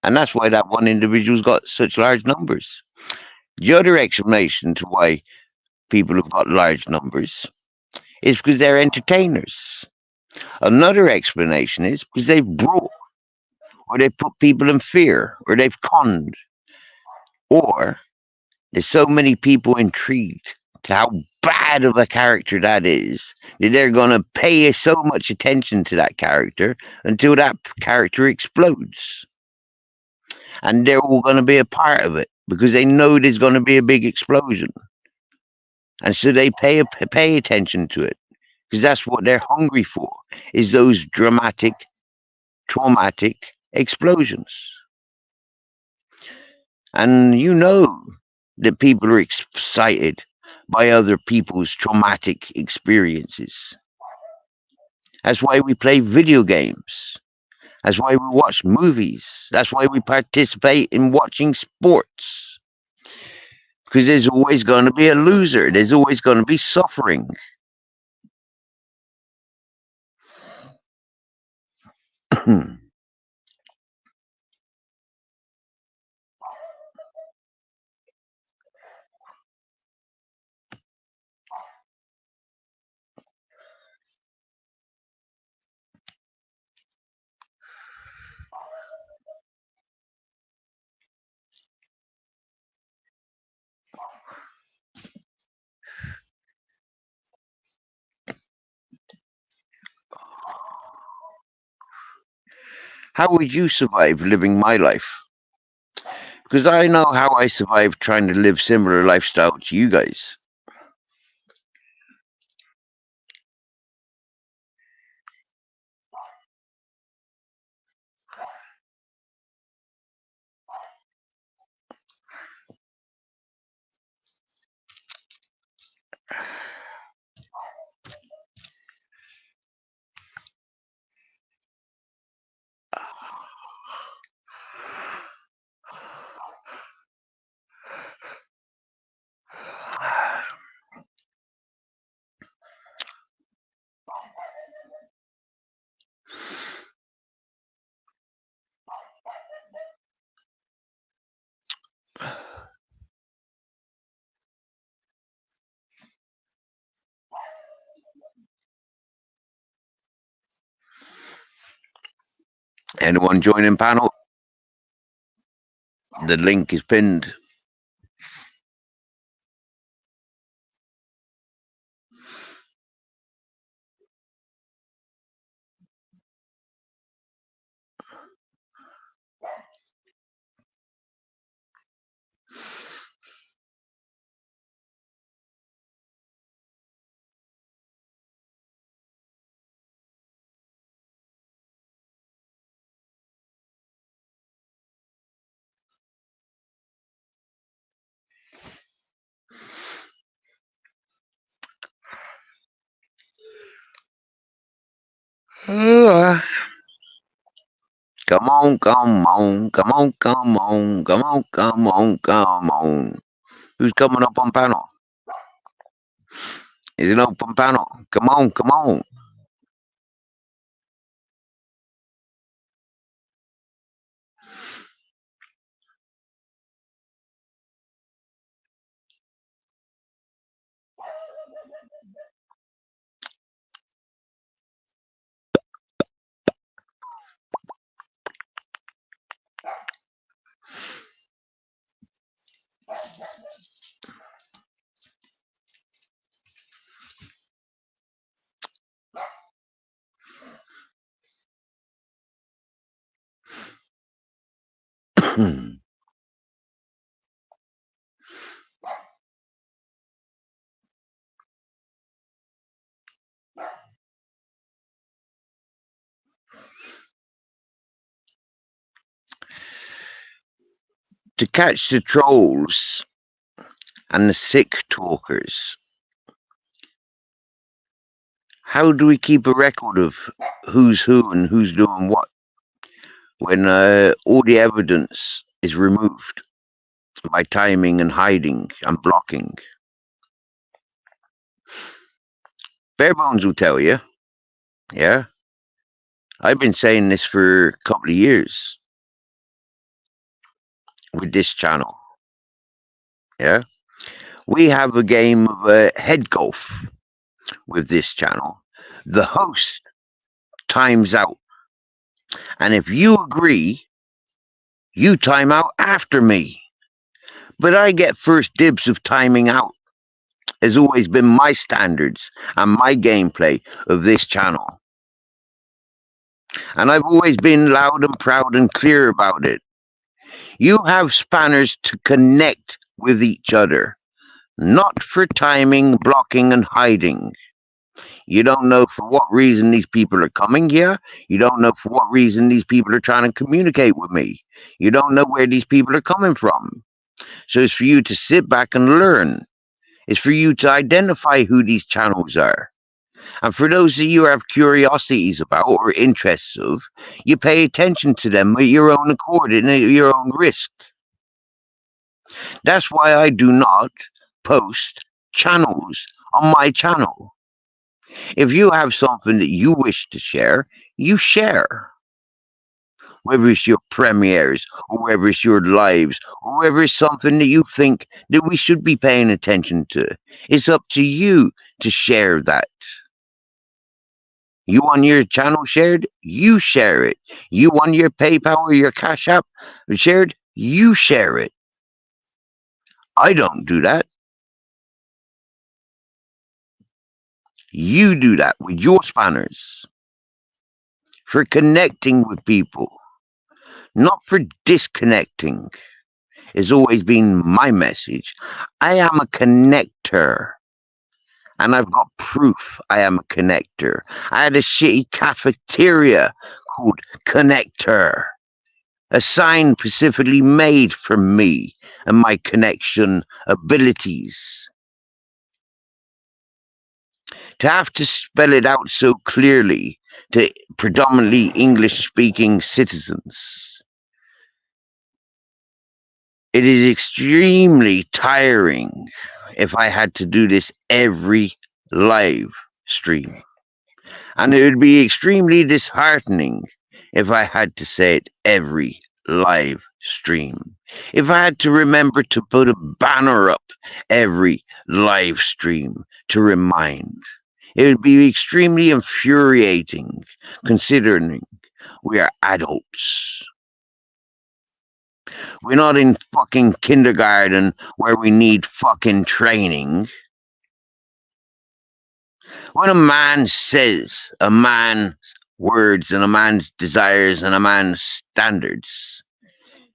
Speaker 1: And that's why that one individual's got such large numbers. The other explanation to why people have got large numbers is because they're entertainers. Another explanation is because they've brought, or they've put people in fear, or they've conned, or there's so many people intrigued to how bad of a character that is that they're going to pay so much attention to that character until that character explodes. And they're all going to be a part of it because they know there's going to be a big explosion. And so they pay attention to it because that's what they're hungry for, is those dramatic, traumatic explosions. And you know that people are excited by other people's traumatic experiences. That's why we play video games. That's why we watch movies. That's why we participate in watching sports. Because there's always going to be a loser. There's always going to be suffering. How would you survive living my life? Because I know how I survived trying to live similar lifestyle to you guys. Anyone joining panel? The link is pinned. Come on, come on, come on, come on, come on, come on, come on. Who's coming up on panel? Is it open panel? Come on, come on. To catch the trolls and the sick talkers, how do we keep a record of who's who and who's doing what when all the evidence is removed by timing and hiding and blocking? Barebones will tell you, yeah. I've been saying this for a couple of years with this channel, yeah. We have a game of head golf with this channel. The host times out, and if you agree, you time out after me. But I get first dibs of timing out. Has always been my standards and my gameplay of this channel. And I've always been loud and proud and clear about it. You have spanners to connect with each other, not for timing, blocking, and hiding. You don't know for what reason these people are coming here. You don't know for what reason these people are trying to communicate with me. You don't know where these people are coming from. So it's for you to sit back and learn. It's for you to identify who these channels are. And for those of you who have curiosities about or interests of, you pay attention to them at your own accord and at your own risk. That's why I do not post channels on my channel. If you have something that you wish to share, you share. Whether it's your premieres, or whether it's your lives, or whether it's something that you think that we should be paying attention to. It's up to you to share that. You want your channel shared? You share it. You want your PayPal or your Cash App shared? You share it. I don't do that. You do that with your spanners for connecting with people. not for disconnecting, has always been my message. I am a connector. And I've got proof I am a connector. I had a shitty cafeteria called Connector, a sign specifically made for me and my connection abilities. To have to spell it out so clearly to predominantly English-speaking citizens, it is extremely tiring if I had to do this every live stream. And it would be extremely disheartening if I had to say it every live stream. If I had to remember to put a banner up every live stream to remind. It would be extremely infuriating considering we are adults. We're not in fucking kindergarten where we need fucking training. When a man says a man's words and a man's desires and a man's standards,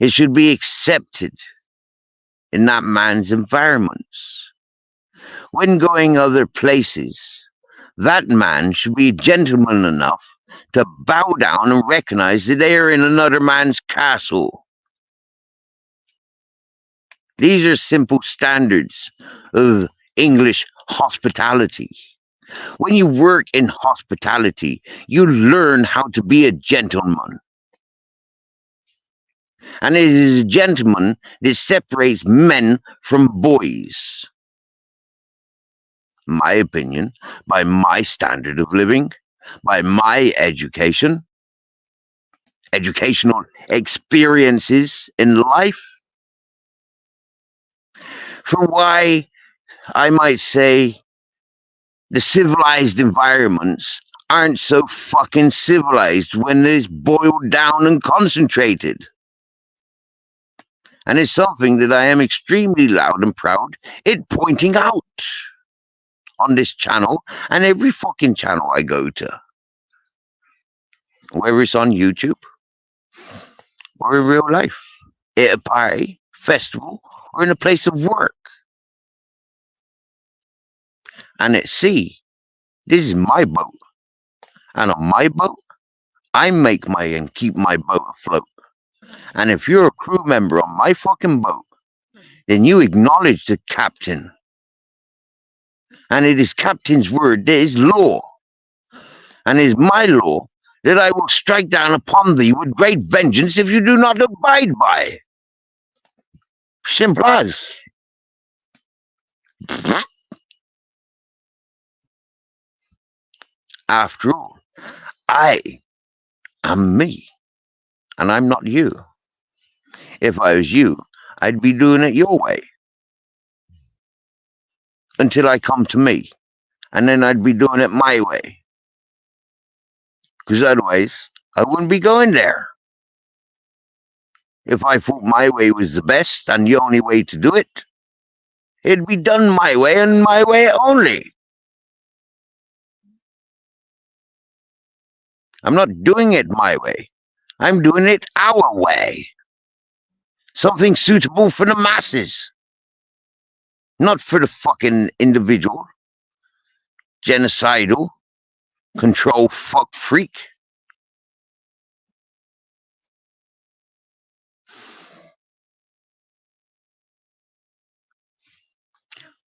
Speaker 1: it should be accepted in that man's environments. When going other places, that man should be gentleman enough to bow down and recognize that they are in another man's castle. These are simple standards of English hospitality. When you work in hospitality, you learn how to be a gentleman. And it is a gentleman that separates men from boys. My opinion, by my standard of living, by my educational experiences in life, for why I might say the civilized environments aren't so fucking civilized when it's boiled down and concentrated. And it's something that I am extremely loud and proud at pointing out on this channel and every fucking channel I go to. Whether it's on YouTube or in real life, at a party, festival, or in a place of work. And at sea, this is my boat. And on my boat, I make my and keep my boat afloat. And if you're a crew member on my fucking boat, then you acknowledge the captain. And it is captain's word that is law. And it is my law that I will strike down upon thee with great vengeance if you do not abide by. Simple as. After all, I am me. And I'm not you. If I was you, I'd be doing it your way. Until I come to me. And then I'd be doing it my way. Because otherwise, I wouldn't be going there. If I thought my way was the best and the only way to do it, it'd be done my way and my way only. I'm not doing it my way. I'm doing it our way. Something suitable for the masses. Not for the fucking individual. Genocidal. Control fuck freak.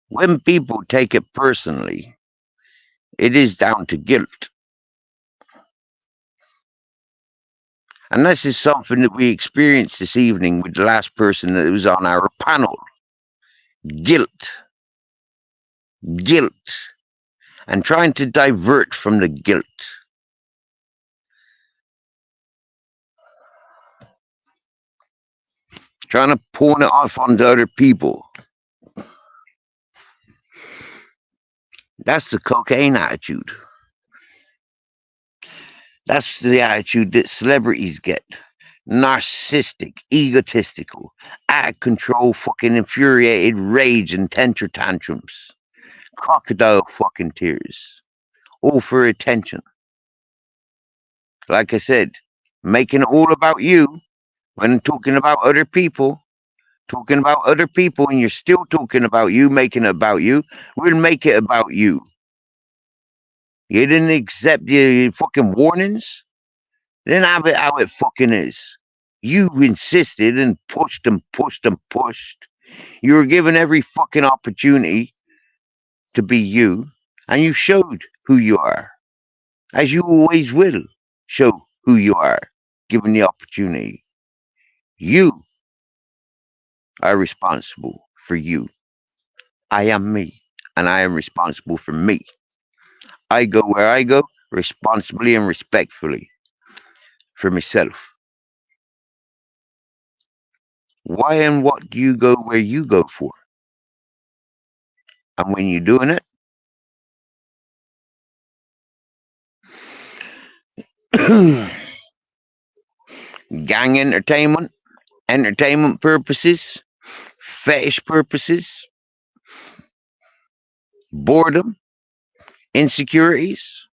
Speaker 1: When people take it personally, it is down to guilt. And this is something that we experienced this evening with the last person that was on our panel. Guilt. Guilt. And trying to divert from the guilt. Trying to pawn it off onto other people. That's the cocaine attitude. That's the attitude that celebrities get. Narcissistic, egotistical, out of control, fucking infuriated rage and temper tantrums. Crocodile fucking tears. All for attention. Like I said, making it all about you When I'm talking about other people, and you're still talking about you, making it about you, we'll make it about you. You didn't accept your fucking warnings? Then have it how it fucking is. You insisted and pushed and pushed and pushed. You were given every fucking opportunity to be you, and you showed who you are, as you always will show who you are, given the opportunity. You are responsible for you. I am me, and I am responsible for me. I go where I go, responsibly and respectfully, for myself. Why and what do you go where you go for? And when you're doing it, gang entertainment purposes, fetish purposes, boredom, insecurities,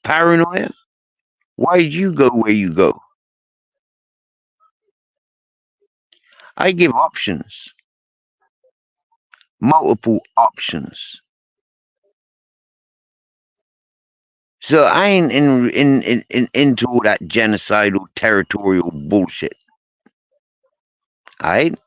Speaker 1: paranoia. Why do you go where you go? I give options, multiple options. So I ain't into all that genocidal territorial bullshit. Alright?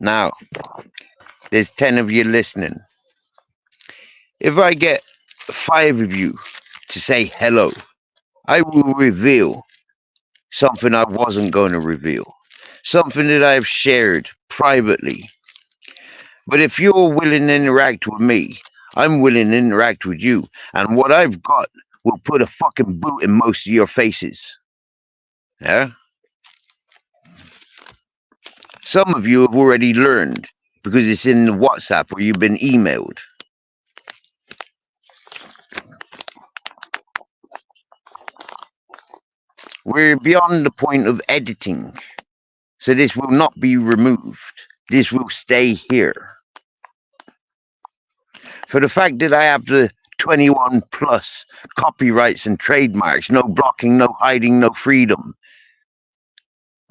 Speaker 1: Now, there's 10 of you listening. If I get 5 of you to say hello, I will reveal something I wasn't going to reveal. Something that I've shared privately. But if you're willing to interact with me, I'm willing to interact with you. And what I've got will put a fucking boot in most of your faces. Yeah? Some of you have already learned because it's in the WhatsApp or you've been emailed. We're beyond the point of editing. So this will not be removed. This will stay here. For the fact that I have the 21 plus copyrights and trademarks, no blocking, no hiding, no freedom.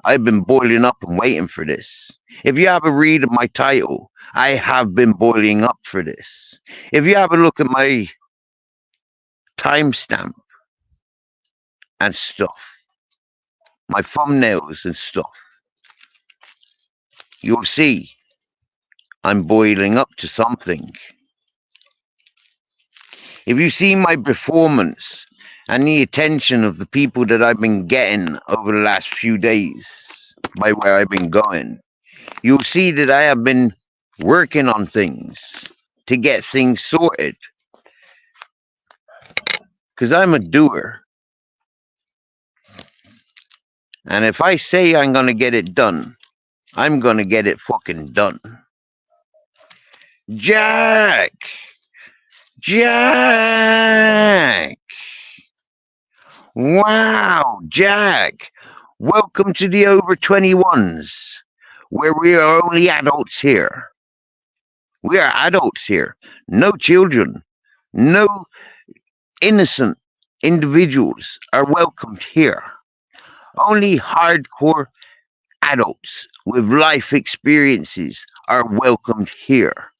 Speaker 1: I've been boiling up and waiting for this. If you have a read of my title, I have been boiling up for this. If you have a look at my timestamp and stuff, my thumbnails and stuff, you'll see I'm boiling up to something. If you see my performance and the attention of the people that I've been getting over the last few days by where I've been going, you'll see that I have been working on things to get things sorted. Because I'm a doer. And if I say I'm going to get it done, I'm going to get it fucking done. Jack! Jack! Wow, Jack! Welcome to the over 21s, where we are only adults here. We are adults here. No children. No innocent individuals are welcomed here. Only hardcore adults with life experiences are welcomed here.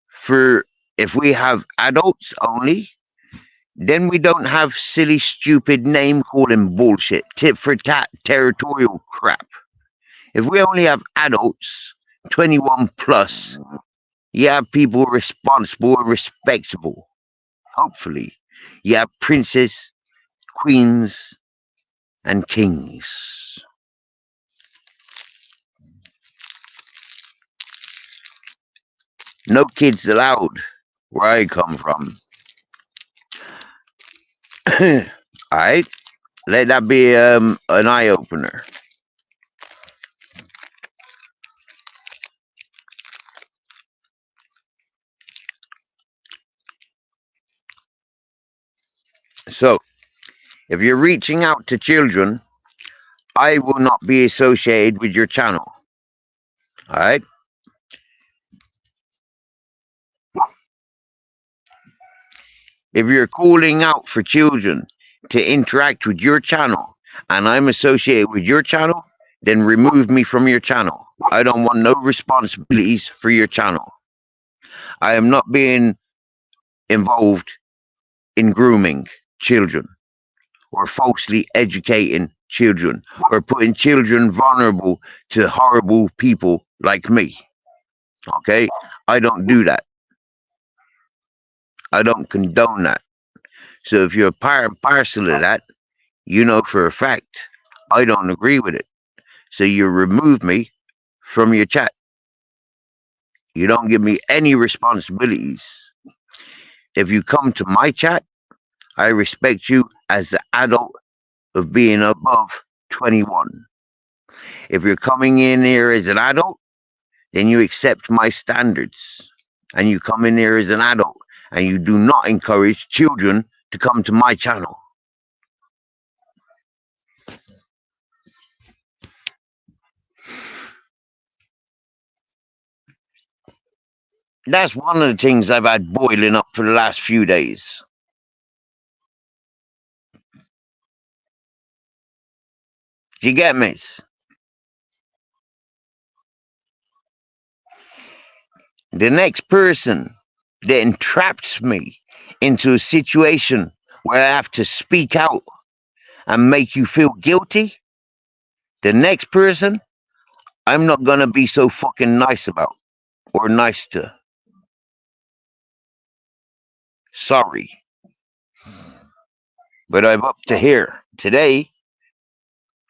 Speaker 1: For if we have adults only, then we don't have silly, stupid name calling bullshit, tit for tat, territorial crap. If we only have adults, 21 plus, you have people responsible and respectable. Hopefully, you have princes, queens, and kings. No kids allowed where I come from. Alright? Let that be an eye-opener. So, if you're reaching out to children, I will not be associated with your channel. All right? If you're calling out for children to interact with your channel and I'm associated with your channel, then remove me from your channel. I don't want no responsibilities for your channel. I am not being involved in grooming children or falsely educating children or putting children vulnerable to horrible people like me. Okay? I don't do that. I don't condone that. So if you're a part and parcel of that, you know for a fact I don't agree with it. So you remove me from your chat. You don't give me any responsibilities. If you come to my chat, I respect you as the adult of being above 21. If you're coming in here as an adult, then you accept my standards. And you come in here as an adult and you do not encourage children to come to my channel. That's one of the things I've had boiling up for the last few days. Do you get me? The next person that entraps me into a situation where I have to speak out and make you feel guilty, the next person I'm not gonna be so fucking nice about or nice to. Sorry. But I'm up to here. Today,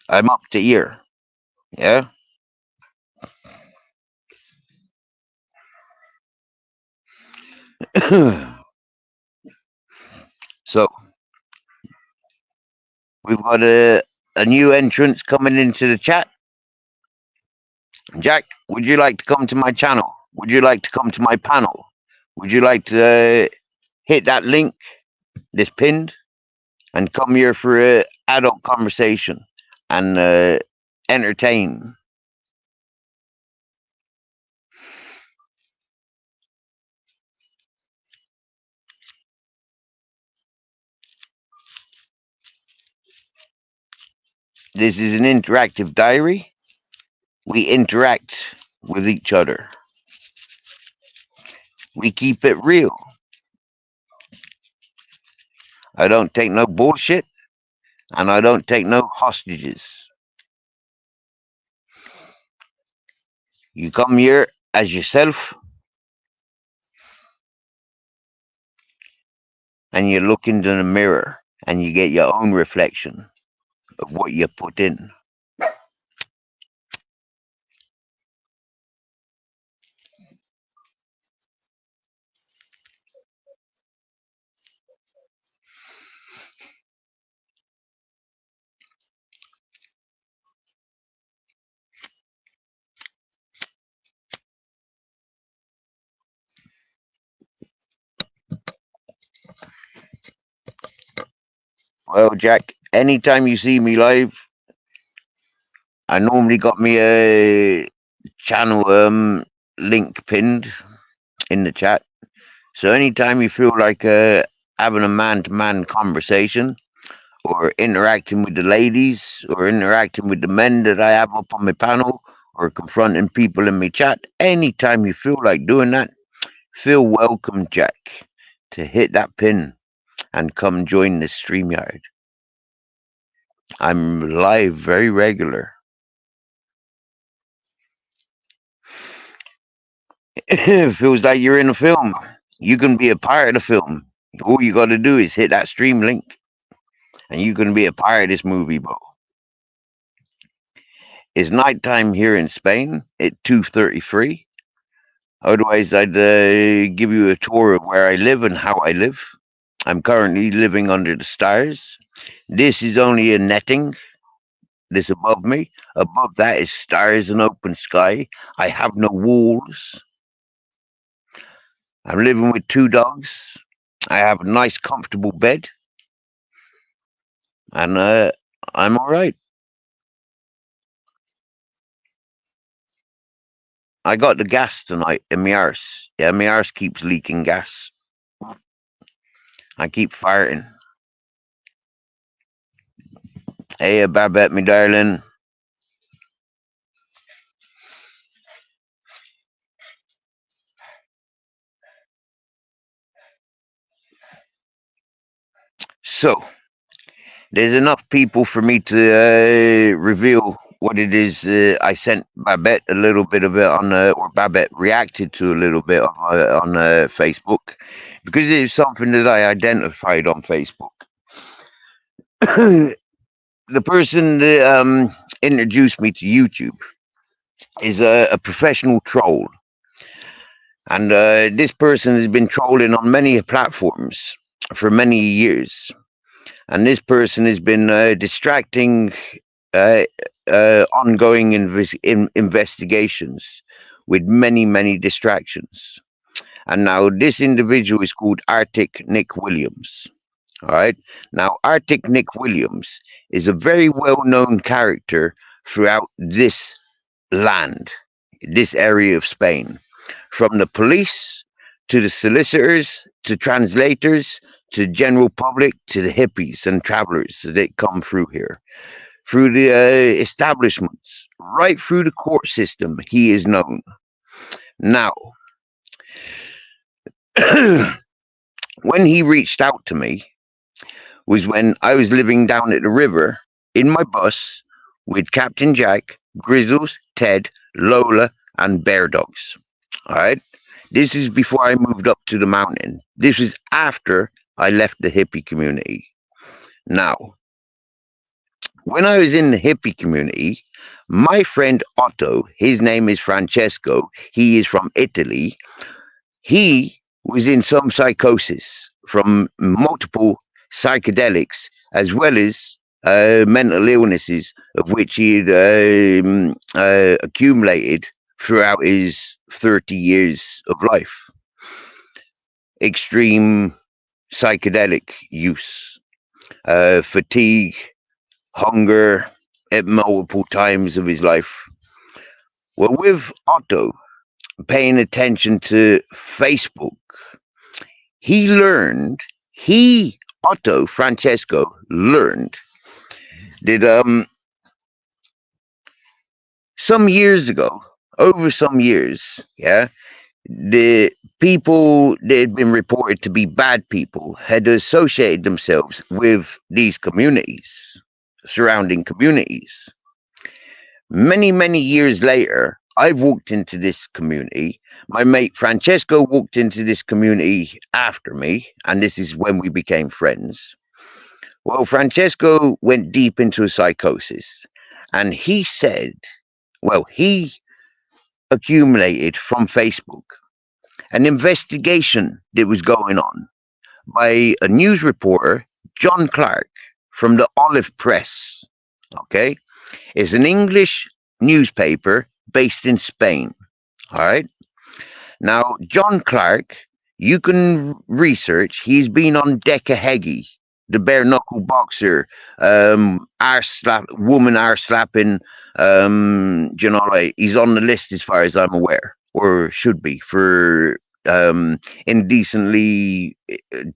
Speaker 1: I'm up to here. Yeah? So, we've got a new entrance coming into the chat. Jack, would you like to come to my channel? Would you like to come to my panel? Would you like to hit that link that's pinned and come here for an adult conversation and entertain? This is an interactive diary. We interact with each other. We keep it real. I don't take no bullshit, and I don't take no hostages. You come here as yourself, and you look into the mirror, and you get your own reflection of what you put in. Well, Jack, anytime you see me live, I normally got me a channel link pinned in the chat. So anytime you feel like having a man-to-man conversation or interacting with the ladies or interacting with the men that I have up on my panel or confronting people in my chat, anytime you feel like doing that, feel welcome, Jack, to hit that pin and come join the StreamYard. I'm live very regular. It feels like you're in a film. You can be a part of the film. All you got to do is hit that stream link, and you can be a part of this movie, bro. It's nighttime here in Spain at 2:33. Otherwise, I'd give you a tour of where I live and how I live. I'm currently living under the stars. This is only a netting. This above me. Above that is stars and open sky. I have no walls. I'm living with 2 dogs. I have a nice, comfortable bed. and I'm all right. I got the gas tonight in my arse. Yeah, my arse keeps leaking gas. I keep farting. Hey, Babette, me darling. So, there's enough people for me to reveal what it is I sent Babette a little bit of it on, or Babette reacted to a little bit of, on Facebook, because it is something that I identified on Facebook. The person that introduced me to YouTube is a professional troll. And this person has been trolling on many platforms for many years. And this person has been distracting ongoing investigations with many, many distractions. And now this individual is called Arctic Nick Williams. All right. Now, Arctic Nick Williams is a very well-known character throughout this land, this area of Spain, from the police to the solicitors to translators to the general public to the hippies and travelers that come through here, through the establishments, right through the court system. He is known. Now, when he reached out to me was when I was living down at the river in my bus with Captain Jack, Grizzles, Ted, Lola, and Bear Dogs. All right. This is before I moved up to the mountain. This is after I left the hippie community. Now, when I was in the hippie community, my friend Otto, his name is Francesco, he is from Italy. He was in some psychosis from multiple psychedelics, as well as mental illnesses, of which he had accumulated throughout his 30 years of life. Extreme psychedelic use, fatigue, hunger at multiple times of his life. Well, with Otto paying attention to Facebook, Otto Francesco learned that some years ago, over some years, yeah, the people that had been reported to be bad people had associated themselves with these communities, surrounding communities. Many, many years later, I've walked into this community. My mate Francesco walked into this community after me, and this is when we became friends. Well, Francesco went deep into a psychosis, and he said, well, he accumulated from Facebook an investigation that was going on by a news reporter, John Clark, from the Olive Press. Okay, it's an English newspaper based in Spain. All right. Now, John Clark, you can research. He's been on Decca Heggie, the bare knuckle boxer, woman arse slapping. You know, like, he's on the list as far as I'm aware, or should be, for indecently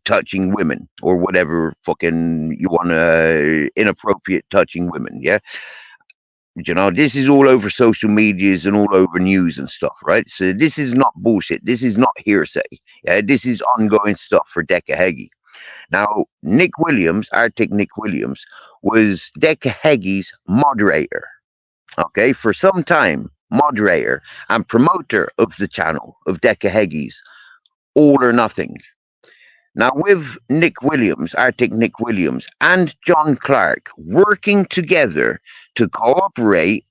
Speaker 1: touching women or whatever fucking you want to, inappropriate touching women. Yeah. You know, this is all over social medias and all over news and stuff, right? So this is not bullshit. This is not hearsay. Yeah, this is ongoing stuff for Decca Heggie. Now, Nick Williams, Arctic Nick Williams, was Decca Heggie's moderator. Okay, for some time, moderator and promoter of the channel of Decca Heggie's All or Nothing. Now, with Nick Williams, Arctic Nick Williams, and John Clark working together to collaborate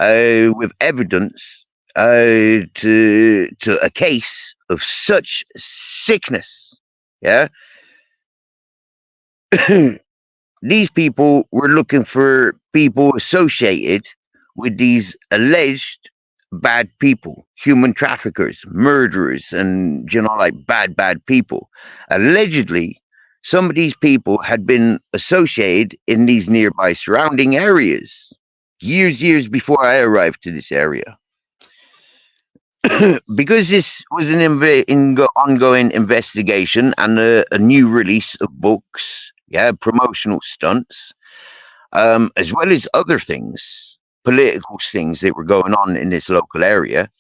Speaker 1: with evidence to a case of such sickness, yeah. These people were looking for people associated with these alleged bad people, human traffickers, murderers, and, you know, like bad people. Allegedly, some of these people had been associated in these nearby surrounding areas years before I arrived to this area. Because this was an ongoing investigation and a new release of books, promotional stunts, as well as other things, political things that were going on in this local area.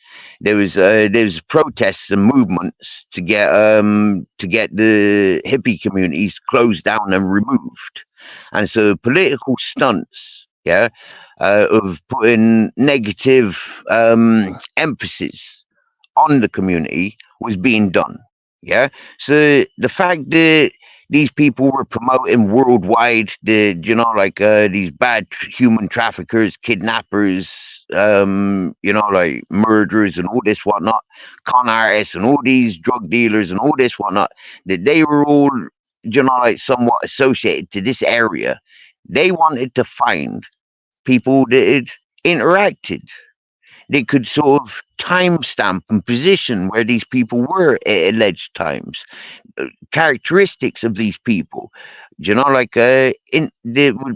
Speaker 1: There was protests and movements to get the hippie communities closed down and removed, and so political stunts, of putting negative emphasis on the community was being done. So the fact that these people were promoting worldwide these bad human traffickers, kidnappers, like murderers and all this whatnot, con artists and all these drug dealers and all this whatnot, that they were all somewhat associated to this area. They wanted to find people that had interacted. They could sort of timestamp and position where these people were at alleged times, characteristics of these people, that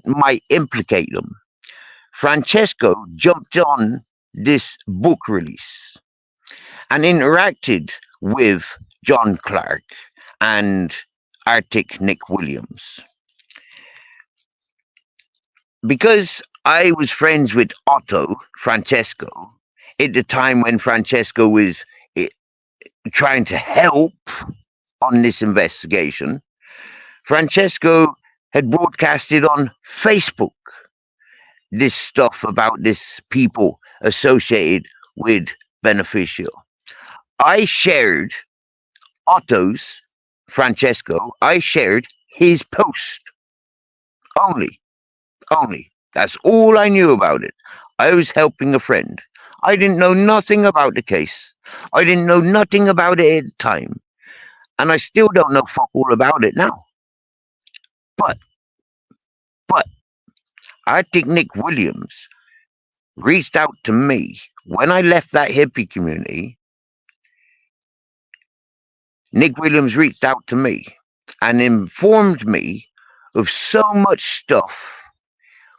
Speaker 1: might implicate them. Francesco jumped on this book release and interacted with John Clark and Arctic Nick Williams. Because I was friends with Otto Francesco at the time when Francesco was trying to help on this investigation, Francesco had broadcasted on Facebook this stuff about this people associated with Beneficio. I shared Francesco, I shared his post. Only. That's all I knew about it. I was helping a friend. I didn't know nothing about the case. I didn't know nothing about it at the time. And I still don't know fuck all about it now. But Arctic Nick Williams reached out to me when I left that hippie community. Nick Williams reached out to me and informed me of so much stuff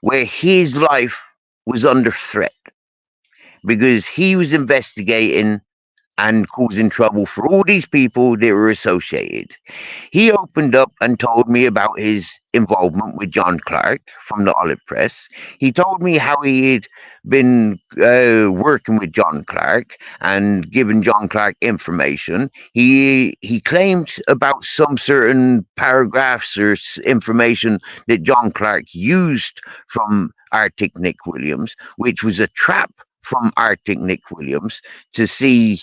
Speaker 1: where his life was under threat because he was investigating and causing trouble for all these people that were associated. He opened up and told me about his involvement with John Clark from the Olive Press. He told me how he had been working with John Clark and giving John Clark information. He claimed about some certain paragraphs or information that John Clark used from Arctic Nick Williams, which was a trap from Arctic Nick Williams to see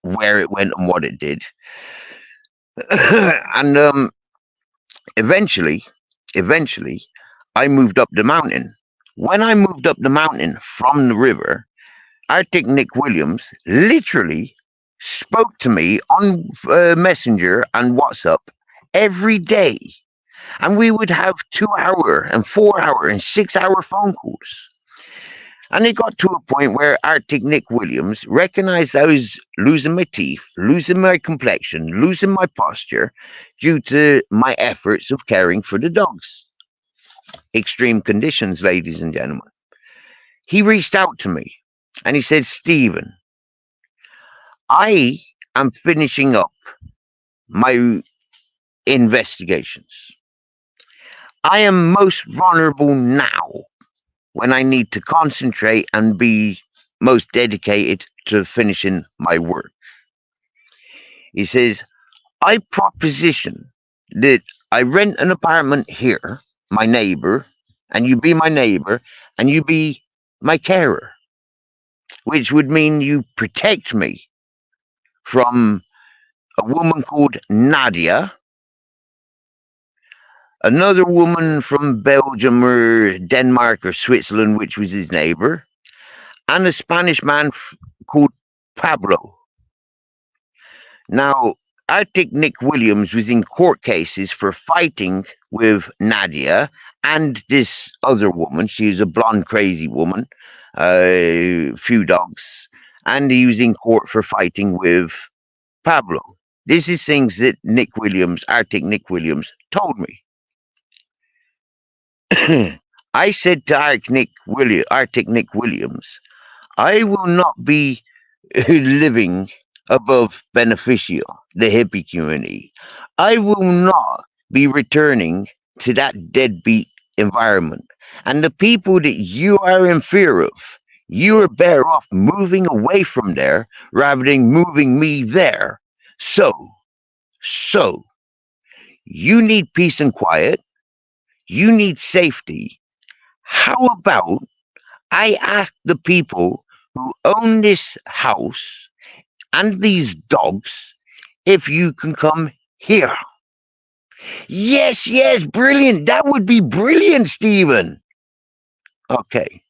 Speaker 1: where it went and what it did. And eventually I moved up the mountain. When I moved up the mountain from the river, Arctic Nick Williams literally spoke to me on Messenger and WhatsApp every day, and we would have 2-hour and 4-hour and 6-hour phone calls. And it got to a point where Arctic Nick Williams recognized I was losing my teeth, losing my complexion, losing my posture due to my efforts of caring for the dogs. Extreme conditions, ladies and gentlemen. He reached out to me and he said, Stephen, I am finishing up my investigations. I am most vulnerable now, when I need to concentrate and be most dedicated to finishing my work. He says, I proposition that I rent an apartment here, my neighbor, and you be my neighbor, and you be my carer, which would mean you protect me from a woman called Nadia, another woman from Belgium or Denmark or Switzerland, which was his neighbor, and a Spanish man called Pablo. Now, Arctic Nick Williams was in court cases for fighting with Nadia and this other woman. She was a blonde, crazy woman, few dogs, and he was in court for fighting with Pablo. This is things that Nick Williams, Arctic Nick Williams, told me. I said to Arctic Nick Williams, I will not be living above beneficio, the hippie community. I will not be returning to that deadbeat environment. And the people that you are in fear of, you are better off moving away from there rather than moving me there. So, you need peace and quiet. You need safety. How about I ask the people who own this house and these dogs if you can come here? Yes, brilliant. That would be brilliant, Stephen. Okay.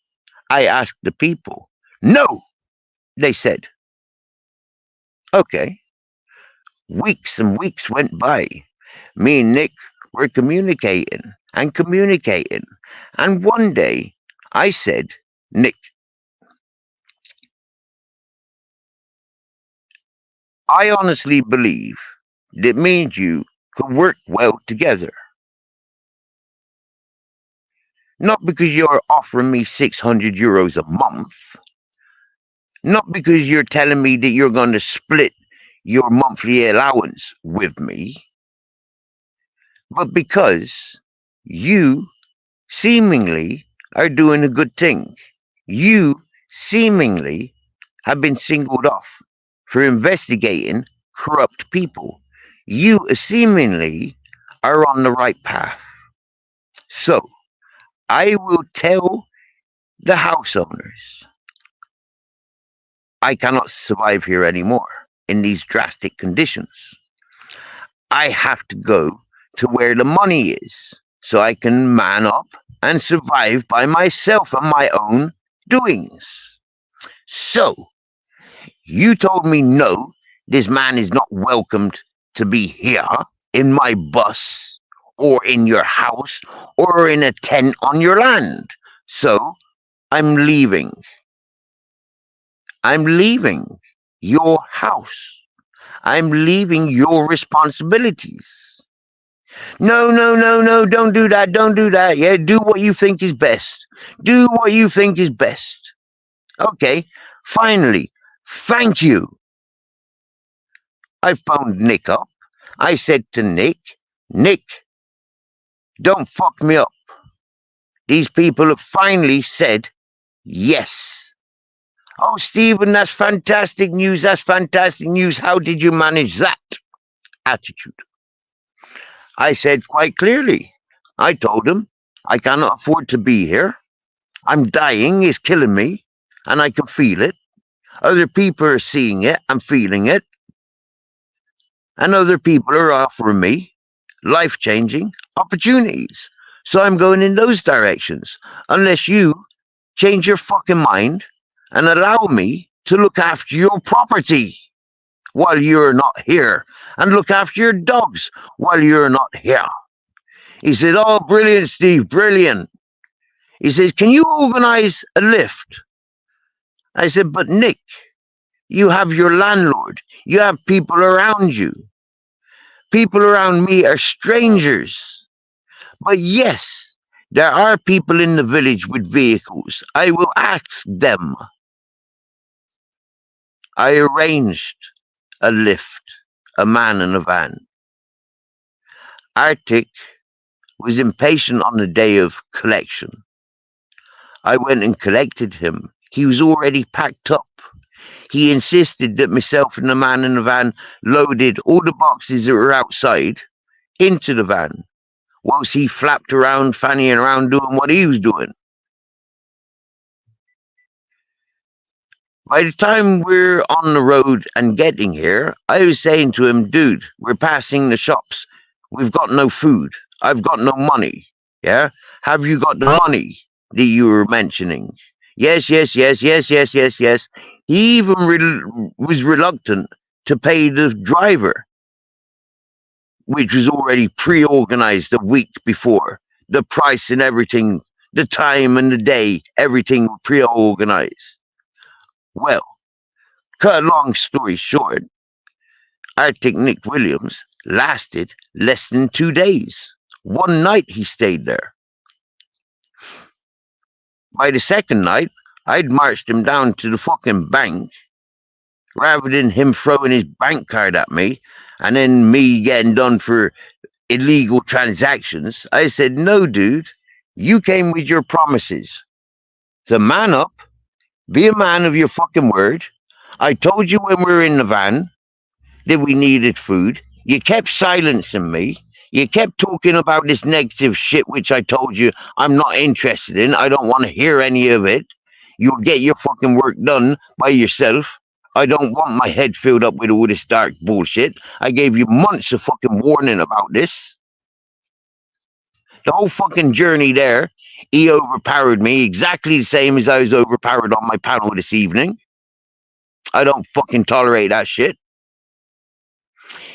Speaker 1: I asked the people. No, they said. Okay. Weeks and weeks went by. Me and Nick were communicating. And one day I said, Nick, I honestly believe that me and you could work well together. Not because you're offering me 600 euros a month. Not because you're telling me that you're going to split your monthly allowance with me. But because you seemingly are doing a good thing. You seemingly have been singled off for investigating corrupt people. You seemingly are on the right path. So, I will tell the house owners I cannot survive here anymore in these drastic conditions. I have to go to where the money is so I can man up and survive by myself and my own doings. So, you told me no, this man is not welcomed to be here in my bus or in your house or in a tent on your land. So, I'm leaving. I'm leaving your house. I'm leaving your responsibilities. No, don't do that. Yeah, do what you think is best. Do what you think is best. Okay, finally, thank you. I phoned Nick up. I said to Nick, don't fuck me up. These people have finally said yes. Oh, Stephen, that's fantastic news. That's fantastic news. How did you manage that attitude? I said quite clearly. I told him I cannot afford to be here. I'm dying. It's killing me. And I can feel it. Other people are seeing it and feeling it. And other people are offering me life-changing opportunities. So I'm going in those directions. Unless you change your fucking mind and allow me to look after your property while you're not here, and look after your dogs while you're not here. He said, oh, brilliant, Steve, brilliant. He says, can you organize a lift? I said, but Nick, you have your landlord. You have people around you. People around me are strangers. But yes, there are people in the village with vehicles. I will ask them. I arranged a lift, a man in a van. Arctic was impatient on the day of collection. I went and collected him. He was already packed up. He insisted that myself and the man in the van loaded all the boxes that were outside into the van, whilst he flapped around, fannying around, doing what he was doing. By the time we're on the road and getting here, I was saying to him, dude, we're passing the shops. We've got no food. I've got no money. Yeah? Have you got the money that you were mentioning? Yes. He even was reluctant to pay the driver, which was already pre-organized a week before. The price and everything, the time and the day, everything pre-organized. Well, cut a long story short, Arctic Nick Williams, lasted less than 2 days. One night he stayed there. By the second night, I'd marched him down to the fucking bank. Rather than him throwing his bank card at me and then me getting done for illegal transactions, I said, no, dude, you came with your promises. So man up, be a man of your fucking word. I told you when we were in the van that we needed food. You kept silencing me. You kept talking about this negative shit, which I told you I'm not interested in. I don't want to hear any of it. You'll get your fucking work done by yourself. I don't want my head filled up with all this dark bullshit. I gave you months of fucking warning about this. The whole fucking journey there, he overpowered me exactly the same as I was overpowered on my panel this evening. I don't fucking tolerate that shit.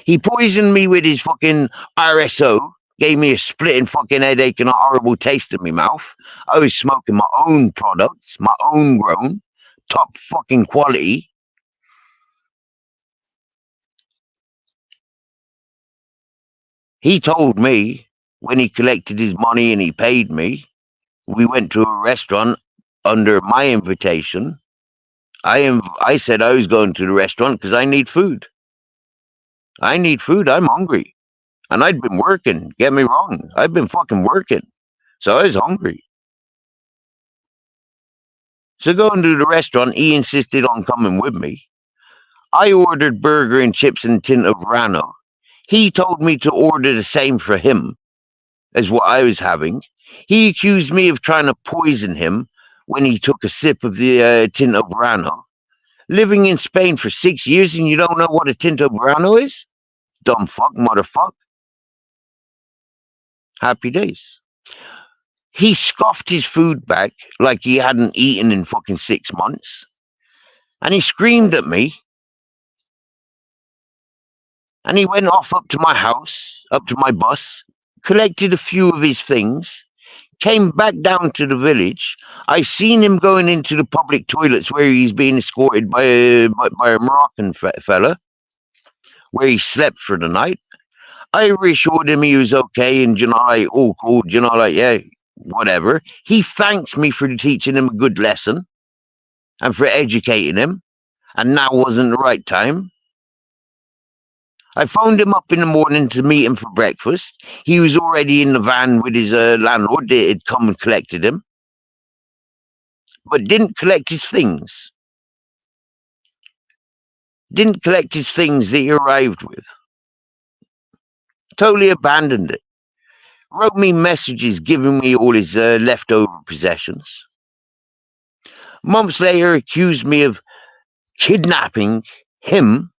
Speaker 1: He poisoned me with his fucking RSO, gave me a splitting fucking headache and a horrible taste in my mouth. I was smoking my own products, my own grown, top fucking quality. He told me when he collected his money and he paid me, we went to a restaurant under my invitation. I said I was going to the restaurant because I need food. I need food. I'm hungry. And I'd been working. Get me wrong. I've been fucking working. So I was hungry. So going to the restaurant, he insisted on coming with me. I ordered burger and chips and a tin of Verano. He told me to order the same for him as what I was having. He accused me of trying to poison him when he took a sip of the Tinto Verano. Living in Spain for 6 years and you don't know what a Tinto Verano is? Dumb fuck, motherfucker. Happy days. He scoffed his food back like he hadn't eaten in fucking 6 months. And he screamed at me. And he went off up to my house, up to my bus, collected a few of his things, came back down to the village. I seen him going into the public toilets where he's being escorted by a Moroccan fella, where he slept for the night. I reassured him he was okay and, you know, like, oh, cool, you know, like, yeah, whatever. He thanked me for teaching him a good lesson and for educating him, and now wasn't the right time. I phoned him up in the morning to meet him for breakfast. He was already in the van with his landlord. They had come and collected him, but didn't collect his things. Didn't collect his things that he arrived with. Totally abandoned it. Wrote me messages giving me all his leftover possessions. Months later, accused me of kidnapping him,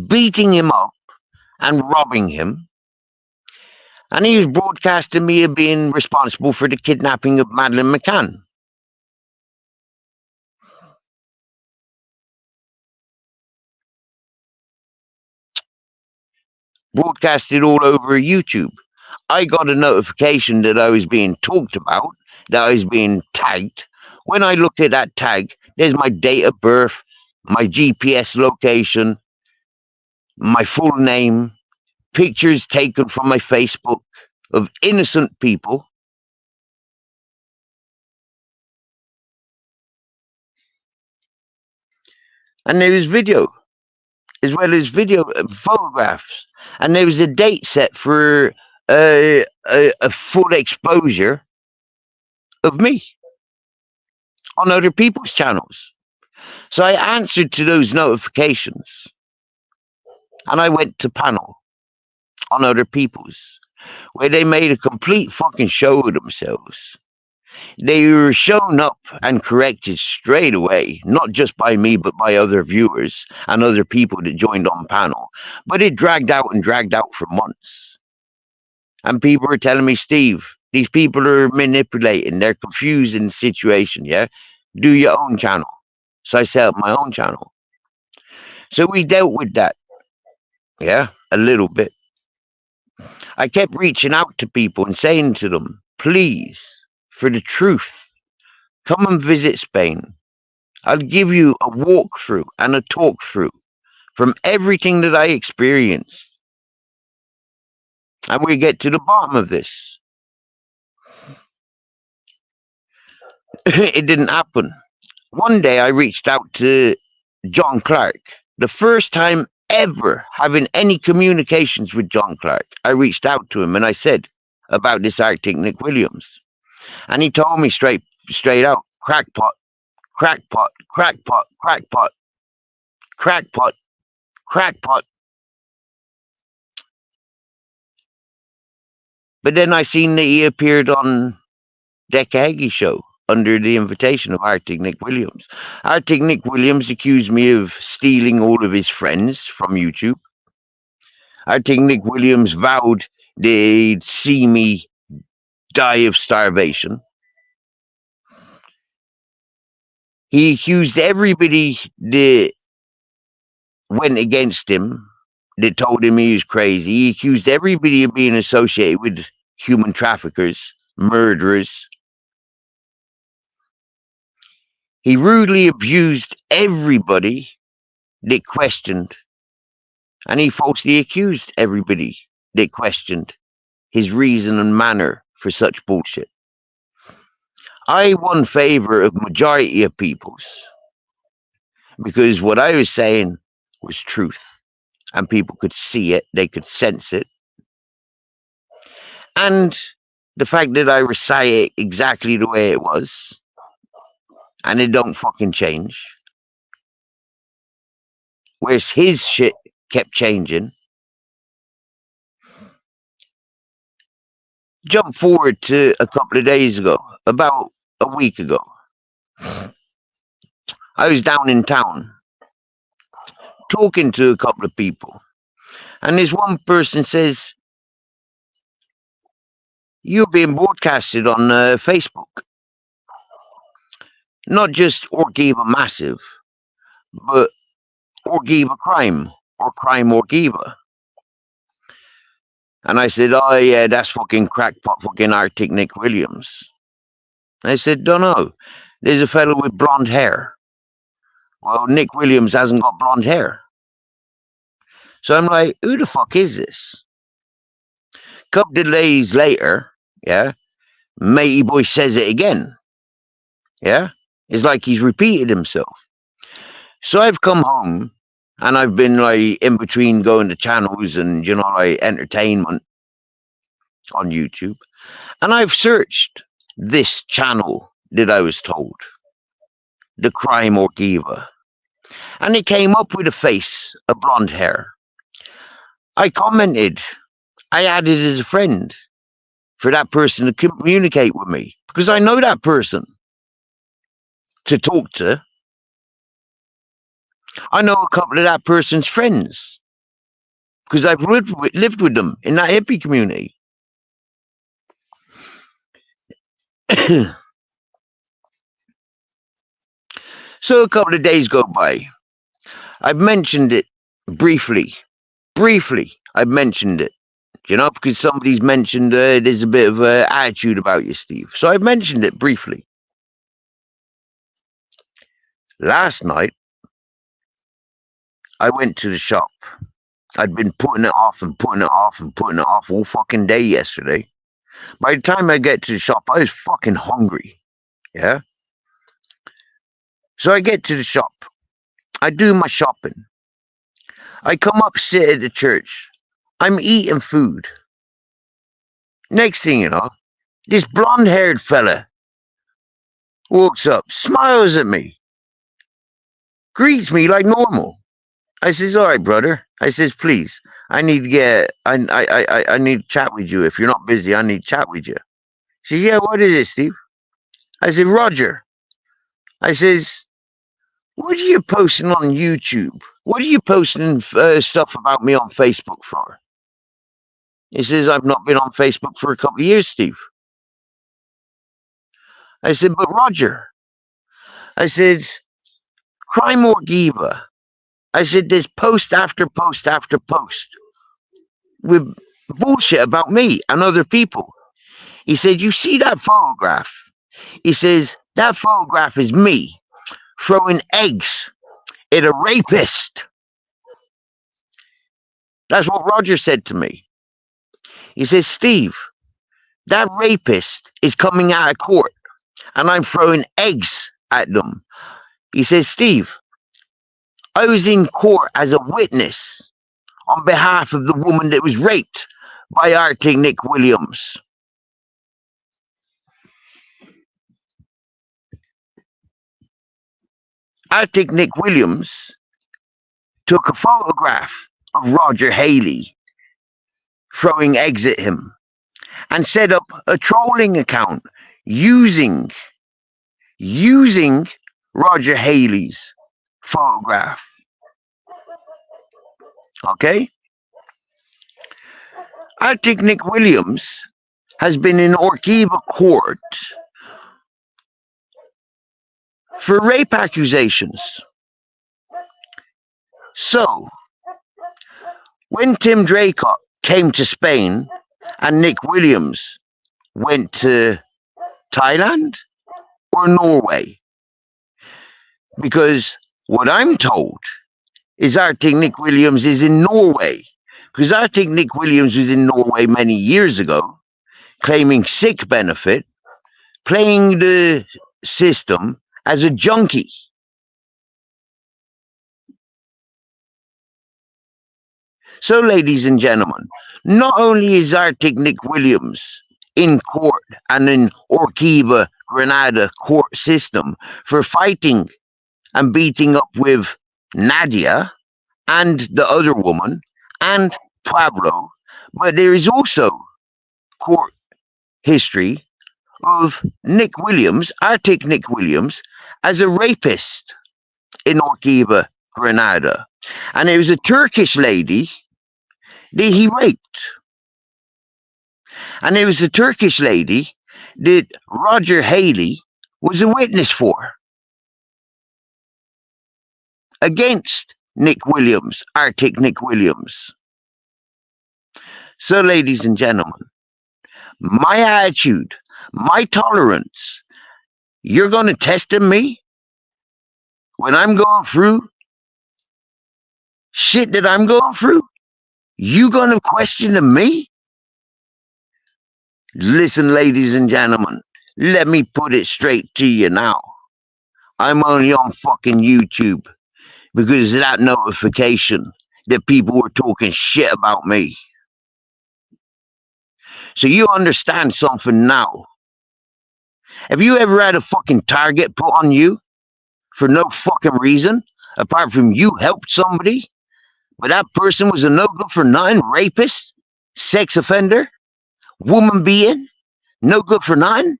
Speaker 1: beating him up, and robbing him. And he was broadcasting me as being responsible for the kidnapping of Madeleine McCann. Broadcasted all over YouTube. I got a notification that I was being talked about, that I was being tagged. When I look at that tag, there's my date of birth, my GPS location, my full name, pictures taken from my Facebook of innocent people. And there was video, as well as video photographs. And there was a date set for a full exposure of me on other people's channels. So I answered to those notifications. And I went to panel on other people's, where they made a complete fucking show of themselves. They were shown up and corrected straight away, not just by me, but by other viewers and other people that joined on panel. But it dragged out and dragged out for months. And people were telling me, Steve, these people are manipulating. They're confusing the situation, yeah? Do your own channel. So I set up my own channel. So we dealt with that, yeah, a little bit. I kept reaching out to people and saying to them, please, for the truth, come and visit Spain. I'll give you a walkthrough and a talk through from everything that I experienced. And we get to the bottom of this. It didn't happen. One day I reached out to John Clark. The first time ever having any communications with John Clark, I reached out to him and I said about this Arctic Nick Williams. And he told me straight out, crackpot, crackpot, crackpot, crackpot, crackpot, crackpot. But then I seen that he appeared on Decca Hagee show under the invitation of Arctic Nick Williams. Arctic Nick Williams accused me of stealing all of his friends from YouTube. Arctic Nick Williams vowed they'd see me die of starvation. He accused everybody that went against him, that told him he was crazy. He accused everybody of being associated with human traffickers, murderers. He rudely abused everybody that questioned, and he falsely accused everybody that questioned his reason and manner for such bullshit. I won favor of majority of peoples because what I was saying was truth, and people could see it, they could sense it. And the fact that I recite it exactly the way it was, and it don't fucking change. Whereas his shit kept changing. Jump forward to a couple of days ago, about a week ago. I was down in town talking to a couple of people. And this one person says, "You're being broadcasted on Facebook. Not just Orgiva Massive, but Orgiva Crime, or Crime Orgiva." And I said, "Oh yeah, that's fucking crackpot fucking Arctic Nick Williams." I said, "Dunno, there's a fellow with blonde hair." Well, Nick Williams hasn't got blonde hair. So I'm like, who the fuck is this? Couple of days later, yeah, Matey Boy says it again. Yeah? It's like he's repeated himself. So I've come home and I've been like in between going to channels and, you know, like entertainment on YouTube. And I've searched this channel that I was told, the Crime Orgiva. And it came up with a face, a blonde hair. I commented, I added as a friend for that person to communicate with me because I know that person to talk to. I know a couple of that person's friends because I've lived with them in that hippie community. So a couple of days go by. I've mentioned it briefly. I've mentioned it, you know, because somebody's mentioned there's a bit of attitude about you, Steve. So I've mentioned it briefly. Last night, I went to the shop. I'd been putting it off all fucking day yesterday. By the time I get to the shop, I was fucking hungry. Yeah? So I get to the shop. I do my shopping. I come up, sit at the church. I'm eating food. Next thing you know, this blonde-haired fella walks up, smiles at me, greets me like normal. I says, "All right, brother." I says, "Please, I need to get, I need to chat with you. If you're not busy, I need to chat with you." She says, "Yeah, what is it, Steve?" I said, "Roger." I says, "What are you posting on YouTube? What are you posting stuff about me on Facebook for?" He says, "I've not been on Facebook for a couple of years, Steve." I said, "But Roger," I said, "Crime Orgiva." I said, "There's post after post after post with bullshit about me and other people." He said, "You see that photograph?" He says, "That photograph is me throwing eggs at a rapist." That's what Roger said to me. He says, Steve, that rapist is coming out of court and I'm throwing eggs at them. He says, Steve, I was in court as a witness on behalf of the woman that was raped by Arctic Nick Williams. Arctic Nick Williams took a photograph of Roger Haley throwing eggs at him and set up a trolling account using Roger Haley's photograph. Okay? Arctic Nick Williams has been in Orkiva court for rape accusations. So, when Tim Draycott came to Spain and Nick Williams went to Thailand or Norway, because what I'm told is Arctic Nick Williams is in Norway, because Arctic Nick Williams was in Norway many years ago, claiming sick benefit, playing the system as a junkie. So, ladies and gentlemen, not only is Arctic Nick Williams in court and in Orkiva, Grenada court system for fighting and beating up with Nadia and the other woman and Pablo, but there is also court history of Nick Williams, Arctic Nick Williams, as a rapist in Orkiva, Grenada. And there was a Turkish lady that he raped. And there was a Turkish lady that Roger Haley was a witness for against Nick Williams, Arctic Nick Williams. So, ladies and gentlemen, my attitude, my tolerance, you're going to test me when I'm going through shit that I'm going through? You going to question me? Listen, ladies and gentlemen, let me put it straight to you now. I'm only on fucking YouTube because of that notification that people were talking shit about me. So you understand something now. Have you ever had a fucking target put on you for no fucking reason, apart from you helped somebody, but that person was a no good for nothing rapist, sex offender, woman being, no good for nothing?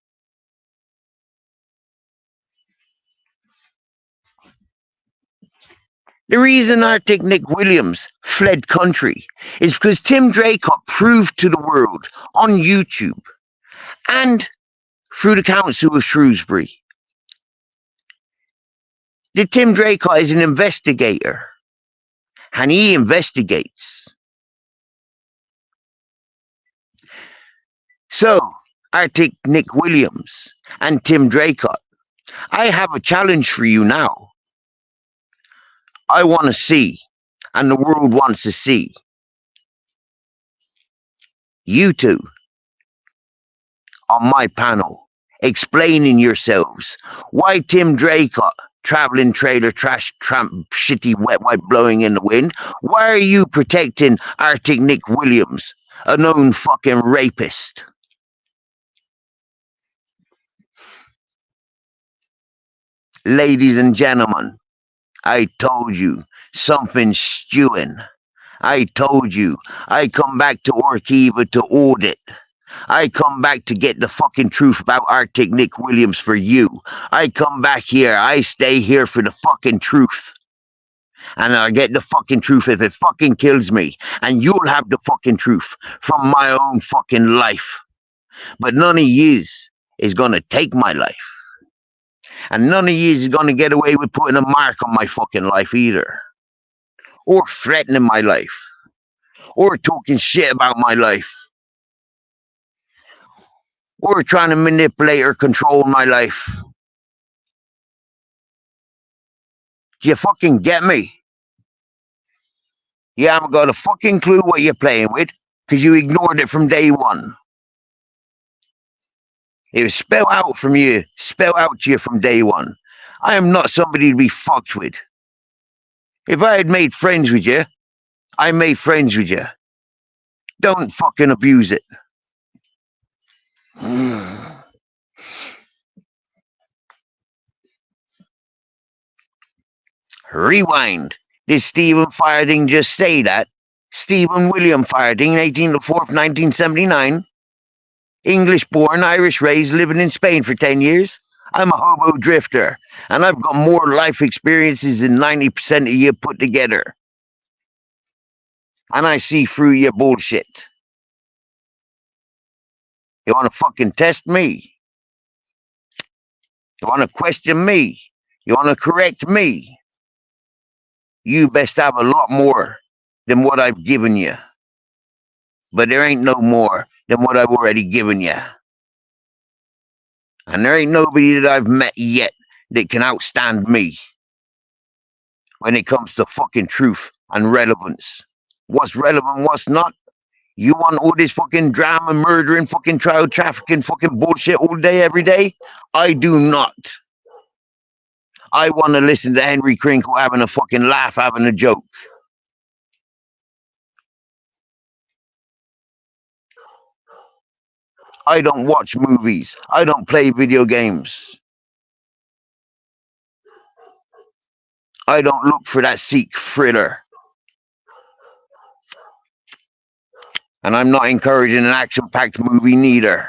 Speaker 1: The reason Arctic Nick Williams fled country is because Tim Draycott proved to the world on YouTube and through the Council of Shrewsbury that Tim Draycott is an investigator and he investigates. So, Arctic Nick Williams and Tim Draycott, I have a challenge for you now. I want to see, and the world wants to see, you two on my panel explaining yourselves why Tim Draycott, traveling trailer trash tramp, shitty wet wipe blowing in the wind, why are you protecting Arctic Nick Williams, a known fucking rapist? Ladies and gentlemen, I told you something's stewing. I told you I come back to Orkiva to audit. I come back to get the fucking truth about Arctic Nick Williams for you. I come back here. I stay here for the fucking truth. And I'll get the fucking truth if it fucking kills me. And you'll have the fucking truth from my own fucking life. But none of yous is gonna take my life. And none of yous is gonna get away with putting a mark on my fucking life either. Or threatening my life. Or talking shit about my life. Or trying to manipulate or control my life. Do you fucking get me? You haven't got a fucking clue what you're playing with because you ignored it from day one. It was spelled out to you from day one. I am not somebody to be fucked with. If I had made friends with you, I made friends with you. Don't fucking abuse it. Rewind. Did Stephen Farding just say that? Stephen William Farding, 18th of 4th, 1979. English born, Irish raised, living in Spain for 10 years. I'm a hobo drifter, and I've got more life experiences than 90% of you put together. And I see through your bullshit. You want to fucking test me? You want to question me? You want to correct me? You best have a lot more than what I've given you. But there ain't no more than what I've already given you. And there ain't nobody that I've met yet that can outstand me when it comes to fucking truth and relevance. What's relevant, what's not? You want all this fucking drama, murdering, fucking child trafficking, fucking bullshit all day, every day? I do not. I want to listen to Henry Crinkle having a fucking laugh, having a joke. I don't watch movies. I don't play video games. I don't look for that Sikh thriller. And I'm not encouraging an action-packed movie neither.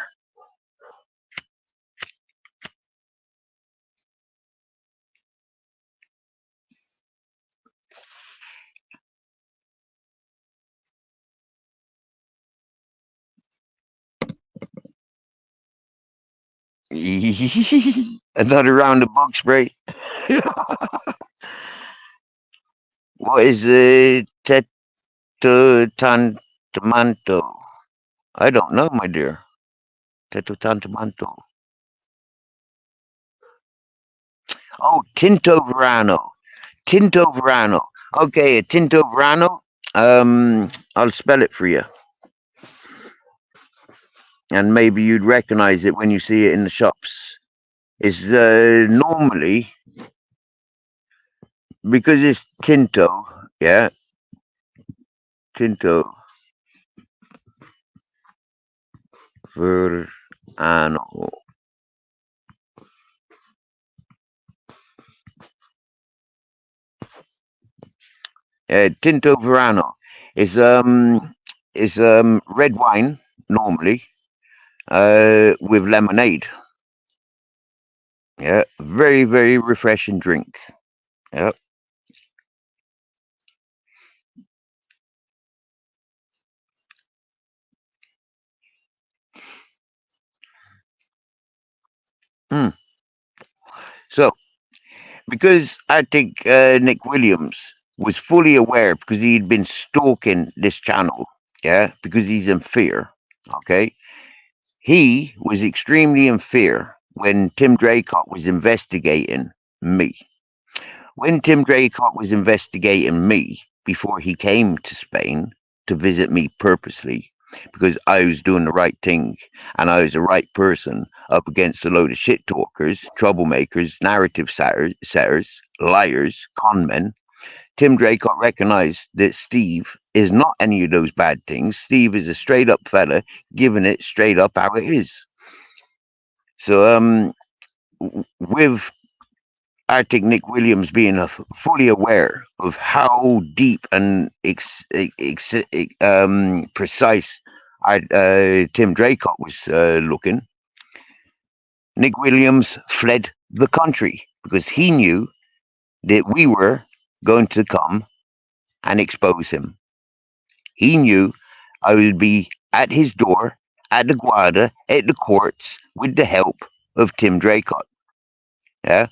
Speaker 1: Another round of bug spray. What is Tetutantamanto? I don't know, my dear. Tetutantamanto. Oh, Tinto Verano. Tinto Verano. Okay, a Tinto Verano. I'll spell it for you. And maybe you'd recognize it when you see it in the shops. It's normally, because it's Tinto, yeah, Tinto Verano. Tinto Verano is red wine normally with lemonade. Yeah, very, very refreshing drink. Yeah. So, because I think Nick Williams was fully aware, because he'd been stalking this channel, yeah, because he's in fear, okay? He was extremely in fear when Tim Draycott was investigating me. When Tim Draycott was investigating me before he came to Spain to visit me purposely, because I was doing the right thing and I was the right person up against a load of shit talkers, troublemakers, narrative setters, liars, con men, Tim Draycott recognized that Steve is not any of those bad things. Steve is a straight up fella, giving it straight up how it is. So, with Arctic Nick Williams being fully aware of how deep and precise Tim Draycott was looking, Nick Williams fled the country because he knew that we were going to come and expose him. He knew I would be at his door, at the Guarda, at the courts, with the help of Tim Draycott. Yeah,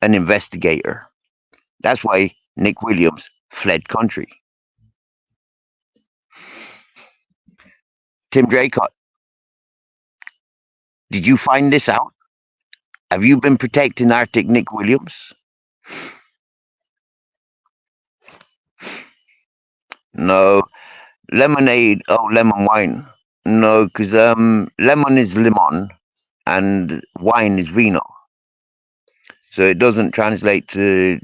Speaker 1: an investigator. That's why Nick Williams fled country. Tim Draycott, did you find this out? Have you been protecting Arctic Nick Williams? No. Lemonade. Oh, lemon wine. No, because lemon is limon and wine is vino. So it doesn't translate to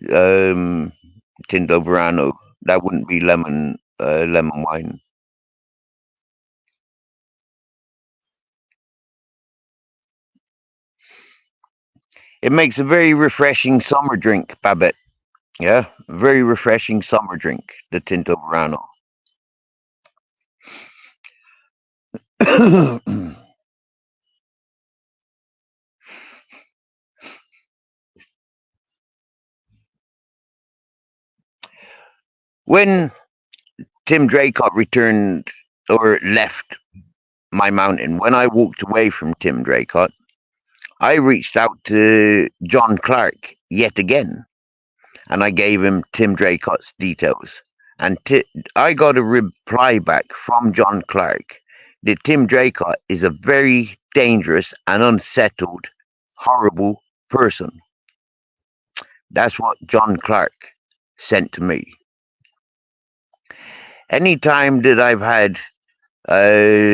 Speaker 1: Tinto Verano. That wouldn't be lemon wine. It makes a very refreshing summer drink, Babette. Yeah, very refreshing summer drink, the Tinto Verano. When Tim Draycott returned or left my mountain, when I walked away from Tim Draycott, I reached out to John Clark yet again, and I gave him Tim Draycott's details. And I got a reply back from John Clark that Tim Draycott is a very dangerous and unsettled, horrible person. That's what John Clark sent to me. Anytime that I've had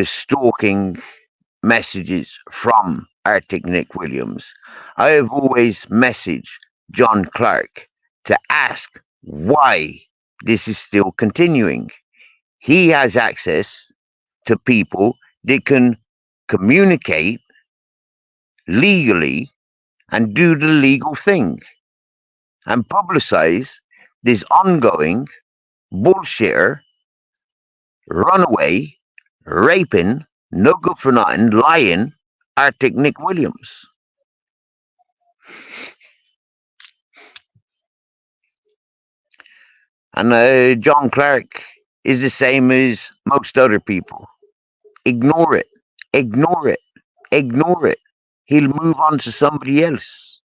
Speaker 1: stalking messages from Arctic Nick Williams, I have always messaged John Clark to ask why this is still continuing. He has access to people that can communicate legally and do the legal thing and publicize this ongoing bullshitter, runaway, raping, no good for nothing, lying Arctic Nick Williams. And John Clark is the same as most other people. Ignore it. Ignore it. Ignore it. He'll move on to somebody else.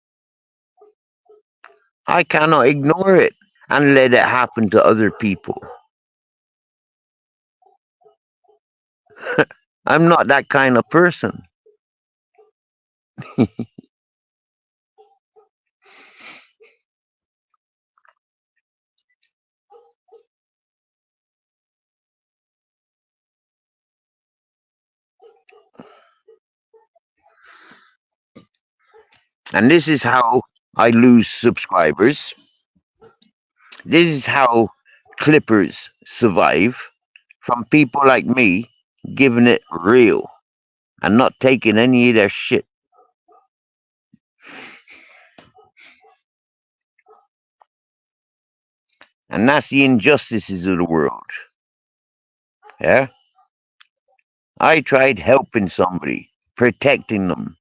Speaker 1: I cannot ignore it and let it happen to other people. I'm not that kind of person. And this is how I lose subscribers. This is how clippers survive, from people like me giving it real and not taking any of their shit. And that's the injustices of the world. Yeah? I tried helping somebody, protecting them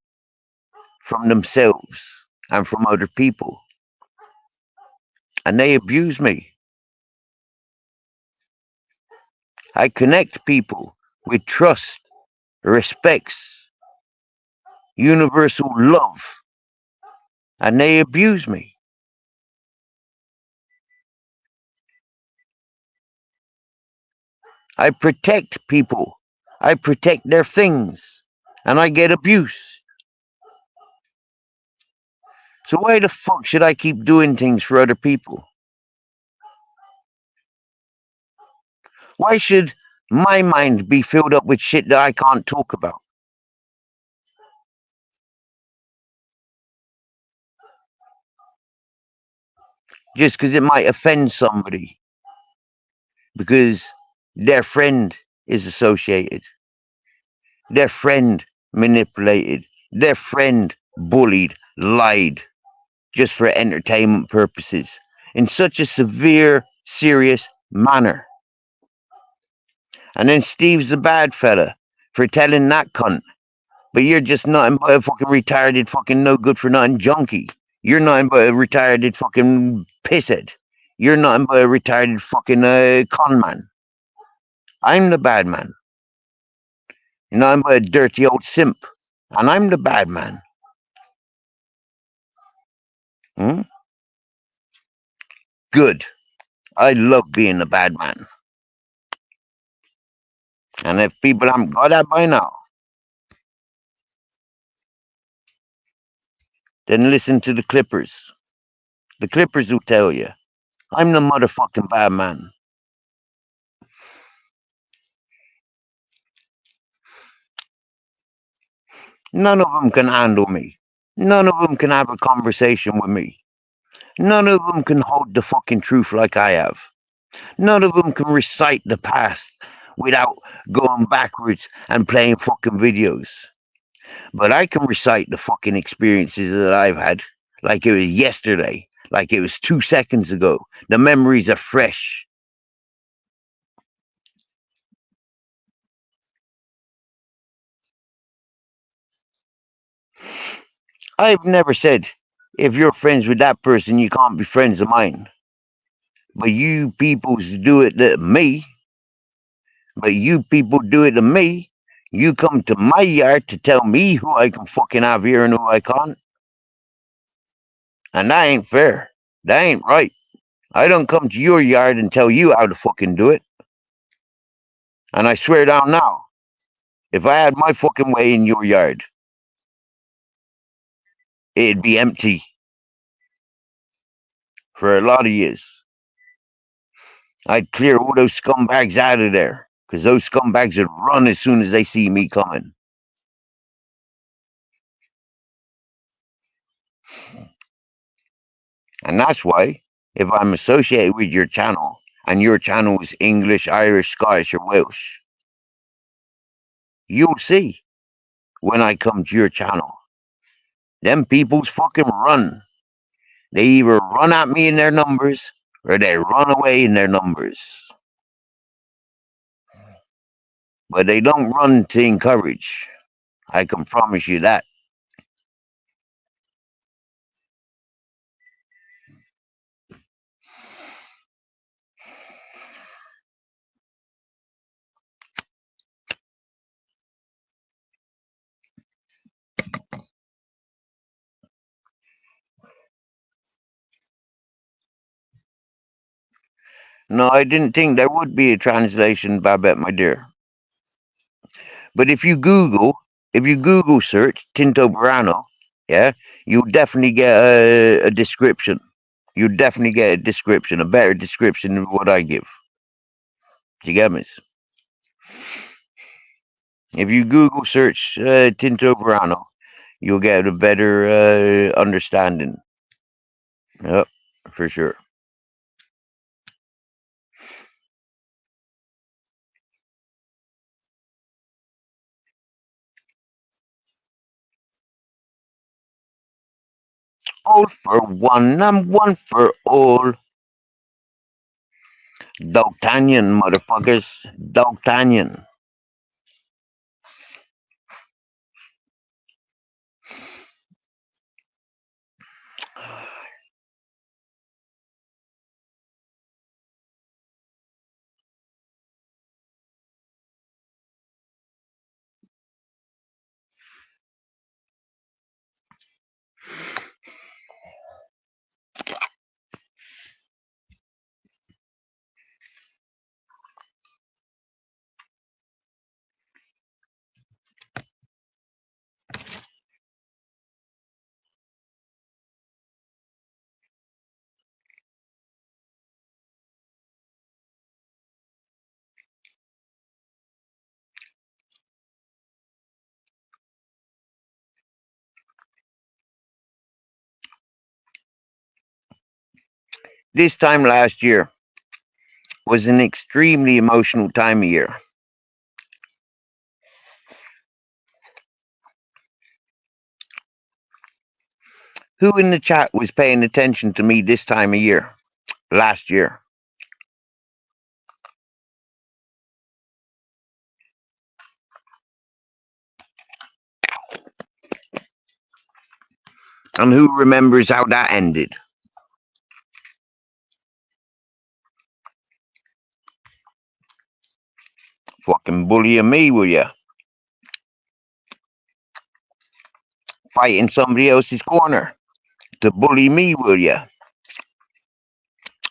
Speaker 1: from themselves and from other people. And they abuse me. I connect people with trust, respects, universal love, and they abuse me. I protect people. I protect their things, and I get abused. So why the fuck should I keep doing things for other people? Why should my mind be filled up with shit that I can't talk about? Just because it might offend somebody. Because their friend is associated. Their friend manipulated. Their friend bullied, lied, just for entertainment purposes, in such a severe, serious manner. And then Steve's the bad fella for telling that cunt. But you're just nothing but a fucking retarded, fucking no good for nothing junkie. You're nothing but a retarded fucking pisshead. You're nothing but a retarded fucking con man. I'm the bad man. You're nothing but a dirty old simp. And I'm the bad man. Hmm? Good. I love being the bad man. And if people haven't got that by now, then listen to the Clippers. The Clippers will tell you, I'm the motherfucking bad man. None of them can handle me. None of them can have a conversation with me. None of them can hold the fucking truth like I have. None of them can recite the past without going backwards and playing fucking videos. But I can recite the fucking experiences that I've had like it was yesterday, like it was 2 seconds ago. The memories are fresh. I've never said, if you're friends with that person, you can't be friends of mine. But you people do it to me. But you people do it to me. You come to my yard to tell me who I can fucking have here and who I can't. And that ain't fair. That ain't right. I don't come to your yard and tell you how to fucking do it. And I swear down now, if I had my fucking way in your yard, it'd be empty for a lot of years. I'd clear all those scumbags out of there, because those scumbags would run as soon as they see me coming. And that's why, if I'm associated with your channel, and your channel is English, Irish, Scottish, or Welsh, you'll see when I come to your channel. Them people's fucking run. They either run at me in their numbers, or they run away in their numbers. But they don't run to encourage. I can promise you that. No, I didn't think there would be a translation, Babette, my dear. But if you Google search Tinto Burano, yeah, you'll definitely get a description. You'll definitely get a description, a better description than what I give. Do you get me? If you Google search Tinto Burano, you'll get a better understanding. Yep, for sure. All for one, I'm one for all. D'Artagnan, motherfuckers. D'Artagnan. This time last year was an extremely emotional time of year. Who in the chat was paying attention to me this time of year, last year? And who remembers how that ended? Fucking bullying me, will ya? Fighting somebody else's corner to bully me, will ya?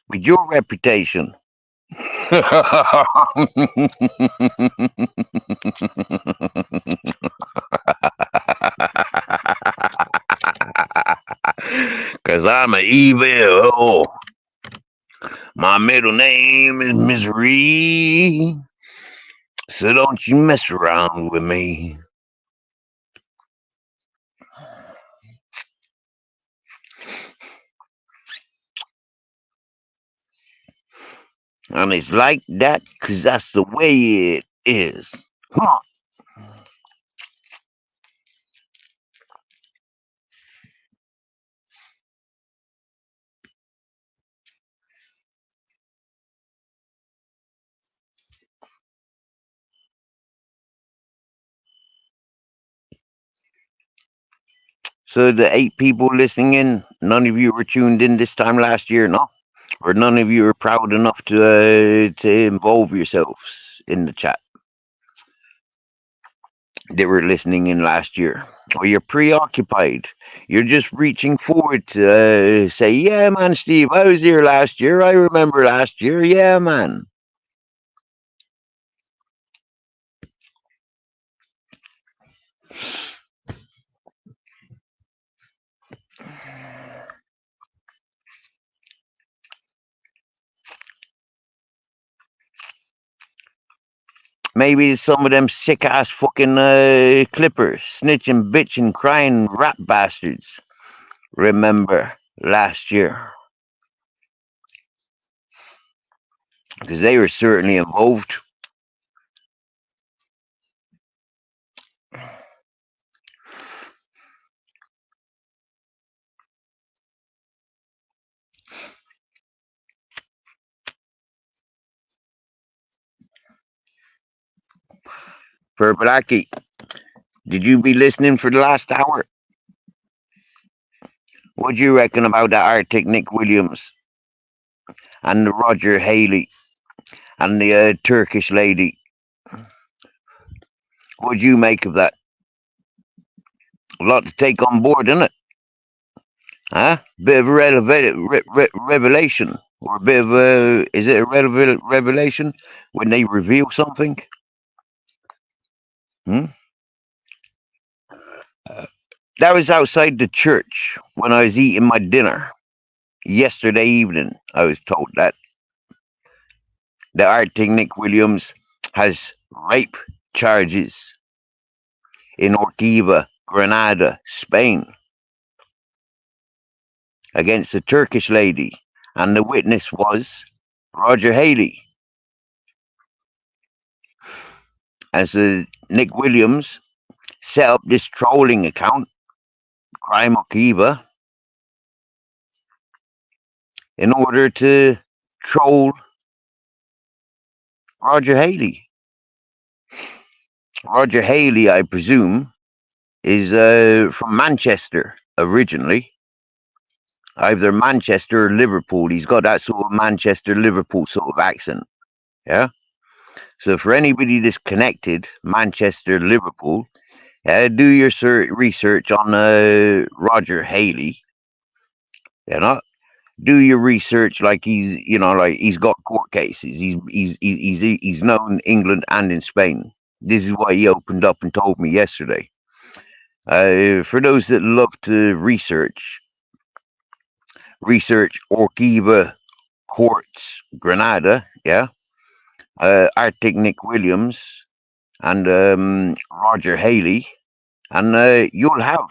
Speaker 1: With your reputation. Cause I'm an evil. Oh. My middle name is Misery. So don't you mess around with me. And it's like that because that's the way it is. Huh. So the 8 people listening in, none of you were tuned in this time last year, no? Or none of you are proud enough to involve yourselves in the chat that were listening in last year. Or you're preoccupied. You're just reaching forward to say, yeah, man, Steve, I was here last year. I remember last year. Yeah, man. Maybe some of them sick ass fucking clippers, snitching, bitching, crying rat bastards. Remember last year. Because they were certainly involved. Purple, did you be listening for the last hour? What do you reckon about the Arctic Nick Williams and the Roger Haley and the Turkish lady? What do you make of that? A lot to take on board, isn't it? Huh? Bit of a revelation, or a bit of a, is it a revelation when they reveal something? That was outside the church when I was eating my dinner yesterday evening. I was told that the Arctic Nick Williams has rape charges in Ortiva, Granada, Spain, against a Turkish lady, and the witness was Roger Haley. And so Nick Williams set up this trolling account, Crime Ortiva, in order to troll Roger Haley. Roger Haley, I presume, is from Manchester originally. Either Manchester or Liverpool. He's got that sort of Manchester, Liverpool sort of accent. Yeah? So for anybody that's connected, Manchester, Liverpool, do your research on Roger Haley. You know? Do your research like he's, you know, like he's got court cases. He's known in England and in Spain. This is what he opened up and told me yesterday. For those that love to research Ortiva Courts, Granada, yeah, Arctic Nick Williams and Roger Haley, and you'll have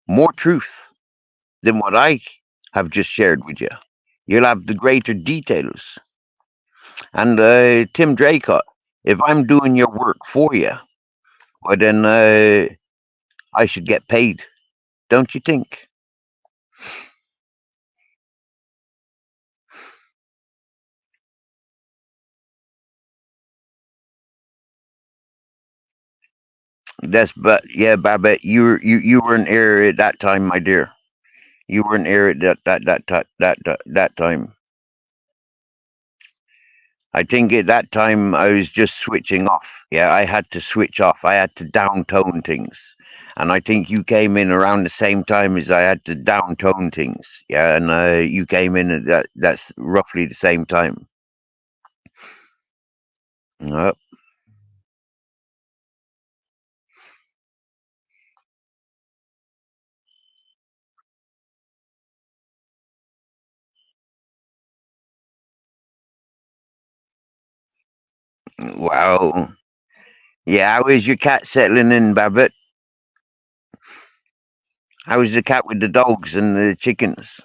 Speaker 1: more truth than what I have just shared with you. You'll have the greater details. And Tim Draycott, if I'm doing your work for you, well then I should get paid, don't you think? But yeah, Babette, you weren't here at that time, my dear. You weren't here at that time. I think at that time I was just switching off. Yeah, I had to switch off. I had to downtone things. And I think you came in around the same time as I had to downtone things. Yeah, and you came in at that's roughly the same time. Yep. Wow. Yeah, how is your cat settling in, Babbitt? How is the cat with the dogs and the chickens?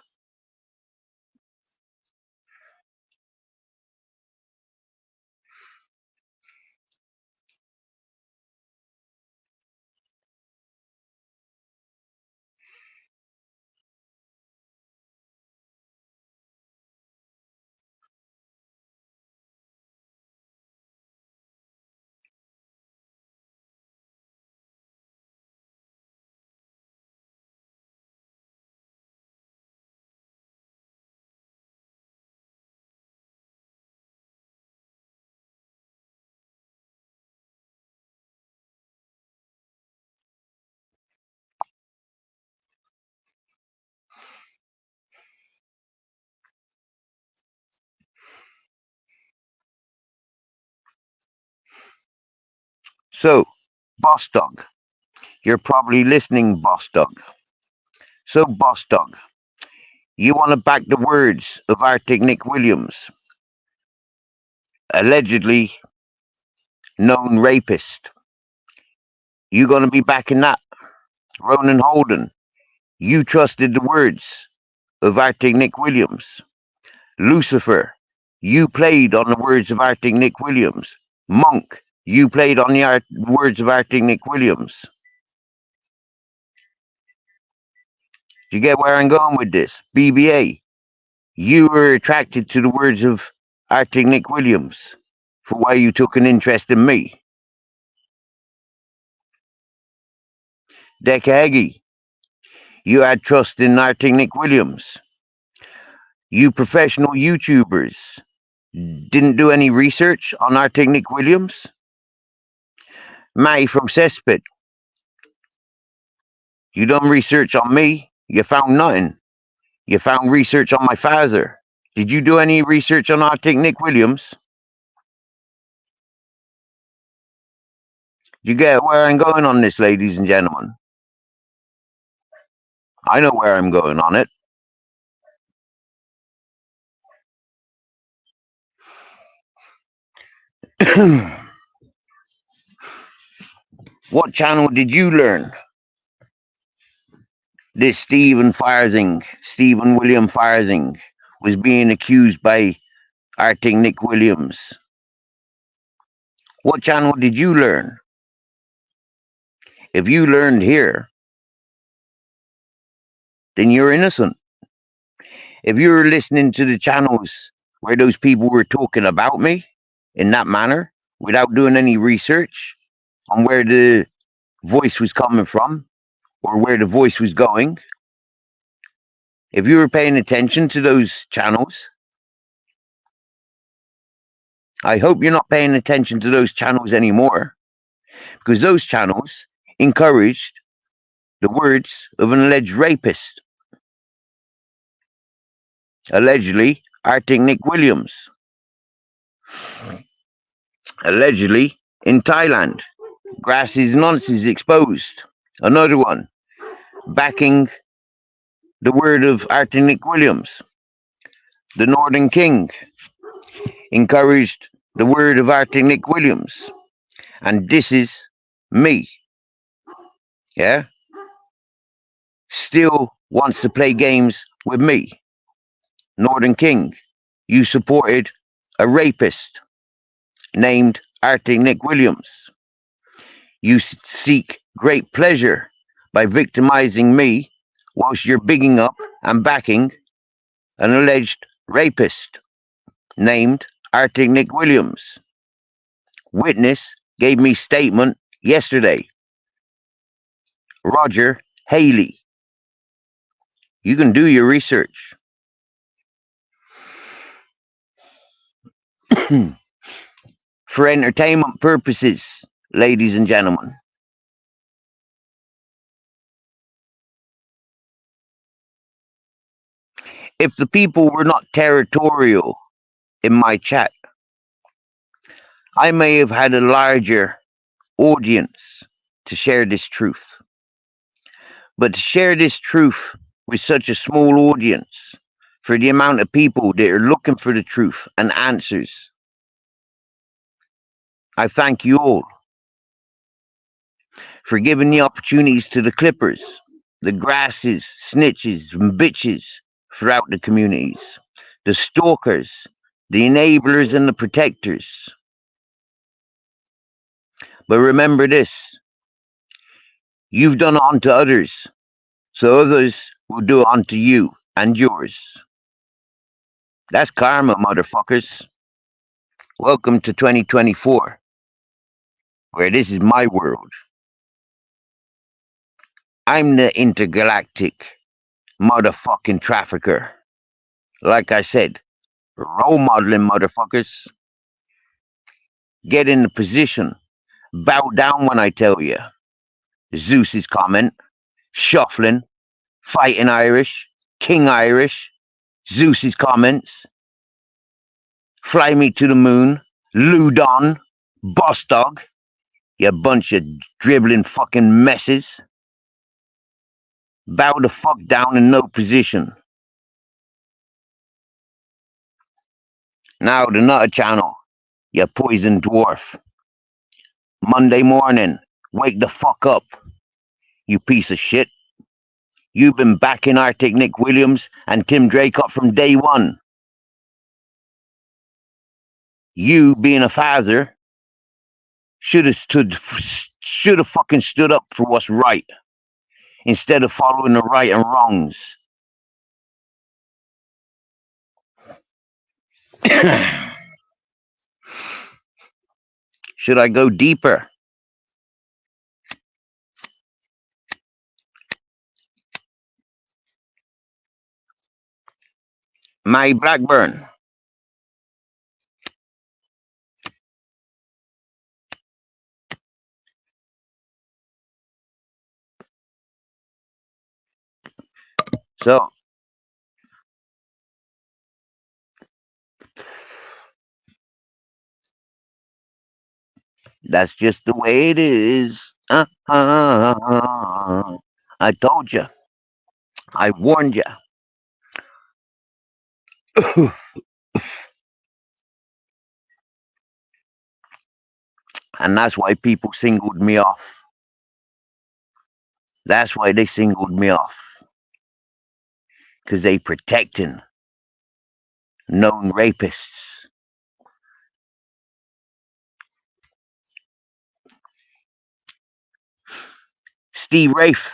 Speaker 1: So, Boss Dog, you're probably listening, Boss Dog. So, Boss Dog, you want to back the words of Arctic Nick Williams, allegedly known rapist. You going to be backing that? Ronan Holden, you trusted the words of Arctic Nick Williams. Lucifer, you played on the words of Arctic Nick Williams. Monk, you played on the words of Arctic Nick Williams. Do you get where I'm going with this? BBA, you were attracted to the words of Arctic Nick Williams for why you took an interest in me. Dekahegi, you had trust in Arctic Nick Williams. You professional YouTubers didn't do any research on Arctic Nick Williams. Matty from Cesspit, you done research on me, you found nothing. You found research on my father. Did you do any research on Arctic Nick Williams? You get where I'm going on this, ladies and gentlemen? I know where I'm going on it. What channel did you learn this Stephen William Farzing, was being accused by Arctic Nick Williams? What channel did you learn? If you learned here, then you're innocent. If you're listening to the channels where those people were talking about me in that manner, without doing any research on where the voice was coming from or where the voice was going, if you were paying attention to those channels, I hope you're not paying attention to those channels anymore, because those channels encouraged the words of an alleged rapist, allegedly Arctic Nick Williams, allegedly in Thailand. Grasses nonsense exposed. Another one backing the word of Arctic Nick Williams. The Northern King encouraged the word of Arctic Nick Williams, and this is me. Yeah, still wants to play games with me. Northern King, you supported a rapist named Arctic Nick Williams. You seek great pleasure by victimizing me whilst you're bigging up and backing an alleged rapist named Arctic Nick Williams. Witness gave me statement yesterday. Roger Haley. You can do your research. For entertainment purposes, ladies and gentlemen. If the people were not territorial in my chat, I may have had a larger audience to share this truth. But to share this truth with such a small audience, for the amount of people that are looking for the truth and answers, I thank you all for giving the opportunities to the clippers, the grasses, snitches, and bitches throughout the communities, the stalkers, the enablers, and the protectors. But remember this, you've done it unto others, so others will do it unto you and yours. That's karma, motherfuckers. Welcome to 2024, where this is my world. I'm the intergalactic motherfucking trafficker. Like I said, role modeling, motherfuckers. Get in the position. Bow down when I tell you. Zeus's comment. Shuffling. Fighting Irish. King Irish. Zeus's comments. Fly me to the moon. Ludon. Boss Dog. You bunch of dribbling fucking messes. Bow the fuck down in no position. Now the Nutter Channel, you poison dwarf. Monday morning, wake the fuck up, you piece of shit. You've been backing Arctic Nick Williams and Tim Draycott from day one. You, being a father, should have fucking stood up for what's right instead of following the right and wrongs. Should I go deeper? My Blackburn. So, that's just the way it is. I told you. I warned you. And that's why people singled me off. That's why they singled me off. Because they protecting known rapists. Steve Rafe.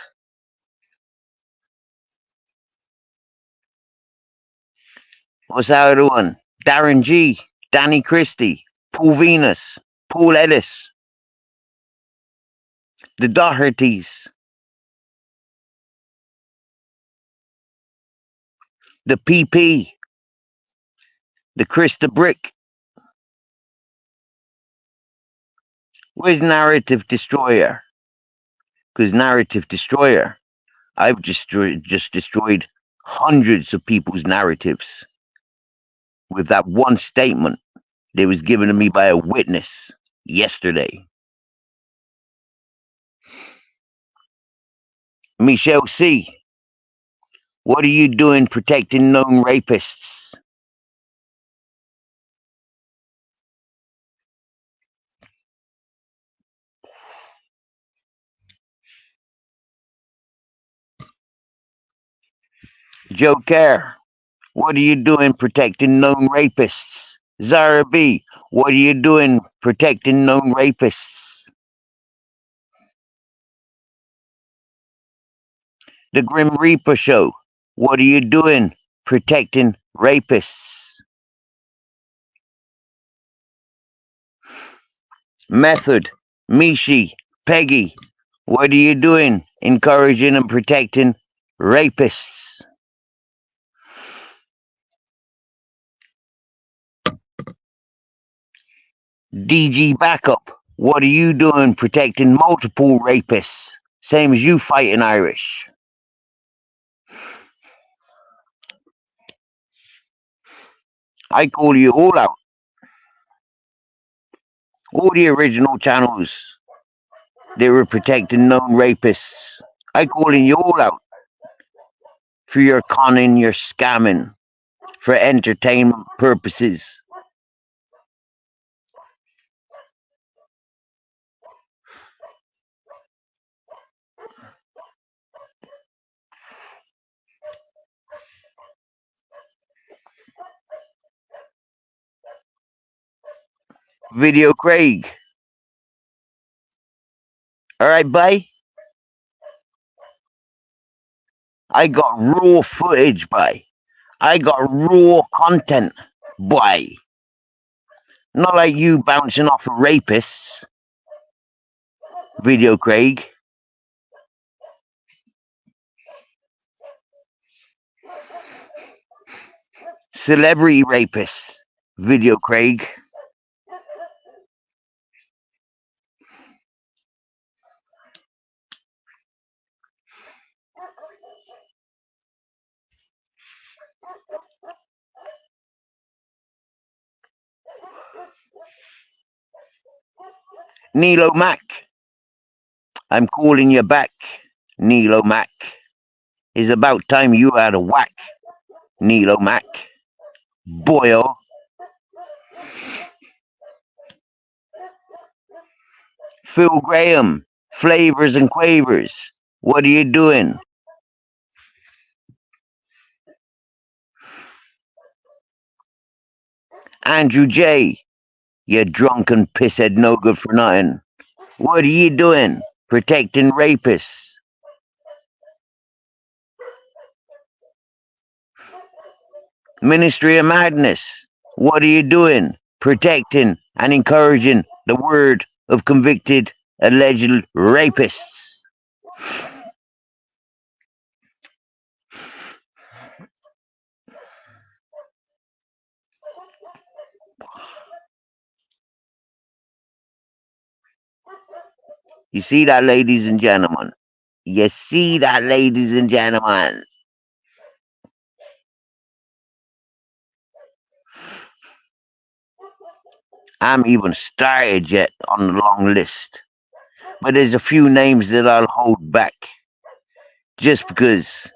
Speaker 1: What's the other one? Darren G. Danny Christie. Paul Venus. Paul Ellis. The Dohertys. The PP. The Krista Brick. Where's Narrative Destroyer? Because Narrative Destroyer, I've just destroyed hundreds of people's narratives with that one statement that was given to me by a witness yesterday. Michelle C., what are you doing protecting known rapists? Joe Kerr, what are you doing protecting known rapists? Zara B., what are you doing protecting known rapists? The Grim Reaper Show, what are you doing protecting rapists? Method, Mishi, Peggy, what are you doing encouraging and protecting rapists? DG Backup, what are you doing protecting multiple rapists? Same as you fighting Irish. I call you all out. All the original channels, they were protecting known rapists. I calling you all out for your conning, your scamming, for entertainment purposes. Video Craig. All right, bye. I got raw footage, boy. I got raw content, boy. Not like you bouncing off of rapists. Video Craig. Celebrity rapists. Video Craig. Nilo Mack. I'm calling you back, Neil O'Mac. It's about time you had a whack, Neil O'Mac. Boyo. Phil Graham, Flavors and Quavers. What are you doing? Andrew J., you drunken pisshead no good for nothing. What are you doing? Protecting rapists. Ministry of Madness. What are you doing? Protecting and encouraging the word of convicted alleged rapists. You see that, ladies and gentlemen? You see that, ladies and gentlemen? I'm even started yet on the long list. But there's a few names that I'll hold back. Just because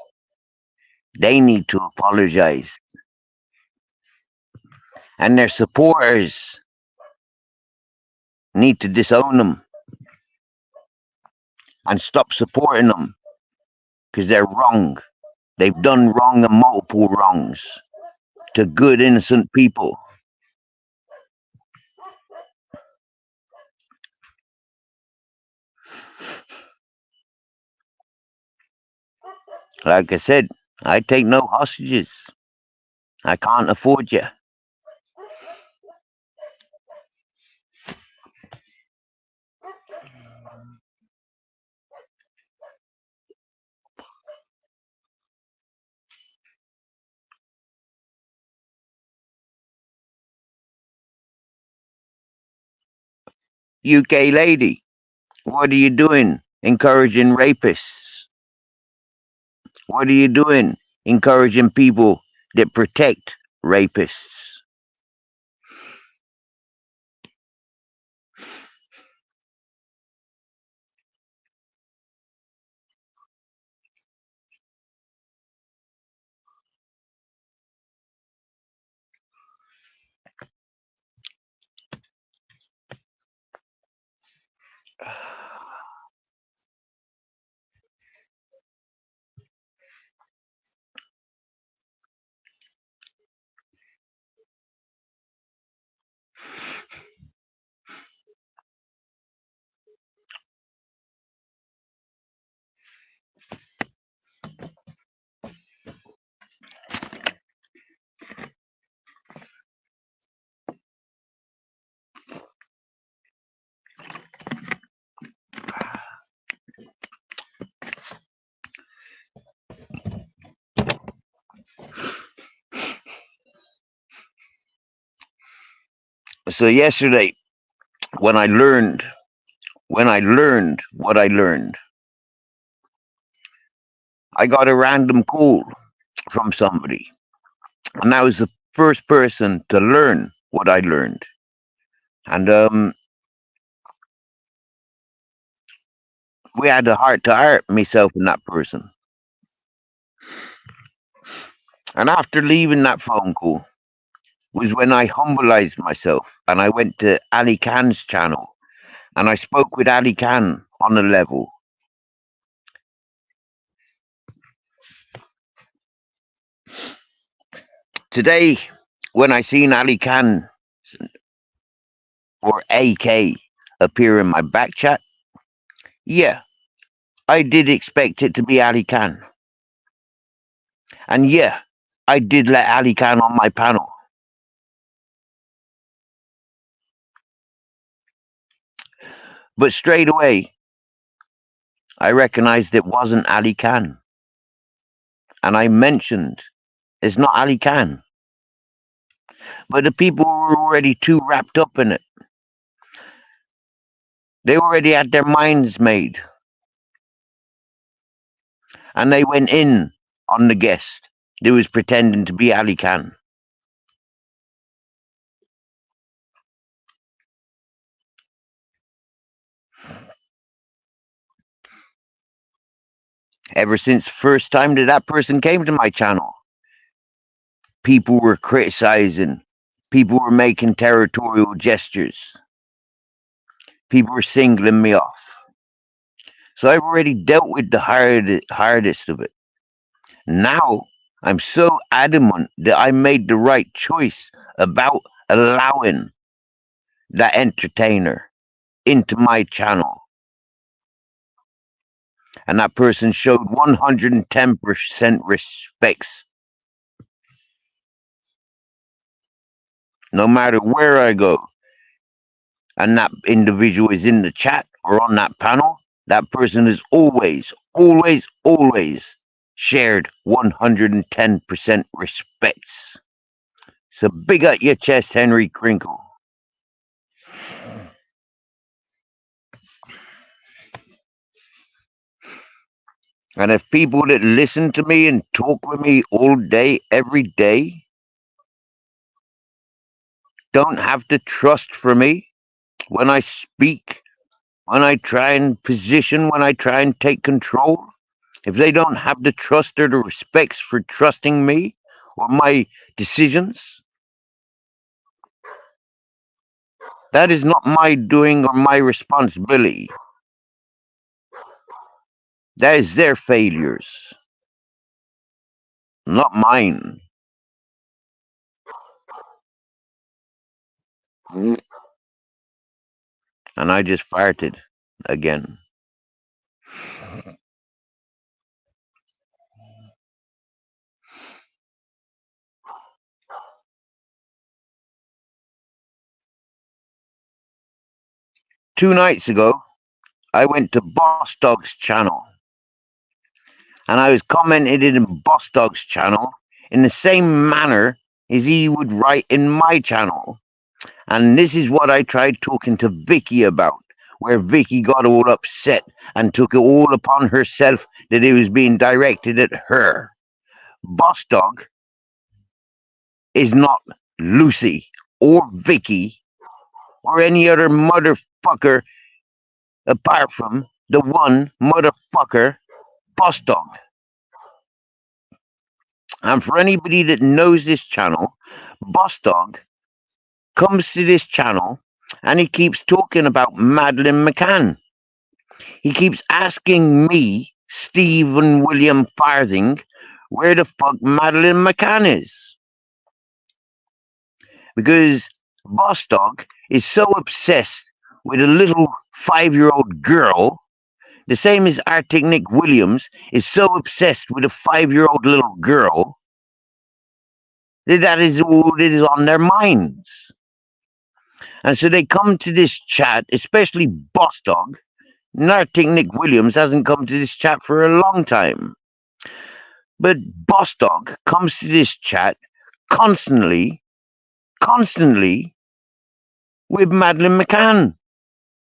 Speaker 1: they need to apologize. And their supporters need to disown them. And stop supporting them. Because they're wrong. They've done wrong and multiple wrongs. To good, innocent people. Like I said, I take no hostages. I can't afford you. UK lady, what are you doing encouraging rapists? What are you doing encouraging people that protect rapists? So yesterday, when I learned what I learned, I got a random call from somebody. And I was the first person to learn what I learned. And we had a heart to heart, myself and that person. And after leaving that phone call was when I humbleized myself and I went to Ali Khan's channel and I spoke with Ali Khan on a level. Today, when I seen Ali Khan or AK appear in my back chat, yeah, I did expect it to be Ali Khan. And yeah, I did let Ali Khan on my panel. But straight away, I recognized it wasn't Ali Khan. And I mentioned it's not Ali Khan. But the people were already too wrapped up in it. They already had their minds made. And they went in on the guest that was pretending to be Ali Khan. Ever since the first time that person came to my channel, people were criticizing. People were making territorial gestures. People were singling me off. So I've already dealt with the hardest of it. Now I'm so adamant that I made the right choice about allowing that entertainer into my channel. And that person showed 110% respects. No matter where I go, and that individual is in the chat or on that panel, that person has always shared 110% respects. So big up your chest, Henry Crinkle. And if people that listen to me and talk with me all day, every day, don't have the trust for me when I speak, when I try and position, when I try and take control, if they don't have the trust or the respects for trusting me or my decisions, that is not my doing or my responsibility. That is their failures, not mine. And I just farted again. Two nights ago, I went to Boss Dog's channel. And I was commenting in Boss Dog's channel in the same manner as he would write in my channel. And this is what I tried talking to Vicky about, where Vicky got all upset and took it all upon herself that it was being directed at her. Boss Dog is not Lucy or Vicky or any other motherfucker apart from the one motherfucker, Boss Dog. And for anybody that knows this channel, Boss Dog comes to this channel and he keeps talking about Madeleine McCann. He keeps asking me, Stephen William Farthing, where the fuck Madeleine McCann is. Because Boss Dog is so obsessed with a little 5-year-old girl, the same as Arctic Nick Williams is so obsessed with a 5-year-old little girl, that is all that is on their minds. And so they come to this chat, especially Boss Dog. Arctic Nick Williams hasn't come to this chat for a long time. But Boss Dog comes to this chat constantly with Madeleine McCann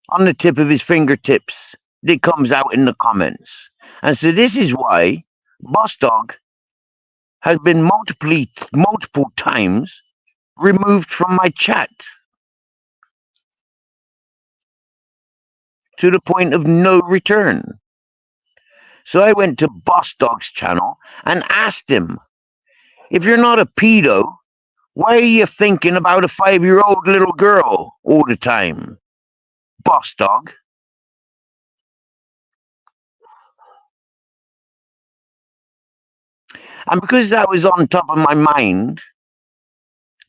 Speaker 1: on the tip of his fingertips that comes out in the comments. And so this is why Boss Dog has been multiple times removed from my chat to the point of no return. So I went to Boss Dog's channel and asked him, if you're not a pedo, why are you thinking about a 5-year-old little girl all the time, Boss Dog? And because that was on top of my mind,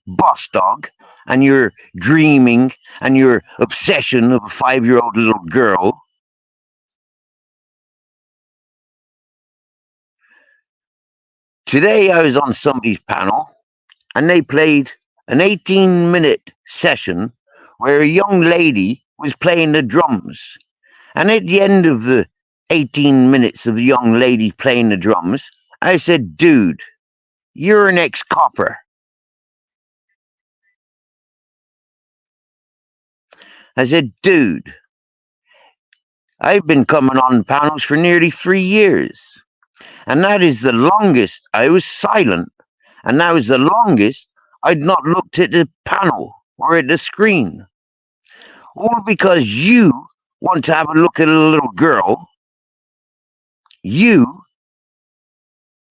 Speaker 1: Boss Dog, and your dreaming and your obsession of a 5-year-old little girl, today I was on somebody's panel and they played an 18-minute session where a young lady was playing the drums. And at the end of the 18 minutes of the young lady playing the drums, I said, dude, you're an ex-copper. I said, dude, I've been coming on panels for nearly 3 years. And that is the longest I was silent. And that was the longest I'd not looked at the panel or at the screen. All because you want to have a look at a little girl. You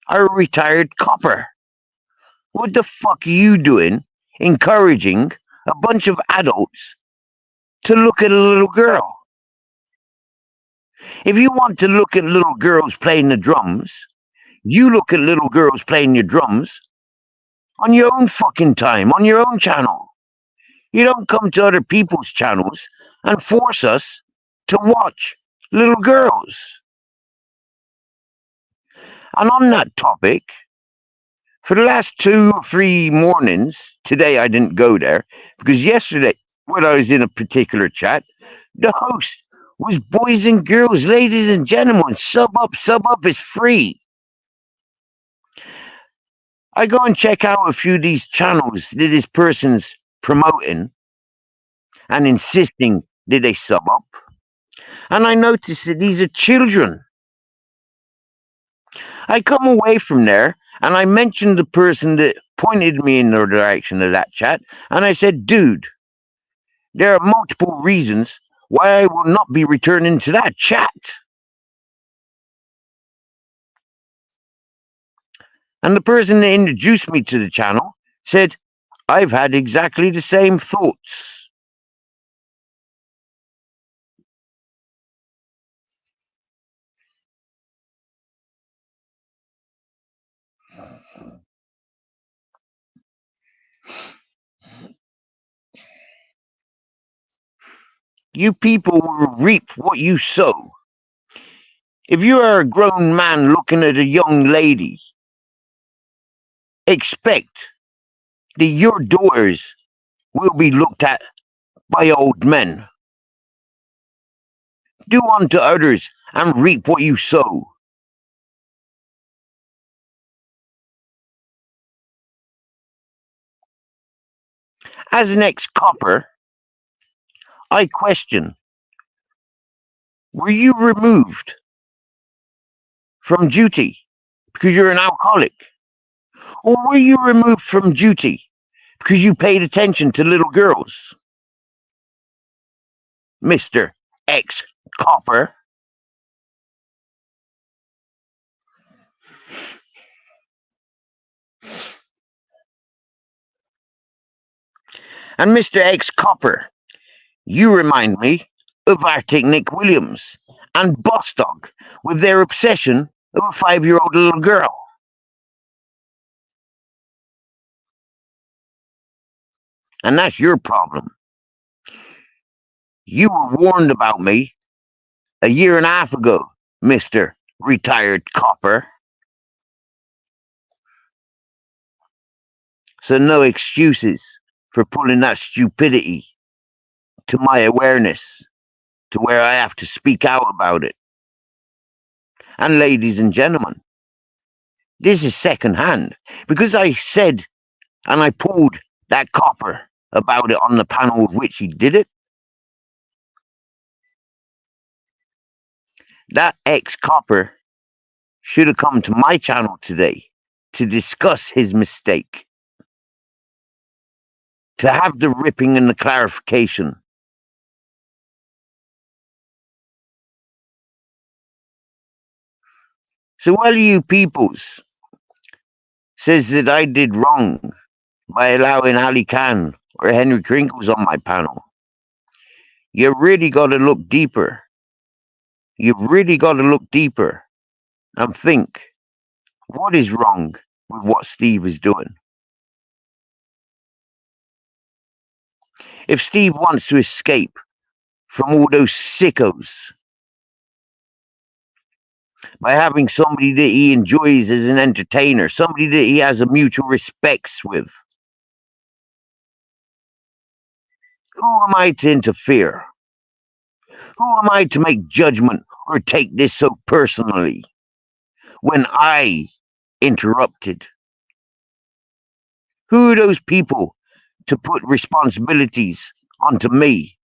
Speaker 1: are a retired copper. What the fuck are you doing encouraging a bunch of adults to look at a little girl? If you want to look at little girls playing the drums, you look at little girls playing your drums on your own fucking time, on your own channel. You don't come to other people's channels and force us to watch little girls. And on that topic, for the last 2 or 3 mornings, today I didn't go there, because yesterday, when I was in a particular chat, the host was boys and girls, ladies and gentlemen, sub up is free. I go and check out a few of these channels that this person's promoting and insisting that they sub up. And I notice that these are children. I come away from there and I mentioned the person that pointed me in the direction of that chat. And I said, dude, there are multiple reasons why I will not be returning to that chat. And the person that introduced me to the channel said, I've had exactly the same thoughts. You people will reap what you sow. If you are a grown man looking at a young lady, expect that your daughters will be looked at by old men. Do unto others and reap what you sow. As an ex-copper, I question, were you removed from duty because you're an alcoholic? Or were you removed from duty because you paid attention to little girls? Mr. Ex-copper. And Mr. Ex-copper, you remind me of Arctic Nick Williams and Boss Dog with their obsession of a 5-year-old little girl. And that's your problem. You were warned about me a year and a half ago, Mr. Retired Copper. So no excuses for pulling that stupidity to my awareness, to where I have to speak out about it. And ladies and gentlemen, this is secondhand, because I said and I pulled that copper about it on the panel of which he did it. That ex-copper should have come to my channel today to discuss his mistake, to have the ripping and the clarification. So while you peoples says that I did wrong by allowing Ali Khan or Henry Crinkles on my panel, you really got to look deeper. You've really got to look deeper and think, what is wrong with what Steve is doing? If Steve wants to escape from all those sickos by having somebody that he enjoys as an entertainer, somebody that he has a mutual respects with, who am I to interfere? Who am I to make judgment or take this so personally when I interrupted? Who are those people to put responsibilities onto me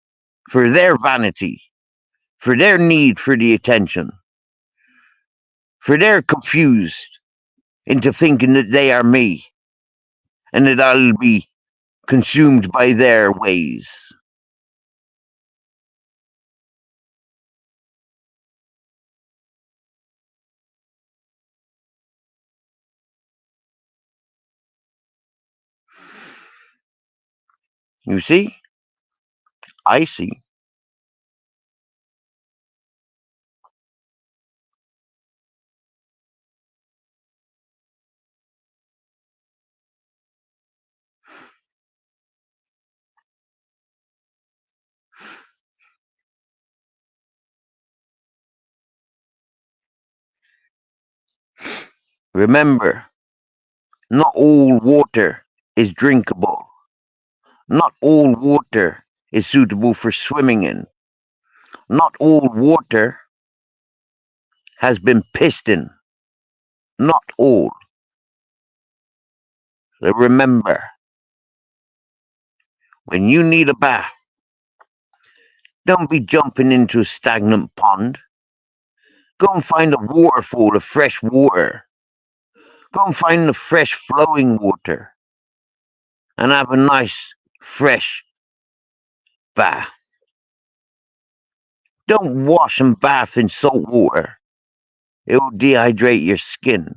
Speaker 1: for their vanity, for their need for the attention, for their confused into thinking that they are me and that I'll be consumed by their ways? You see? I see. Remember, not all water is drinkable. Not all water is suitable for swimming in. Not all water has been pissed in. Not all. So remember, when you need a bath, don't be jumping into a stagnant pond. Go and find a waterfall of fresh water. Go and find the fresh flowing water and have a nice fresh bath. Don't wash and bath in salt water. It will dehydrate your skin.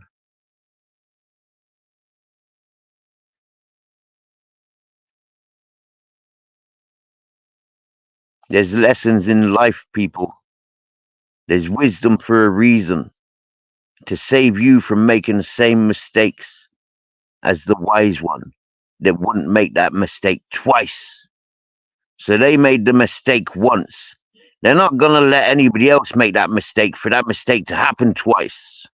Speaker 1: There's lessons in life, people. There's wisdom for a reason, to save you from making the same mistakes as the wise one that wouldn't make that mistake twice. So they made the mistake once. They're not going to let anybody else make that mistake for that mistake to happen twice.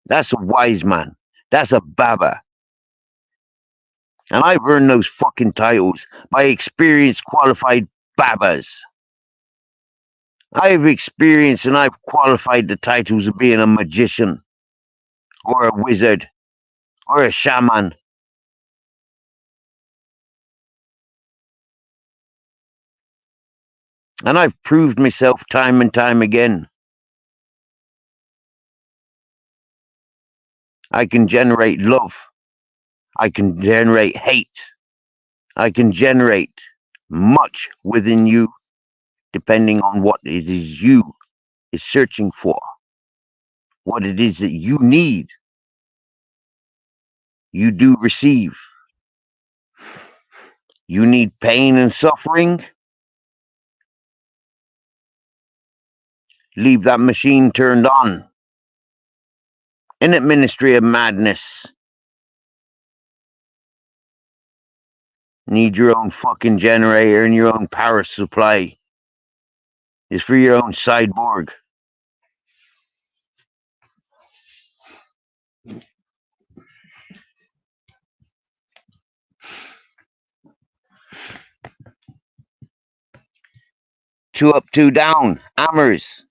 Speaker 1: That's a wise man. That's a Baba. And I've earned those fucking titles by experienced qualified Babas. I've experienced and I've qualified the titles of being a magician, or a wizard, or a shaman. And I've proved myself time and time again. I can generate love. I can generate hate. I can generate much within you, depending on what it is you is searching for, what it is that you need. You do receive. You need pain and suffering. Leave that machine turned on. In it, Ministry of Madness. Need your own fucking generator and your own power supply. It's for your own cyborg. Two up, two down. Hammers.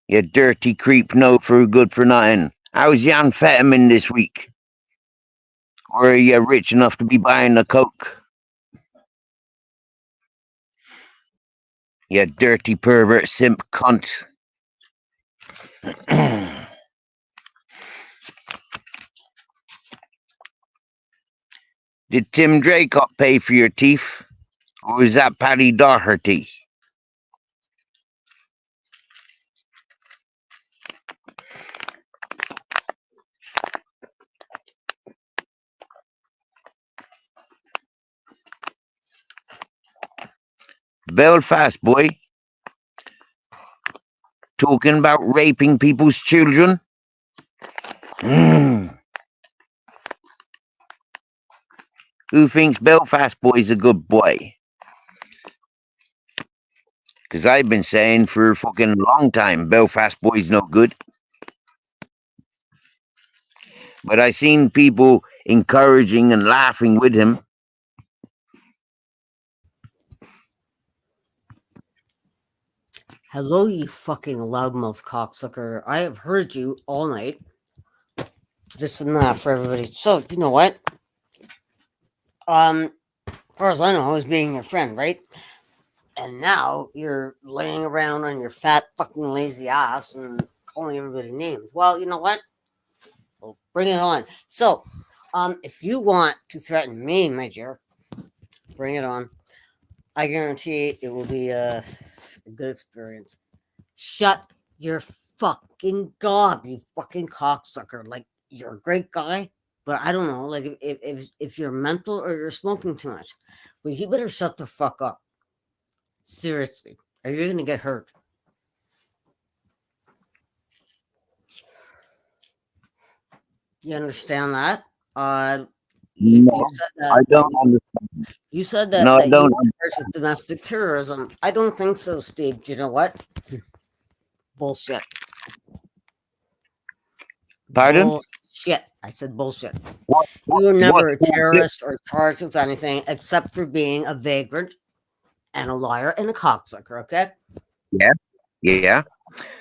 Speaker 1: You dirty creep, no for good for nothing. How's the amphetamine this week? Or are you rich enough to be buying the coke? You dirty pervert simp cunt. Did Tim Draycott pay for your teeth? Or was that Paddy Doherty? Belfast boy. Talking about raping people's children? Who thinks Belfast boy's a good boy? Because I've been saying for a fucking long time, Belfast boy's no good. But I seen people encouraging and laughing with him.
Speaker 3: Hello, you fucking loudmouth cocksucker. I have heard you all night. Just enough for everybody. So, you know what? As far as I know, I was being your friend, right? And now you're laying around on your fat fucking lazy ass and calling everybody names. Well, you know what? Well, bring it on. So, if you want to threaten me, my dear, bring it on. I guarantee it will be a good experience. Shut your fucking gob, you fucking cocksucker. Like, you're a great guy. But I don't know, like if you're mental or you're smoking too much, but you better shut the fuck up. Seriously, or you're gonna get hurt. You understand that? You
Speaker 1: No,
Speaker 3: said
Speaker 1: I
Speaker 3: that
Speaker 1: don't understand.
Speaker 3: you said
Speaker 1: No, I
Speaker 3: that you
Speaker 1: don't.
Speaker 3: were charged with domestic terrorism. I don't think so, Steve. Do you know what? Bullshit.
Speaker 1: Pardon?
Speaker 3: Bullshit. I said bullshit.
Speaker 1: What?
Speaker 3: You were
Speaker 1: What
Speaker 3: never a
Speaker 1: bullshit?
Speaker 3: terrorist or charged with anything except for being a vagrant and a liar and a cocksucker, okay?
Speaker 1: Yeah, yeah.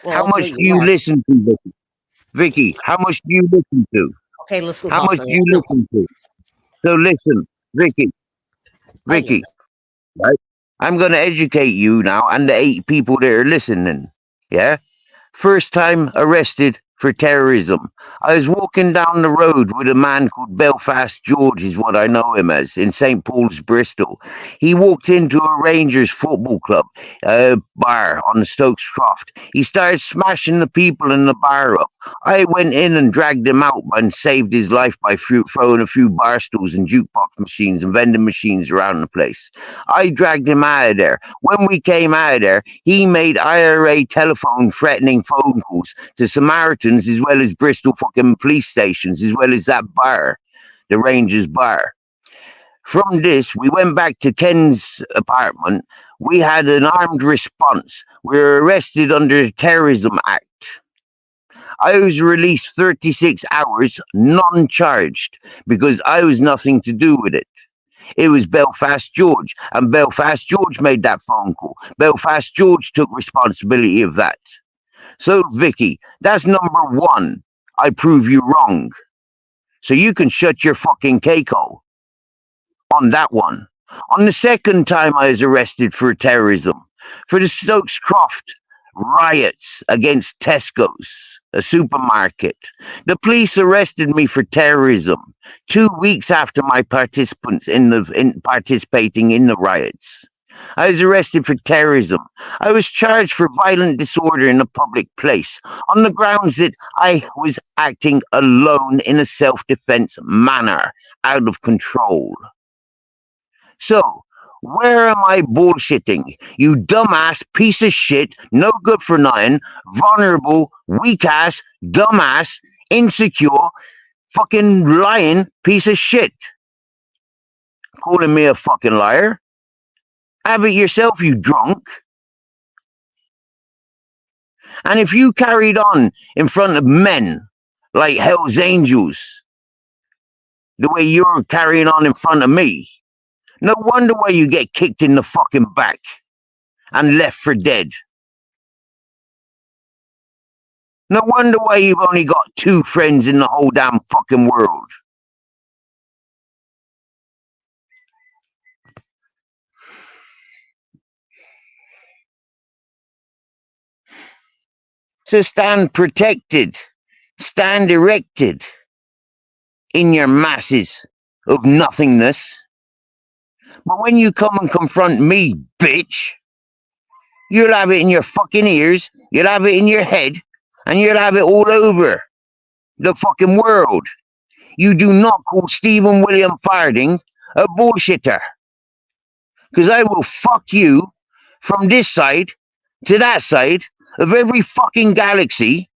Speaker 3: Well,
Speaker 1: How
Speaker 3: that's
Speaker 1: much
Speaker 3: what
Speaker 1: do
Speaker 3: you
Speaker 1: you
Speaker 3: are.
Speaker 1: listen to, Vicky? Vicky, how much do you listen to?
Speaker 3: Okay, listen
Speaker 1: How much
Speaker 3: closely.
Speaker 1: do you
Speaker 3: No,
Speaker 1: listen to? So listen, Vicky,
Speaker 3: I get
Speaker 1: Vicky,
Speaker 3: it.
Speaker 1: right? I'm going to educate you now and the 8 people that are listening. Yeah? First time arrested for terrorism. I was walking down the road with a man called Belfast George, is what I know him as, in St. Paul's, Bristol. He walked into a Rangers football club bar on Stokes Croft. He started smashing the people in the bar up. I went in and dragged him out and saved his life by throwing a few bar stools and jukebox machines and vending machines around the place. I dragged him out of there. When we came out of there, he made IRA telephone threatening phone calls to Samaritans as well as Bristol fucking police stations, as well as that bar, the Rangers bar. From this, we went back to Ken's apartment. We had an armed response. We were arrested under the Terrorism Act. I was released 36 hours non-charged because I was nothing to do with it. It was Belfast George, and Belfast George made that phone call. Belfast George took responsibility of that. So, Vicky, that's number one. I prove you wrong. So you can shut your fucking cake hole on that one. On the second time I was arrested for terrorism, for the Stokes Croft riots against Tesco's, a supermarket. The police arrested me for terrorism 2 weeks after my participating in the riots. I was arrested for terrorism. I was charged for violent disorder in a public place on the grounds that I was acting alone in a self-defense manner, out of control. So, where am I bullshitting? You dumbass piece of shit, no good for nothing, vulnerable, weak ass, dumbass, insecure, fucking lying piece of shit. Calling me a fucking liar? Have it yourself, you drunk. And if you carried on in front of men like Hell's Angels, the way you're carrying on in front of me, no wonder why you get kicked in the fucking back and left for dead. No wonder why you've only got 2 friends in the whole damn fucking world. So stand protected, stand erected in your masses of nothingness. But when you come and confront me, bitch, you'll have it in your fucking ears, you'll have it in your head, and you'll have it all over the fucking world. You do not call Stephen William Farding a bullshitter. Because I will fuck you from this side to that side of every fucking galaxy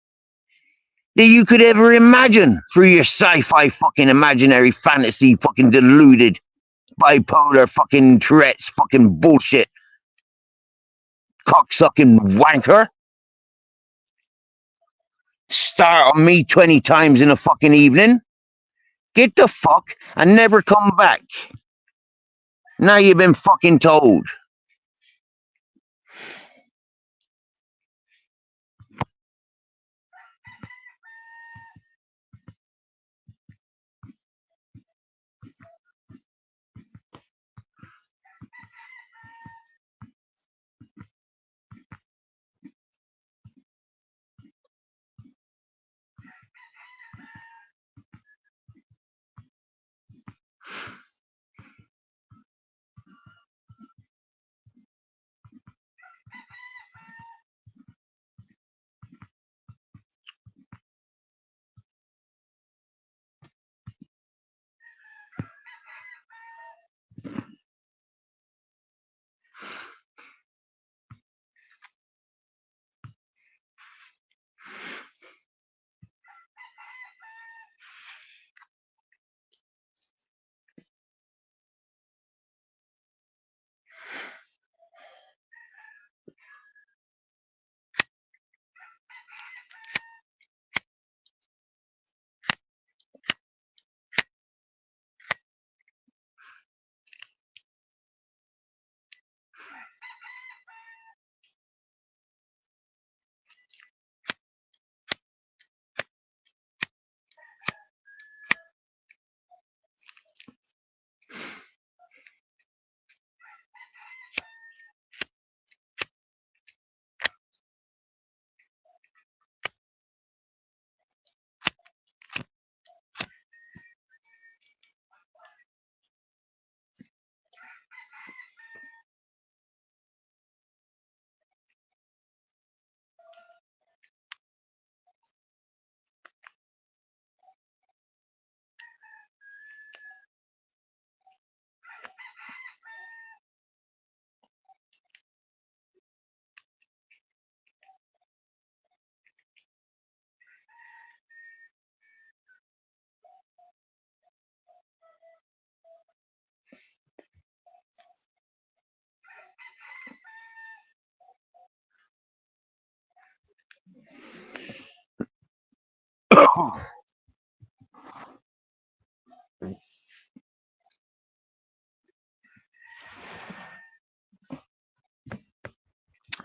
Speaker 1: that you could ever imagine through your sci-fi fucking imaginary fantasy fucking deluded bipolar fucking Tourette's fucking bullshit cocksucking wanker. Start on me 20 times in a fucking evening. Get the fuck and never come back. Now you've been fucking told.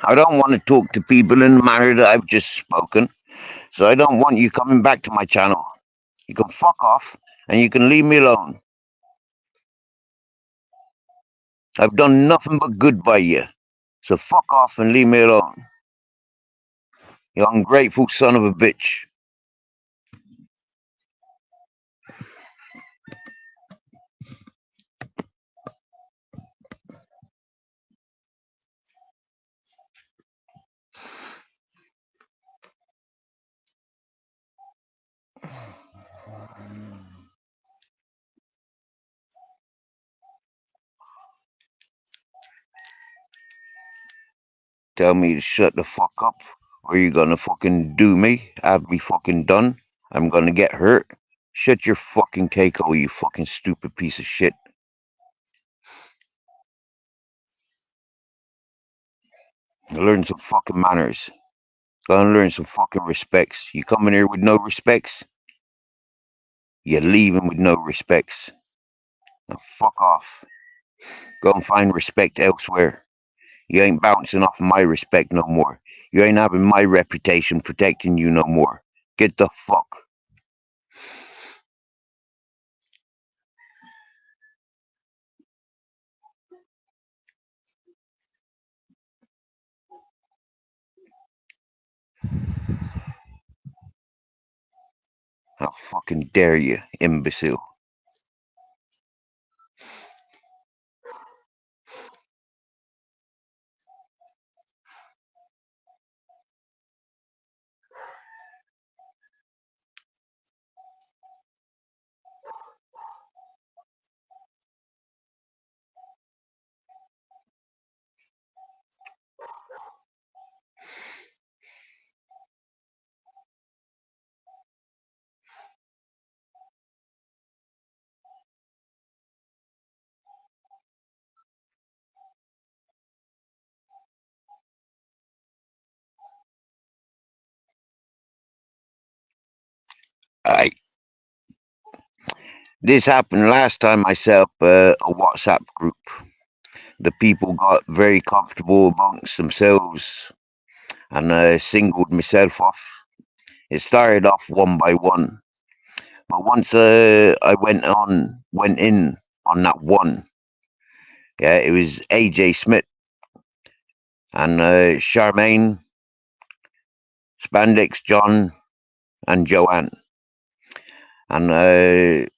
Speaker 1: I don't want to talk to people in the manner that I've just spoken, so I don't want you coming back to my channel. You can fuck off and you can leave me alone. I've done nothing but good by you, so fuck off and leave me alone. You ungrateful son of a bitch. Tell me to shut the fuck up, or you're gonna fucking do me, have me fucking done. I'm gonna get hurt. Shut your fucking Keiko, you fucking stupid piece of shit. Learn some fucking manners. Gotta learn some fucking respects. You come in here with no respects, you're leaving with no respects. Now fuck off. Go and find respect elsewhere. You ain't bouncing off my respect no more. You ain't having my reputation protecting you no more. Get the fuck. How fucking dare you, imbecile. I This happened last time I set up a WhatsApp group. The people got very comfortable amongst themselves and singled myself off. It started off one by one, but once I went in on that one, yeah, it was AJ Smith and Charmaine, Spandex John, and Joanne. And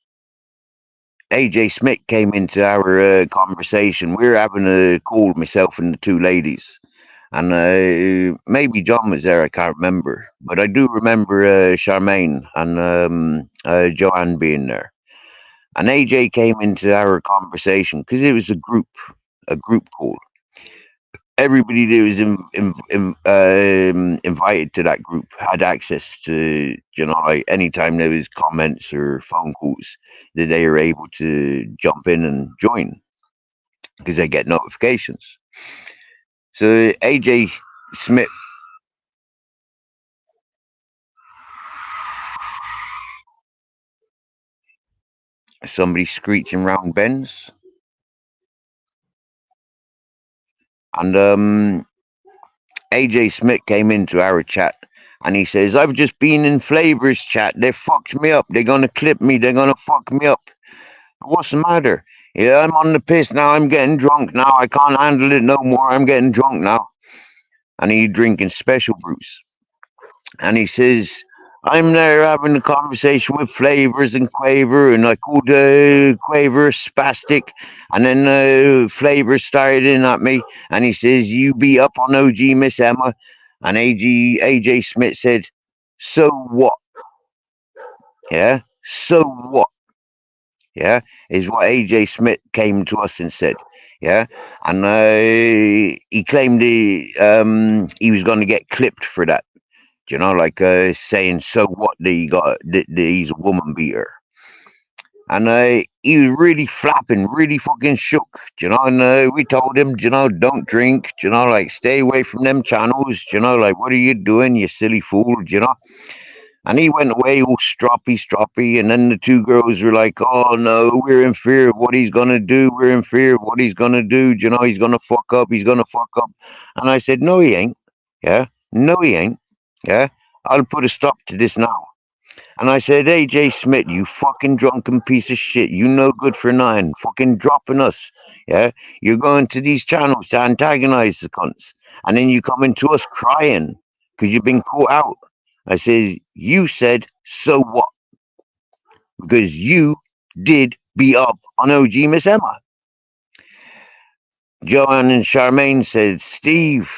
Speaker 1: AJ Smith came into our conversation. We were having a call, myself and the two ladies. And maybe John was there, I can't remember. But I do remember Charmaine and Joanne being there. And AJ came into our conversation because it was a group call. Everybody that was invited to that group had access to, like anytime there was comments or phone calls, that they were able to jump in and join because they get notifications. So AJ Smith somebody screeching round Ben's. And AJ Smith came into our chat and he says, I've just been in Flavor's chat. They fucked me up. They're going to clip me. They're going to fuck me up. What's the matter? Yeah, I'm on the piss now. I'm getting drunk now. I can't handle it no more. I'm getting drunk now. And he's drinking special brews. And he says, I'm there having a conversation with Flavors and Quaver, and I called Quaver spastic, and then Flavors started in at me, and he says, you be up on OG Miss Emma, and AJ Smith said, so what? Yeah, so what? Yeah, is what AJ Smith came to us and said. Yeah, and he claimed he was going to get clipped for that. Like saying, so what, that he's a woman beater. And he was really flapping, really fucking shook, and we told him, don't drink, like stay away from them channels, like what are you doing, you silly fool, And he went away all stroppy, and then the two girls were like, "Oh no, we're in fear of what he's gonna do. We're in fear of what he's gonna do. You know, he's gonna fuck up. He's gonna fuck up." And I said, "No, he ain't. Yeah, no, he ain't. Yeah, I'll put a stop to this now." And I said, "AJ Smith, you fucking drunken piece of shit. You no good for nothing. Fucking dropping us. Yeah, you're going to these channels to antagonize the cunts, and then you come into us crying because you've been caught out." I said, "You said, so what? Because you did beat up on OG Miss Emma." Joanne and Charmaine said, "Steve,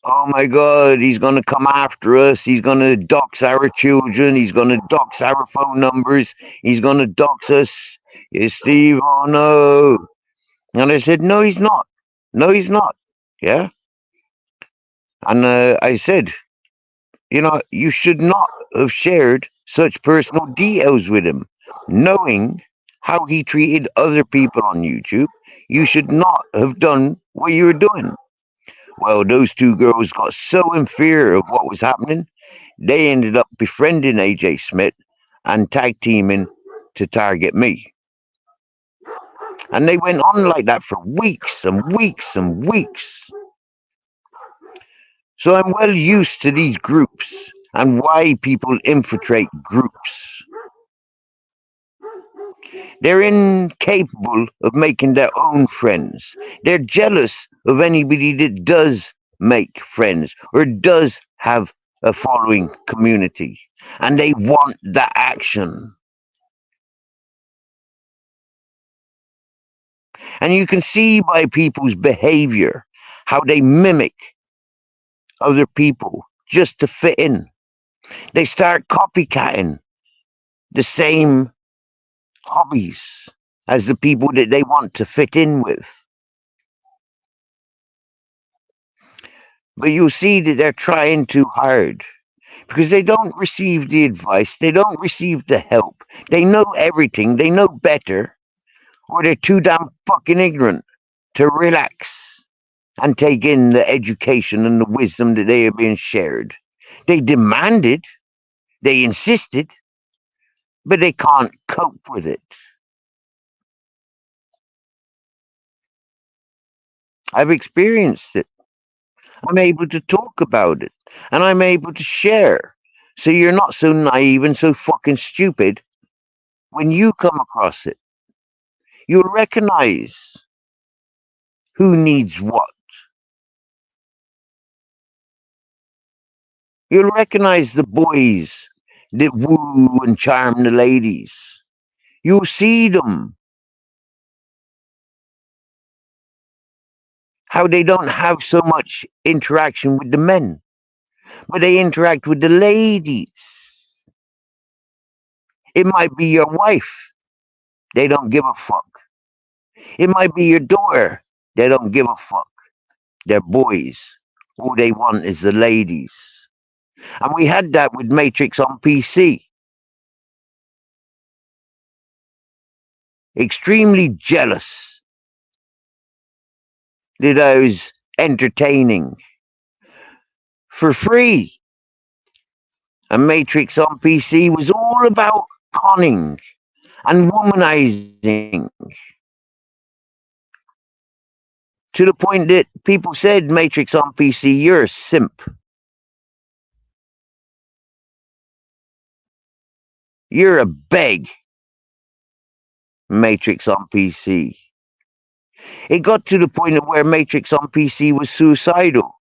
Speaker 1: oh my God, he's going to come after us. He's going to dox our children. He's going to dox our phone numbers. He's going to dox us. Yeah, Steve, oh no." And I said, "No, he's not. No, he's not." Yeah. And I said, you should not have shared such personal details with him. Knowing how he treated other people on YouTube, you should not have done what you were doing. Well, those two girls got so in fear of what was happening, they ended up befriending AJ Smith and tag teaming to target me. And they went on like that for weeks and weeks and weeks. So I'm well used to these groups and why people infiltrate groups. They're incapable of making their own friends. They're jealous of anybody that does make friends or does have a following community. And they want the action. And you can see by people's behavior how they mimic other people just to fit in. They start copycatting the same hobbies as the people that they want to fit in with. But you'll see that they're trying too hard because they don't receive the advice, they don't receive the help. They know everything, they know better, or they're too damn fucking ignorant to relax and take in the education and the wisdom that they are being shared. They demanded, they insisted, but they can't cope with it. I've experienced it. I'm able to talk about it, and I'm able to share. So you're not so naive and so fucking stupid when you come across it. You'll recognize who needs what. You'll recognize the boys that woo and charm the ladies. You'll see them. How they don't have so much interaction with the men, but they interact with the ladies. It might be your wife. They don't give a fuck. It might be your daughter. They don't give a fuck. They're boys. All they want is the ladies. And we had that with Matrix on PC. Extremely jealous that I was entertaining for free. And Matrix on PC was all about conning and womanizing. To the point that people said, Matrix on PC, you're a simp. You're a beg. Matrix on PC. It got to the point of where Matrix on PC was suicidal.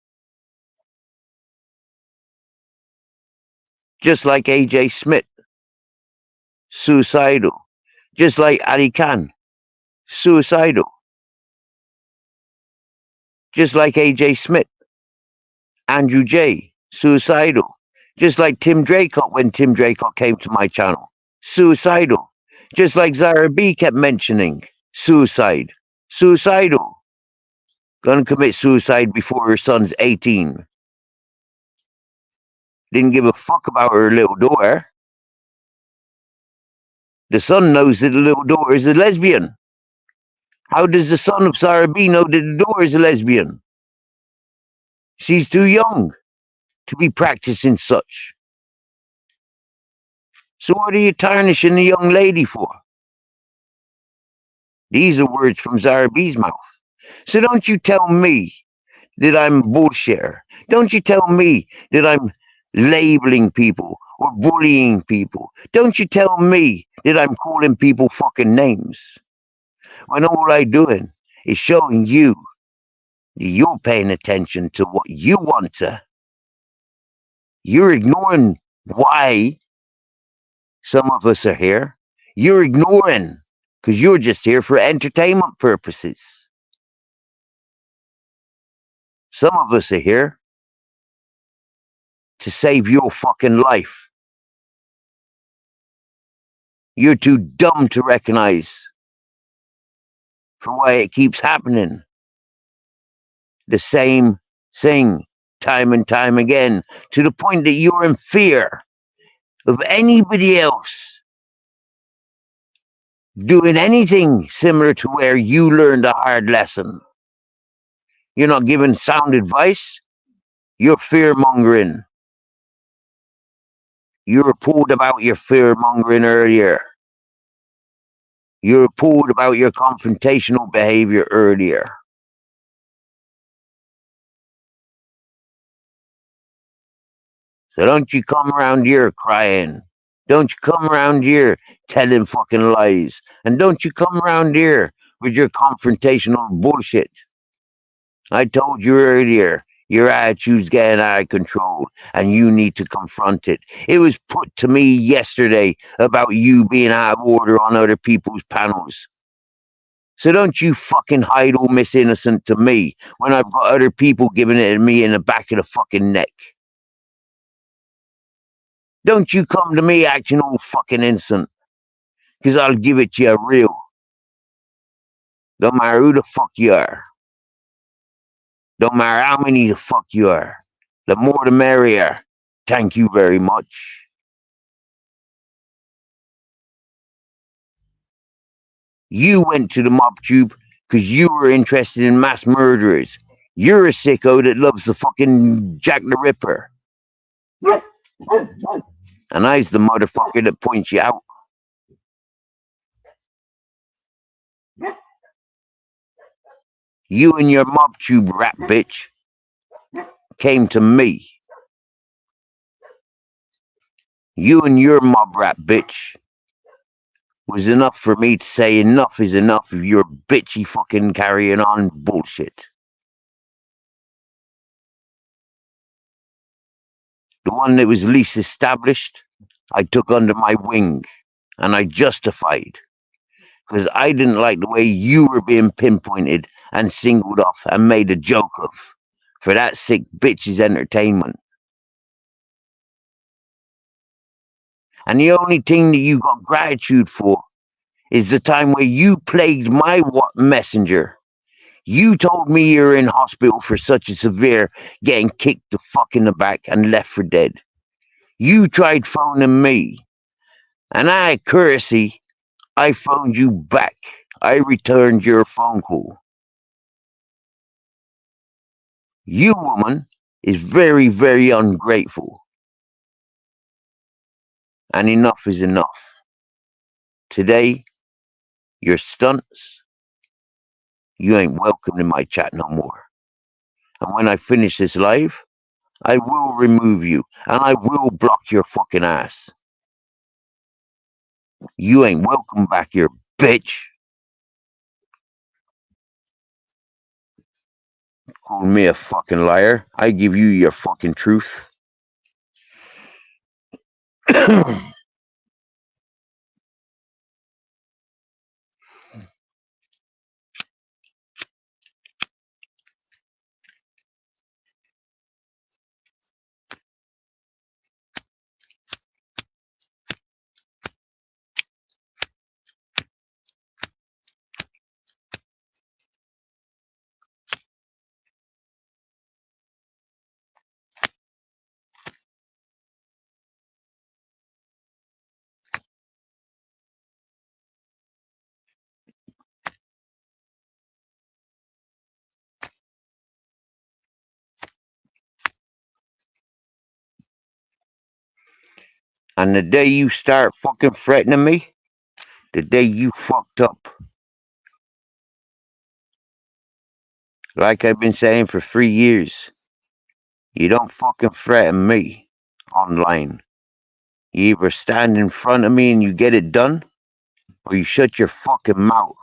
Speaker 1: Just like AJ Smith. Suicidal. Just like Ali Khan. Suicidal. Just like AJ Smith. Andrew J. Suicidal. Just like Tim Draycott when Tim Draycott came to my channel. Suicidal. Just like Zara B kept mentioning. Suicide. Suicidal. Gonna commit suicide before her son's 18. Didn't give a fuck about her little daughter. The son knows that the little daughter is a lesbian. How does the son of Zara B know that the daughter is a lesbian? She's too young to be practicing such. So what are you tarnishing the young lady for? These are words from Zara B's mouth. So don't you tell me that I'm a bullshitter. Don't you tell me that I'm labeling people or bullying people. Don't you tell me that I'm calling people fucking names. When all I'm doing is showing you that you're paying attention to what you want to. You're ignoring why some of us are here. You're ignoring because you're just here for entertainment purposes. Some of us are here to save your fucking life. You're too dumb to recognize for why it keeps happening. The same thing time and time again, to the point that you're in fear of anybody else doing anything similar to where you learned a hard lesson. You're not giving sound advice, you're fear mongering. You reported about your fear mongering earlier. You reported about your confrontational behavior earlier. So don't you come around here crying. Don't you come around here telling fucking lies. And don't you come around here with your confrontational bullshit. I told you earlier, your attitude's getting out of control and you need to confront it. It was put to me yesterday about you being out of order on other people's panels. So don't you fucking hide all Miss Innocent to me when I've got other people giving it to me in the back of the fucking neck. Don't you come to me acting all fucking innocent, because I'll give it to you real. Don't matter who the fuck you are. Don't matter how many the fuck you are. The more the merrier. Thank you very much. You went to the mob tube because you were interested in mass murderers. You're a sicko that loves the fucking Jack the Ripper. And I's the motherfucker that points you out. You and your mob tube rat bitch came to me. You and your mob rat bitch was enough for me to say enough is enough of your bitchy fucking carrying on bullshit. The one that was least established, I took under my wing and I justified because I didn't like the way you were being pinpointed and singled off and made a joke of for that sick bitch's entertainment. And the only thing that you got gratitude for is the time where you plagued my messenger. You told me you were in hospital for such a severe getting kicked the fuck in the back and left for dead. You tried phoning me. And I had courtesy. I phoned you back. I returned your phone call. You, woman, is very, very ungrateful. And enough is enough. Today, your stunts, you ain't welcome in my chat no more. And when I finish this live, I will remove you and I will block your fucking ass. You ain't welcome back here, bitch. Call me a fucking liar. I give you your fucking truth. And the day you start fucking threatening me, the day you fucked up. Like I've been saying for 3 years, you don't fucking threaten me online. You either stand in front of me and you get it done, or you shut your fucking mouth.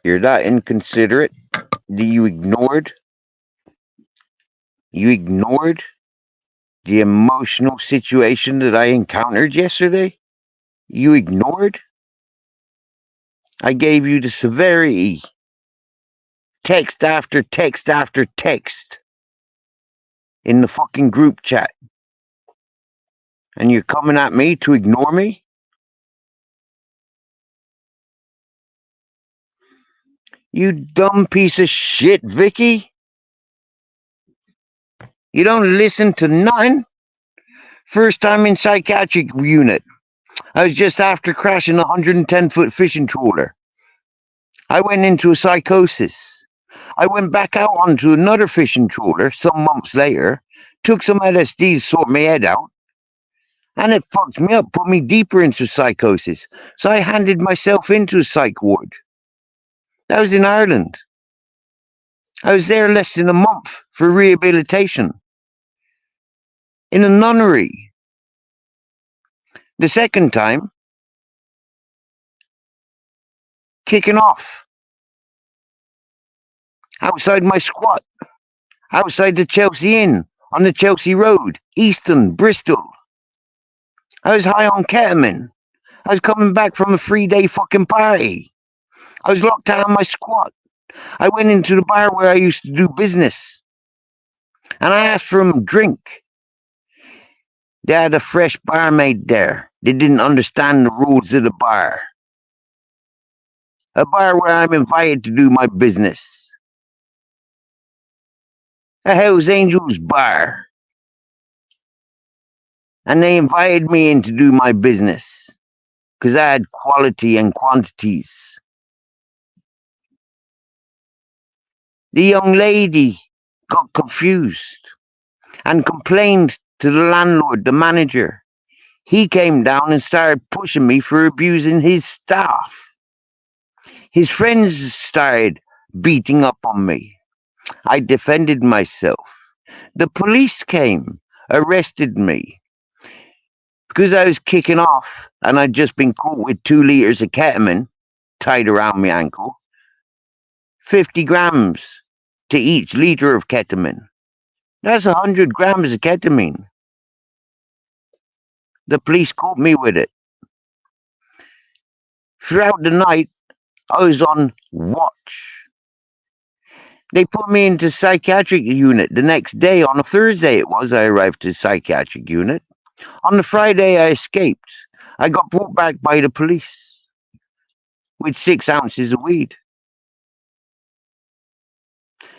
Speaker 1: You're that inconsiderate that you ignored the emotional situation that I encountered yesterday. You ignored. I gave you the severity. Text after text after text in the fucking group chat. And you're coming at me to ignore me? You dumb piece of shit, Vicky. You don't listen to nothing. First time in psychiatric unit. I was just after crashing a 110-foot fishing trawler. I went into a psychosis. I went back out onto another fishing trawler some months later, took some LSD to sort my head out, and it fucked me up, put me deeper into psychosis. So I handed myself into a psych ward. That was in Ireland. I was there less than a month for rehabilitation. In a nunnery. The second time, kicking off. Outside my squat. Outside the Chelsea Inn, on the Chelsea Road, Easton, Bristol. I was high on ketamine. I was coming back from a 3-day fucking party. I was locked out on my squat. I went into the bar where I used to do business. And I asked for a drink. They had a fresh barmaid there. They didn't understand the rules of the bar. A bar where I'm invited to do my business. A Hells Angels bar. And they invited me in to do my business. Because I had quality and quantities. The young lady got confused and complained to the landlord, the manager. He came down and started pushing me for abusing his staff. His friends started beating up on me. I defended myself. The police came, arrested me. Because I was kicking off and I'd just been caught with 2 liters of ketamine tied around my ankle. 50 grams to each liter of ketamine. That's 100 grams of ketamine. The police caught me with it. Throughout the night, I was on watch. They put me into psychiatric unit the next day. On a Thursday it was, I arrived to psychiatric unit. On the Friday I escaped. I got brought back by the police with 6 ounces of weed.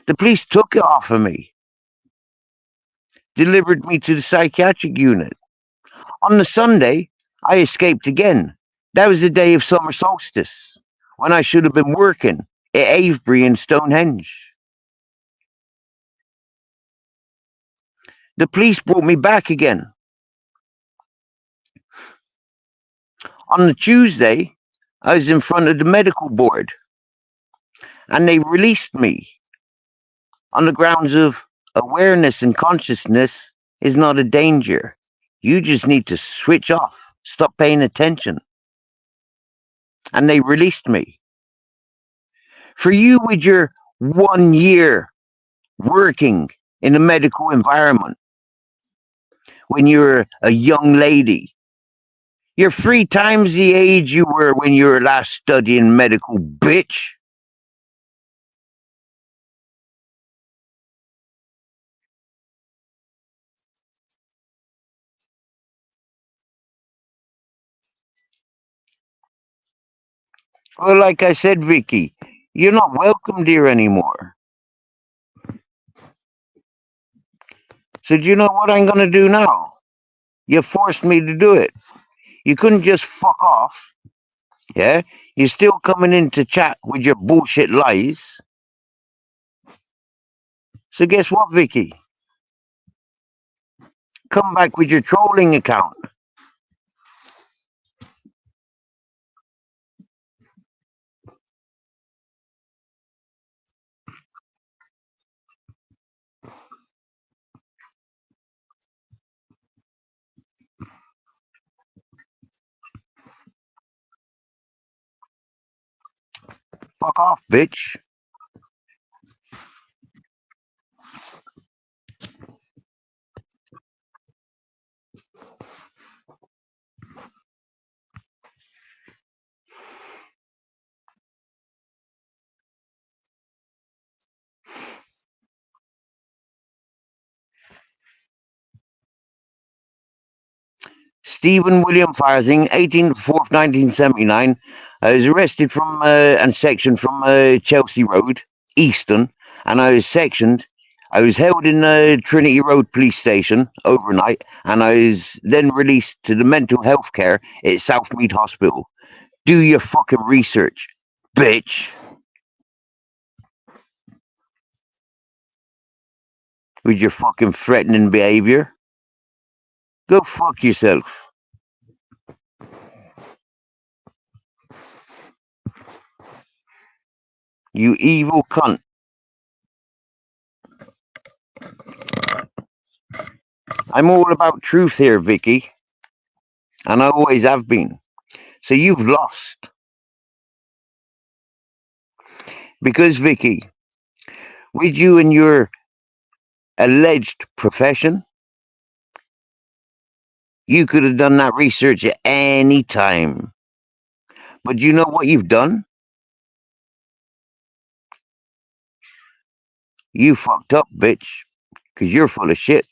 Speaker 1: The police took it off of me. Delivered me to the psychiatric unit. On the Sunday, I escaped again. That was the day of summer solstice, when I should have been working at Avebury and Stonehenge. The police brought me back again. On the Tuesday, I was in front of the medical board, and they released me on the grounds of awareness and consciousness is not a danger. You just need to switch off, stop paying attention. And they released me. For you with your 1 year working in a medical environment, when you're a young lady, you're 3 times the age you were when you were last studying medical, bitch. Well, like I said, Vicky, you're not welcomed here anymore. So do you know what I'm gonna do now? You forced me to do it. You couldn't just fuck off. Yeah? You're still coming in to chat with your bullshit lies. So guess what, Vicky? Come back with your trolling account. Fuck off, bitch. Stephen William Farsing, 18th 1979, was arrested from and sectioned from Chelsea Road, Easton, and I was sectioned. I was held in Trinity Road Police Station overnight, and I was then released to the mental health care at Southmead Hospital. Do your fucking research, bitch. With your fucking threatening behavior. Go fuck yourself. You evil cunt. I'm all about truth here, Vicky. And I always have been. So you've lost. Because, Vicky, with you and your alleged profession, you could have done that research at any time. But you know what you've done? You fucked up, bitch. Because you're full of shit.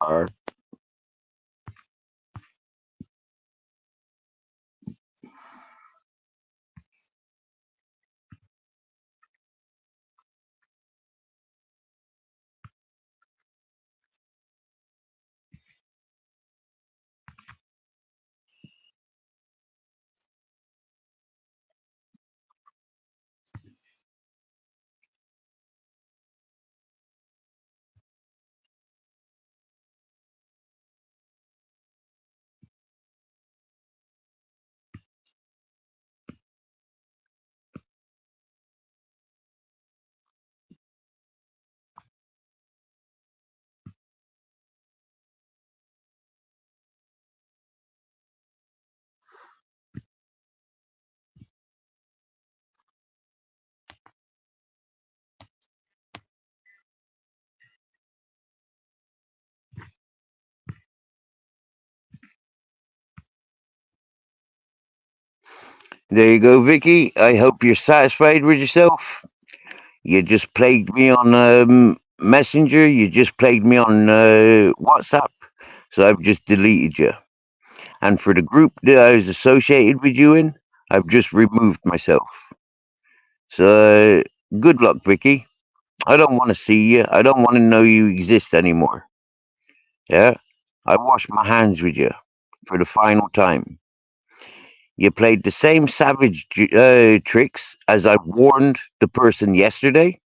Speaker 1: Or There you go, Vicky. I hope you're satisfied with yourself. You just plagued me on Messenger. You just plagued me on WhatsApp. So I've just deleted you. And for the group that I was associated with you in, I've just removed myself. So good luck, Vicky. I don't want to see you. I don't want to know you exist anymore. Yeah? I wash my hands with you for the final time. You played the same savage tricks as I warned the person yesterday.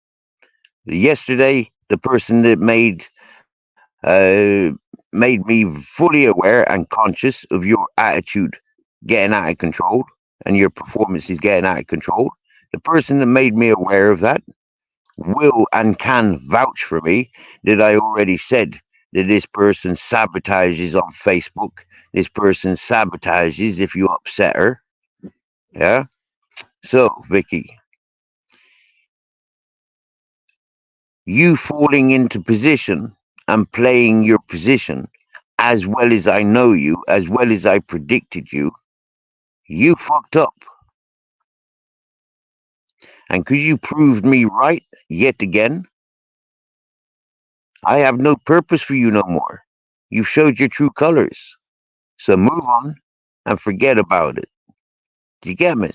Speaker 1: Yesterday, the person that made me fully aware and conscious of your attitude getting out of control and your performance is getting out of control. The person that made me aware of that will and can vouch for me that I already said that this person sabotages on Facebook. This person sabotages if you upset her. Yeah? So, Vicky, you falling into position and playing your position as well as I know you, as well as I predicted you, you fucked up. And because you proved me right yet again, I have no purpose for you no more. You've showed your true colors. So move on and forget about it. Do you get me?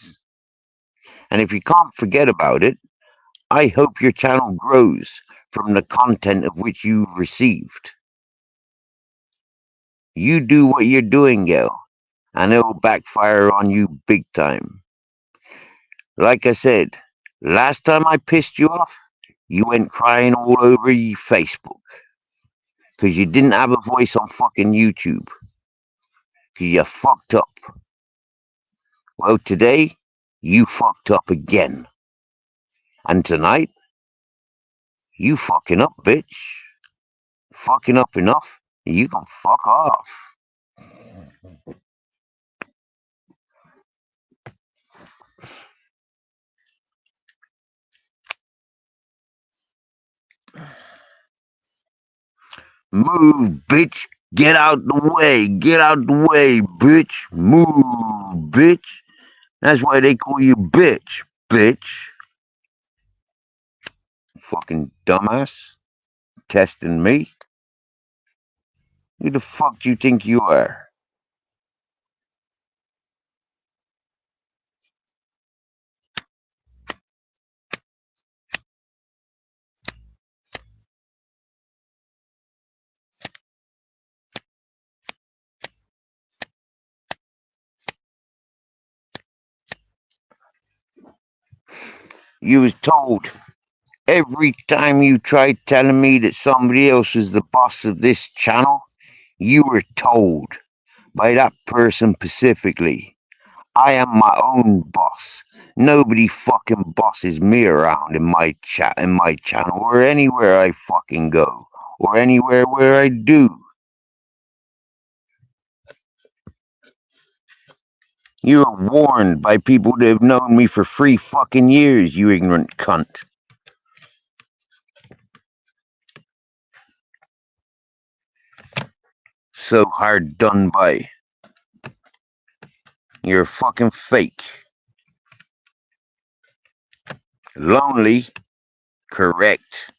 Speaker 1: And if you can't forget about it, I hope your channel grows from the content of which you've received. You do what you're doing, Gail, and it will backfire on you big time. Like I said, last time I pissed you off, you went crying all over your Facebook because you didn't have a voice on fucking YouTube because you fucked up. Well, today, you fucked up again. And tonight, you fucking up, bitch. Fucking up enough, you can fuck off. Move, bitch. Get out the way. Get out the way, bitch. Move, bitch. That's why they call you bitch, bitch. Fucking dumbass. Testing me. Who the fuck do you think you are? You was told every time you tried telling me that somebody else was the boss of this channel, you were told by that person specifically, I am my own boss. Nobody fucking bosses me around in my channel or anywhere I fucking go or anywhere where I do. You are warned by people that have known me for 3 fucking years, you ignorant cunt. So hard done by. You're fucking fake. Lonely, correct.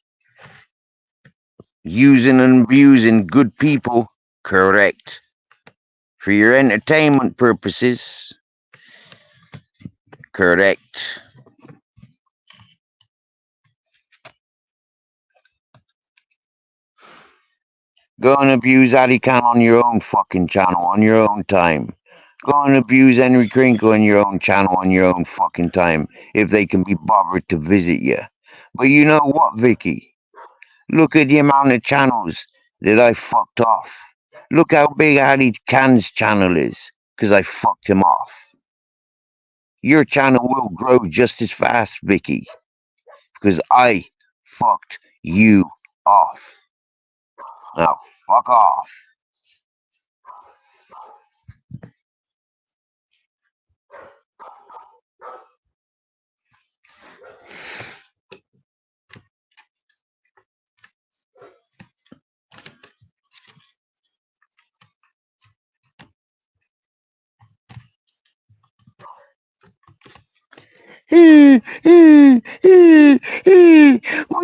Speaker 1: Using and abusing good people, correct. For your entertainment purposes, correct. Go and abuse Ali Khan on your own fucking channel, on your own time. Go and abuse Henry Crinkle on your own channel, on your own fucking time, if they can be bothered to visit you. But you know what, Vicky? Look at the amount of channels that I fucked off. Look how big Ali Khan's channel is, because I fucked him off. Your channel will grow just as fast, Vicky, because I fucked you off. Now, fuck off. What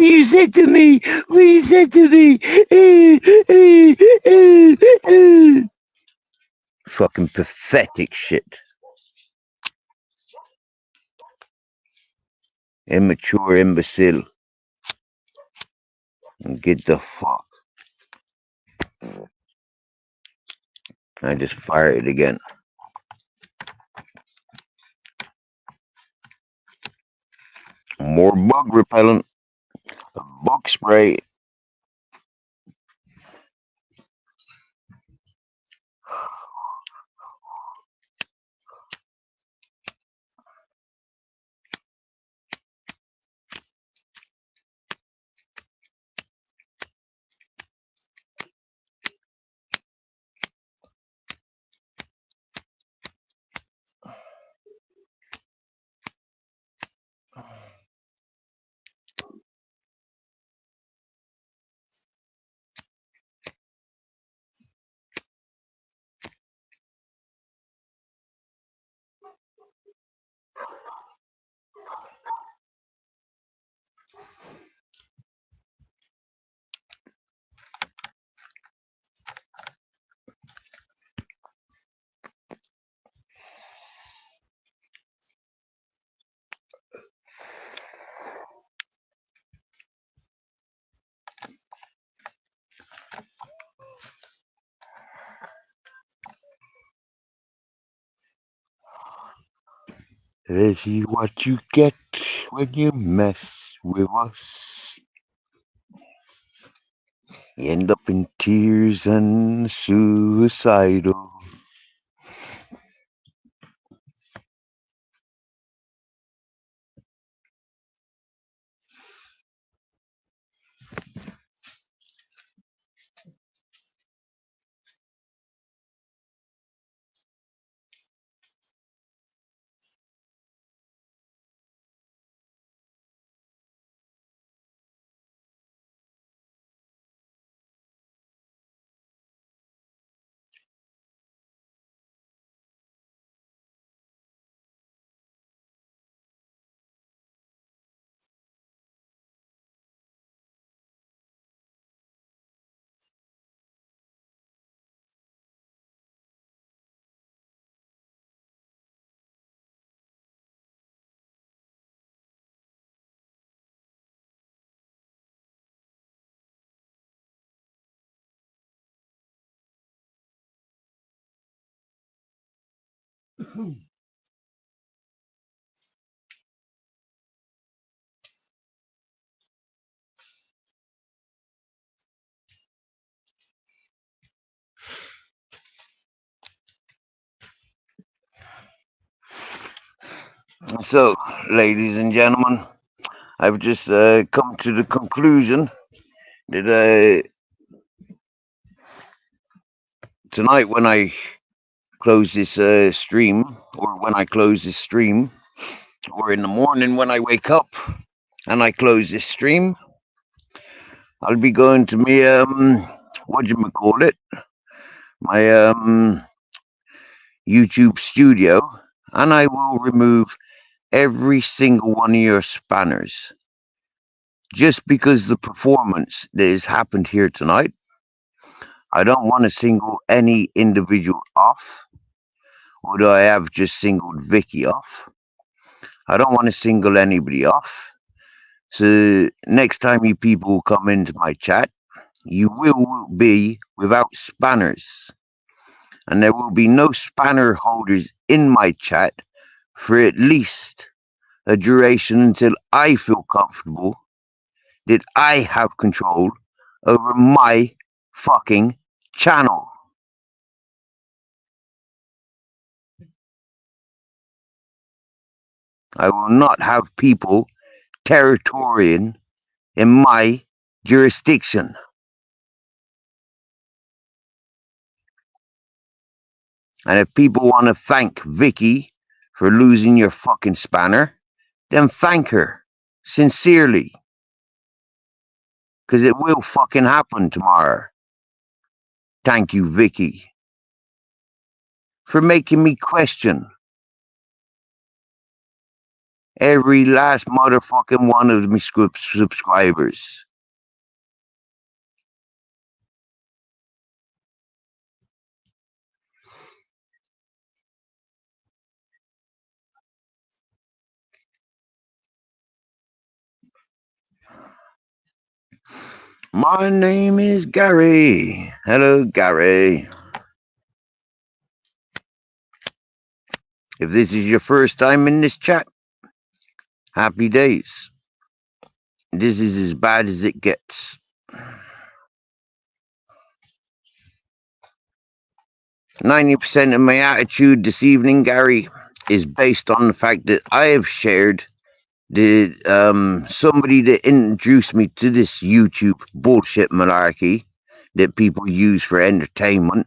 Speaker 1: you said to me? What you said to me? Fucking pathetic shit. Immature imbecile. And get the fuck. I just fired it again. More bug repellent. Bug spray. This is what you get when you mess with us. You end up in tears and suicidal. So, ladies and gentlemen, I've just come to the conclusion that tonight when I close this stream, or when I close this stream, or in the morning when I wake up and I close this stream, I'll be going to me whatchamacallit, my YouTube studio, and I will remove every single one of your spanners. Just because the performance that has happened here tonight, I don't want to single any individual off, although I have just singled Vicky off. I don't want to single anybody off. So next time you people come into my chat, you will be without spanners. And there will be no spanner holders in my chat for at least a duration until I feel comfortable that I have control over my fucking channel. I will not have people territorial in my jurisdiction. And if people want to thank Vicky for losing your fucking spanner, then thank her sincerely. Because it will fucking happen tomorrow. Thank you, Vicky, for making me question Every last motherfucking one of my subscribers. My name is Gary. Hello, Gary. If this is your first time in this chat, happy days. This is as bad as it gets. 90% of my attitude this evening, Gary, is based on the fact that I have shared that somebody that introduced me to this YouTube bullshit malarkey that people use for entertainment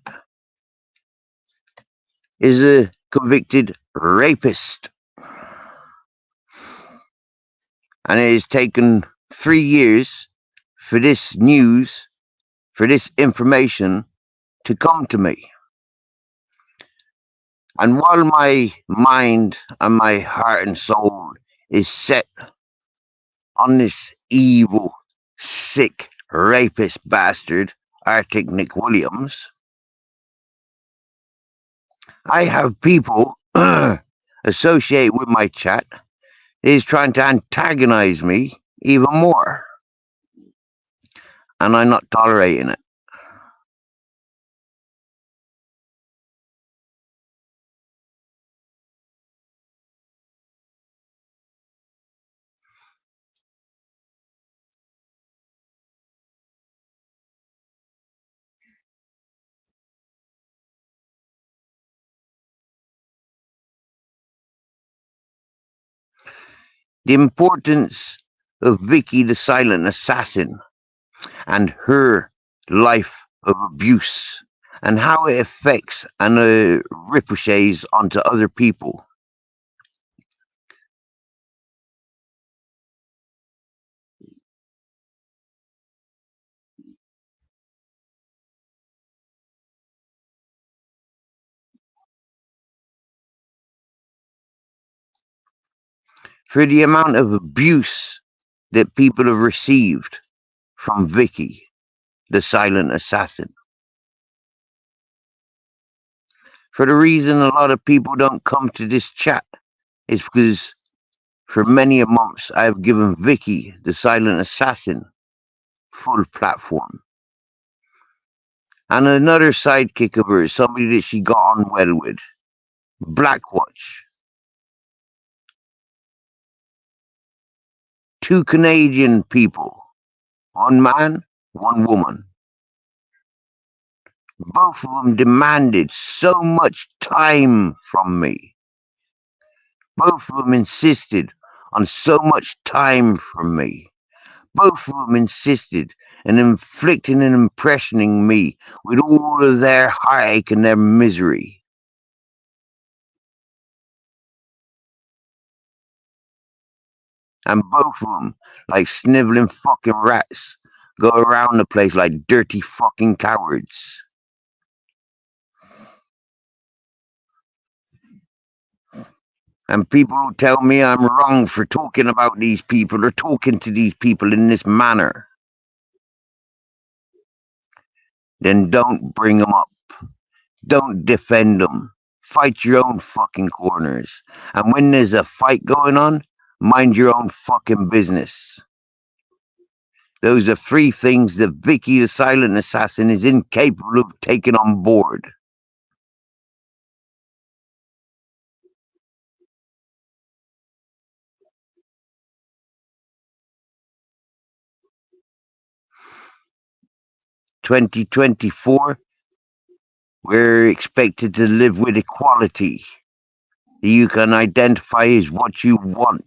Speaker 1: is a convicted rapist. And it has taken 3 years for this news, for this information to come to me. And while my mind and my heart and soul is set on this evil, sick, rapist bastard, Arctic Nick Williams, I have people associate with my chat that is trying to antagonize me even more. And I'm not tolerating it. The importance of Vicky the Silent Assassin and her life of abuse and how it affects and ricochets onto other people. For the amount of abuse that people have received from Vicky, the Silent Assassin. For the reason a lot of people don't come to this chat is because for many a months I have given Vicky, the Silent Assassin, full platform. And another sidekick of hers, somebody that she got on well with, Blackwatch. 2 Canadian people, 1 man, 1 woman. Both of them demanded so much time from me. Both of them insisted on so much time from me. Both of them insisted on inflicting and impressioning me with all of their heartache and their misery. And both of them, like sniveling fucking rats, go around the place like dirty fucking cowards. And people who tell me I'm wrong for talking about these people or talking to these people in this manner, then don't bring them up. Don't defend them. Fight your own fucking corners. And when there's a fight going on, mind your own fucking business. Those are 3 things that Vicky the Silent Assassin is incapable of taking on board. "2024, we're expected to live with equality. You can identify as what you want.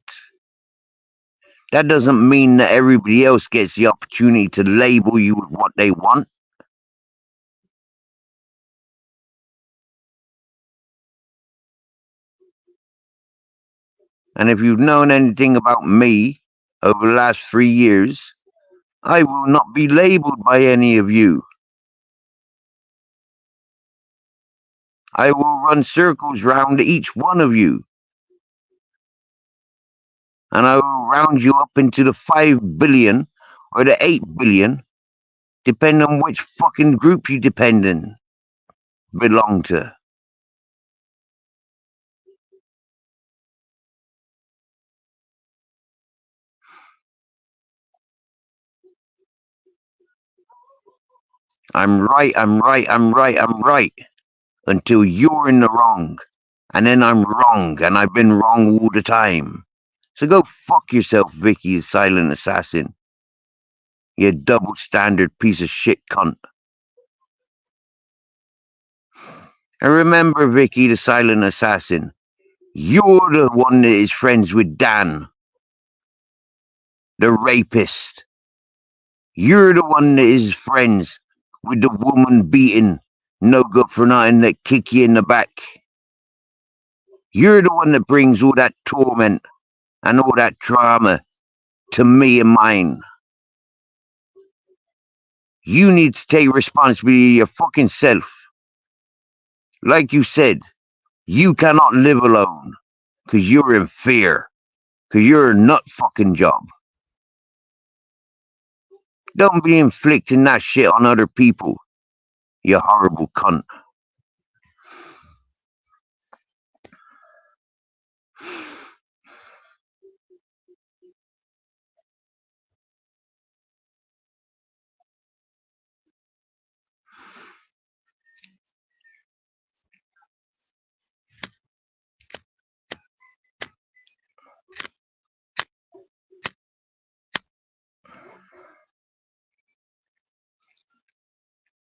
Speaker 1: That doesn't mean that everybody else gets the opportunity to label you with what they want. And if you've known anything about me over the last 3 years, I will not be labeled by any of you. I will run circles round each one of you. and I will round you up into the 5 billion or the 8 billion, depending on which fucking group you belong to. I'm right, I'm right, I'm right, I'm right, until you're in the wrong. And then I'm wrong, and I've been wrong all the time. So go fuck yourself, Vicky, the silent assassin. You double standard piece of shit cunt. And remember, Vicky, the silent assassin, you're the one that is friends with Dan, the rapist. You're the one that is friends with the woman beating, no good for nothing that kick you in the back. You're the one that brings all that torment and all that drama to me and mine. You need to take responsibility of your fucking self. Like you said, you cannot live alone because you're in fear, because you're a nut fucking job. Don't be inflicting that shit on other people, you horrible cunt.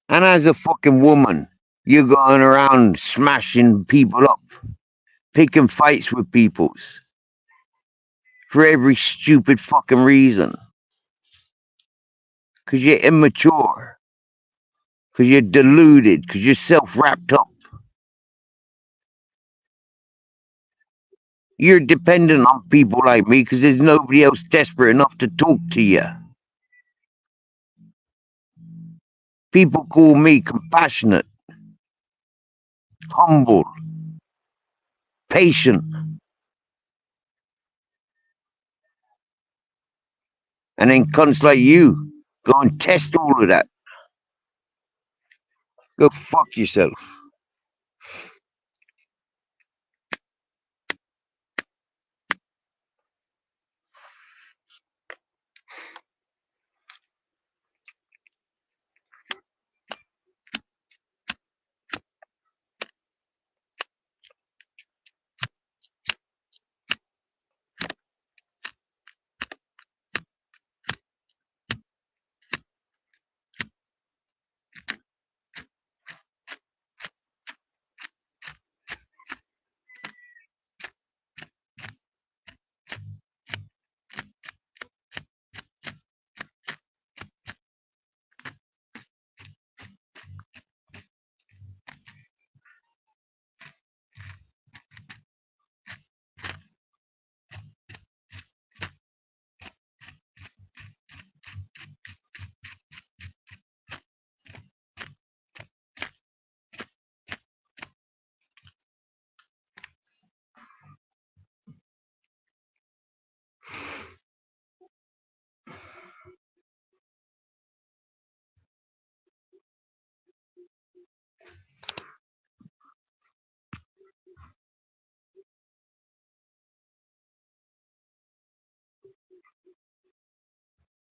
Speaker 1: And as a fucking woman, you're going around smashing people up, picking fights with peoples for every stupid fucking reason. Because you're immature, because you're deluded, because you're self-wrapped up. You're dependent on people like me because there's nobody else desperate enough to talk to you. People call me compassionate, humble, patient. And then cunts like you go and test all of that. Go fuck yourself.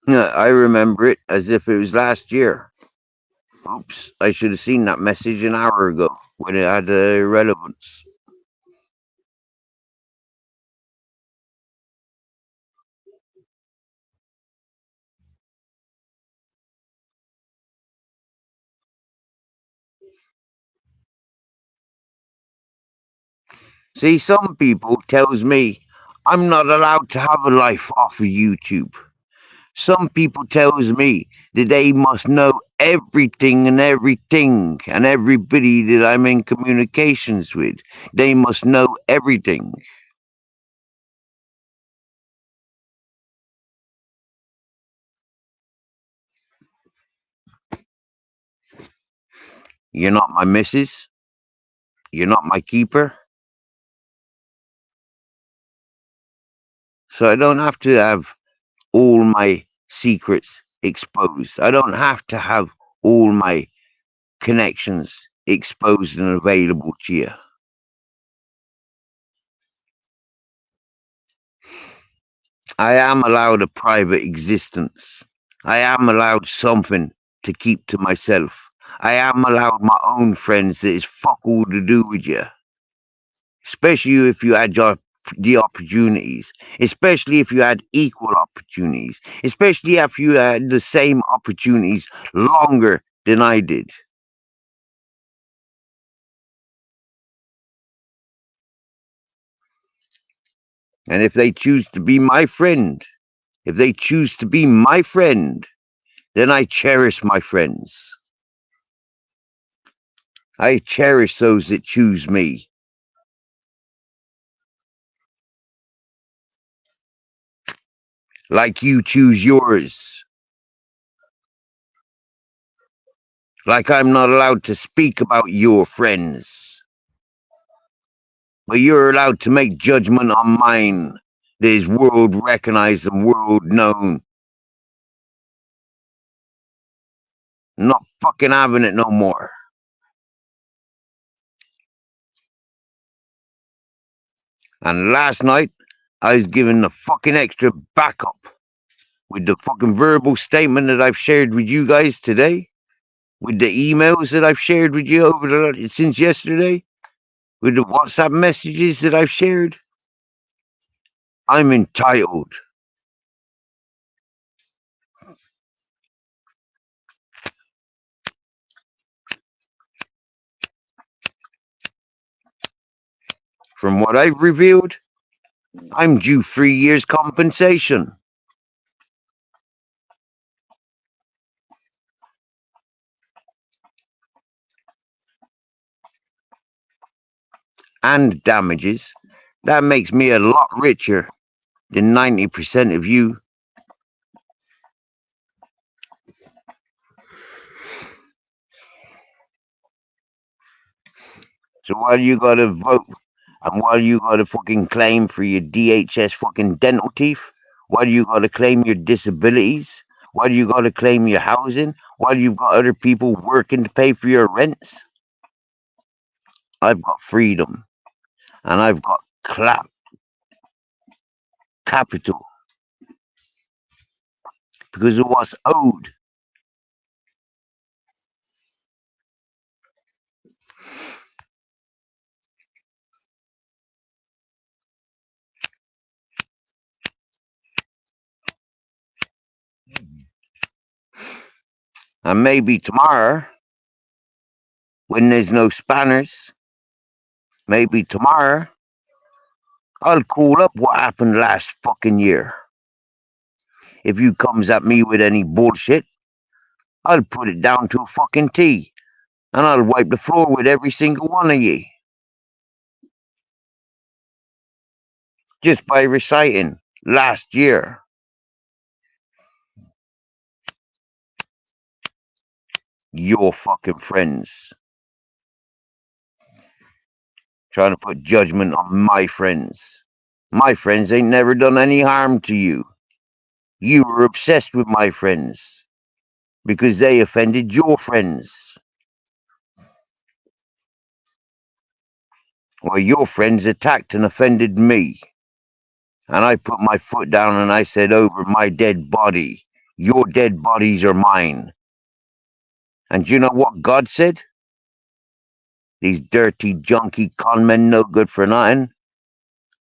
Speaker 1: Yeah, I remember it as if it was last year. Oops, I should have seen that message an hour ago when it had relevance. See, some people tells me I'm not allowed to have a life off of YouTube. Some people tells me that they must know everything and everybody that I'm in communications with. They must know everything. You're not my missus. You're not my keeper. So I don't have to have all my secrets exposed. I don't have to have all my connections exposed and available to you. I am allowed a private existence. I am allowed something to keep to myself. I am allowed my own friends that is fuck all to do with you. Especially if you had the opportunities. Especially if you had equal opportunities. Especially if you had the same opportunities longer than I did. And if they choose to be my friend, then I cherish my friends. I cherish those that choose me. Like you choose yours. Like I'm not allowed to speak about your friends. But you're allowed to make judgment on mine that is world recognized and world known. I'm not fucking having it no more. And last night, I was given the fucking extra backup with the fucking verbal statement that I've shared with you guys today, with the emails that I've shared with you since yesterday, with the WhatsApp messages that I've shared. I'm entitled. From what I've revealed, I'm due 3 years compensation. And damages. That makes me a lot richer than 90% of you. So while you gotta vote, and while you gotta fucking claim for your DHS fucking dental teeth, while you gotta claim your disabilities, while you gotta claim your housing, while you've got other people working to pay for your rents, I've got freedom. And I've got capital. Because of what's owed. And maybe tomorrow, when there's no spanners, maybe tomorrow, I'll call up what happened last fucking year. If you comes at me with any bullshit, I'll put it down to a fucking T. And I'll wipe the floor with every single one of ye. Just by reciting last year. Your fucking friends. Trying to put judgment on my friends. My friends ain't never done any harm to you. You were obsessed with my friends. Because they offended your friends. Well, your friends attacked and offended me. And I put my foot down and I said, over my dead body. Your dead bodies are mine. And you know what God said? These dirty, junky con men no good for nothing.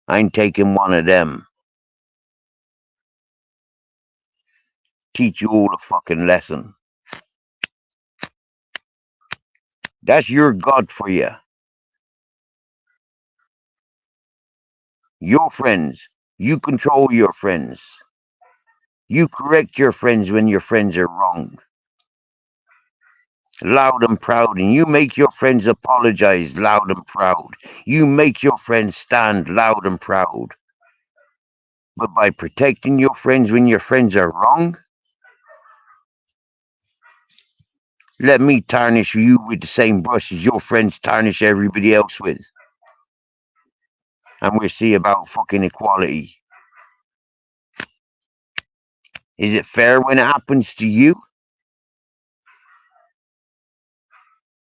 Speaker 1: I ain't taking one of them. Teach you all a fucking lesson. That's your God for you. Your friends. You control your friends. You correct your friends when your friends are wrong. Loud and proud. And you make your friends apologize loud and proud. You make your friends stand loud and proud. But by protecting your friends when your friends are wrong, let me tarnish you with the same brush as your friends tarnish everybody else with. And we'll see about fucking equality. Is it fair when it happens to you?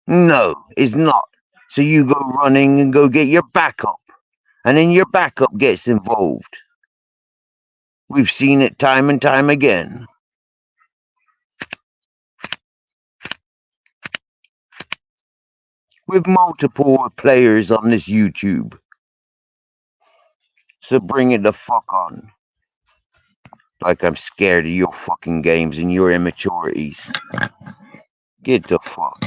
Speaker 1: No, it's not. So you go running and go get your backup, and then your backup gets involved. We've seen it time and time again. With multiple players on this YouTube. So bring it the fuck on. Like I'm scared of your fucking games and your immaturities. Get the fuck.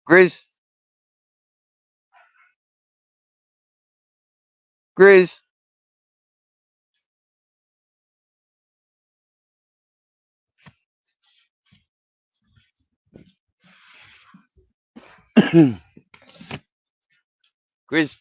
Speaker 1: Grizz? Grizz? Grizz?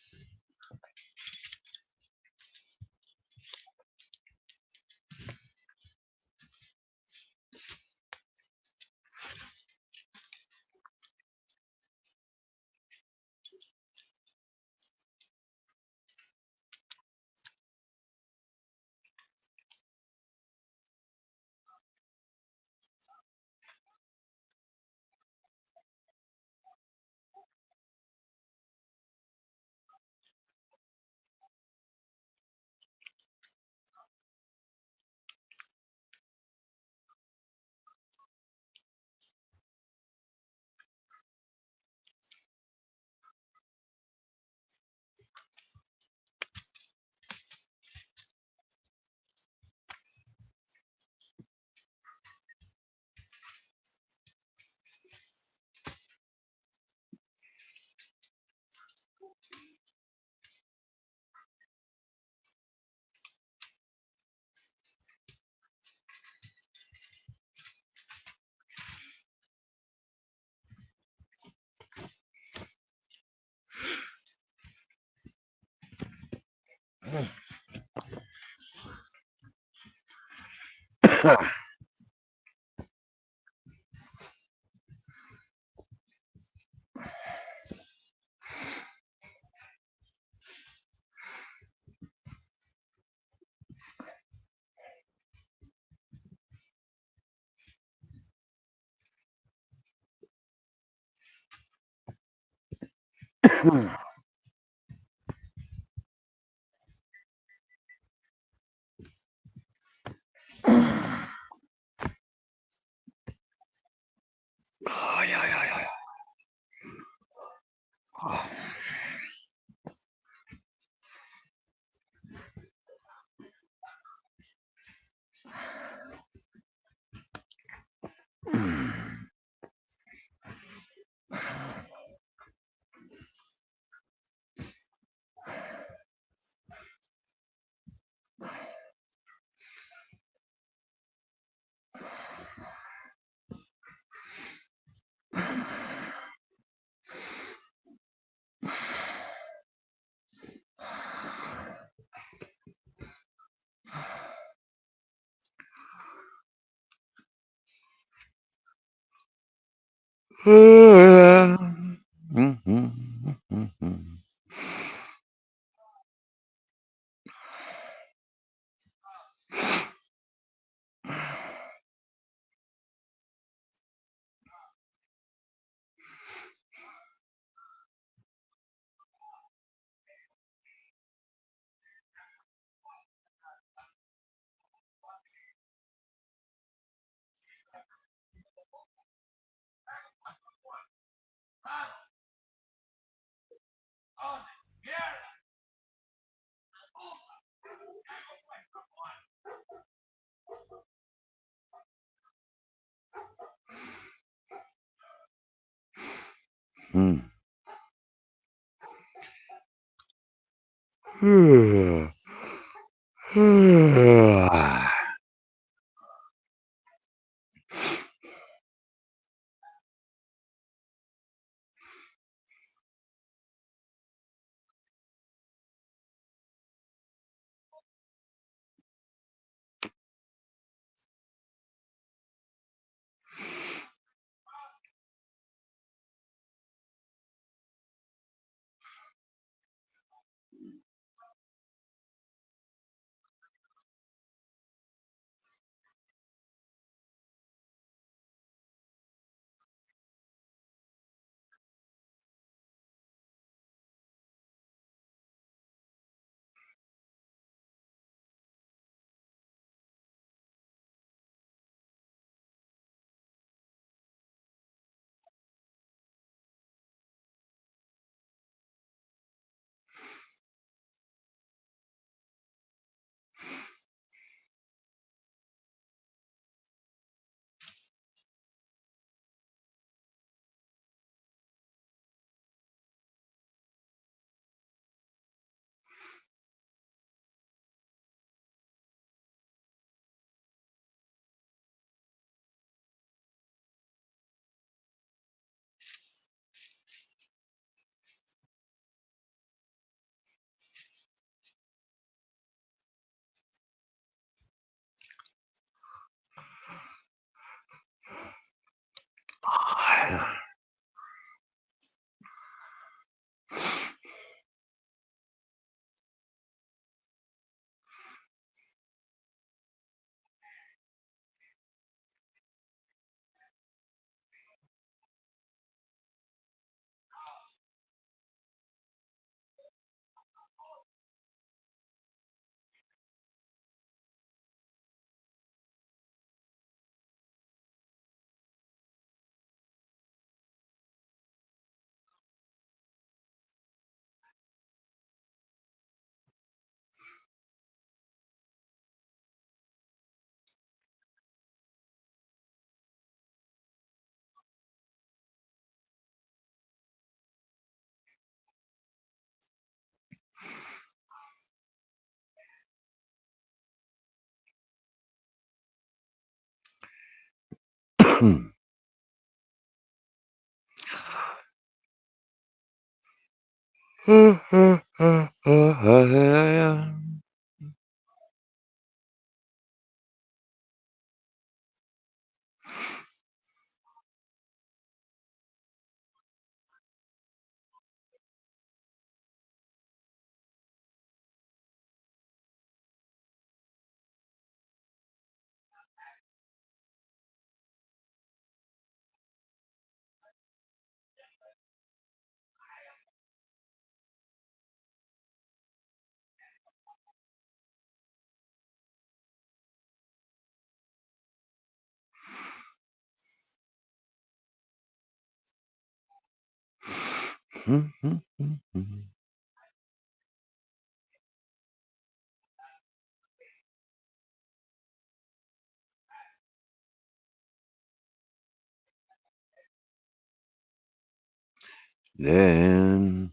Speaker 1: Then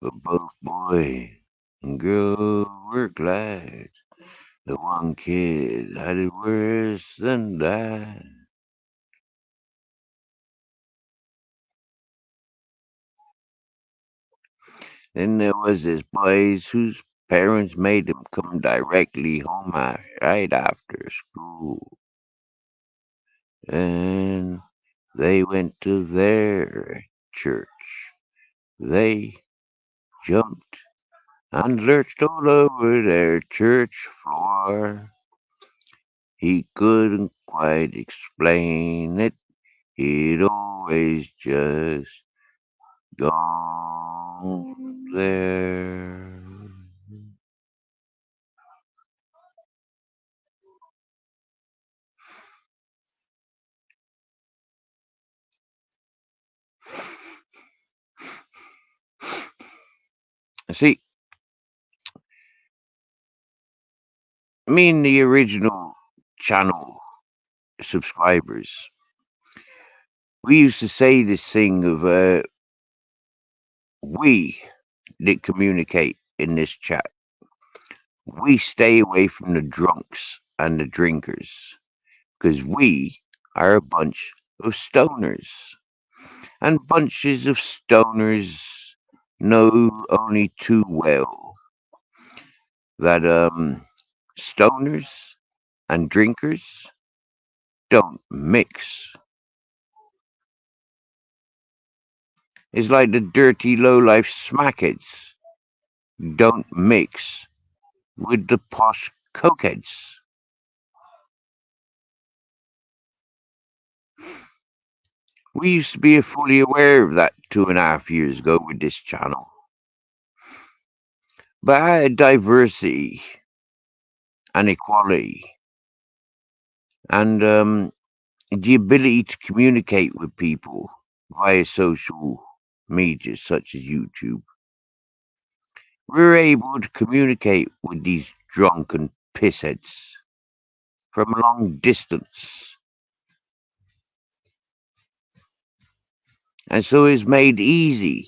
Speaker 1: but both boy and girl were glad. The one kid had it worse than that. Then there was this boys whose parents made them come directly home right after school. And they went to their church. They jumped and lurched all over their church floor. He couldn't quite explain it. He'd always just gone there. See, me and the original channel subscribers, we used to say this thing of we that communicate in this chat. We stay away from the drunks and the drinkers because we are a bunch of stoners. And bunches of stoners know only too well that stoners and drinkers don't mix. It's like the dirty low-life smackheads don't mix with the posh cokeheads. We used to be fully aware of that 2.5 years ago with this channel. But I had diversity and equality and the ability to communicate with people via social media such as YouTube. We're able to communicate with these drunken pissheads from a long distance. And so it's made easy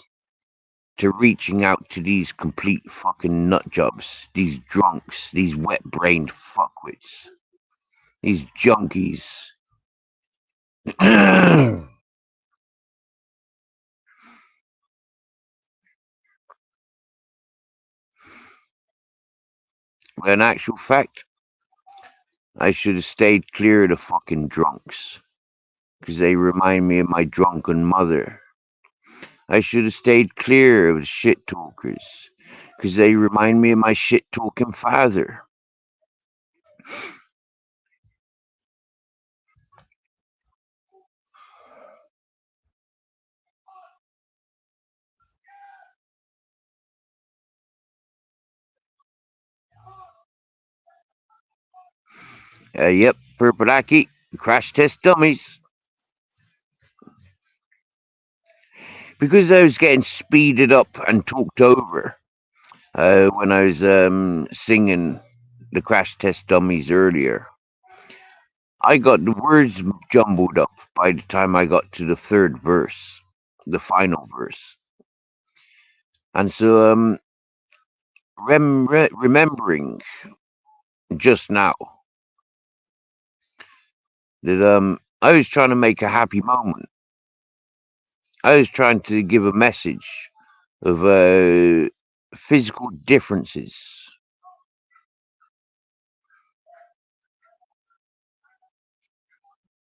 Speaker 1: to reaching out to these complete fucking nutjobs, these drunks, these wet-brained fuckwits, these junkies. But in actual fact, I should have stayed clear of the fucking drunks, because they remind me of my drunken mother. I should have stayed clear of the shit talkers, because they remind me of my shit talking father. Yep, Purple crash test dummies. Because I was getting speeded up and talked over when I was singing the crash test dummies earlier. I got the words jumbled up by the time I got to the third verse, the final verse. And so remembering just now that I was trying to make a happy moment. I was trying to give a message of physical differences.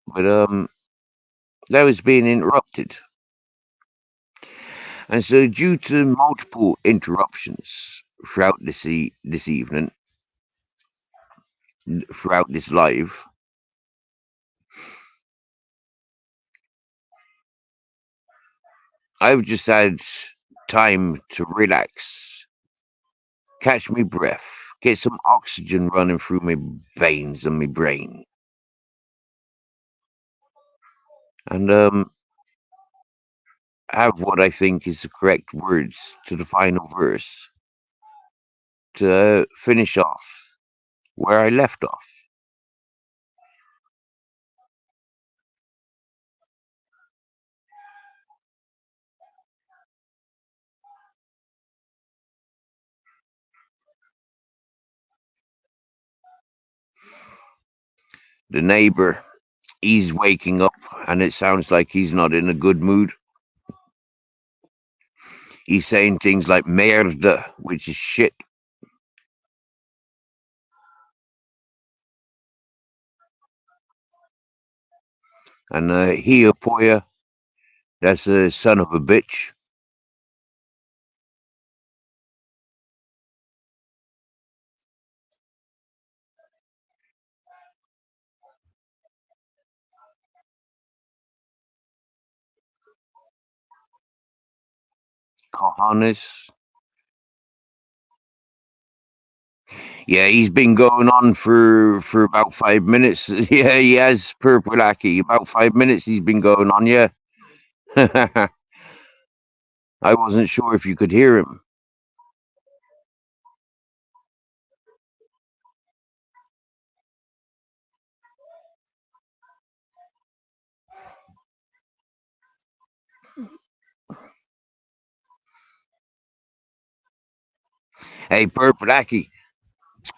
Speaker 1: But that was being interrupted. And so due to multiple interruptions throughout this evening, throughout this live, I've just had time to relax, catch my breath, get some oxygen running through my veins and my brain. And have what I think is the correct words to the final verse to finish off where I left off. The neighbor, he's waking up and it sounds like he's not in a good mood. He's saying things like merda, which is shit. And Hiapoya, that's a son of a bitch. Cojones. Yeah, he's been going on for about 5 minutes. Yeah, he has, Purple Aki. About 5 minutes he's been going on, yeah. I wasn't sure if you could hear him. Hey, Purple Aki,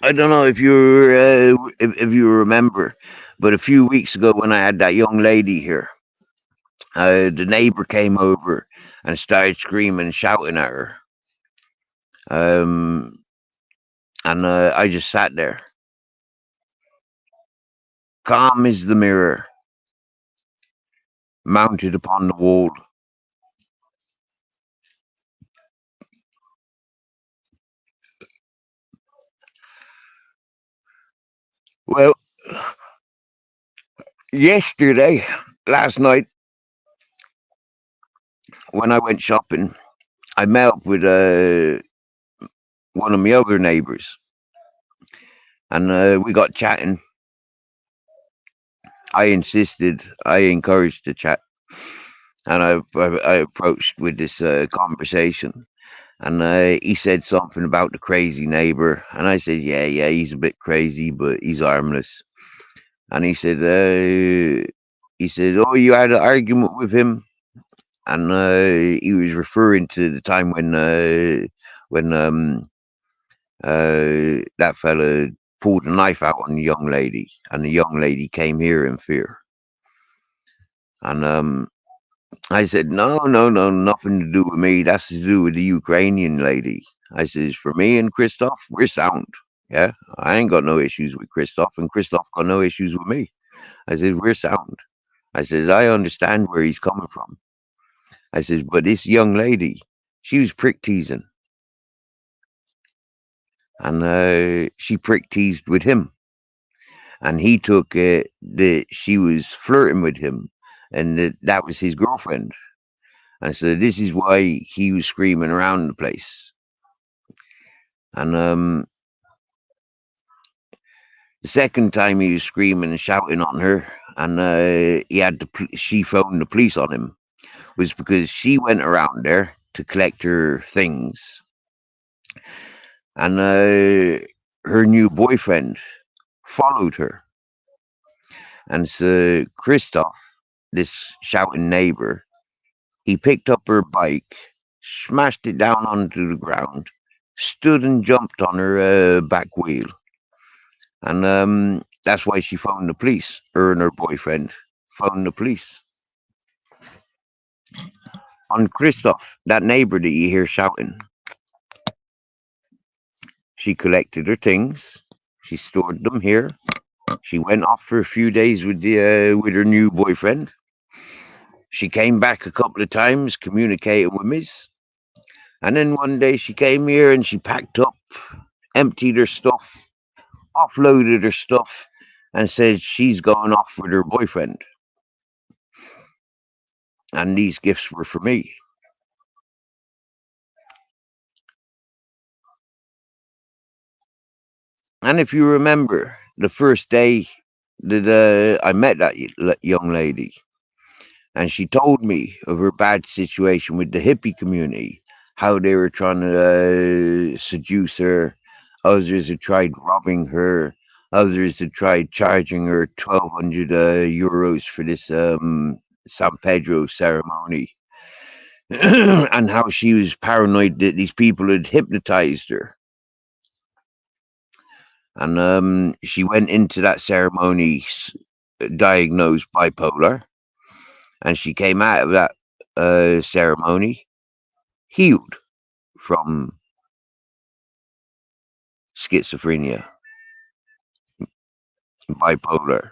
Speaker 1: I don't know if you remember, but a few weeks ago when I had that young lady here, the neighbor came over and started screaming and shouting at her. And I just sat there, calm as the mirror, mounted upon the wall. Well, last night, when I went shopping, I met up with one of my other neighbors, and we got chatting. I encouraged the chat, and I approached with this conversation, and he said something about the crazy neighbor, and I said, yeah, he's a bit crazy, but he's harmless. And he said, oh, you had an argument with him, and he was referring to the time when that fella pulled a knife out on the young lady, and the young lady came here in fear. And I said, no, nothing to do with me. That's to do with the Ukrainian lady. I says, for me and Christoph, we're sound. Yeah, I ain't got no issues with Christoph, and Christoph got no issues with me. I said, we're sound. I says, I understand where he's coming from. I says, but this young lady, she was prick teasing. And she prick teased with him. And he took it that she was flirting with him, and that was his girlfriend. And so this is why he was screaming around the place. And the second time he was screaming and shouting on her, and she phoned the police on him, was because she went around there to collect her things, and her new boyfriend followed her. And so Christoph, this shouting neighbor, he picked up her bike, smashed it down onto the ground, stood and jumped on her back wheel. And that's why she phoned the police, her and her boyfriend phoned the police on Christoph, that neighbor that you hear shouting. She collected her things. She stored them here. She went off for a few days with her new boyfriend. She came back a couple of times, communicating with me. And then one day she came here and she packed up, emptied her stuff, offloaded her stuff, and said she's going off with her boyfriend. And these gifts were for me. And if you remember, the first day that I met that young lady, and she told me of her bad situation with the hippie community, how they were trying to seduce her. Others had tried robbing her. Others had tried charging her 1,200 euros for this San Pedro ceremony. And how she was paranoid that these people had hypnotized her. And she went into that ceremony diagnosed bipolar. And she came out of that ceremony healed from schizophrenia, bipolar.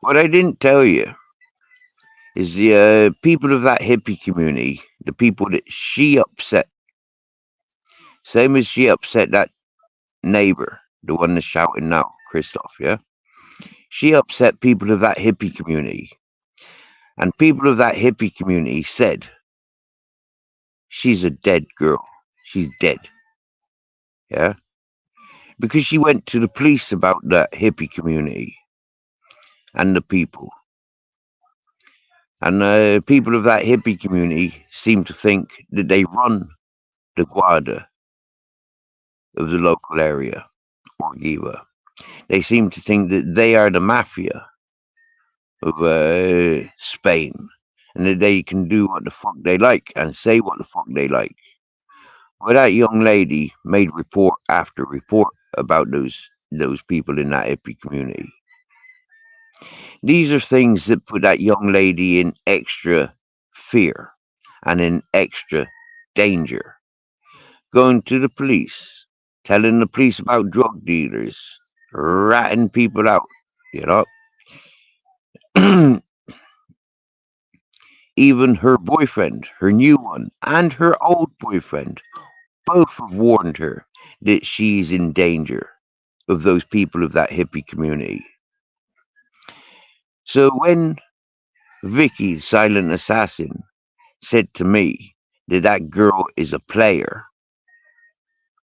Speaker 1: What I didn't tell you is the people of that hippie community, the people that she upset, same as she upset that neighbor, the one that's shouting now, Christoph, yeah? She upset people of that hippie community. And people of that hippie community said, she's a dead girl. She's dead. Yeah? Because she went to the police about that hippie community and the people. And people of that hippie community seem to think that they run the Guarda of the local area, or Giva. They seem to think that they are the mafia of Spain, and that they can do what the fuck they like and say what the fuck they like. Well, that young lady made report after report about those people in that hippie community. These are things that put that young lady in extra fear and in extra danger. Going to the police, telling the police about drug dealers, ratting people out, you know. Even her boyfriend, her new one, and her old boyfriend, both have warned her that she's in danger of those people of that hippie community. So when Vicky, Silent Assassin, said to me that that girl is a player,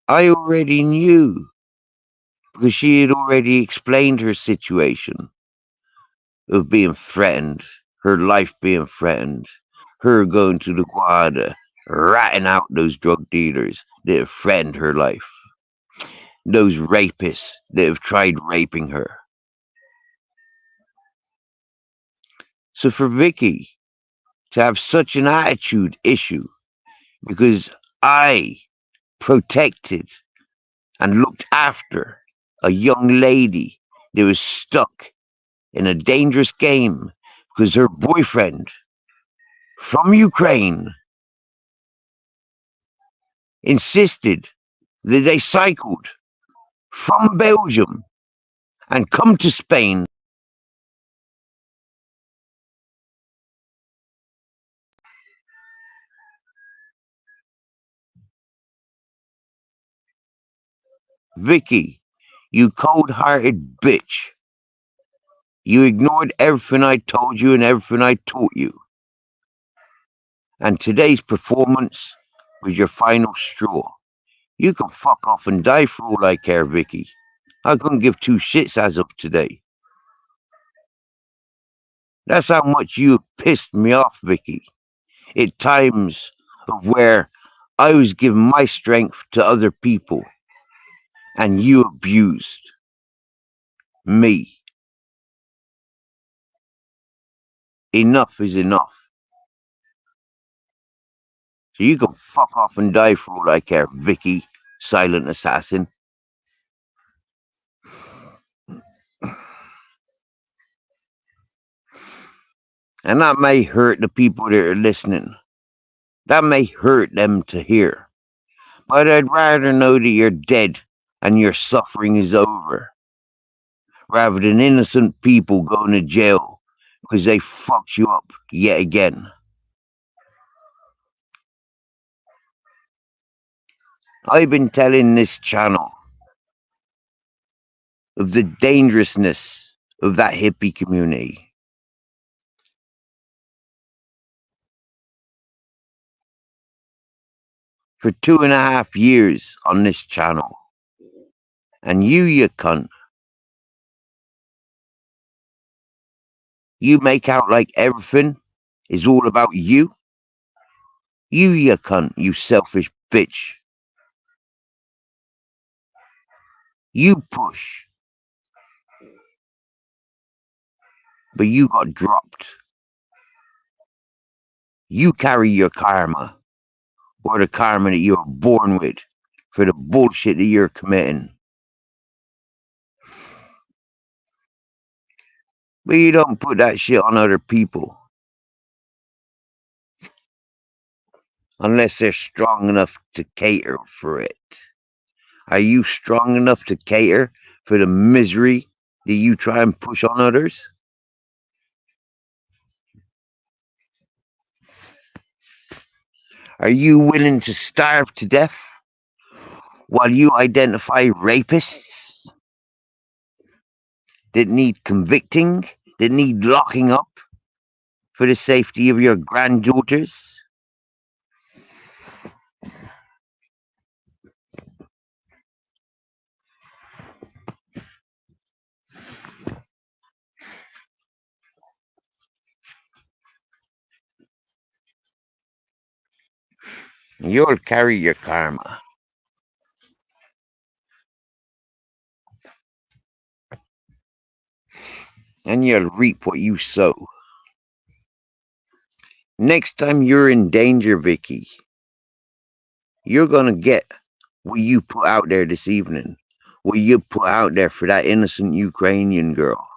Speaker 1: I already knew, because she had already explained her situation of being threatened, her life being threatened, her going to the Guarda, ratting out those drug dealers that have threatened her life, those rapists that have tried raping her. So for Vicky to have such an attitude issue because I protected and looked after a young lady that was stuck in a dangerous game because her boyfriend from Ukraine insisted that they cycled from Belgium and come to Spain. Vicky, you cold-hearted bitch. You ignored everything I told you and everything I taught you. And today's performance was your final straw. You can fuck off and die for all I care, Vicky. I couldn't give two shits as of today. That's how much you pissed me off, Vicky. At times of where I was giving my strength to other people and you abused me. enough is enough. So you can fuck off and die for all I care, Vicky, silent assassin. And that may hurt the people that are listening. That may hurt them to hear. But I'd rather know that you're dead and your suffering is over, rather than innocent people going to jail because they fucked you up yet again. I've been telling this channel of the dangerousness of that hippie community. For 2.5 years on this channel. And you cunt, you make out like everything is all about you? You cunt, you selfish bitch. You push. But you got dropped. You carry your karma. Or the karma that you were born with. For the bullshit that you're committing. But you don't put that shit on other people. Unless they're strong enough to cater for it. Are you strong enough to cater for the misery that you try and push on others? Are you willing to starve to death while you identify rapists that need convicting, that need locking up for the safety of your granddaughters? You'll carry your karma. And you'll reap what you sow. Next time you're in danger, Vicky, you're gonna get what you put out there this evening. What you put out there for that innocent Ukrainian girl.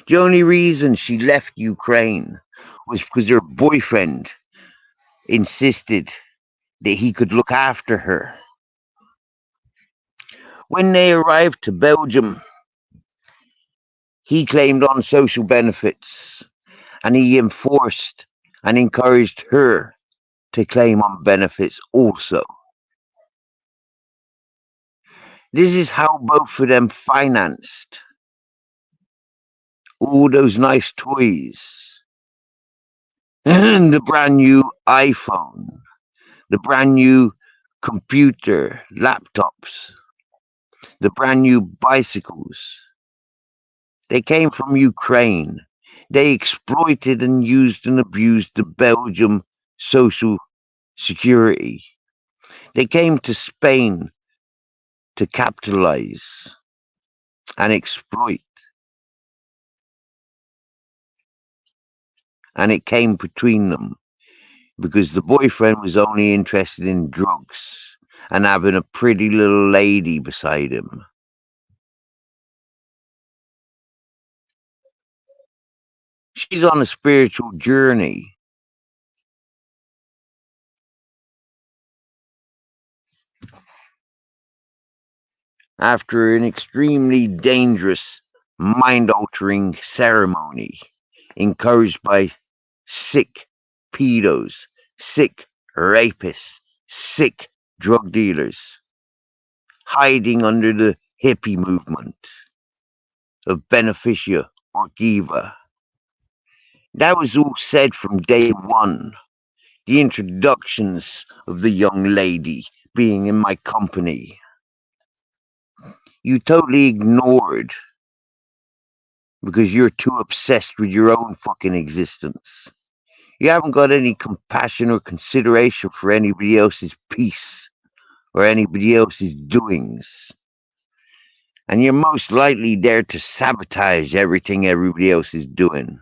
Speaker 1: The only reason she left Ukraine was because her boyfriend insisted that he could look after her. When they arrived to Belgium, he claimed on social benefits, and he enforced and encouraged her to claim on benefits also. This is how both of them financed all those nice toys, and the brand new iPhone, the brand new computer, laptops, the brand new bicycles. They came from Ukraine. They exploited and used and abused the Belgium social security. They came to Spain to capitalize and exploit. And it came between them because the boyfriend was only interested in drugs and having a pretty little lady beside him. She's on a spiritual journey. After an extremely dangerous, mind-altering ceremony encouraged by sick pedos, sick rapists, sick drug dealers, hiding under the hippie movement of Beneficia or Giva. That was all said from day one. The introductions of the young lady being in my company. You totally ignored because you're too obsessed with your own fucking existence. You haven't got any compassion or consideration for anybody else's peace or anybody else's doings. And you're most likely there to sabotage everything everybody else is doing.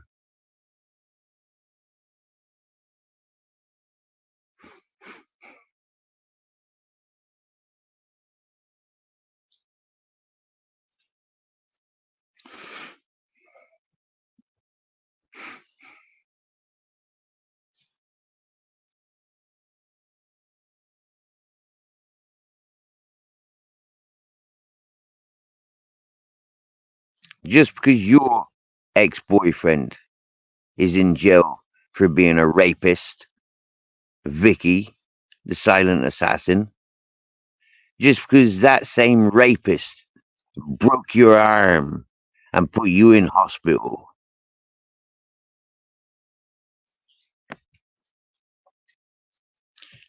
Speaker 1: Just because your ex-boyfriend is in jail for being a rapist, Vicky, the silent assassin, just because that same rapist broke your arm and put you in hospital,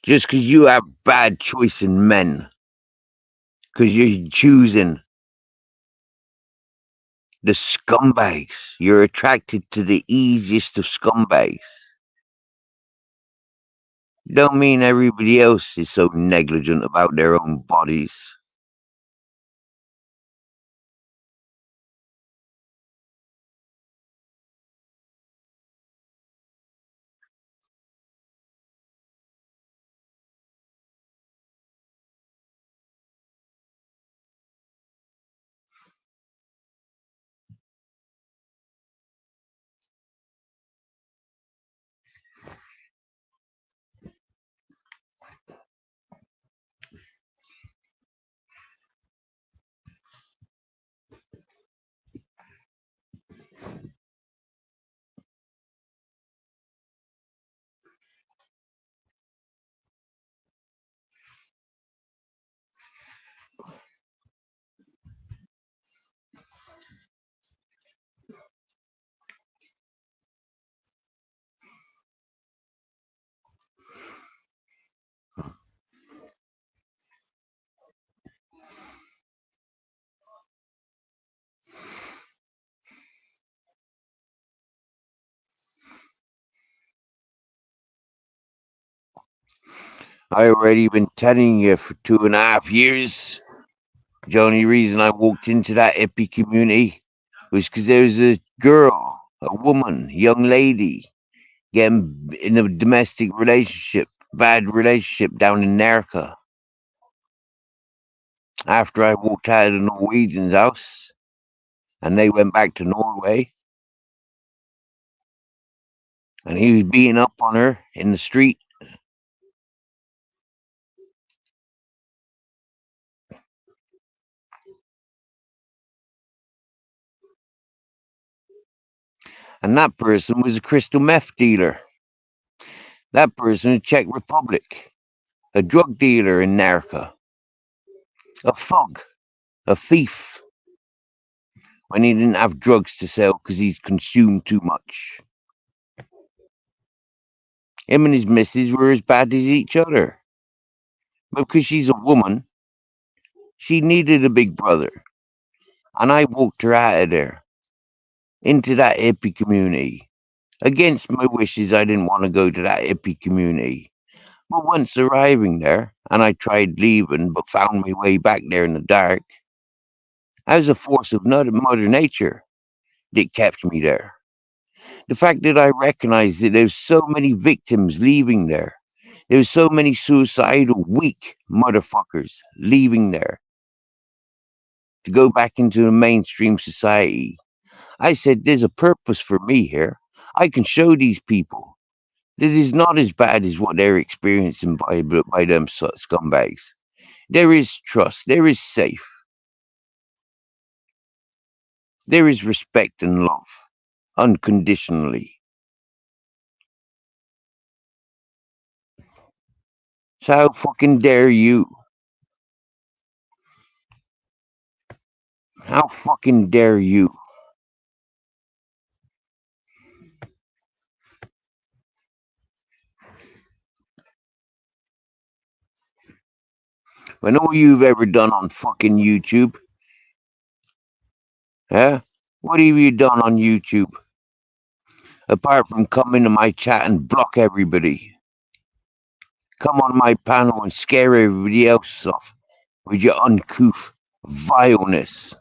Speaker 1: just because you have bad choice in men, because you're choosing the scumbags. You're attracted to the easiest of scumbags. Don't mean everybody else is so negligent about their own bodies. I already been telling you for 2.5 years. The only reason I walked into that hippie community was because there was a girl, a woman, young lady, getting in a domestic relationship, bad relationship down in Nerka. After I walked out of the Norwegian's house and they went back to Norway, and he was beating up on her in the street. And that person was a crystal meth dealer. That person in Czech Republic, a drug dealer in Nerka, a thug, a thief, when he didn't have drugs to sell because he's consumed too much. Him and his missus were as bad as each other. But because she's a woman, she needed a big brother. And I walked her out of there, into that hippie community. Against my wishes, I didn't want to go to that hippie community. But once arriving there, and I tried leaving, but found my way back there in the dark, as a force of Mother Nature that kept me there. The fact that I recognized that there's so many victims leaving there. There's so many suicidal, weak motherfuckers leaving there to go back into the mainstream society. I said, there's a purpose for me here. I can show these people that it is not as bad as what they're experiencing by them scumbags. There is trust. There is safe. There is respect and love, unconditionally. So how fucking dare you? How fucking dare you? When all you've ever done on fucking YouTube, huh? What have you done on YouTube? Apart from come into my chat and block everybody. Come on my panel and scare everybody else off with your uncouth vileness.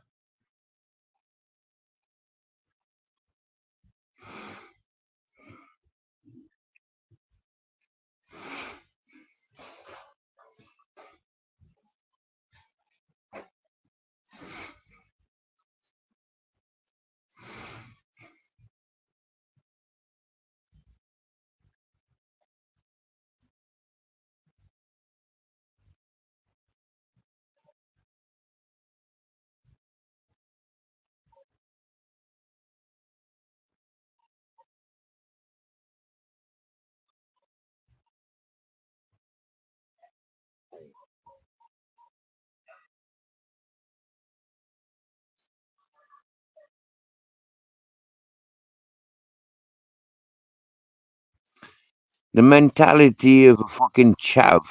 Speaker 1: The mentality of a fucking chav.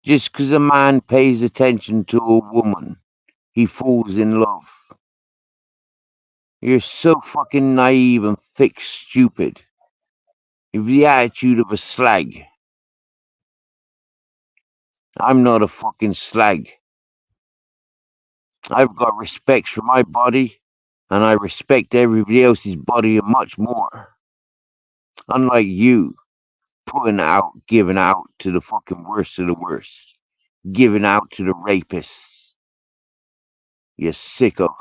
Speaker 1: Just 'cause a man pays attention to a woman, he falls in love. You're so fucking naive and thick stupid. You've the attitude of a slag. I'm not a fucking slag. I've got respect for my body, and I respect everybody else's body and much more. Unlike you, giving out to the fucking worst of the worst. Giving out to the rapists. You sicko.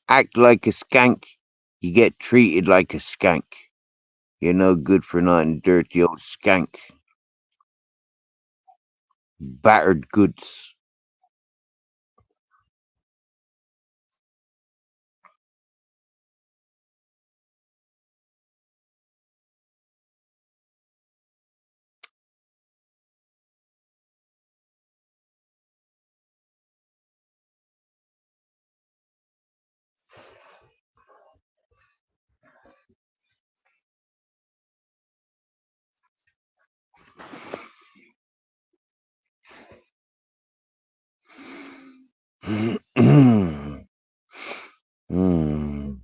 Speaker 1: Act like a skank, you get treated like a skank. You're no good for nothing, dirty old skank. Battered goods. Mm.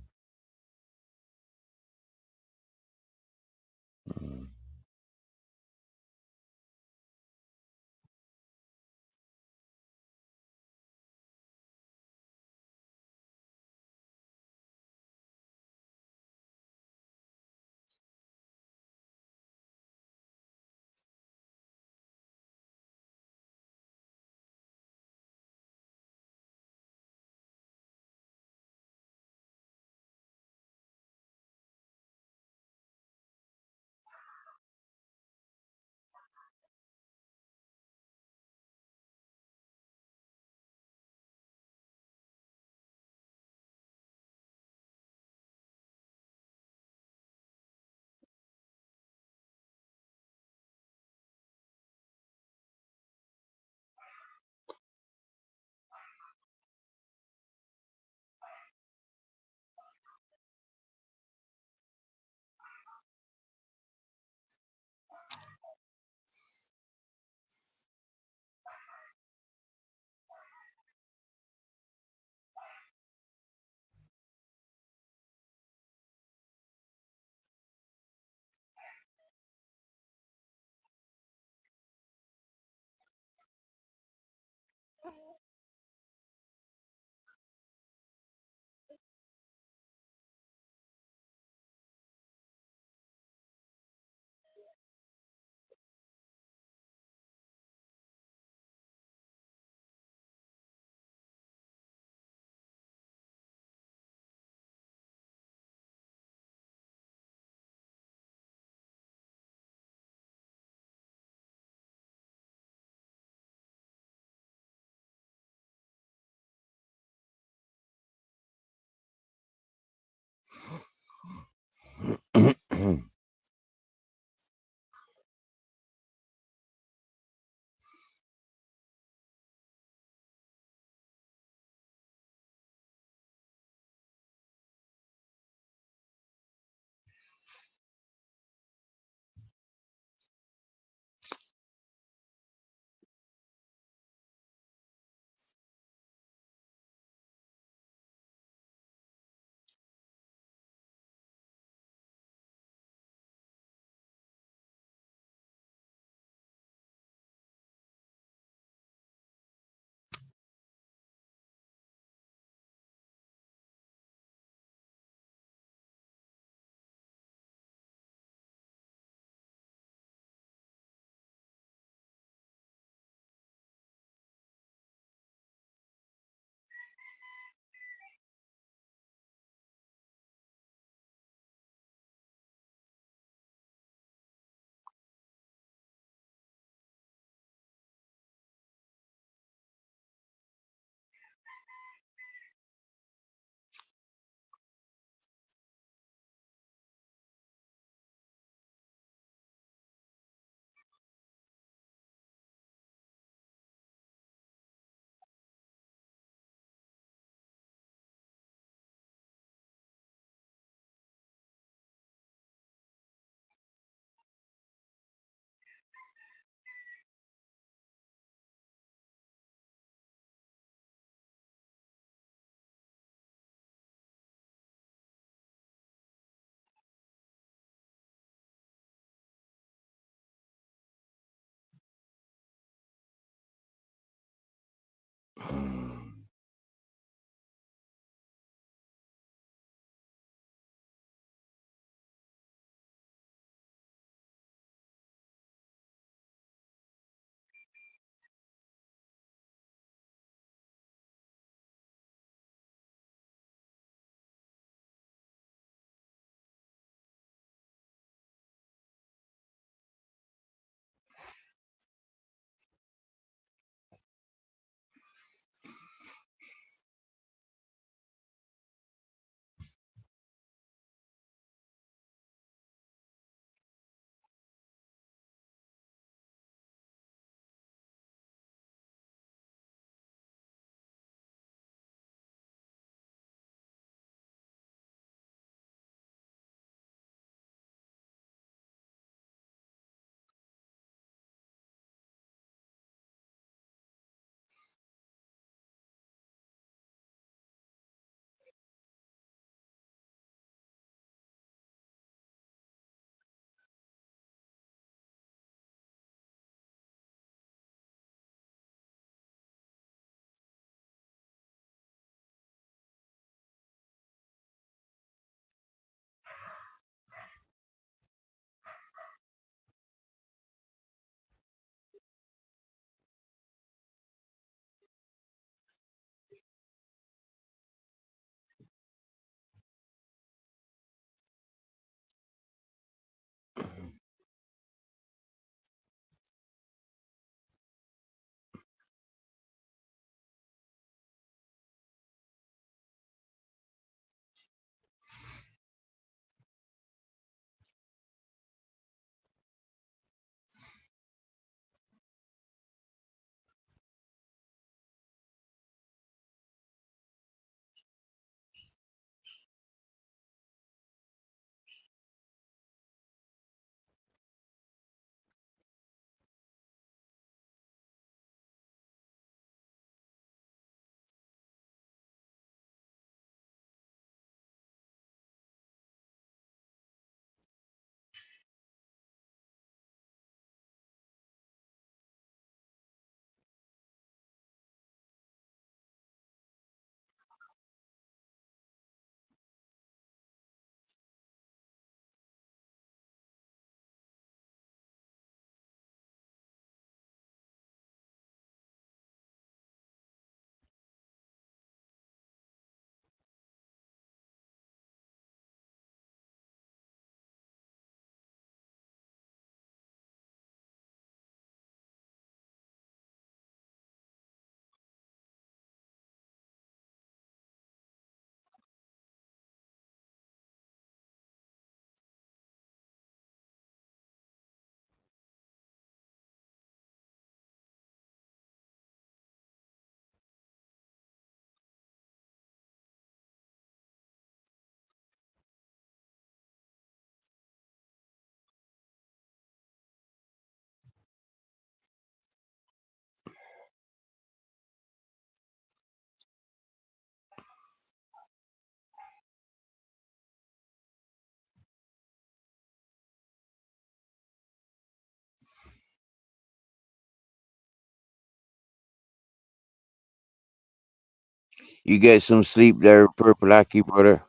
Speaker 1: You get some sleep there, Purple Aki, brother.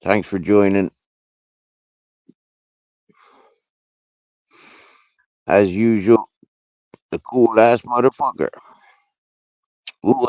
Speaker 1: Thanks for joining. As usual, the cool ass motherfucker. Ooh,